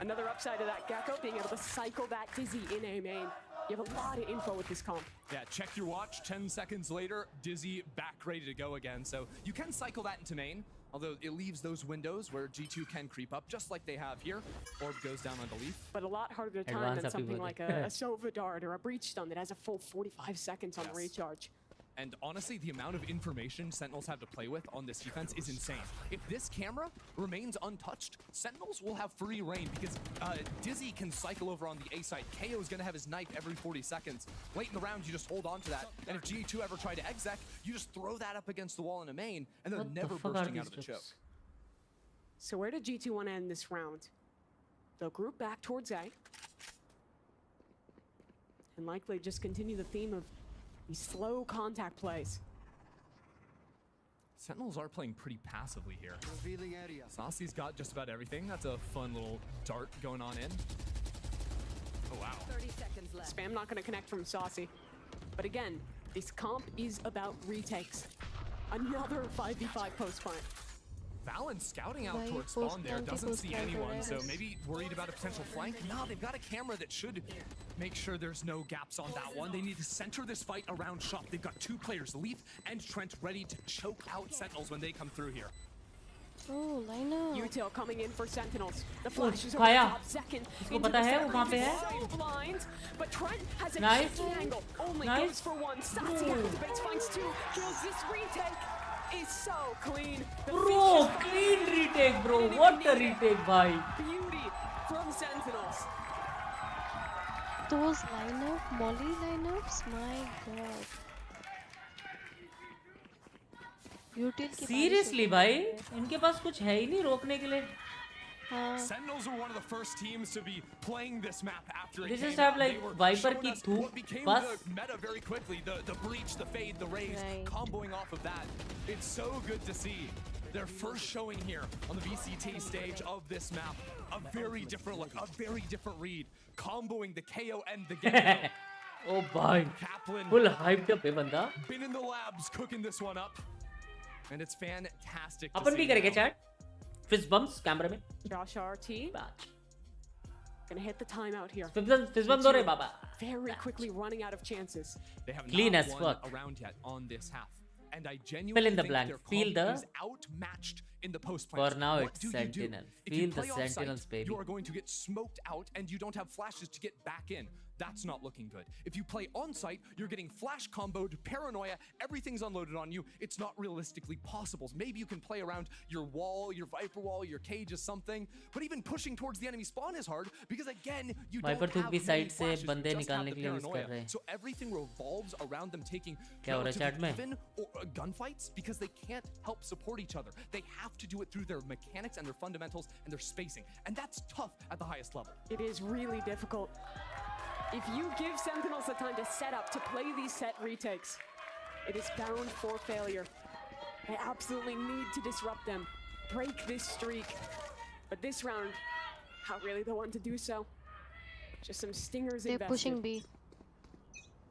Another upside of that Gecko being able to cycle that Dizzy in A main. You have a lot of info with this comp. Yeah, check your watch. 10 seconds later, Dizzy back ready to go again. So you can cycle that into main, although it leaves those windows where G2 can creep up, just like they have here. Orb goes down on the leaf. But a lot harder to time than something like a Sova Dart or a Breach Stun that has a full 45 seconds on the recharge. And honestly, the amount of information Sentinels have to play with on this defense is insane. If this camera remains untouched, Sentinels will have free reign because Dizzy can cycle over on the A side. KO is going to have his knife every 40 seconds. Late in the round, you just hold on to that. And if G2 ever try to exec, you just throw that up against the wall in a main, and they're never bursting out of the choke. So where did G2 want to end this round? They'll group back towards A. And likely just continue the theme of these slow contact plays. Sentinels are playing pretty passively here. Saucy's got just about everything. That's a fun little dart going on in. Oh, wow. 30 seconds left. Spam not going to connect from Saucy. But again, this comp is about retakes. Another 5v5 post plant. Valen scouting out towards spawn there, doesn't see anyone, so maybe worried about a potential flank. No, they've got a camera that should make sure there's no gaps on that one. They need to center this fight around shop. They've got two players, Leaf and Trent, ready to choke out Sentinels when they come through here. Oh, Lino. Util coming in for Sentinels. The flash is over Kaya. top second. इसको पता है वो कहाँ पे है? So blind, but Trent has a Nice. shaky angle. Only Nice. goes for one. Sassy activates, finds two. Kills this retake. Is so clean. The Bro, clean retake, bro. What a retake, bhai. Beauty from Sentinels. Those lineup, Molly lineups, my god. Seriously, भाई इनके पास कुछ है ही नहीं रोकने के लिए. Sentinels were one of the first teams to be playing this map after They it just came have out. like They were Viper showing की us धूप, what became बस. the meta very quickly. The breach, the fade, the raise, comboing off of that. It's so good to see their first showing here on the VCT stage of this map. A very different look, a very different read. Comboing the KO and the get. Oh boy. Kaplan. Full hyped up है बंदा. Been in the labs cooking this one up. And it's fantastic to upon see भी करेंगे now. chat. Fist bumps कैमरे में. Josh RT. Gonna hit the timeout here. Fist bump दो रे बाबा. Very quickly running out of chances. They have Clean not as won fuck. around yet on this half. And I Fill genuinely in the think blank. their Feel comp the- is outmatched in the post For plans. now, What it's do you do? Sentinel. If you Feel the play offsite, Sentinels, baby. You are going to get smoked out and you don't have flashes to get back in. That's not looking good. If you play on site, you're getting flash comboed, paranoia, everything's unloaded on you. It's not realistically possible. Maybe you can play around your wall, your Viper wall, your cage is something, but even pushing towards the enemy spawn is hard because again, you Viper don't तो have भी many side से flashes, you बंदे just have निकालने the के लिए use कर paranoia. रहे हैं. So everything revolves around them taking क्या हो रहा है chat में? even or gunfights because they can't help support each other. They have to do it through their mechanics and their fundamentals and their spacing. And that's tough at the highest level. It is really difficult. If you give Sentinels the time to set up, to play these set retakes, it is bound for failure. They absolutely need to disrupt them, break this streak. But this round, not really the one to do so. Just some stingers They're invested. pushing B.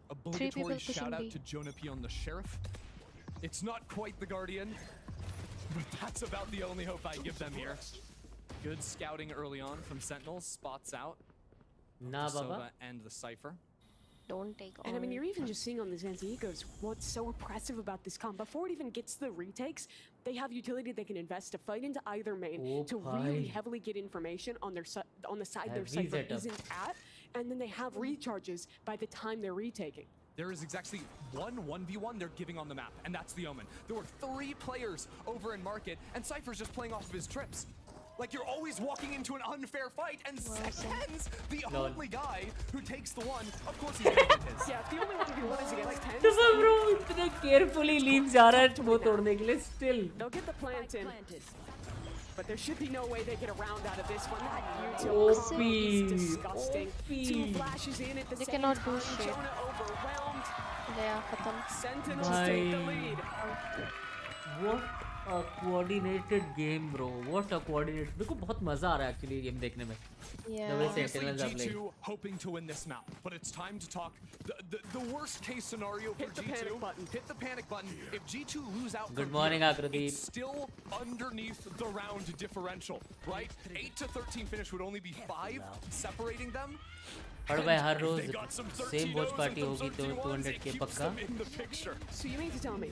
Obligatory pushing shout out B. to Jonah P on the Sheriff. It's not quite the Guardian, but that's about the only hope I give them here. Good scouting early on from Sentinels, spots out. Nah, Sova baba. and the Cypher. Don't take And I mean, you're even just seeing on the Zanzigos what's so impressive about this comp. Before it even gets the retakes, they have utility they can invest to fight into either main Oh, to really bhai. heavily get information on their on the side their Heavy Cypher setup. isn't at, and then they have recharges by the time they're retaking. There is exactly one 1v1 they're giving on the map, and that's the Omen. There were 3 players over in Market, and Cypher's just playing off of his trips. Like you're always walking into an unfair fight, and Tens, the only guy who takes the one, of course he's gonna get his. Yeah, if the only 1v1 is against Tens, तो bro इतने carefully leave जा रहा है वो तोड़ने के लिए still. they'll get the plant in. But there should be no way they get around out of this one. That util is disgusting. 2 flashes in at the They same cannot time. do shit. Jonah overwhelmed. They are khatam. Sentinels take the lead. What a coordinated game, bro. What a coordinated. मेरे को बहुत मजा आ रहा है actually game देखने में. The way Obviously, Sentinels are playing. G2 hoping to win this map, but it's time to talk the worst case scenario for Hit the G2. panic button. Hit the panic button. If G2 lose out, Good from morning, here, Akradeep. it's still underneath the round differential, right? 8 to 13 finish would only be 5 separating them. और भाई हर रोज same watch party होगी तो 200 के पक्का। So you mean to tell me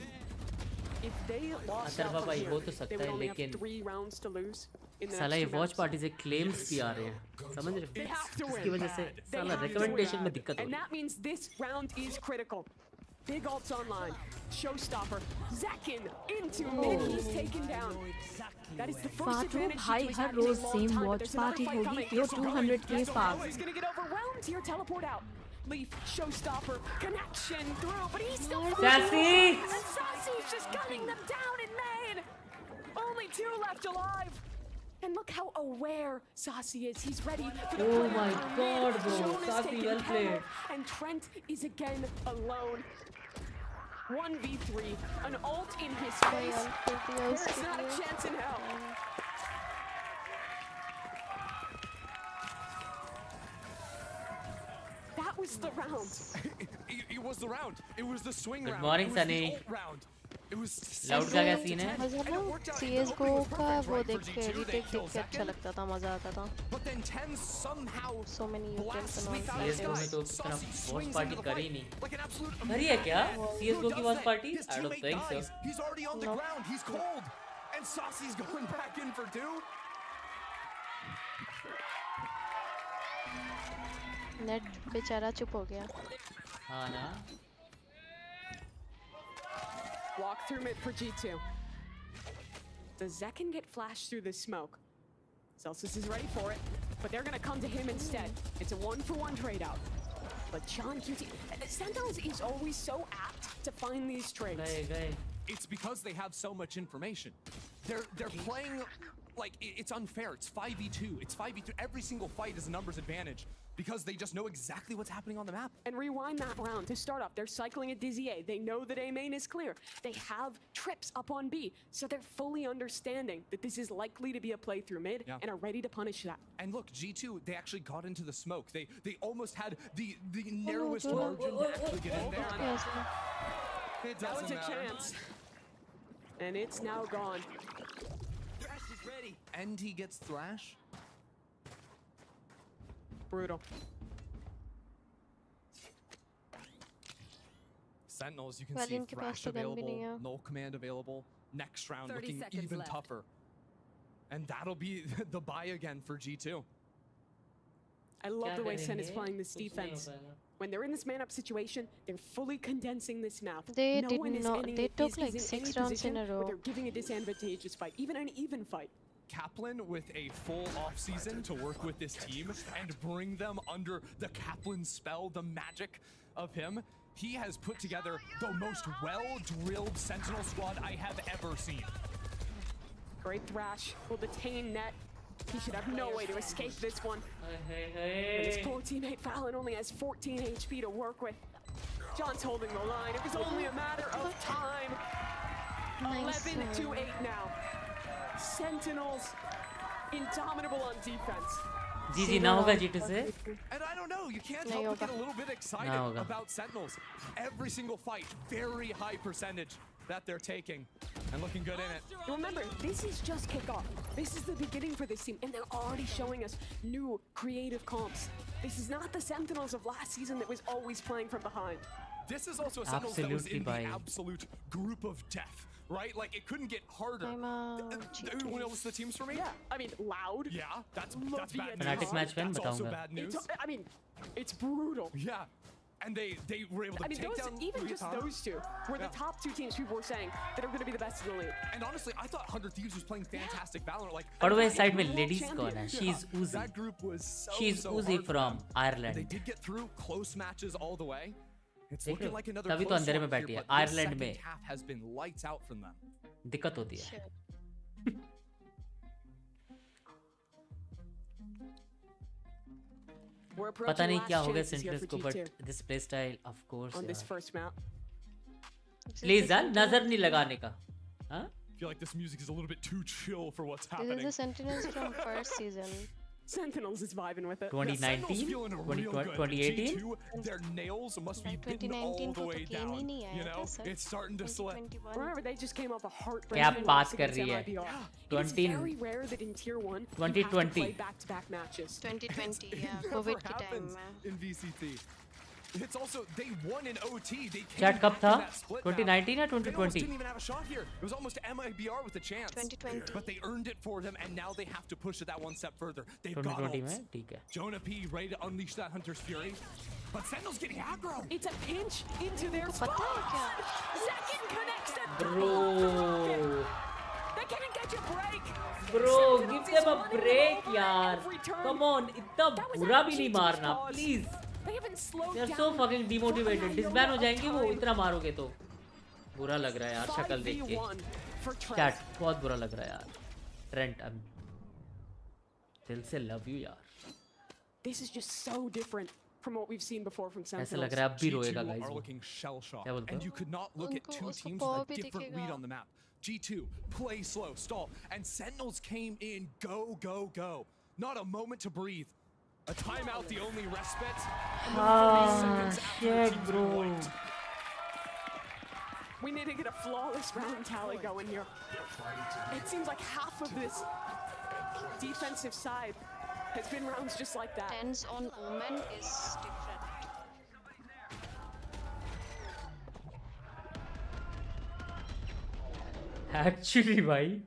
if they lost out भाई हो तो सकता है लेकिन साला ये वॉच पार्टी से क्लेम्स भी आ रहे हैं, समझ रहे हो? इसकी वजह से साला रिकमेंडेशन में दिक्कत हो and रही है। that means this round is critical. Big ults online. Showstopper. Zekin into mid. He's taken down. That is the first फाटू advantage भाई G2 has हर had in a रोज long same time, but watch there's another party fight होगी coming. Yo He's 200 के Yes, pass. he's gonna get overwhelmed here. Teleport out. Leaf, Showstopper, connection through, but he's still Sassy! And Sassy's just gunning them down in main. Only 2 left alive. And look how aware Sassy is. He's ready for the Oh play my on God, mid. bro. Sean is Sassy taking well care played. of, and Trent is again alone. 1v3, an ult in his face. There's not a chance in hell. That was the round. It was the round. It was the swing Good round. morning, It was the Sunny. ult round. It was Loud का क्या scene है? CS:GO का वो देख के retake देख के अच्छा लगता था, मजा आता था। But then 10 somehow So many utils and all. CS:GO में तो कितना वॉच पार्टी करी नहीं। करी है क्या? CS:GO की watch party? I don't think so. He's already on the ground. He's cold. And Sassy's going back in for 2. Net बेचारा चुप हो गया। हाँ ना। Walk through mid for G2. Does Zekin get flashed through the smoke? Celsius is ready for it, but they're gonna come to him instead. It's a 1-for-1 trade out. But John QT, Sentinels is always so apt to find these trades. It's because they have so much information. They're playing like it's unfair. It's 5v2. It's 5v2. Every single fight is a numbers advantage because they just know exactly what's happening on the map. And rewind that round to start off. They're cycling at Dizzy A. They know that A main is clear. They have trips up on B, so they're fully understanding that this is likely to be a play through mid and are ready to punish that. And look, G2, they actually got into the smoke. They almost had the narrowest margin to actually get in there. It That was doesn't a matter. chance. And it's now gone. Thrash is ready. And he gets Thrash. Brutal. Sentinels, you can Well, see इनके पास Thrash तो gun भी नहीं available, है। null command available. Next round 30 looking seconds even left. tougher. And that'll be the buy again for G2. I love the way Sen is करेंगे? playing this कुछ नहीं हो defense. पाएगा। When they're in this man-up situation, they're fully condensing this map. They no did one is not- any, they took is like in 6 any rounds position in a where row. they're giving a disadvantageous fight, even an even fight. Kaplan with a full off-season to work with this team and bring them under the Kaplan spell, the magic of him. He has put together the most well-drilled Sentinel squad I have ever seen. Great Thrash will detain Net. He should have no way to escape this one. And his Hey. poor teammate Fallon only has 14 HP to work with. John's holding the line. It was only a matter of time. Nice 11-8 now. Sentinels, indomitable on defense. GG ना होगा G2 से? And I don't know, you can't नहीं help but होगा। get a little bit ना excited होगा। about Sentinels. Every single fight, very high percentage that they're taking and looking good in it. And remember, this is just kickoff. This is the beginning for this team, and they're already showing us new creative comps. This is not the Sentinels of last season that was always playing from behind. This is also a Sentinels that was Absolutely, in the bhai. absolute group of death, right? Like, it couldn't get harder. Anyone else the teams for me? Yeah, I mean, loud. Yeah, that's bad Fnatic news. match win That's also बताऊंगा। bad news. I mean, it's brutal. Yeah, and they were able to I mean, take down even just Leotard. those two were the top 2 teams people were saying that are going to be the best in the league. And honestly, I thought 100 Thieves was playing fantastic Valorant. Like, और वो side में ladies कौन है? She's Uzi. that group was so She's so Uzi hard for from them. Ireland. They did get through close matches all the way. It's देख looking लो, like another तभी तो close अंधेरे one में here, बैठी है। but this Ireland second में half has been lights out from them. दिक्कत होती है। We're पता approaching नहीं last क्या हो गया chances here सेंटर्स for को, G2 but this play style, of course. on this first map. Please यार नजर नहीं लगाने का। हाँ? I feel like this music is a little bit too chill for what's This is happening. the Sentinels from first season. Sentinels is vibing with it. 2019, 2018. G2, their nails must be bitten all the way down. You know, it's starting to slip. Remember, they just came off a क्या heartbreaking बात loss कर against रही है? MIBR. It is very rare that in Tier 1 you have to 2020. play back-to-back matches. 2020, yeah, It COVID never के time happens में. in VCT. It's also, they won in OT. They came Chat कब back था? in that split map. 2019 या They almost 2020? didn't even have a shot here. It was almost MIBR with a chance. 2020. But they earned it for them, and now they have to push it that one step further. They've got 2020 ults. में ठीक है. Jonah P ready to unleash that Hunter's Fury. But Sentinel's getting aggro. It's a pinch into their spot. Second connects the Bro. They can't get you break. Bro, give them a break यार. Come on, इतना बुरा भी नहीं मारना, please. They haven't slowed They are down. so fucking demotivated. Disban हो जाएंगे वो इतना मारोगे तो. बुरा लग रहा है यार शक्ल देख के. Chat बहुत बुरा लग रहा है यार. Trent, I'm दिल से love you यार. This is just so different from what we've seen before from Sentinels. ऐसा लग रहा है अब भी रोएगा G2 guys. are वो. looking shell-shocked, क्या बोलते and हो? you could not look at two teams with a different lead on the map. G2, play slow, stall, and Sentinels came in, go, go, go. Not a moment to breathe. A timeout, the only respite. And then 40 seconds after the shit, team's bro. wiped. We need to get a flawless round tally going here. It seems like half of this defensive side has been rounds just like that. Tens on Omen is different. Actually भाई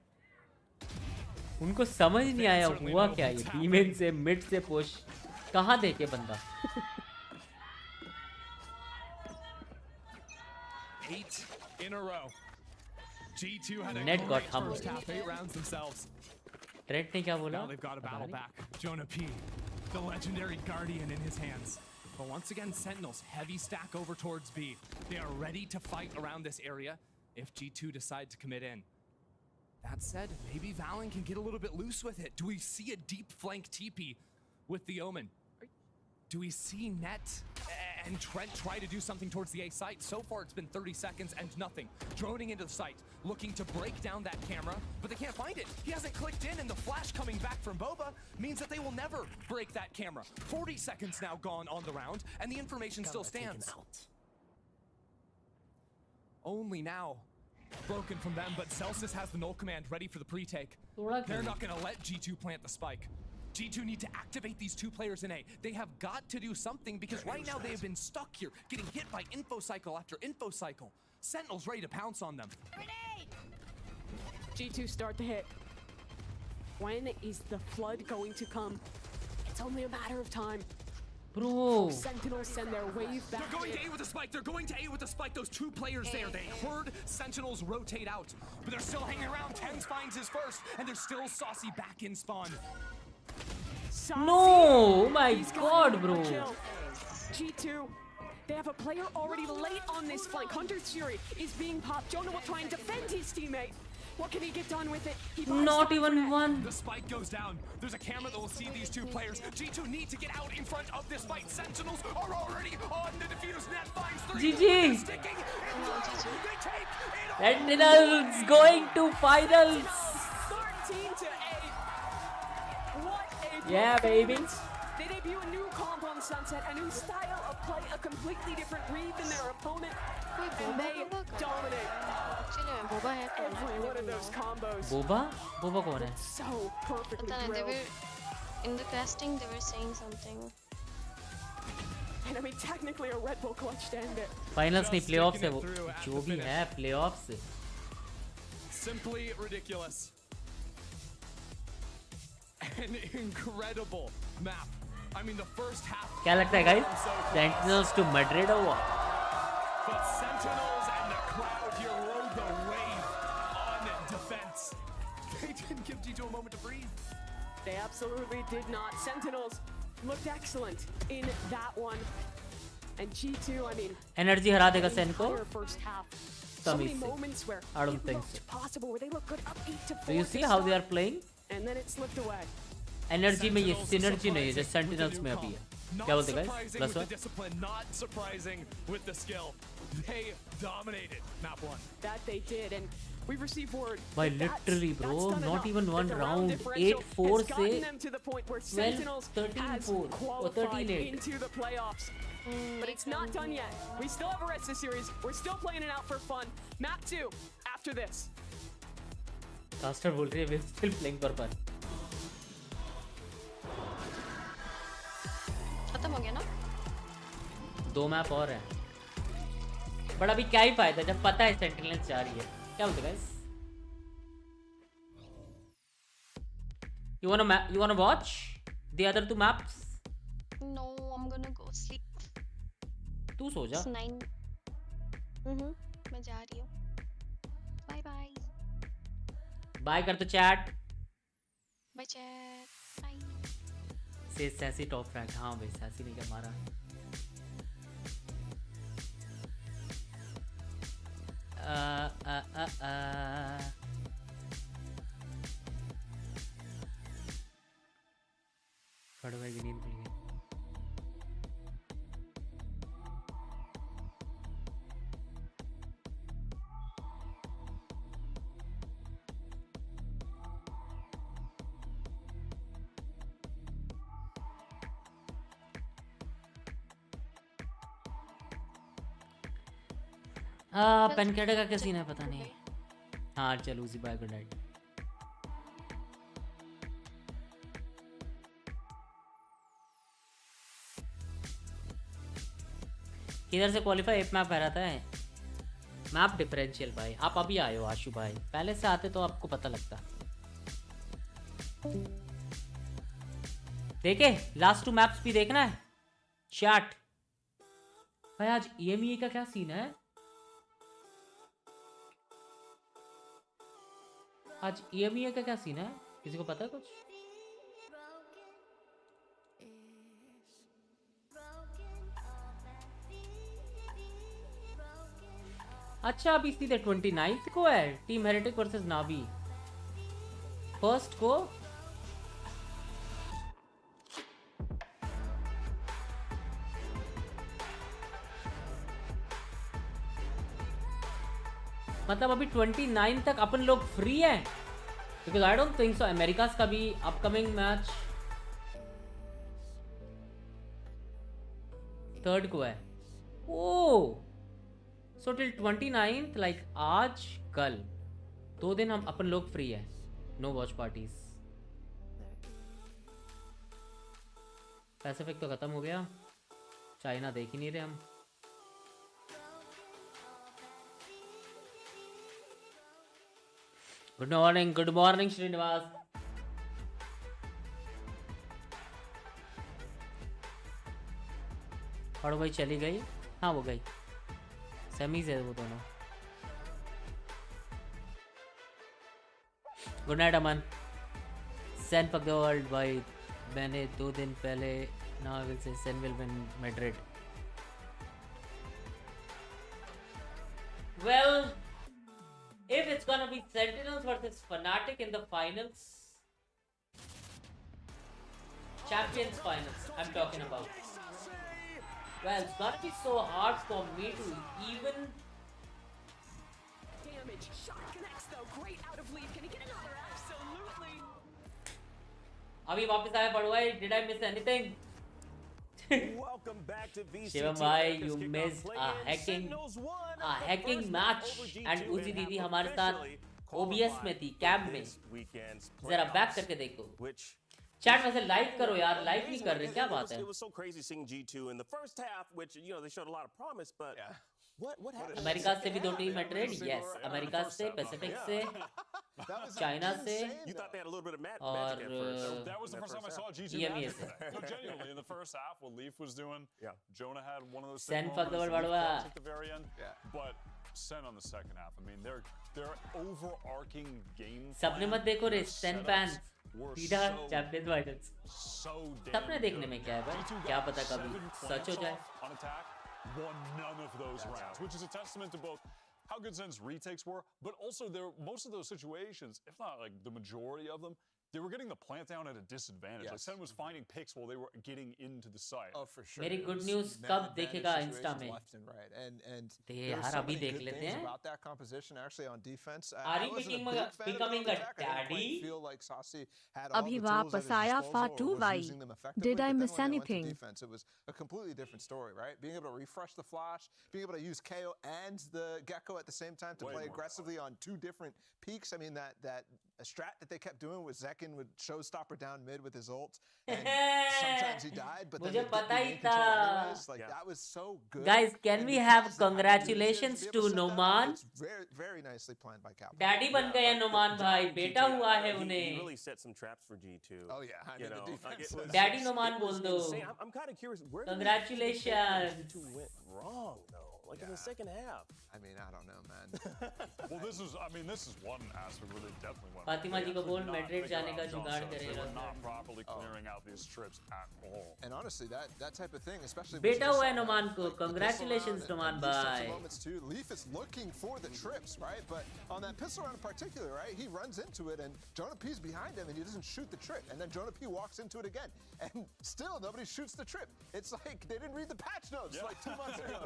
उनको समझ नहीं आया हुआ क्या ये female से mid से पुश कहाँ देखे बंदा 8 in a row. G2 had a Net got great humbled. first half, 8 rounds themselves. Trent ने क्या बोला Now they've got a battle back. Jonah P, the legendary Guardian in his hands. But once again, Sentinels, heavy stack over towards B. They are ready to fight around this area if G2 decide to commit in. That said, maybe Valen can get a little bit loose with it. Do we see a deep flank TP with the Omen? Do we see Net and Trent try to do something towards the A site? So far, it's been 30 seconds and nothing. Droning into the site, looking to break down that camera, but they can't find it. He hasn't clicked in, and the flash coming back from Boba means that they will never break that camera. 40 seconds now gone on the round, and the information still stands. Only now broken from them, but Celsius has the null command ready for the pre-take. They're not going to let G2 plant the spike. G2 need to activate these two players in A. They have got to do something because right now they have been stuck here, getting hit by info cycle after info cycle. Sentinels ready to pounce on them. G2 start to hit. When is the flood going to come? It's only a matter of time. Bro. Sentinels send their wave back. They're going to A with a spike. They're going to A with a spike. Those two players there. They heard Sentinels rotate out, but they're still hanging around. Tens finds his first, and there's still Saucy back in spawn. No! Oh my god, bro. G2. They have a player already late on this flank. Hunter's Fury is being popped. Jonah will try and defend his teammate. What can he get done with it? He Not even one. The spike goes down. There's a camera that will see these two players. G2 need to get out in front of this fight. Sentinels are already on the defuse. Net finds 3. GG. Sticking. They take it. Sentinels going to finals. 13 to 8. What a Yeah, baby. performance. They debut a new comp on Sunset, a new style of play, a completely different read than their opponent, and they dominate. Every one of those combos. Boba? Boba कौन है? So perfectly They drilled. were in the casting. They were saying something. And I mean, technically a Red Bull clutch to end it. Finals नहीं playoffs है वो. जो भी है playoffs. Simply ridiculous. An incredible map. I mean, the first half. क्या लगता है guys? Sentinels to Madrid or what? But Sentinels and the crowd here rode the wave on defense. They didn't give G2 a moment to breathe. They absolutely did not. Sentinels looked excellent in that one. And G2, I mean, Energy हरा देगा Sen को? entire first half. So many Tamiz से. moments where I don't it think looked possible, where they look good up 8 to 4. Do you to see how they are start, playing? And then it slipped away. Energy में ये synergy नहीं है जो Sentinels में अभी है. क्या बोलते guys? Surprising Plus with the one? discipline, not surprising with the skill. They dominated map 1. That they did, and We've received word. By literally, bro, not even one round. 8-4 से 12-13-4 or 13-8. Into the playoffs. But it's not done yet. We still have a rest of the series. We're still playing it out for fun. Map 2 after this. Caster बोल रही है we're still playing for fun. खत्म हो गया ना? 2 map और हैं. But अभी क्या ही फायदा जब पता है सेंटिनल्स जा रही है. क्या बोलते guys? You wanna watch the other 2 maps? No, I'm gonna go sleep. तू सो जा. It's 9. मैं जा रही हूँ. Bye bye. बाय कर तो चैट. Bye chat. Bye. से सैसी टॉप फ्रैग. हाँ भाई सैसी नहीं क्या मारा. खड़े भाई की नींद खुल गई. पेनकेटा का क्या सीन है पता नहीं. हाँ चलो उसी बाय गुड नाइट. किधर से क्वालिफाई एप मैप हराता है. मैप डिफरेंशियल भाई. आप अभी आए हो आशु भाई. पहले से आते तो आपको पता लगता. देखे लास्ट 2 मैप्स भी देखना है. चैट भाई आज EMEA का क्या सीन है. आज EMEA का क्या सीन है. किसी को पता है कुछ. अच्छा अभी सीधे 29th को है. टीम हेरेटिक वर्सेस नावी. फर्स्ट को मतलब अभी 29 तक अपन लोग फ्री हैं. Because I don't think so America's का भी अपकमिंग मैच 3rd को है. ओह सो टिल 29th लाइक आज कल 2 दिन हम अपन लोग फ्री है. Know watch parties. पैसिफिक तो खत्म हो गया. चाइना देख ही नहीं रहे हम. Good morning Srinivas. और भाई चली गई. हाँ वो गई. सेमीज है वो दोनों. Good night Aman. Sen fuck the world भाई. मैंने 2 दिन पहले now I will say Sen will win Madrid. Well if it's gonna be Sentinels versus Fnatic in the finals, Champions finals I'm talking about. Well, it's gonna be so hard for me to even Damage. Shot connects though. Great out of lead. Can he get another? Absolutely. अभी वापस आया पड़वाई. Did I miss anything? Welcome back to VCT. Shivam bhai, you missed a hacking match and उसी दीदी हमारे साथ OBS में थी, cab में. जरा बैक करके देखो. चैट में से लाइक करो यार. लाइक नहीं कर रहे. क्या बात है. It was so crazy seeing G2 in the first half, which they showed a lot of promise, but what happened? America से भी 2 टीम है ट्रेड. यस अमेरिका से, पैसिफिक से, चाइना से You thought they had a little bit of magic और at first. That was the first time I saw G2 EMEA match. No, genuinely, in the first half, what Leaf was doing, Jonah had one of those Sen things fuck the world, at the very end. But Sen on the second half, I mean, their overarching game सपने मत देखो रे. Sen fans सीधा champions finals. so सपने देखने में क्या है भाई. क्या पता कभी सच हो जाए. on attack, won none of those rounds, which is a testament to both how good Zen's retakes were, but also most of those situations, if not like the majority of them, they were getting the plant down at a disadvantage. Like Sen was finding picks while they were getting into the site. Oh, for sure. मेरी good news कब देखेगा Insta में? Left and right, and ते there were यार so अभी many देख good लेते things हैं. about that composition. Actually, on defense, Are I you wasn't a becoming big a- fan of becoming the a attack. I didn't daddy? quite feel like Saucy had all अभी the tools at वापस his आया disposal or फाटू was भाई. using them effectively. Did I But then miss when they went to anything? defense, it was a completely different story, right? Being able to refresh the flash, being able to use KO and the Gecko at the same time to play aggressively on two different peaks. I mean, that a strat that they kept doing was Zekin would showstopper down mid with his ult, and sometimes he died, but then मुझे पता ही था. anyways. Like that was so good. Guys, can And we because have they had the congratulations leadership to be able set that up, Noman? It's very, very nicely planned by Capcom. Daddy बन गए नोमान भाई, बेटा हुआ है He उन्हें. really set some traps for G2. Oh yeah, I mean, the defense. Daddy Noman बोल दो. I'm kind of curious. Where did Congratulations. G2 went wrong though? Like in the second half. I mean, I don't know, man. Well, this is one aspect where they definitely went. Fatima जी को बोल Madrid जाने का They जुगाड़ were करेगा. not properly clearing out these trips at all. And honestly, that type of thing, especially. बेटा हुआ है नोमान को. Congratulations नोमान भाई. Moments too. Leaf is looking for the trips, right? But on that pistol round in particular, right? He runs into it, and Jonah P's behind him, and he doesn't shoot the trip. And then Jonah P walks into it again, and still nobody shoots the trip. It's like they didn't read the patch notes like 2 months ago.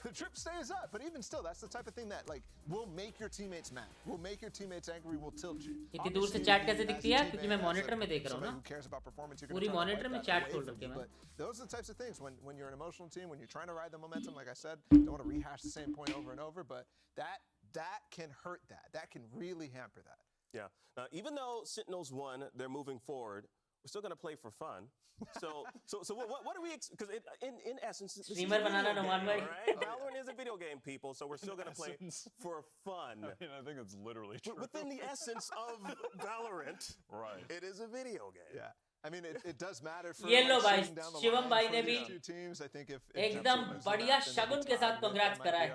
The trip stays up, but even still, that's the type of thing that like will make your teammates mad, will make your teammates angry, will tilt you. इतनी दूर से chat कैसे दिखती है? क्योंकि मैं monitor में देख रहा हूँ ना. पूरी मॉनिटर में चैट खोल रखी है मैं. Those are the types of things when you're an emotional team, when you're trying to ride the momentum. Like I said, don't want to rehash the same point over and over, but that can hurt that. That can really hamper that. Yeah. Now, even though Sentinels won, they're moving forward. We're still going to play for fun. So what do we? Because in essence, this Streamer is a banana video Noman game, bhai. right? Valorant is a video game, people. So we're still going to play for fun. I mean, I think it's literally true. Within the essence of Valorant, right? It is a video game. Yeah. I mean, it does matter for ये लो भाई, shooting down the Shivam line भाई for ने these भी two teams. I think if एकदम बढ़िया शगुन के साथ congrats करा है.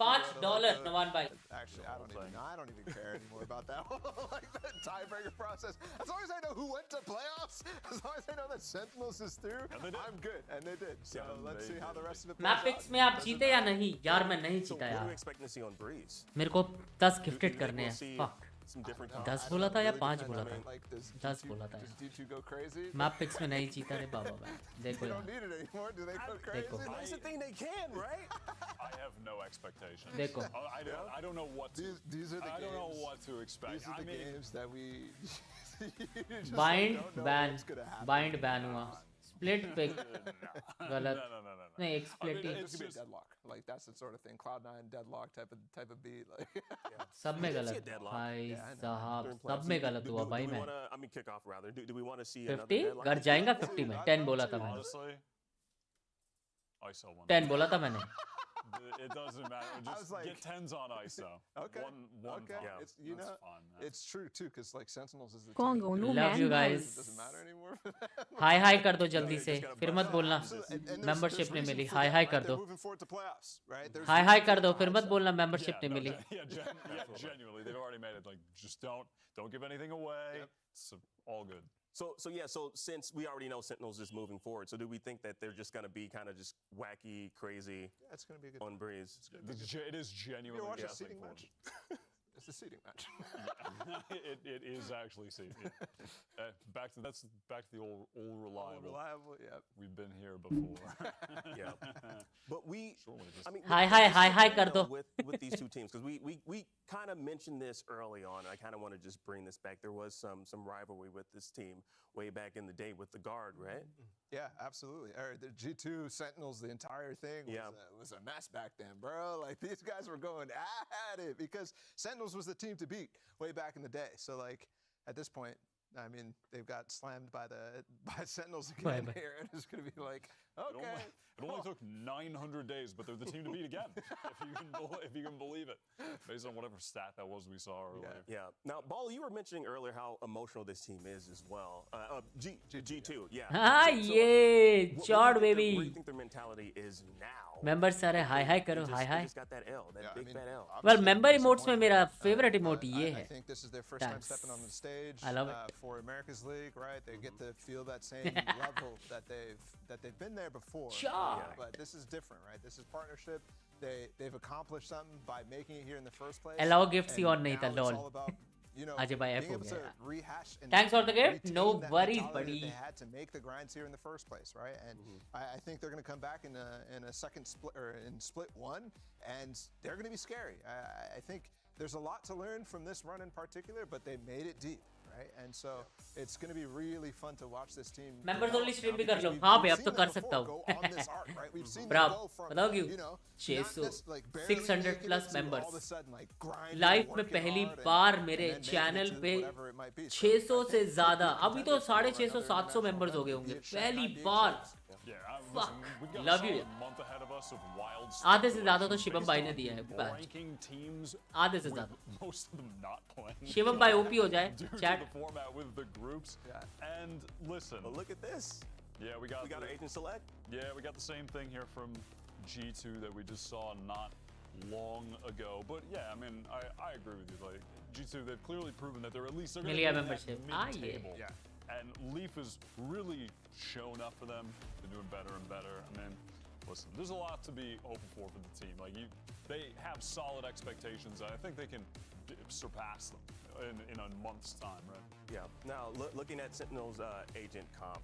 $5 नोमान भाई. Actually, I don't even care anymore about that like that tiebreaker process. As long as I know who went to playoffs, as long as I know that Sentinels is through, I'm good. And they did. So let's see how the rest of it plays out. मैपिक्स में आप जीते या नहीं? यार मैं नहीं जीता What do यार. we expecting to see on Breeze? मेरे को 10 गिफ्टेड करने हैं. Fuck. Some different 10 बोला था या 5 बोला था? 10 बोला था. मैपिक्स में नहीं जीता रे बाबा भाई. देखो यार. देखो. That's the thing, they can, right? I have no expectations. देखो. I don't know what to. These are the I games. don't know what to expect. These are the games that we. Bind ban हुआ. Split pick. गलत. नहीं एक split he. It's gonna be a deadlock. Like that's the sort of thing. Cloud9 deadlock type of beat. Like. सब में गलत. भाई साहब सब में गलत हुआ भाई मैं. I mean, Kickoff rather. Do we want to see 50 घर जाएगा 50 में. 10 बोला था मैंने. Honestly, ISO 10 बोला था मैंने. It doesn't matter. Just like, get 10s on ISO. Okay. One okay. time. It's, you know, fun. it's true too, because like Sentinels is the Congo, team. no Love man you guys. It doesn't matter anymore. हाय हाय कर दो जल्दी से. फिर मत बोलना membership नहीं मिली. हाय हाय कर दो. हाय हाय कर दो. फिर मत बोलना मेंबरशिप नहीं मिली. Yeah, genuinely, they've already made it. Like, just don't give anything away. It's all good. So since we already know Sentinels is moving forward, so do we think that they're just going to be kind of just wacky, crazy? Yeah, it's going to be a good on Breeze. It is genuinely. You watch a seating match. It's a seating match. it is actually seating. Back to the old reliable. Reliable, yeah. We've been here before. Yeah, but I mean, hi कर दो. With these two teams, because we kind of mentioned this early on. I kind of want to just bring this back. There was some rivalry with this team way back in the day with the Guard, right? Yeah, absolutely. The G2 Sentinels, the entire thing was a mess back then, bro. Like these guys were going at it because Sentinels was the team to beat way back in the day. So like at this point, I mean, they've got slammed by Sentinels again here, and it's going to be like, okay. It only took 900 days, but they're the team to beat again, if you can believe it, based on whatever stat that was we saw earlier. Yeah. Now, Ball, you were mentioning earlier how emotional this team is as well. G2, yeah. Ah, yeah, Chord baby. What do you think their mentality is now? Members सारे hi hi करो, hi hi. Just got that L, that big fat L. Well, member emotes में मेरा favorite emote ये है. I think this is their first time stepping on the stage. I love it. For America's League, right? They get to feel that same level that they've been there before. Sure. But this is different, right? This is partnership. They've accomplished something by making it here in the first place. Allow gifts he on नहीं था, It's lol. all about, you know, Ajay bhai F being ho able to gaya. rehash and Thanks for the gift. retain No that worries, mentality that buddy. they had to make the grinds here in the first place, right? And I think they're going to come back in a second split or in split one, and they're going to be scary. I think there's a lot to learn from this run in particular, but they made it deep. Right? And so it's going to be really fun to watch this team. Members only stream now भी कर because low. we've हाँ भाई अब seen तो them कर before सकता go हूँ. on this arc, right? We've seen them Bravo. go from, बताओ क्यों? you know, 600 not just, like, barely 600 making plus it to members. all of a sudden, like, grinding, life में working पहली hard bar and मेरे then making it channel to पे whatever it might be. So 600 से I ज्यादा think अभी तो 650 700 members हो गए होंगे पहली बार. Yeah, Fuck. we've got Love a you. solid month ahead of us of wild आधे से ज्यादा तो शिवम based भाई ने on दिया है. ranking teams आधे से with ज्यादा. most of them not playing. Shivam भाई ओपी हो जाए. Due to Chat. the format with the groups. And listen. But look at this. Yeah, we got our agent select. Yeah, we got the same thing here from G2 that we just saw not long ago. But yeah, I mean, I agree with you. Like G2, they've clearly proven that they're at least मिल गया they're membership. mid-table. Yeah. And Leaf has really shown up for them. They're doing better and better. I mean, listen, there's a lot to be hopeful for the team. Like they have solid expectations. I think they can surpass them in a month's time, right? Yeah. Now, looking at Sentinels agent comp,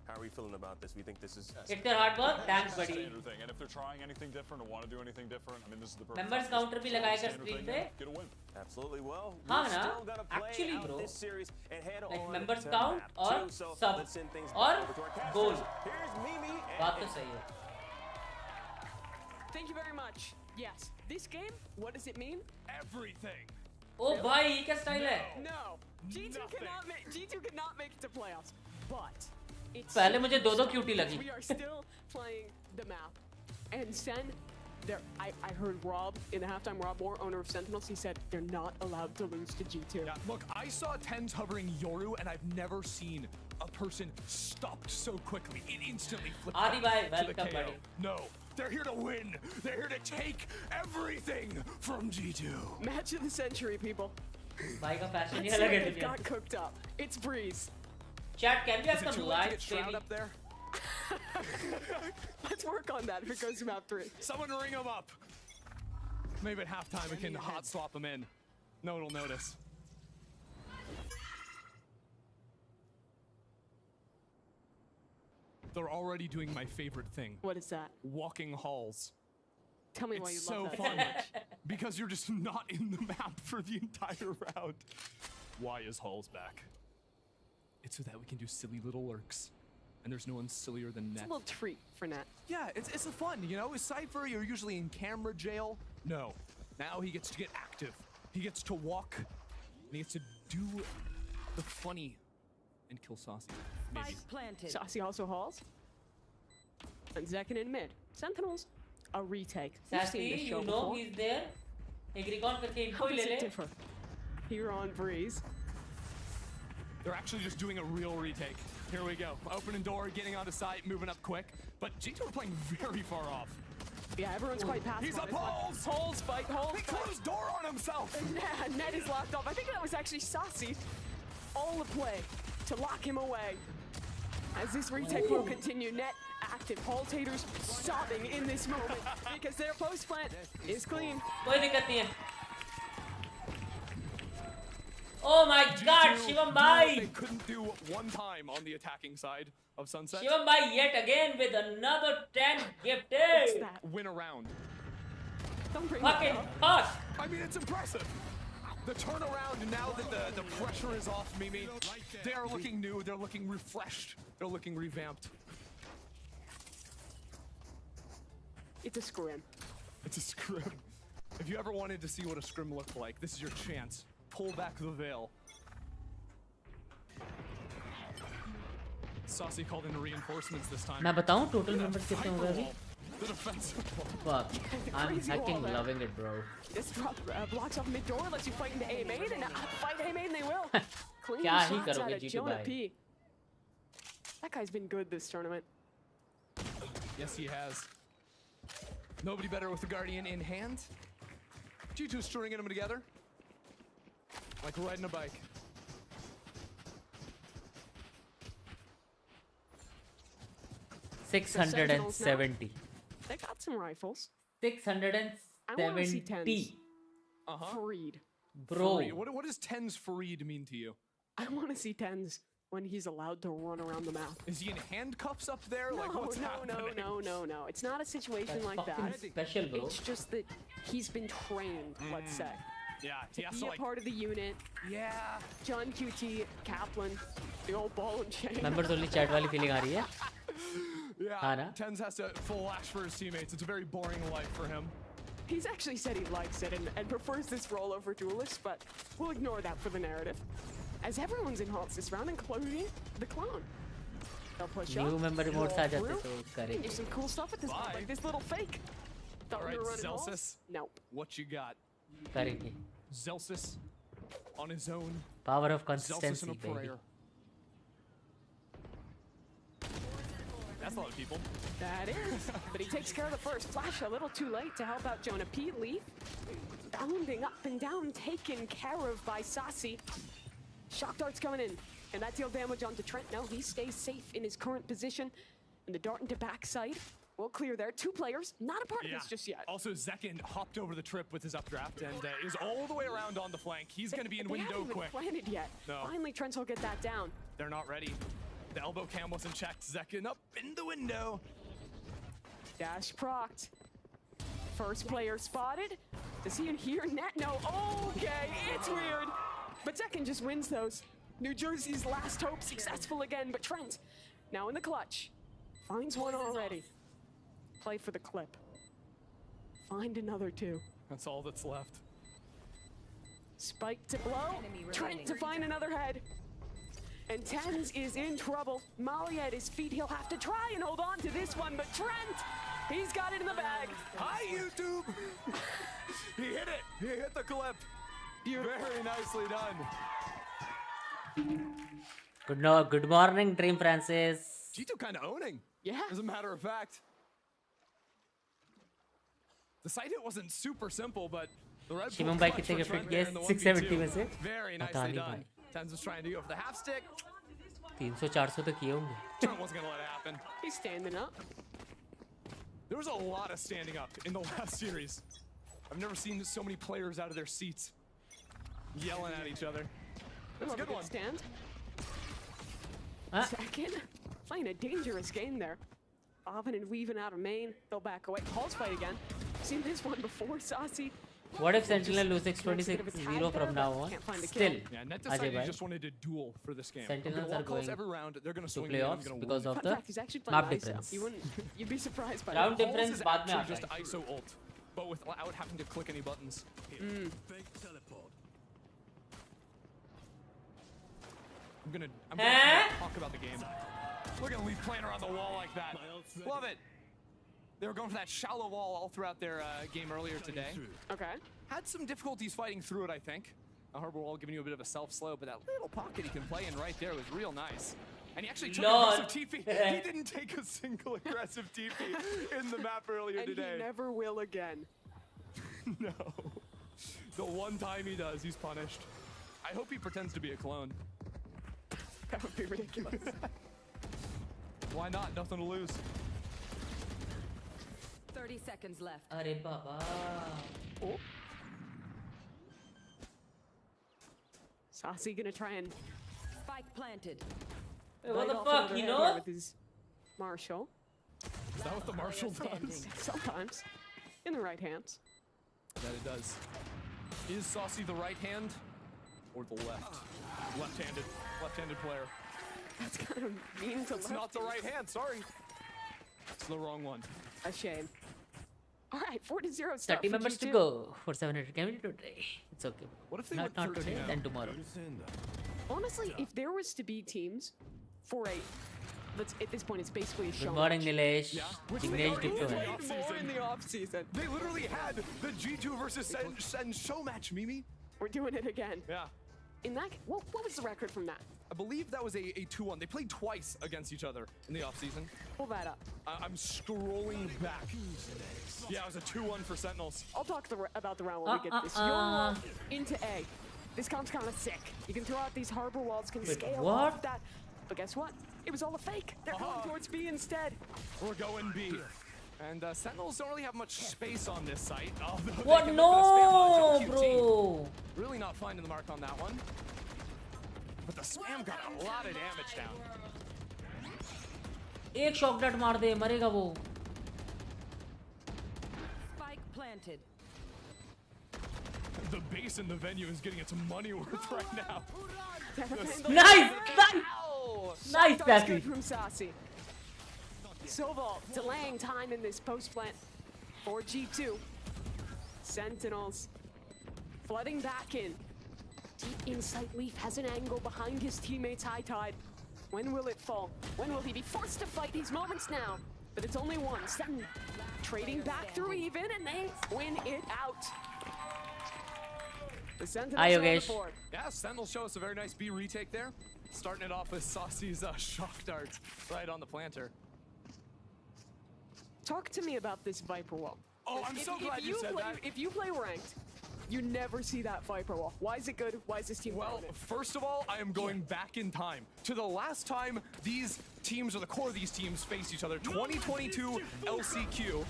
how are we feeling about this? We think this is... It's their hard work. Thanks, buddy. Standard thing. And if they're trying anything different or want to do anything different, I mean, this is the perfect Members time. counter भी लगाएगा Standard screen thing, पे. Get a win. Absolutely. Well, हाँ we're ना? still gonna play Actually, out bro. this series and head Like on members to count map और two. So sub let's send things और back over to our casters. goal. Here's Mimi. बात तो सही है. Thank you very much. Yes, this game, what does it mean? Everything. ओ भाई ये क्या style है? No, G2 cannot make it to playoffs, but it's पहले मुझे दो क्यूटी लगी. We are still playing the map, and Sen, I heard Rob in the halftime. Rob Moore, owner of Sentinels, he said they're not allowed to lose to G2. Yeah, look, I saw Tens hovering Yoru, and I've never seen a person stopped so quickly. It instantly flipped Adi bhai, to the welcome, KO. buddy. No, they're here to win. They're here to take everything from G2. Match of the century, people. भाई का fashion he Let's see अलग what है they've दुनिया. got cooked up. It's Breeze. Chat, can we have Is it some too late to lights, get Shroud baby? up there? Let's work on that if it goes to map 3. Someone ring him up. Maybe at halftime we can hot swap him in. No one will notice. They're already doing my favorite thing. What is that? Walking halls. Tell me why you It's love so that fun. so much. Because you're just not in the map for the entire round. Why is Halls back? It's so that we can do silly little lurks. And there's no one sillier than It's Net. a little treat for Net. Yeah, it's a fun, you know? With Cypher, you're usually in camera jail. No. Now he gets to get active. He gets to walk. And he gets to do the funny and kill Saucy. Maybe. Planted. Saucy also hauls. And Zekin in mid. Sentinels, a retake. We've seen this Sassy, show you know before. he's there. एक recon करके info How he does ले it ले. differ? Here on Breeze. They're actually just doing a real retake. Here we go. Opening door, getting onto site, moving up quick. But G2 are playing very far off. Yeah, everyone's quite passive. He's on up this one. Halls! Halls fight, Halls He fight. closed door on himself! And Net is locked off. I think that was actually Saucy. All the play to lock him away. As this retake will continue, Net active. Halls haters sobbing in this moment because their post plant is clean. कोई दिक्कत नहीं है. Oh my God, Shivam bhai! They couldn't do one time on the attacking side of Sunset. Shivam bhai yet again with another 10 gifted. Win a round. Don't bring Fucking that up. hot. I mean, it's impressive. The turnaround now that the pressure is off Mimi, they are looking new, they're looking refreshed, they're looking revamped. It's a scrim. It's a scrim. If you ever wanted to see what a scrim looked like, this is your chance. Pull back the veil. Saucy called in reinforcements this time. मैं बताऊं total members कितने हो गए अभी? The defensive wall. Fuck, I'm Crazy fucking wall there. loving it, bro. This drop blocks off mid door, lets you fight into A main, and fight A main they will. Clean क्या ही shots करोगे out of G2 Jonah भाई? P. That guy's been good this tournament. Yes, he has. Nobody better with the Guardian in hand. G2 stringing them together. Like riding a bike. $670. They got some rifles. 670. I want to see tens. Freed. Bro. Fareed. What does Tens Fareed mean to you? I want to see Tens when he's allowed to run around the map. Is he in handcuffs up there? No, Like, what's happening? no. It's not a situation like that. Special, bro. It's just that he's been trained, let's say. Yeah, he has be to a like part of the unit. Yeah. John QT, Kaplan, the old ball and chain. Members only chat वाली feeling आ रही है. Yeah, Tens has to flash for his teammates. It's a very boring life for him. He's actually said he likes it and prefers this role over Duelist, but we'll ignore that for the narrative. As everyone's in halts this round, including the clone. They'll push New up, member remotes roll आ जाते through, तो and करेंगे. do some cool stuff at this point, like this little fake. Thought we were running Celsius. walls? Nope. What you got? करेंगे. Celsius on his own. Power of Celsius consistency, in a baby. prayer. That's a lot of people. That is. But he takes care of the first flash a little too late to help out Jonah P. Leaf. Bounding up and down, taken care of by Saucy. Shock darts coming in. And that deal damage onto Trent. No, he stays safe in his current position. And the dart into backside. Well, clear there. Two players. Not a part of this just yet. Also, Zekin hopped over the trip with his updraft and is all the way around on the flank. He's going to be in window haven't quick. Even planted yet. No. Finally, Trent will get that down. They're not ready. The elbow cam wasn't checked. Zekin up in the window. Dash procced. First player spotted. Does he hear net? No. Okay, it's weird. But Zekin just wins those. New Jersey's last hope successful again, but Trent, now in the clutch, finds one already. Play for the clip. Find another two. That's all that's left. Spike to blow. Trent to find another head. And Tens is in trouble. Molly at his feet. He'll have to try and hold on to this one, but Trent, he's got it in the bag. Hi, YouTube! He hit it! He hit the clip! Beautiful. Very nicely done. Good morning, Dream Francis. G2 kind of owning. Yeah. As a matter of fact. The side hit wasn't super simple, but the Red Bull Mumbai clutch कितने for के Trent fit there गए? in the 670 में 1v2. से? Very पता nicely नहीं done. भाई. Tens was trying to go for the half stick. 300-400 तो किए होंगे. Trent wasn't going to let it happen. He's standing up. There was a lot of standing up in the last series. I've never seen so many players out of their seats yelling at each other. That's a good one. Stand. Huh? Second. Playing a dangerous game there. Bobbing and weaving out of main. They'll back away. Pulse fight again. Seen this one before, Saucy. What if Sentinel loses 26-0 from now on? Still, Yeah, Net Ajay decided he bhai, just wanted to duel for this game. Sentinels are going every round. They're going to swing playoffs in, because of Fun the fact, he's actually playing map ISO. difference. You'd be surprised by Round that. difference is बाद में actually आता just है. ISO ult, but without having to click any buttons. Fake teleport. I'm gonna Huh? talk about the game. Look at Leaf playing around the wall like that. Love it. They were going for that shallow wall all throughout their game earlier today. Okay. Had some difficulties fighting through it, I think. A harbor wall giving you a bit of a self-slow, but that little pocket he can play in right there was real nice. And he actually took an Lord. aggressive TP. He didn't take a single aggressive TP in the map earlier And today. he never will again. No. The one time he does, he's punished. I hope he pretends to be a clone. That would be ridiculous. Why not? Nothing to lose. 30 seconds left. अरे बाबा. Oh. Saucy gonna try and Spike planted. Hey, what bite the off fuck, another you head know? here with his Marshall. Is that what the Marshall does? Sometimes. In the right hands. That it does. Is Saucy the right hand or the left? Left-handed. Left-handed player. That's kind of mean to It's not the right hand, sorry. It's the wrong one. A shame. All right, 4-0 start 30 for members to G2. go for 700. Can we do today? It's okay. What if they Not went today, 13-0? then tomorrow. Honestly, if there was to be teams for a, at this point, it's basically a show. Good morning, Nilesh. Which they Vignesh already Dipto did hai. More in the off-season. They literally had the G2 versus Sen show match, Mimi. We're doing it again. Yeah. In that, what was the record from that? I believe that was a 2-1. They played twice against each other in the offseason. Pull that up. I'm scrolling back. Yeah, it was a 2-1 for Sentinels. I'll talk about the round when we get this. You're into A. This comp's kind of sick. You can throw out these harbor walls, can Wait, scale what? off that. But guess what? It was all a fake. They're going towards B instead. We're going B. And Sentinels don't really have much space on this site. What? No, bro. Really not finding the mark on that one. But the spam got a lot of damage down. एक shock डट मार दे मरेगा वो. Spike planted. The base in the venue is getting its money worth right now. Nice! Nice, That's good from Sassy. Soval delaying time in this post plant for G2. Sentinels flooding back in. Deep inside, Leaf has an angle behind his teammates High Tide. When will it fall? When will he be forced to fight these moments now? But it's only one. Sen trading back through even, and they win it out. The Sentinels on the board. Yeah, Sentinels show us a very nice B retake there. Starting it off with Saucy's shock darts right on the planter. Talk to me about this Viper wall. Oh, I'm so glad you said that. If you play ranked, you never see that Viper wall. Why is it good? Why is this team Well, first of all, I am going back in time to the last time these teams, or the core of these teams, faced each other. 2022 LCQ.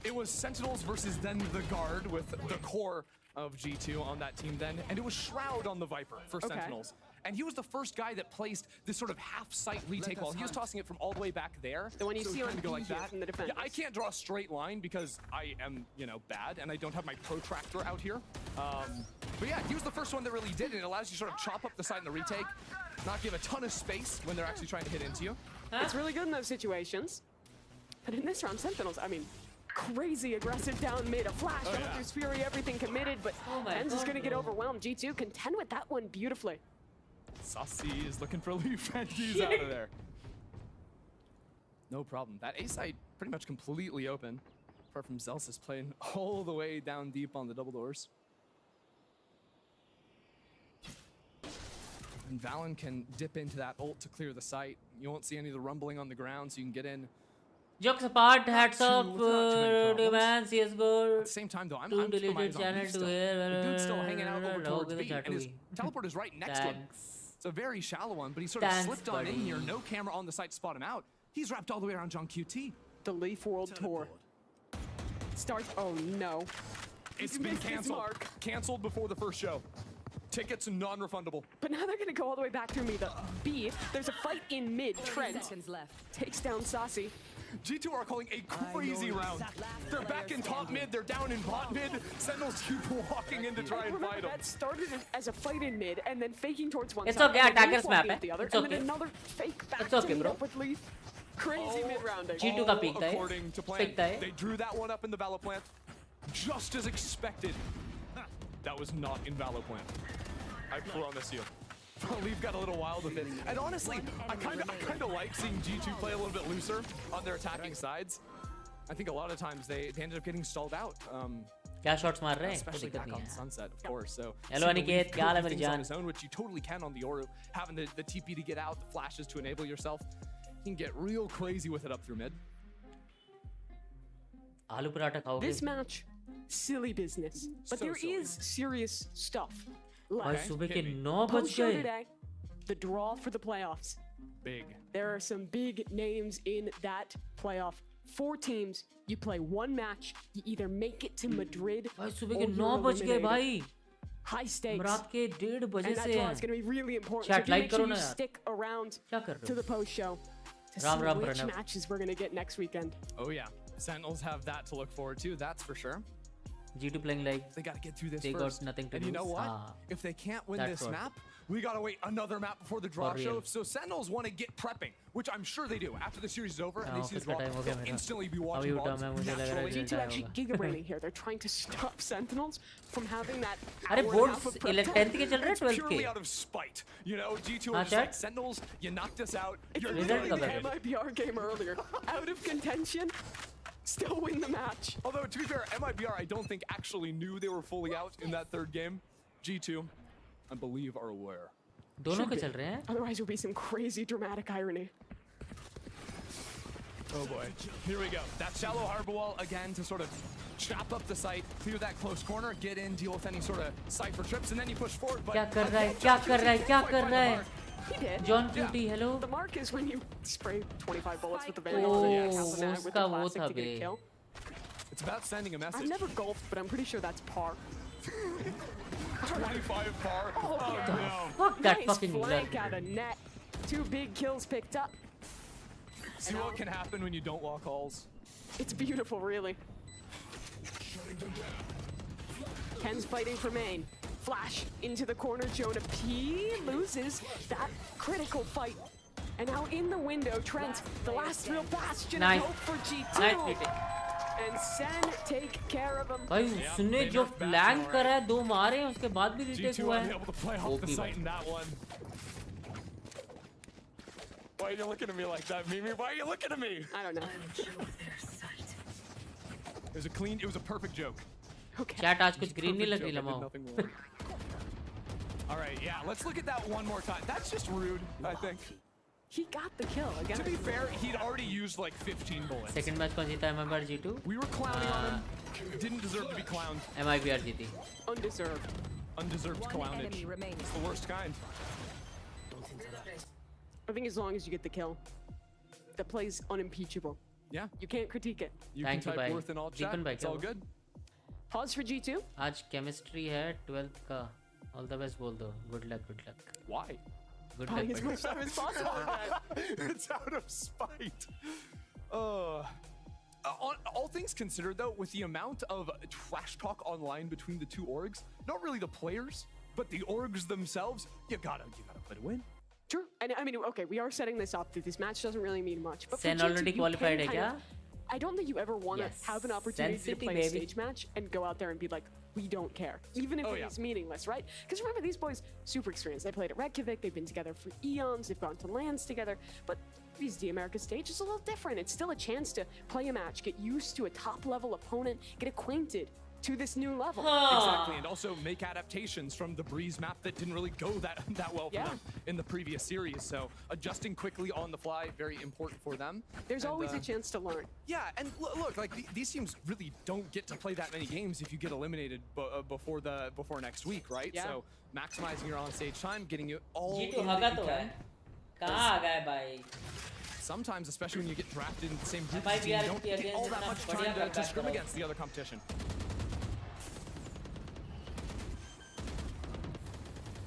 It was Sentinels versus then the Guard with the core of G2 on that team then, and it was Shroud on the Viper for Sentinels. And he was the first guy that placed this sort of half-sight retake wall. He was tossing it from all the way back there. The one you see on go like that. from the defense. Yeah, I can't draw a straight line because I am, you know, bad, and I don't have my protractor out here. But yeah, he was the first one that really did it. It allows you to sort of chop up the side in the retake, not give a ton of space when they're actually trying to hit into you. It's really good in those situations. But in this round, Sentinels, I mean, crazy aggressive down mid, a flash, Doctor's Fury, everything committed, but Tens is going to get overwhelmed. G2 contend with that one beautifully. Saucy is looking for Leaf and he's out of there. No problem. That A site pretty much completely open, apart from Zelsis playing all the way down deep on the double doors. And Valen can dip into that ult to clear the site. You won't see any of the rumbling on the ground, so you can get in. Jokes apart, hats off, man, CSGO. At the same time, though, I'm keeping my eyes on Leaf still. The dude's still hanging out over towards B, and his teleport is right next to him. It's a very shallow one, but he sort of slipped on in here. No camera on the site to spot him out. He's wrapped all the way around John QT. The Leaf World Tour starts. Oh no! It's been canceled. Canceled before the first show. Tickets non-refundable. But now they're gonna go all the way back through me. The B. There's a fight in mid. Trent takes down Saucy. G2 are calling a crazy round. They're back in top mid, they're down in bot mid. Sentinels keep walking in to try and fight them. That started as a fight in mid and then faking towards one it's side. Okay, attacker's map, the other, it's okay. And then another fake back it's okay, to bro. With Leaf. Crazy mid-rounding. G2 का peak था according to plan. They drew that one up in the Valo plant. Just as expected. That was not in Valo plant. I promise you. Leaf got a little wild with it. And honestly, I kind of like seeing G2 play a little bit looser on their attacking sides. I think a lot of times they ended up getting stalled out. क्या shots मार रहे हैं? Especially back on Sunset, of course. So hello Aniket, क्या हाल है मेरी जान? On his own, which you totally can on the Oru, having the TP to get out, the flashes to enable yourself. You can get real crazy with it up through mid. आलू पराठा खाओगे? This match, silly business, but there is serious stuff. Like post-show today, the draw for the playoffs. Big. There are some big names in that playoff. 4 teams. You play one match. You either make it to Madrid or you're eliminated. High stakes. रात के 1:30 बजे and that से draw is going to be really important. Chat So like make sure करो you ना stick around to the post show to Ram see Ram which Pranav. matches we're going to get next weekend. Oh yeah, Sentinels have that to look forward to. That's for sure. G2 playing like they got to get through this they first. got nothing to and lose. You know what? If they can't win this map, we got to wait another map before the draw show. So Sentinels want to get prepping, which I'm sure they do. After the series is over and they see this draw, they'll instantly be watching VODs. G2 actually giga-braining here. They're trying to stop Sentinels from having that अरे boards 10th के चल रहे हैं 12th purely के. out of spite. You know, G2 are just like, Sentinels, you knocked us out. You're playing the MIBR game earlier. Out of contention. Still win the match. Although, to be fair, MIBR, I don't think actually knew they were fully out in that third game. G2, I believe, are aware. दोनों के चल रहे हैं. Otherwise, it would be some crazy dramatic irony. Oh boy. Here we go. That shallow harbor wall again to sort of chop up the site, clear that close corner, get in, deal with any sort of cypher trips, and then you push forward. But क्या कर रहा है? क्या कर रहा है? क्या कर रहा है? He did. John QT, hello. The mark is when you spray 25 bullets with the Vandal and you count with the classic to get a kill. It's about sending a message. I've never golfed, but I'm pretty sure that's par. 25 bar. Oh, no. Fuck that nice fucking flank lurk. out of net. 2 big kills picked up. See what can happen when you don't walk halls. It's beautiful, really. Ken's fighting for main. Flash into the corner. Jonah P loses that critical fight. And now in the window, Trent, the last real bastion of hope for G2. And Sen take care of him. भाई उसने जो flank करा है 2 मारे हैं उसके बाद भी रिटेक हुआ है. able to play off the site in that one. Why are you looking at me like that, Mimi? Why are you looking at me? I don't know. It was a perfect joke. Okay. Chat आज कुछ green नहीं लग रही लमाओ. All right, yeah, let's look at that one more time. That's just rude, I think. He got the kill again. To be fair, he'd already used like 15 bullets. Second match कौन जीता है MIBR G2? We were clowning on him. Didn't deserve to be clowned. MIBR जीती. Undeserved. Undeserved clownage. It's the worst kind. I think as long as you get the kill, the play's unimpeachable. Yeah. You can't critique it. You can type worth in all chat. It's all good. Pause for G2. आज chemistry है 12th का. All the best बोल दो. Good luck, good luck. Why? Good Buying luck. as much time as possible. It's out of spite. All things considered, though, with the amount of trash talk online between the two orgs, not really the players, but the orgs themselves, you gotta play to win. True. And I mean, okay, we are setting this up that this match doesn't really mean much. But Sen already qualified hai kya? I don't think you ever want to have an opportunity to play a stage match and go out there and be like, we don't care, even if it is meaningless, right? Because remember, these boys, super experienced. They played at Reykjavik, they've been together for eons, they've gone to LANs together, but VCT America stage is a little different. It's still a chance to play a match, get used to a top-level opponent, get acquainted to this new level. Exactly, and also make adaptations from the Breeze map that didn't really go that well for them in the previous series. So adjusting quickly on the fly, very important for them. There's always a chance to learn. Yeah, and look, like these teams really don't get to play that many games if you get eliminated before next week, right? Yeah. So maximizing your on-stage time, getting you all. G2 हगा तो है. कहाँ आ गए भाई? Sometimes, especially when you get drafted in the same group, you don't get all that much time to scrim against the other competition.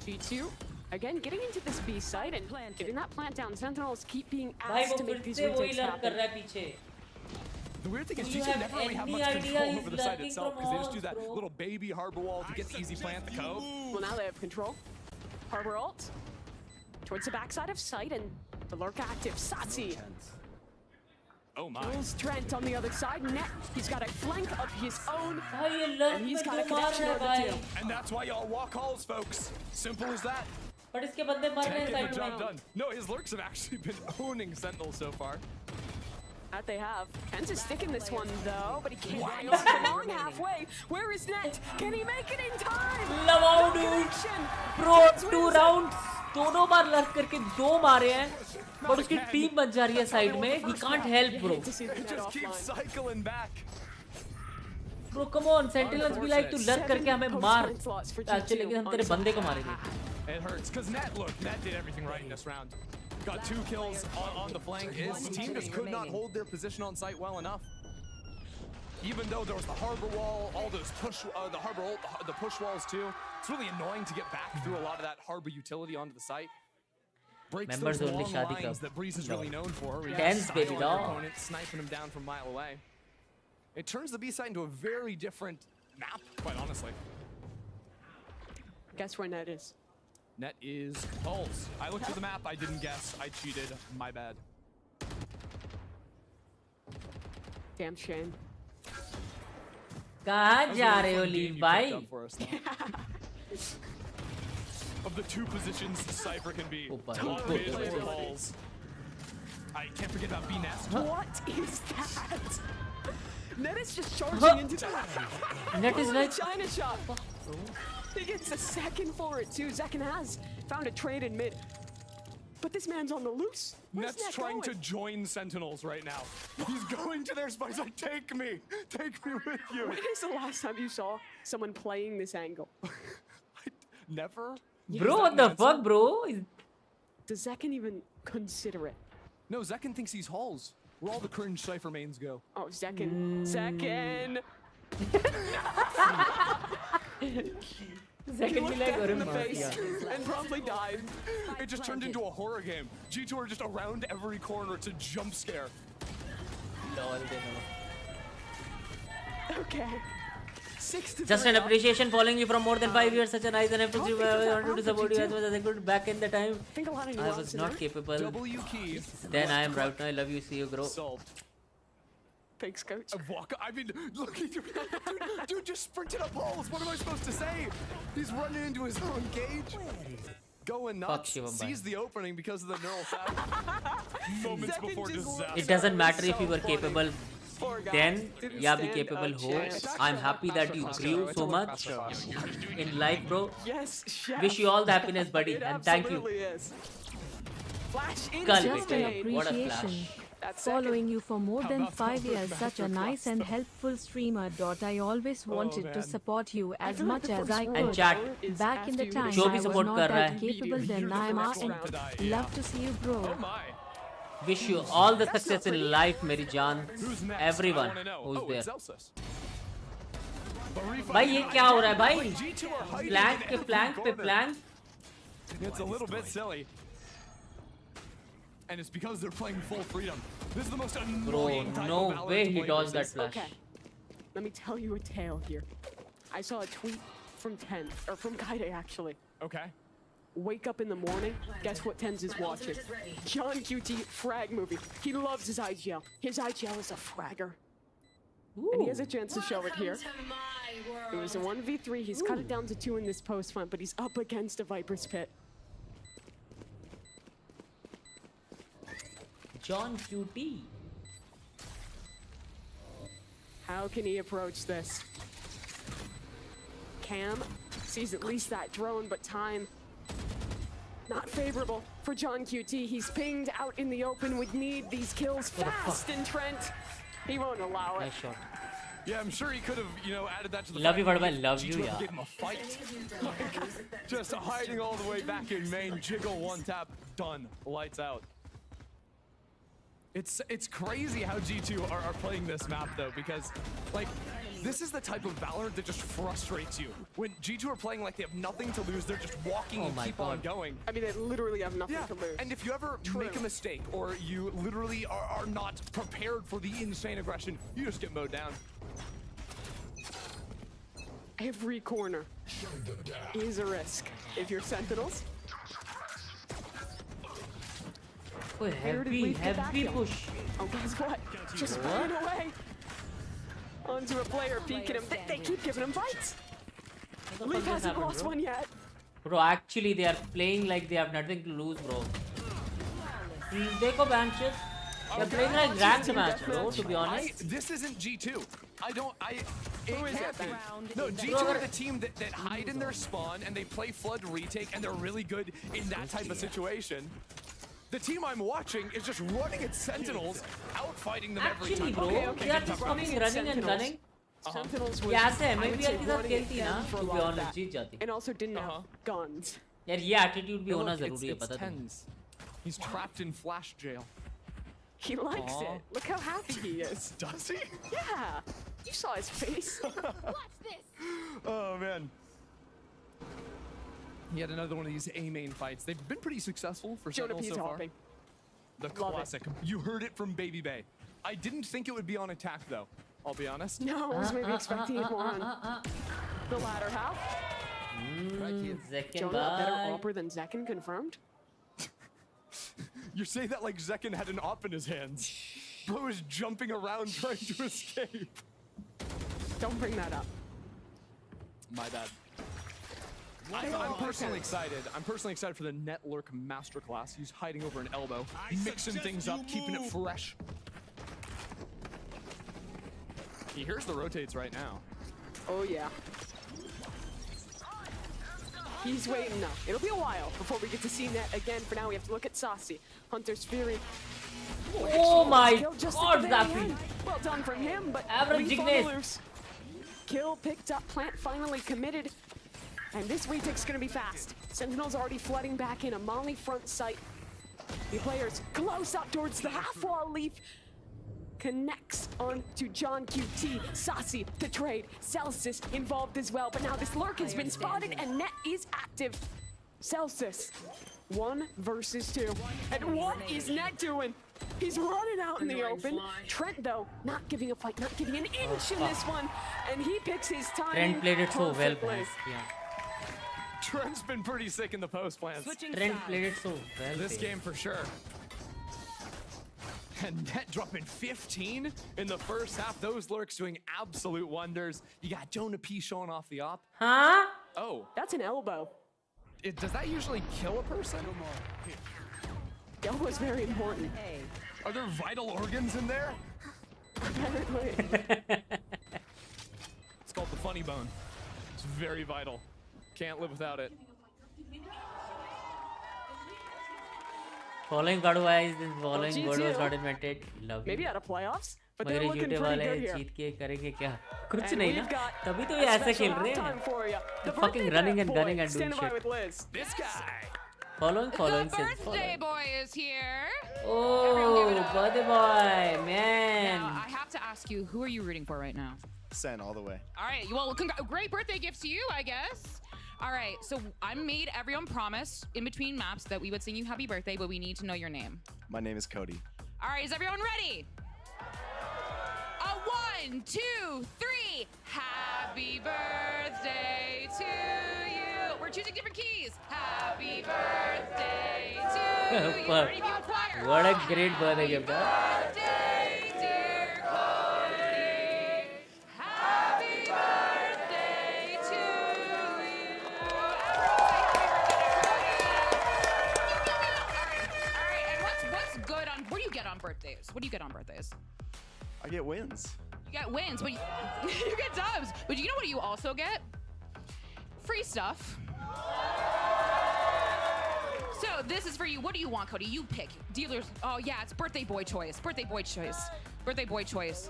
G2, again, getting into this B site and getting that plant down. Sentinels keep being asked to make these retakes happen. The weird thing is G2 never really have much control over the site itself because they just do that little baby harbor wall to get the easy plant, the cove. Well, now they have control. Harbor ult towards the backside of site and the lurk active. Satsi Oh my. kills Trent on the other side. Net, he's got a flank of his own, and he's got a connection with the two. And that's why y'all walk halls, folks. Simple as that. But इसके बंदे मर रहे हैं Getting the side job में. done. No, his lurks have actually been owning Sentinels so far. That they have. Ken's is sticking this one though, but he can't hang on for long halfway. Where is Net? Can he make it in time? Love dude. Bro, 2 rounds. दोनों बार lurk करके 2 मारे हैं. But उसकी team बच जा रही है side में. He can't help, bro. It just keeps cycling back. Bro, come on. Sentinels be like to lurk करके हमें मार. अच्छा लेकिन हम तेरे बंदे को मारेंगे. It hurts because Net did everything right in this round. Got 2 kills on the flank. His team just could not hold their position on site well enough. Even though there was the harbor wall, all those push, the harbor ult, the push walls too. It's really annoying to get back through a lot of that harbor utility onto the site. Breaks Members those only long Shadi lines Cup. that Breeze is really known for. where you Dance, can baby style your doll. opponent, sniping him down from a mile away. It turns the B side into a very different map, quite honestly. Guess where Net is? Net is Pulse. I looked at the map, I didn't guess. I cheated. My bad. Damn shame. कहाँ जा रहे हो leave भाई? Of the 2 positions Cypher can be. Top mid or balls. I can't forget about B-Nest. What is that? Net is just charging into that. Net is like China shot. He gets a second for it too. Zekken has found a trade in mid. But this man's on the loose. Where's Net's Net trying going? to join Sentinels right now. He's going to their spies like, take me with you. When is the last time you saw someone playing this angle? Never? Bro, what the fuck, bro? Does Zekken even consider it? No, Zekken thinks he's halls, where all the cringe Cypher mains go. Oh, Zekken. Zekken! Second looked like dead in the Gurun face Mafia. and promptly died. It just turned into a horror game. G2 are just around every corner to jump scare. Okay. 6 to Just 3 an up. appreciation following you from more than 5 years. Such a nice and appreciative. I wanted to support you as much as I could back in the time. Think a lot of I nuance was in not there. capable. W key. Then I am right now. I love you. See you grow. Solved. Thanks, coach. I mean, look, dude just sprinted up balls. What am I supposed to say? He's running into his own cage. Going nuts. Sees the opening because of the neural tap. Moments before disaster. It doesn't matter if you were capable then, yeah, be capable who. I'm happy that you grew so much in life, bro. Yes, chef. Wish you all the happiness, buddy, It and thank you. absolutely is. Flash into Kal the Just an stage. appreciation. That's Following you for more than about 5 the years, such a nice and helpful streamer. I always wanted to man. support you as feel like much the as first I one could. And chat. Back in the time, जो भी I was support not कर रहा that है. capable then. I'm love to see you grow. Wish you all the success in life, Mary Jaan. Everyone who's there. भाई ये क्या हो रहा है भाई? Flank पे flank पे flank. It's a little bit silly. And it's because they're playing full freedom. This is the most annoying Bro, type no of Valorant way to he play dodged that versus. flash. Okay. Let me tell you a tale here. I saw a tweet from from Kaide actually. Okay. Wake up in the morning, guess what Tens is watching? John QT frag movie. He loves his IGL. His IGL is a fragger. And he has a chance to show it here. It was a 1v3. He's cut it down to 2 in this post fight, but he's up against a Viper's Pit. John QT. How can he approach this? Cam sees at least that drone, but time not favorable for John QT. He's pinged out in the open. Would need these kills fast, and Trent, he won't allow it. Nice shot. Yeah, I'm sure he could have, added that to the Love you, fight. Vardhan, love you, G2 yeah. gave him a fight. Just hiding all the way back in main. Jiggle one tap, done. Lights out. It's crazy how G2 are playing this map though, because like this is the type of Valorant that just frustrates you. When G2 are playing like they have nothing to lose, they're just walking and keep on going. I mean, they literally have nothing to lose. And if you ever make a mistake or you literally are not prepared for the insane aggression, you just get mowed down. Every corner is a risk. If you're Sentinels, Oh, heavy push. oh, guess what? Just ran away onto a player peeking him. They keep giving him fights. LITE hasn't lost one yet. Bro, actually they are playing like they have nothing to lose, bro. Dekho benches. They're playing like ranked match, bro, to be honest. This isn't G2. Who is it then? No, G2 are the team that hide in their spawn and they play flood retake and they're really good in that type of situation. The team I'm watching is just running at Sentinels, outfighting them every Actually, time. bro, they are just coming, running and gunning. Sentinels was, Yeah, ऐसे I would MABR say, के साथ running खेलती at ना, them for a to be lot of honest, that. जीत जाती. And also didn't have guns. यार ये attitude भी Hey, होना look, जरूरी है, it's पता तुम्हें. Tens. He's trapped in flash jail. He likes Aw. it. Look how happy he is. Does he? Yeah. You saw his face. Oh man. He had another one of these A main fights. They've been pretty successful for Jonah Sentinels P's so far. hopping. The Love it. classic. You heard it from Baby Bay. I didn't think it would be on attack though. I'll be honest. No, I was maybe expecting it more on the latter half. Zekken Jonah, a better bye. opper than Zekken confirmed? You say that like Zekken had an op in his hands. Bro is jumping around trying to escape. Don't bring that up. My bad. I'm personally excited. I'm personally excited for the Net Lurk Masterclass. He's hiding over an elbow, mixing things up, keeping it fresh. He hears the rotates right now. Oh, yeah. He's waiting now. It'll be a while before we get to see Net again. For now, we have to look at Saucy. Hunter's Fury. Oh my Kill just God, at the very Zappy. end. Well done from him, but Average leaf on Ignis. the loose. Kill picked up, plant finally committed. And this retake's gonna be fast. Sentinels already flooding back in a Molly front sight. The players close up towards the half wall. Leaf connects on to John QT. Saucy to trade. Celsius involved as well, but now this lurk has been spotted and Net is active. Celsius, 1 versus 2. And what is Net doing? He's running out in the open. Trent, though, not giving a fight, not giving an inch in this one. And he picks his time. Trent played it so well, guys. Yeah. Trent's been pretty sick in the post plants. Trent played it so well. This game for sure. And Net dropping 15 in the first half. Those lurks doing absolute wonders. You got Jonah P showing off the op. Huh? Oh. That's an elbow. Does that usually kill a person? The elbow is very important. Are there vital organs in there? Apparently. It's called the funny bone. It's very vital. Can't live without it. Following God wise, this following God was not invented. Love Maybe you. out of playoffs, but they're मगर looking झूठे pretty वाले good here. जीत के करेंगे क्या? कुछ And नहीं we've ना. got तभी तो a ये ऐसे special खेल रहे halftime हैं. for ya. The Fucking birthday running and boy gunning and doing standing by shit. with Liz. This guy. Following The says birthday boy is here. Oh, birthday boy, man. Now, I have to ask you, who are you rooting for right now? Sen all the way. All right, well, great birthday gift to you, I guess. All right, so I made everyone promise in between maps that we would sing you happy birthday, but we need to know your name. My name is Cody. All right, is everyone ready? 1, 2, 3. Happy birthday to you. We're choosing different keys. Happy birthday to you. Fuck. Ready, view and choir. What a great birthday gift, huh? Birthday, dear Cody. Happy birthday to you. All right, and what's good on, what do you get on birthdays? What do you get on birthdays? I get wins. You get wins, but you get dubs. But you know what you also get? Free stuff. So this is for you. What do you want, Cody? You pick. Dealers. Oh yeah, it's birthday boy choice. Birthday boy choice. Birthday boy choice.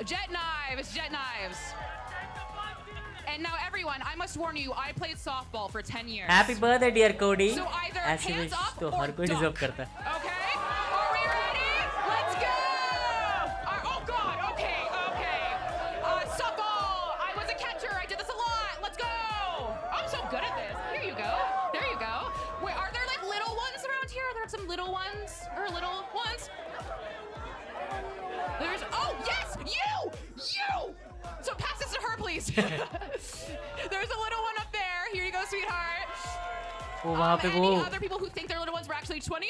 Jet knives. Jet knives. And now everyone, I must warn you, I played softball for 10 years. Happy birthday, dear Cody. So either ऐसे hands wish up तो or हर कोई dunk. deserve करता है. Okay? Are we ready? Let's go! Oh God, okay. Softball! I was a catcher, I did this a lot. Let's go! I'm so good at this. Here you go. There you go. Wait, are there like little ones around here? Are there some little ones? Or little ones? There's, oh yes, you! So pass this to her, please. There's a little one up there. Here you go, sweetheart. वो वहाँ पे Any वो other people who think their little ones were actually 20?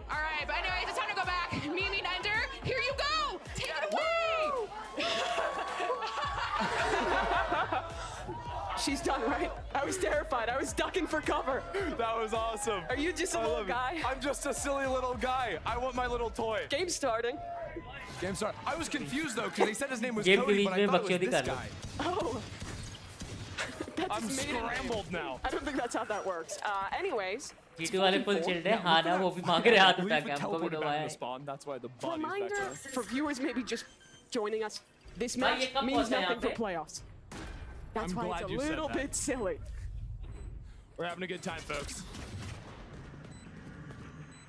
All right, but anyways, it's time to go back. Mimi and Ender, here you go. Take it away. She's done, right? I was terrified. I was ducking for cover. That was awesome. Are you just a little guy? I'm just a silly little guy. I want my little toy. Game starting. Game start. I was confused though because they said his name was Game Cody, के but beach I में thought it बकचोदी was this कर लो. guy. Oh. That's I'm his maiden name. scrambled now. I don't think that's how that works. Anyways. G2 वाले full chilled हैं. हाँ ना वो भी मांग रहे हाथ उठा के हमको भी दबाया है. Spawn. That's why the body's back Reminder there. for viewers maybe just joining us. This भाई, match ये कब means पहुंचा nothing यहाँ for पे? playoffs. That's I'm why glad it's a you said little that. bit silly. We're having a good time, folks.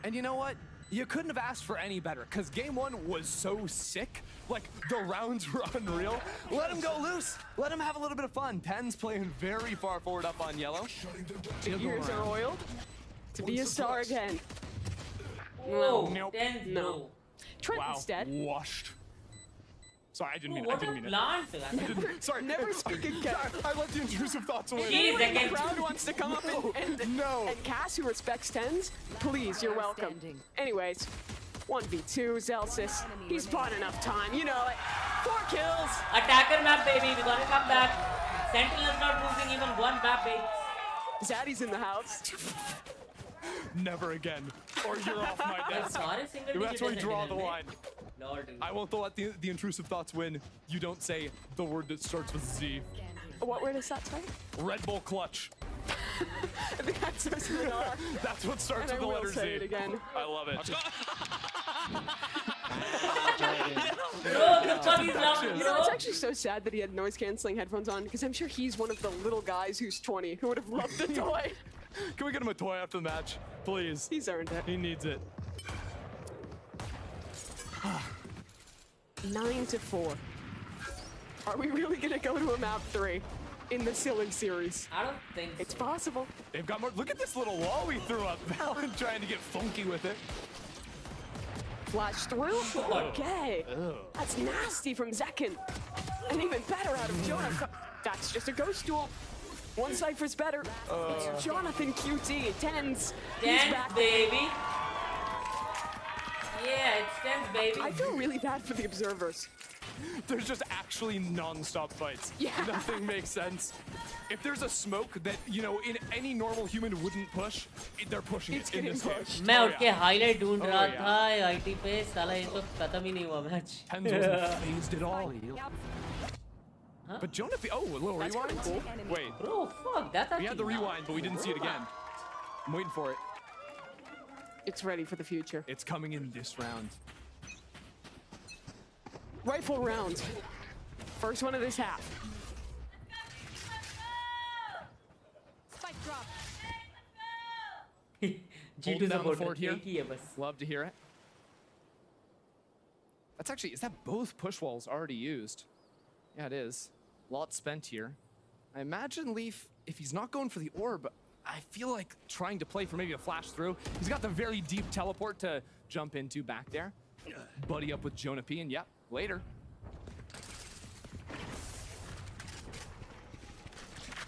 And you know what? You couldn't have asked for any better, because game one was so sick. Like, the rounds were unreal. Let him go loose. Let him have a little bit of fun. Ten's playing very far forward up on yellow. The years are oiled to be a star again. Whoa, Nope. Ten's No. low. Trent Wow. instead. Washed. Sorry, I didn't mean it. I What a didn't mean it. plant. Sorry. Never speak again. I let the intrusive thoughts away. Jeez, If again. the crowd wants to come up and No. and Cass, who respects tens, please, you're welcome. Anyways, 1v2, Celsius. He's bought enough time. You know, like, 4 kills. Attacker map, baby. We gotta come back. Sentinels not losing even one map, baby. Zaddy's in the house. Never again. Or you're off my desk. Sorry, single That's where you draw the Sentinel, line. Lord. I won't let the intrusive thoughts win. You don't say the word that starts with Z. What word is that, sorry? Red Bull clutch. I think that starts with an R. That's what starts And with I the will letter say Z. it again. I love it. Bro, the fuck is laughing, You know, it's bro? actually so sad that he had noise-canceling headphones on, because I'm sure he's one of the little guys who's 20 who would have loved the toy. Can we get him a toy after the match? Please. He's earned it. He needs it. 9-4. Are we really gonna go to a map 3 in the Silly series? I don't think so. It's possible. They've got more. Look at this little wall we threw up. Valen trying to get funky with it. Flash through. Okay. That's nasty from Zekin. And even better out of Jonathan. That's just a ghost duel. One Cypher's better. It's Jonathan QT. Tens. He's back, baby. Yeah, it's tense, baby. I feel really bad for the observers. There's just actually non-stop fights. Yeah. Nothing makes sense. If there's a smoke that, you know, in any normal human wouldn't push, they're pushing it in this game. मैं उठ के highlight ढूंढ रहा था IT पे साला ये तो खत्म ही नहीं हुआ match. Tens wasn't phased at all. But Jonathan, oh, a little rewind. Cool. Wait. Bro, fuck, that's actually we had the rewind, but we didn't see it again. I'm waiting for it. It's ready for the future. It's coming in this round. Rifle round. First one of this half. Spike drop. G2 support here. Love to hear it. That's actually, is that both push walls already used? Yeah, it is. Lot spent here. I imagine Leaf, if he's not going for the orb, I feel like trying to play for maybe a flash through. He's got the very deep teleport to jump into back there. Buddy up with Jonah P, and yep, later.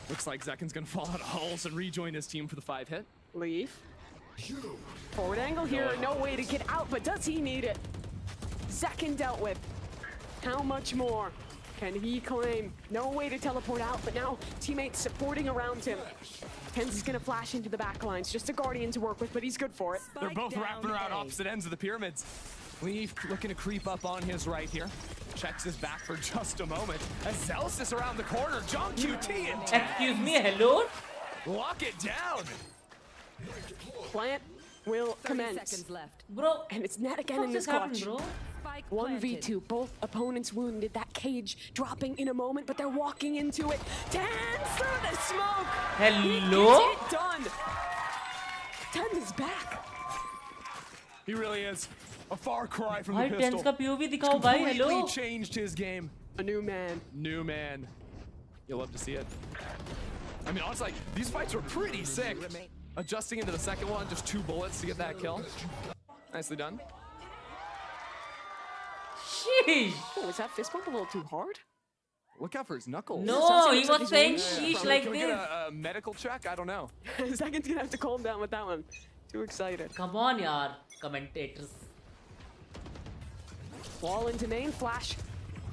Looks like Zekin's gonna fall out of hulls and rejoin his team for the 5-hit. Leaf. Forward angle here, no way to get out, but does he need it? Zekin dealt with. How much more can he claim? No way to teleport out, but now teammates supporting around him. Tens is gonna flash into the back lines. Just a Guardian to work with, but he's good for it. They're both wrapping around opposite ends of the pyramids. Leaf looking to creep up on his right here. Checks his back for just a moment. As Zelsis around the corner. John QT and excuse me, hello? Lock it down. Plant will commence. Seconds left. Bro, and it's net again in this clutch. Bro? 1v2, both opponents wounded. That cage dropping in a moment, but they're walking into it. Tens through the smoke. Hello? He gets it done. Tens is back. He really is. A far cry from the भाई pistol. Tens का POV दिखाओ भाई, hello? Completely changed his game. A new man. New man. You'll love to see it. I mean, honestly, these fights were pretty sick. Adjusting into the second one, just 2 bullets to get that kill. Nicely done. Sheesh. Oh, was that fist bump a little too hard? Look out for his knuckles. No, he was saying sheesh like Can we this. get a medical check? I don't know. Zekin's gonna have to calm down with that one. Too excited. Come on, yaar, commentators. Wall into main, flash.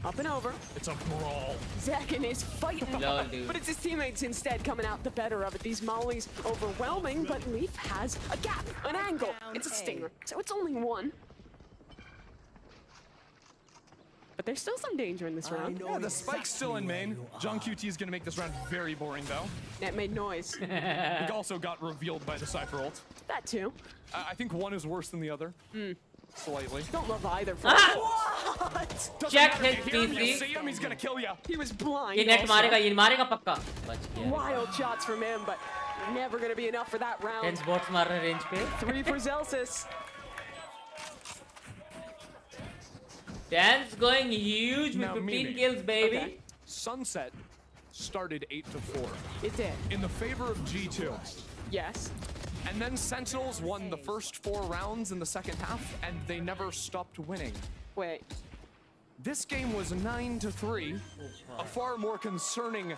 Up and over. It's a brawl. Zekin is fighting. Lol, dude. But it's his teammates instead coming out the better of it. These mollies overwhelming, but Leaf has a gap, an angle. It's a stinger, so it's only one. But there's still some danger in this round. Yeah, the spike's still in main. John QT is going to make this round very boring, though. That made noise. It also got revealed by the Cypher ult. That too. I think one is worse than the other. Slightly. Don't love either. For What? Check matter. his You hear him, you PC. see him, he's going to kill you. He was blind. ये net also. मारेगा, ये मारेगा पक्का. बच गया. Wild shots from him, but never going to be enough for that round. Tens bots मार रहे range पे. 3 for Zelsis. Tens going huge with Now, 15 Mimi. kills, baby. Okay. Sunset started 8-4. It did. In the favor of G2. Yes. And then Sentinels won the first 4 rounds in the second half, and they never stopped winning. Wait. This game was 9-3, a far more concerning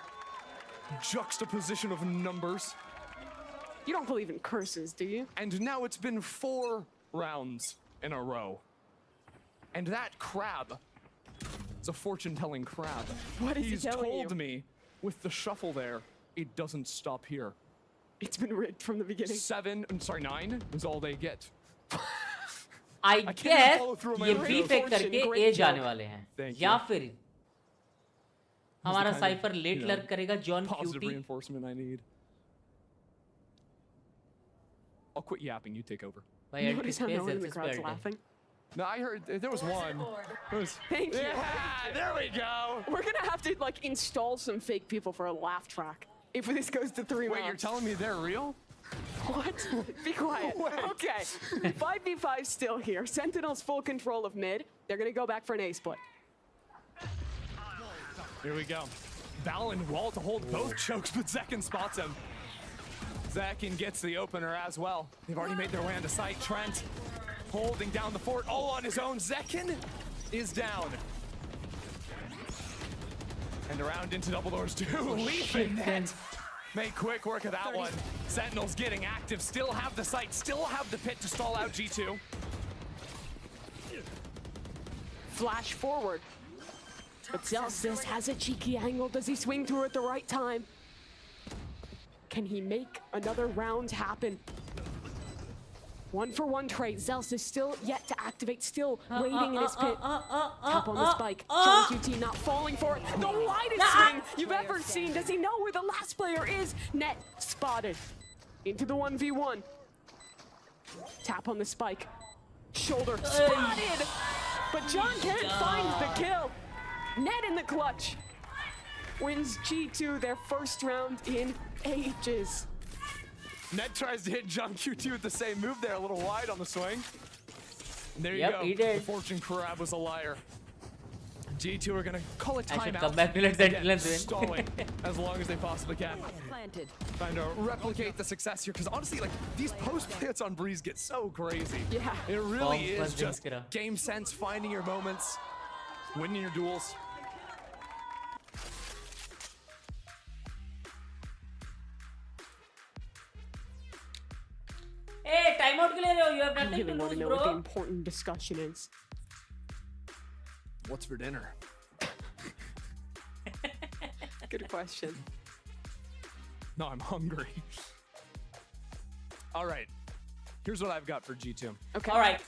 juxtaposition of numbers. You don't believe in curses, do you? And now it's been 4 rounds in a row. And that crab is a fortune-telling crab. What is he He's telling told you? me, with the shuffle there, it doesn't stop here. It's been rigged from the beginning. 9 is all they get. I can't guess follow through on my ये own B notes. Fake करके Great A joke. जाने वाले हैं. Thank या you. फिर हमारा This is the kind of, Cypher let you know, lurk करेगा जॉन Positive cutie. reinforcement I need. I'll quit yapping, you take over. भाई एड Notice किस how पे no one in the Celsius crowd's पे add है. laughing? No, I heard there was one. It was, Thank you. yeah, there we go. We're gonna have to like install some fake people for a laugh track if this goes to 3 Wait, you're rounds. telling me they're real? What? Be quiet. Okay. 5v5 still here. Sentinels full control of mid. They're going to go back for an A split. Here we go. Valen wall to hold both chokes, but Zekin spots him. Zekin gets the opener as well. They've already made their way onto site. Trent holding down the fort all on his own. Zekin is down. And around into double doors too. Leaf and net. Make quick work of that one. Sentinels getting active. Still have the site. Still have the pit to stall out G2. Flash forward. But Celsius has a cheeky angle. Does he swing through at the right time? Can he make another round happen? 1-for-1 trade. Celsius still yet to activate, still waiting in his pit. Tap on the spike. John QT not falling for it. The widest swing you've ever seen. Does he know where the last player is? Net spotted. Into the 1v1. Tap on the spike. Shoulder spotted. But John can't find the kill. Net in the clutch. Wins G2 their first round in ages. Net tries to hit John QT with the same move there, a little wide on the swing. And there you Yep, go. he did. The fortune crab was a liar. G2 are gonna call a I should timeout. come back to let Sentinels Again, win. stalling as long as they possibly can. Planted. Trying to replicate the success here, because honestly, like, these post plants on Breeze get so crazy. Yeah. It really Bomb is was just Kira. game sense, finding your moments, winning your duels. Hey, timeout के लिए रहे हो? You have I nothing really to want to lose, know what the bro. important discussion is. What's for dinner? Good question. No, I'm hungry. All right. Here's what I've got for G2. Okay. All right.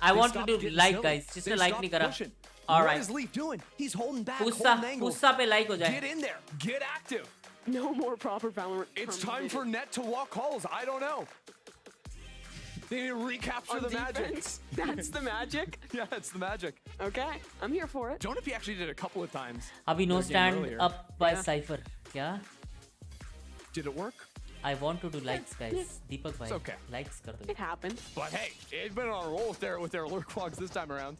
I They want to stopped do getting like, silly. guys. Just They a like stopped नहीं करा. pushing. All What right. is Leaf doing? He's holding back, Pussa, holding angle. Pussa पे like हो Get जाए. in there. Get active. No more proper Valorant. It's time for Net to walk halls. I don't know. They need to recapture On the magic. defense? That's the magic? Yeah, it's the magic. Okay, I'm here for it. Jonah P actually did it a couple of times. अभी no in their game stand earlier. up by Yeah. Cypher. क्या? Did it work? I want to do likes, guys. Deepak bhai. It's okay. Likes कर दो. It happened. But hey, it's been on a roll with their lurk clogs this time around.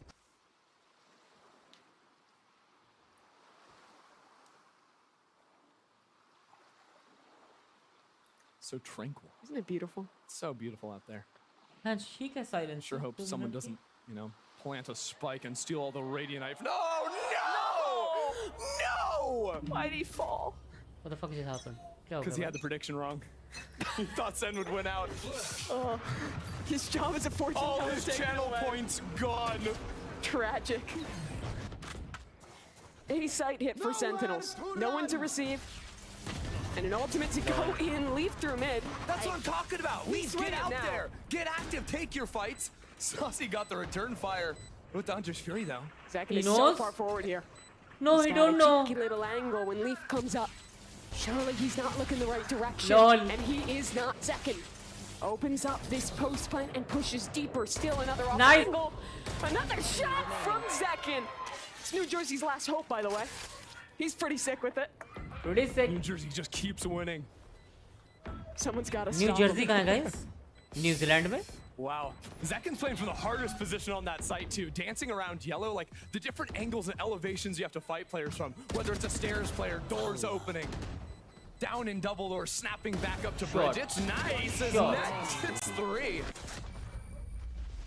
So tranquil. Isn't it beautiful? It's so beautiful out there. And she can silence. Sure hope someone doesn't, you know, plant a spike and steal all the radiant knife. No! No! Why'd he fall? What the fuck just happened? क्या हो Because he गया had the prediction wrong. He thought Sen would win out. Oh, his job as a fortune All teller his taken channel away. points gone. Tragic. A site hit for Sentinels. No one to receive. And an ultimate to go in. Leaf through mid. That's what I'm talking about. Leaf, win get it out now. there. Get active. Take your fights. Saucy got the return fire with the Hunter's Fury, though. Zakin He is so knows? far forward here. No, He's he got don't a know. cheeky little angle when Leaf comes up. Surely he's not looking the right direction. Lol. And he is not. Zakin opens up this post plant and pushes deeper. Still another off Nice. angle. Another shot from Zakin. It's New Jersey's last hope, by the way. He's pretty sick with it. Pretty sick. New Jersey just keeps winning. Someone's got to New stop Jersey him. कहाँ है, guys? New Zealand में? Wow. Zakin's playing from the hardest position on that site, too. Dancing around yellow, like the different angles and elevations you have to fight players from. Whether it's a stairs player, doors opening, down in double or snapping back up to bridge. Shot. It's nice as Shot. net. It's 3.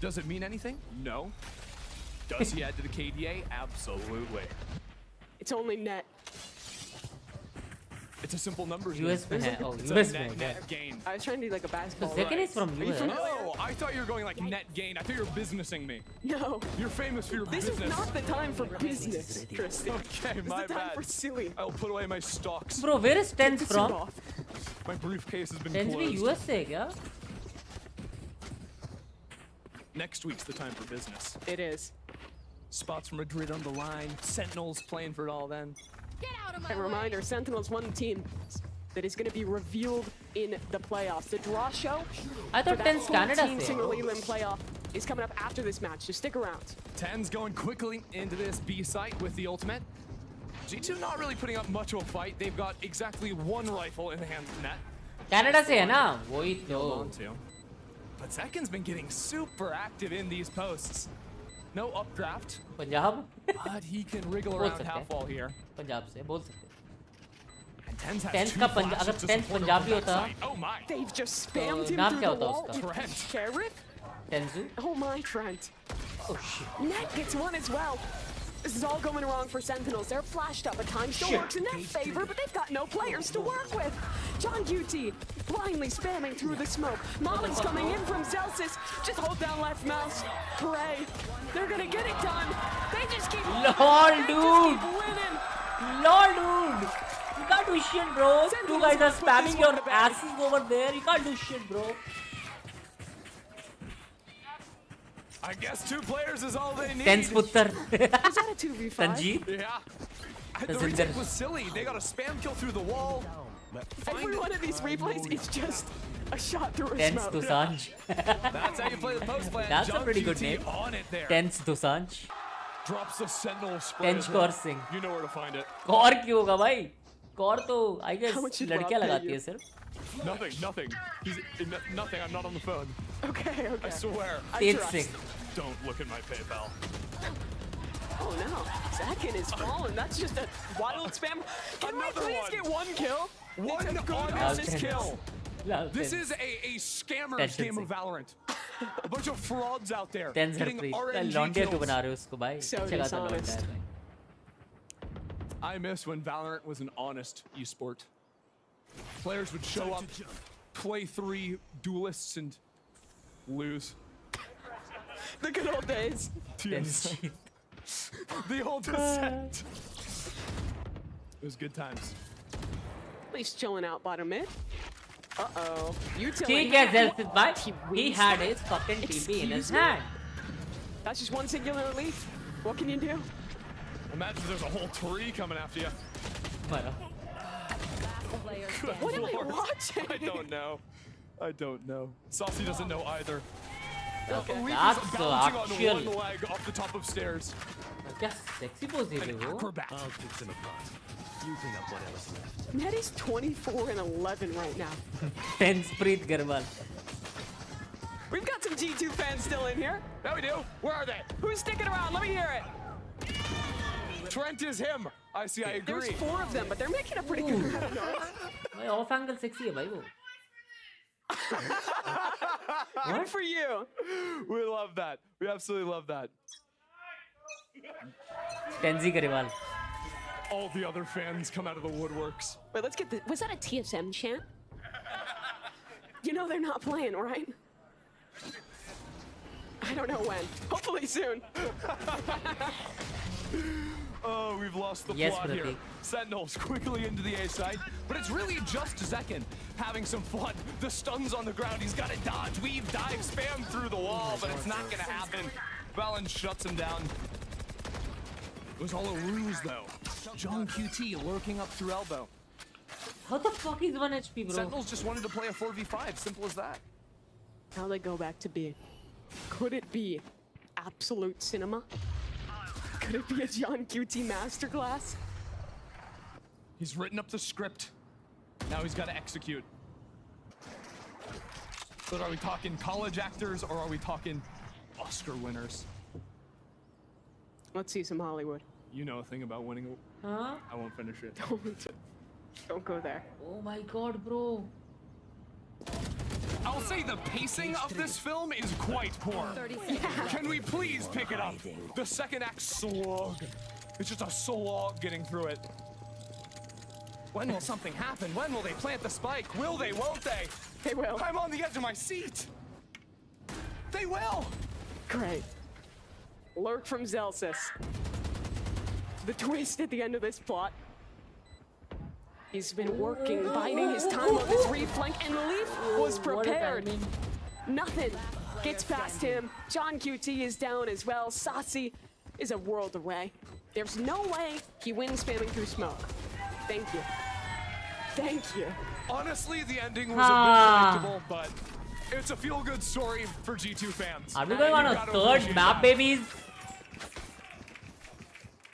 Does it mean anything? No. Does he add to the KDA? Absolutely. It's only net. It's a simple numbers US game. में है. Oh, It's US a में net, है. net gain. I was trying to do like a basketball. Zakin is from Are you US. familiar? No, I thought you were going like net gain. I thought you were businessing me. No. You're famous for your This business. is not the time for business, Tristan. Okay, This my is the time bad. for silly. I'll put away my stocks. Bro, where is Tens Take the from? suit off. My briefcase has been Tens भी closed. US से है क्या? Next week's the time for business. It is. Spots from Madrid on the line. Sentinels playing for it all then. A reminder, Sentinels won the team that is going to be revealed in the playoffs. The draw show I thought for that Tens Canada 14 से. single elim playoff is coming up after this match, so stick around. 10's going quickly into this B site with the ultimate. G2 not really putting up much of a fight. They've got exactly one rifle in the hands of Net. Canada से है ना वही तो But Zekin's been getting super active in these posts. No updraft. Punjab But he can wriggle around half wall here. Punjab से बोल सकते Tens का अगर टेंस पंजाबी होता oh my. They've just spammed him नाम through क्या the होता wall. उसका Trent. Sheriff? टेंजू Oh my, Trent. Oh shit. Net gets one as well. This is all going wrong for Sentinels. They're flashed up. A time still works in their favor, but they've got no players to work with. John QT blindly spamming through the smoke. Molly's coming in from Celsius. Just hold down left mouse. Pray. They're gonna get it done. They just keep LOL, dude. keep winning. LOL, dude. You can't do shit, bro. You guys are spamming your asses over there. You can't do shit, bro. I guess 2 players is all they need. Tense Puttar. Was that a 2v5? Sanjeev. Yeah. The retake was silly. They got a spam kill through the wall. Every one of these replays is just a shot through a Tense smoke. Dosanjh. That's how you play the post plan. That's a John pretty good QT name. on it there. Tense Dosanjh. Drops the Sentinel spray. Tense as well. Kaur Singh. You know where to find it. Kaur क्यों होगा भाई? कौर तो I guess How much did लड़कियां Rob pay लगाती you? है सिर्फ. Nothing. Nothing. I'm not on the phone. Okay. I swear. I Tej trust. Singh. Don't look at my PayPal. Oh no, Zekin is falling. That's just a wild spam. Can we Another please one. get 1 kill? One It's a good honest assist kill. This Tense. is a scammer's game of Valorant. A bunch of frauds out there Tense getting Harpreet. RNG लौंडिया क्यों kills. बना रहे हो उसको भाई? So अच्छा खासा लौंडा dishonest. है भाई. I miss when Valorant was an honest esport. Players would show up, play 3 duelists, and lose. The good old days. The old descent. It was good times. At least chilling out bottom mid. Uh-oh. Utility. ठीक है Zelsis भाई. He had his fucking TP in his Excuse me? hand. That's just one singular relief. What can you do? Imagine there's a whole tree coming after you. मरा. What am I watching? I don't know. I don't know. Saucy doesn't know either. Okay, Reef that's is the bouncing on actual. one leg off the top of stairs. क्या sexy pose है वो? Acrobat. I'll pick them apart. You clean up what else left. Net is 24 and 11 right now. Tense Preet Garwal. We've got some G2 fans still in here. Yeah, we do. Where are they? Who's sticking around? Let me hear it. Trent is him. I see. I agree. There's 4 of them, but they're making a pretty good round. भाई off angle sexy है भाई वो. Good for you. We love that. We absolutely love that. Tenzi Garwal. All the other fans come out of the woodworks. Wait, let's get the. Was that a TSM chant? You know they're not playing, right? I don't know when. Hopefully soon. Oh, we've lost the Yes, plot here. Pratik. Sentinels quickly into the A side, but it's really just Zekin having some fun. The stun's on the ground. He's got to dodge, weave, dive, spam through the wall, but it's not going to happen. Valen shuts him down. It was all a ruse, though. John QT lurking up through elbow. How the fuck is 1 HP, bro? Sentinels just wanted to play a 4v5. Simple as that. Now they go back to B. Could it be absolute cinema? Could it be a John QT masterclass? He's written up the script. Now he's got to execute. But are we talking college actors or are we talking Oscar winners? Let's see some Hollywood. You know a thing about winning. Huh? I won't finish it. Don't go there. Oh my god, bro. I'll say the pacing of this film is quite poor. Can we please pick it up? The second act slog. It's just a slog getting through it. When will something happen? When will they plant the spike? Will they? Won't they? They will. I'm on the edge of my seat. They will. Great. Lurk from Zelsis. The twist at the end of this plot. He's been working, biding his time on this reflank, and Leaf was prepared. Nothing gets past him. John QT is down as well. Saucy is a world away. There's no way he wins spamming through smoke. Thank you. Thank you. Honestly, the ending was a bit predictable, but it's a feel-good story for G2 fans. Are we going on a third map, babies?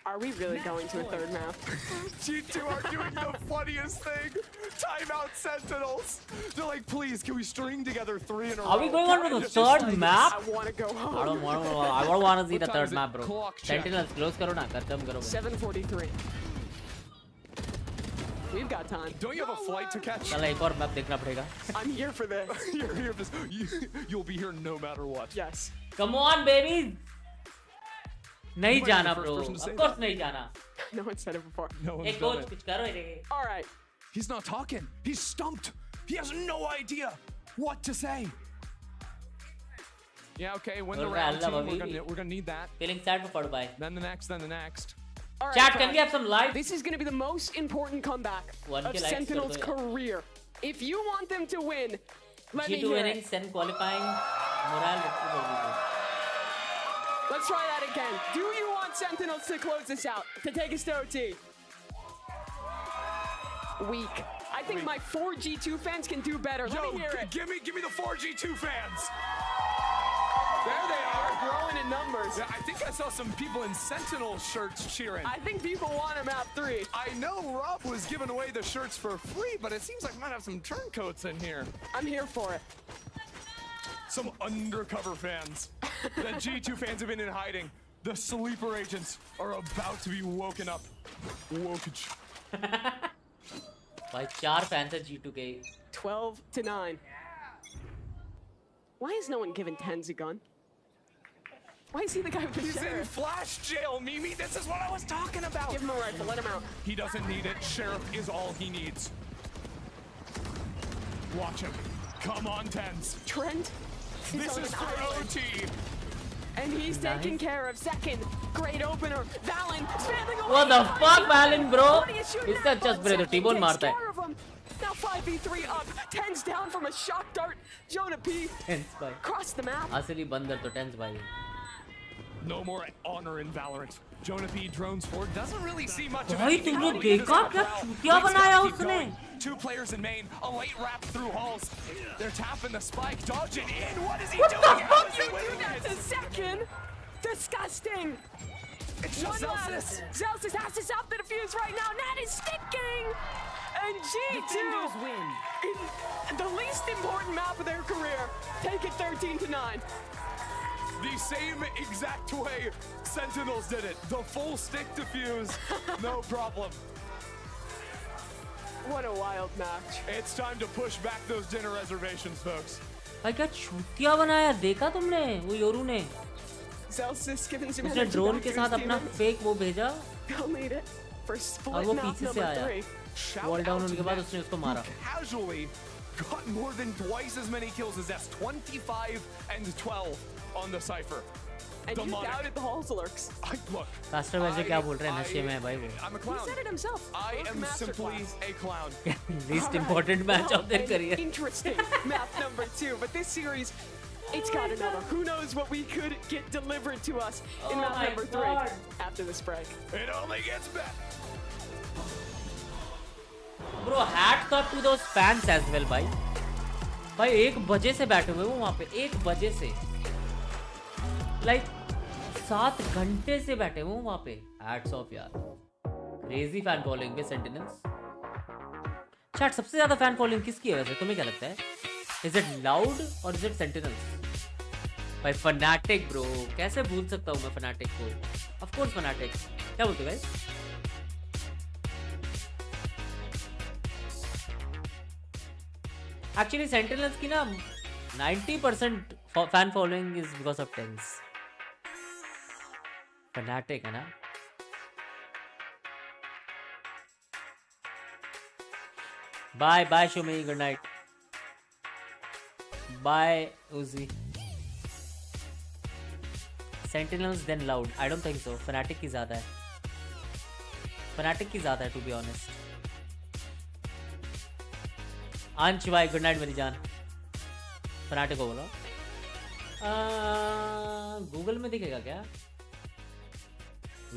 Are we really going to a third map? G2 are doing the funniest thing. timeout Sentinels. They're like, please, can we string together 3 in a row? Are we going on to the third map? I want to go home. I don't want to see the What time third is it? map, bro. Clock check. Sentinels, close karo na, khatam karo. 7:43. We've got time. Don't you have a flight to catch? चला एक और map देखना पड़ेगा. I'm here for this. You're here for this. You'll be here no matter what. Yes. Come on, baby. नहीं You might be जाना, the first bro. person to say Of course that. नहीं जाना. No one said it before. No one's एक done coach it. कुछ करो रे. All right. He's not talking. He's stumped. He has no idea what to say. Yeah, okay. Win the Well, round two. Allah, We're gonna need that. Feeling sad for Padbai. Then the next. Then the next. All right, Chat, guys. can we have some live? This is going to be the most important comeback 1K of likes Sentinel's kar do yaar. career. If you want them to win, let me G2 hear winning, it. Sen qualifying, morale little bit. Let's try that again. Do you want Sentinels to close this out, to take us to OT? Weak. I think my 4G2 fans can do better. Let me hear it. give me the 4G2 fans. There they are, growing in numbers. Yeah, I think I saw some people in Sentinel shirts cheering. I think people want a map 3. I know Rob was giving away the shirts for free, but it seems like we might have some turncoats in here. I'm here for it. Some undercover fans. The G2 fans have been in hiding. The sleeper agents are about to be woken up. Wokage. भाई 4 fans है G2 के. 12-9. Why is no one giving Tens a gun? Why is he the guy with the He's in sheriff? flash jail, Mimi. This is what I was talking about. Give him a rifle, let him out. He doesn't need it. Sheriff is all he needs. Watch him. Come on, Tens. Trent This on is an for island. OT. And he's taking care of second. Great opener. Valen spamming away. What the fuck, Valen, bro? What are you shooting इससे at? अच्छा spray तो T-Bone Takes मारता है. care of him. Now 5v3 up. Tens down from a shock dart. Jonah P. Tense भाई. Cross the map. असली बंदर तो tense भाई. No more honor in Valorant. Jonah P drones forward. Doesn't really see much of भाई anything. तुमने How he does देखा that क्या well. चूतिया He's बनाया gotta keep उसने? going. 2 players in main. A late wrap through halls. They're tapping the spike. Dodging in. What is he What doing? the How fuck is he you do winning that to this? second? Disgusting. It's One just Celsius. left. Celsius has to stop the defuse right now. Nat is sticking. And G2 in the least important map of their career. Take it 13-9. The same exact way Sentinels did it. The full stick defuse. No problem. What a wild match. It's time to push back those dinner reservations, folks. भाई क्या चूतिया बनाया देखा तुमने वो Yoru ने? Celsius giving some उसने energy drone back के to साथ his अपना teammates. फेक वो भेजा They'll need it for और split वो map पीछे से number आया. 3. Shout Wall down out होने to के बाद Nat, उसने उसको who मारा. casually got more than twice as many kills as S. 25 and 12 on the Cypher. And you Demonic. doubted the halls lurks. Look. Caster वैसे क्या बोल रहे हैं नशे में है भाई वो. I'm a He clown. said it himself. I Look, am simply masterclass. a clown. Least Alright. important match Well, of their an career. Interesting map number 2, but this series, it's got another. Who knows what we could get delivered to us in Oh map my number 3 God. after this break. It only gets better. Bro, hats off to those fans as well, भाई. भाई 1 बजे से बैठे हुए वो वहाँ पे 1 बजे से. Like 7 घंटे से बैठे हुए वहाँ पे. Hats off यार. Crazy fan following पे Sentinels. Chat सबसे ज़्यादा fan following किसकी है वैसे? तुम्हें क्या लगता है? Is it loud or is it Sentinels? भाई Fnatic bro. कैसे भूल सकता हूँ मैं Fnatic को? Of course Fnatic. क्या बोलते हो guys? Actually, Sentinels की ना 90% fan following is because of Tens. Fnatic है ना? Bye, bye, Shumi. Good night. Bye, Uzi. Sentinels then loud. I don't think so. Fnatic की ज़्यादा है. Fnatic की ज़्यादा है, to be honest. अंश भाई गुड नाइट मेरी जान. फनाटिक को बोलो. गूगल में दिखेगा क्या?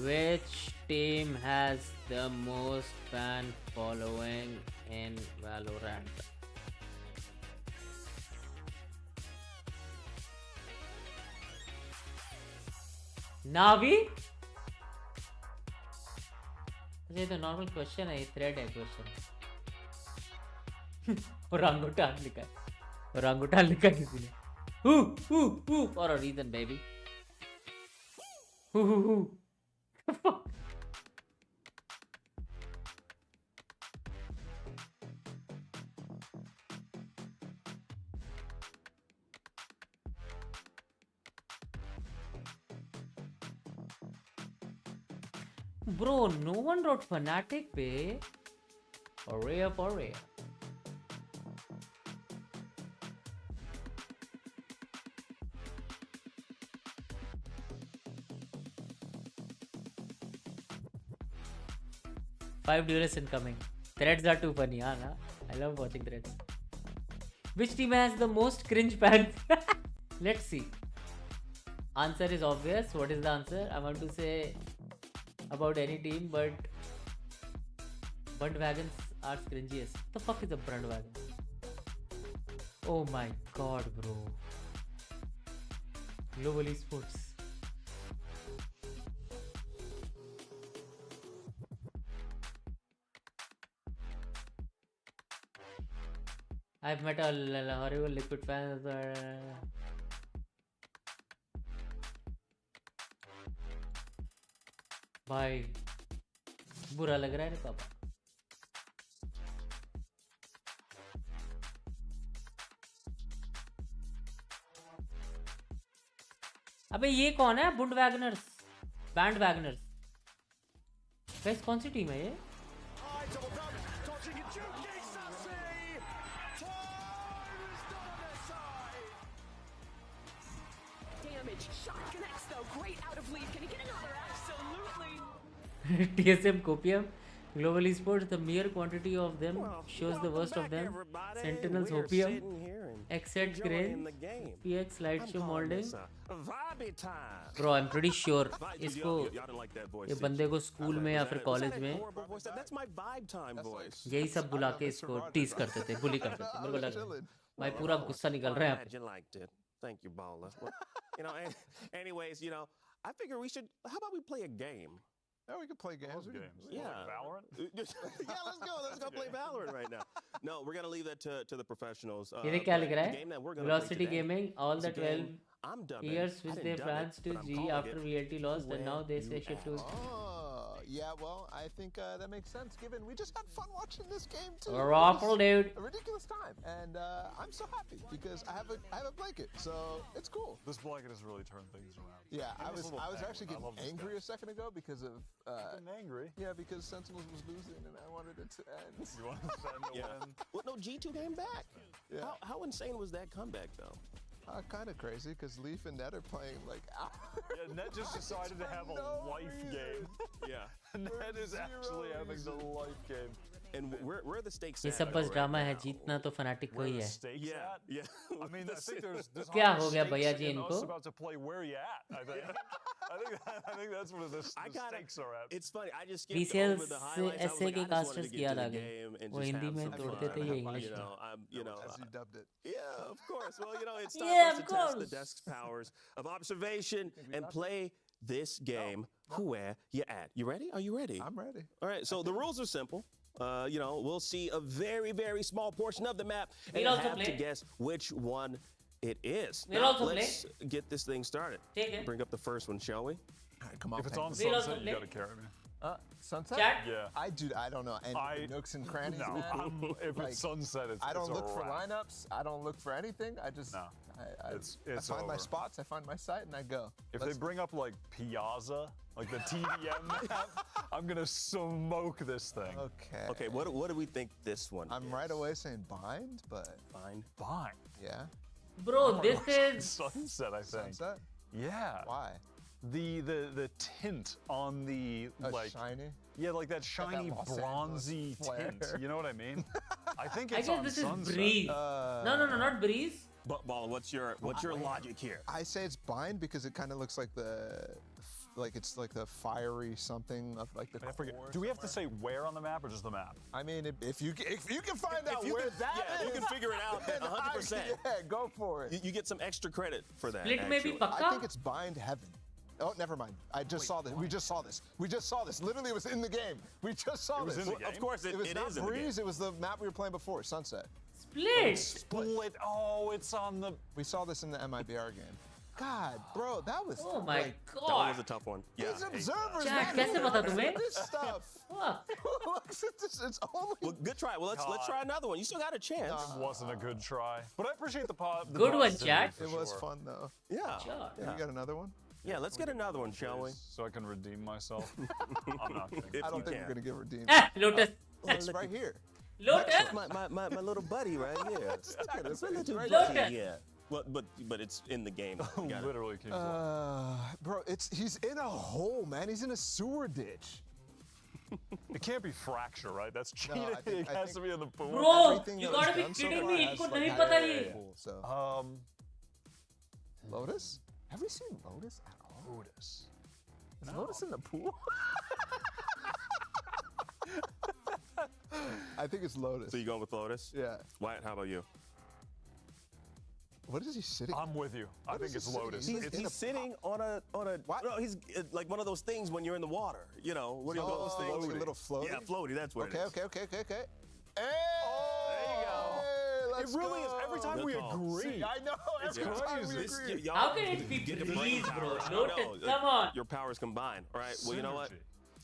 Which team has the most fan following in Valorant? Navi? ये तो नॉर्मल क्वेश्चन है, ये थ्रेड है क्वेश्चन. Orangutan लिखा है. Orangutan लिखा है किसी ने. Who for a reason, baby. Who. Bro, no one wrote Fnatic पे. For real. 5 duration coming. Threads are too funny, huh? Nah? I love watching threads. Which team has the most cringe fans? Let's see. Answer is obvious. What is the answer? I want to say about any team, but Bandwagons are cringiest. What the fuck is a Bandwagon? Oh my god, bro. Global Esports. I've met a horrible Liquid fans. भाई बुरा लग रहा है रे पापा. अबे ये कौन है? बुंडवैगनर्स, बैंडवैगनर्स. गाइस कौन सी टीम है ये? Shot connects though. Great out of lead. Can he get another? Absolutely. TSM Copium, Global Esports, the mere quantity of them shows the worst of them. Sentinels Hopium, XZ Grain, PX Slideshow Molding. Bro, I'm pretty sure इसको ये बंदे को school में या फिर college में यही सब बुला के इसको टीज करते थे, बुली करते थे. मेरे को लग रहा है भाई पूरा गुस्सा निकल रहा है. Thank you, Balla. Well, anyways, I figure we should. How about we play a game? Yeah, we could play games. Yeah, like Valorant. Yeah, let's go play Valorant right now. No, we're gonna leave that to the professionals. ये क्या लिख रहा है? Velocity Gaming, all the 12 years which they plans to G after VLT lost, and now they say shit to. Yeah, well, I think that makes sense given we just had fun watching this game too. Raffle, dude. A ridiculous time, and I'm so happy because I have a blanket, so it's cool. This blanket has really turned things around. Yeah, I was actually getting angry a second ago because of getting angry. Yeah, because Sentinels was losing and I wanted it to end. You wanted Sentinel to win? Well, no, G2 came back. Yeah. How insane was that comeback though? Kind of crazy because Leaf and Net are playing like. Yeah, Net just decided to have a life game. Yeah, Net is actually having the life game. And where are the stakes? ये सब बस drama है, जीतना तो fanatic को ही है. Yeah. I mean, I think there's क्या हो गया भैया जी इनको? About to play where you at? I think that's where the stakes are at. It's funny. I just VCL ऐसे के कास्टर्स की याद आ गई. वो हिंदी में तोड़ते थे, ये इंग्लिश में. As you dubbed it. Yeah, of course. Well, it's time for us to test the desk's powers of observation and play this game. Where you at? You ready? Are you ready? I'm ready. All right. So the rules are simple. We'll see a very, very small portion of the map and have to guess which one it is. Now, let's get this thing started. Bring up the first one, shall we? All right, come on. If it's on Sunset, you gotta carry me. Sunset? Chat? Yeah. I don't know any nooks and crannies. No, if it's Sunset, it's I don't look for wrap. lineups. I don't look for anything. I just I find my spots. I find my site, and I go. If they bring up like Piazza, like the TDM map, I'm gonna smoke this thing. Okay. What do we think this one? I'm right away saying bind, but bind. Yeah. Bro, this is Sunset. I think. Sunset. Yeah. Why? The tint on the like shiny. Yeah, like that shiny bronzy tint. You know what I mean? I think it's I guess on this Sunset. is Breeze. No, not Breeze. But Ball, what's your logic here? I say it's bind because it kind of looks like it's like the fiery something of like the. Do we have to say where on the map or just the map? I mean, if you can find out where that is, you can figure it out 100%. Yeah, go for it. You get some extra credit for that. Split maybe I think it's bind heaven. Oh, never mind. I just saw this. We just saw this. We just saw this. Literally, it was in the game. We just saw this. Of course, it was not is in the game. Breeze. It was the map we were playing before, Sunset. Split. Oh, it's on the. We saw this in the MIBR game. God, bro, that was. Oh my That god. was a tough one. Yeah. These observers, Jack, man, कैसे पता तुम्हें? this stuff. Who looks at this? It's only. Well, good try. Well, let's try another one. You still got a chance. This wasn't a good try, but I appreciate the Good one, positivity Jack. for It was sure. fun though. Yeah. Sure. You got another one? Yeah, let's get another one, shall we? So I can redeem myself. I'm not kidding. If I don't you think can. we're gonna get redeemed. Lotus. It's right here. Lotus. My little buddy right here. It's My little right buddy, Lotus. yeah. Well, but it's in the game. You got it. Literally keeps Bro, he's in a hole, man. He's in a sewer ditch. It can't be fracture, right? That's cheating. I think- it has to be in the pool. Bro, Everything you that was gotta be done so kidding far me. has, इनको like, नहीं had पता a ये. pool, so. Lotus? Have we seen Lotus at all? Lotus. Is Lotus in the pool? I think it's Lotus. So you going with Lotus? Yeah. Wyatt, how about you? What is he sitting? I'm with you. I think it's Lotus. He's sitting on a. What? No, he's like one of those things when you're in the water. You know, what do you call those things? Like a little floaty? Yeah, floaty. That's what it is. Okay. Hey! There you go. Let's It really go. is. Every time Good we call. agree. I know. Every time we crazy. agree. How can it be Get the Breeze, brain bro? power. Lotus, No, come on. Your powers combined. All right. Well, you know what? Synergy.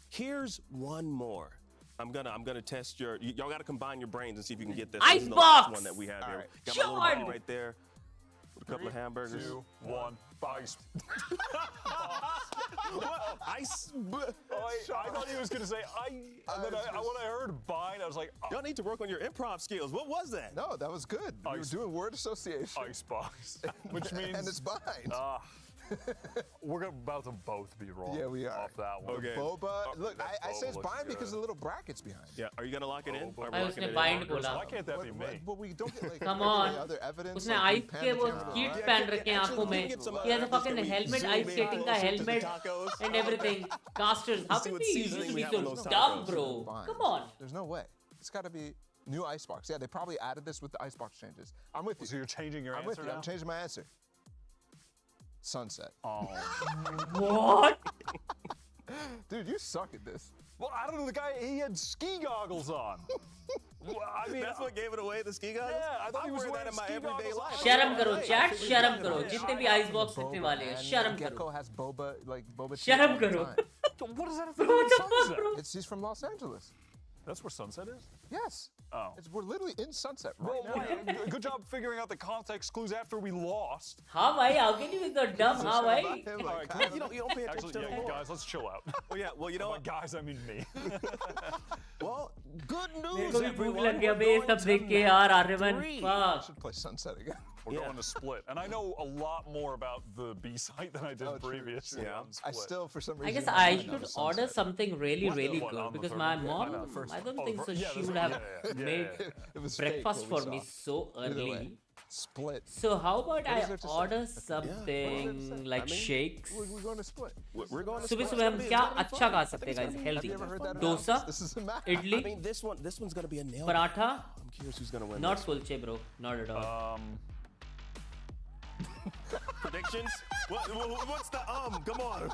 Here's one more. I'm gonna test your. Y'all gotta combine your brains and see if you can get this. Icebox! This is the last one that we have here. right. Got my little John! buddy right there with a couple of hamburgers. 2, 1, ice. Ice. I thought he was gonna say I. And then when I heard bind, I was like, Y'all need to work on your improv skills. What was that? No, that was good. We were Ice. doing word association. icebox, which means And it's bind. we're about to both be wrong. Yeah, we are. Off that one. Okay. Boba. Look, that I say it's boba looks bind because good. of the little brackets behind. Yeah. Are you gonna lock it in? Oh, Are we भाई locking उसने it in? bind बोला. Why can't that be me? But we don't get like Come any on. other evidence. उसने like, we ice pan के the वो camera skits around. पहन रखे हैं Actually, आंखों we में. can get some He has a just fucking that we helmet, zoom ice in skating ka closer to the helmet tacos. and everything. Casters. How see can what we seasoning we be have so on those dumb, tacos. bro? Bind. Come on. There's no way. It's got to be new icebox. Yeah, they probably added this with the icebox changes. I'm with you. So you're changing your I'm with answer you. now? I'm changing my answer. Sunset. Oh. What? Dude, you suck at this. Well, I don't know. The guy, he had ski goggles on. Well, I mean, That's what gave it away. The ski goggles. Yeah, I thought I he was wear that wearing in my ski everyday goggles. life. शर्म करो chat, शर्म करो. Yeah. जितने भी ice box रखने वाले हैं, शर्म Gecko करो. has boba, like boba. tea शर्म all the करो. time. What does that have to do What with the fuck, Sunset? bro? He's from Los Angeles. That's where Sunset is? Yes. Oh. We're literally in Sunset right Well, now. good job figuring out the context clues after we lost. हाँ भाई, how can you be so dumb? हाँ भाई. Him, All like, right, come on, you don't pay attention Actually, to the yeah, board. guys, let's chill out. Well, yeah. Well, you know By what? guys, I mean me. Well, good मेरे news, को भी भूख everyone. लग गया We're बे going सब to देख के यार Aryaman. I Fuck. should play Sunset again. We're Yeah. going to Split. And I know a lot more about the B site than I did Oh, true, previously. Yeah. on I Split. still, for some I reason, guess I don't know should the order Sunset. something really, What? really What, good on the because third my one? mom, Yeah, I know, first I one. don't Oh, think so. yeah, She this would one. have Yeah. made It was fake, breakfast what for we me saw. so Either way. early. Split. So how about What is I there to say? order What something is there to say? like I mean, shakes? We're going to Split. We're going to सुबह Split. सुबह हम It's क्या gonna be अच्छा fun. खा I सकते think हैं it's guys? gonna be- Healthy. Have you ever heard that Dosa, announced? This is a map. I idli, mean, this one's gonna be a nail. paratha. I'm curious who's gonna win. Not this. kulche, bro. Not at all. Predictions? What's the Come on.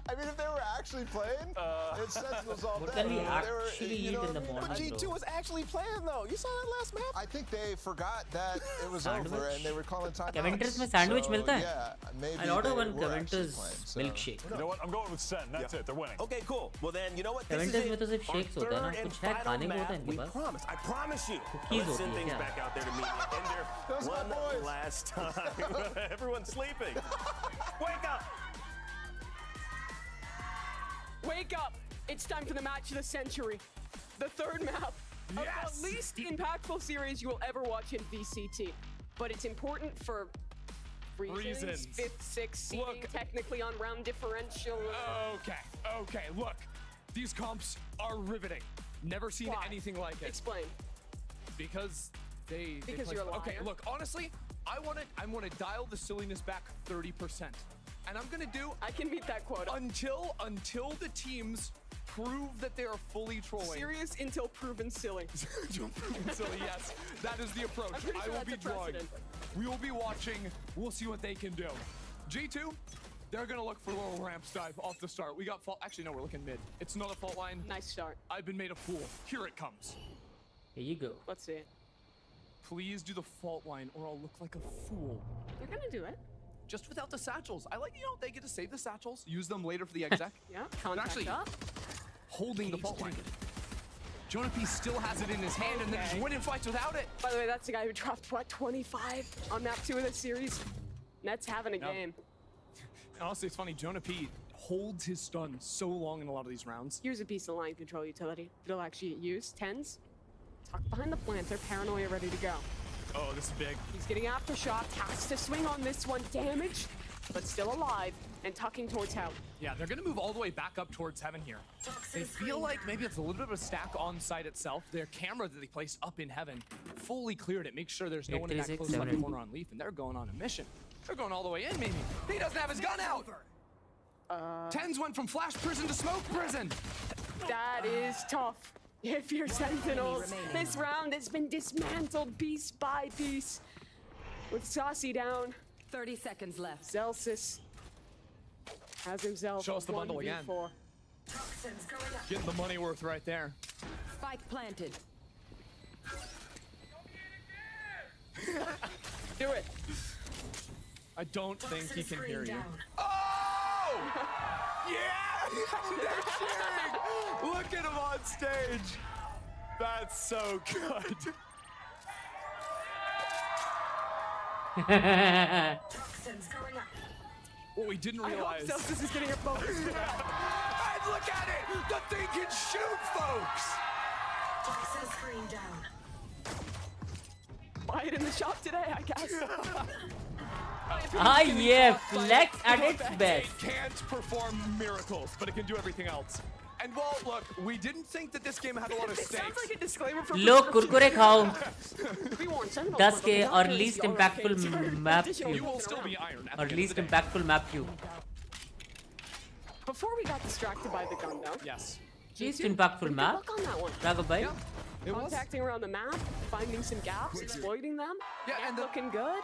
I mean, if they were actually playing, it's Sentinels all What day. can we They were- actually you eat know in the what I mean? morning, But bro? G2 was actually playing though. You saw that last map? I think they forgot that it was over Sandwich? and they were calling time. Caventer's में sandwich मिलता है? Yeah, maybe I'll order they one were actually Caventer's playing, so. milkshake. You know what? I'm going with Sen. That's it. They're winning. Okay, cool. Well then, you know what? This is Caventer's में it. तो सिर्फ Our shakes होता है ना, third and कुछ है final खाने को map, होता है इनके we pass? promise. I promise you. Cookies Let's send होती है things क्या? back out there to meet you in there Those are my one boys. last time. Everyone's sleeping. Wake up. Wake up! It's time for the match of the century. The third map of the least impactful series you will ever watch in VCT. But it's important for reasons. 5th, 6th seeding, Look. technically on round differential. Okay, look. These comps are riveting. Never seen Why? anything like it. Explain. Because they Because play you're a liar. Okay, look, honestly, I want to dial the silliness back 30%. And I'm gonna do I can meet that quota. until the teams prove that they are fully trolling. Serious until proven silly. Silly, yes. That is the approach. I'm pretty I sure will that's be a drawing. precedent. We will be watching. We'll see what they can do. G2, They're gonna look for little ramps dive off the start. We got fault. Actually, no, we're looking mid. It's not a fault line. Nice start. I've been made a fool. Here it comes. Here you go. Let's see it. Please do the fault line, or I'll look like a fool. They're gonna do it. Just without the satchels. I like, they get to save the satchels, use them later for the exec. Yeah, They're contact actually up. holding the fault line. Jonah P still has it in his hand and then just winning fights without it. By the way, that's the guy who dropped, what, 25 on map 2 of this series? Net's having a game. Honestly, it's funny. Jonah P holds his stun so long in a lot of these rounds. Here's a piece of line control utility that'll actually get used. 10s, tucked behind the planter, paranoia ready to go. Oh, this is big. He's getting aftershock, has to swing on this one, damaged, but still alive, and tucking towards Hell. Yeah, they're gonna move all the way back up towards heaven here. They feel like maybe it's a little bit of a stack on site itself. Their camera that they placed up in heaven fully cleared it. Make sure there's no one in that close left corner on Leaf, and they're going on a mission. They're going all the way in, maybe. He doesn't have his gun out. Tens went from flash prison to smoke prison. That is tough. If you're Sentinels, this round has been dismantled piece by piece. With Saucy down. 30 seconds left. Celsius has himself. Show us the bundle again. Getting the money worth right there. Spike planted. Do it. I don't think he can hear you. Oh! Yeah! They're cheering! Look at him on stage. That's so good. What we didn't realize. I hope Celsius is getting a focus. And look at it! The thing can shoot, folks! Buy it in the shop today, I guess. Ah, yeah, flex at its best. It can't perform miracles, but it can do everything else. And well, look, we didn't think that this game had a lot of stakes. It sounds like a disclaimer from Look, kurkure khao. 10K or or least impactful map You queue. will still be iron. Or least impactful map queue. Before we got distracted by the gun, though. Yes. Least impactful map. Look on that one. Raghav bhai. Contacting around the map, finding some gaps, exploiting them. Yeah, and looking good.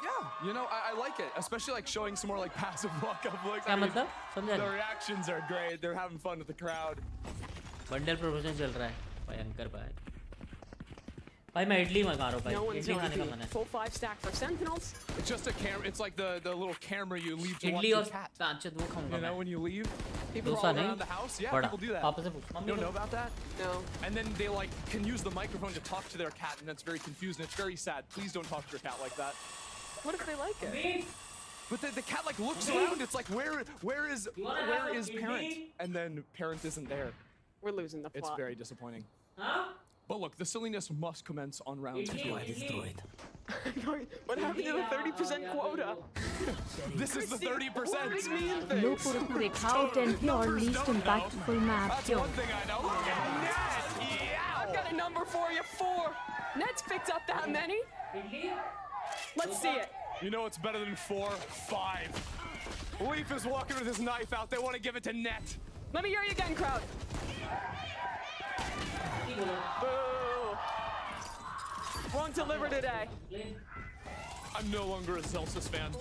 Yeah, you know, I like it, especially like showing some more like passive walk-up looks. क्या मतलब? समझा The नहीं. reactions are great. They're having fun with the crowd. Bundle promotion चल रहा है भयंकर भाई. भाई मैं इडली मंगा रहा हूँ भाई. No one's इडली खाने का on मन है. full 5 stack for Sentinels. It's just a camera. It's like the little camera you leave to watch idli your और cat. सांचद वो खाऊंगा You know, मैं. when you leave, people dosa all नहीं. around the house. Yeah, बड़ा. people do that. पापा से पूछ. You mummy don't know को. about that? No. And then they like can use the microphone to talk to their cat, and that's very confusing. It's very sad. Please don't talk to your cat like that. What if they like it? But the cat like looks around. It's like where is parent? And then parent isn't there. We're losing the plot. It's very disappointing. Huh? But look, the silliness must commence on round 2. What happened to the 30% quota? This is the 30%. लो कुरकुरे खाओ 10K और least impactful map That's क्यों? one thing I know. Look at Net! I've got a number for you, 4. Net's picked up that many. Let's see it. You know what's better than 4? 5. Leaf is walking with his knife out. They want to give it to Net. Let me hear you again, crowd. Boo. Won't deliver today. I'm no longer a Celsius fan.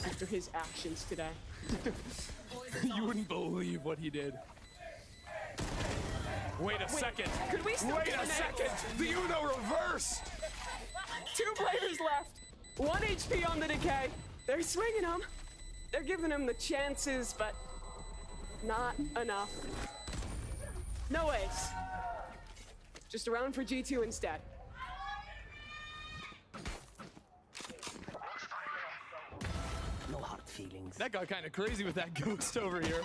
After his actions today. You wouldn't believe what he did. Wait a second. Could we still Wait get a an second. The Uno reverse. 2 players left. 1 HP on the decay. They're swinging him. They're giving him the chances, but not enough. No ace. Just a round for G2 instead. No hard feelings. That got kind of crazy with that ghost over here.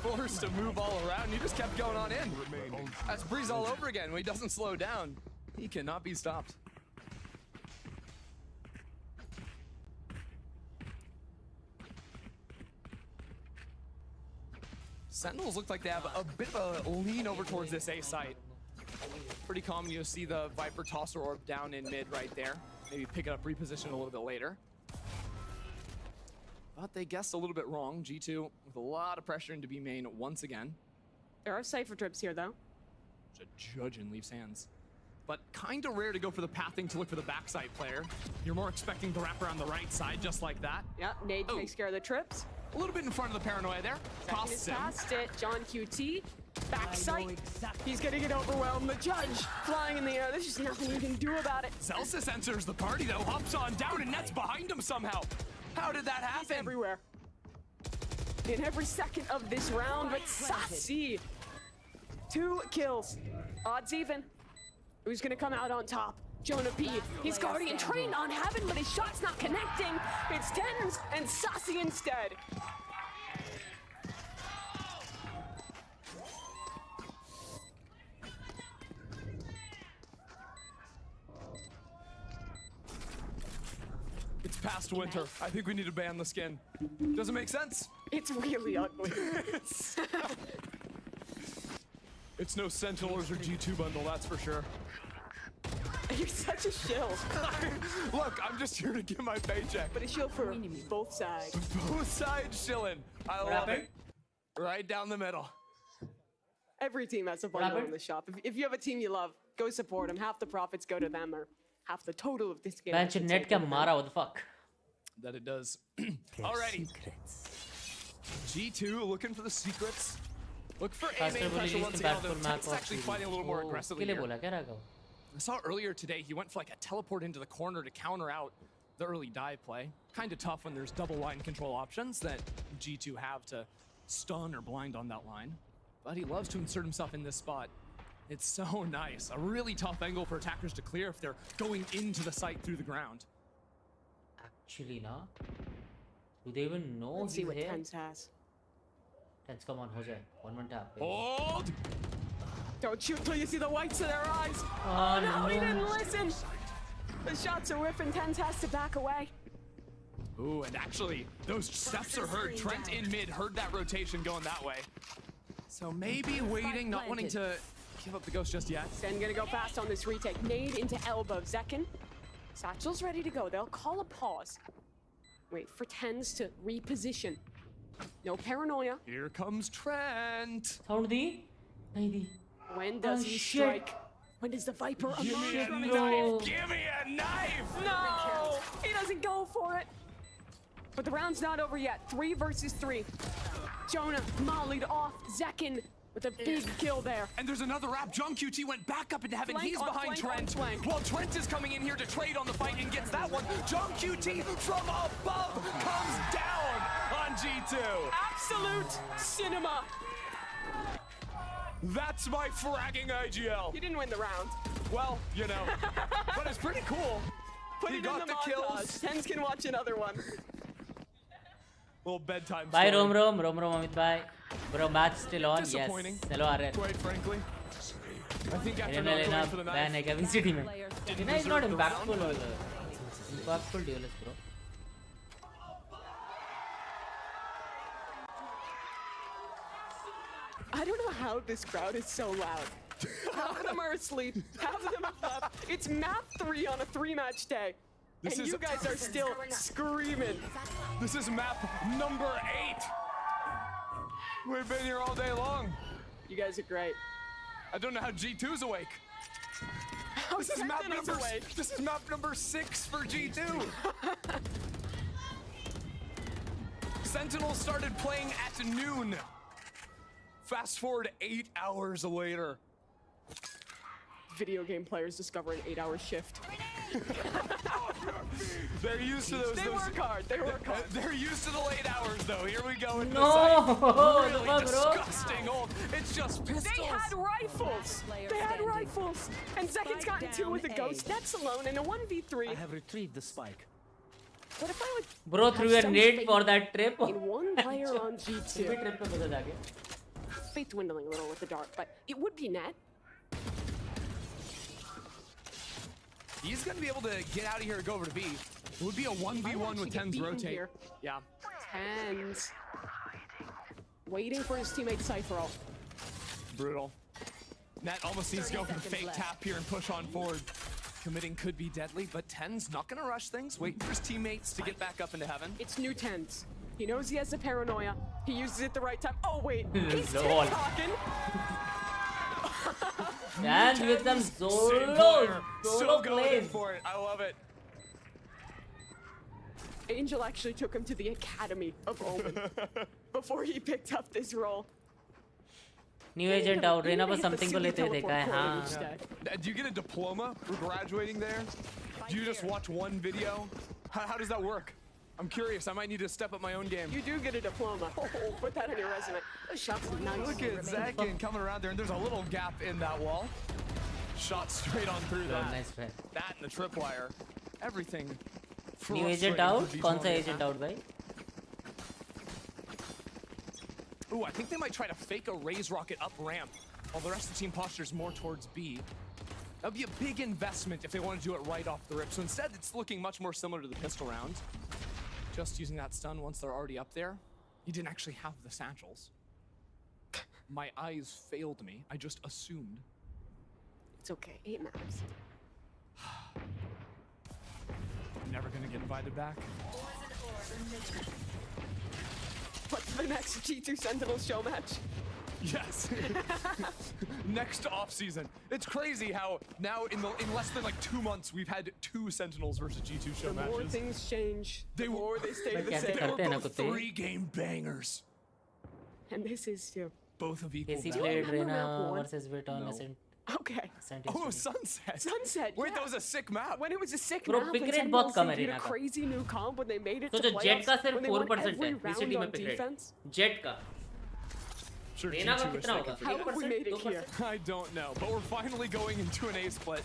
Forced to move all around. He just kept going on in. That's Breeze all over again. When he doesn't slow down, he cannot be stopped. Sentinels look like they have a bit of a lean over towards this A site. Pretty common, you'll see the Viper tosser orb down in mid right there. Maybe pick it up, reposition a little bit later. But they guessed a little bit wrong. G2 with a lot of pressure into B main once again. There are Cypher trips here, though. It's a judge in Leaf's hands. but kind of rare to go for the pathing to look for the backside player. You're more expecting the wrap around the right side, just like that. Yeah, Nade takes care of the trips. A little bit in front of the paranoia there. Costs him. Past it. John QT. Backside. He's gonna get overwhelmed. The judge flying in the air. There's just nothing you can do about it. Celsius enters the party though, hops on down, and Net's behind him somehow. How did that happen? He's everywhere. In every second of this round, but Sassy. 2 kills. Odds even. Who's gonna come out on top? Jonah P. His Guardian trained on Heaven, but his shot's not connecting. It's Tens and Sassy instead. It's past winter. I think we need to ban the skin. Doesn't make sense. It's really ugly. It's no Sentinels or G2 bundle, that's for sure. You're such a shill. Look, I'm just here to get my paycheck. But a shill for both sides. Both sides shilling. I love it. Right down the middle. Every team has a bundle in the shop. If you have a team you love, go support them. Half the profits go to them, or half the total of this game. Bench net ka mara, what the fuck? That it does. Alrighty. G2 looking for the secrets. Look for A-main pressure once again, although Tent's actually fighting a little more aggressively here. I saw earlier today he went for like a teleport into the corner to counter out the early dive play. Kind of tough when there's double line control options that G2 have to stun or blind on that line. But he loves to insert himself in this spot. It's so nice. A really tough angle for attackers to clear if they're going into the site through the ground. Actually, no. Do they even know Let's see he's what here? Tens has. Tens, come on, ho jaye. 1-1 tap. Hold! Don't shoot till you see the whites of their eyes. Oh, no, he no. didn't listen. The shots are whiffing. Tens has to back away. Ooh, and actually, those steps are heard. Trent in mid heard that rotation going that way. So maybe waiting, not wanting to give up the ghost just yet. Sen gonna go fast on this retake. Nade into elbow. Zekin. Satchel's ready to go. They'll call a pause. Wait for Tens to reposition. No paranoia. Here comes Trent. Sound di? Nahi di. When does he strike? When does the Viper emerge? Give me a knife! Give me a knife! No! He doesn't go for it. But the round's not over yet. 3 versus 3. Jonah mollied off Zekin with a big kill there. And there's another wrap. John QT went back up into heaven. Flank He's on behind flank on Trent. flank. While Trent is coming in here to trade on the fight and gets that one. John QT from above comes down on G2. Absolute cinema. That's my fragging IGL. He didn't win the round. Well, you know, but it's pretty cool. Put He it got in the the montage. kills. Tens can watch another one. Little bedtime Bye, story. Rom, Amit, bye. Bro, match still on? Yes. Disappointing. Hello, RR. Quite frankly. I think after not Lena, going for the ban knife, hai kya VCT mein? didn't Lena is not deserve the round. impactful. Impactful duelist, bro. I don't know how this crowd is so loud. Half of them are asleep. Half of them have left. It's map 3 on a 3-match day. This and is- you guys are still screaming. This is map number 8. We've been here all day long. You guys are great. I don't know how G2's awake. This is map Sentinels number. awake. This is map number 6 for G2. Sentinels started playing at noon. Fast forward 8 hours later. Video game players discover an 8-hour shift. They're used to those. They work hard. They work hard. They're used to the late hours, though. Here we go. Into No! the site. What the Really fuck, bro? disgusting old. It's just pistols. They had rifles. They had rifles. And Zekin's gotten 2 with the ghost. That's alone in a 1v3. I have retrieved the spike. What if I would Bro, threw your some nade faith for that trip. in one player on Stupid G2? trip pe bata jaake. Faith dwindling a little with the dart, but it would be net. He's going to be able to get out of here and go over to B. It would be a 1v1 with Tens rotate. Here. Yeah. Tens. Waiting for his teammate Cypher. Brutal. Net almost needs to go for the fake tap here and push on forward. Committing could be deadly, but Tens not going to rush things. Waiting for his teammates to get back up into heaven. It's new Tens. He knows he has the paranoia. He uses it the right time. Oh, wait. He's Lol. TikToking. And with them Same solo player. So going plays. for it. I love it. Angel actually took him to the Academy of Omen before he picked up this role. New agent out. Reina पर something को लेते हुए देखा है. हाँ. Do you get a diploma for graduating there? Do you just watch one video? How does that work? I'm curious. I might need to step up my own game. You do get a diploma. Oh, put that on your resume. The shot's nice. Look at Zakin coming around there, and there's a little gap in that wall. Shot straight on through that. Nice try. That and the tripwire. Everything. New agent out. कौन सा agent out भाई? Ooh, I think they might try to fake a raise rocket up ramp while the rest of the team postures more towards B. That would be a big investment if they want to do it right off the rip. So instead, it's looking much more similar to the pistol round. Just using that stun once they're already up there. He didn't actually have the satchels. My eyes failed me. I just assumed. It's okay. 8 maps. Never gonna get invited back. What's the next G2 Sentinels show match? Yes. Next off season. It's crazy how now in less than like 2 months we've had 2 Sentinels versus G2 show matches. The more things change, the more they stay the same. They were both 3-game bangers. And this is too. Both of equal Casey value. played Reina versus Viton. Okay. Oh, Sunset. Sunset. Wait, yeah. that was a sick map. When it was a sick Bro, map, pick when rate Sentinels, बहुत कम they है did a Reina का. crazy new comp when they made it तो to जो playoffs, Jet का सिर्फ when they 4% won है every round VCT में on pick rate. defense. Jet का. Sure, Reina का G2 कितना is होगा? How have we made it here? I don't know, but we're finally going into an A split.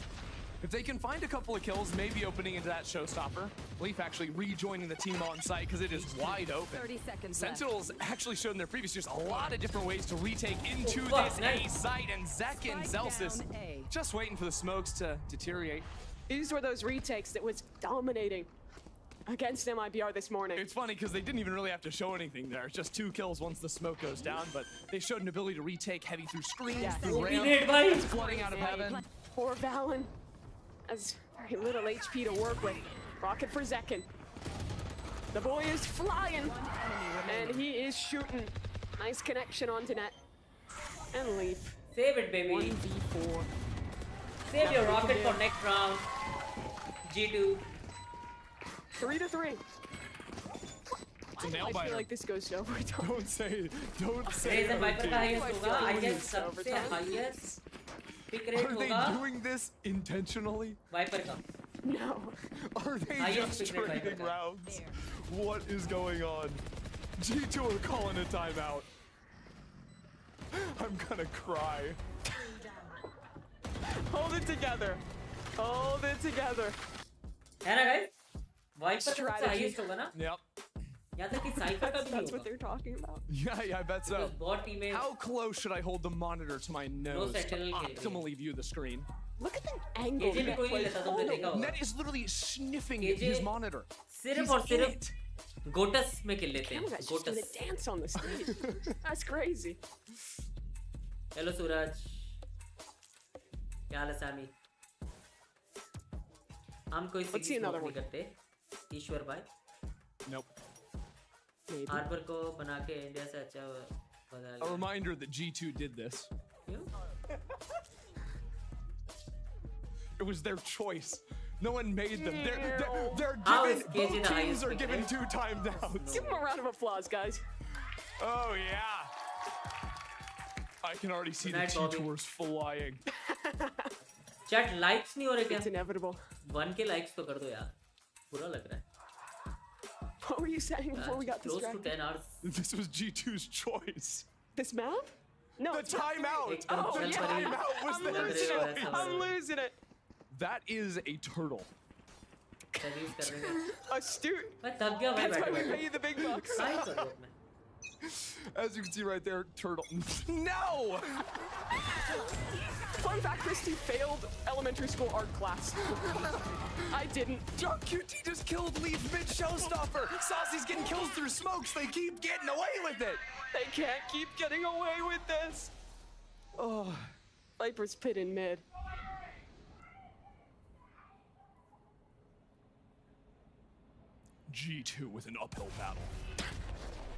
If they can find a couple of kills, maybe opening into that showstopper. Leaf actually rejoining the team on site because it is wide open. 30 seconds Sentinels actually showed in their previous years a lot of different ways to retake into this A site, and Zek and Zelsis just waiting for the smokes to deteriorate. These were those retakes that was dominating against MIBR this morning. It's funny because they didn't even really have to show anything there. It's just 2 kills once the smoke goes down, but they showed an ability to retake heavy through screens, through ramp, flooding out of heaven. Poor Valen has very little HP to work with. Rocket for Zekin. The boy is flying, and he is shooting. Nice connection onto net. And Leaf. Save it, baby. 1v4. Save your rocket for next round. G2. 3-3. It's a nail I biter. feel like this goes to overtime. Don't say Raise and Viper का highest होगा. I guess सबसे overtime. highest pick rate Are they होगा. doing this intentionally? Viper का. No. Are they Highest just pick rate trading Viper का. rounds? What is going on? G2 are calling a timeout. I'm gonna cry. Hold it together. Hold it together. है ना guys? Viper का सबसे Strategy. highest होगा ना? Yep. यहाँ तक कि Cypher का भी नहीं That's what होगा. they're talking about. Yeah, I bet so. Because bot team में How close should I hold the monitor to my nose to Sentinel खेल रही है. optimally view the screen? Look at the angle. KJ भी कोई नहीं लेता तुमने देखा होगा. Net is literally sniffing KJ his monitor. सिर्फ और सिर्फ गोटस में खेल लेते हैं. Camera guys just doing गोटस. a dance on the stage. That's crazy. Hello सूरज. क्या हाल है सैमी? हम कोई Let's see सीरीज another नहीं one. करते. ईश्वर भाई. Nope. Maybe. हार्बर को बना के इंडिया से अच्छा बना A लिया. reminder that G2 did this. क्यों? It was their choice. No one made them. They're How given. is KJ Both the teams highest are pick given rate? 2 timeouts. Give him a round of applause, guys. Oh yeah. I can already see the Nice, Bobby. T-tours flying. Chat likes नहीं हो रहे क्या? It's inevitable. 1K likes तो कर दो यार. बुरा लग रहा है. What were you saying before we got Close to distracted? 10 hours. This was G2's choice. This map? No, The it's not timeout. एकदम Oh, चल yeah. पड़ी. Timeout was I'm their losing it. choice. I'm losing it. That is a turtle. Series कर रहे हैं. Astute. मैं थक गया भाई That's why बैठे we बैठे. pay you the big bucks. काय करूँ अब मैं? As you can see right there, turtle. No! Fun fact, Christy failed elementary school art class. I didn't. John QT just killed Leaf mid-showstopper. Saucy's getting kills through smokes. They keep getting away with it. They can't keep getting away with this. Oh. Viper's pit in mid. G2 with an uphill battle.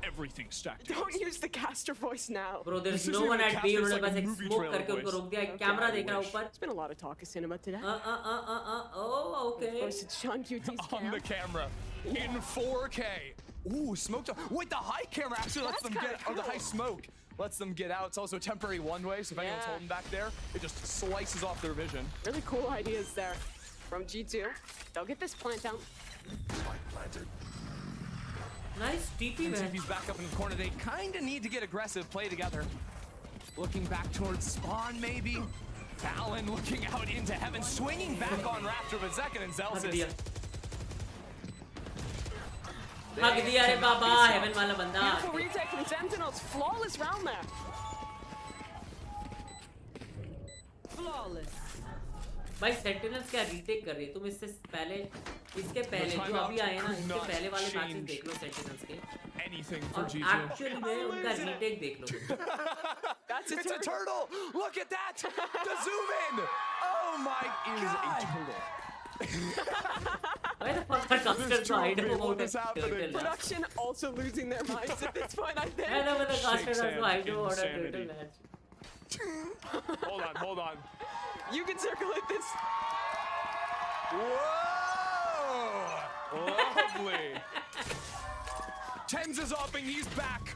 everything stacked. Don't use the caster voice now. Bro, there's no one at B. उन्होंने बस एक smoke करके उनको रोक दिया. एक camera देख रहा ऊपर. It's been a lot of talk of cinema today. Oh, okay. Of course, it's Sean QT's On the camera in 4K. Ooh, smoked up. Wait, the high camera actually lets them get, or the high smoke lets them get out. It's also a temporary one-way, so if anyone's holding back there, it just slices off their vision. Really cool ideas there from G2. They'll get this plant out. Planted. Nice TP, man. TP's back up in the corner. They kind of need to get aggressive, play together. Looking back towards spawn, maybe. Fallon looking out into heaven, swinging back on Raptor, but Zekin and Zelsis. हक दिया रे बाबा haven वाला बंदा. Beautiful retake from Sentinels. Flawless round there. Flawless. भाई Sentinels क्या retake कर रही है? तुम इससे पहले इसके पहले जो अभी आए ना इसके पहले वाले मैचेस देख लो Sentinels के. Anything for G2. Actually में उनका retake देख लो. It's a turtle. Look at that. The zoom in. Oh my god. Why the fuck are casters so hyped about this turtle? Production also losing their minds at this point, I think. I know, but the casters are so hyped about a turtle match. Hold on. You can circulate this. Whoa! Lovely. Tens is upping, he's back.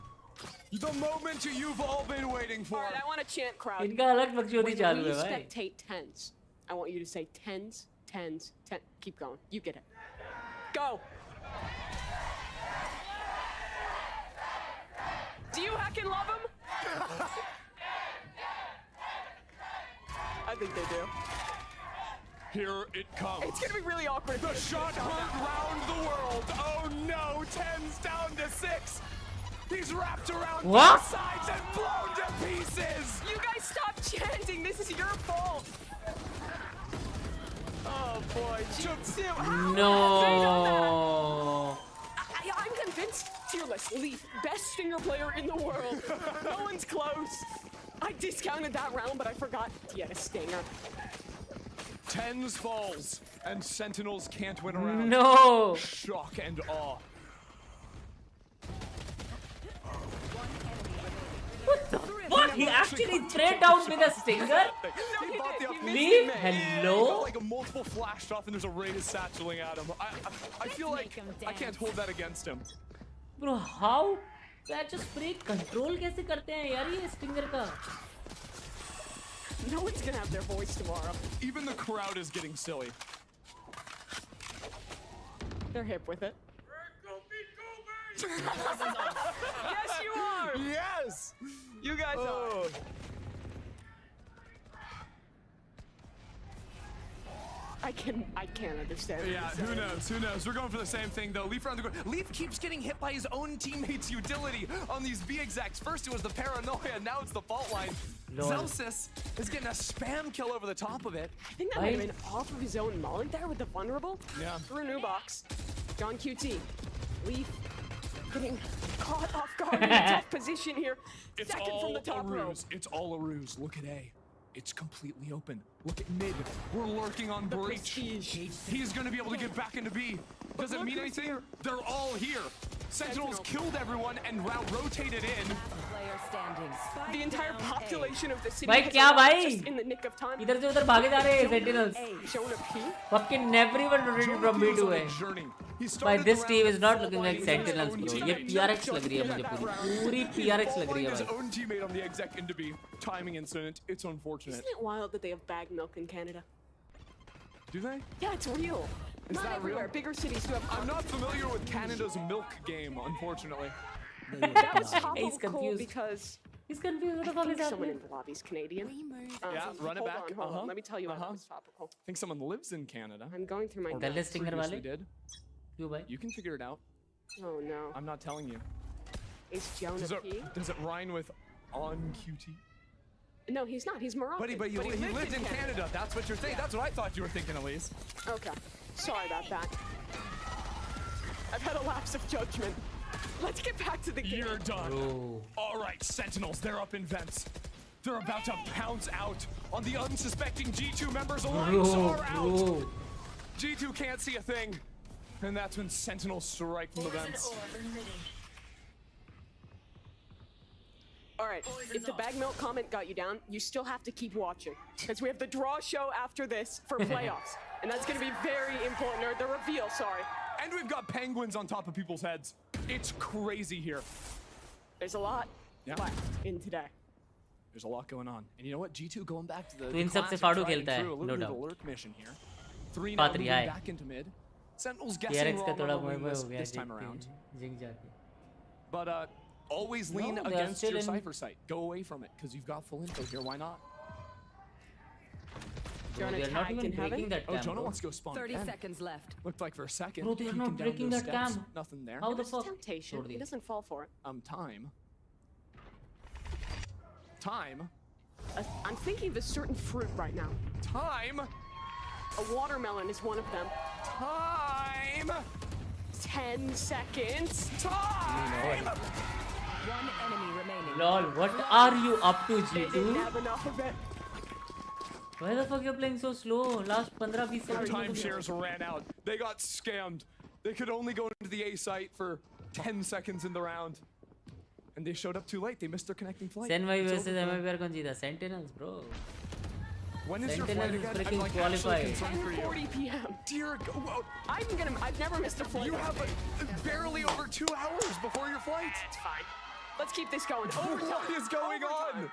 The moment you've all been waiting for. Alright, I want a chant crowd. इनका अलग बकचोदी चालू है भाई. Spectate tens. I want you to say tens, tens, ten. Keep going. You get it. Go. Do you heckin' love him? I think they do. Here it comes. It's gonna be really awkward. The shot heard round the world. Oh no, 10's down to 6. He's wrapped around both sides and blown to pieces. You guys stop chanting. This is your fault. Oh boy, G2. No. I'm convinced. Fearless, Leaf, best stinger player in the world. No one's close. I discounted that round, but I forgot he had a stinger. 10's falls, and Sentinels can't win around. No. Shock and awe. What? He actually thread down with a stinger? Leave? Hello? Like a multiple flashed off and there's a ray of satcheling at him. I feel like I can't hold that against him. Bro, how? That just break control कैसे करते हैं यार ये stinger का? No one's gonna have their voice tomorrow. Even the crowd is getting silly. They're hip with it. Yes, you are! Yes! You guys are. I can't understand. Yeah, who knows? We're going for the same thing though. Leaf around the corner. Leaf keeps getting hit by his own teammates' utility on these B execs. First it was the paranoia, now it's the fault line. Zelsis is getting a spam kill over the top of it. I think that might have been off of his own mullet there with the vulnerable. Yeah. Through a new box. John QT. Leaf getting caught off guard in a tough position here. It's Second all from the top a row. ruse. It's all a ruse. Look at A. It's completely open. Look at mid. We're lurking on breach. He's gonna be able to get back into B. Does it mean anything? They're all here. Sentinels killed everyone and rotated in. The entire population of the city भाई has क्या arrived भाई? just in the nick of time. इधर से उधर भागे जा रहे हैं Sentinels. Showing a P. Fucking everyone rotated from B to A. By this team is not looking like Sentinels, bro. ये PRX लग रही है मुझे पूरी PRX लग रही है His भाई. own teammate on the exec into B. Timing incident. It's unfortunate. Isn't it wild that they have bagged milk in Canada? Do they? Yeah, it's real. Is Not that everywhere. real? Bigger cities do have. I'm not familiar with Canada's milk game, unfortunately. That was top He's of cool confused. because He's confused. What the I fuck think is someone in happening? the lobby's Canadian. Yeah, run it hold back. On, hold on. Let me tell you why that was topical. I think someone lives in Canada. I'm going through my गले notes. stinger वाले? Did. क्यों भाई? You can figure it out. Oh no. I'm not telling you. Is Jonah P? Does it rhyme with on QT? No, he's not. He's Moroccan. But he lived in Canada. That's what you're thinking. That's what I thought you were thinking, Elise. Okay. Sorry about that. I've had a lapse of judgment. Let's get back to the game. You're done. Bro. All right, Sentinels, they're up in vents. They're about to pounce out on the unsuspecting G2 members. Lights are out. G2 can't see a thing. And that's when Sentinels strike from the vents. All right, if the bag milk comment got you down, you still have to keep watching because we have the draw show after this for playoffs, and that's going to be very important, or the reveal, sorry. And we've got penguins on top of people's heads. It's crazy here. There's a lot left in today. There's a lot going on. And you know what? G2 going back to the तो इन सब से classic फाड़ू tried and खेलता है, true, a little no bit of a doubt. lurk mission here. 3 now moving back into mid. Sentinels guessing TRX का wrong थोड़ा on मोए मोए this, हो गया this time around. जिंग जाके. But always lean No, they are against still your in- cipher site. Go away from it because you've got full info here. Why not? Bro, they are not even breaking that Oh, cam. Jonah bro. wants to go spawn 30 again. seconds left. Looked like for a second. Bro, they are peeking not down breaking those that steps. cam. Nothing there. How the It's fuck? temptation. He doesn't fall for it. Time. Time. I'm thinking of a certain fruit right now. Time. A watermelon is one of them. Time. 10 seconds. Time. One enemy remaining. Lol, what are you up to, They didn't G2? have enough of it. Why the fuck you're playing so slow? Last 15-20 Their seconds. timeshares ran out. They got scammed. They could only go into the A site for 10 seconds in the round. And they showed up too late. They missed their connecting flight. Senway It's versus over for them. MIBR कौन जीता? Sentinels, bro. When is your Sentinels flight is again? I'm freaking like qualified. actually concerned for you. 10:40 p.m. Dear God. I've never missed a flight. You have barely over 2 hours before your flight. It's fine. Let's keep this going. Overtime. What is going on?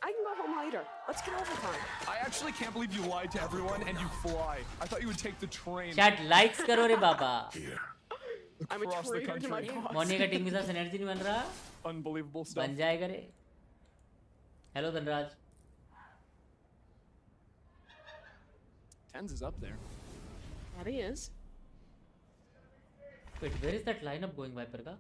I can go home later. Let's get overtime. I actually can't believe you lied to everyone and you fly. I thought you would take the train. Chat likes करो रे बाबा. I'm a Across the traitor to my country. boss. Mauni का team के साथ synergy नहीं बन रहा? Unbelievable stuff. बन जाएगा रे. Hello Dhanraj. Tens is up there. That he is. Wait, where is that lineup going, Viper का?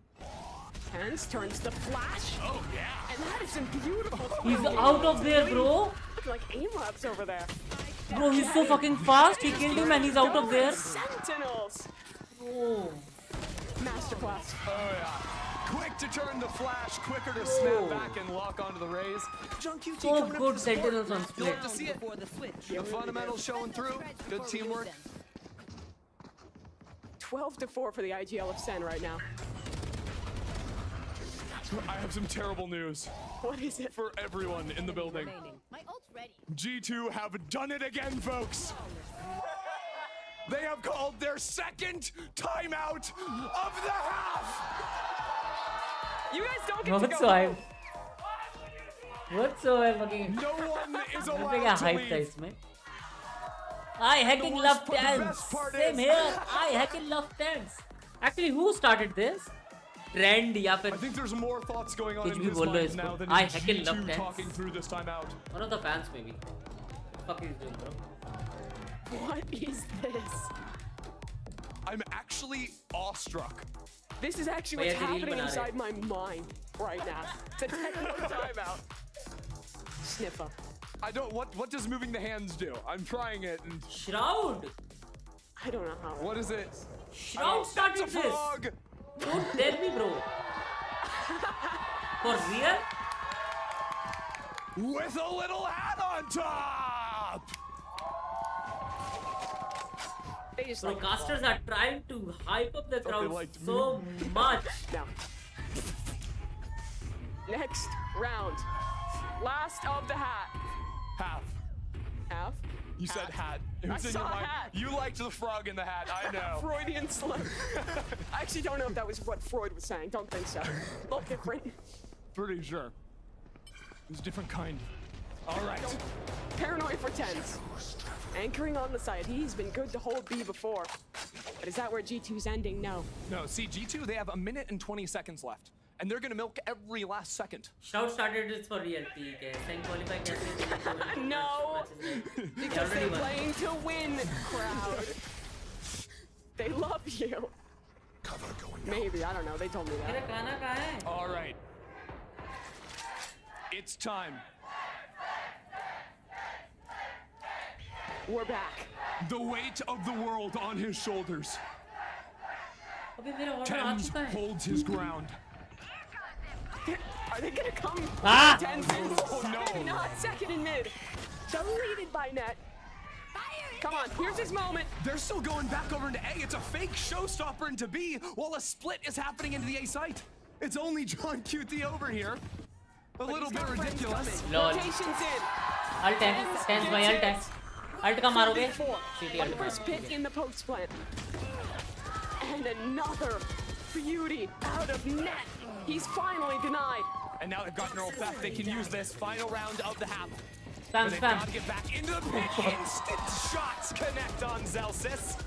Tens turns the flash. Oh yeah. And that is some beautiful. He's out of there, bro. Look like aim labs over there. Bro, he's so fucking fast. He killed him and he's out of there. Sentinels. Oh. Masterclass. Oh yeah. Quick to turn the flash, quicker to snap back and lock onto the raise. Junk QT So coming up good for support. Sentinels on You split. love to see it. The fundamentals showing through. Good teamwork. 12-4 for the IGL of Sen right now. I have some terrible news What is it? for everyone in the building. My ult's ready. G2 have done it again, folks. They have called their second timeout of the half. You guys don't get to What's go so home. What's so fucking? No one is क्या allowed to hype था leave. इसमें? I hacking The love worst part- the tens. best part Same is- here. I hacking love tens. Actually, who started this? Trend या फिर I think there's more thoughts going on कुछ in भी his बोल लो mind इसको. now than I in hacking love G2 tens. talking through this timeout. One of the fans maybe. What the fuck is doing, bro? What is this? I'm actually awestruck. This is actually Bhaiya what's की reel happening बना रहे inside my mind right now. It's a technical timeout. Sniffer. I don't. What does moving the hands do? I'm trying it. And Shroud. I don't know how. what is it? Shroud That's started a this. frog. Don't tell me, bro. For real? With a little hat on top. They just like Broadcasters are trying to hype up the Thought they crowd liked so much. now. Next round. Last of the hat. Half. Half. You said hat. It I was in saw your mind. hat. You liked the frog in the hat. I know. Freudian slip. I actually don't know if that was what Freud was saying. Don't think so. A little different. Pretty sure. It was a different kind. All right. Paranoid for tens. Anchoring on the side. He's been good to hold B before. But is that where G2's ending? No. No, see, G2, they have 1 minute and 20 seconds left. And they're going to milk every last second. Shroud started this for real. ठीक है. Same qualify कैसे? No. Because they're playing to win, crowd. They love you. Maybe, I don't know. They told me मेरा that. गाना कहाँ है? All right. It's time. We're back. The weight of the world on his shoulders. अबे मेरा order आ Tens चुका है. holds his ground. Are they gonna come? Ah! Tens in maybe not. Second and mid. Deleted by net. Come on, here's his moment. They're still going back over into A. It's a fake showstopper into B while a split is happening into the A site. It's only John QT over here. A little bit ridiculous. Lol. Rotations in. Alt है, tens by alt है. Alt का मारोगे? CT alt First pick in the post plant. And another beauty out of net. He's finally denied. And now they've got neural theft. They can use this final round of the half. Spam, They've spam. got to get back into the pit. Instant shots connect on Zelsis.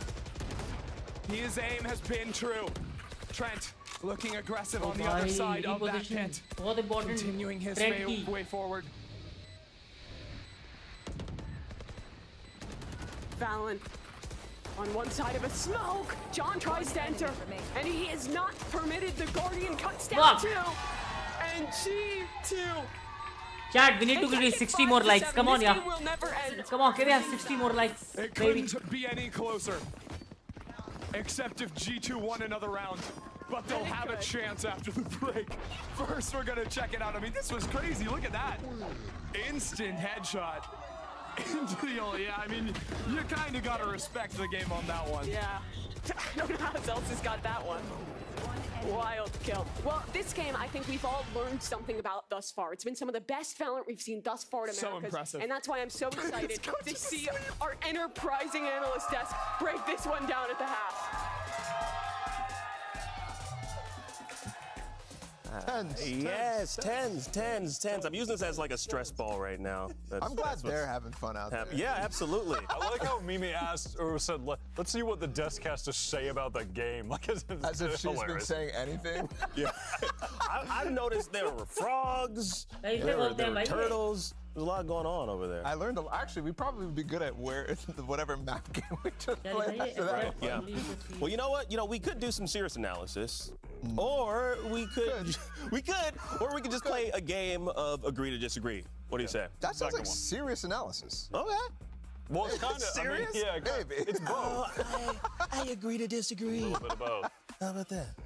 His aim has been true. Trent looking aggressive on the other side of that pit. Continuing his way forward. Valen on one side of a smoke. John tries to enter, and he is not permitted. The Guardian cuts down too. And G2. Chat, we need to get 60 more likes. Come on, yeah. Come on, can we have 60 more likes? It couldn't be any closer. Except if G2 won another round. But they'll have a chance after the break. First, we're gonna check it out. I mean, this was crazy. Look at that. Instant headshot. Into the only, yeah, I mean, you kind of got to respect the game on that one. Yeah. I don't know how else has got that one. Wild kill. Well, this game, I think we've all learned something about thus far. It's been some of the best Valorant we've seen thus far at So Americas. impressive. And that's why I'm so excited to see our enterprising analyst desk break this one down at the half. Yes, tens. I'm using this as like a stress ball right now. I'm glad they're having fun out there. Yeah, absolutely. I like how Mimi asked or said, let's see what the desk has to say about the game. Like, as if she's been saying anything. Yeah. I've noticed there were frogs, there were turtles. There's a lot going on over there. I learned actually, we probably would be good at whatever map game we just played after that. Yeah. Well, you know what? We could do some serious analysis, or we could just play a game of agree to disagree. What do you say? That sounds like serious analysis. Okay. Well, it's kind of serious. I mean, yeah, maybe. It's both. I agree to disagree. A little bit of both. How about that?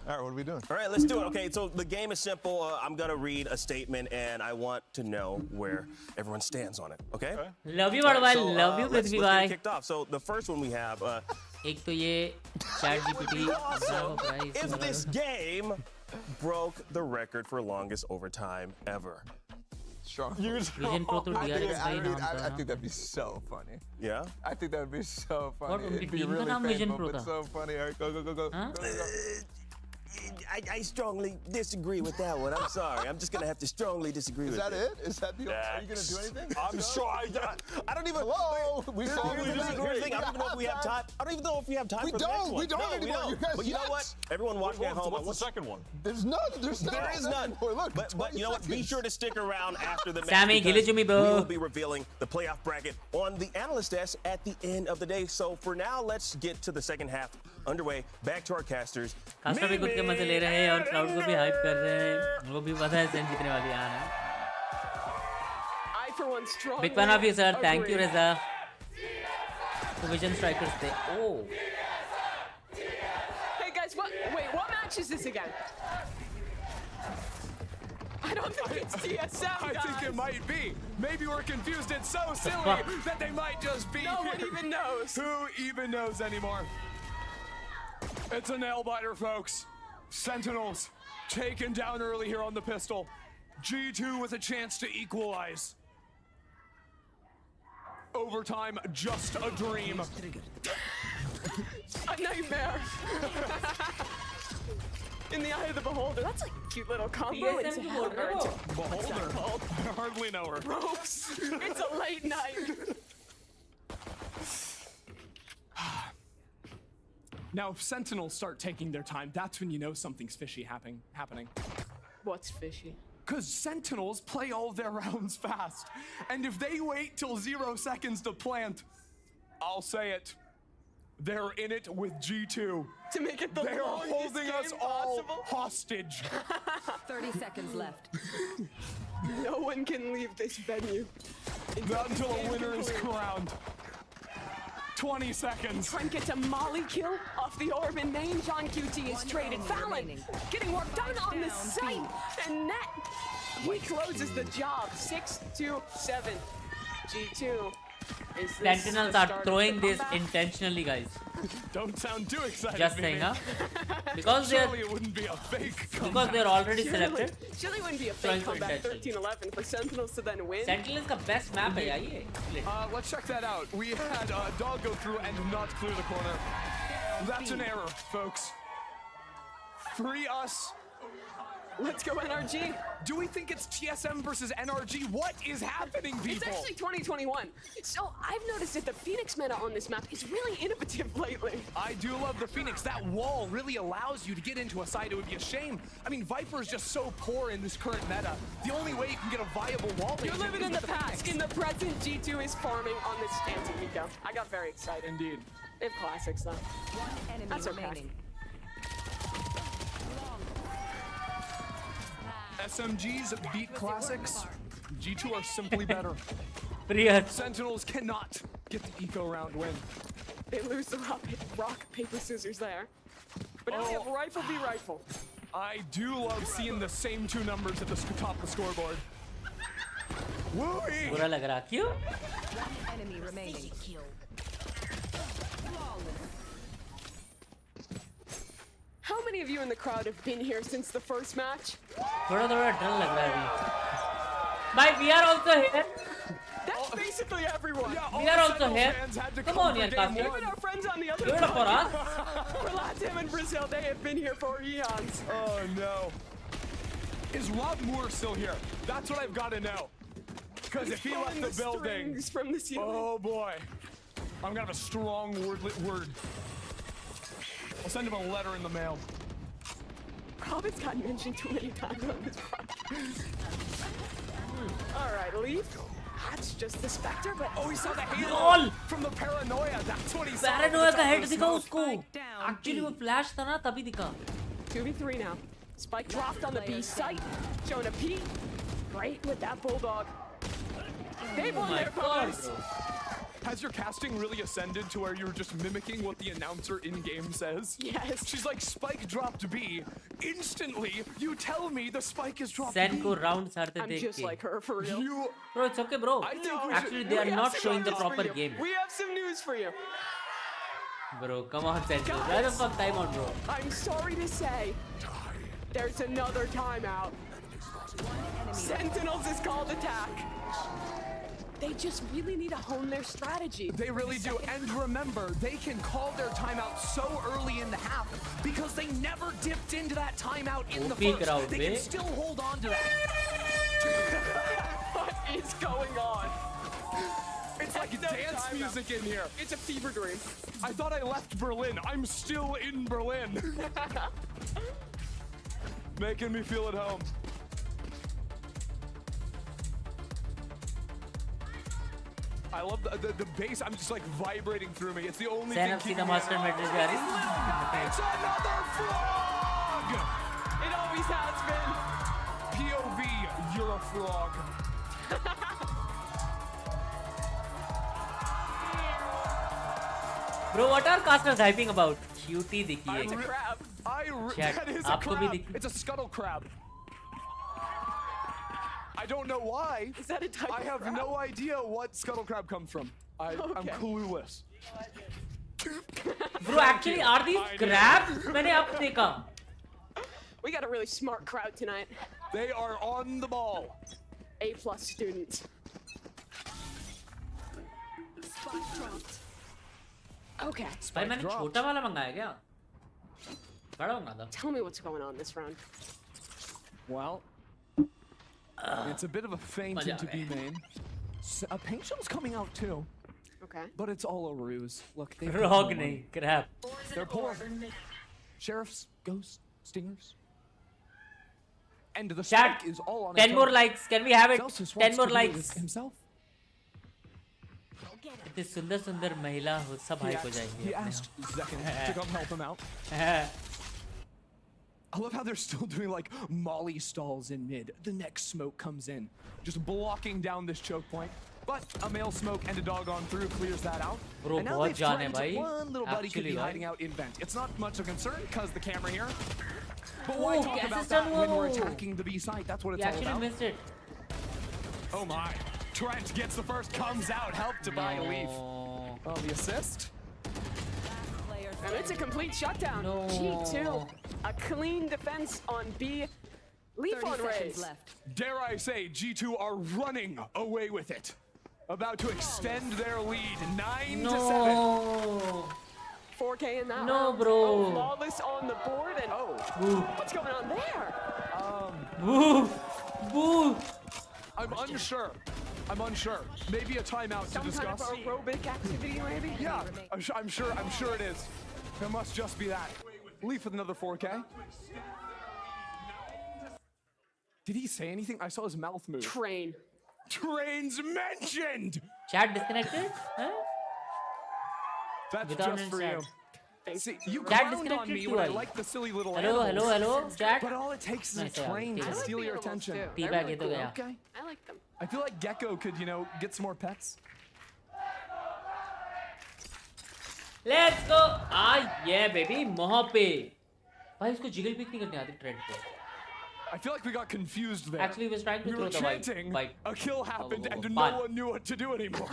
All right, what are we doing? All right, let's do it. Okay, so the game is simple. I'm gonna read a statement, and I want to know where everyone stands on it. Okay? Love you, Badwai. Love you, let's Prithvi get bhai. it kicked off. So the first one we have. एक तो ये ChatGPT. If this game broke the record for longest overtime ever. Strong. Vision Pro to I DRS think that'd be so funny. Yeah? I think that would be so funny. What, It'd be उनकी really team का नाम Vision painful, Pro but था? so funny. All right, go. I strongly disagree with that one. I'm sorry. I'm just gonna have to strongly disagree with that it. it? Is that the Are you gonna do anything? I'm sure I don't even. Hello. We Here's the thing. I don't even know if we have time. I don't even know if we have time for the next one. We don't anymore. You guys, but you know what? Everyone watching at home. What's the second one? There's none. There is none. Look, but you know what? Be sure to stick around after the match. Sammy, because give it to me, bro. We will be revealing the playoff bracket on the analyst desk at the end of the day. So for now, let's get to the second half underway. Back to our casters. Caster भी खुद के मजे ले रहे हैं और crowd को भी हाइप कर रहे हैं उनको भी पता है सेन जीतने वाली है ना I for one strongly Big fan of you, sir. Thank you, agree. Reza. Vision Strikers थे. Oh. Hey guys, what match is this again? I don't think it's TSM, I think it might be. Maybe we're confused. It's so silly fuck? that they might just be. No one even knows. Who even knows anymore? It's a nail biter, folks. Sentinels taken down early here on the pistol. G2 with a chance to equalize. Overtime, just a dream. A nightmare. In the eye of the beholder. That's like a cute little combo. It's Beholder. I hardly know her. Ropes. It's a late night. Now, if Sentinels start taking their time, that's when you know something's fishy happening. What's fishy? Because Sentinels play all their rounds fast. And if they wait till 0 seconds to plant, I'll say it, they're in it with G2. To make it the They're longest holding game us all possible. hostage. 30 seconds left. No one can leave this venue. Not until a winner is crowned. 20 seconds. Trent gets a molly kill off the orb in main. John QT is traded. Fallon getting work done on the site. And net, he closes the job. 6-7. G2 is this Sentinels the are start of throwing the this comeback? intentionally, guys. Don't sound too excited. Just saying, huh? Because surely it wouldn't be a fake comeback. Because they're already selected. Surely wouldn't be a fake comeback 13-11 for Sentinels to then win. Sentinels का best map है यार ये. Let's check that out. We had Dog go through and not clear the corner. That's an error, folks. Free us. Let's go NRG. Do we think it's TSM versus NRG? What is happening, people? It's actually 2021. So I've noticed that the Phoenix meta on this map is really innovative lately. I do love the Phoenix. That wall really allows you to get into a side. It would be a shame. I mean, Viper is just so poor in this current meta. The only way you can get a viable wall You're living in the past. In the present, G2 is farming on this anti-Miko. I got very excited. Indeed. They have classics, though. One enemy That's okay. remaining. SMGs beat classics. G2 are simply better. Sentinels cannot get the eco round win. They lose the rock, paper, scissors there. But now we have rifle v rifle. I do love seeing the same two numbers at the top of the scoreboard. Wooey! बुरा लग रहा क्यों? One enemy remaining. How many of you in the crowd have been here since the first match? थोड़ा डर लग रहा है अभी. Bye, we are also here. That's basically everyone. Yeah, We are also here. Come on, Even Yankasi. our friends on the other Do it side. for us. For Latam and Brazil, they have been here for eons. Oh no. Is Rob Moore still here? That's what I've got to know. Because if he left the building, from the ceiling. Oh boy. I'm gonna have a strong word. I'll send him a letter in the mail. Robin's gotten mentioned too many times on this project. Alright, Leaf. That's just the Spectre, but he saw the halo from the paranoia. That's what he saw. Paranoia का head दिखा उसको. Actually वो flash था ना तभी दिखा. 2v3 now. Spike dropped on the B site. Showing a P. Great with that bulldog. They've won their bonus. Has your casting really ascended to where you're just mimicking what the announcer in-game says? Yes. She's like, Spike dropped B. Instantly, you tell me the Spike is dropped Sen B. को round सारते I'm देख just के. like her, for real. Bro, it's okay, bro. I think we Actually, should- they are We have not some showing the news for proper you. game. We have some news for you. Bro, come on, Sentinels. Why the fuck timeout, bro? I'm sorry to say, there's another timeout. Sentinels is called attack. They just really need to hone their strategy. They really do. And remember, they can call their timeout so early in the half because they never dipped into that timeout in the OP first. crowd, They can still hold on to that. What is going on? It's like dance music in here. It's a fever dream. I thought I left Berlin. I'm still in Berlin. Making me feel at home. I love the bass. I'm just like vibrating through me. It's the only thing keeping me Master Metal जा रही है. It's another frog! It always has been. POV, you're a frog. Bro, what are casters hyping about? Cutie दिखी It's a है. crab. Chat, That is a आपको भी crab. दिखी. It's a scuttle crab. I don't know why. Is that a type I of have crab? no idea what scuttle crab comes from. I'm clueless. Bro, actually, are these crabs? मैंने अब देखा. We got a really smart crowd tonight. They are on the ball. A+ students. Spike dropped. Okay. भाई मैंने छोटा वाला मंगाया क्या? बड़ा मंगा था. Tell me what's going on this round. Well, it's a bit of a feint into B main. A paint shell's coming out too. Okay. But it's all a ruse. Look, they've Frog नहीं, crab. They're poor. Sheriffs, ghosts, stingers. And the Chat, strike is all on 10 more own. likes. Can we have it? Celsius 10 wants more to do likes. this himself. इतनी सुंदर सुंदर महिला हो सब hype हो जाएंगे. He asked Zekin to come help him out. I love how they're still doing like molly stalls in mid. The next smoke comes in, just blocking down this choke point. But a male smoke and a dog on through clears that out. Bro, and now बहुत they've जान है threatened भाई. one little buddy could be Actually, hiding भाई. out in vent. It's not much of a concern because the camera here. But why Oh, talk gas about is that done when we're well. attacking the B site? That's what He it's all actually about. missed it. Oh my. Trent gets the first, comes out, helped to buy a leaf. Oh, the assist. And it's a complete shutdown. No. G2, a clean defense on B. Leaf on Raze. Dare I say, G2 are running away with it. About to extend their lead, 9 to 7. No. 4K in that No, round. bro. Oh, flawless on the board, and what's going on there? Boo. Boo. I'm unsure. Maybe a timeout to discuss. Some kind of aerobic activity, maybe? Yeah, I'm sure it is. It must just be that. Leaf with another 4K. Did he say anything? I saw his mouth move. Train's mentioned! Chat disconnected? Huh? That's Without just any for chat. you. See, you Chat clowned on disconnected me क्यों when I I? like the silly little Hello, animals. hello, chat. But all it takes is a Nice, yeah, train to okay. steal your attention. Teabag ये तो गया. Okay. I like them. I feel like Gecko could, get some more pets. Let's go. Yeah, baby. मोह पे. भाई इसको jiggle pick नहीं करने आती trend पे. I feel like we got confused there. Actually, he was trying to we throw were the chanting, white. a kill happened and no fun. one knew what to do anymore.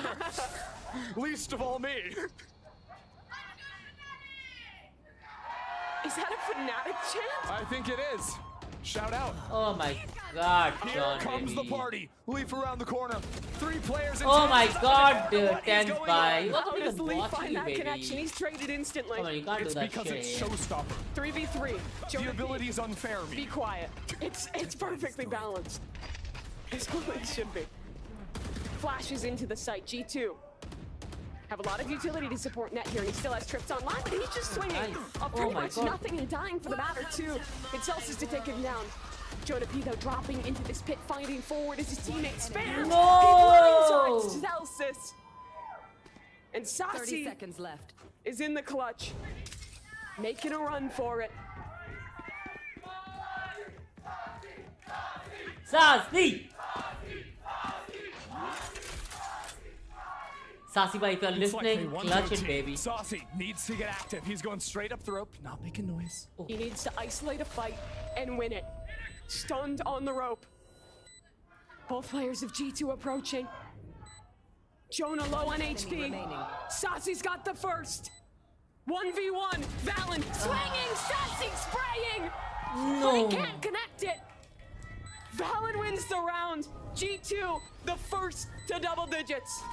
Least of all me. Is that a Fnatic chant? I think it is. Shout out. Oh my god, Here John, comes baby. the party. Leaf around the corner. 3 players in Oh my 10. god, What is 10 going by. on? What How is does the Lee boss find that baby? connection? He's traded instantly. Come on, you can't It's do that because shit. it's showstopper. 3v3. The Jonah ability is unfair, me. Be quiet. It's perfectly balanced. As well it should be. Flashes into the site. G2 have a lot of utility to support net here, and he still has trips online, but he's just swinging. Pretty much nothing and dying for the matter, too. It's Celsius to take him down. Jonah P, though, dropping into this pit, fighting forward as his teammate spams. No! He blindsides Celsius. And 30 Saucy seconds left. is in the clutch, making a run for it. Sassy! Sassy, if you're listening, clutch it, baby. Saucy needs to get active. He's going straight up the rope, not making noise. He needs to isolate a fight and win it. Stunned on the rope. Both players of G2 approaching. Jonah low on HP. Sassy's got the first. 1v1. Valen swinging. Sassy spraying. But he can't connect it. Valen wins the round. G2, the first to double digits.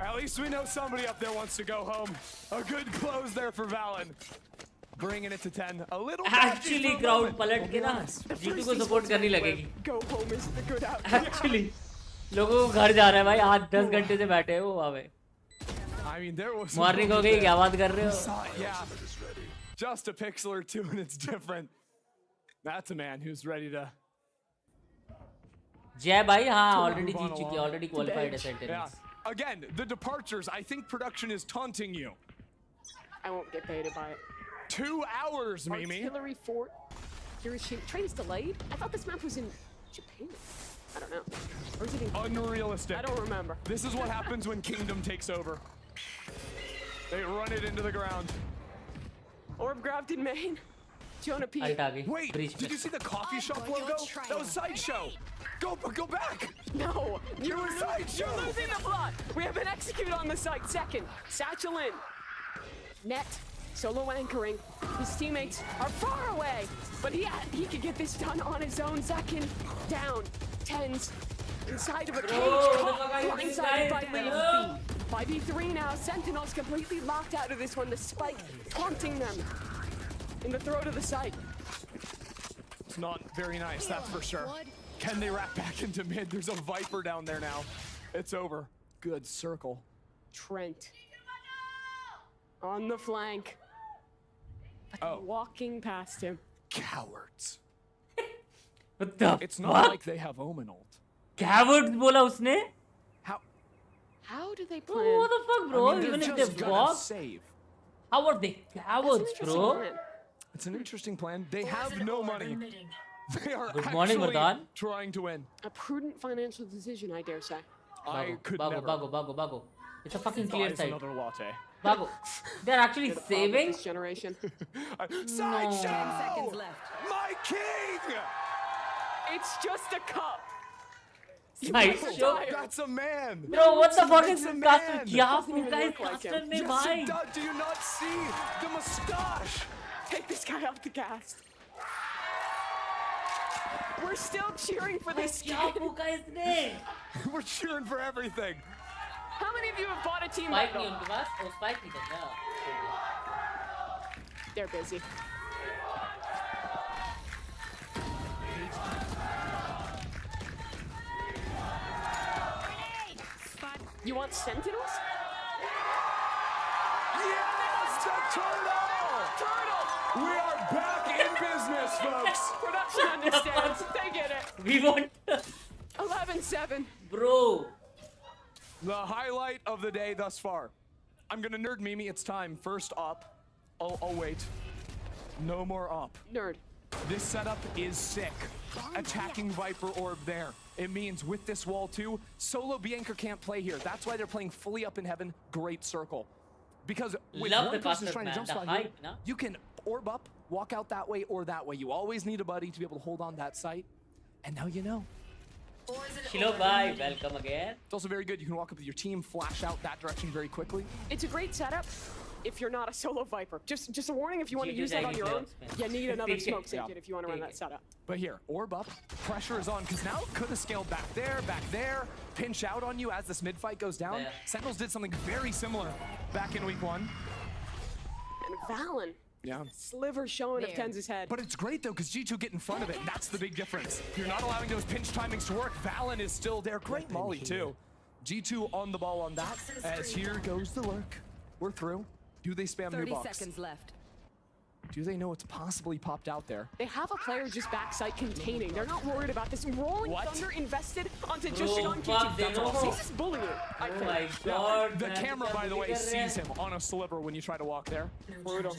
At least we know somebody up there wants to go home. A good close there for Valen. Bringing it to 10. A little Actually, crowd पलट के ना G2 को support करने लगेगी. Go home is the good outcome. Actually, लोगों को घर जा रहा है भाई. आज 10 घंटे से बैठे हैं वो वहाँ पे. I mean, there was Morning हो गई, क्या बात कर रहे हो? Yeah. Just a pixel or two and it's different. That's a man who's ready to. जय भाई हाँ already जीत चुकी है, already qualified है Sentinels. Yeah. Again, the departures. I think production is taunting you. I won't get baited by it. 2 hours, Mimi. Artillery fort. Hiroshima. Train's delayed? I thought this map was in Japan. I don't know. Or is it in Unrealistic. I don't remember. This is what happens when Kingdom takes over. They run it into the ground. Orb grabbed in main. Jonah P. Wait, did you see the coffee shop logo? That was Sideshow. Go back. No, You're a Sideshow. You're losing the plot. We have been executed on the site. Second, Satchel in. Net. Solo anchoring. His teammates are far away, but he could get this done on his own. Second, down. Tens inside of a cage. Blindsided by Leaf B. 5v3 now. Sentinels completely locked out of this one. The spike taunting them in the throat of the site. It's not very nice, that's for sure. Can they wrap back into mid? There's a Viper down there now. It's over. Good circle. Trent on the flank. But walking past him. Cowards. What the It's not like they have Omen ult. Cowards बोला उसने? How do they plan? What the fuck, bro? I mean, Even they're if just they gonna walk, save. how are they cowards, bro? It's an interesting plan. They have no money. They are Good morning, actually Vardhan. trying to win. A prudent financial decision, I dare say. I could Bago, never. Bago. It's a fucking clear Buys side. another latte. Bago. They're actually Get a pop saving? This generation. Sideshow! 10 seconds left. My king! It's just a cup. Sideshow? That's a man. Bro, what the fuck is That's a this caster? man. Yeah, Doesn't even guys, look like caster him. ne Yes, bhai. it does. Do you not see the mustache? Take this guy off the cast. We're still cheering for this guy. We're cheering for everything. How many of you have bought a team Spike bundle? नहीं उनके पास, वो spike नहीं था क्या? They're busy. You want Sentinels? Yes, the turtle! Turtle! We are back in business, folks. Production understands. They get it. We want 11-7. Bro. The highlight of the day thus far. I'm gonna nerd Mimi. It's time. First up. Oh wait. No more up. Nerd. This setup is sick. Attacking Viper Orb there. It means with this wall too, solo B-Anchor can't play here. That's why they're playing fully up in heaven. Great circle. Because with Love one the person concept, trying to man. jump The spot hype, here, no? you can orb up, walk out that way or that way. You always need a buddy to be able to hold on that site. And now you know. Hello, bye. Welcome again. It's also very good. You can walk up with your team, flash out that direction very quickly. It's a great setup if you're not a solo Viper. Just a warning, if you want to GG use that on your own, spin. you need another smoke Yeah. safety if you want to run that setup. But here, orb up, pressure is on, because now could have scaled back there, pinch out on you as this mid fight goes down. Yeah. Sentinels did something very similar back in week 1. And Valen. Yeah. Sliver showing of Tenz's head. But it's great though, because G2 get in front of it. That's the big difference. You're not allowing those pinch timings to work. Valen is still there. Great molly too. G2 on the ball on that. As here goes the lurk. We're through. Do they spam new 30 box? seconds left. Do they know it's possibly popped out there? They have a player just backside containing. They're not worried about this. Rolling Thunder invested onto just Bro, Sean fuck, they know. This is bullying. I Oh think. my god. The man, camera, by the way, sees him on a sliver when you try to walk there. Brutal.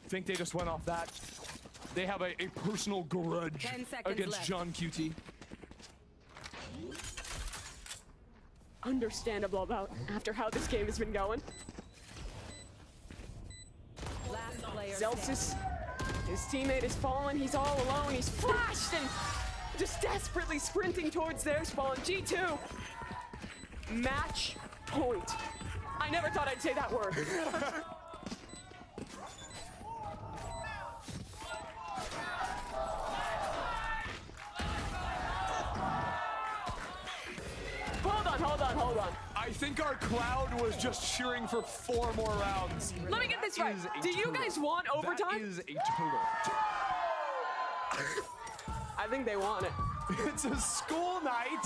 Think they just went off that. They have a personal grudge 10 seconds against left. John QT. Understandable about after how this game has been going. Last player Zelsis, his teammate has fallen. He's all alone. He's flashed and just desperately sprinting towards their spawn. G2, match point. I never thought I'd say that word. Hold on. I think our Cloud was just cheering for 4 more rounds. Let me get this right. Do you guys want overtime? That is a total. I think they want it. It's a school night.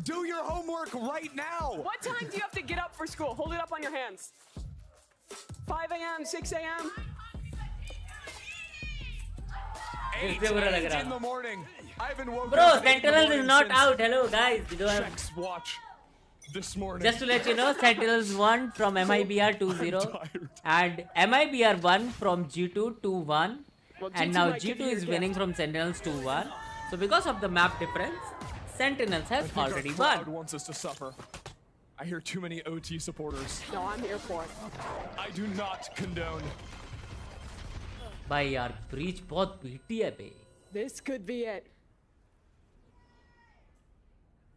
Do your homework right now. What time do you have to get up for school? Hold it up on your hands. 5 a.m., 6 a.m. 8 in the morning. I haven't woken Bro, up 8 in the Sentinels is morning not since out. Hello, guys. You don't have... Check's watch this morning. Just to let you know, Sentinels won from MIBR 2-0 and MIBR won from G2 2-1 Well, and G2 now might give G2 you is your winning gift. from Sentinels 2-1. So because of the map difference, Sentinels I has think our already crowd won. wants us to suffer. I hear too many OT supporters. No, I'm here for it. I do not condone. भाई यार breach बहुत BT है बे. This could be it.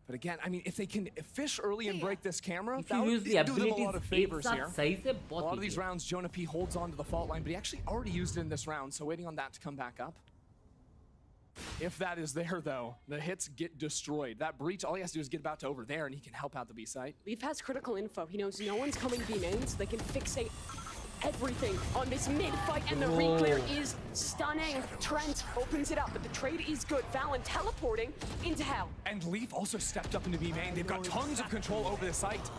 But again, I mean, if they can fish early and break this camera, If that you would use the do them a lot of abilities favors एक साथ here. सही से A बहुत lot of easy these है. rounds, Jonah P holds on to the fault line, but he actually already used it in this round, so waiting on that to come back up. If that is there, though, the hits get destroyed. That breach, all he has to do is get about to over there, and he can help out the B site. Leaf has critical info. He knows no one's coming B main, so they can fixate everything on this mid fight, and the reclear is stunning. Trent opens it up, but the trade is good. Valen teleporting into hell. And Leaf also stepped up into B main. They've got tons of control over the site.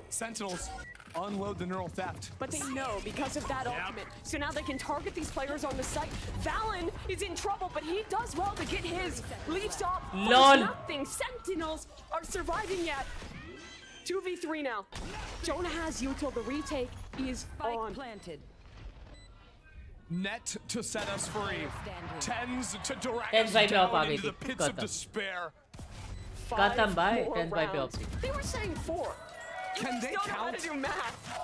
Sentinels unload the neural theft. But they know because of that ultimate. So now they can target these players on the site. Valen is in trouble, but he does well to get his. Leaf's off. Lol. Nothing. Sentinels are surviving yet. 2v3 now. Jonah has you till the retake is on. Planted. Net to set us free. Tens to drag Tens us by पे down आ गई into the थी. pits of खत्म. despair. खत्म भाई. More 10 by पे rounds. Of. They were saying 4. You Can guys they don't know how count? to do math.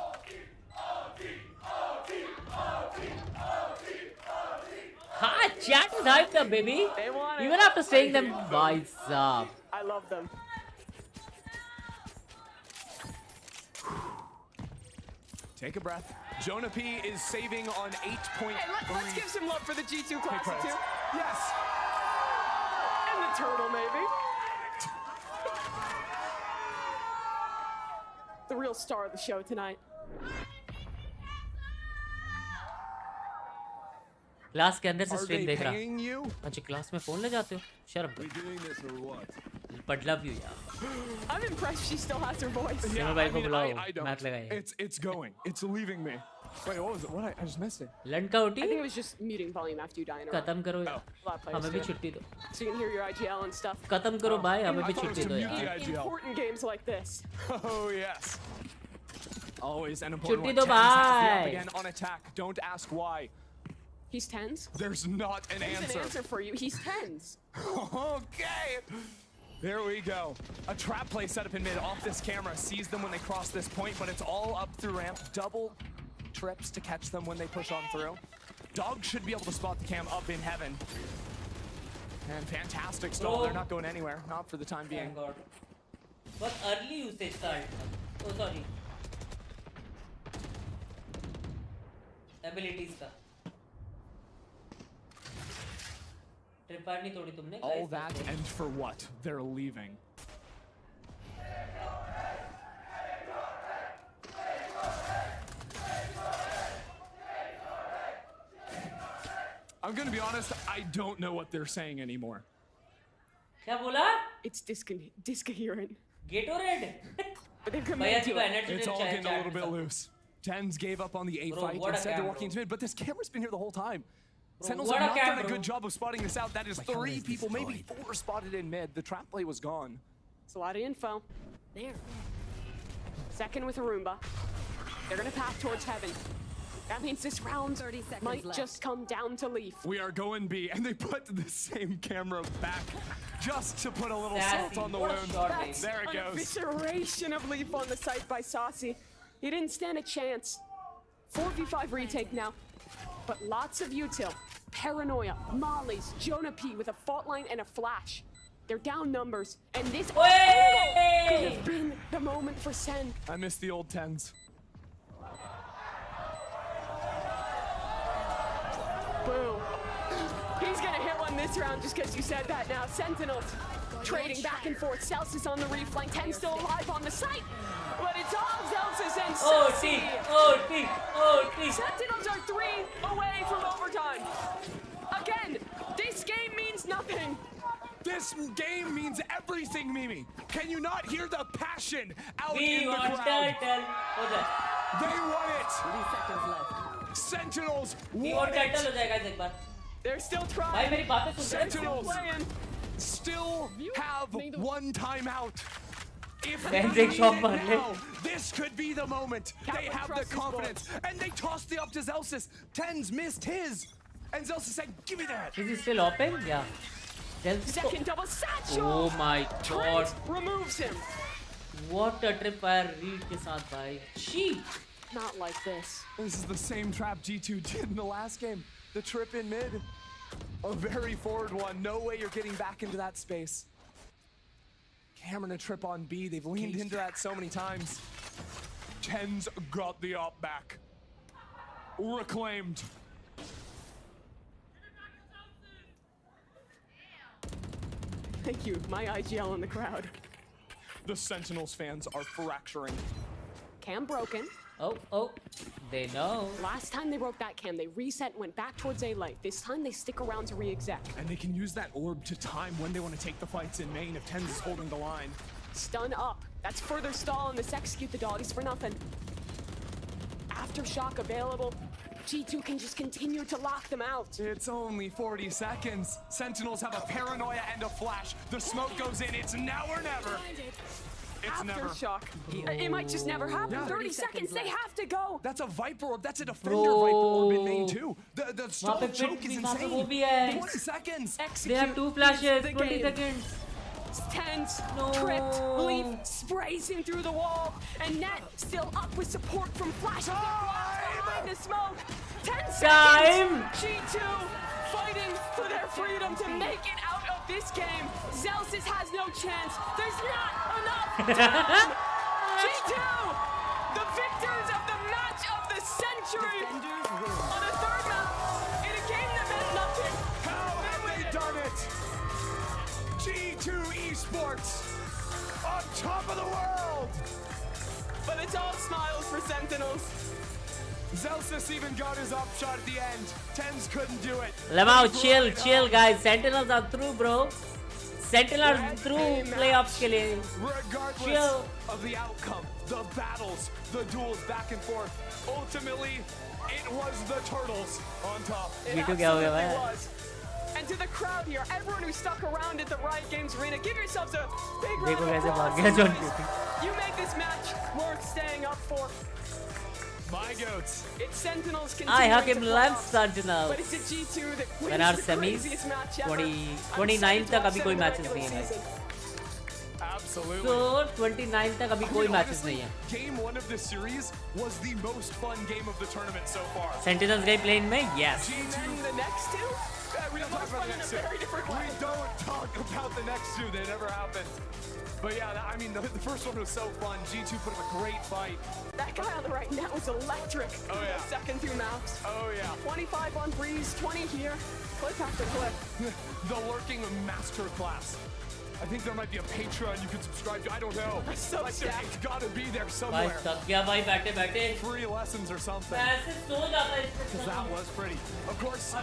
हाँ, chat is hyped up, baby. They want it. Even after saying them, भाई साहब. I love them. Take a breath. Jonah P is saving on 8.3. Hey, let's give some love for the G2 Classic credits. too. Yes. And the turtle, maybe. The real star of the show tonight. Class के अंदर से Are stream they देख रहा paying you? अच्छा class में phone ले जाते हो शर्म We doing this or what? but love you यार I'm impressed she still has her voice. Yeah, भाई I को mean, बुलाओ I don't. मैच लगाइए It's going. It's leaving me. Wait, what was it? What I just missed it. Lanka उठी I think it was just muting volume after you die in a row. खत्म करो यार A lot of players हमें do भी it. छुट्टी दो So you can hear your IGL and stuff. खत्म करो भाई हमें भी I thought it was छुट्टी to दो mute the यार IGL. Important games like this. Oh, yes. Always an important छुट्टी one. दो Tens has the up भाई again on attack. Don't ask why. He's tens? There's not an There's answer. an answer for you. He's tens. Okay. There we go. A trap play set up in mid off this camera. Sees them when they cross this point, but it's all up through ramp. Double trips to catch them when they push on through. Dog should be able to spot the cam up in heaven. And fantastic stall. They're not going anywhere. Not for the time being. Thank God. But early usage था oh sorry abilities का ट्रिपार नहीं तोड़ी तुमने All that and for what? They're leaving. I'm gonna be honest, I don't know what they're saying anymore. क्या बोला It's discoherent. Gatorade But they're भैया committed ji to को it. energy It's drink all चाहिए getting a chat little में bit सब। loose. Tens gave up on the A Bro, fight. what a Instead, they're cam, walking bro. into mid. But this camera's been here the whole time. Bro, Sentinels what have a not cam, done a bro. good job of spotting this out. That is hell 3 is this people, maybe going? 4 spotted in mid. The trap play was gone. It's a lot of info. There. Second with a Roomba. They're gonna path towards heaven. That means this round 30 seconds might left. just come down to Leaf. We are going B, and they put the same camera back just to put a little Sassy, salt on the what a wound. shot, That's There it an goes. evisceration of Leaf on the site by Saucy. He didn't stand a chance. 4v5 retake now. But lots of util. Paranoia, Mollies, Jonah P with a fault line and a flash. They're down numbers. And this could have been the moment for Sen. I miss the old Tens. Boom. He's gonna hit one this round just because you said that now. Sentinels trading back and forth. Celsius on the reflank. 10 still alive on the site. But it's all Celsius and Saucy. Sentinels are 3 away from overtime. Again, this game means nothing. This game means everything, Mimi. Can you not hear the passion out We in the want crowd? title हो जाए They won it. 3 seconds left. Sentinels We won want title it. हो जाएगा एक बार They're still भाई trying. मेरी बातें सुन रहे Sentinels Playing. still have 1 timeout. If Then they they chop win on now, this could be the moment. They Catholic have the trust his confidence, and they tossed the up to Zelsis. Tens missed his, and Zelsis said, "Give me that." Is he still open? Yeah. Second double satchel. Oh my God. Trent removes him. What a trip fire read के साथ भाई. Cheap. Not like this. This is the same trap G2 did in the last game. The trip in mid, a very forward one. No way you're getting back into that space. Cameron a trip on B. They've leaned into that so many times. Tens got the op back. Reclaimed. Thank you. My IGL in the crowd. The Sentinels fans are fracturing. Cam broken. Oh, they know. Last time they broke that cam, they reset and went back towards A LITE. This time they stick around to re-exec. And they can use that orb to time when they want to take the fights in main if Tens is holding the line. Stun up. That's further stall, and this execute the doggies for nothing. Aftershock available. G2 can just continue to lock them out. It's only 40 seconds. Sentinels have a paranoia and a flash. The smoke goes in. It's now or never. It's never. Aftershock. It might just never happen. Yeah. 30 seconds, they have to go. That's a Viper orb. That's a Defender Viper orb in main too. The stall choke is insane. 20 seconds. They have 2 flashes. The 20 game. seconds. Tense, No. tripped, Leaf sprays him through the wall, and Net still up with support from Flash. Behind the smoke. 10 seconds. Time. G2 fighting for their freedom to make it out of This game, Zelsis has no chance. There's not enough time. G2, the victors of the match of the century on a third map in a game that meant nothing. How have they done it? G2 Esports on top of the world. But it's all smiles for Sentinels. Zelsis even got his upshot at the end. Tens couldn't do it. Lamau, chill guys. Sentinels are through, bro. Sentinels are through playoffs ke liye. Regardless of the outcome, the battles, the duels back and forth, ultimately, it was the Turtles on top. It absolutely was. And to the crowd here, everyone who stuck around at the Riot Games Arena, give yourselves a big round of applause. You make this match worth staying up for. My goats. It's Sentinels I continuing him to love playoffs, Sentinels. but it's a G2 that wins When our the semis, craziest match ever. 29 तक अभी कोई matches नहीं है भाई. Absolutely. So 29 तक अभी कोई matches नहीं है. Game 1 of the series was the most fun game of the tournament so far. Sentinels gay plane में, yes. And then the next two? We don't talk about the next two. We don't talk about the next two. They never happened. But yeah, I mean, the first one was so fun. G2 put up a great fight. That guy on the right now was electric. Oh yeah. The second two maps. Oh yeah. 25 on Breeze, 20 here. Clip after clip. The lurking masterclass. I think there might be a Patreon you can subscribe to. I don't know. So like, it's got to be there भाई somewhere. थक गया भाई बैठे. Free lessons or something. ऐसे सो जाता है इसमें. Because that was pretty. Of course,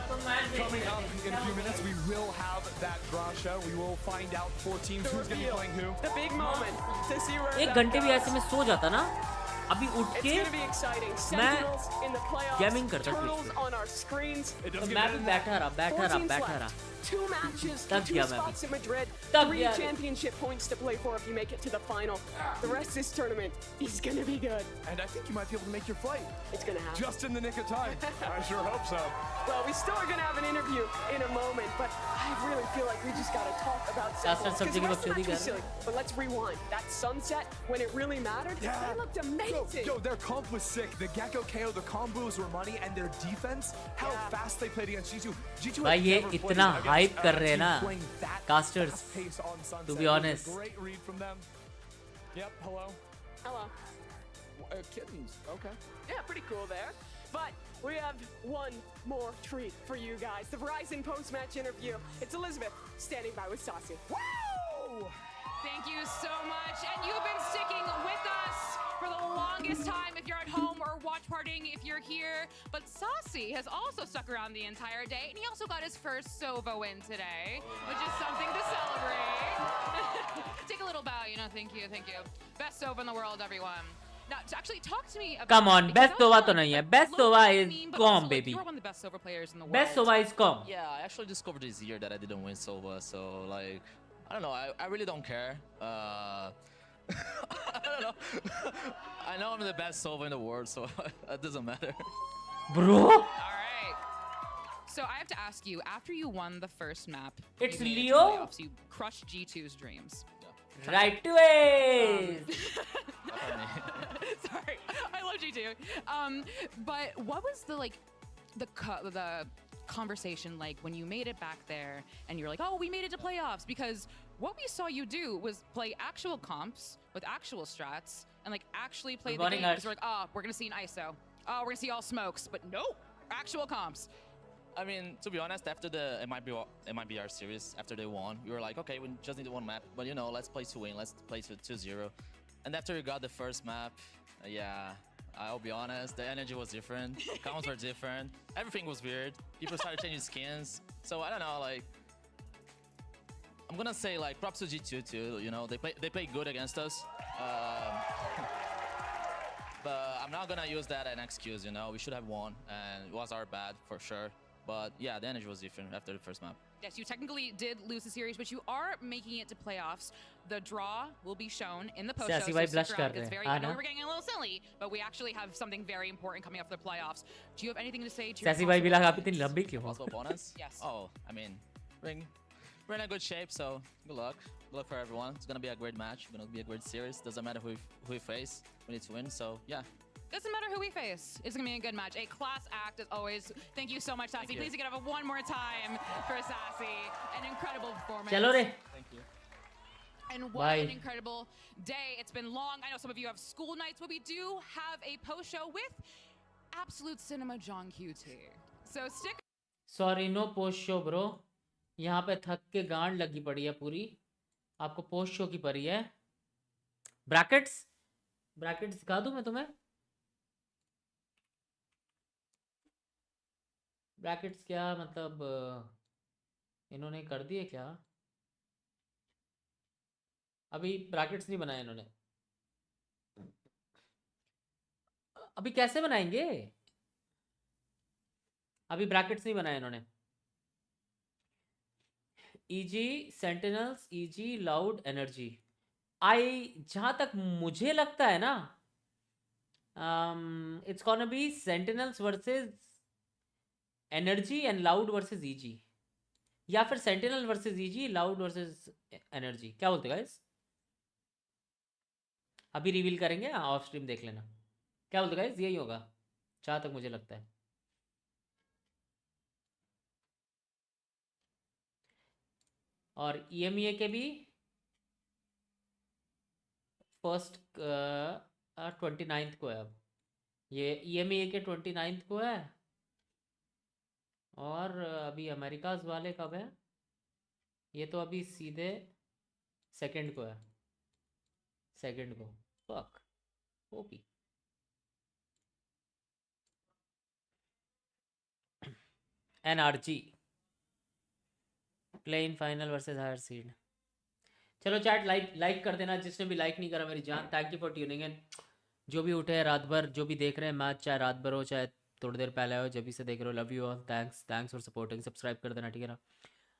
coming up in a few minutes, we will have that draw show. We will find out 4 teams who's going to be playing who. The big moment to see where एक घंटे भी ऐसे में सो जाता ना. अभी उठ के मैं गेमिंग करता Turtles on our screens. मैं भी बैठा रहा. 2 matches, तब 2 गया मैं spots in Madrid, तब 3 गया. championship points to play for if you make it to the final. The rest of this tournament is gonna be good. And I think you might be able to make your flight. It's gonna happen. Just in the nick of time. I sure hope so. Well, we still are gonna have an interview in a moment, but I really feel like we just gotta talk about Sentinels, 'cause the rest of the match was silly. But let's rewind. That sunset, when it really mattered, they looked amazing. Yo, their comp was sick. The Gecko KO, the combos were money, and their defense, how fast they played against G2. G2 भाई ये इतना hype कर रहे हैं ना casters. To be honest. Great read from them. Yep. Hello. Hello. Kittens. Okay. Yeah, pretty cool there. But we have one more treat for you guys. The Verizon post-match interview. It's Elizabeth standing by with Saucy. Woo! Thank you so much. And you've been sticking with us for the longest time if you're at home or watch partying if you're here. But Saucy has also stuck around the entire day, and he also got his first Sova win today, which is something to celebrate. Take a little bow, you know, thank you. Best Sova in the world, everyone. Now, to actually talk to me about... Come on, best Sova to nahi hai. Best Sova is calm, baby. You're one of the best Sova players in the world. Best Sova is calm. Yeah, I actually discovered this year that I didn't win Sova, so like, I don't know, I really don't care. I don't know. I know I'm the best Sova in the world, so it doesn't matter. Bro? Alright. So I have to ask you, after you won the first map, It's you made it to Leo? playoffs, you crushed G2's dreams. Right to it. Sorry, I love G2. But what was the conversation like when you made it back there and you're like, oh, we made it to playoffs? Because what we saw you do was play actual comps with actual strats and like actually play the game. Because we're like, oh, we're gonna see an ISO. Oh, we're gonna see all smokes. But no, actual comps. I mean, to be honest, after the MIBR series, after they won, we were like, okay, we just need one map. But you know, let's play to win. Let's play to 2-0. And after we got the first map, yeah, I'll be honest, the energy was different. Counts were different. Everything was weird. People started changing skins. So I don't know, like, I'm gonna say like props to G2 too. You know, they play good against us. But I'm not gonna use that as an excuse. You know, we should have won, and it was our bad for sure. But yeah, the energy was different after the first map. Yes, you technically did lose the series, but you are making it to playoffs. The draw will be shown in the post-show, so stick around. It's very, I know we're getting a little silly, but we actually have something very important coming up for the playoffs. Do you have anything to say to your possible opponents? Yes. Oh, I mean, we're in a good shape, so good luck. Good luck for everyone. It's gonna be a great match. It's gonna be a great series. Doesn't matter who we face. We need to win, so yeah. Doesn't matter who we face. It's gonna be a good match. A class act as always. Thank you so much, Sassy. Please give it up one more time for Sassy. An incredible performance. चलो रे. Thank you. And what an incredible day. It's been long. I know some of you have school nights, but we do have a post show with Absolute Cinema John QT. So stick. Sorry, no post show, bro. यहाँ पे थक के गांड लगी पड़ी है पूरी. आपको पोस्ट शो की पड़ी है. ब्रैकेट्स दिखा दूं मैं तुम्हें. ब्रैकेट्स क्या मतलब इन्होंने कर दिए क्या? अभी ब्रैकेट्स नहीं बनाए इन्होंने. अभी कैसे बनाएंगे? अभी ब्रैकेट्स नहीं बनाए इन्होंने. EG Sentinels, EG Loud Energy. जहां तक मुझे लगता है ना, it's gonna be Sentinels versus Energy and Loud versus EG, या फिर Sentinel versus EG, Loud versus Energy. क्या बोलते गाइस? अभी रिवील करेंगे, ऑफ स्ट्रीम देख लेना. क्या बोलते गाइस? यही होगा जहां तक मुझे लगता है. और EMEA के भी फर्स्ट 29th को है. अब ये EMEA के 29th को है. और अभी अमेरिकाज वाले कब है? ये तो अभी सीधे 2nd को है. 2nd को. Fuck OP. NRG plain final versus higher seed. चलो चैट लाइक कर देना जिसने भी लाइक नहीं करा मेरी जान. Thank you for tuning in. जो भी उठे रात भर, जो भी देख रहे हैं मैच, चाहे रात भर हो चाहे थोड़ी देर पहले हो, जब भी से देख रहे हो, love you all. Thanks for supporting. Subscribe कर देना, ठीक है ना.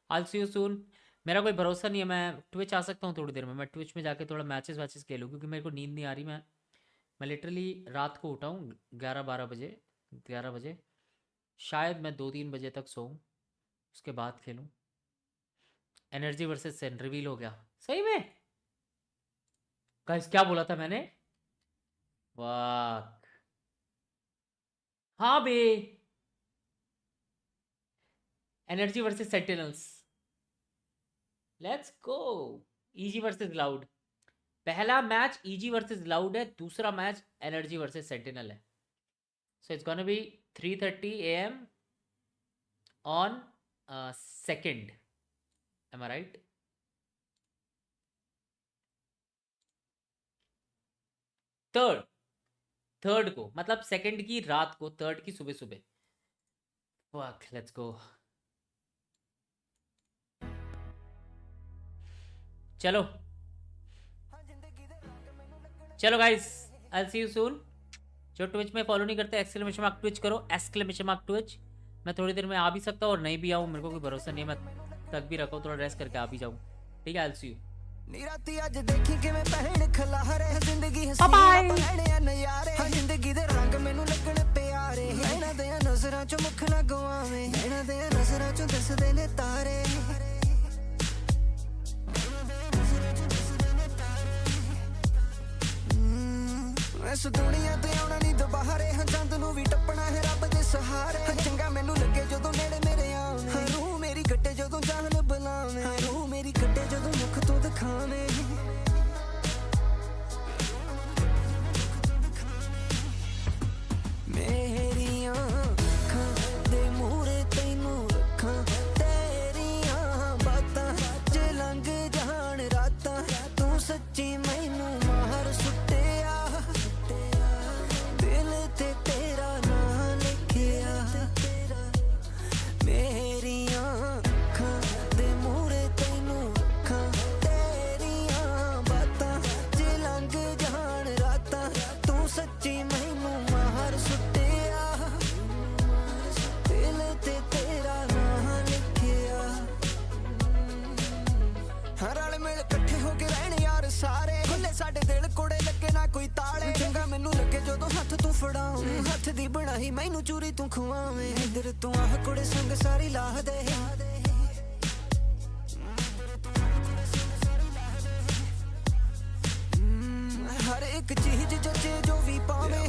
I will see you soon. मेरा कोई भरोसा नहीं है, मैं ट्विच आ सकता हूँ थोड़ी देर में. मैं ट्विच में जाके थोड़ा मैचेस खेलूँ क्योंकि मेरे को नींद नहीं आ रही. मैं लिटरली रात को उठा हूँ 11 बजे. शायद मैं 2-3 बजे तक सोऊं, उसके बाद खेलूँ. एनर्जी वर्सेस सेन रिवील हो गया सही में. गाइस क्या बोला था मैंने? वाह हाँ बे. NRG versus Sentinels. Let's go. EG versus Loud. पहला मैच EG वर्सेस लाउड है, दूसरा मैच एनर्जी वर्सेस सेंटिनल है. So it's gonna be 3:30 AM on 2nd. Am I right? Third को मतलब 2nd की रात को, 3rd की सुबह. Fuck, let's go. चलो guys, I'll see you soon. जो ट्विच में फॉलो नहीं करते ! ट्विच करो, ! मैं थोड़ी देर में आ भी सकता हूँ और नहीं भी आऊँ, मेरे को कोई भरोसा नहीं है. मैं तक भी रखो, थोड़ा रेस्ट करके आ भी जाऊँ, ठीक है. I'll see you. नीराती आज देखी किवें पहन खलारे जिंदगी हसीन पहने नयारे जिंदगी दे रंग मैनू लगण प्यारे नैना दे नज़रां चों मुख ना गवावे नैना दे नज़रां चों दिसदे ने तारे इस दुनिया ते आउणा नहीं दोबारे चंद नू भी टप्पना है रब दे सहारे चंगा मैनू लगे जदों नेड़े मेरे आवे रूह मेरी कटे जदों जान बुलावे रूह मेरी कटे जदों मुख तो दिखावे मेरियां अखां दे मूहरे तैनू रखां तेरियां बातां च लंघ जाण रातां तू सच्ची मैनू मार सुट्टिया दिल ते तेरा नां लिखिया मेरियां अखां दे मूहरे तैनू रखां तेरियां बातां च लंघ जाण रातां तू सच्ची मैनू मार सुट्टिया दिल ते तेरा नां लिखिया हर वाले मिल इकट्ठे हो के रहने यार सारे खुले साडे दिल कोड़े लगे ना कोई ताले चंगा मैनू लगे जदों हथ तू फड़ावे हथ दी बनाई मैनू चूरी तू खुआवे इधर तू आह कुड़े संग सारी लाह दे हर एक चीज जचे जो भी पावे